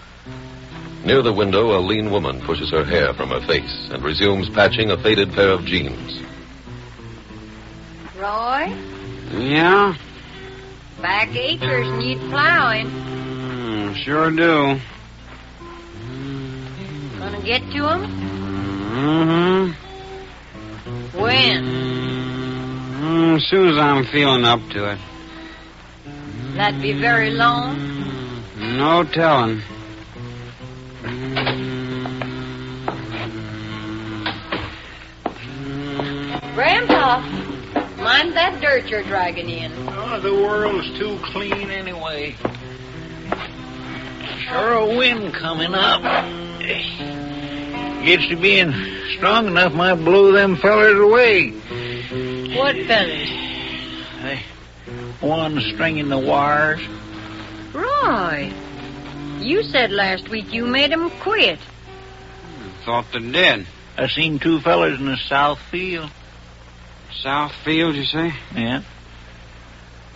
Near the window, a lean woman pushes her hair from her face and resumes patching a faded pair of jeans. Roy? Yeah? Back acres need plowing. Sure do. Gonna get to 'em? Mm-hmm. When? As soon as I'm feeling up to it. That be very long? No telling. Grandpa, mind that dirt you're dragging in. Oh, the world's too clean anyway. Sure a wind coming up. Gets to being strong enough might blow them fellers away. What fellers? One stringing the wires. Roy, you said last week you made 'em quit. Thought they did. I seen two fellers in the south field. South field, you say? Yeah.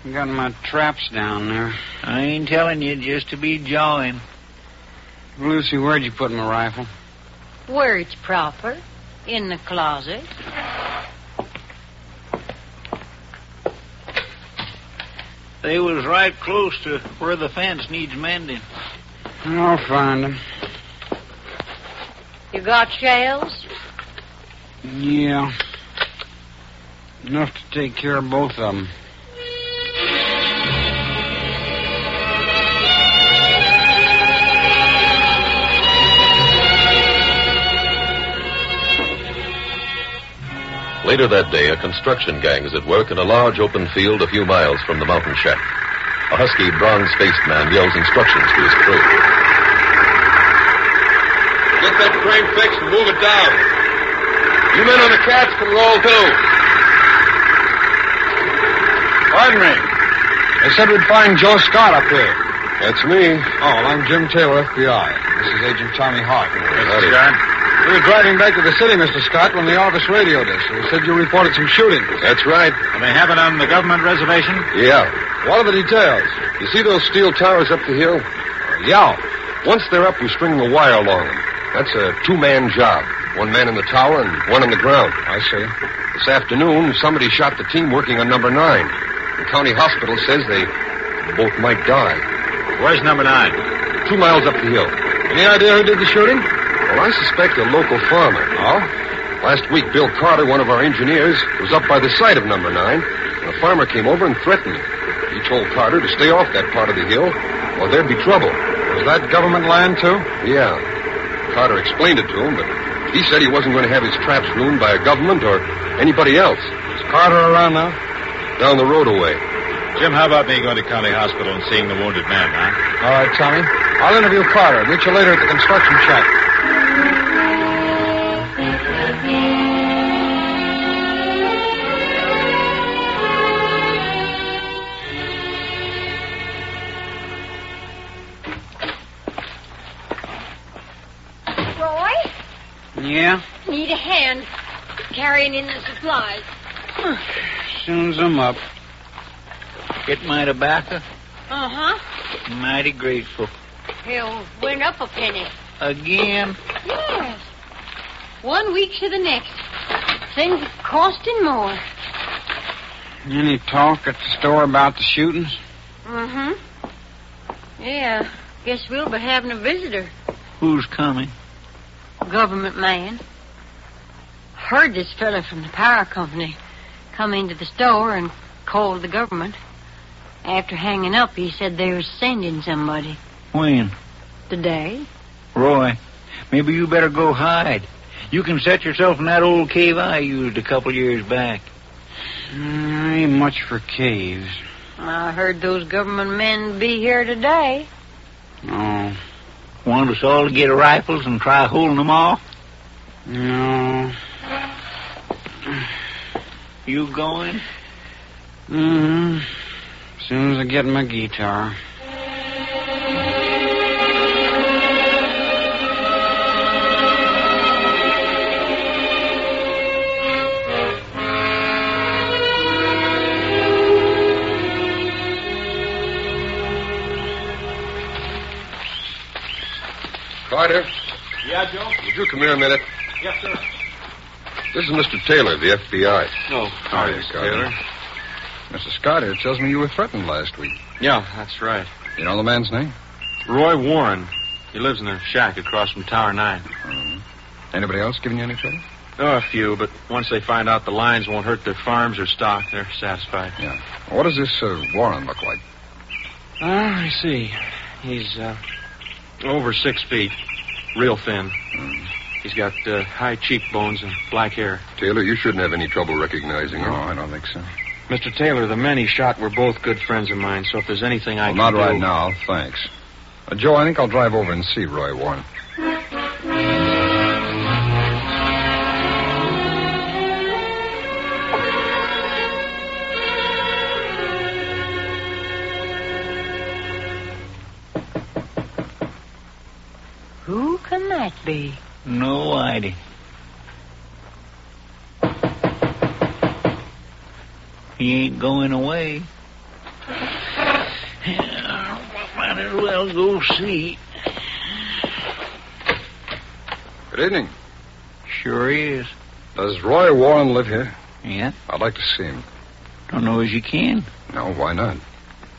I got my traps down there. I ain't telling you just to be jawing. Lucy, where'd you put my rifle? Where it's proper. In the closet. They was right close to where the fence needs mending. I'll find them. You got shells? Yeah. Enough to take care of both of them. Later that day, a construction gang is at work in a large open field a few miles from the mountain shack. A husky, bronze-faced man yells instructions to his crew. Get that frame fixed and move it down. You men on the cats can roll, too. Pardon me. They said we'd find Joe Scott up here. That's me. Oh, well, I'm Jim Taylor, FBI. This is Agent Tommy Hart. Howdy. We were driving back to the city, Mr. Scott, when the office radioed us. They said you reported some shooting. That's right. And they have it on the government reservation? Yeah. What are the details? You see those steel towers up the hill? Yeah. Once they're up, we string the wire along them. That's a two-man job. One man in the tower and one on the ground. I see. This afternoon, somebody shot the team working on number 9. The county hospital says they both might die. Where's number 9? 2 miles up the hill. Any idea who did the shooting? Well, I suspect a local farmer. Oh? Last week, Bill Carter, one of our engineers, was up by the site of number 9, and a farmer came over and threatened him. He told Carter to stay off that part of the hill, or there'd be trouble. Was that government land, too? Yeah. Carter explained it to him, but he said he wasn't going to have his traps ruined by a government or anybody else. Is Carter around now? Down the road away. Jim, how about me going to county hospital and seeing the wounded man, huh? All right, Tommy. I'll interview Carter. Meet you later at the construction shack. Yeah? Need a hand carrying in the supplies. As soon as I'm up. Get my tobacco? Uh-huh. Mighty grateful. He'll went up a penny. Again? Yes. 1 week to the next. Things are costing more. Any talk at the store about the shootings? Mm-hmm. Yeah. Guess we'll be having a visitor. Who's coming? Government man. Heard this fella from the power company come into the store and called the government. After hanging up, he said they was sending somebody. When? Today. Roy, maybe you better go hide. You can set yourself in that old cave I used a couple years back. Ain't much for caves. I heard those government men be here today. No. Want us all to get rifles and try holding them off? No. You going? Mm-hmm. As soon as I get my guitar. Carter, Yeah, Joe? would you come here a minute? Yes, sir. This is Mr. Taylor, the FBI. Oh, Hi, Mr. Taylor. Mrs. Carter tells me you were threatened last week. Yeah, that's right. You know the man's name? Roy Warren. He lives in a shack across from Tower 9. Anybody else giving you any trouble? Oh, a few, but once they find out the lines won't hurt their farms or stock, they're satisfied. Yeah. What does this Warren look like? I see. He's over 6 feet, real thin. He's got high cheekbones and black hair. Taylor, you shouldn't have any trouble recognizing him. No, I don't think so. Mr. Taylor, the men he shot were both good friends of mine, so if there's anything I can Not do... right now, thanks. Joe, I think I'll drive over and see Roy Warren. Who can that be? No idea. He ain't going away. Might as well go see. Good evening. Sure is. Does Roy Warren live here? Yeah. I'd like to see him. Don't know as you can. No, why not?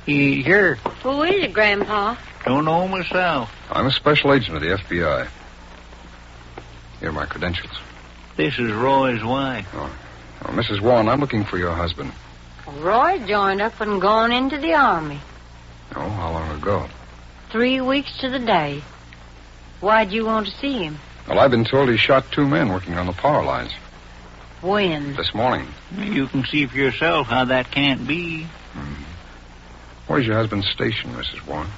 He ain't here. Who is it, Grandpa? Don't know myself. I'm a special agent of the FBI. Here are my credentials. This is Roy's wife. Oh, Mrs. Warren, I'm looking for your husband. Roy joined up and gone into the Army. Oh, how long ago? 3 weeks to the day. Why'd you want to see him? Well, I've been told he shot 2 men working on the power lines. When? This morning. You can see for yourself how that can't be. Where's your husband stationed, Mrs. Warren?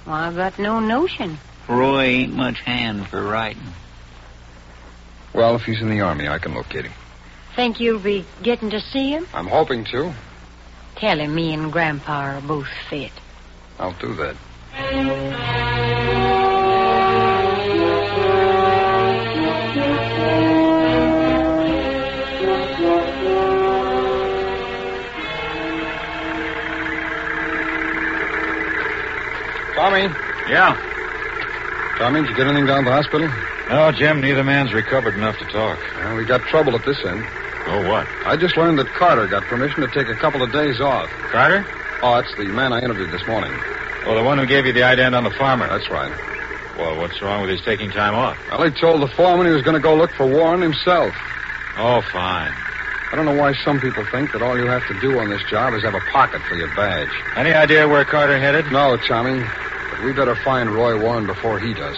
Well, I've got no notion. Roy ain't much hand for writing. Well, if he's in the Army, I can locate him. Think you'll be getting to see him? I'm hoping to. Tell him me and Grandpa are both fit. I'll do that. Tommy. Yeah? Tommy, did you get anything down at the hospital? No, Jim, neither man's recovered enough to talk. Well, we got trouble at this end. Oh, what? I just learned that Carter got permission to take a couple of days off. Carter? Oh, that's the man I interviewed this morning. Oh, the one who gave you the ident on the farmer. That's right. Well, what's wrong with his taking time off? Well, he told the foreman he was going to go look for Warren himself. Oh, fine. I don't know why some people think that all you have to do on this job is have a pocket for your badge. Any idea where Carter headed? No, Tommy. But we better find Roy Warren before he does.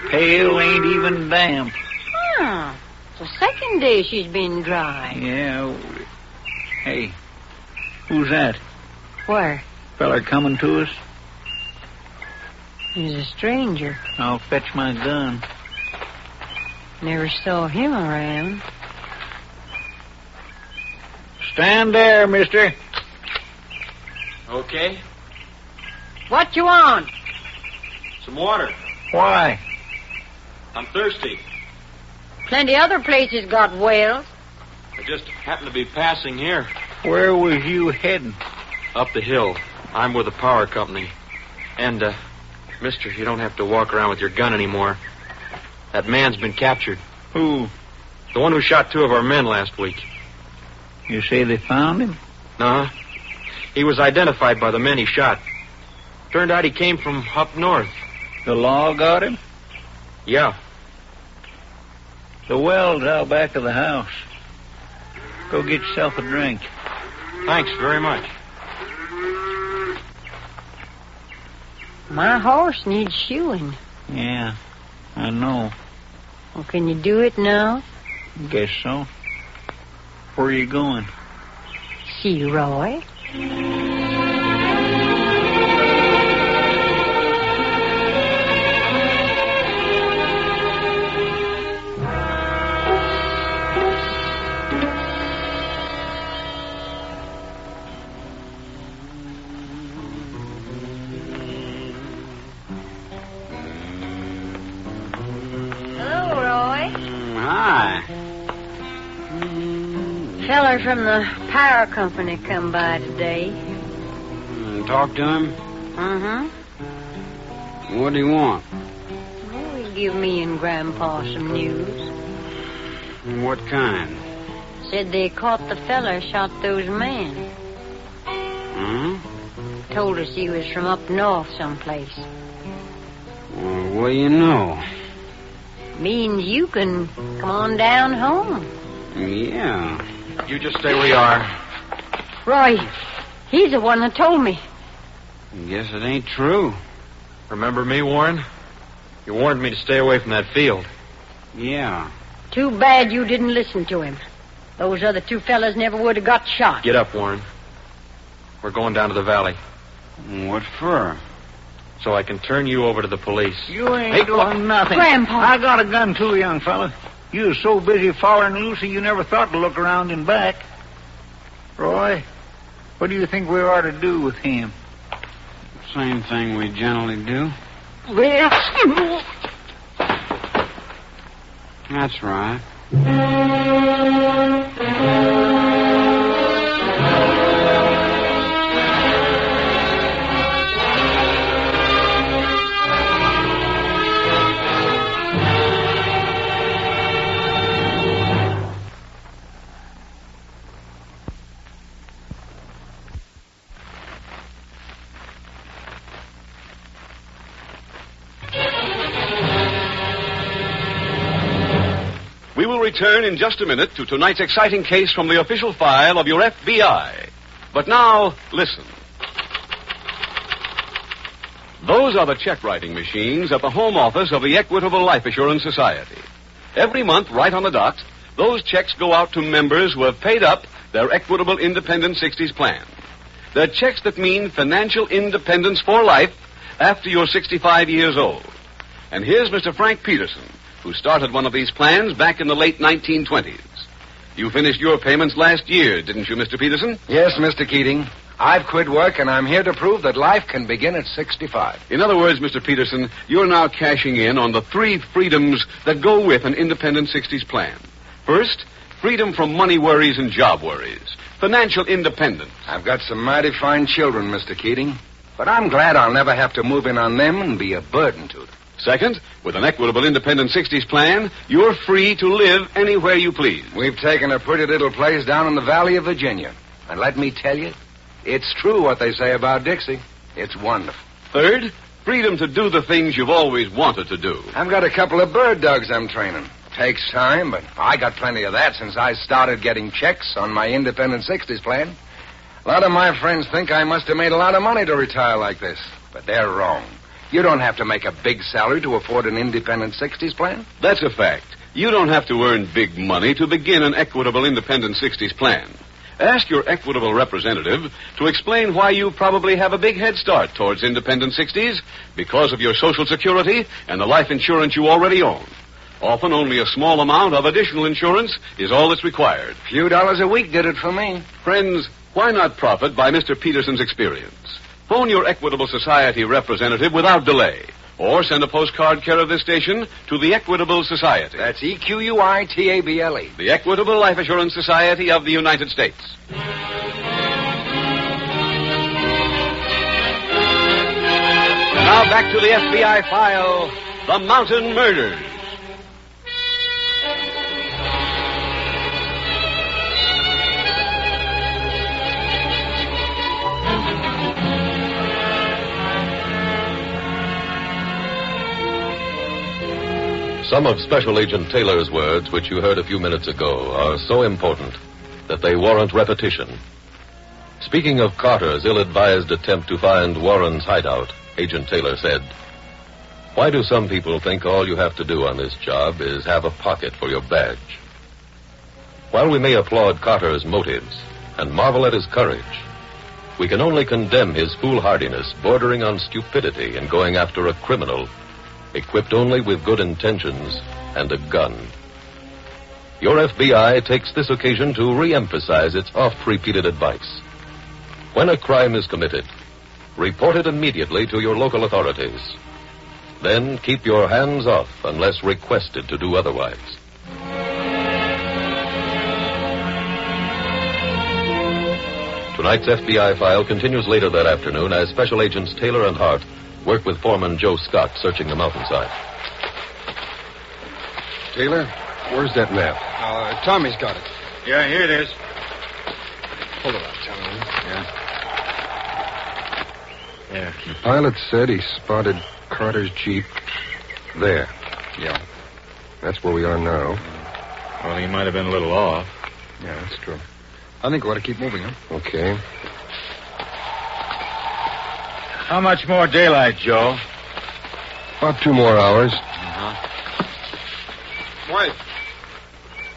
Pail ain't even damp. Oh, it's the second day she's been dry. Yeah. Hey, who's that? Where? Feller coming to us? He's a stranger. I'll fetch my gun. Never saw him around. Stand there, mister. Okay. What you want? Some water. Why? I'm thirsty. Plenty other places got wells. I just happened to be passing here. Where was you heading? Up the hill. I'm with the power company. And, mister, you don't have to walk around with your gun anymore. That man's been captured. Who? The one who shot 2 of our men last week. You say they found him? Uh-huh. He was identified by the men he shot. Turned out he came from up north. The law got him? Yeah. The well's out back of the house. Go get yourself a drink. Thanks very much. My horse needs shoeing. Yeah, I know. Well, can you do it now? Guess so. Where are you going? See Roy. Feller from the power company come by today. Talk to him? Uh-huh. What do you want? Well, he give me and Grandpa some news. What kind? Said they caught the feller shot those men. Hmm? Told us he was from up north someplace. Well, what do you know? Means you can come on down home. Yeah. You just stay where you are. Roy, he's the one that told me. Guess it ain't true. Remember me, Warren? You warned me to stay away from that field. Yeah. Too bad you didn't listen to him. Those other two fellas never would have got shot. Get up, Warren. We're going down to the valley. What for? So I can turn you over to the police. You ain't doing nothing. Grandpa. I got a gun too, young fella. You was so busy following Lucy you never thought to look around and back. Roy, what do you think we ought to do with him? Same thing we generally do. Well, That's right. We will return in just a minute to tonight's exciting case from the official file of your FBI. But now, listen. Those are the check-writing machines at the home office of the Equitable Life Assurance Society. Every month, right on the dot, those checks go out to members who have paid up their Equitable Independent 60s plan. They're checks that mean financial independence for life after you're 65 years old. And here's Mr. Frank Peterson, who started one of these plans back in the late 1920s. You finished your payments last year, didn't you, Mr. Peterson? Yes, Mr. Keating. I've quit work, and I'm here to prove that life can begin at 65. In other words, Mr. Peterson, you're now cashing in on the 3 freedoms that go with an independent 60s plan. First, freedom from money worries and job worries. Financial independence. I've got some mighty fine children, Mr. Keating, but I'm glad I'll never have to move in on them and be a burden to them. Second, with an Equitable Independent 60s plan, you're free to live anywhere you please. We've taken a pretty little place down in the Valley of Virginia. And let me tell you, it's true what they say about Dixie. It's wonderful. Third, freedom to do the things you've always wanted to do. I've got a couple of bird dogs I'm training. Takes time, but I got plenty of that since I started getting checks on my Independent 60s plan. A lot of my friends think I must have made a lot of money to retire like this, but they're wrong. You don't have to make a big salary to afford an Independent 60s plan. That's a fact. You don't have to earn big money to begin an Equitable Independent 60s plan. Ask your Equitable representative to explain why you probably have a big head start towards Independent 60s because of your Social Security and the life insurance you already own. Often only a small amount of additional insurance is all that's required. A few dollars a week did it for me. Friends, why not profit by Mr. Peterson's experience? Phone your Equitable Society representative without delay, or send a postcard care of this station to the Equitable Society. That's EQUITABLE. The Equitable Life Assurance Society of the United States. Now back to the FBI file, The Mountain Murders. Some of Special Agent Taylor's words, which you heard a few minutes ago, are so important that they warrant repetition. Speaking of Carter's ill-advised attempt to find Warren's hideout, Agent Taylor said, "Why do some people think all you have to do on this job is have a pocket for your badge?" While we may applaud Carter's motives and marvel at his courage, we can only condemn his foolhardiness bordering on stupidity in going after a criminal equipped only with good intentions and a gun. Your FBI takes this occasion to re-emphasize its oft-repeated advice. When a crime is committed, report it immediately to your local authorities. Then keep your hands off unless requested to do otherwise. Tonight's FBI file continues later that afternoon as Special Agents Taylor and Hart work with Foreman Joe Scott searching the mountainside. Taylor, where's that map? Tommy's got it. Yeah, here it is. Hold it out, Tommy. Yeah. The pilot said he spotted Carter's Jeep there. Yeah. That's where we are now. Well, he might have been a little off. Yeah, that's true. I think we ought to keep moving, huh? Okay. How much more daylight, Joe? About 2 more hours. Wait.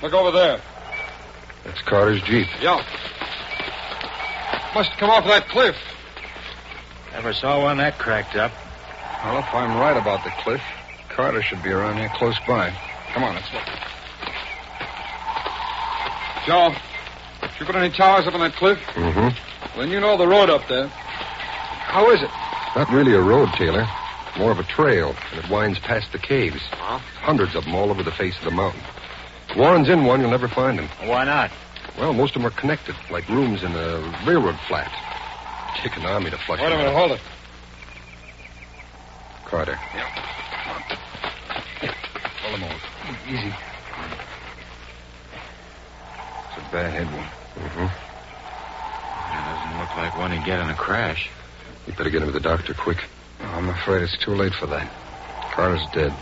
Look over there. That's Carter's Jeep. Yeah. Must come off that cliff. Never saw one that cracked up. Well, if I'm right about the cliff, Carter should be around here close by. Come on, let's look. Joe, you put any towers up on that cliff? Mm-hmm. Then you know the road up there. How is it? Not really a road, Taylor. More of a trail, and it winds past the caves. Huh? Hundreds of them all over the face of the mountain. If Warren's in one, you'll never find him. Why not? Well, most of them are connected, like rooms in a railroad flat. Take an army to flush Wait a them minute, out. hold it. Carter. Pull him over. Easy. It's a bad head wound. Mm-hmm. That doesn't look like one he'd get in a crash. You better get him to the doctor quick. Oh, I'm afraid it's too late for that. Carter's dead.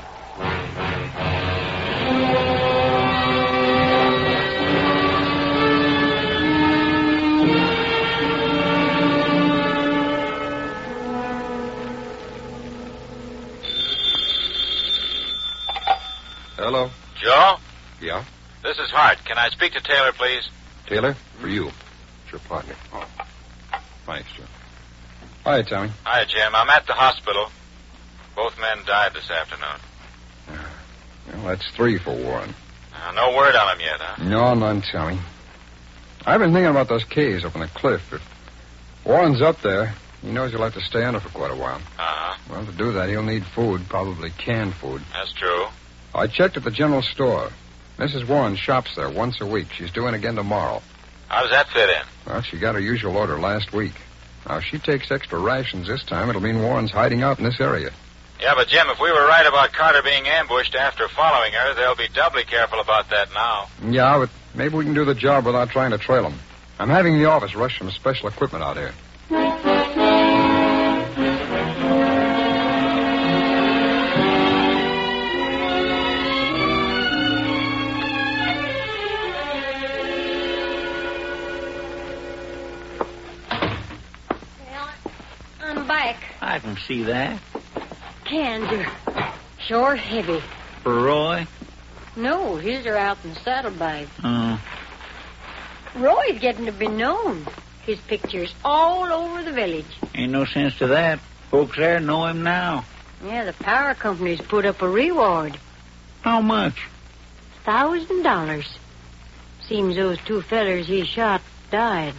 Hello? Joe? Yeah? This is Hart. Can I speak to Taylor, please? Taylor, for you. It's your partner. Oh. Thanks, Jim. Hi, Tommy. Hi, Jim. I'm at the hospital. Both men died this afternoon. Well, that's 3 for Warren. No word on him yet, huh? No, none, Tommy. I've been thinking about those caves up on the cliff. If Warren's up there, he knows he'll have to stay under for quite a while. Uh-huh. Well, to do that, he'll need food, probably canned food. That's true. I checked at the general store. Mrs. Warren shops there once a week. She's doing again tomorrow. How does that fit in? Well, she got her usual order last week. Now, if she takes extra rations this time, it'll mean Warren's hiding out in this area. Yeah, but Jim, if we were right about Carter being ambushed after following her, they'll be doubly careful about that now. Yeah, but maybe we can do the job without trying to trail him. I'm having the office rush some special equipment out here. I'm back. I can see that. Cans are sure heavy. For Roy? No, his are out in the saddlebag. Oh. Roy's getting to be known. His picture's all over the village. Ain't no sense to that. Folks there know him now. Yeah, the power company's put up a reward. How much? $1,000. Seems those 2 fellers he shot died.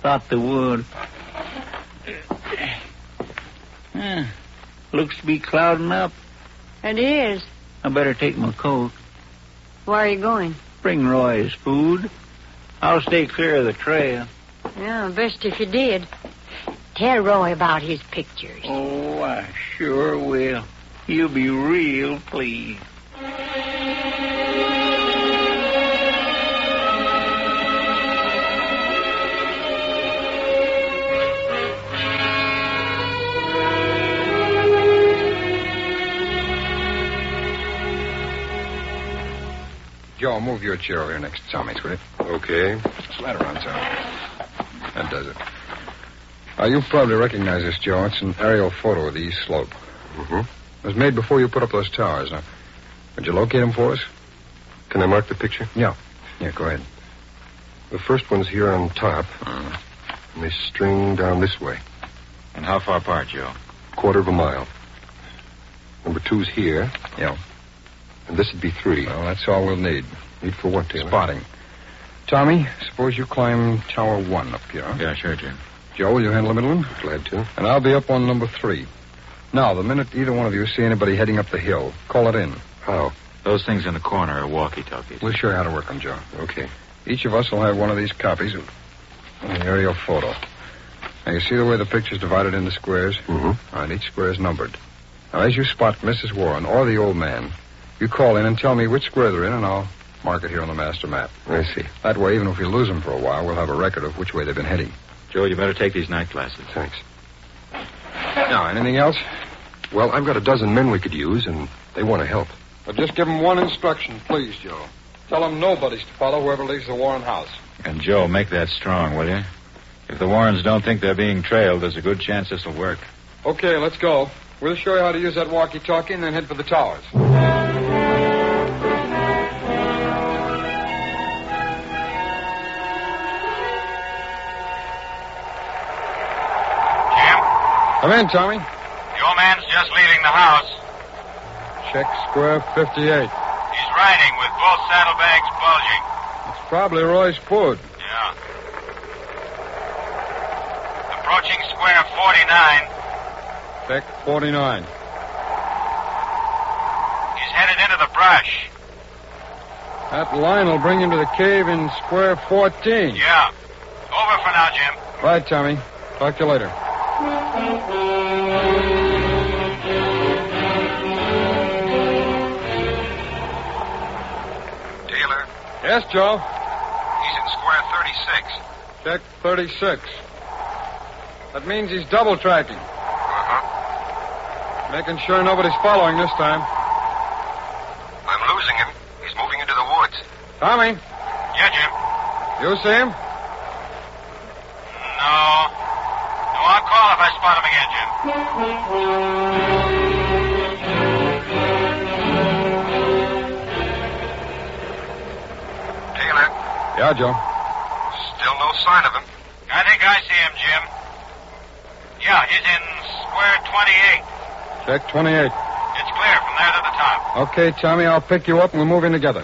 Thought they would. Looks to be clouding up. It is. I better take my coat. Where are you going? Bring Roy his food. I'll stay clear of the trail. Yeah, best if you did. Tell Roy about his pictures. Oh, I sure will. He'll be real pleased. Joe, move your chair over here next to Tommy's, will you? Okay. Slide around, Tommy. That does it. You probably recognize this, Joe. It's an aerial photo of the east slope. Mm-hmm. It was made before you put up those towers. Now, would you locate them for us? Can I mark the picture? Yeah. Yeah, go ahead. The first one's here on top. And they string down this way. And how far apart, Joe? 1/4 mile. Number 2's here. Yeah. And this would be 3. Well, that's all we'll need. Need for what, Taylor? Spotting. Tommy, suppose you climb Tower 1 up here. Yeah, sure, Jim. Joe, will you handle the middle one? Glad to. And I'll be up on number 3. Now, the minute either one of you see anybody heading up the hill, call it in. How? Those things in the corner are walkie-talkies. We'll show you how to work them, Joe. Okay. Each of us will have one of these copies of an aerial photo. Now, you see the way the picture's divided into squares? Mm-hmm. All right, each square is numbered. Now, as you spot Mrs. Warren or the old man, you call in and tell me which square they're in, and I'll mark it here on the master map. I see. That way, even if we lose them for a while, we'll have a record of which way they've been heading. Joe, you better take these night glasses. Thanks. Now, anything else? Well, I've got a dozen men we could use, and they want to help. Well, just give them one instruction, please, Joe. Tell them nobody's to follow whoever leaves the Warren house. And, Joe, make that strong, will you? If the Warrens don't think they're being trailed, there's a good chance this will work. Okay, let's go. We'll show you how to use that walkie-talkie and then head for the towers. Jim? Come in, Tommy. The old man's just leaving the house. Check square 58. He's riding with both saddlebags bulging. It's probably Roy's food. Yeah. Approaching square 49. Check 49. He's headed into the brush. That line will bring him to the cave in square 14. Yeah. Over for now, Jim. Right, Tommy. Talk to you later. Taylor? Yes, Joe? He's in square 36. Check 36. That means he's double tracking. Making sure nobody's following this time. I'm losing him. He's moving into the woods. Tommy? Yeah, Jim. You see him? No. No, I'll call if I spot him again, Jim. Taylor? Yeah, Joe. Still no sign of him. I think I see him, Jim. Yeah, he's in square 28. Check 28. It's clear from there to the top. Okay, Tommy, I'll pick you up and we'll move in together.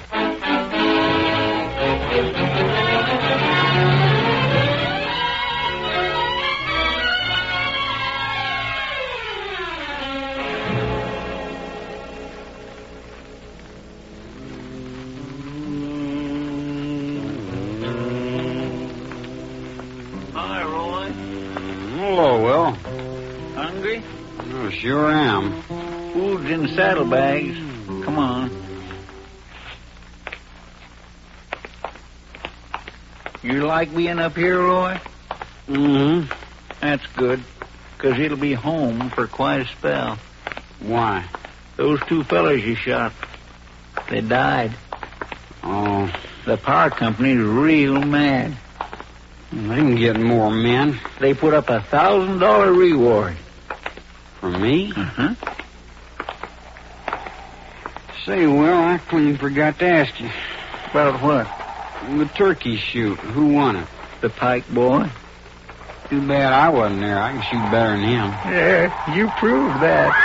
Hi, Roy. Hello, Will. Hungry? Oh, sure am. Food's in saddlebags. Come on. You like being up here, Roy? Mm-hmm. That's good, 'cause it'll be home for quite a spell. Why? Those 2 fellas you shot, they died. Oh, The power company's real mad. they can get more men. They put up $1,000 reward. For me? Uh-huh. Say, Will, I clean forgot to ask you. About what? The turkey shoot. Who won it? The Pike boy. Too bad I wasn't there. I can shoot better than him. Yeah, you proved that.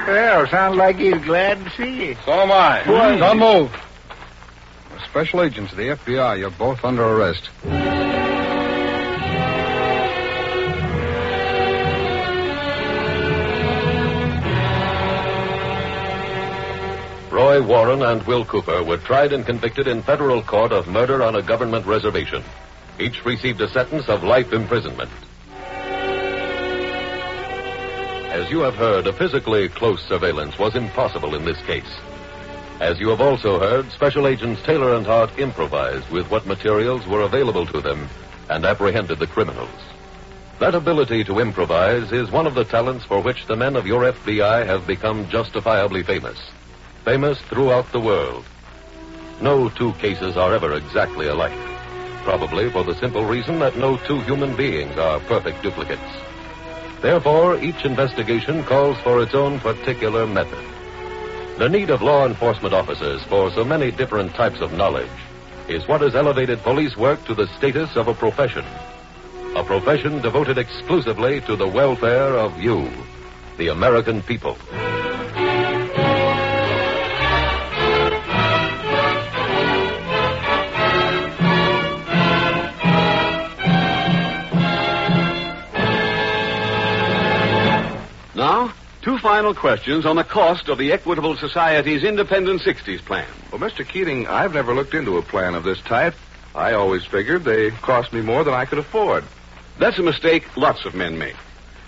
Well, sounds like he's glad to see you. So am I. What? Don't move. We're special agents of the FBI. You're both under arrest. Roy Warren and Will Cooper were tried and convicted in federal court of murder on a government reservation. Each received a sentence of life imprisonment. As you have heard, a physically close surveillance was impossible in this case. As you have also heard, Special Agents Taylor and Hart improvised with what materials were available to them and apprehended the criminals. That ability to improvise is one of the talents for which the men of your FBI have become justifiably famous. Famous throughout the world. no two cases are ever exactly alike. Probably for the simple reason that no two human beings are perfect duplicates. Therefore, each investigation calls for its own particular method. The need of law enforcement officers for so many different types of knowledge is what has elevated police work to the status of a profession. A profession devoted exclusively to the welfare of you, the American people. Now, two final questions on the cost of the Equitable Society's Independent 60s plan. Well, Mr. Keating, I've never looked into a plan of this type. I always figured they cost me more than I could afford. That's a mistake lots of men make.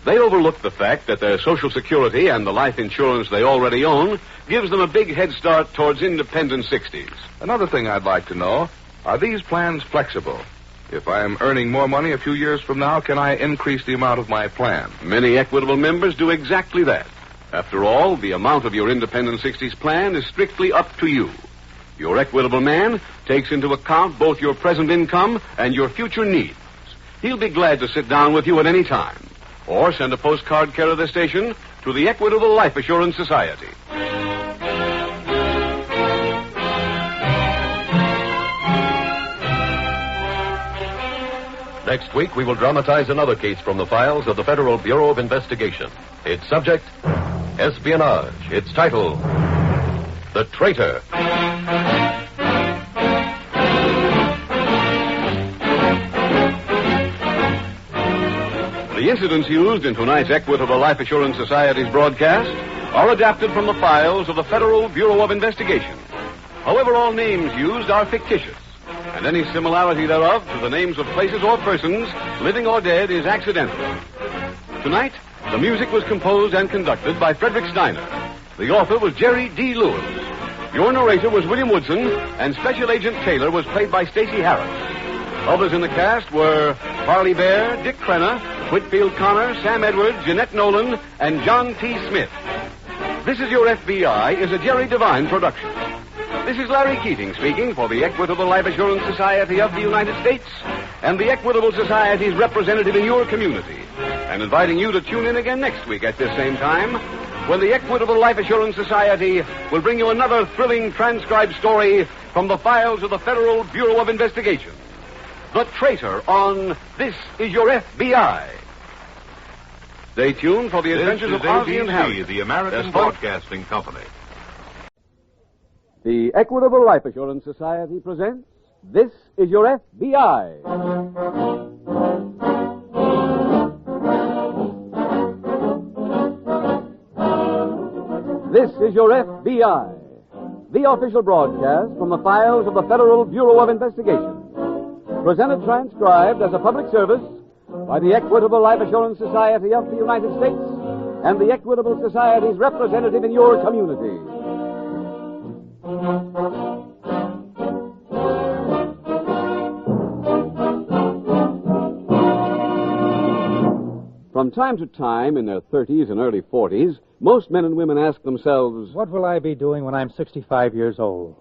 They overlook the fact that their Social Security and the life insurance they already own gives them a big head start towards independent 60s. Another thing I'd like to know, are these plans flexible? If I'm earning more money a few years from now, can I increase the amount of my plan? Many Equitable members do exactly that. After all, the amount of your independent 60s plan is strictly up to you. Your Equitable man takes into account both your present income and your future needs. He'll be glad to sit down with you at any time, or send a postcard care of the station to the Equitable Life Assurance Society. Next week, we will dramatize another case from the files of the Federal Bureau of Investigation. Its subject, espionage. Its title, The Traitor. The incidents used in tonight's Equitable Life Assurance Society's broadcast are adapted from the files of the Federal Bureau of Investigation. However, all names used are fictitious, and any similarity thereof to the names of places or persons, living or dead, is accidental. Tonight, the music was composed and conducted by Frederick Steiner. The author was Jerry D. Lewis. Your narrator was William Woodson, and Special Agent Taylor was played by Stacey Harris. Others in the cast were Harley Bear, Dick Crenna, Whitfield Connor, Sam Edwards, Jeanette Nolan, and John T. Smith. This Is Your FBI is a Jerry Devine production. This is Larry Keating speaking for the Equitable Life Assurance Society of the United States and the Equitable Society's representative in your community, and inviting you to tune in again next week at this same time when the Equitable Life Assurance Society will bring you another thrilling transcribed story from the files of the Federal Bureau of Investigation. The Traitor on This Is Your FBI. Stay tuned for the adventures of Ozzie and Harriet, the American Broadcasting Company. The Equitable Life Assurance Society presents This Is Your FBI. This is Your FBI, the official broadcast from the files of the Federal Bureau of Investigation. Presented transcribed as a public service by the Equitable Life Assurance Society of the United States and the Equitable Society's representative in your community. From time to time, in their 30s and early 40s, most men and women ask themselves, what will I be doing when I'm 65 years old?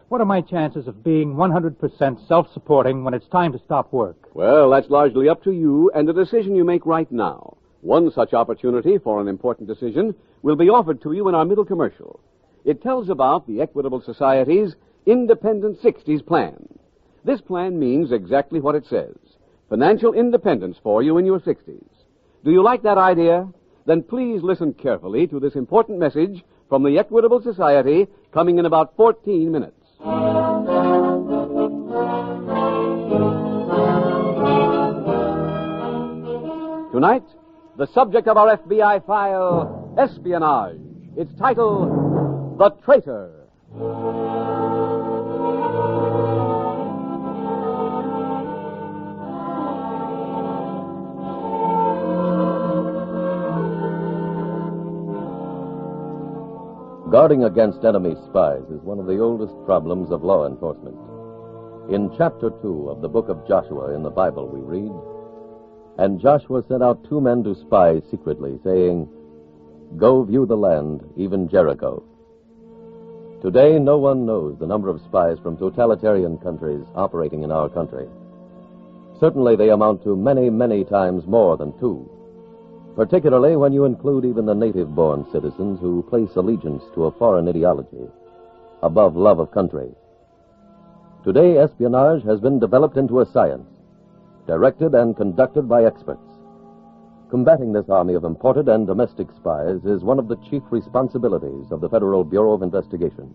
What are my chances of being 100% self-supporting when it's time to stop work? Well, that's largely up to you and the decision you make right now. One such opportunity for an important decision will be offered to you in our middle commercial. It tells about the Equitable Society's Independent 60s plan. This plan means exactly what it says. Financial independence for you in your 60s. Do you like that idea? Then please listen carefully to this important message from the Equitable Society coming in about 14 minutes. Tonight, the subject of our FBI file, espionage. Its title, The Traitor. Guarding against enemy spies is one of the oldest problems of law enforcement. In chapter 2 of the book of Joshua in the Bible we read, "And Joshua sent out 2 men to spy secretly, saying, 'Go view the land, even Jericho.' Today, no one knows the number of spies from totalitarian countries operating in our country. Certainly, they amount to many, many times more than 2. Particularly when you include even the native-born citizens who place allegiance to a foreign ideology above love of country. Today, espionage has been developed into a science, directed and conducted by experts. Combating this army of imported and domestic spies is one of the chief responsibilities of the Federal Bureau of Investigation.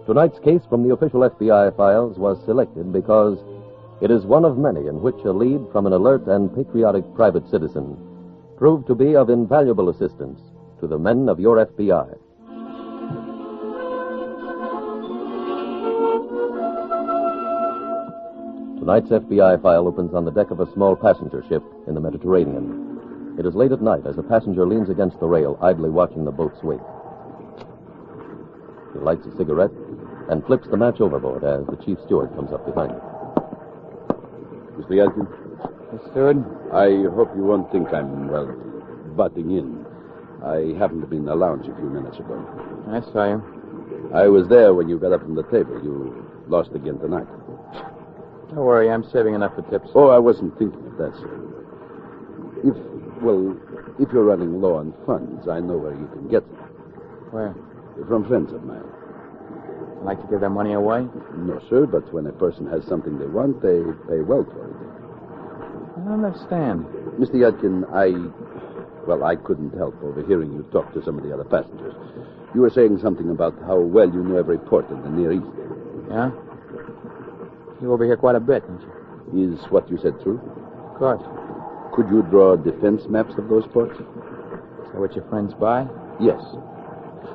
Tonight's case from the official FBI files was selected because it is one of many in which a lead from an alert and patriotic private citizen proved to be of invaluable assistance to the men of your FBI. Tonight's FBI file opens on the deck of a small passenger ship in the Mediterranean. It is late at night as a passenger leans against the rail, idly watching the boat's wake. He lights a cigarette and flips the match overboard as the chief steward comes up behind him. Mr. Yadkin? Yes, steward? I hope you won't think I'm, butting in. I happened to be in the lounge a few minutes ago. I saw you. I was there when you got up from the table. You lost again tonight. Don't worry, I'm saving enough for tips. Oh, I wasn't thinking of that, sir. If you're running low on funds, I know where you can get them. Where? From friends of mine. Like to give their money away? No, sir, but when a person has something they want, they pay well for it. I don't understand. Mr. Yadkin, I couldn't help overhearing you talk to some of the other passengers. You were saying something about how well you know every port in the Near East. Yeah? You overhear quite a bit, don't you? Is what you said true? Of course. Could you draw defense maps of those ports? Is that what your friends buy? Yes.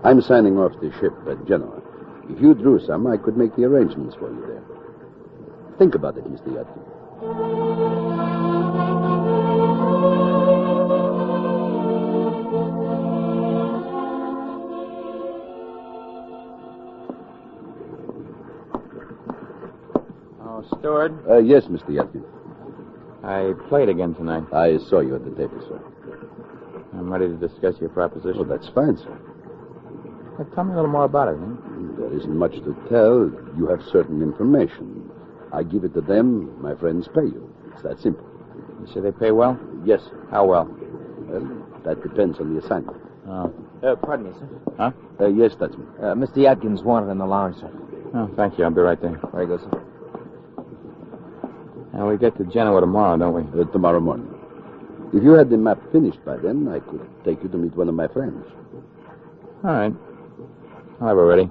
I'm signing off the ship at Genoa. If you drew some, I could make the arrangements for you there. Think about it, Mr. Yadkin. Oh, steward? Yes, Mr. Yadkin. I played again tonight. I saw you at the table, sir. I'm ready to discuss your proposition. Oh, that's fine, sir. Tell me a little more about it, There isn't much to tell. You have certain information. I give it to them. My friends pay you. It's that simple. You say they pay well? Yes, sir. How well? Well, that depends on the assignment. Oh. Pardon me, sir. Huh? Yes, that's me. Mr. Yadkin's wanted in the lounge, sir. Oh, thank you. I'll be right there. Very good, sir. Now, we get to Genoa tomorrow, don't we? Tomorrow morning. If you had the map finished by then, I could take you to meet one of my friends. All right. I'll have it ready.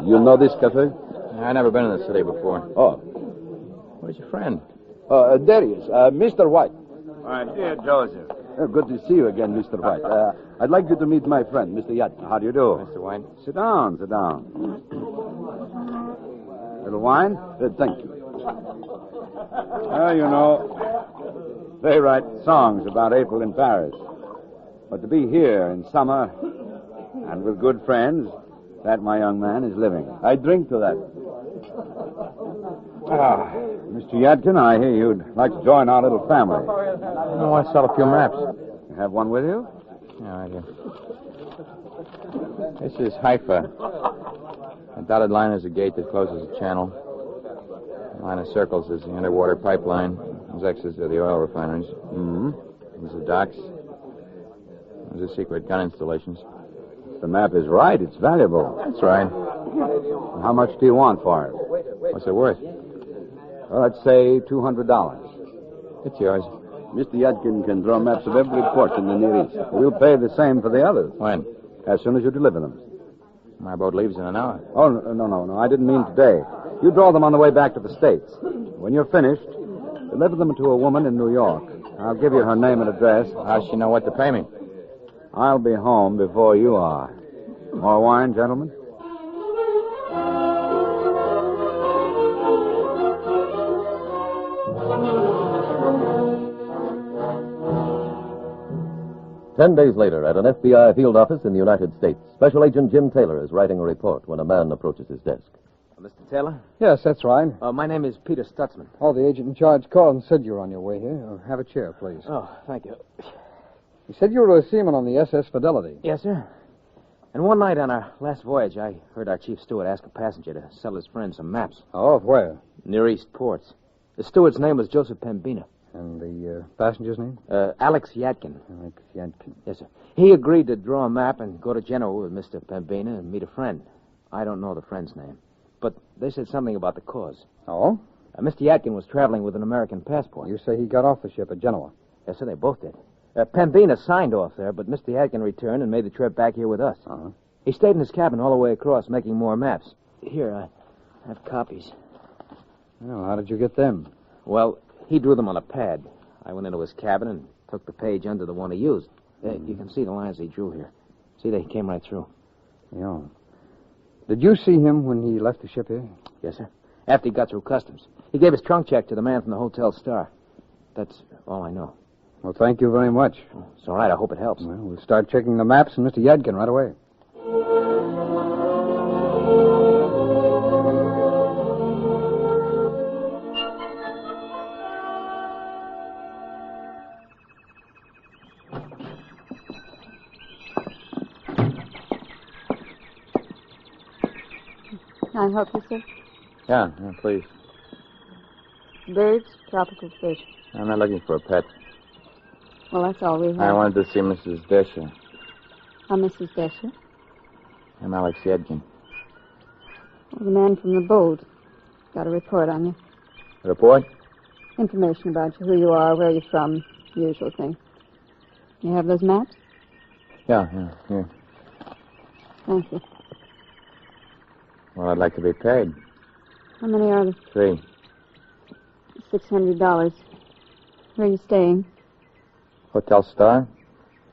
You know this cafe? I've never been in the city before. Oh. Where's your friend? There he is. Mr. White. Dear Joseph. Good to see you again, Mr. White. I'd like you to meet my friend, Mr. Yadkin. How do you do? Mr. White. Sit down, sit down. Little wine? Thank you. Well, you know, they write songs about April in Paris. But to be here in summer and with good friends, that, my young man, is living. I drink to that. Mr. Yadkin, I hear you'd like to join our little family. I want to sell a few maps. You have one with you? Yeah, right here. This is Haifa. A dotted line is a gate that closes a channel. A line of circles is the underwater pipeline. Those X's are the oil refineries. Mm-hmm. These are docks. Those are secret gun installations. The map is right. It's valuable. That's right. How much do you want for it? What's it worth? Well, let's say $200. It's yours. Mr. Yadkin can draw maps of every port in the Near East. We'll pay the same for the others. When? As soon as you deliver them. My boat leaves in an hour. Oh, no. I didn't mean today. You draw them on the way back to the States. When you're finished, deliver them to a woman in New York. I'll give you her name and address. How's she know what to pay me? I'll be home before you are. More wine, gentlemen? Ten days later, at an FBI field office in the United States, Special Agent Jim Taylor is writing a report when a man approaches his desk. Mr. Taylor? Yes, that's right. My name is Peter Stutzman. Oh, the agent in charge called and said you were on your way here. Have a chair, please. Oh, thank you. He said you were a seaman on the SS Fidelity. Yes, sir. And one night on our last voyage, I heard our chief steward ask a passenger to sell his friend some maps. Oh, where? Near East Ports. The steward's name was Joseph Pembina. And the passenger's name? Alex Yadkin. Alex Yadkin. Yes, sir. He agreed to draw a map and go to Genoa with Mr. Pembina and meet a friend. I don't know the friend's name. But they said something about the cause. Oh? Mr. Yadkin was traveling with an American passport. You say he got off the ship at Genoa? Yes, sir, they both did. Pembina signed off there, but Mr. Yadkin returned and made the trip back here with us. Uh-huh. He stayed in his cabin all the way across, making more maps. Here, I have copies. Well, how did you get them? Well, he drew them on a pad. I went into his cabin and took the page under the one he used. You can see the lines he drew here. See, they came right through. Yeah. Did you see him when he left the ship here? Yes, sir. After he got through customs. He gave his trunk check to the man from the Hotel Star. That's all I know. Well, thank you very much. It's all right. I hope it helps. Well, we'll start checking the maps and Mr. Yadkin right away. Can I help you, sir? Yeah, please. Birds, tropical fish. I'm not looking for a pet. Well, that's all we have. I wanted to see Mrs. Desher. I'm Mrs. Desher. I'm Alex Yadkin. Well, the man from the boat. Got a report on you. A report? Information about you, who you are, where you're from, usual thing. You have those maps? Yeah, here. Thank you. Well, I'd like to be paid. How many are there? 3. $600. Where are you staying? Hotel Star?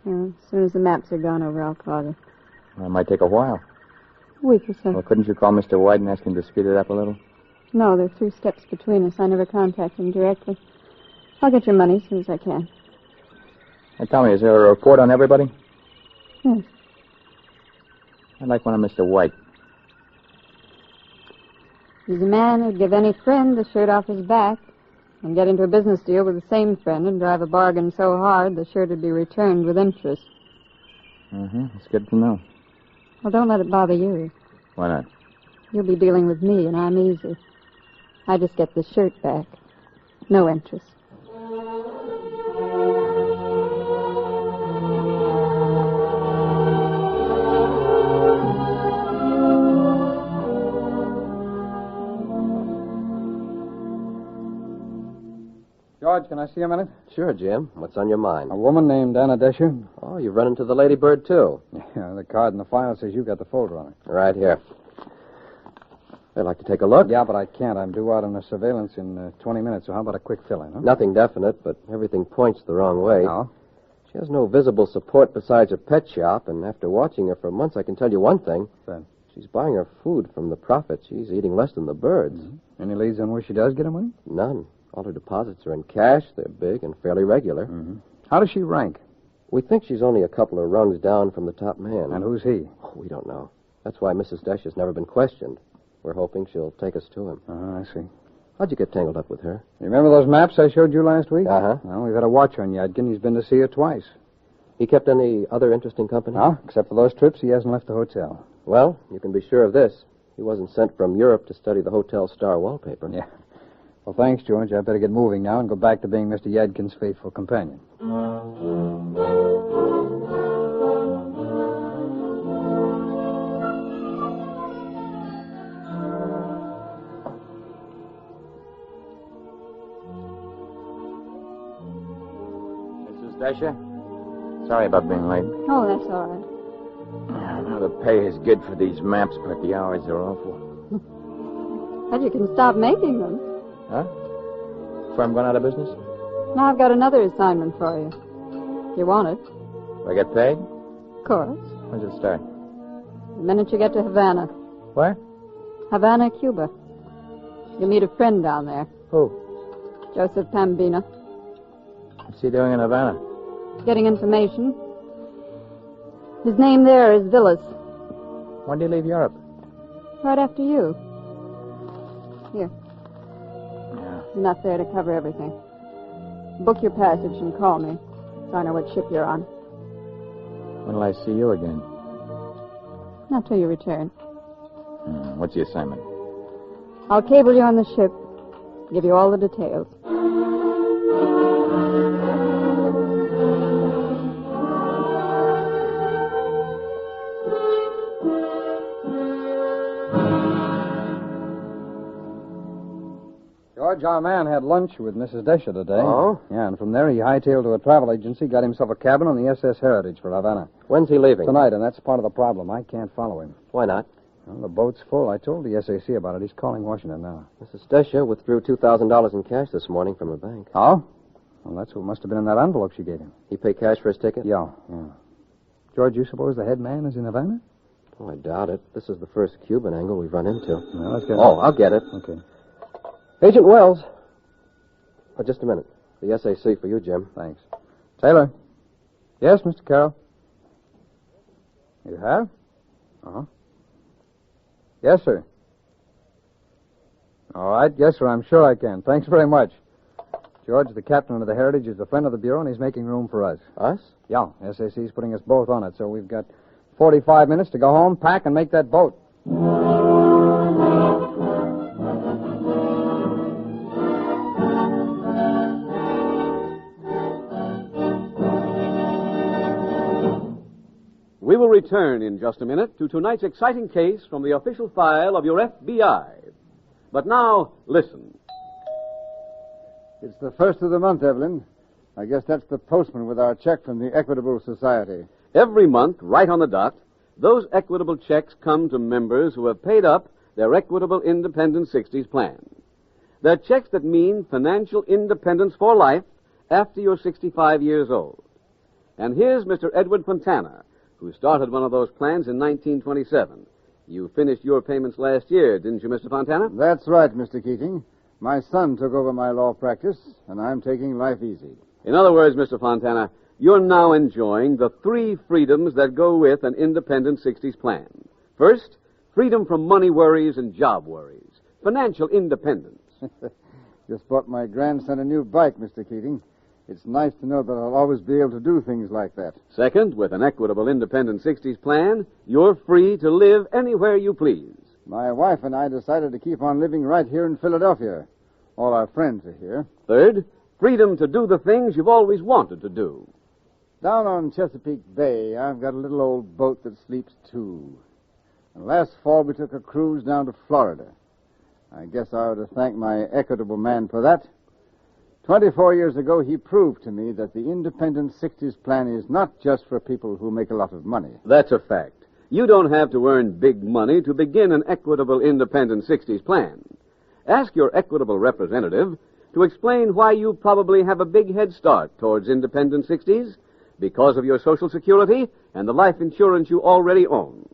Yeah, as soon as the maps are gone over, I'll call you. Well, it might take a while. A week or so. Well, couldn't you call Mr. White and ask him to speed it up a little? No, there are 3 steps between us. I never contact him directly. I'll get your money as soon as I can. Hey, tell me, is there a report on everybody? Yes. I'd like one on Mr. White. He's a man who'd give any friend the shirt off his back and get into a business deal with the same friend and drive a bargain so hard the shirt would be returned with interest. It's good to know. Well, don't let it bother you. Why not? You'll be dealing with me, and I'm easy. I just get the shirt back. No interest. George, can I see a minute? Sure, Jim. What's on your mind? A woman named Anna Desher. Oh, you've run into the Ladybird, too. Yeah, the card in the file says you got the folder on it. Right here. I'd like to take a look. Yeah, but I can't. I'm due out on a surveillance in 20 minutes, so how about a quick fill-in, huh? Nothing definite, but everything points the wrong way. Oh? She has no visible support besides her pet shop, and after watching her for months, I can tell you one thing. What's that? She's buying her food from the profit. She's eating less than the birds. Mm-hmm. Any leads on where she does get her money? None. All her deposits are in cash. They're big and fairly regular. Mm-hmm. How does she rank? We think she's only a couple of rungs down from the top man. And who's he? Oh, we don't know. That's why Mrs. Desher's never been questioned. We're hoping she'll take us to him. I see. How'd you get tangled up with her? You remember those maps I showed you last week? Uh-huh. Well, we've had a watch on Yadkin. He's been to see her twice. He kept any other interesting company? No, except for those trips, he hasn't left the hotel. Well, you can be sure of this. He wasn't sent from Europe to study the Hotel Star wallpaper. Yeah. Well, thanks, George. I better get moving now and go back to being Mr. Yadkin's faithful companion. Mrs. Desher? Sorry about being late. Oh, that's all right. I know the pay is good for these maps, but the hours are awful. But you can stop making them. Huh? Firm gone out of business? Now I've got another assignment for you. You want it? Do I get paid? Of course. When's it start? The minute you get to Havana. Where? Havana, Cuba. You'll meet a friend down there. Who? Joseph Pembina. What's he doing in Havana? Getting information. His name there is Villas. When do you leave Europe? Right after you. Here. Yeah. Enough there to cover everything. Book your passage and call me, so I know what ship you're on. When will I see you again? Not till you return. What's the assignment? I'll cable you on the ship. Give you all the details. George, our man had lunch with Mrs. Desha today. Oh? Yeah, and from there he hightailed to a travel agency, got himself a cabin on the SS Heritage for Havana. When's he leaving? Tonight, and that's part of the problem. I can't follow him. Why not? Well, the boat's full. I told the SAC about it. He's calling Washington now. Mrs. Desha withdrew $2,000 in cash this morning from her bank. Oh? Well, that's what must have been in that envelope she gave him. He paid cash for his ticket? Yeah. George, you suppose the head man is in Havana? Oh, I doubt it. This is the first Cuban angle we've run into. Well, let's get I'll get it. Okay. Agent Wells. Oh, just a minute. The SAC for you, Jim. Thanks. Taylor. Yes, Mr. Carroll. You have? Uh-huh. Yes, sir. All right. Yes, sir. I'm sure I can. Thanks very much. George, the captain of the Heritage, is a friend of the Bureau, and he's making room for us. Us? Yeah. SAC's putting us both on it, so we've got 45 minutes to go home, pack, and make that boat. We will return in just a minute to tonight's exciting case from the official file of your FBI. But now, listen. It's the first of the month, Evelyn. I guess that's the postman with our check from the Equitable Society. Every month, right on the dot, those equitable checks come to members who have paid up their Equitable Independent 60s plan. They're checks that mean financial independence for life after you're 65 years old. And here's Mr. Edward Fontana, who started one of those plans in 1927. You finished your payments last year, didn't you, Mr. Fontana? That's right, Mr. Keating. My son took over my law practice, and I'm taking life easy. In other words, Mr. Fontana, you're now enjoying the 3 freedoms that go with an independent 60s plan. First, freedom from money worries and job worries. Financial independence. Just bought my grandson a new bike, Mr. Keating. It's nice to know that I'll always be able to do things like that. Second, with an Equitable Independent 60s plan, you're free to live anywhere you please. My wife and I decided to keep on living right here in Philadelphia. All our friends are here. Third, freedom to do the things you've always wanted to do. Down on Chesapeake Bay, I've got a little old boat that sleeps too. And last fall, we took a cruise down to Florida. I guess I ought to thank my Equitable man for that. 24 years ago, he proved to me that the Independent 60s plan is not just for people who make a lot of money. That's a fact. You don't have to earn big money to begin an Equitable Independent 60s plan. Ask your Equitable representative to explain why you probably have a big head start towards Independent 60s because of your Social Security and the life insurance you already own.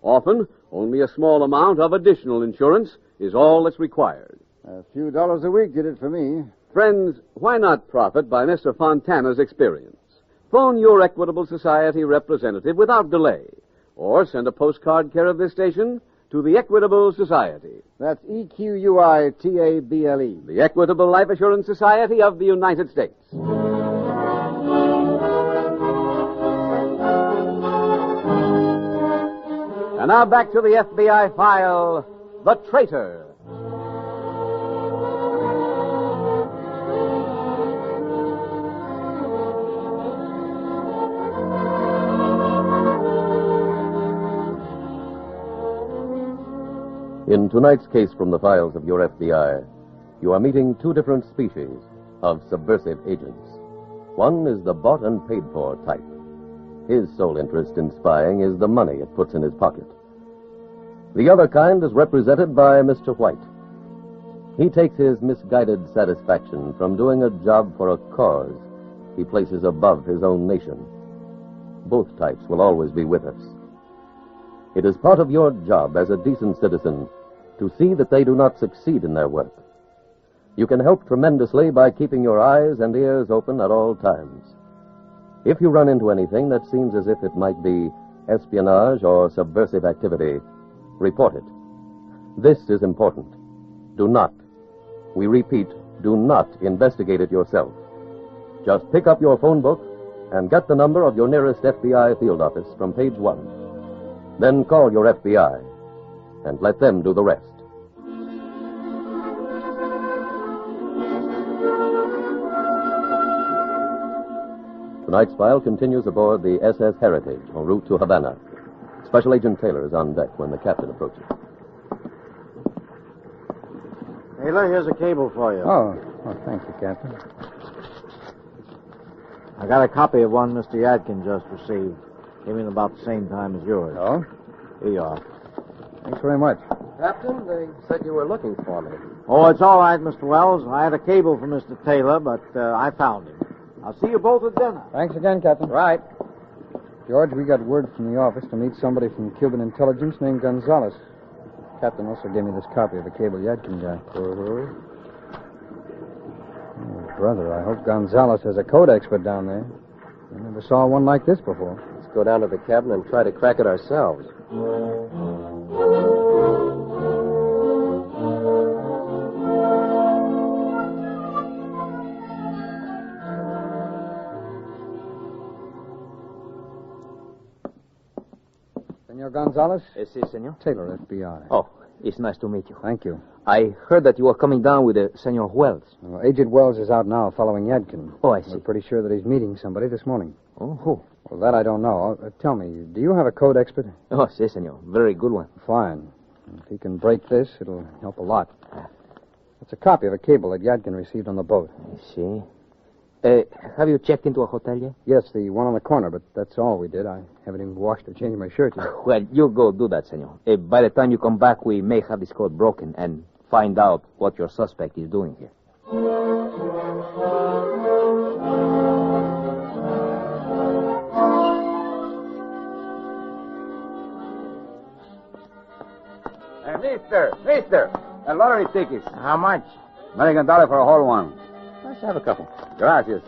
Often, only a small amount of additional insurance is all that's required. A few dollars a week did it for me. Friends, why not profit by Mr. Fontana's experience? Phone your Equitable Society representative without delay, or send a postcard care of this station to the Equitable Society. That's EQUITABLE. The Equitable Life Assurance Society of the United States. And now back to the FBI file, The Traitor. In tonight's case from the files of your FBI, you are meeting 2 different species of subversive agents. One is the bought and paid for type. His sole interest in spying is the money it puts in his pocket. The other kind is represented by Mr. White. He takes his misguided satisfaction from doing a job for a cause he places above his own nation. Both types will always be with us. It is part of your job as a decent citizen to see that they do not succeed in their work. You can help tremendously by keeping your eyes and ears open at all times. If you run into anything that seems as if it might be espionage or subversive activity, report it. This is important. Do not. We repeat, do not investigate it yourself. Just pick up your phone book and get the number of your nearest FBI field office from page 1. Then call your FBI and let them do the rest. Tonight's file continues aboard the SS Heritage en route to Havana. Special Agent Taylor is on deck when the captain approaches. Taylor, here's a cable for you. Oh, thank you, Captain. I got a copy of one Mr. Yadkin just received. Came in about the same time as yours. Oh? Here you are. Thanks very much. Captain, they said you were looking for me. Oh, it's all right, Mr. Wells. I had a cable from Mr. Taylor, but I found him. I'll see you both at dinner. Thanks again, Captain. Right. George, we got word from the office to meet somebody from Cuban intelligence named Gonzalez. Captain also gave me this copy of a cable Yadkin got. Oh, brother, I hope Gonzalez has a code expert down there. I never saw one like this before. Let's go down to the cabin and try to crack it ourselves. Senor Gonzalez? Si, senor. Taylor, FBI. Oh, it's nice to meet you. Thank you. I heard that you were coming down with Senor Wells. Well, Agent Wells is out now following Yadkin. Oh, I see. We're pretty sure that he's meeting somebody this morning. Oh, who? Well, that I don't know. Tell me, do you have a code expert? Oh, si, senor. Very good one. Fine. If he can break this, it'll help a lot. It's a copy of a cable that Yadkin received on the boat. I see. Have you checked into a hotel yet? Yes, the one on the corner, but that's all we did. I haven't even washed or changed my shirt yet. Well, you go do that, senor. By the time you come back, we may have this code broken and find out what your suspect is doing here. Mister, a lottery tickets. How much? $1 for a whole one. Let's have a couple. Gracias.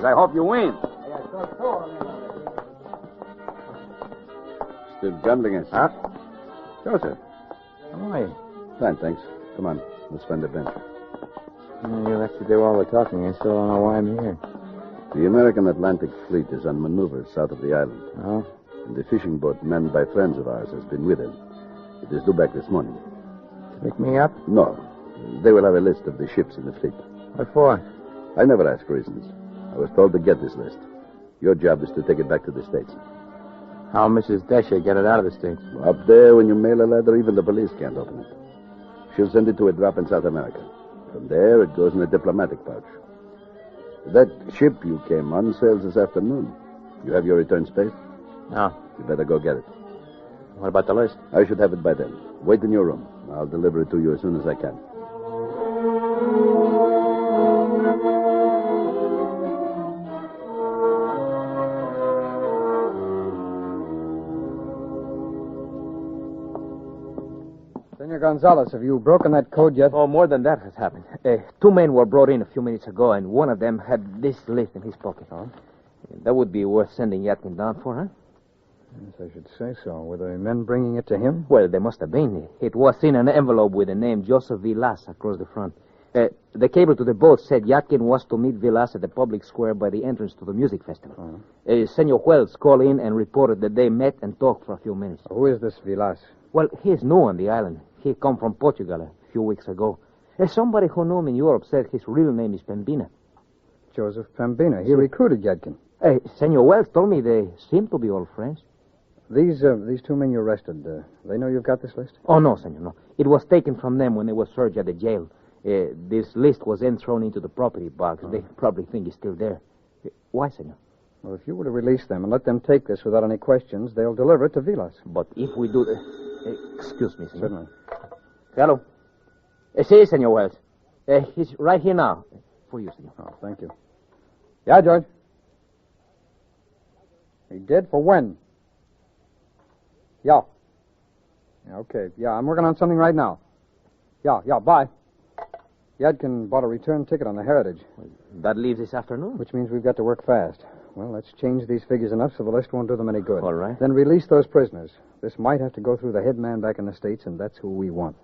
I hope you win. Still gambling us? Huh? Joseph. How are you? Fine, thanks. Come on. Let's find a bench. You have to do all the talking. I still don't know why I'm here. The American Atlantic Fleet is on maneuver south of the island. Oh? And the fishing boat manned by friends of ours has been with him. It is due back this morning. To pick me up? No. They will have a list of the ships in the fleet. What for? I never ask reasons. I was told to get this list. Your job is to take it back to the States. How Mrs. Desha get it out of the States? Up there, when you mail a letter, even the police can't open it. She'll send it to a drop in South America. From there, it goes in a diplomatic pouch. That ship you came on sails this afternoon. You have your return space? No. You better go get it. What about the list? I should have it by then. Wait in your room. I'll deliver it to you as soon as I can. Senor Gonzalez, have you broken that code yet? Oh, more than that has happened. 2 men were brought in a few minutes ago, and one of them had this list in his pocket. Oh? That would be worth sending Yadkin down for, huh? Yes, I should say so. Were the men bringing it to him? Well, they must have been. It was in an envelope with the name Joseph Vilas across the front. The cable to the boat said Yadkin was to meet Vilas at the public square by the entrance to the music festival. Senor Wells called in and reported that they met and talked for a few minutes. Who is this Vilas? Well, he's new on the island. He come from Portugal a few weeks ago. Somebody who knew him in Europe said his real name is Pembina. Joseph Pembina. He recruited Yadkin. Senor Wells told me they seem to be old friends. These 2 men you arrested, they know you've got this list? Oh, no, senor, no. It was taken from them when they were searched at the jail. This list was then thrown into the property box. They probably think it's still there. Why, senor? Well, if you were to release them and let them take this without any questions, they'll deliver it to Vilas. But if we do... excuse me, senor. Certainly. Hello. Si, senor Wells. He's right here now. For you, senor. Oh, thank you. Yeah, George? He did? For when? Yeah. Okay. Yeah, I'm working on something right now. Yeah, bye. Yadkin bought a return ticket on the Heritage. That leaves this afternoon. Which means we've got to work fast. Well, let's change these figures enough so the list won't do them any good. All right. Then release those prisoners. This might have to go through the head man back in the States, and that's who we want.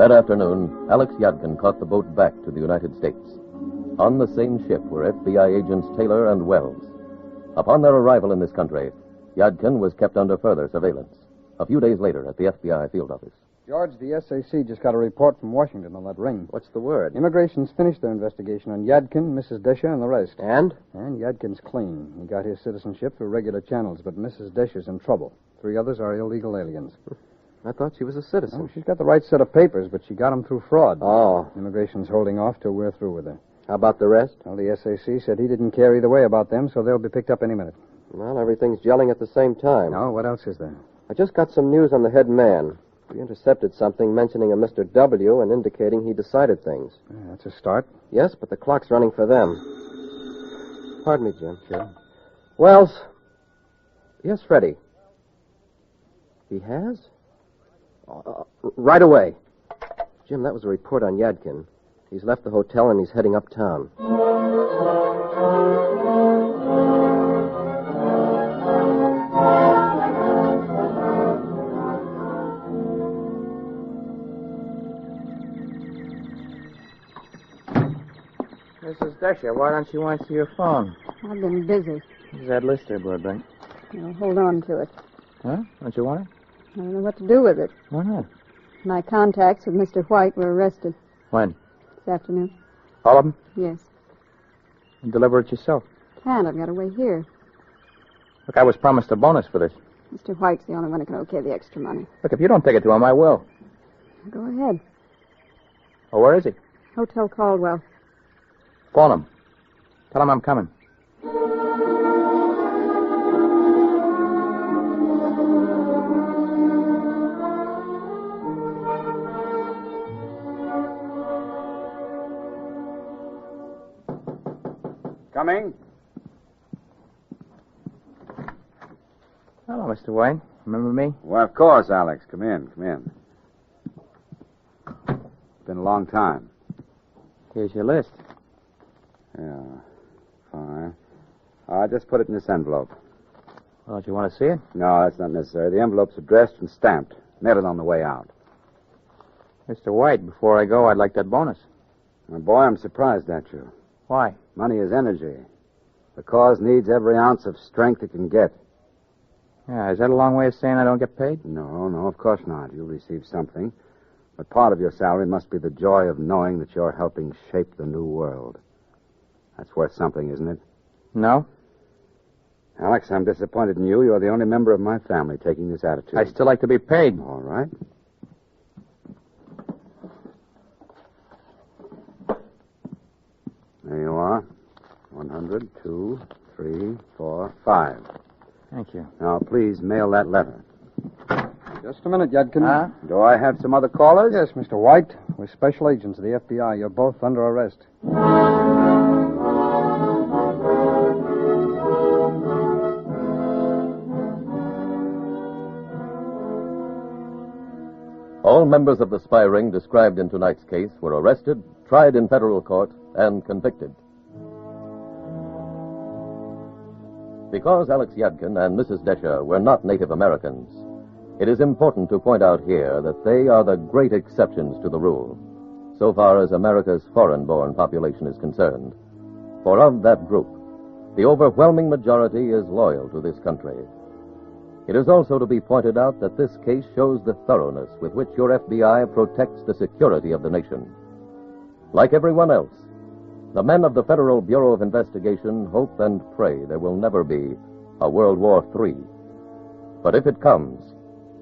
That afternoon, Alex Yadkin caught the boat back to the United States. On the same ship were FBI agents Taylor and Wells. Upon their arrival in this country, Yadkin was kept under further surveillance. A few days later, at the FBI field office. George, the SAC just got a report from Washington on that ring. What's the word? Immigration's finished their investigation on Yadkin, Mrs. Desha, and the rest. And? And Yadkin's clean. He got his citizenship through regular channels, but Mrs. Desha's in trouble. 3 others are illegal aliens. I thought she was a citizen. Oh, she's got the right set of papers, but she got them through fraud. Oh. Immigration's holding off till we're through with her. How about the rest? Well, the SAC said he didn't care either way about them, so they'll be picked up any minute. Well, everything's gelling at the same time. No, what else is there? I just got some news on the head man. We intercepted something mentioning a Mr. W. and indicating he decided things. Yeah, that's a start. Yes, but the clock's running for them. Pardon me, Jim. Sure. Wells. Yes, Freddie. He has? Right away. Jim, that was a report on Yadkin. He's left the hotel and he's heading uptown. Mrs. Desha, why don't you answer your phone? I've been busy. Is that Lister, Burbank? I'll hold on to it. Huh? Don't you want it? I don't know what to do with it. Why not? My contacts with Mr. White were arrested When? this afternoon. All of them? Yes. And deliver it yourself. Can't. I've got to wait here. Look, I was promised a bonus for this. Mr. White's the only one who can okay the extra money. Look, if you don't take it to him, I will. Go ahead. Oh, where is he? Hotel Caldwell. Phone him. Tell him I'm coming. Coming. Hello, Mr. White. Remember me? Well, of course, Alex. Come in. Been a long time. Here's your list. Yeah, fine. Just put it in this envelope. Oh, do you want to see it? No, that's not necessary. The envelope's addressed and stamped. Mail it on the way out. Mr. White, before I go, I'd like that bonus. My boy, I'm surprised at you. Why? Money is energy. The cause needs every ounce of strength it can get. Yeah, is that a long way of saying I don't get paid? No, of course not. You'll receive something. But part of your salary must be the joy of knowing that you're helping shape the new world. That's worth something, isn't it? No. Alex, I'm disappointed in you. You're the only member of my family taking this attitude. I'd still like to be paid. All right. There you are. 100, 2, 3, 4, 5. Thank you. Now, please mail that letter. Just a minute, Yadkin. Huh? Do I have some other callers? Yes, Mr. White. We're special agents of the FBI. You're both under arrest. All members of the spy ring described in tonight's case were arrested, tried in federal court, and convicted. Because Alex Yadkin and Mrs. Desha were not Native Americans, it is important to point out here that they are the great exceptions to the rule, so far as America's foreign-born population is concerned. For of that group, the overwhelming majority is loyal to this country. It is also to be pointed out that this case shows the thoroughness with which your FBI protects the security of the nation. Like everyone else, the men of the Federal Bureau of Investigation hope and pray there will never be a World War III. But if it comes,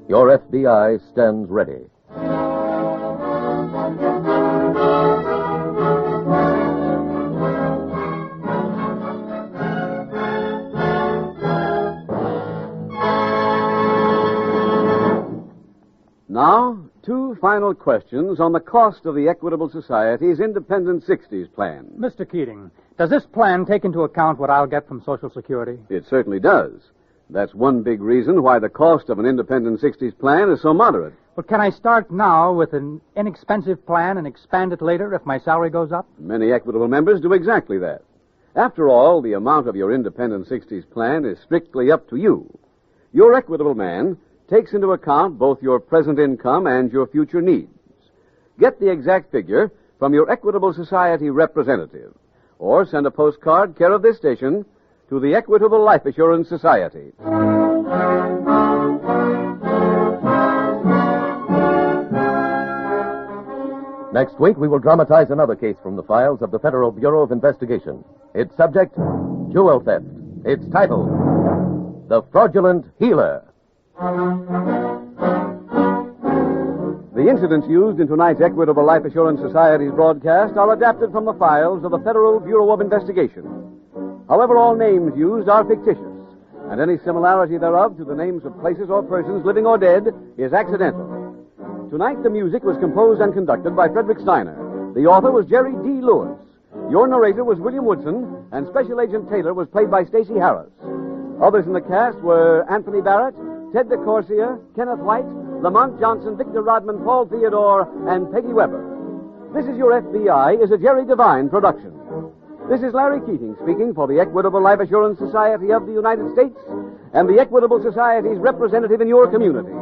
your FBI stands ready. Now, two final questions on the cost of the Equitable Society's Independent 60s plan. Mr. Keating, does this plan take into account what I'll get from Social Security? It certainly does. That's one big reason why the cost of an Independent 60s plan is so moderate. But can I start now with an inexpensive plan and expand it later if my salary goes up? Many Equitable members do exactly that. After all, the amount of your Independent 60s plan is strictly up to you. Your Equitable man takes into account both your present income and your future needs. Get the exact figure from your Equitable Society representative, or send a postcard care of this station to the Equitable Life Assurance Society. Next week, we will dramatize another case from the files of the Federal Bureau of Investigation. Its subject, jewel theft. Its title, The Fraudulent Healer. The incidents used in tonight's Equitable Life Assurance Society's broadcast are adapted from the files of the Federal Bureau of Investigation. However, all names used are fictitious, and any similarity thereof to the names of places or persons, living or dead, is accidental. Tonight, the music was composed and conducted by Frederick Steiner. The author was Jerry D. Lewis. Your narrator was William Woodson, and Special Agent Taylor was played by Stacey Harris. Others in the cast were Anthony Barrett, Ted DeCorsia, Kenneth White, Lamont Johnson, Victor Rodman, Paul Theodore, and Peggy Weber. This Is Your FBI is a Jerry Devine production. This is Larry Keating speaking for the Equitable Life Assurance Society of the United States and the Equitable Society's representative in your community,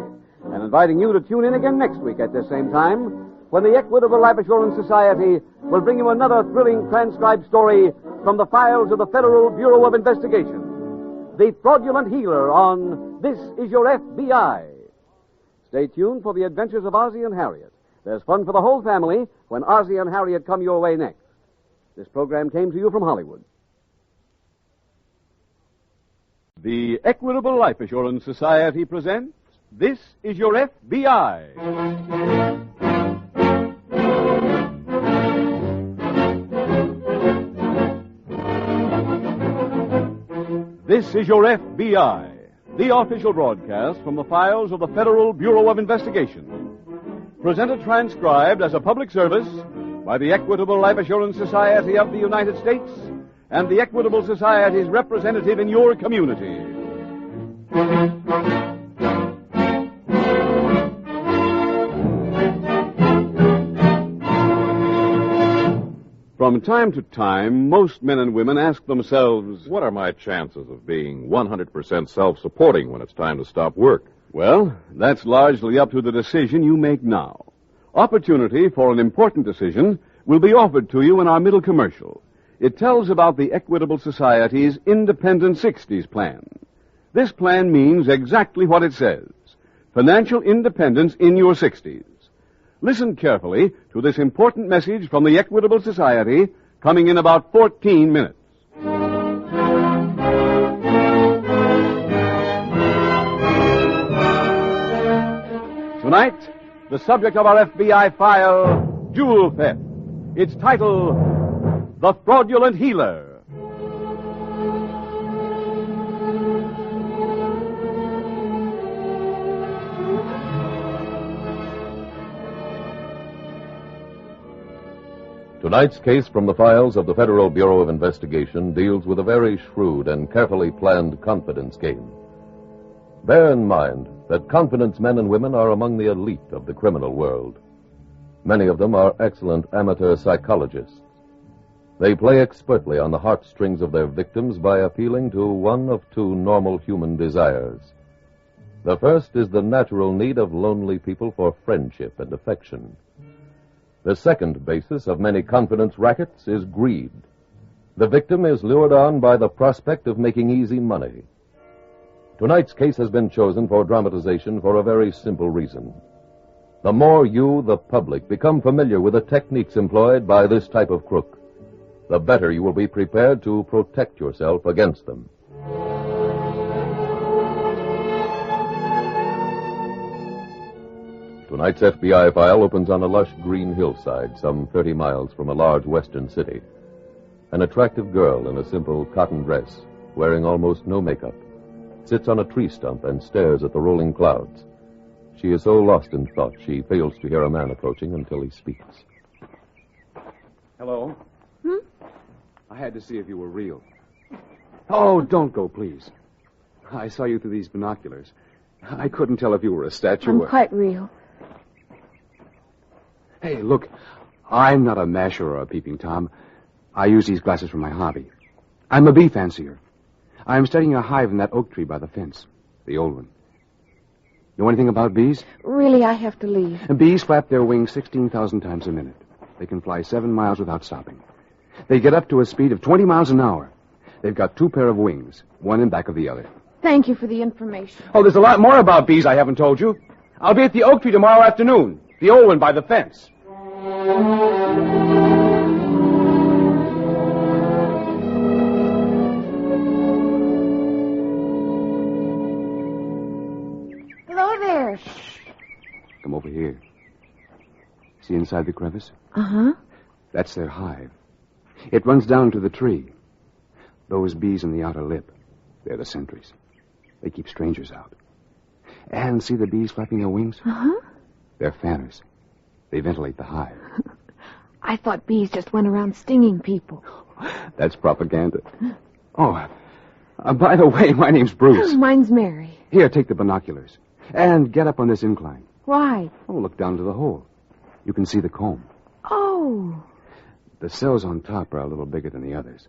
and inviting you to tune in again next week at this same time when the Equitable Life Assurance Society will bring you another thrilling transcribed story from the files of the Federal Bureau of Investigation, The Fraudulent Healer on This Is Your FBI. Stay tuned for the adventures of Ozzie and Harriet. There's fun for the whole family when Ozzie and Harriet come your way next. This program came to you from Hollywood. The Equitable Life Assurance Society presents This Is Your FBI. This Is Your FBI, the official broadcast from the files of the Federal Bureau of Investigation. Presented transcribed as a public service by the Equitable Life Assurance Society of the United States and the Equitable Society's representative in your community. From time to time, most men and women ask themselves, what are my chances of being 100% self-supporting when it's time to stop work? Well, that's largely up to the decision you make now. Opportunity for an important decision will be offered to you in our middle commercial. It tells about the Equitable Society's Independent 60s plan. This plan means exactly what it says. Financial independence in your 60s. Listen carefully to this important message from the Equitable Society coming in about 14 minutes. Tonight, the subject of our FBI file, jewel theft. Its title, The Fraudulent Healer. Tonight's case from the files of the Federal Bureau of Investigation deals with a very shrewd and carefully planned confidence game. Bear in mind that confidence men and women are among the elite of the criminal world. Many of them are excellent amateur psychologists. They play expertly on the heartstrings of their victims by appealing to one of two normal human desires. The first is the natural need of lonely people for friendship and affection. The second basis of many confidence rackets is greed. The victim is lured on by the prospect of making easy money. Tonight's case has been chosen for dramatization for a very simple reason. The more you, the public, become familiar with the techniques employed by this type of crook, the better you will be prepared to protect yourself against them. Tonight's FBI file opens on a lush green hillside some 30 miles from a large western city. An attractive girl in a simple cotton dress, wearing almost no makeup, sits on a tree stump and stares at the rolling clouds. She is so lost in thought she fails to hear a man approaching until he speaks. Hello? I had to see if you were real. Oh, don't go, please. I saw you through these binoculars. I couldn't tell if you were a statue I'm or... quite real. Hey, look, I'm not a masher or a peeping Tom. I use these glasses for my hobby. I'm a bee fancier. I'm studying a hive in that oak tree by the fence. The old one. Know anything about bees? Really, I have to leave. Bees flap their wings 16,000 times a minute. They can fly 7 miles without stopping. They get up to a speed of 20 miles an hour. They've got 2 pair of wings, one in back of the other. Thank you for the information. Oh, there's a lot more about bees I haven't told you. I'll be at the oak tree tomorrow afternoon. The old one by the fence. Hello there. Come over here. See inside the crevice? Uh-huh. That's their hive. It runs down to the tree. Those bees in the outer lip, they're the sentries. They keep strangers out. And see the bees flapping their wings? Uh-huh. They're fanners. They ventilate the hive. I thought bees just went around stinging people. That's propaganda. Oh, by the way, my name's Bruce. Mine's Mary. Here, take the binoculars. And get up on this incline. Why? Oh, look down to the hole. You can see the comb. Oh. The cells on top are a little bigger than the others.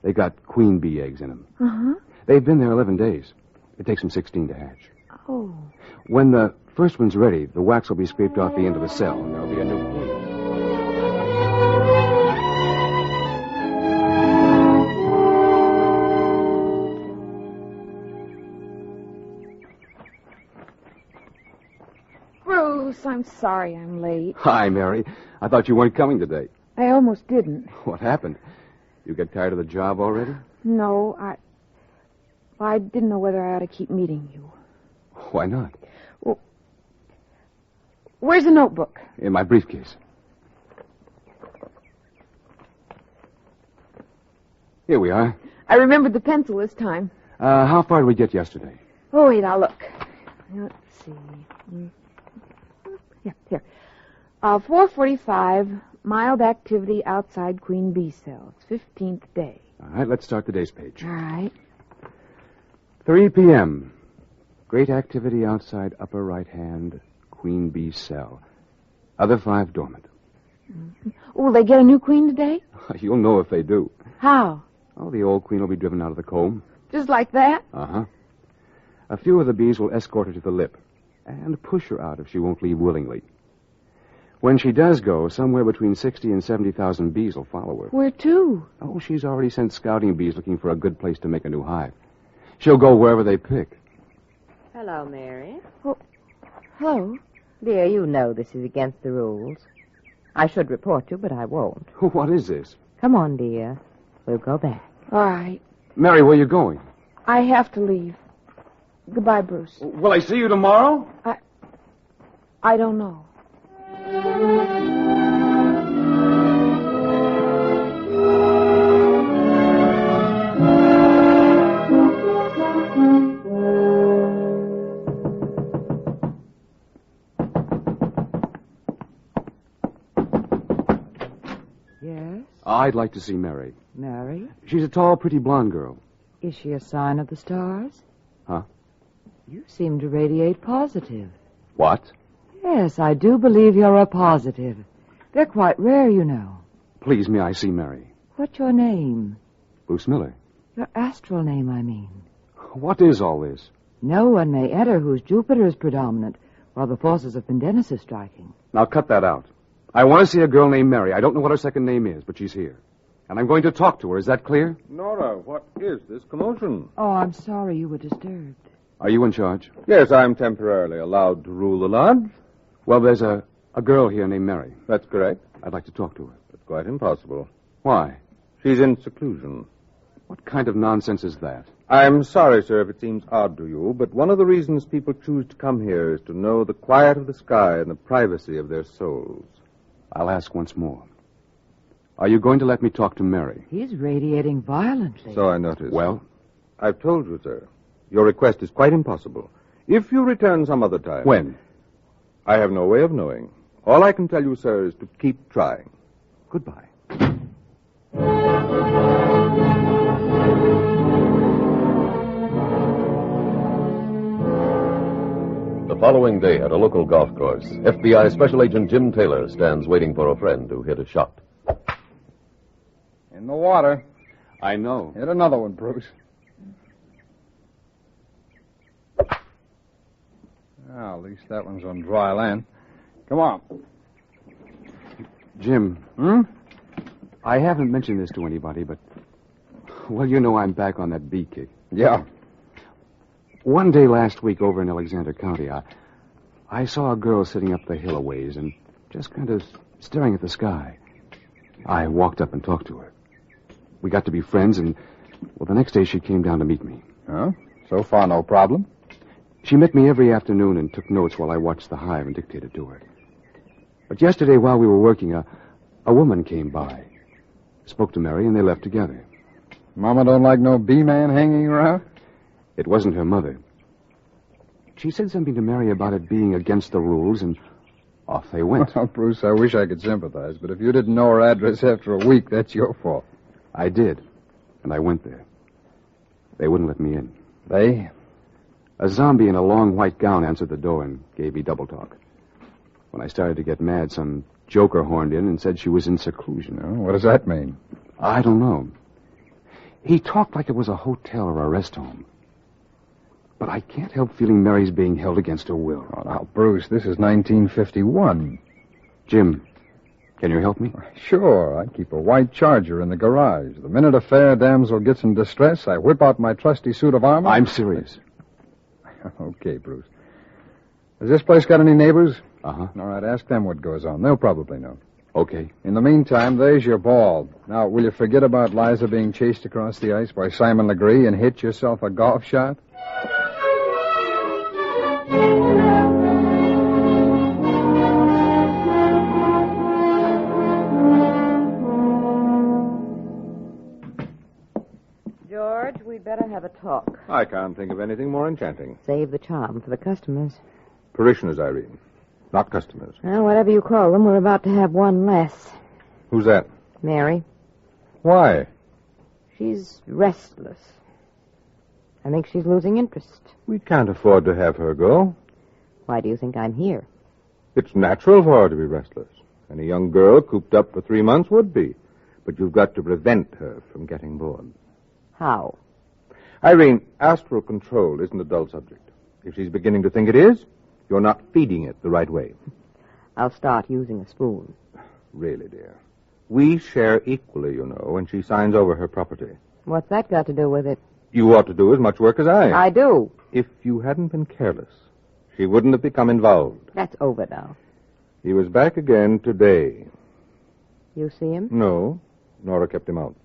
They got queen bee eggs in them. Uh-huh. They've been there 11 days. It takes them 16 to hatch. Oh. When the first one's ready, the wax will be scraped off the end of the cell, and there'll be a new queen. Bruce, I'm sorry I'm late. Hi, Mary. I thought you weren't coming today. I almost didn't. What happened? You get tired of the job already? No, I didn't know whether I ought to keep meeting you. Why not? Well, where's the notebook? In my briefcase. Here we are. I remembered the pencil this time. How far did we get yesterday? Oh, wait, I'll look. Let's see. Yeah, here. 4:45, mild activity outside queen bee cells, 15th day. All right, let's start the day's page. All right. 3 p.m. Great activity outside upper right hand, queen bee cell. Other 5 dormant. Mm-hmm. Will they get a new queen today? You'll know if they do. How? Oh, the old queen will be driven out of the comb. Just like that? Uh-huh. A few of the bees will escort her to the lip and push her out if she won't leave willingly. When she does go, somewhere between 60 and 70,000 bees will follow her. Where to? Oh, she's already sent scouting bees looking for a good place to make a new hive. She'll go wherever they pick. Hello, Mary. Oh, hello. Dear, you know this is against the rules. I should report you, but I won't. What is this? Come on, dear. We'll go back. All right. Mary, where are you going? I have to leave. Goodbye, Bruce. Will I see you tomorrow? I don't know. Yes? I'd like to see Mary. Mary? She's a tall, pretty blonde girl. Is she a sign of the stars? Huh? You seem to radiate positive. What? Yes, I do believe you're a positive. They're quite rare, you know. Please, may I see Mary? What's your name? Bruce Miller. Your astral name, I mean. What is all this? No one may enter whose Jupiter is predominant, while the forces of Pendennis are striking. Now, cut that out. I want to see a girl named Mary. I don't know what her second name is, but she's here. And I'm going to talk to her. Is that clear? Nora, what is this commotion? Oh, I'm sorry you were disturbed. Are you in charge? Yes, I'm temporarily allowed to rule the lodge. Well, there's a girl here named Mary. That's correct. I'd like to talk to her. That's quite impossible. Why? She's in seclusion. What kind of nonsense is that? I'm sorry, sir, if it seems odd to you, but one of the reasons people choose to come here is to know the quiet of the sky and the privacy of their souls. I'll ask once more. Are you going to let me talk to Mary? He's radiating violently. So I noticed. Well? I've told you, sir. Your request is quite impossible. If you return some other time... When? I have no way of knowing. All I can tell you, sir, is to keep trying. Goodbye. The following day at a local golf course, FBI Special Agent Jim Taylor stands waiting for a friend who hit a shot. In the water. I know. Hit another one, Bruce. Well, at least that one's on dry land. Come on. Jim. I haven't mentioned this to anybody, but... Well, you know I'm back on that bee kick. Yeah. One day last week over in Alexander County, I saw a girl sitting up the hill a ways and just kind of staring at the sky. I walked up and talked to her. We got to be friends, and, well, the next day she came down to meet me. Huh? So far, no problem. She met me every afternoon and took notes while I watched the hive and dictated to her. But yesterday, while we were working, a woman came by, spoke to Mary, and they left together. Mama don't like no bee man hanging around? It wasn't her mother. She said something to Mary about it being against the rules, and off they went. Well, Bruce, I wish I could sympathize, but if you didn't know her address after a week, that's your fault. I did, and I went there. They wouldn't let me in. They? A zombie in a long white gown answered the door and gave me double talk. When I started to get mad, some joker horned in and said she was in seclusion. Oh, what does that mean? I don't know. He talked like it was a hotel or a rest home. But I can't help feeling Mary's being held against her will. Oh, now, Bruce, this is 1951. Jim, can you help me? Sure. I keep a white Charger in the garage. The minute a fair damsel gets in distress, I whip out my trusty suit of armor. I'm serious. Okay, Bruce. Has this place got any neighbors? Uh-huh. All right, ask them what goes on. They'll probably know. Okay. In the meantime, there's your ball. Now, will you forget about Liza being chased across the ice by Simon Legree and hit yourself a golf shot? George, we'd better have a talk. I can't think of anything more enchanting. Save the charm for the customers. Parishioners, Irene. Not customers. Well, whatever you call them, we're about to have one less. Who's that? Mary. Why? She's restless. I think she's losing interest. We can't afford to have her go. Why do you think I'm here? It's natural for her to be restless. Any young girl cooped up for 3 months would be. But you've got to prevent her from getting bored. How? Irene, astral control isn't a dull subject. If she's beginning to think it is, you're not feeding it the right way. I'll start using a spoon. Really, dear. We share equally, you know, when she signs over her property. What's that got to do with it? You ought to do as much work as I. I do. If you hadn't been careless, she wouldn't have become involved. That's over now. He was back again today. You see him? No. Nora kept him out.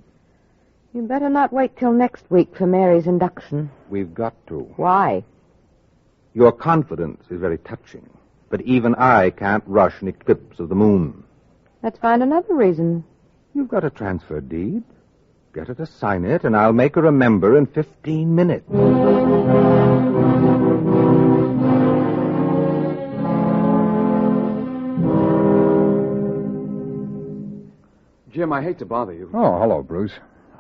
You better not wait till next week for Mary's induction. We've got to. Why? Your confidence is very touching. But even I can't rush an eclipse of the moon. Let's find another reason. You've got a transfer deed. Get her to sign it, and I'll make her a member in 15 minutes. Jim, I hate to bother you. Oh, hello, Bruce.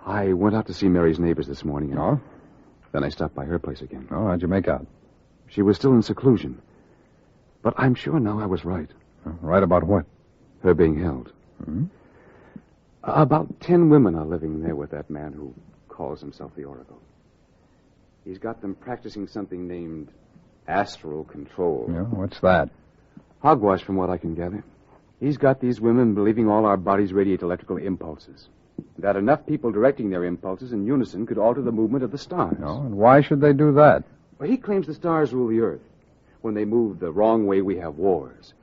I went out to see Mary's neighbors this morning. Oh? Then I stopped by her place again. Oh, how'd you make out? She was still in seclusion. But I'm sure now I was right. Right about what? Her being held. Hmm? About 10 women are living there with that man who calls himself the Oracle. He's got them practicing something named astral control. Yeah, what's that? Hogwash, from what I can gather. He's got these women believing all our bodies radiate electrical impulses. That enough people directing their impulses in unison could alter the movement of the stars. Oh, and why should they do that? Well, he claims the stars rule the earth. When they move the wrong way, we have wars.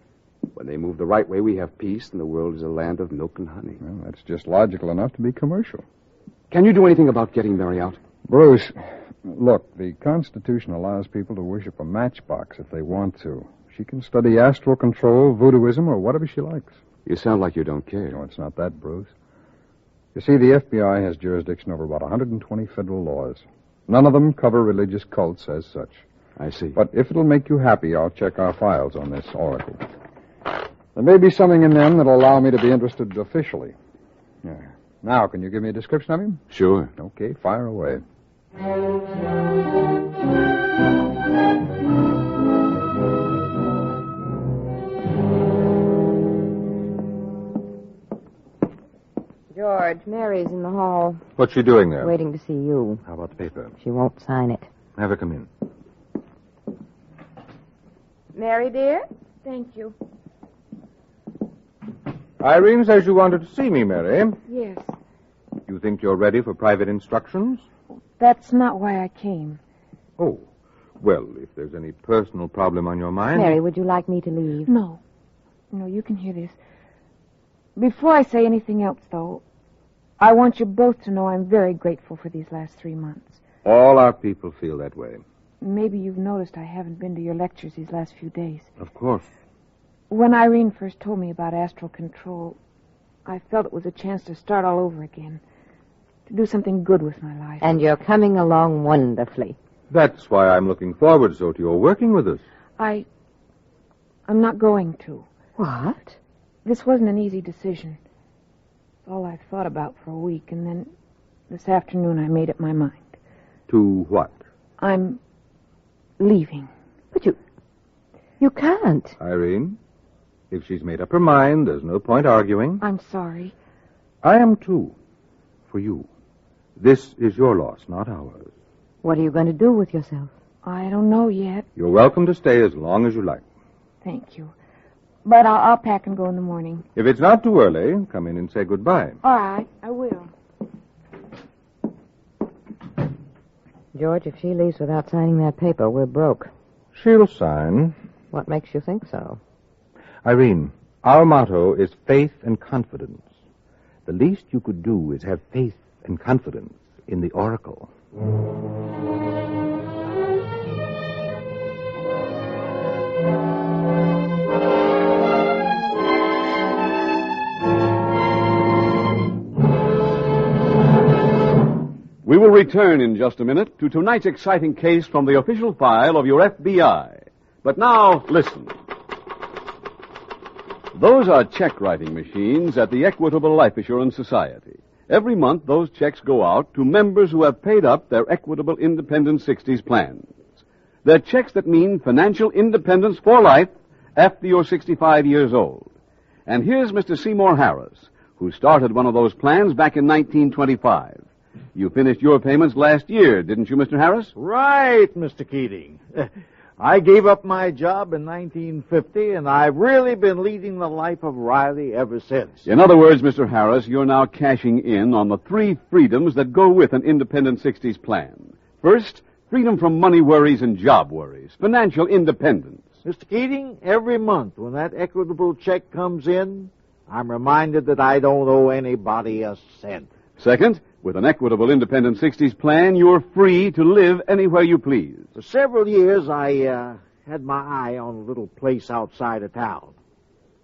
When they move the right way, we have peace, and the world is a land of milk and honey. Well, that's just logical enough to be commercial. Can you do anything about getting Mary out? Bruce, look, the Constitution allows people to worship a matchbox if they want to. She can study astral control, voodooism, or whatever she likes. You sound like you don't care. No, it's not that, Bruce. You see, the FBI has jurisdiction over about 120 federal laws. None of them cover religious cults as such. I see. But if it'll make you happy, I'll check our files on this Oracle. There may be something in them that'll allow me to be interested officially. Yeah. Now, can you give me a description of him? Sure. Okay, fire away. George, Mary's in the hall. What's she doing there? Waiting to see you. How about the paper? She won't sign it. Have her come in. Mary, dear? Thank you. Irene says you wanted to see me, Mary. Yes. You think you're ready for private instructions? That's not why I came. Oh. Well, if there's any personal problem on your mind... Mary, would you like me to leave? No. No, you can hear this. Before I say anything else, though, I want you both to know I'm very grateful for these last 3 months. All our people feel that way. Maybe you've noticed I haven't been to your lectures these last few days. Of course. When Irene first told me about astral control, I felt it was a chance to start all over again, to do something good with my life. And you're coming along wonderfully. That's why I'm looking forward so to your working with us. I'm not going to. What? This wasn't an easy decision. It's all I've thought about for a week, and then this afternoon I made up my mind. To what? I'm leaving. But you can't. Irene, if she's made up her mind, there's no point arguing. I'm sorry. I am too. For you. This is your loss, not ours. What are you going to do with yourself? I don't know yet. You're welcome to stay as long as you like. Thank you. But I'll pack and go in the morning. If it's not too early, come in and say goodbye. All right, I will. George, if she leaves without signing that paper, we're broke. She'll sign. What makes you think so? Irene, our motto is faith and confidence. The least you could do is have faith and confidence in the Oracle. We will return in just a minute to tonight's exciting case from the official file of your FBI. But now, listen. Those are check writing machines at the Equitable Life Assurance Society. Every month, those checks go out to members who have paid up their Equitable Independent 60s plans. They're checks that mean financial independence for life after you're 65 years old. And here's Mr. Seymour Harris, who started one of those plans back in 1925. You finished your payments last year, didn't you, Mr. Harris? Right, Mr. Keating. I gave up my job in 1950, and I've really been leading the life of Riley ever since. In other words, Mr. Harris, you're now cashing in on the 3 freedoms that go with an independent 60s plan. First, freedom from money worries and job worries. Financial independence. Mr. Keating, every month when that equitable check comes in, I'm reminded that I don't owe anybody a cent. Second, with an Equitable Independent 60s plan, you're free to live anywhere you please. For several years, I had my eye on a little place outside of town.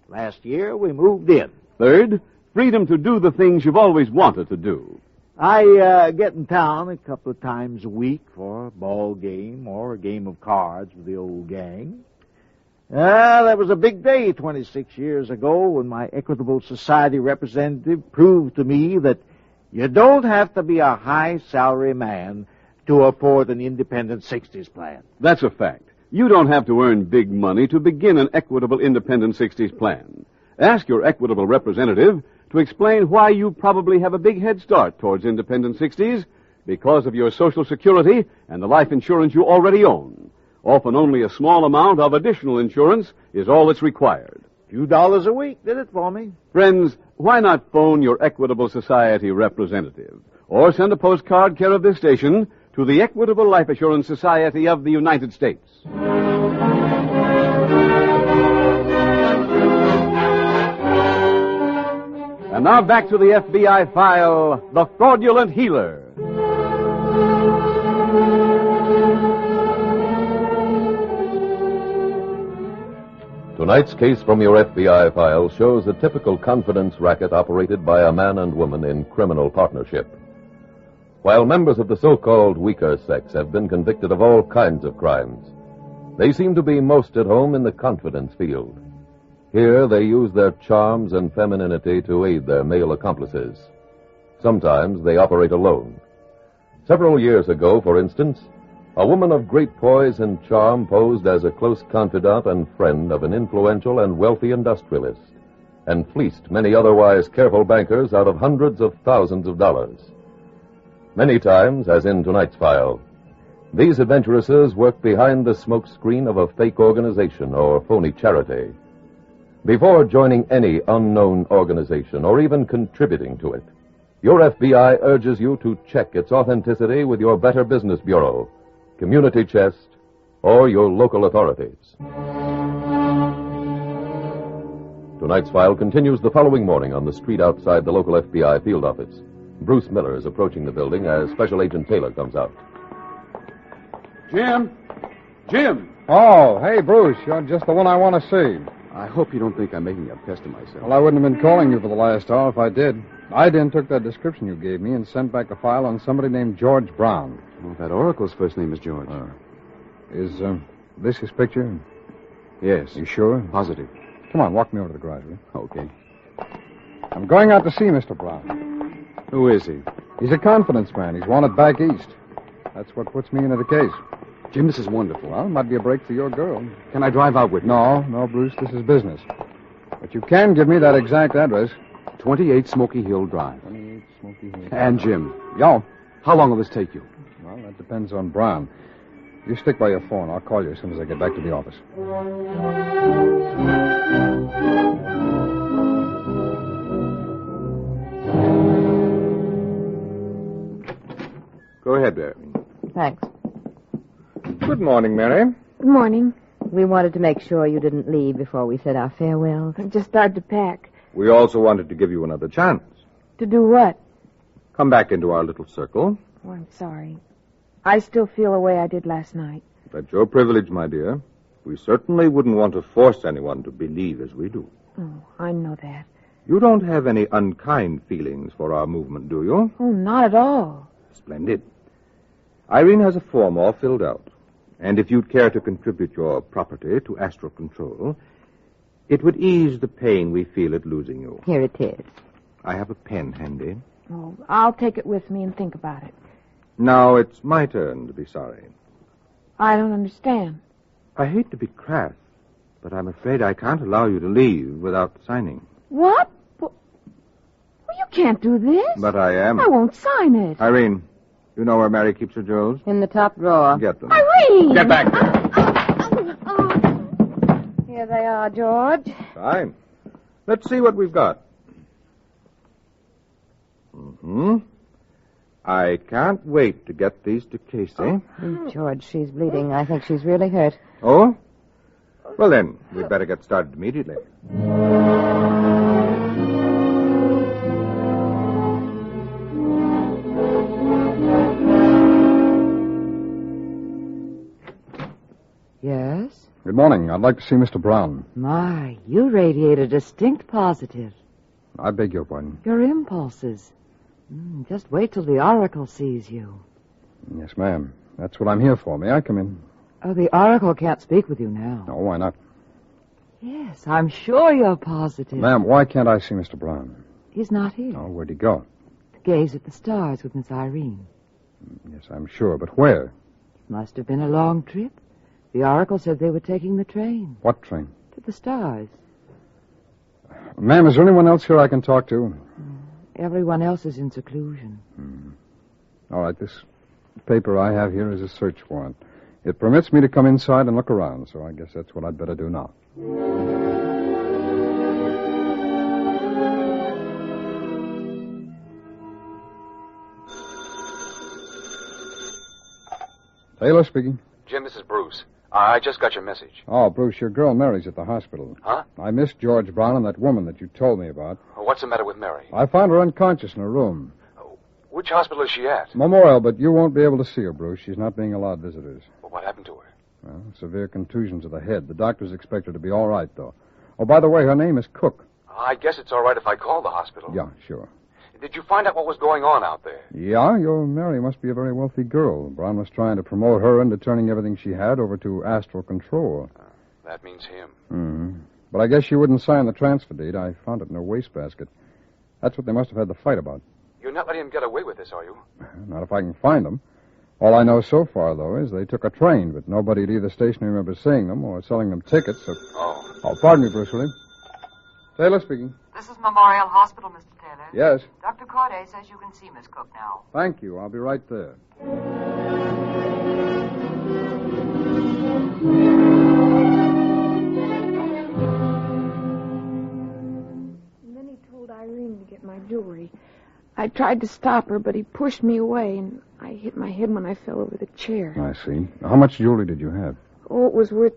Last year, we moved in. Third, freedom to do the things you've always wanted to do. I get in town a couple of times a week for a ball game or a game of cards with the old gang. That was a big day 26 years ago when my Equitable Society representative proved to me that you don't have to be a high-salary man to afford an independent 60s plan. That's a fact. You don't have to earn big money to begin an Equitable Independent 60s plan. Ask your Equitable representative to explain why you probably have a big head start towards independent 60s because of your Social Security and the life insurance you already own. Often only a small amount of additional insurance is all that's required. A few dollars a week did it for me. Friends, why not phone your Equitable Society representative or send a postcard care of this station to the Equitable Life Assurance Society of the United States. And now back to the FBI file, The Fraudulent Healer. Tonight's case from your FBI file shows a typical confidence racket operated by a man and woman in criminal partnership. While members of the so-called weaker sex have been convicted of all kinds of crimes, they seem to be most at home in the confidence field. Here they use their charms and femininity to aid their male accomplices. Sometimes they operate alone. Several years ago, for instance, a woman of great poise and charm posed as a close confidant and friend of an influential and wealthy industrialist, and fleeced many otherwise careful bankers out of hundreds of thousands of dollars. Many times, as in tonight's file, These adventuresses work behind the smokescreen of a fake organization or phony charity. Before joining any unknown organization or even contributing to it, your FBI urges you to check its authenticity with your Better Business Bureau, Community Chest, or your local authorities. Tonight's file continues the following morning on the street outside the local FBI field office. Bruce Miller is approaching the building as Special Agent Taylor comes out. Jim! Jim! Oh, hey, Bruce, you're just the one I want to see. I hope you don't think I'm making a pest of myself. Well, I wouldn't have been calling you for the last hour if I did. I then took that description you gave me and sent back the file on somebody named George Brown. Well, that Oracle's first name is George. Is this his picture? Yes. You sure? Positive. Come on, walk me over to the garage, will you? Okay. I'm going out to see Mr. Brown. Who is he? He's a confidence man. He's wanted back east. That's what puts me into the case. Jim, this is wonderful. Well, it might be a break for your girl. Can I drive out with you? No, Bruce, this is business. But you can give me that exact address. 28 Smoky Hill Drive. 28 Smoky Hill. And Jim. Yo. How long will this take you? Well, that depends on Brown. You stick by your phone. I'll call you as soon as I get back to the office. Go ahead, Mary. Thanks. Good morning, Mary. Good morning. We wanted to make sure you didn't leave before we said our farewells. I just started to pack. We also wanted to give you another chance. To do what? Come back into our little circle. Oh, I'm sorry. I still feel the way I did last night. That's your privilege, my dear. We certainly wouldn't want to force anyone to believe as we do. Oh, I know that. You don't have any unkind feelings for our movement, do you? Oh, not at all. Splendid. Irene has a form all filled out. And if you'd care to contribute your property to Astral Control, it would ease the pain we feel at losing you. Here it is. I have a pen handy. Oh, I'll take it with me and think about it. Now it's my turn to be sorry. I don't understand. I hate to be crass, but I'm afraid I can't allow you to leave without signing. What? Well, you can't do this. But I am. I won't sign it. Irene, you know where Mary keeps her jewels? In the top drawer. Get them. Irene! Get back there. Here they are, George. Fine. Let's see what we've got. I can't wait to get these to Casey. Oh, George, she's bleeding. I think she's really hurt. Oh? Well, then, we'd better get started immediately. Yes? Good morning. I'd like to see Mr. Brown. My, you radiate a distinct positive. I beg your pardon. Your impulses. Just wait till the Oracle sees you. Yes, ma'am. That's what I'm here for. May I come in? Oh, the Oracle can't speak with you now. No, why not? Yes, I'm sure you're positive. Ma'am, why can't I see Mr. Brown? He's not here. Oh, where'd he go? To gaze at the stars with Miss Irene. Yes, I'm sure, but where? Must have been a long trip. The Oracle said they were taking the train. What train? To the stars. Ma'am, is there anyone else here I can talk to? Everyone else is in seclusion. All right, this paper I have here is a search warrant. It permits me to come inside and look around, so I guess that's what I'd better do now. Taylor speaking. Jim, this is Bruce. I just got your message. Oh, Bruce, your girl Mary's at the hospital. Huh? I missed George Brown and that woman that you told me about. What's the matter with Mary? I found her unconscious in her room. Which hospital is she at? Memorial, but you won't be able to see her, Bruce. She's not being allowed visitors. Well, what happened to her? Well, severe contusion to the head. The doctors expect her to be all right, though. Oh, by the way, her name is Cook. I guess it's all right if I call the hospital. Yeah, sure. Did you find out what was going on out there? Yeah, your Mary must be a very wealthy girl. Brown was trying to promote her into turning everything she had over to Astral Control. That means him. But I guess she wouldn't sign the transfer deed. I found it in her wastebasket. That's what they must have had the fight about. You're not letting him get away with this, are you? Not if I can find them. All I know so far, though, is they took a train, but nobody at either station remembers seeing them or selling them tickets. So... Oh, pardon me, Bruce, will you? Taylor speaking. This is Memorial Hospital, Mr. Taylor. Yes. Dr. Corday says you can see Miss Cook now. Thank you. I'll be right there. And then he told Irene to get my jewelry. I tried to stop her, but he pushed me away, and I hit my head when I fell over the chair. I see. How much jewelry did you have? Oh, it was worth,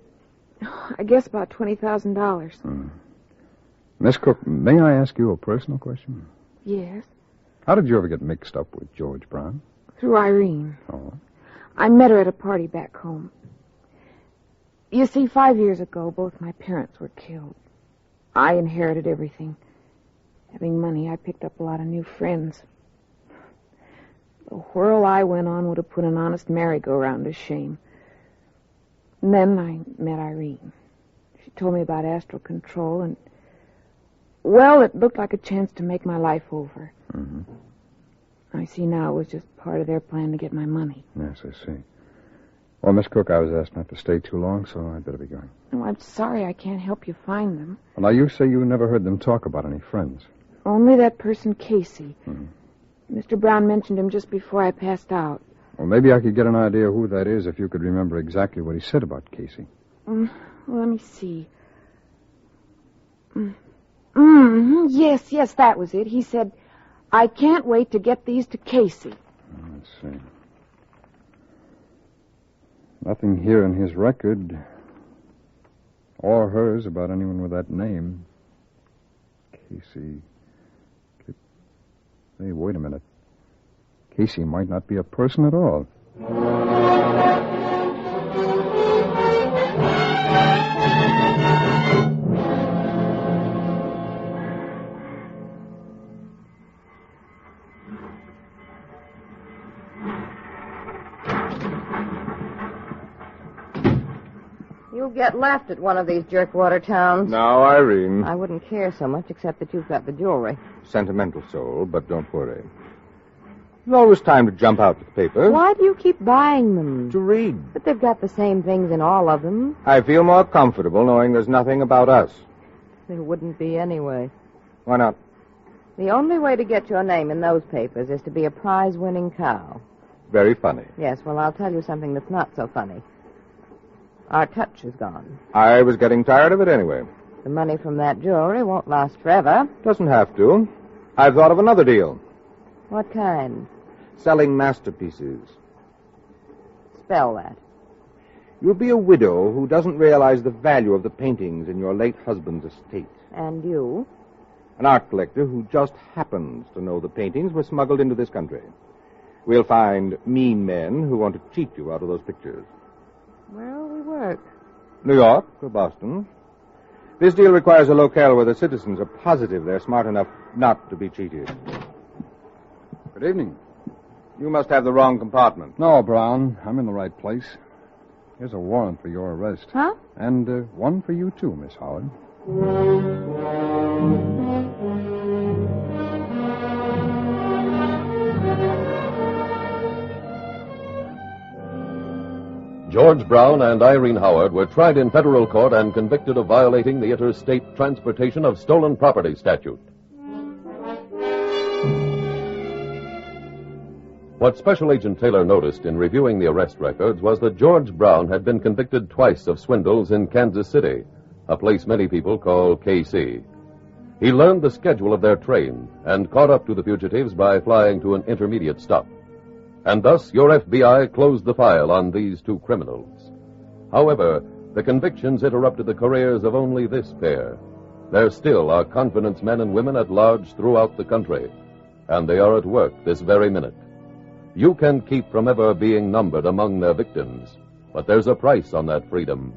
I guess, about $20,000. Miss Cook, may I ask you a personal question? Yes, How did you ever get mixed up with George Brown? through Irene. Oh. I met her at a party back home. You see, 5 years ago, both my parents were killed. I inherited everything. Having money, I picked up a lot of new friends. The whirl I went on would have put an honest merry-go-round to shame. And then I met Irene. She told me about astral control, and, well, it looked like a chance to make my life over. Mm-hmm. I see now it was just part of their plan to get my money. Yes, I see. Well, Miss Cook, I was asked not to stay too long, so I'd better be going. Oh, I'm sorry I can't help you find them. Well, now, you say you never heard them talk about any friends. Only that person, Casey. Hmm. Mr. Brown mentioned him just before I passed out. Well, maybe I could get an idea who that is if you could remember exactly what he said about Casey. Well, let me see. Yes, that was it. He said, I can't wait to get these to Casey. Let's see. Nothing here in his record or hers about anyone with that name. Casey. Hey, wait a minute. Casey might not be a person at all. You'll get left at one of these jerkwater towns. Now, Irene. I wouldn't care so much, except that you've got the jewelry. Sentimental soul, but don't worry. There's always time to jump out with the paper. Why do you keep buying them? To read. But they've got the same things in all of them. I feel more comfortable knowing there's nothing about us. There wouldn't be anyway. Why not? The only way to get your name in those papers is to be a prize-winning cow. Very funny. Yes, well, I'll tell you something that's not so funny. Our touch is gone. I was getting tired of it anyway. The money from that jewelry won't last forever. Doesn't have to. I've thought of another deal. What kind? Selling masterpieces. Spell that. You'll be a widow who doesn't realize the value of the paintings in your late husband's estate. And you? An art collector who just happens to know the paintings were smuggled into this country. We'll find mean men who want to cheat you out of those pictures. Where'll we work? New York or Boston. This deal requires a locale where the citizens are positive they're smart enough not to be cheated. Good evening. You must have the wrong compartment. No, Brown. I'm in the right place. Here's a warrant for your arrest. Huh? And one for you, too, Miss Howard. George Brown and Irene Howard were tried in federal court and convicted of violating the Interstate Transportation of Stolen Property statute. What Special Agent Taylor noticed in reviewing the arrest records was that George Brown had been convicted twice of swindles in Kansas City, a place many people call KC. He learned the schedule of their train and caught up to the fugitives by flying to an intermediate stop. And thus your FBI closed the file on these two criminals. However, the convictions interrupted the careers of only this pair. There still are confidence men and women at large throughout the country, and they are at work this very minute. You can keep from ever being numbered among their victims, but there's a price on that freedom.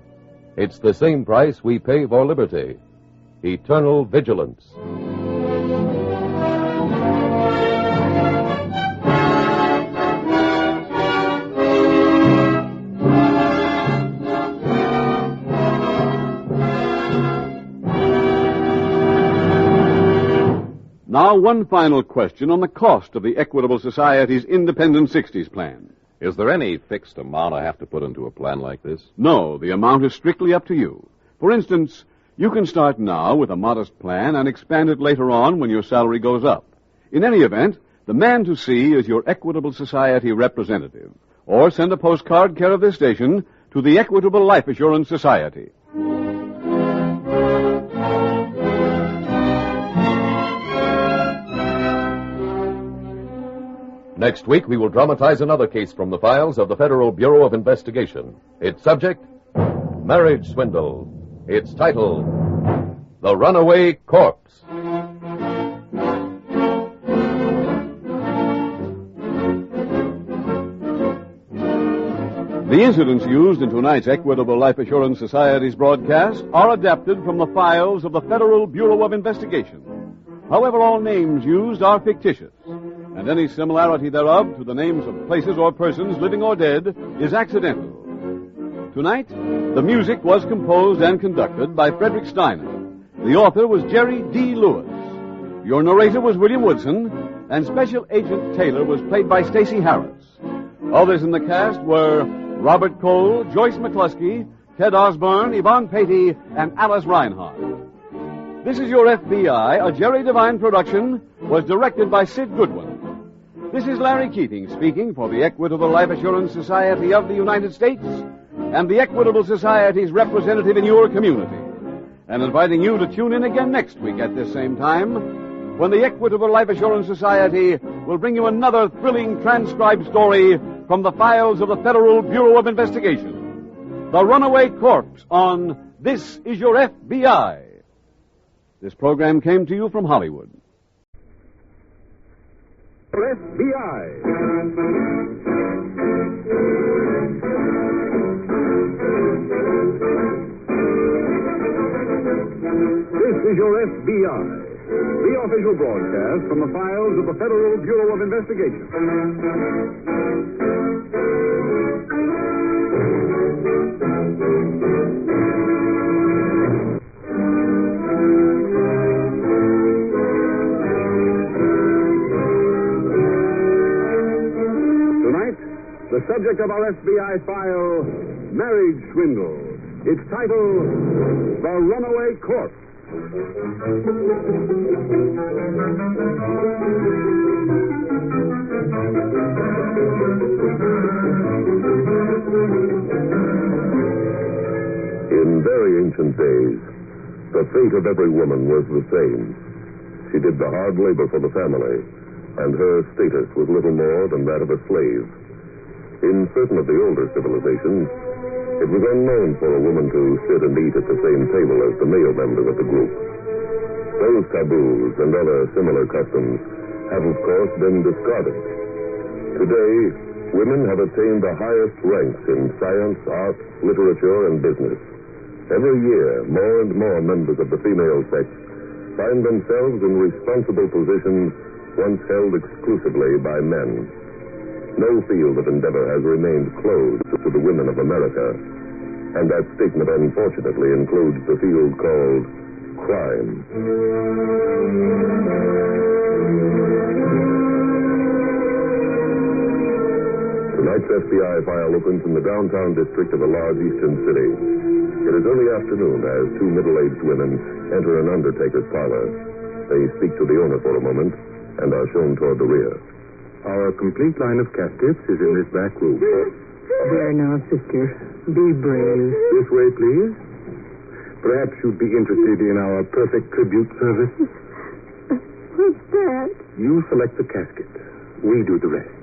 It's the same price we pay for liberty: eternal vigilance. Now, one final question on the cost of the Equitable Society's Independent 60s plan. Is there any fixed amount I have to put into a plan like this? No, the amount is strictly up to you. For instance, you can start now with a modest plan and expand it later on when your salary goes up. In any event, the man to see is your Equitable Society representative, or send a postcard care of this station to the Equitable Life Assurance Society. Next week, we will dramatize another case from the files of the Federal Bureau of Investigation. Its subject, Marriage Swindle. Its title, The Runaway Corpse. The incidents used in tonight's Equitable Life Assurance Society's broadcast are adapted from the files of the Federal Bureau of Investigation. However, all names used are fictitious, and any similarity thereof to the names of places or persons, living or dead, is accidental. Tonight, the music was composed and conducted by Frederick Steiner. The author was Jerry D. Lewis. Your narrator was William Woodson, and Special Agent Taylor was played by Stacey Harris. Others in the cast were Robert Cole, Joyce McCluskey, Ted Osborne, Yvonne Patey, and Alice Reinhardt. This Is Your FBI, a Jerry Devine production, was directed by Sid Goodwin. This is Larry Keating speaking for the Equitable Life Assurance Society of the United States and the Equitable Society's representative in your community, and inviting you to tune in again next week at this same time when the Equitable Life Assurance Society will bring you another thrilling transcribed story from the files of the Federal Bureau of Investigation, The Runaway Corpse on This Is Your FBI. This program came to you from Hollywood. FBI. This is Your FBI, the official broadcast from the files of the Federal Bureau of Investigation. Tonight, the subject of our FBI file, Marriage Swindle. Its title, The Runaway Corpse. In very ancient days, the fate of every woman was the same. She did the hard labor for the family, and her status was little more than that of a slave. In certain of the older civilizations, it was unknown for a woman to sit and eat at the same table as the male members of the group. Those taboos and other similar customs have, of course, been discarded. Today, women have attained the highest ranks in science, art, literature, and business. Every year, more and more members of the female sex find themselves in responsible positions once held exclusively by men. No field of endeavor has remained closed to the women of America, and that statement unfortunately includes the field called crime. Tonight's FBI file opens in the downtown district of a large eastern city. It is early afternoon as two middle-aged women enter an undertaker's parlor. They speak to the owner for a moment and are shown toward the rear. Our complete line of caskets is in this back room. There now, sister. Be brave. This way, please. Perhaps you'd be interested in our perfect tribute service. What's that? You select the casket. We do the rest.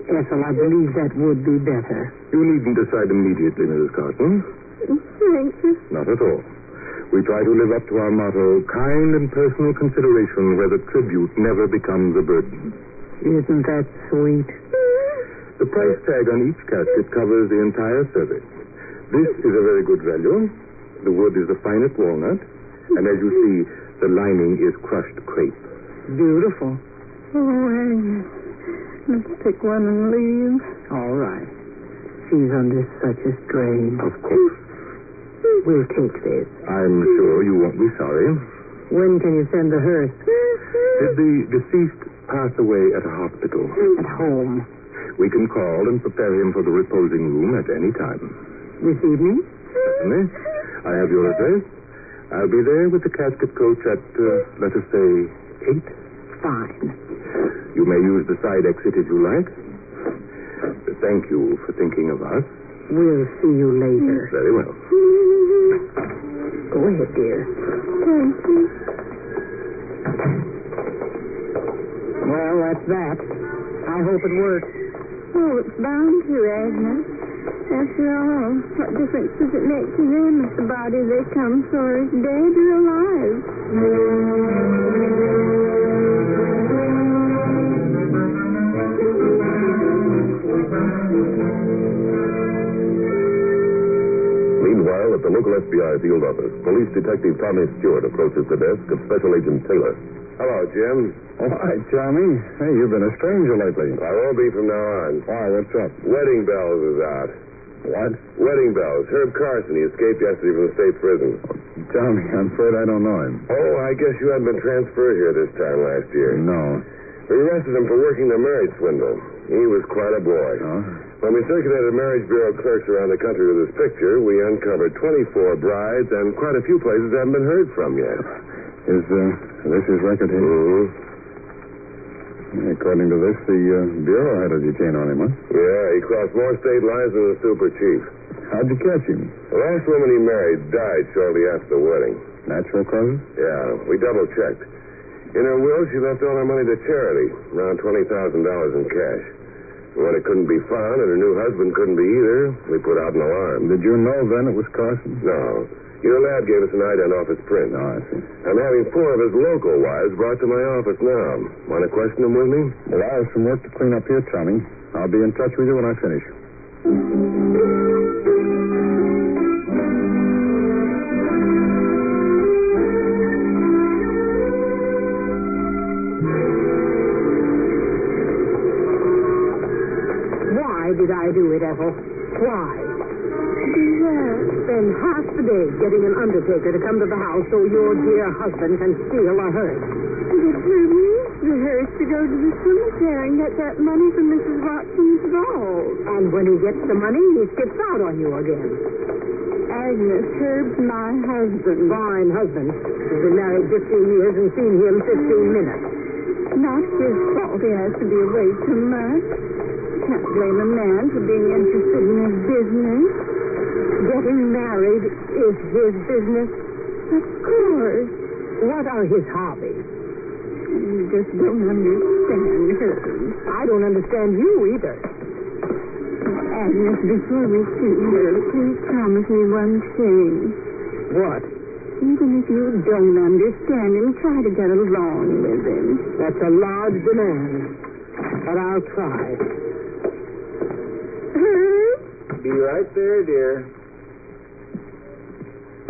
Ethel, I believe that would be better. You needn't decide immediately, Mrs. Carson. Thank you. Not at all. We try to live up to our motto, kind and personal consideration where the tribute never becomes a burden. Isn't that sweet? The price tag on each casket covers the entire service. This is a very good value. The wood is the finest walnut, and as you see, the lining is crushed crepe. Beautiful. Oh, let's pick one and leave. All right. She's under such a strain. Of course. We'll take this. I'm sure you won't be sorry. When can you send the hearse? Did the deceased pass away at a hospital? At home. We can call and prepare him for the reposing room at any time. This evening? Certainly. I have your address. I'll be there with the casket coach at, let us say, 8. Fine. You may use the side exit if you like. thank you for thinking of us. We'll see you later. Very well. Go ahead, dear. Thank you. Well, that's that. I hope it works. Oh, it's bound to, Agnes. After all, what difference does it make to them if the body they come for is dead or alive? Meanwhile, at the local FBI field office, Police Detective Tommy Stewart approaches the desk of Special Agent Taylor. Hello, Jim. All right, Tommy. Hey, you've been a stranger lately. I won't be from now on. Why, what's up? Wedding Bells is out. What? Wedding Bells. Herb Carson. He escaped yesterday from the state prison. Tommy, I'm afraid I don't know him. Oh, I guess you hadn't been transferred here this time last year. No. We arrested him for working the marriage swindle. He was quite a boy. Oh? When we circulated marriage bureau clerks around the country with his picture, we uncovered 24 brides and quite a few places haven't been heard from yet. Is this his record here? Mm-hmm. According to this, the bureau had a detain on him, huh? Yeah, he crossed more state lines than the super chief. How'd you catch him? The last woman he married died shortly after the wedding. Natural causes? Yeah, we double-checked. In her will, she left all her money to charity, around $20,000 in cash. And when it couldn't be found and her new husband couldn't be either, we put out an alarm. Did you know then it was Carson? No. Your lad gave us an ident off his print. Oh, I see. I'm having 4 of his local wives brought to my office now. Want to question them with me? Well, I have some work to clean up here, Tommy. I'll be in touch with you when I finish. Why did I do it, Ethel? Why? Spend half the day getting an undertaker to come to the house so your dear husband can steal a hearse. But Herb needs the hearse to go to the cemetery and get that money from Mrs. Watson's vault. And when he gets the money, he skips out on you again. Agnes, Herb's my husband. Fine husband. You've been married 15 years and seen him 15 minutes. Not his fault he has to be away too much. Can't blame a man for being interested in his business. Getting married is his business. Of course. What are his hobbies? You just don't understand Herb. I don't understand you either. Agnes, before we see Herb, please promise me one thing. What? Even if you don't understand him, try to get along with him. That's a large demand. But I'll try. Herb? Be right there, dear.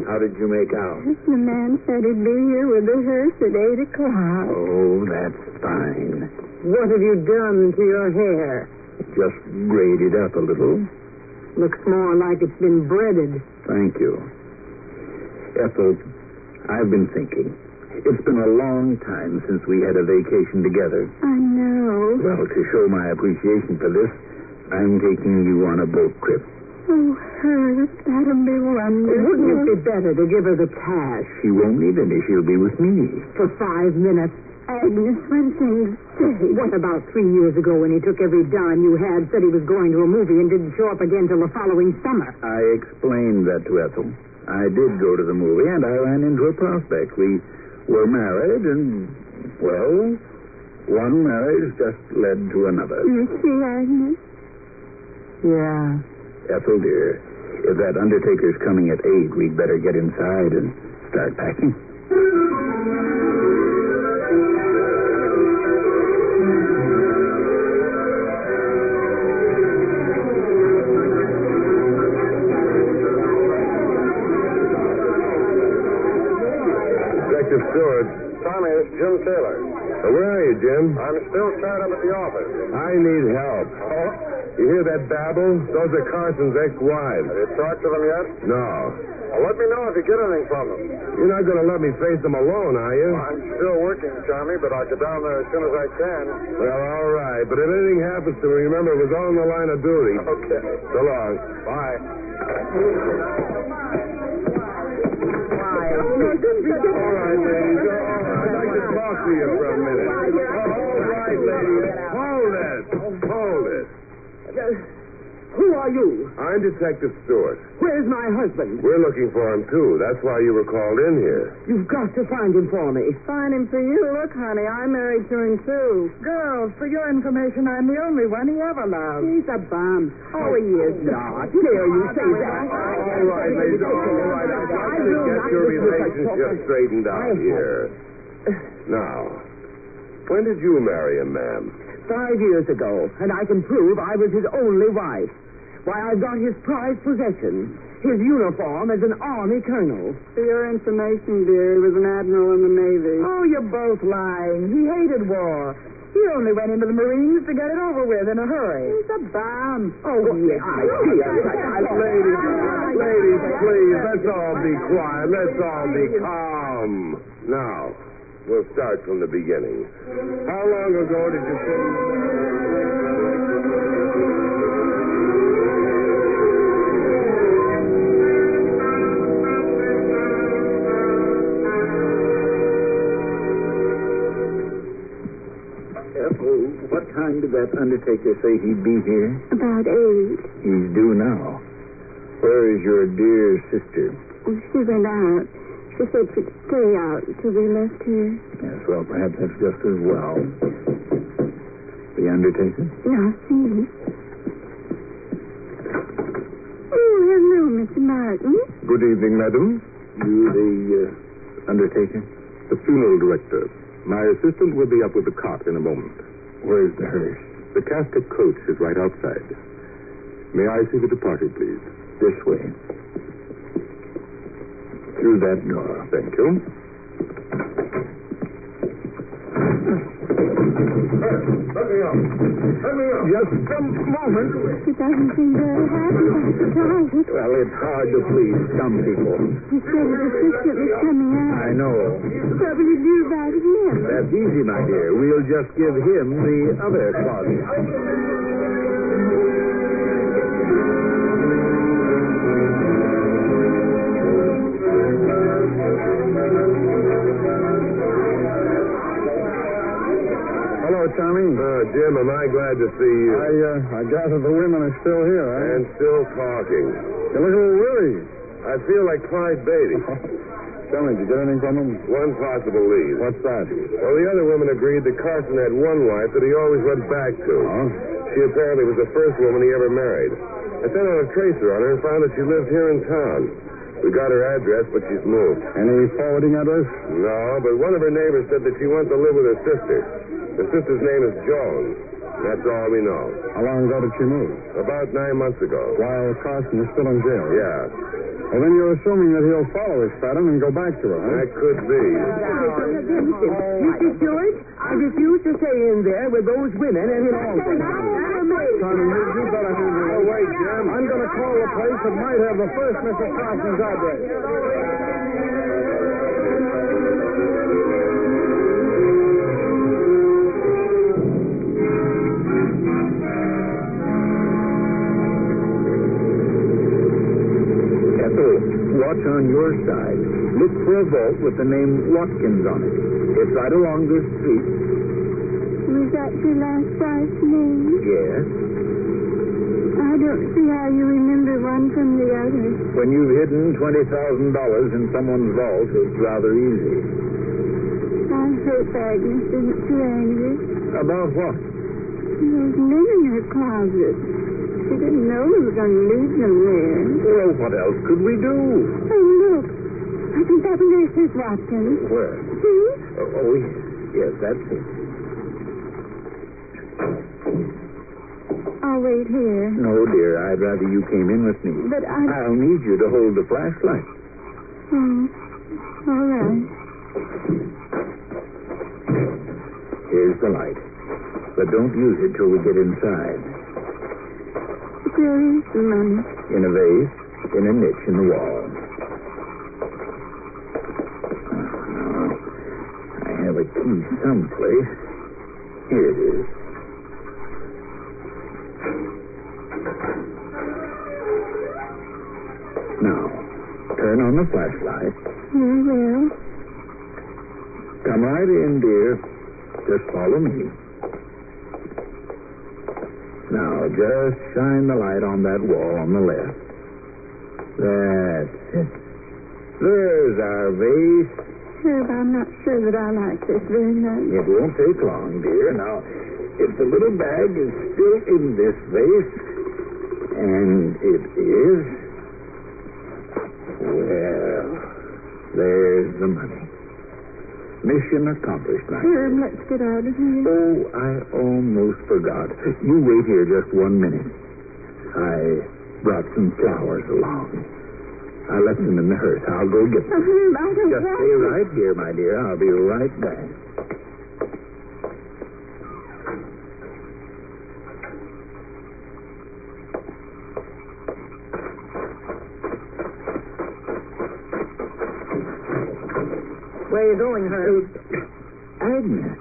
How did you make out? The man said he'd be here with the hearse at 8 o'clock. Oh, that's fine. What have you done to your hair? Just braided up a little. Looks more like it's been breaded. Thank you. Ethel, I've been thinking. It's been a long time since we had a vacation together. I know. Well, to show my appreciation for this, I'm taking you on a boat trip. Oh, Herb, that'll be wonderful. Wouldn't it be better to give her the cash? She won't need any. She'll be with me. For 5 minutes. Agnes, when things say... What about 3 years ago when he took every dime you had, said he was going to a movie and didn't show up again till the following summer? I explained that to Ethel. I did go to the movie, and I ran into a prospect. We were married, and, well, one marriage just led to another. You see, Agnes? Yeah. Ethel, dear, if that undertaker's coming at 8, we'd better get inside and start packing. Detective Stewart. Tommy, it's Jim Taylor. Where are you, Jim? I'm still tied up at the office. I need help. Oh? You hear that babble? Those are Carson's ex-wives. Have you talked to them yet? No. Well, let me know if you get anything from them. You're not going to let me face them alone, are you? I'm still working, Tommy, but I'll get down there as soon as I can. Well, all right. But if anything happens to me, remember, it was all in the line of duty. Okay. So long. Bye. All right, ladies. I'd like to talk to you for a minute. All right, ladies. Hold it. Who are you? I'm Detective Stewart. Where's my husband? We're looking for him, too. That's why you were called in here. You've got to find him for me. Find him for you. Look, honey, I'm married to him, too. Girls, for your information, I'm the only one he ever loved. He's a bum. Oh, he is not. Dare you say that? All right, ladies. All right. I've got to get your relationship straightened out here. Now, when did you marry him, ma'am? 5 years ago, and I can prove I was his only wife. Why, I've got his prized possession, his uniform as an Army colonel. For your information, dear, he was an admiral in the Navy. Oh, you're both lying. He hated war. He only went into the Marines to get it over with in a hurry. He's a bum. Oh, yes, I see. Ladies, please, let's all be quiet. Let's all be calm. Now, we'll start from the beginning. How long ago did you What time did that undertaker say he'd be here? About 8. He's due now. Where is your dear sister? She went out. She said she'd stay out until we left here. Yes, well, perhaps that's just as well. The undertaker? Now, see. Oh, hello, Mr. Martin. Good evening, madam. You the undertaker? The funeral director. My assistant will be up with the cot in a moment. Where's the hearse? The casket coach is right outside. May I see the departed, please? This way. Through that door. Thank you. Let me out. Just a moment. She doesn't seem very happy about the closet. Well, it's hard to please some people. He said his assistant was coming out. I know. What will you do about him? That's easy, my dear. We'll just give him the other closet. Hello, Tommy. Jim, am I glad to see you? I gather the women are still here, eh? And still talking. You look a little weary. I feel like Clyde Beatty. Tell me, did you get anything from them? One possible lead. What's that? Well, the other women agreed that Carson had one wife that he always went back to. Oh? She apparently was the first woman he ever married. I sent out a tracer on her and found that she lived here in town. We got her address, but she's moved. Any forwarding address? No, but one of her neighbors said that she wants to live with her sister. The sister's name is Jones. That's all we know. How long ago did she move? About 9 months ago. While Carson is still in jail? Yeah. Well, then you're assuming that he'll follow his pattern and go back to her, huh? That could be. Mr. Stewart, I refuse to stay in there with those women any longer. Tommy, you better handle it. Oh, wait, Jim. I'm going to call the place that might have the first Mrs. Carson's address. Watch on your side. Look for a vault with the name Watkins on it. It's right along this street. Was that your last wife's name? Yes. I don't see how you remember one from the other. When you've hidden $20,000 in someone's vault, it's rather easy. I hope Agnes isn't too angry. About what? There's men in her closet. She didn't know we were going to leave them there. Well, what else could we do? Oh, look. I think that nurse is Watkins. Where? See? Oh, yes. Yes, that's it. I'll wait here. No, dear, I'd rather you came in with me. But I'll need you to hold the flashlight. Oh, all right. Here's the light. But don't use it till we get inside. Where is the money? In a vase, in a niche in the wall. Now, I have a key someplace. Here it is. Now, turn on the flashlight. Very well. Come right in, dear. Just follow me. Now, just shine the light on that wall on the left. That's it. There's our vase. Herb, I'm not sure that I like this very much. It won't take long, dear. Now, if the little bag is still in this vase, and it is, well, there's the money. Mission accomplished, right? Herb, let's get out of here. Oh, I almost forgot. You wait here just 1 minute. I brought some flowers along. I left them in the hearse. I'll go get them. Herb, I don't Just want stay to. right here, my dear. I'll be right back. Where are you going, Herb? Agnes,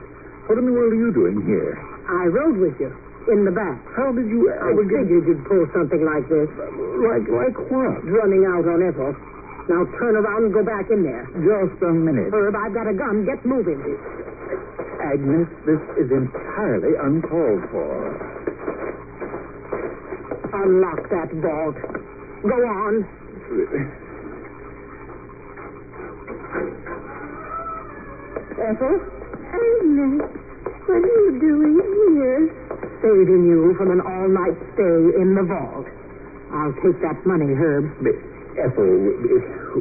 what in the world are you doing here? I rode with you. In the back. How did you I ever get... figured you'd pull something like this. Like what? Running out on Ethel. Now turn around and go back in there. Just a minute. Herb, I've got a gun. Get moving. Agnes, this is entirely uncalled for. Unlock that vault. Go on. Ethel? Agnes, what are you doing here? Saving you from an all-night stay in the vault. I'll take that money, Herb. Ethel,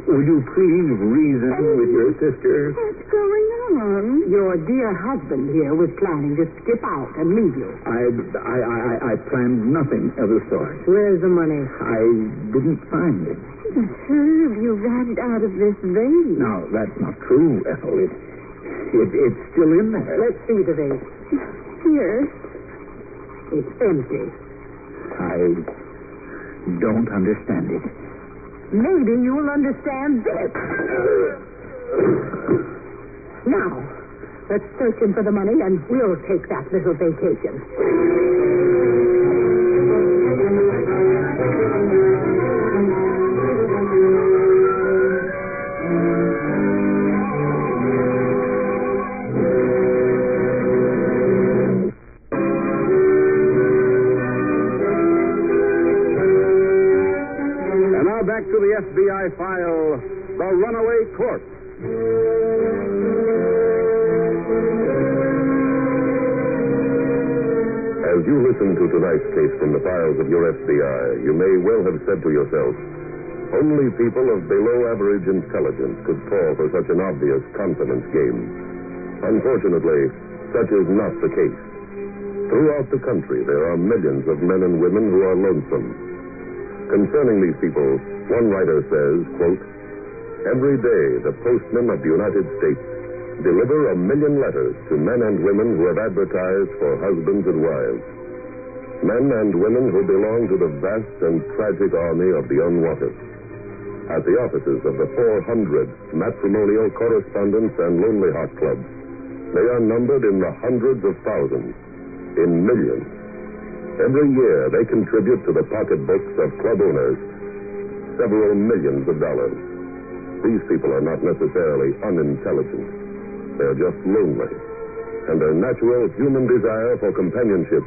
would you please reason with your sister? What's going on? Your dear husband here was planning to skip out and leave you. I planned nothing of the sort. Where's the money? I didn't find it. But Herb, you got it out of this vase. No, that's not true, Ethel. It's still in there. Let's see the vase. Here. It's empty. I don't understand it. Maybe you'll understand this. Now, let's search him for the money, and we'll take that little vacation. Back to the FBI file, The Runaway Corpse. As you listen to tonight's case from the files of your FBI, you may well have said to yourself, only people of below-average intelligence could fall for such an obvious confidence game. Unfortunately, such is not the case. Throughout the country, there are millions of men and women who are lonesome. Concerning these people, one writer says, quote, every day the postmen of the United States deliver 1 million letters to men and women who have advertised for husbands and wives. Men and women who belong to the vast and tragic army of the unwanted. At the offices of the 400 matrimonial correspondents and lonely heart clubs, they are numbered in the hundreds of thousands, in millions. Every year, they contribute to the pocketbooks of club owners several millions of dollars. These people are not necessarily unintelligent. They're just lonely. And their natural human desire for companionship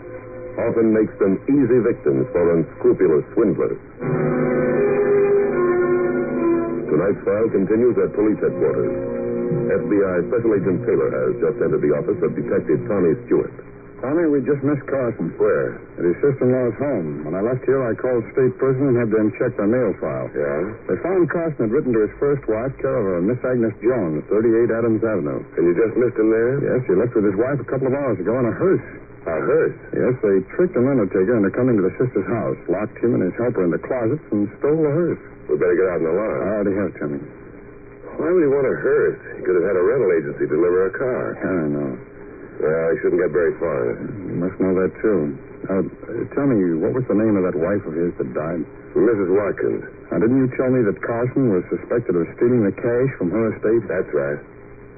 often makes them easy victims for unscrupulous swindlers. Tonight's file continues at police headquarters. FBI Special Agent Taylor has just entered the office of Detective Tommy Stewart. Tommy, we just missed Carson. Where? At his sister-in-law's home. When I left here, I called state prison and had them check their mail file. Yeah? They found Carson had written to his first wife, care of Miss Agnes Jones, 38 Adams Avenue. And you just missed him there? Yes, he left with his wife a couple of hours ago in a hearse. A hearse? Yes, they tricked an undertaker into coming to the sister's house, locked him and his helper in the closets, and stole the hearse. We better get out in the lawn. I already have, Timmy. Why would he want a hearse? He could have had a rental agency deliver a car. I know. Well, he shouldn't get very far. You must know that, too. Now, tell me, what was the name of that wife of his that died? Mrs. Watkins. Now, didn't you tell me that Carson was suspected of stealing the cash from her estate? That's right.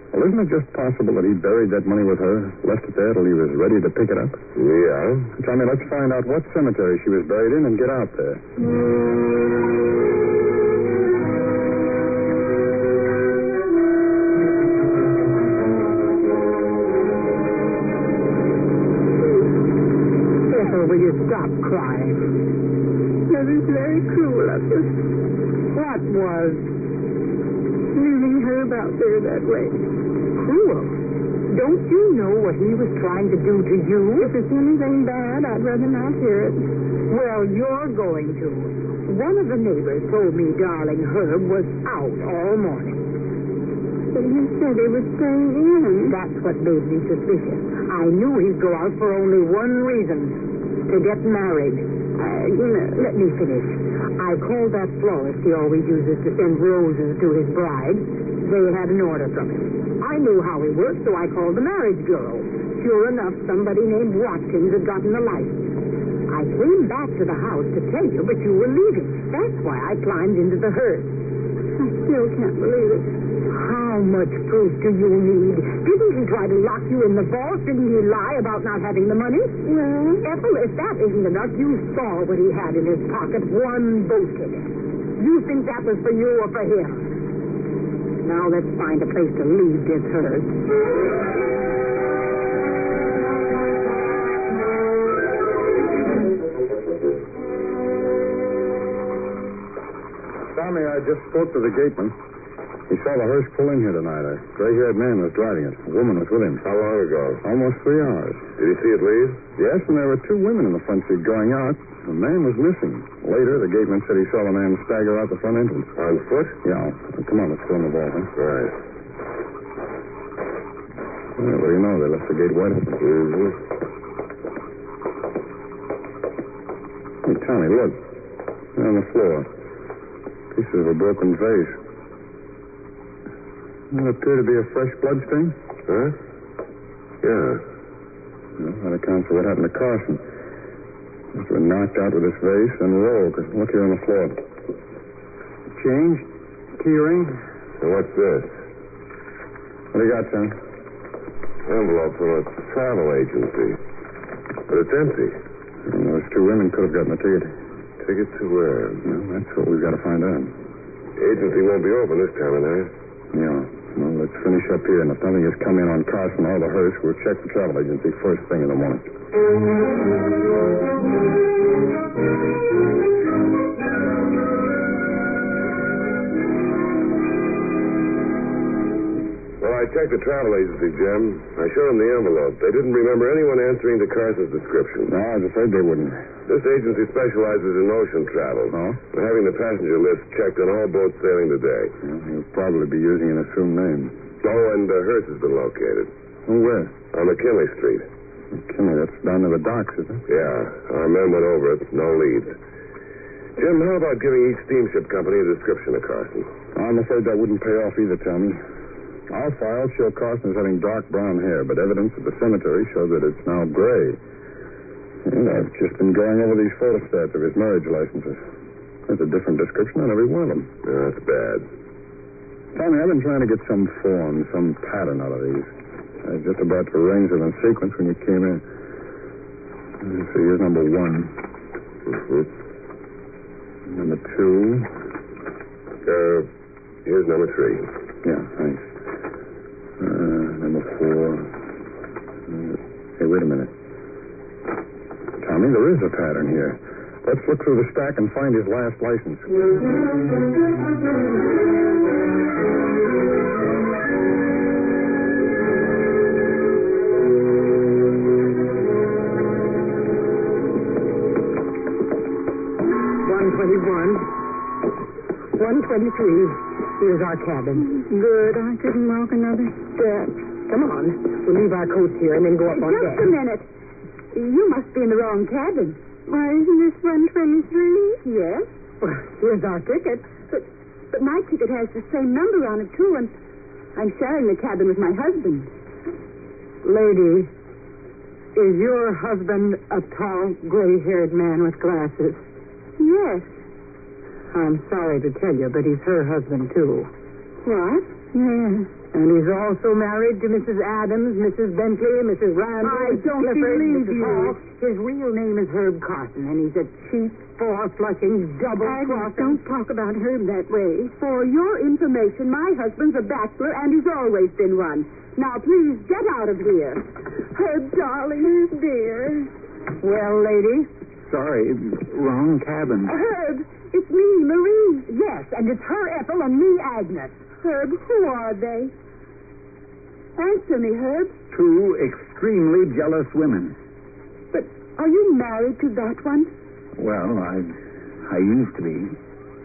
Well, isn't it just possible that he buried that money with her, left it there till he was ready to pick it up? Yeah. Tell me, let's find out what cemetery she was buried in and get out there. Or will you stop crying? That was very cruel of you. What was? Leaving Herb out there that way. Cruel? Don't you know what he was trying to do to you? If it's anything bad, I'd rather not hear it. Well, you're going to. One of the neighbors told me darling Herb was out all morning. But he said he was staying in. That's what made me suspicious. I knew he'd go out for only one reason. To get married. Let me finish. I called that florist he always uses to send roses to his bride. They had an order from him. I knew how he worked, so I called the marriage bureau. Sure enough, somebody named Watkins had gotten the license. I came back to the house to tell you, but you were leaving. That's why I climbed into the hearse. I still can't believe it. How much proof do you need? Didn't he try to lock you in the vault? Didn't he lie about not having the money? Well, Ethel, if that isn't enough, you saw what he had in his pocket. One boat ticket. You think that was for you or for him? Now let's find a place to leave this hearse. Tommy, I just spoke to the gateman. He saw the hearse pull in here tonight. A gray-haired man was driving it. A woman was with him. How long ago? Almost 3 hours. Did he see it leave? Yes, and there were 2 women in the front seat going out. The man was missing. Later, the gateman said he saw the man stagger out the front entrance. On foot? Yeah. Come on, let's go in the vault, huh? Right. Well, what do you know? They left the gate wide open. Mm-hmm. Hey, Tommy, look. There on the floor. Pieces of a broken vase. Doesn't it appear to be a fresh blood stain? Huh? Yeah. Well, that accounts for what happened to Carson. Must have been knocked out with this vase and rolled, because look here on the floor. Change? Key ring? And what's this? What do you got, son? Envelope from a travel agency. But it's empty. And those 2 women could have gotten a ticket. Ticket to where? Well, that's what we've got to find out. The agency won't be open this time of night. Yeah. Well, let's finish up here, and if nothing has come in on Carson or the hearse, we'll check the travel agency first thing in the morning. Well, I checked the travel agency, Jim. I showed them the envelope. They didn't remember anyone answering to Carson's description. No, I was afraid they wouldn't. This agency specializes in ocean travel. Oh? We're having the passenger list checked on all boats sailing today. Well, he'll probably be using an assumed name. Oh, and the hearse has been located. Oh, where? On McKinley Street. McKinley, that's down to the docks, isn't it? Yeah, our men went over it. No leads. Jim, how about giving each steamship company a description of Carson? I'm afraid that wouldn't pay off either, Tommy. Our files show Carson as having dark brown hair, but evidence at the cemetery shows that it's now gray. And I've just been going over these photostats of his marriage licenses. There's a different description on every one of them. Yeah, that's bad. Tommy, I've been trying to get some form, some pattern out of these. I was just about to arrange them in sequence when you came in. Let's see, here's number 1. Mm-hmm. Number 2. Here's number 3. Yeah, thanks. Number 4. Hey, wait a minute. Tommy, there is a pattern here. Let's look through the stack and find his last license. Here's our cabin. Good. I couldn't walk another step. Come on. We'll leave our coats here and then go up on deck. Just a minute. You must be in the wrong cabin. Why, isn't this 123? Yes. Well, here's our ticket. But my ticket has the same number on it, too, and I'm sharing the cabin with my husband. Lady, is your husband a tall, gray-haired man with glasses? Yes. I'm sorry to tell you, but he's her husband, too. What? Yes. And he's also married to Mrs. Adams, Mrs. Bentley, Mrs. Randall, I Mrs. don't Clifford, believe Mrs. you. Hall. His real name is Herb Carson, and he's a cheap, four-flushing, double-crossing... Don't talk about Herb that way. For your information, my husband's a bachelor, and he's always been one. Now, please, get out of here. Herb, darling, dear. Well, lady? Sorry, wrong cabin. Herb, it's me, Marie. Yes, and it's her Ethel and me, Agnes. Herb, who are they? Answer me, Herb. Two extremely jealous women. But are you married to that one? Well, I used to be.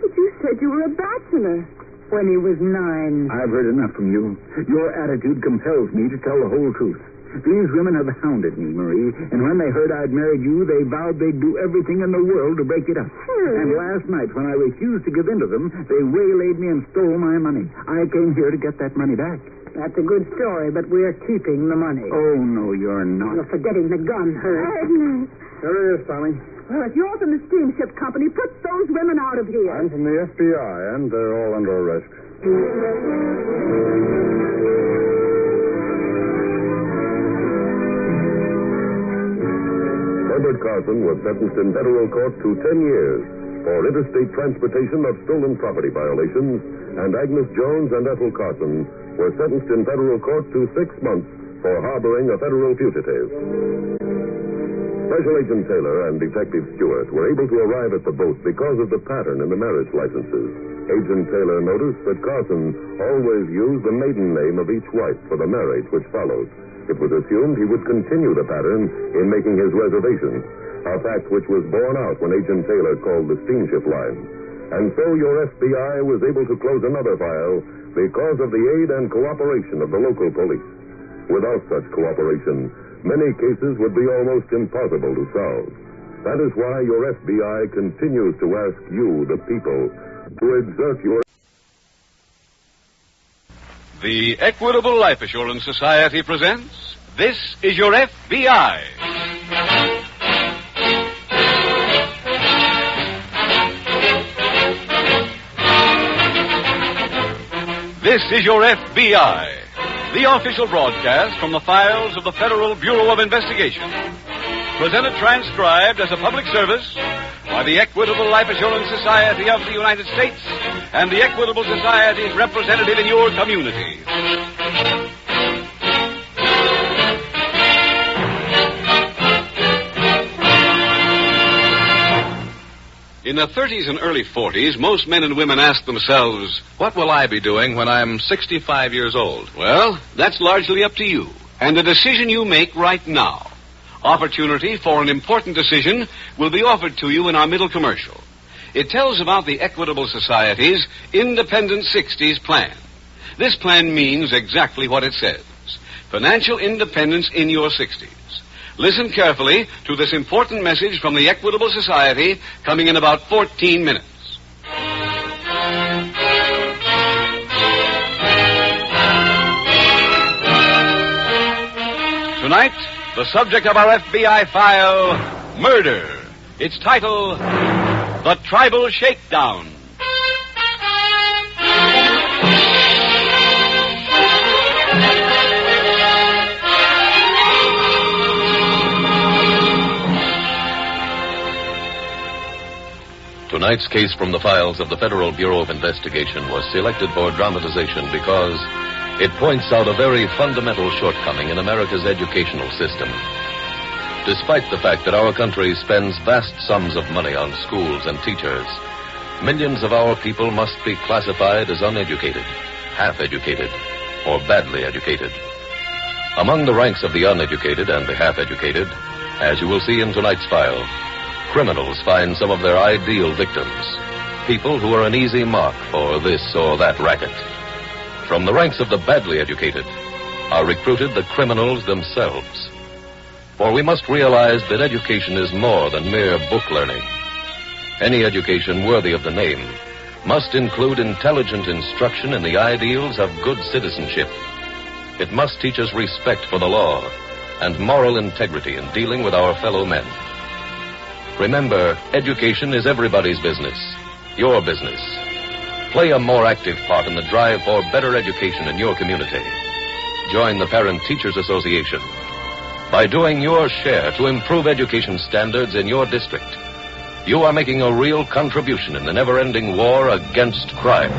But you said you were a bachelor when he was 9. I've heard enough from you. Your attitude compels me to tell the whole truth. These women have hounded me, Marie, and when they heard I'd married you, they vowed they'd do everything in the world to break it up. And last night, when I refused to give in to them, they waylaid me and stole my money. I came here to get that money back. That's a good story, but we're keeping the money. Oh, no, you're not. You're forgetting the gun, Herb. Agnes. There it is, Tommy. Well, if you're from the steamship company, put those women out of here. I'm from the FBI, and they're all under arrest. Herbert Carson was sentenced in federal court to 10 years for interstate transportation of stolen property violations, and Agnes Jones and Ethel Carson were sentenced in federal court to 6 months for harboring a federal fugitive. Special Agent Taylor and Detective Stewart were able to arrive at the boat because of the pattern in the marriage licenses. Agent Taylor noticed that Carson always used the maiden name of each wife for the marriage which followed. It was assumed he would continue the pattern in making his reservations, a fact which was borne out when Agent Taylor called the steamship line. And so your FBI was able to close another file because of the aid and cooperation of the local police. Without such cooperation, many cases would be almost impossible to solve. That is why your FBI continues to ask you, the people, to exert your... The Equitable Life Assurance Society presents This is Your FBI. This is Your FBI, the official broadcast from the files of the Federal Bureau of Investigation. Presented transcribed as a public service by the Equitable Life Assurance Society of the United States and the Equitable Society's representative in your community. In the 30s and early 40s, most men and women ask themselves, what will I be doing when I'm 65 years old? Well, that's largely up to you and the decision you make right now. Opportunity for an important decision will be offered to you in our middle commercial. It tells about the Equitable Society's Independent 60s plan. This plan means exactly what it says. Financial independence in your 60s. Listen carefully to this important message from the Equitable Society coming in about 14 minutes. Tonight, the subject of our FBI file, murder. Its title, The Tribal Shakedown. Tonight's case from the files of the Federal Bureau of Investigation was selected for dramatization because it points out a very fundamental shortcoming in America's educational system. Despite the fact that our country spends vast sums of money on schools and teachers, millions of our people must be classified as uneducated, half-educated, or badly educated. Among the ranks of the uneducated and the half-educated, as you will see in tonight's file, criminals find some of their ideal victims, people who are an easy mark for this or that racket. From the ranks of the badly educated are recruited the criminals themselves. For we must realize that education is more than mere book learning. Any education worthy of the name must include intelligent instruction in the ideals of good citizenship. It must teach us respect for the law and moral integrity in dealing with our fellow men. Remember, education is everybody's business, your business. Play a more active part in the drive for better education in your community. Join the Parent Teachers Association. By doing your share to improve education standards in your district, you are making a real contribution in the never-ending war against crime.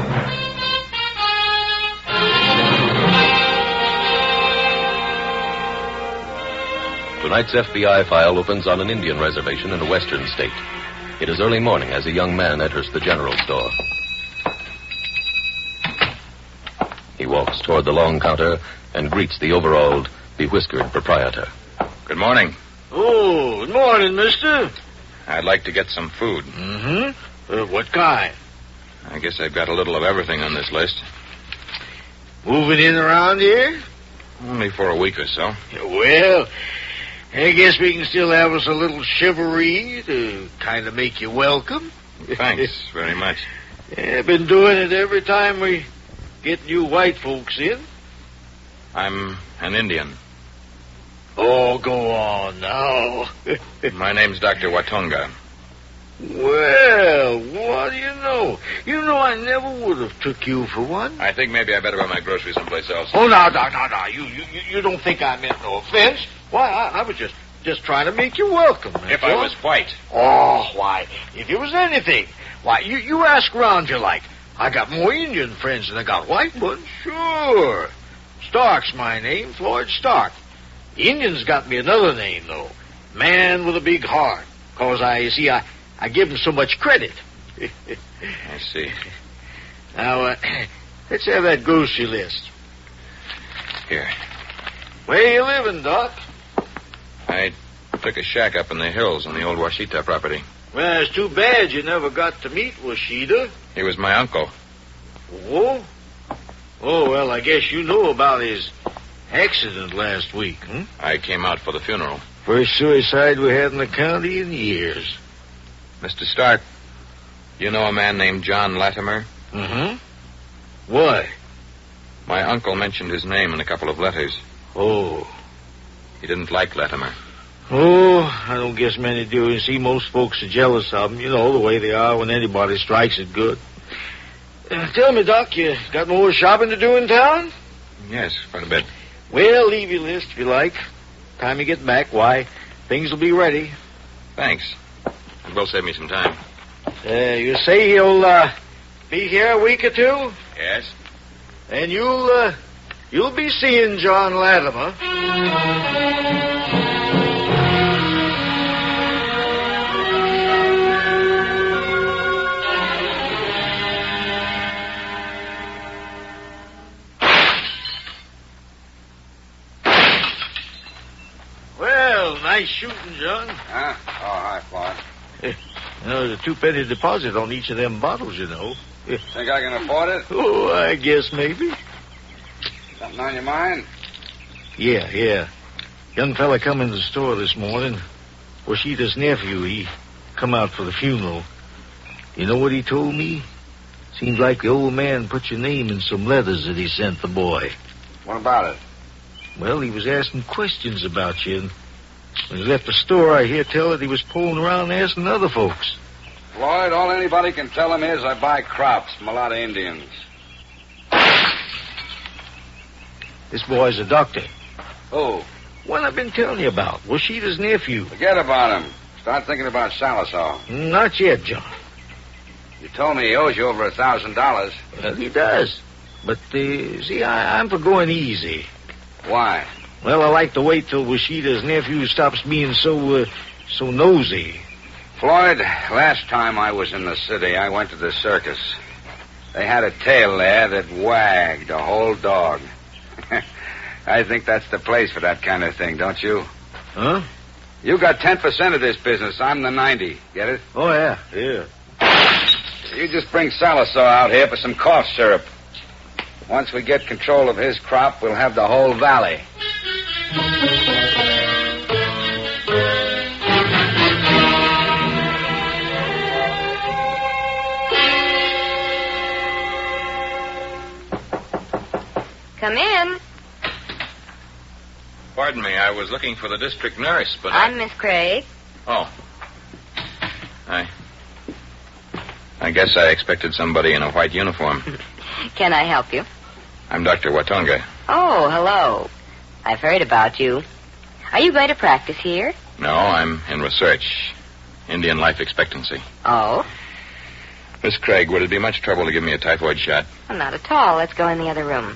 Tonight's FBI file opens on an Indian reservation in a western state. It is early morning as a young man enters the general store. He walks toward the long counter and greets the overalled, bewhiskered proprietor. Good morning. Oh, good morning, mister. I'd like to get some food. Mm-hmm. What kind? I guess I've got a little of everything on this list. Moving in around here? Only for a week or so. Well, I guess we can still have us a little chivalry to kind of make you welcome. Thanks very much. Yeah, been doing it every time we get new white folks in. I'm an Indian. Oh, go on now. My name's Dr. Watonga. Well, what do you know? You know I never would have took you for one. I think maybe I better buy my groceries someplace else. Oh, no. You don't think I meant no offense? Why, I was just trying to make you welcome. If I was white. Oh, why, if it was anything. Why, you ask around you like. I got more Indian friends than I got white ones. Sure. Stark's my name, Floyd Stark. The Indians got me another name, though. Man with a big heart. Because I give them so much credit. I see. Now, let's have that grocery list. Here. Where you living, Doc? I took a shack up in the hills on the old Washita property. Well, it's too bad you never got to meet Washita. He was my uncle. Oh? Oh, well, I guess you know about his accident last week, huh? I came out for the funeral. First suicide we had in the county in years. Mr. Stark, you know a man named John Latimer? Mm-hmm. Why? My uncle mentioned his name in a couple of letters. Oh. He didn't like Latimer. Oh, I don't guess many do. You see, most folks are jealous of him. You know, the way they are when anybody strikes it good. Tell me, Doc, you got more shopping to do in town? Yes, quite a bit. Well, leave your list if you like. Time you get back, why, things will be ready. Thanks. It will save me some time. You say he'll be here a week or two? Yes. And you'll be seeing John Latimer. Well, nice shooting, John. Huh? Oh, hi, Floyd. There's a 2-penny deposit on each of them bottles, you know. Think I can afford it? Oh, I guess maybe. Something on your mind? Yeah. Young fella come in the store this morning. Washita's nephew, he come out for the funeral. You know what he told me? Seems like the old man put your name in some letters that he sent the boy. What about it? Well, he was asking questions about you, and when he left the store, I hear tell that he was pulling around asking other folks. Floyd, all anybody can tell him is I buy crops from a lot of Indians. This boy's a doctor. Who? One I've been telling you about. Washita's nephew. Forget about him. Start thinking about Sallisaw. Not yet, John. You told me he owes you over $1,000. Well, he does. But, see, I'm for going easy. Why? Well, I like to wait till Washita's nephew stops being so nosy. Floyd, last time I was in the city, I went to the circus. They had a tail there that wagged a whole dog. I think that's the place for that kind of thing, don't you? Huh? You got 10% of this business. I'm the 90. Get it? Oh, yeah. You just bring Sallisaw out here for some cough syrup. Once we get control of his crop, we'll have the whole valley. Come in. Pardon me, I was looking for the district nurse, but I'm Miss Craig. Oh. I guess I expected somebody in a white uniform. Can I help you? I'm Dr. Watonga. Oh, hello. I've heard about you. Are you going to practice here? No, I'm in research. Indian life expectancy. Oh? Miss Craig, would it be much trouble to give me a typhoid shot? Well, not at all. Let's go in the other room.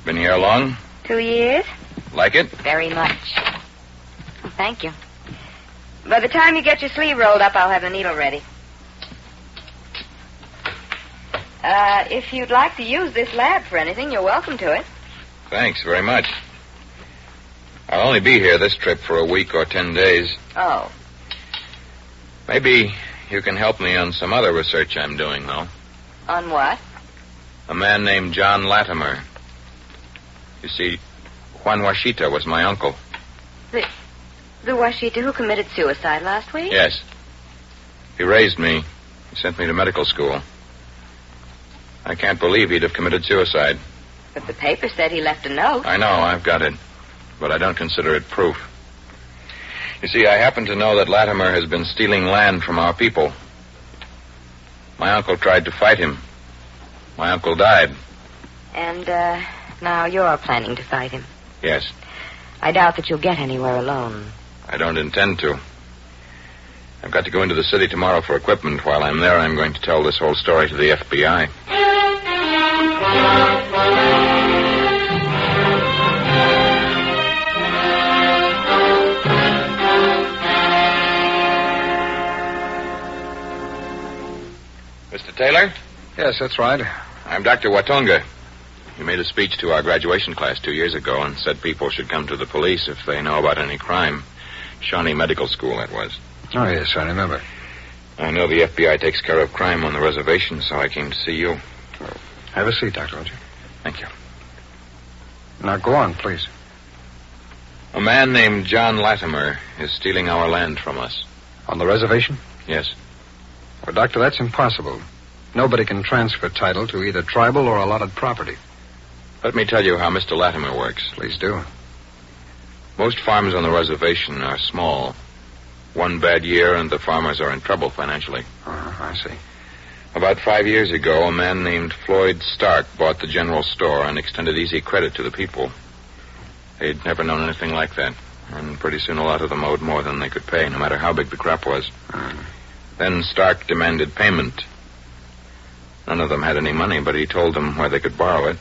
Been here long? 2 years. Like it? Very much. Thank you. By the time you get your sleeve rolled up, I'll have the needle ready. If you'd like to use this lab for anything, you're welcome to it. Thanks very much. I'll only be here this trip for a week or 10 days. Oh. Maybe you can help me on some other research I'm doing, though. On what? A man named John Latimer. You see, Juan Washita was my uncle. The Washita who committed suicide last week? Yes. He raised me. He sent me to medical school. I can't believe he'd have committed suicide. But the paper said he left a note. I know, I've got it. But I don't consider it proof. You see, I happen to know that Latimer has been stealing land from our people. My uncle tried to fight him. My uncle died. And, now you're planning to fight him. Yes. I doubt that you'll get anywhere alone. I don't intend to. I've got to go into the city tomorrow for equipment. While I'm there, I'm going to tell this whole story to the FBI. Mr. Taylor? Yes, that's right. I'm Dr. Watonga. He made a speech to our graduation class 2 years ago and said people should come to the police if they know about any crime. Shawnee Medical School, that was. Oh, yes, I remember. I know the FBI takes care of crime on the reservation, so I came to see you. Have a seat, Doctor, won't you? Thank you. Now, go on, please. A man named John Latimer is stealing our land from us. On the reservation? Yes. Well, Doctor, that's impossible. Nobody can transfer title to either tribal or allotted property. Let me tell you how Mr. Latimer works. Please do. Most farms on the reservation are small. One bad year and the farmers are in trouble financially. I see. About 5 years ago, a man named Floyd Stark bought the general store and extended easy credit to the people. They'd never known anything like that. And pretty soon a lot of them owed more than they could pay, no matter how big the crop was. Then Stark demanded payment. None of them had any money, but he told them where they could borrow it.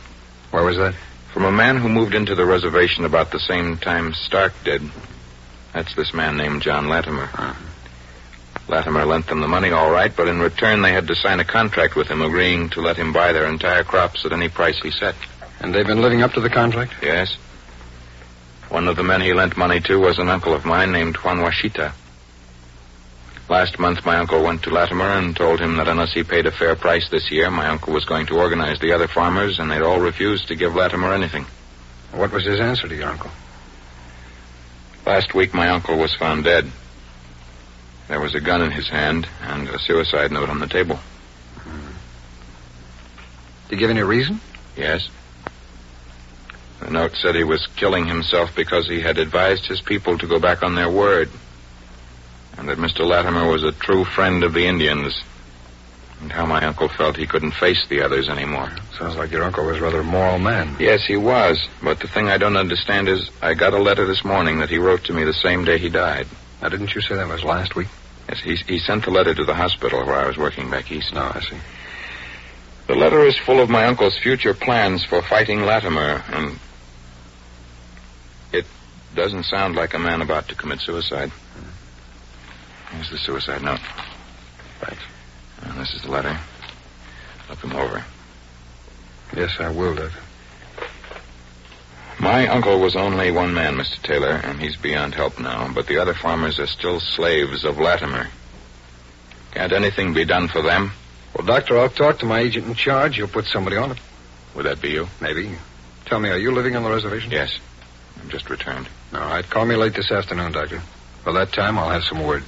Where was that? From a man who moved into the reservation about the same time Stark did. That's this man named John Latimer. Latimer lent them the money all right, but in return they had to sign a contract with him agreeing to let him buy their entire crops at any price he set. And they've been living up to the contract? Yes. One of the men he lent money to was an uncle of mine named Juan Washita. Last month, my uncle went to Latimer and told him that unless he paid a fair price this year, my uncle was going to organize the other farmers, and they'd all refused to give Latimer anything. What was his answer to your uncle? Last week, my uncle was found dead. There was a gun in his hand and a suicide note on the table. Did he give any reason? Yes. The note said he was killing himself because he had advised his people to go back on their word. And that Mr. Latimer was a true friend of the Indians. And how my uncle felt he couldn't face the others anymore. Sounds like your uncle was rather a moral man. Yes, he was. But the thing I don't understand is I got a letter this morning that he wrote to me the same day he died. Now, didn't you say that was last week? Yes, he sent the letter to the hospital where I was working back east. No, I see. The letter is full of my uncle's future plans for fighting Latimer, and it doesn't sound like a man about to commit suicide. Here's the suicide note. Thanks. And this is the letter. Look them over. Yes, I will, Doctor. My uncle was only one man, Mr. Taylor, and he's beyond help now, but the other farmers are still slaves of Latimer. Can't anything be done for them? Well, Doctor, I'll talk to my agent in charge. He'll put somebody on it. Would that be you? Maybe. Tell me, are you living on the reservation? Yes. I've just returned. All right. Call me late this afternoon, Doctor. By that time, I'll have some word.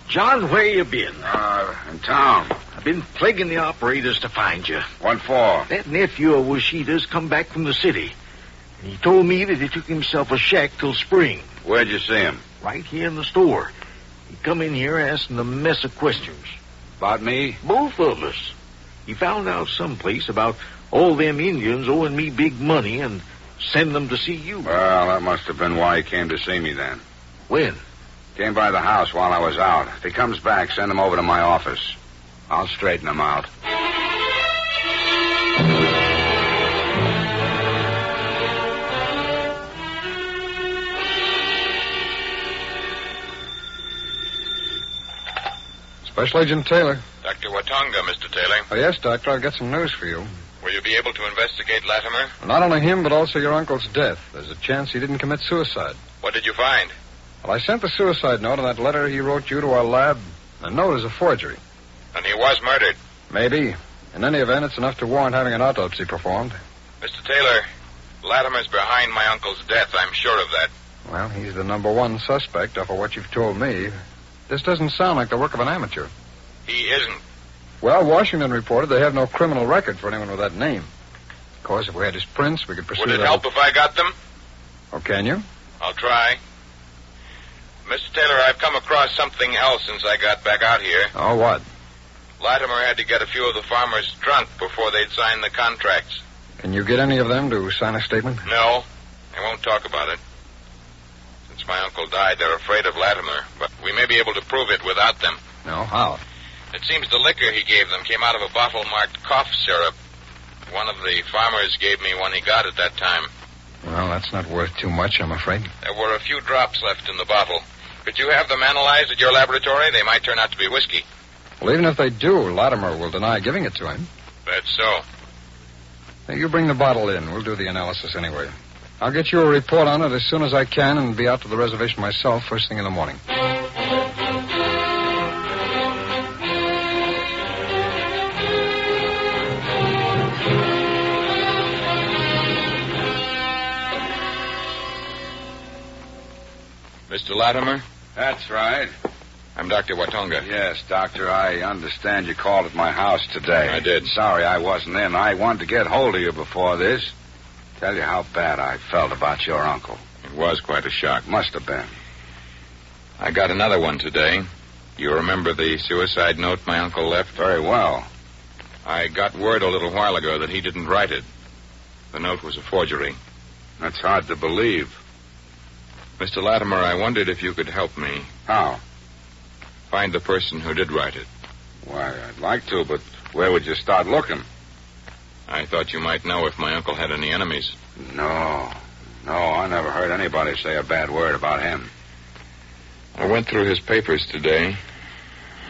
John, where you been? In town. I've been plaguing the operators to find you. What for? That nephew of Washita's come back from the city. And he told me that he took himself a shack till spring. Where'd you see him? Right here in the store. He come in here asking a mess of questions. About me? Both of us. He found out someplace about all them Indians owing me big money, and send them to see you. Well, that must have been why he came to see me then. When? Came by the house while I was out. If he comes back, send him over to my office. I'll straighten him out. Special Agent Taylor. Dr. Watonga, Mr. Taylor. Oh, yes, Doctor, I've got some news for you. Will you be able to investigate Latimer? Not only him, but also your uncle's death. There's a chance he didn't commit suicide. What did you find? Well, I sent the suicide note and that letter he wrote you to our lab. The note is a forgery. And he was murdered. Maybe. In any event, it's enough to warrant having an autopsy performed. Mr. Taylor, Latimer's behind my uncle's death. I'm sure of that. Well, he's the number one suspect off of what you've told me. This doesn't sound like the work of an amateur. He isn't. Well, Washington reported they have no criminal record for anyone with that name. Of course, if we had his prints, we could pursue Would it help if I got them? Oh, can you? I'll try. Mr. Taylor, I've come across something else since I got back out here. Oh, what? Latimer had to get a few of the farmers drunk before they'd sign the contracts. Can you get any of them to sign a statement? No, I won't talk about it. Since my uncle died, they're afraid of Latimer, but we may be able to prove it without them. No, how? It seems the liquor he gave them came out of a bottle marked cough syrup. One of the farmers gave me one he got at that time. Well, that's not worth too much, I'm afraid. There were a few drops left in the bottle. Could you have them analyzed at your laboratory? They might turn out to be whiskey. Well, even if they do, Latimer will deny giving it to him. That's so. Hey, you bring the bottle in. We'll do the analysis anyway. I'll get you a report on it as soon as I can and be out to the reservation myself first thing in the morning. Mr. Latimer? That's right. I'm Dr. Watonga. Yes, Doctor, I understand you called at my house today. I did. Sorry I wasn't in. I wanted to get hold of you before this. Tell you how bad I felt about your uncle. It was quite a shock. Must have been. I got another one today. You remember the suicide note my uncle left? Very well. I got word a little while ago that he didn't write it. The note was a forgery. That's hard to believe. Mr. Latimer, I wondered if you could help me. How? Find the person who did write it. Why, I'd like to, but where would you start looking? I thought you might know if my uncle had any enemies. No, I never heard anybody say a bad word about him. I went through his papers today.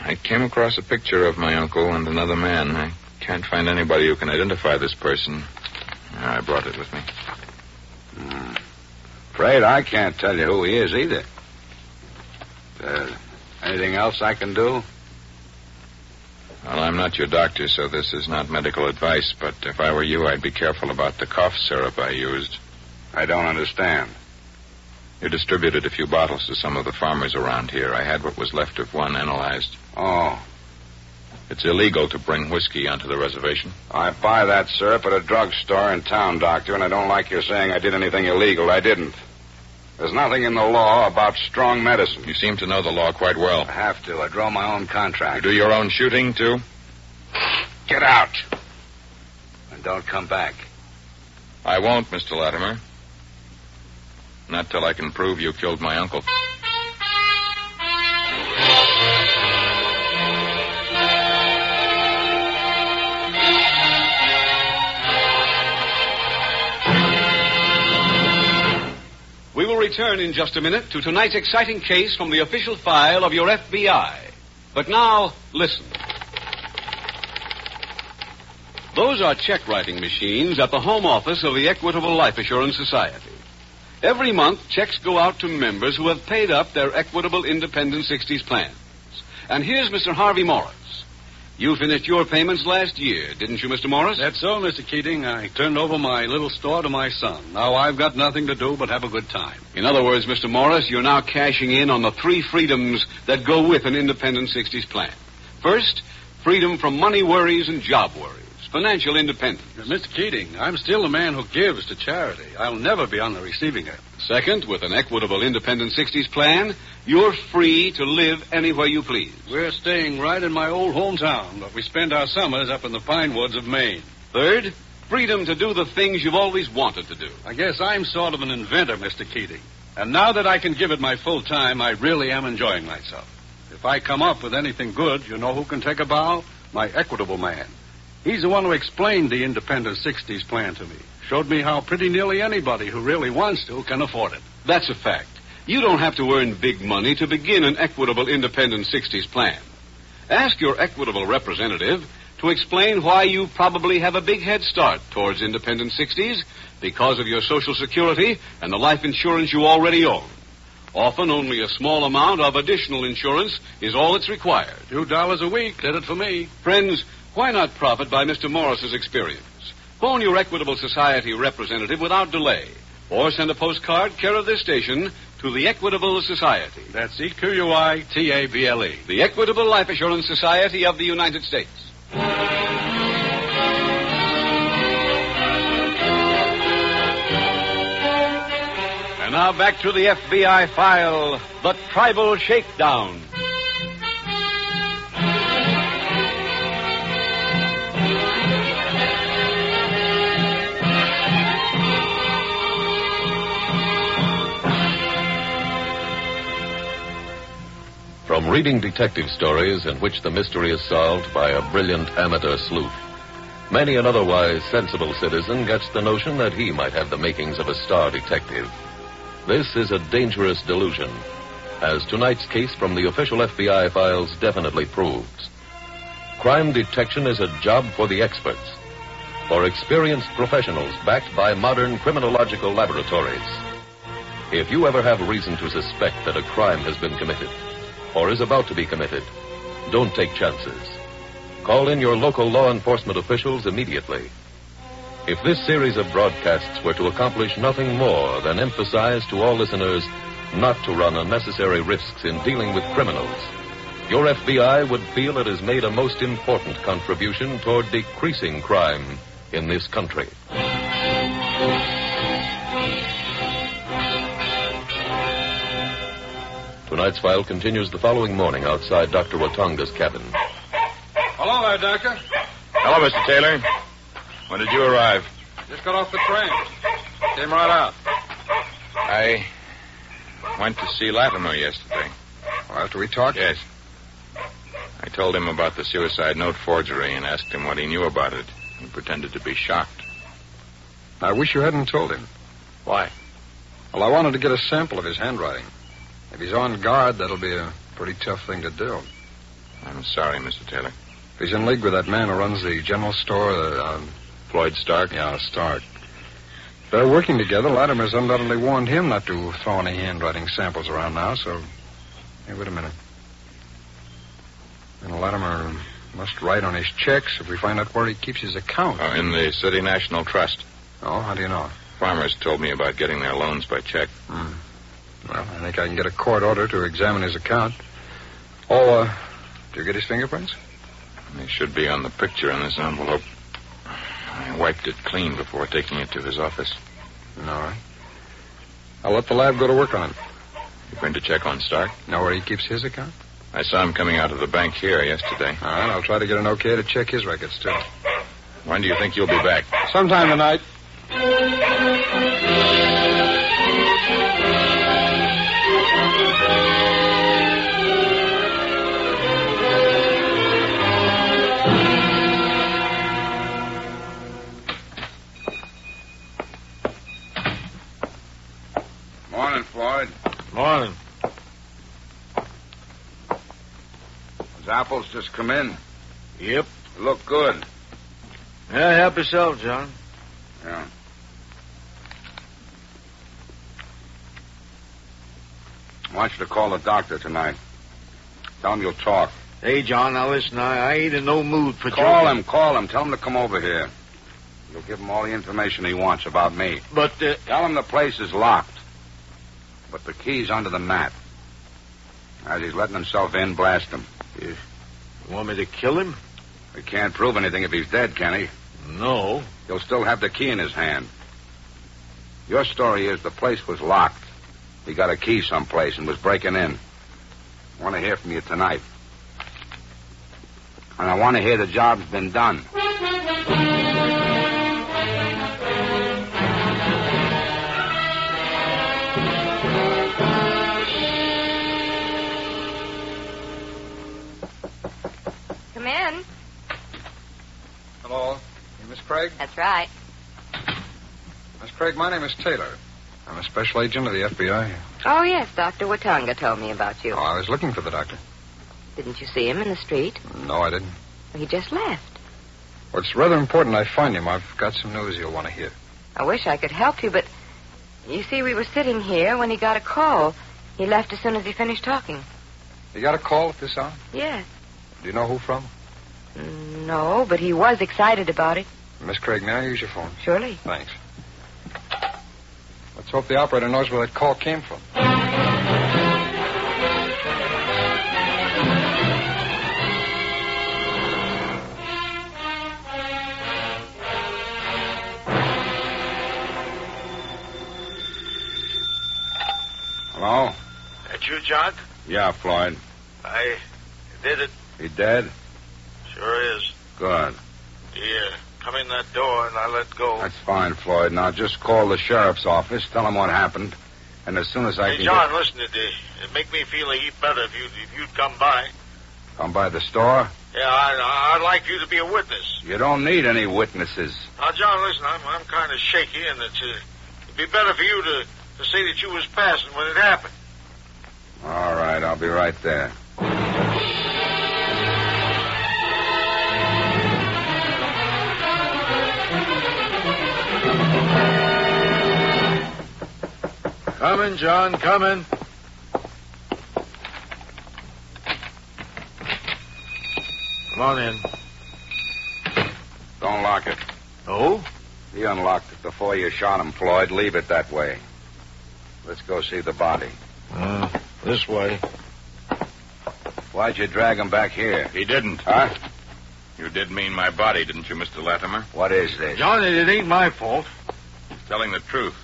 I came across a picture of my uncle and another man. I can't find anybody who can identify this person. I brought it with me. Afraid I can't tell you who he is either. Anything else I can do? Well, I'm not your doctor, so this is not medical advice, but if I were you, I'd be careful about the cough syrup I used. I don't understand. You distributed a few bottles to some of the farmers around here. I had what was left of one analyzed. Oh. It's illegal to bring whiskey onto the reservation. I buy that syrup at a drugstore in town, Doctor, and I don't like your saying I did anything illegal. I didn't. There's nothing in the law about strong medicine. You seem to know the law quite well. I have to. I draw my own contract. You do your own shooting, too? Get out. And don't come back. I won't, Mr. Latimer. Not till I can prove you killed my uncle. We will return in just a minute to tonight's exciting case from the official file of your FBI. But now, listen. Those are check writing machines at the home office of the Equitable Life Assurance Society. Every month, checks go out to members who have paid up their Equitable Independent 60s plans. And here's Mr. Harvey Morris. You finished your payments last year, didn't you, Mr. Morris? That's so, Mr. Keating. I turned over my little store to my son. Now I've got nothing to do but have a good time. In other words, Mr. Morris, you're now cashing in on the 3 freedoms that go with an Independent 60s plan. First, freedom from money worries and job worries. Financial independence. Mr. Keating, I'm still the man who gives to charity. I'll never be on the receiving end. Second, with an Equitable Independent 60s plan, you're free to live anywhere you please. We're staying right in my old hometown, but we spend our summers up in the pine woods of Maine. Third, Freedom to do the things you've always wanted to do. I guess I'm sort of an inventor, Mr. Keating. And now that I can give it my full time, I really am enjoying myself. If I come up with anything good, you know who can take a bow? My equitable man. He's the one who explained the Independent 60s plan to me. Showed me how pretty nearly anybody who really wants to can afford it. That's a fact. You don't have to earn big money to begin an equitable Independent 60s plan. Ask your equitable representative to explain why you probably have a big head start towards Independent 60s because of your Social Security and the life insurance you already own. Often only a small amount of additional insurance is all that's required. $2 a week did it for me. Friends, why not profit by Mr. Morris's experience? Phone your Equitable Society representative without delay, or send a postcard care of this station to the Equitable Society. That's EQUITABLE. The Equitable Life Assurance Society of the United States. And now back to the FBI file, The Tribal Shakedown. From reading detective stories in which the mystery is solved by a brilliant amateur sleuth, many an otherwise sensible citizen gets the notion that he might have the makings of a star detective. This is a dangerous delusion, as tonight's case from the official FBI files definitely proves. Crime detection is a job for the experts, for experienced professionals backed by modern criminological laboratories. If you ever have reason to suspect that a crime has been committed, or is about to be committed, don't take chances. Call in your local law enforcement officials immediately. If this series of broadcasts were to accomplish nothing more than emphasize to all listeners not to run unnecessary risks in dealing with criminals, your FBI would feel it has made a most important contribution toward decreasing crime in this country. Tonight's file continues the following morning outside Dr. Watonga's cabin. Hello there, Doctor. Hello, Mr. Taylor. When did you arrive? Just got off the train. Came right out. I went to see Latimer yesterday. Well, after we talked? Yes. I told him about the suicide note forgery and asked him what he knew about it. He pretended to be shocked. I wish you hadn't told him. Why? Well, I wanted to get a sample of his handwriting. If he's on guard, that'll be a pretty tough thing to do. I'm sorry, Mr. Taylor. If he's in league with that man who runs the general store, Floyd Stark? Yeah, Stark. They're working together. Latimer's undoubtedly warned him not to throw any handwriting samples around now, so... Hey, wait a minute. And Latimer must write on his checks if we find out where he keeps his account. Oh, in the City National Trust. Oh, how do you know? Farmers told me about getting their loans by check. Well, I think I can get a court order to examine his account. Oh, do you get his fingerprints? They should be on the picture in this envelope. I wiped it clean before taking it to his office. All right. I'll let the lab go to work on it. You going to check on Stark? Know where he keeps his account? I saw him coming out of the bank here yesterday. All right, I'll try to get an okay to check his records, too. When do you think you'll be back? Sometime tonight. Morning, Floyd. Morning. Those apples just come in. Yep. They look good. Yeah, help yourself, John. Yeah. I want you to call the doctor tonight. Tell him you'll talk. Hey, John, now listen, I ain't in no mood for Call joking. him, call him. Tell him to come over here. You'll give him all the information he wants about me. But, Tell him the place is locked. But the key's under the mat. As he's letting himself in, blast him. You want me to kill him? He can't prove anything if he's dead, can he? No. He'll still have the key in his hand. Your story is the place was locked. He got a key someplace and was breaking in. I want to hear from you tonight. And I want to hear the job's been done. Craig? That's right. Miss Craig, my name is Taylor. I'm a special agent of the FBI. Oh, yes, Dr. Watanga told me about you. Oh, I was looking for the doctor. Didn't you see him in the street? No, I didn't. He just left. Well, it's rather important I find him. I've got some news you'll want to hear. I wish I could help you, but you see, we were sitting here when he got a call. He left as soon as he finished talking. You got a call at this hour? Yes. Do you know who from? No, but he was excited about it. Miss Craig, may I use your phone? Surely. Thanks. Let's hope the operator knows where that call came from. Hello? That you, John? Yeah, Floyd. I did it. He dead? Sure is. Good. Yeah. Come in that door and I let go. That's fine, Floyd. Now just call the sheriff's office, tell them what happened, and as soon as I Hey, can John, listen, it'd make me feel a heap better if you'd come by. Come by the store? Yeah, I'd like you to be a witness. You don't need any witnesses. Now, John, listen, I'm kind of shaky, and it'd be better for you to say that you was passing when it happened. All right, I'll be right there. Coming, John, coming. Come on in. Don't lock it. Oh? He unlocked it before you shot him, Floyd. Leave it that way. Let's go see the body. This way. Why'd you drag him back here? He didn't. Huh? You did mean my body, didn't you, Mr. Latimer? What is this? John, it ain't my fault. He's telling the truth.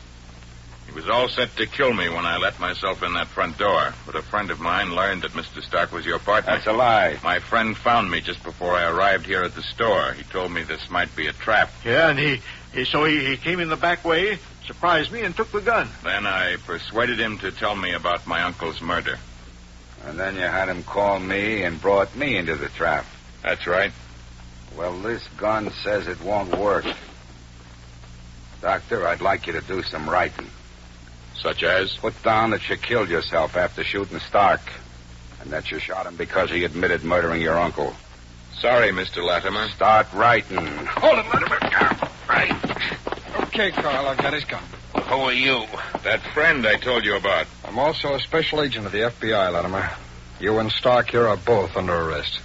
He was all set to kill me when I let myself in that front door, but a friend of mine learned that Mr. Stark was your partner. That's a lie. My friend found me just before I arrived here at the store. He told me this might be a trap. Yeah, and he came in the back way, surprised me, and took the gun. Then I persuaded him to tell me about my uncle's murder. And then you had him call me and brought me into the trap. That's right. Well, this gun says it won't work. Doctor, I'd like you to do some writing. Such as? Put down that you killed yourself after shooting Stark, and that you shot him because he admitted murdering your uncle. Sorry, Mr. Latimer. Start writing. Hold it, Latimer. Right. Okay, Carl, I've got his gun. Who are you? That friend I told you about. I'm also a special agent of the FBI, Latimer. You and Stark here are both under arrest.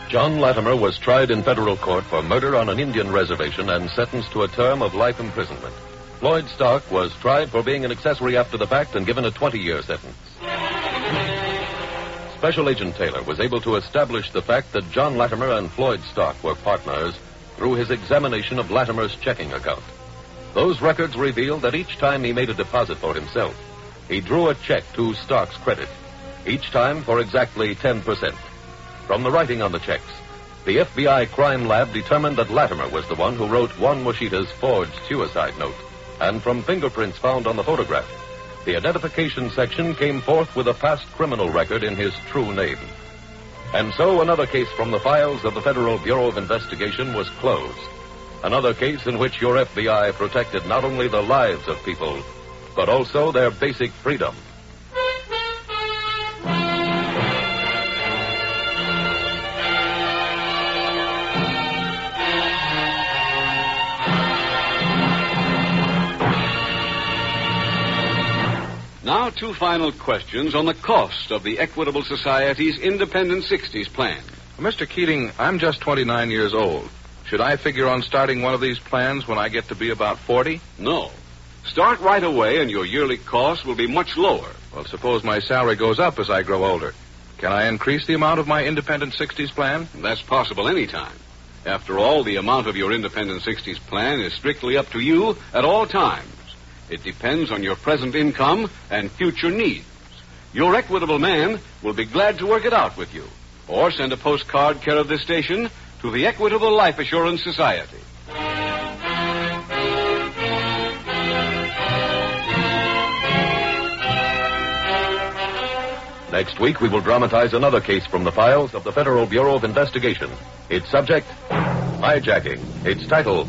John Latimer was tried in federal court for murder on an Indian reservation and sentenced to a term of life imprisonment. Floyd Stark was tried for being an accessory after the fact and given a 20-year sentence. Special Agent Taylor was able to establish the fact that John Latimer and Floyd Stark were partners through his examination of Latimer's checking account. Those records revealed that each time he made a deposit for himself, he drew a check to Stark's credit, each time for exactly 10%. From the writing on the checks, the FBI crime lab determined that Latimer was the one who wrote Juan Moschita's forged suicide note. And from fingerprints found on the photograph, the identification section came forth with a past criminal record in his true name. And so another case from the files of the Federal Bureau of Investigation was closed. Another case in which your FBI protected not only the lives of people, but also their basic freedom. Now, two final questions on the cost of the Equitable Society's Independent 60s plan. Mr. Keating, I'm just 29 years old. Should I figure on starting one of these plans when I get to be about 40? No. Start right away and your yearly cost will be much lower. Well, suppose my salary goes up as I grow older. Can I increase the amount of my Independent 60s plan? That's possible any time. After all, the amount of your Independent 60s plan is strictly up to you at all times. It depends on your present income and future needs. Your Equitable man will be glad to work it out with you. Or send a postcard care of this station to the Equitable Life Assurance Society. Next week, we will dramatize another case from the files of the Federal Bureau of Investigation. Its subject, hijacking. Its title,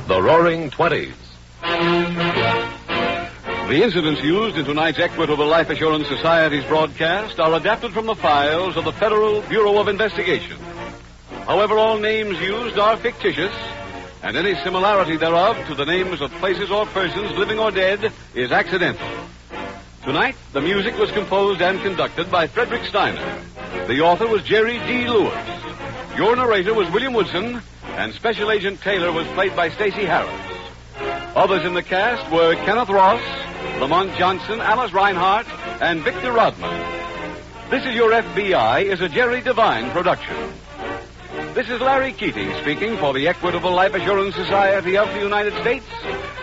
The Roaring Twenties. The incidents used in tonight's Equitable Life Assurance Society's broadcast are adapted from the files of the Federal Bureau of Investigation. However, all names used are fictitious, and any similarity thereof to the names of places or persons, living or dead, is accidental. Tonight, the music was composed and conducted by Frederick Steiner. The author was Jerry D. Lewis. Your narrator was William Woodson, and Special Agent Taylor was played by Stacey Harris. Others in the cast were Kenneth Ross, Lamont Johnson, Alice Reinhardt, and Victor Rodman. This Is Your FBI is a Jerry Devine production. This is Larry Keating speaking for the Equitable Life Assurance Society of the United States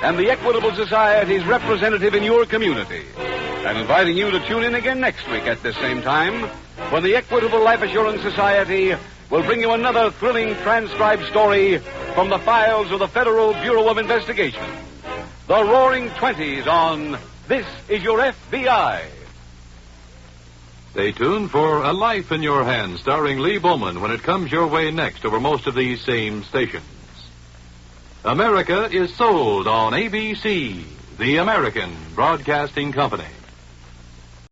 and the Equitable Society's representative in your community, and inviting you to tune in again next week at this same time when the Equitable Life Assurance Society will bring you another thrilling transcribed story from the files of the Federal Bureau of Investigation. The Roaring Twenties on This Is Your FBI. Stay tuned for A Life in Your Hands, starring Lee Bowman, when it comes your way next over most of these same stations. America is sold on ABC, the American Broadcasting Company.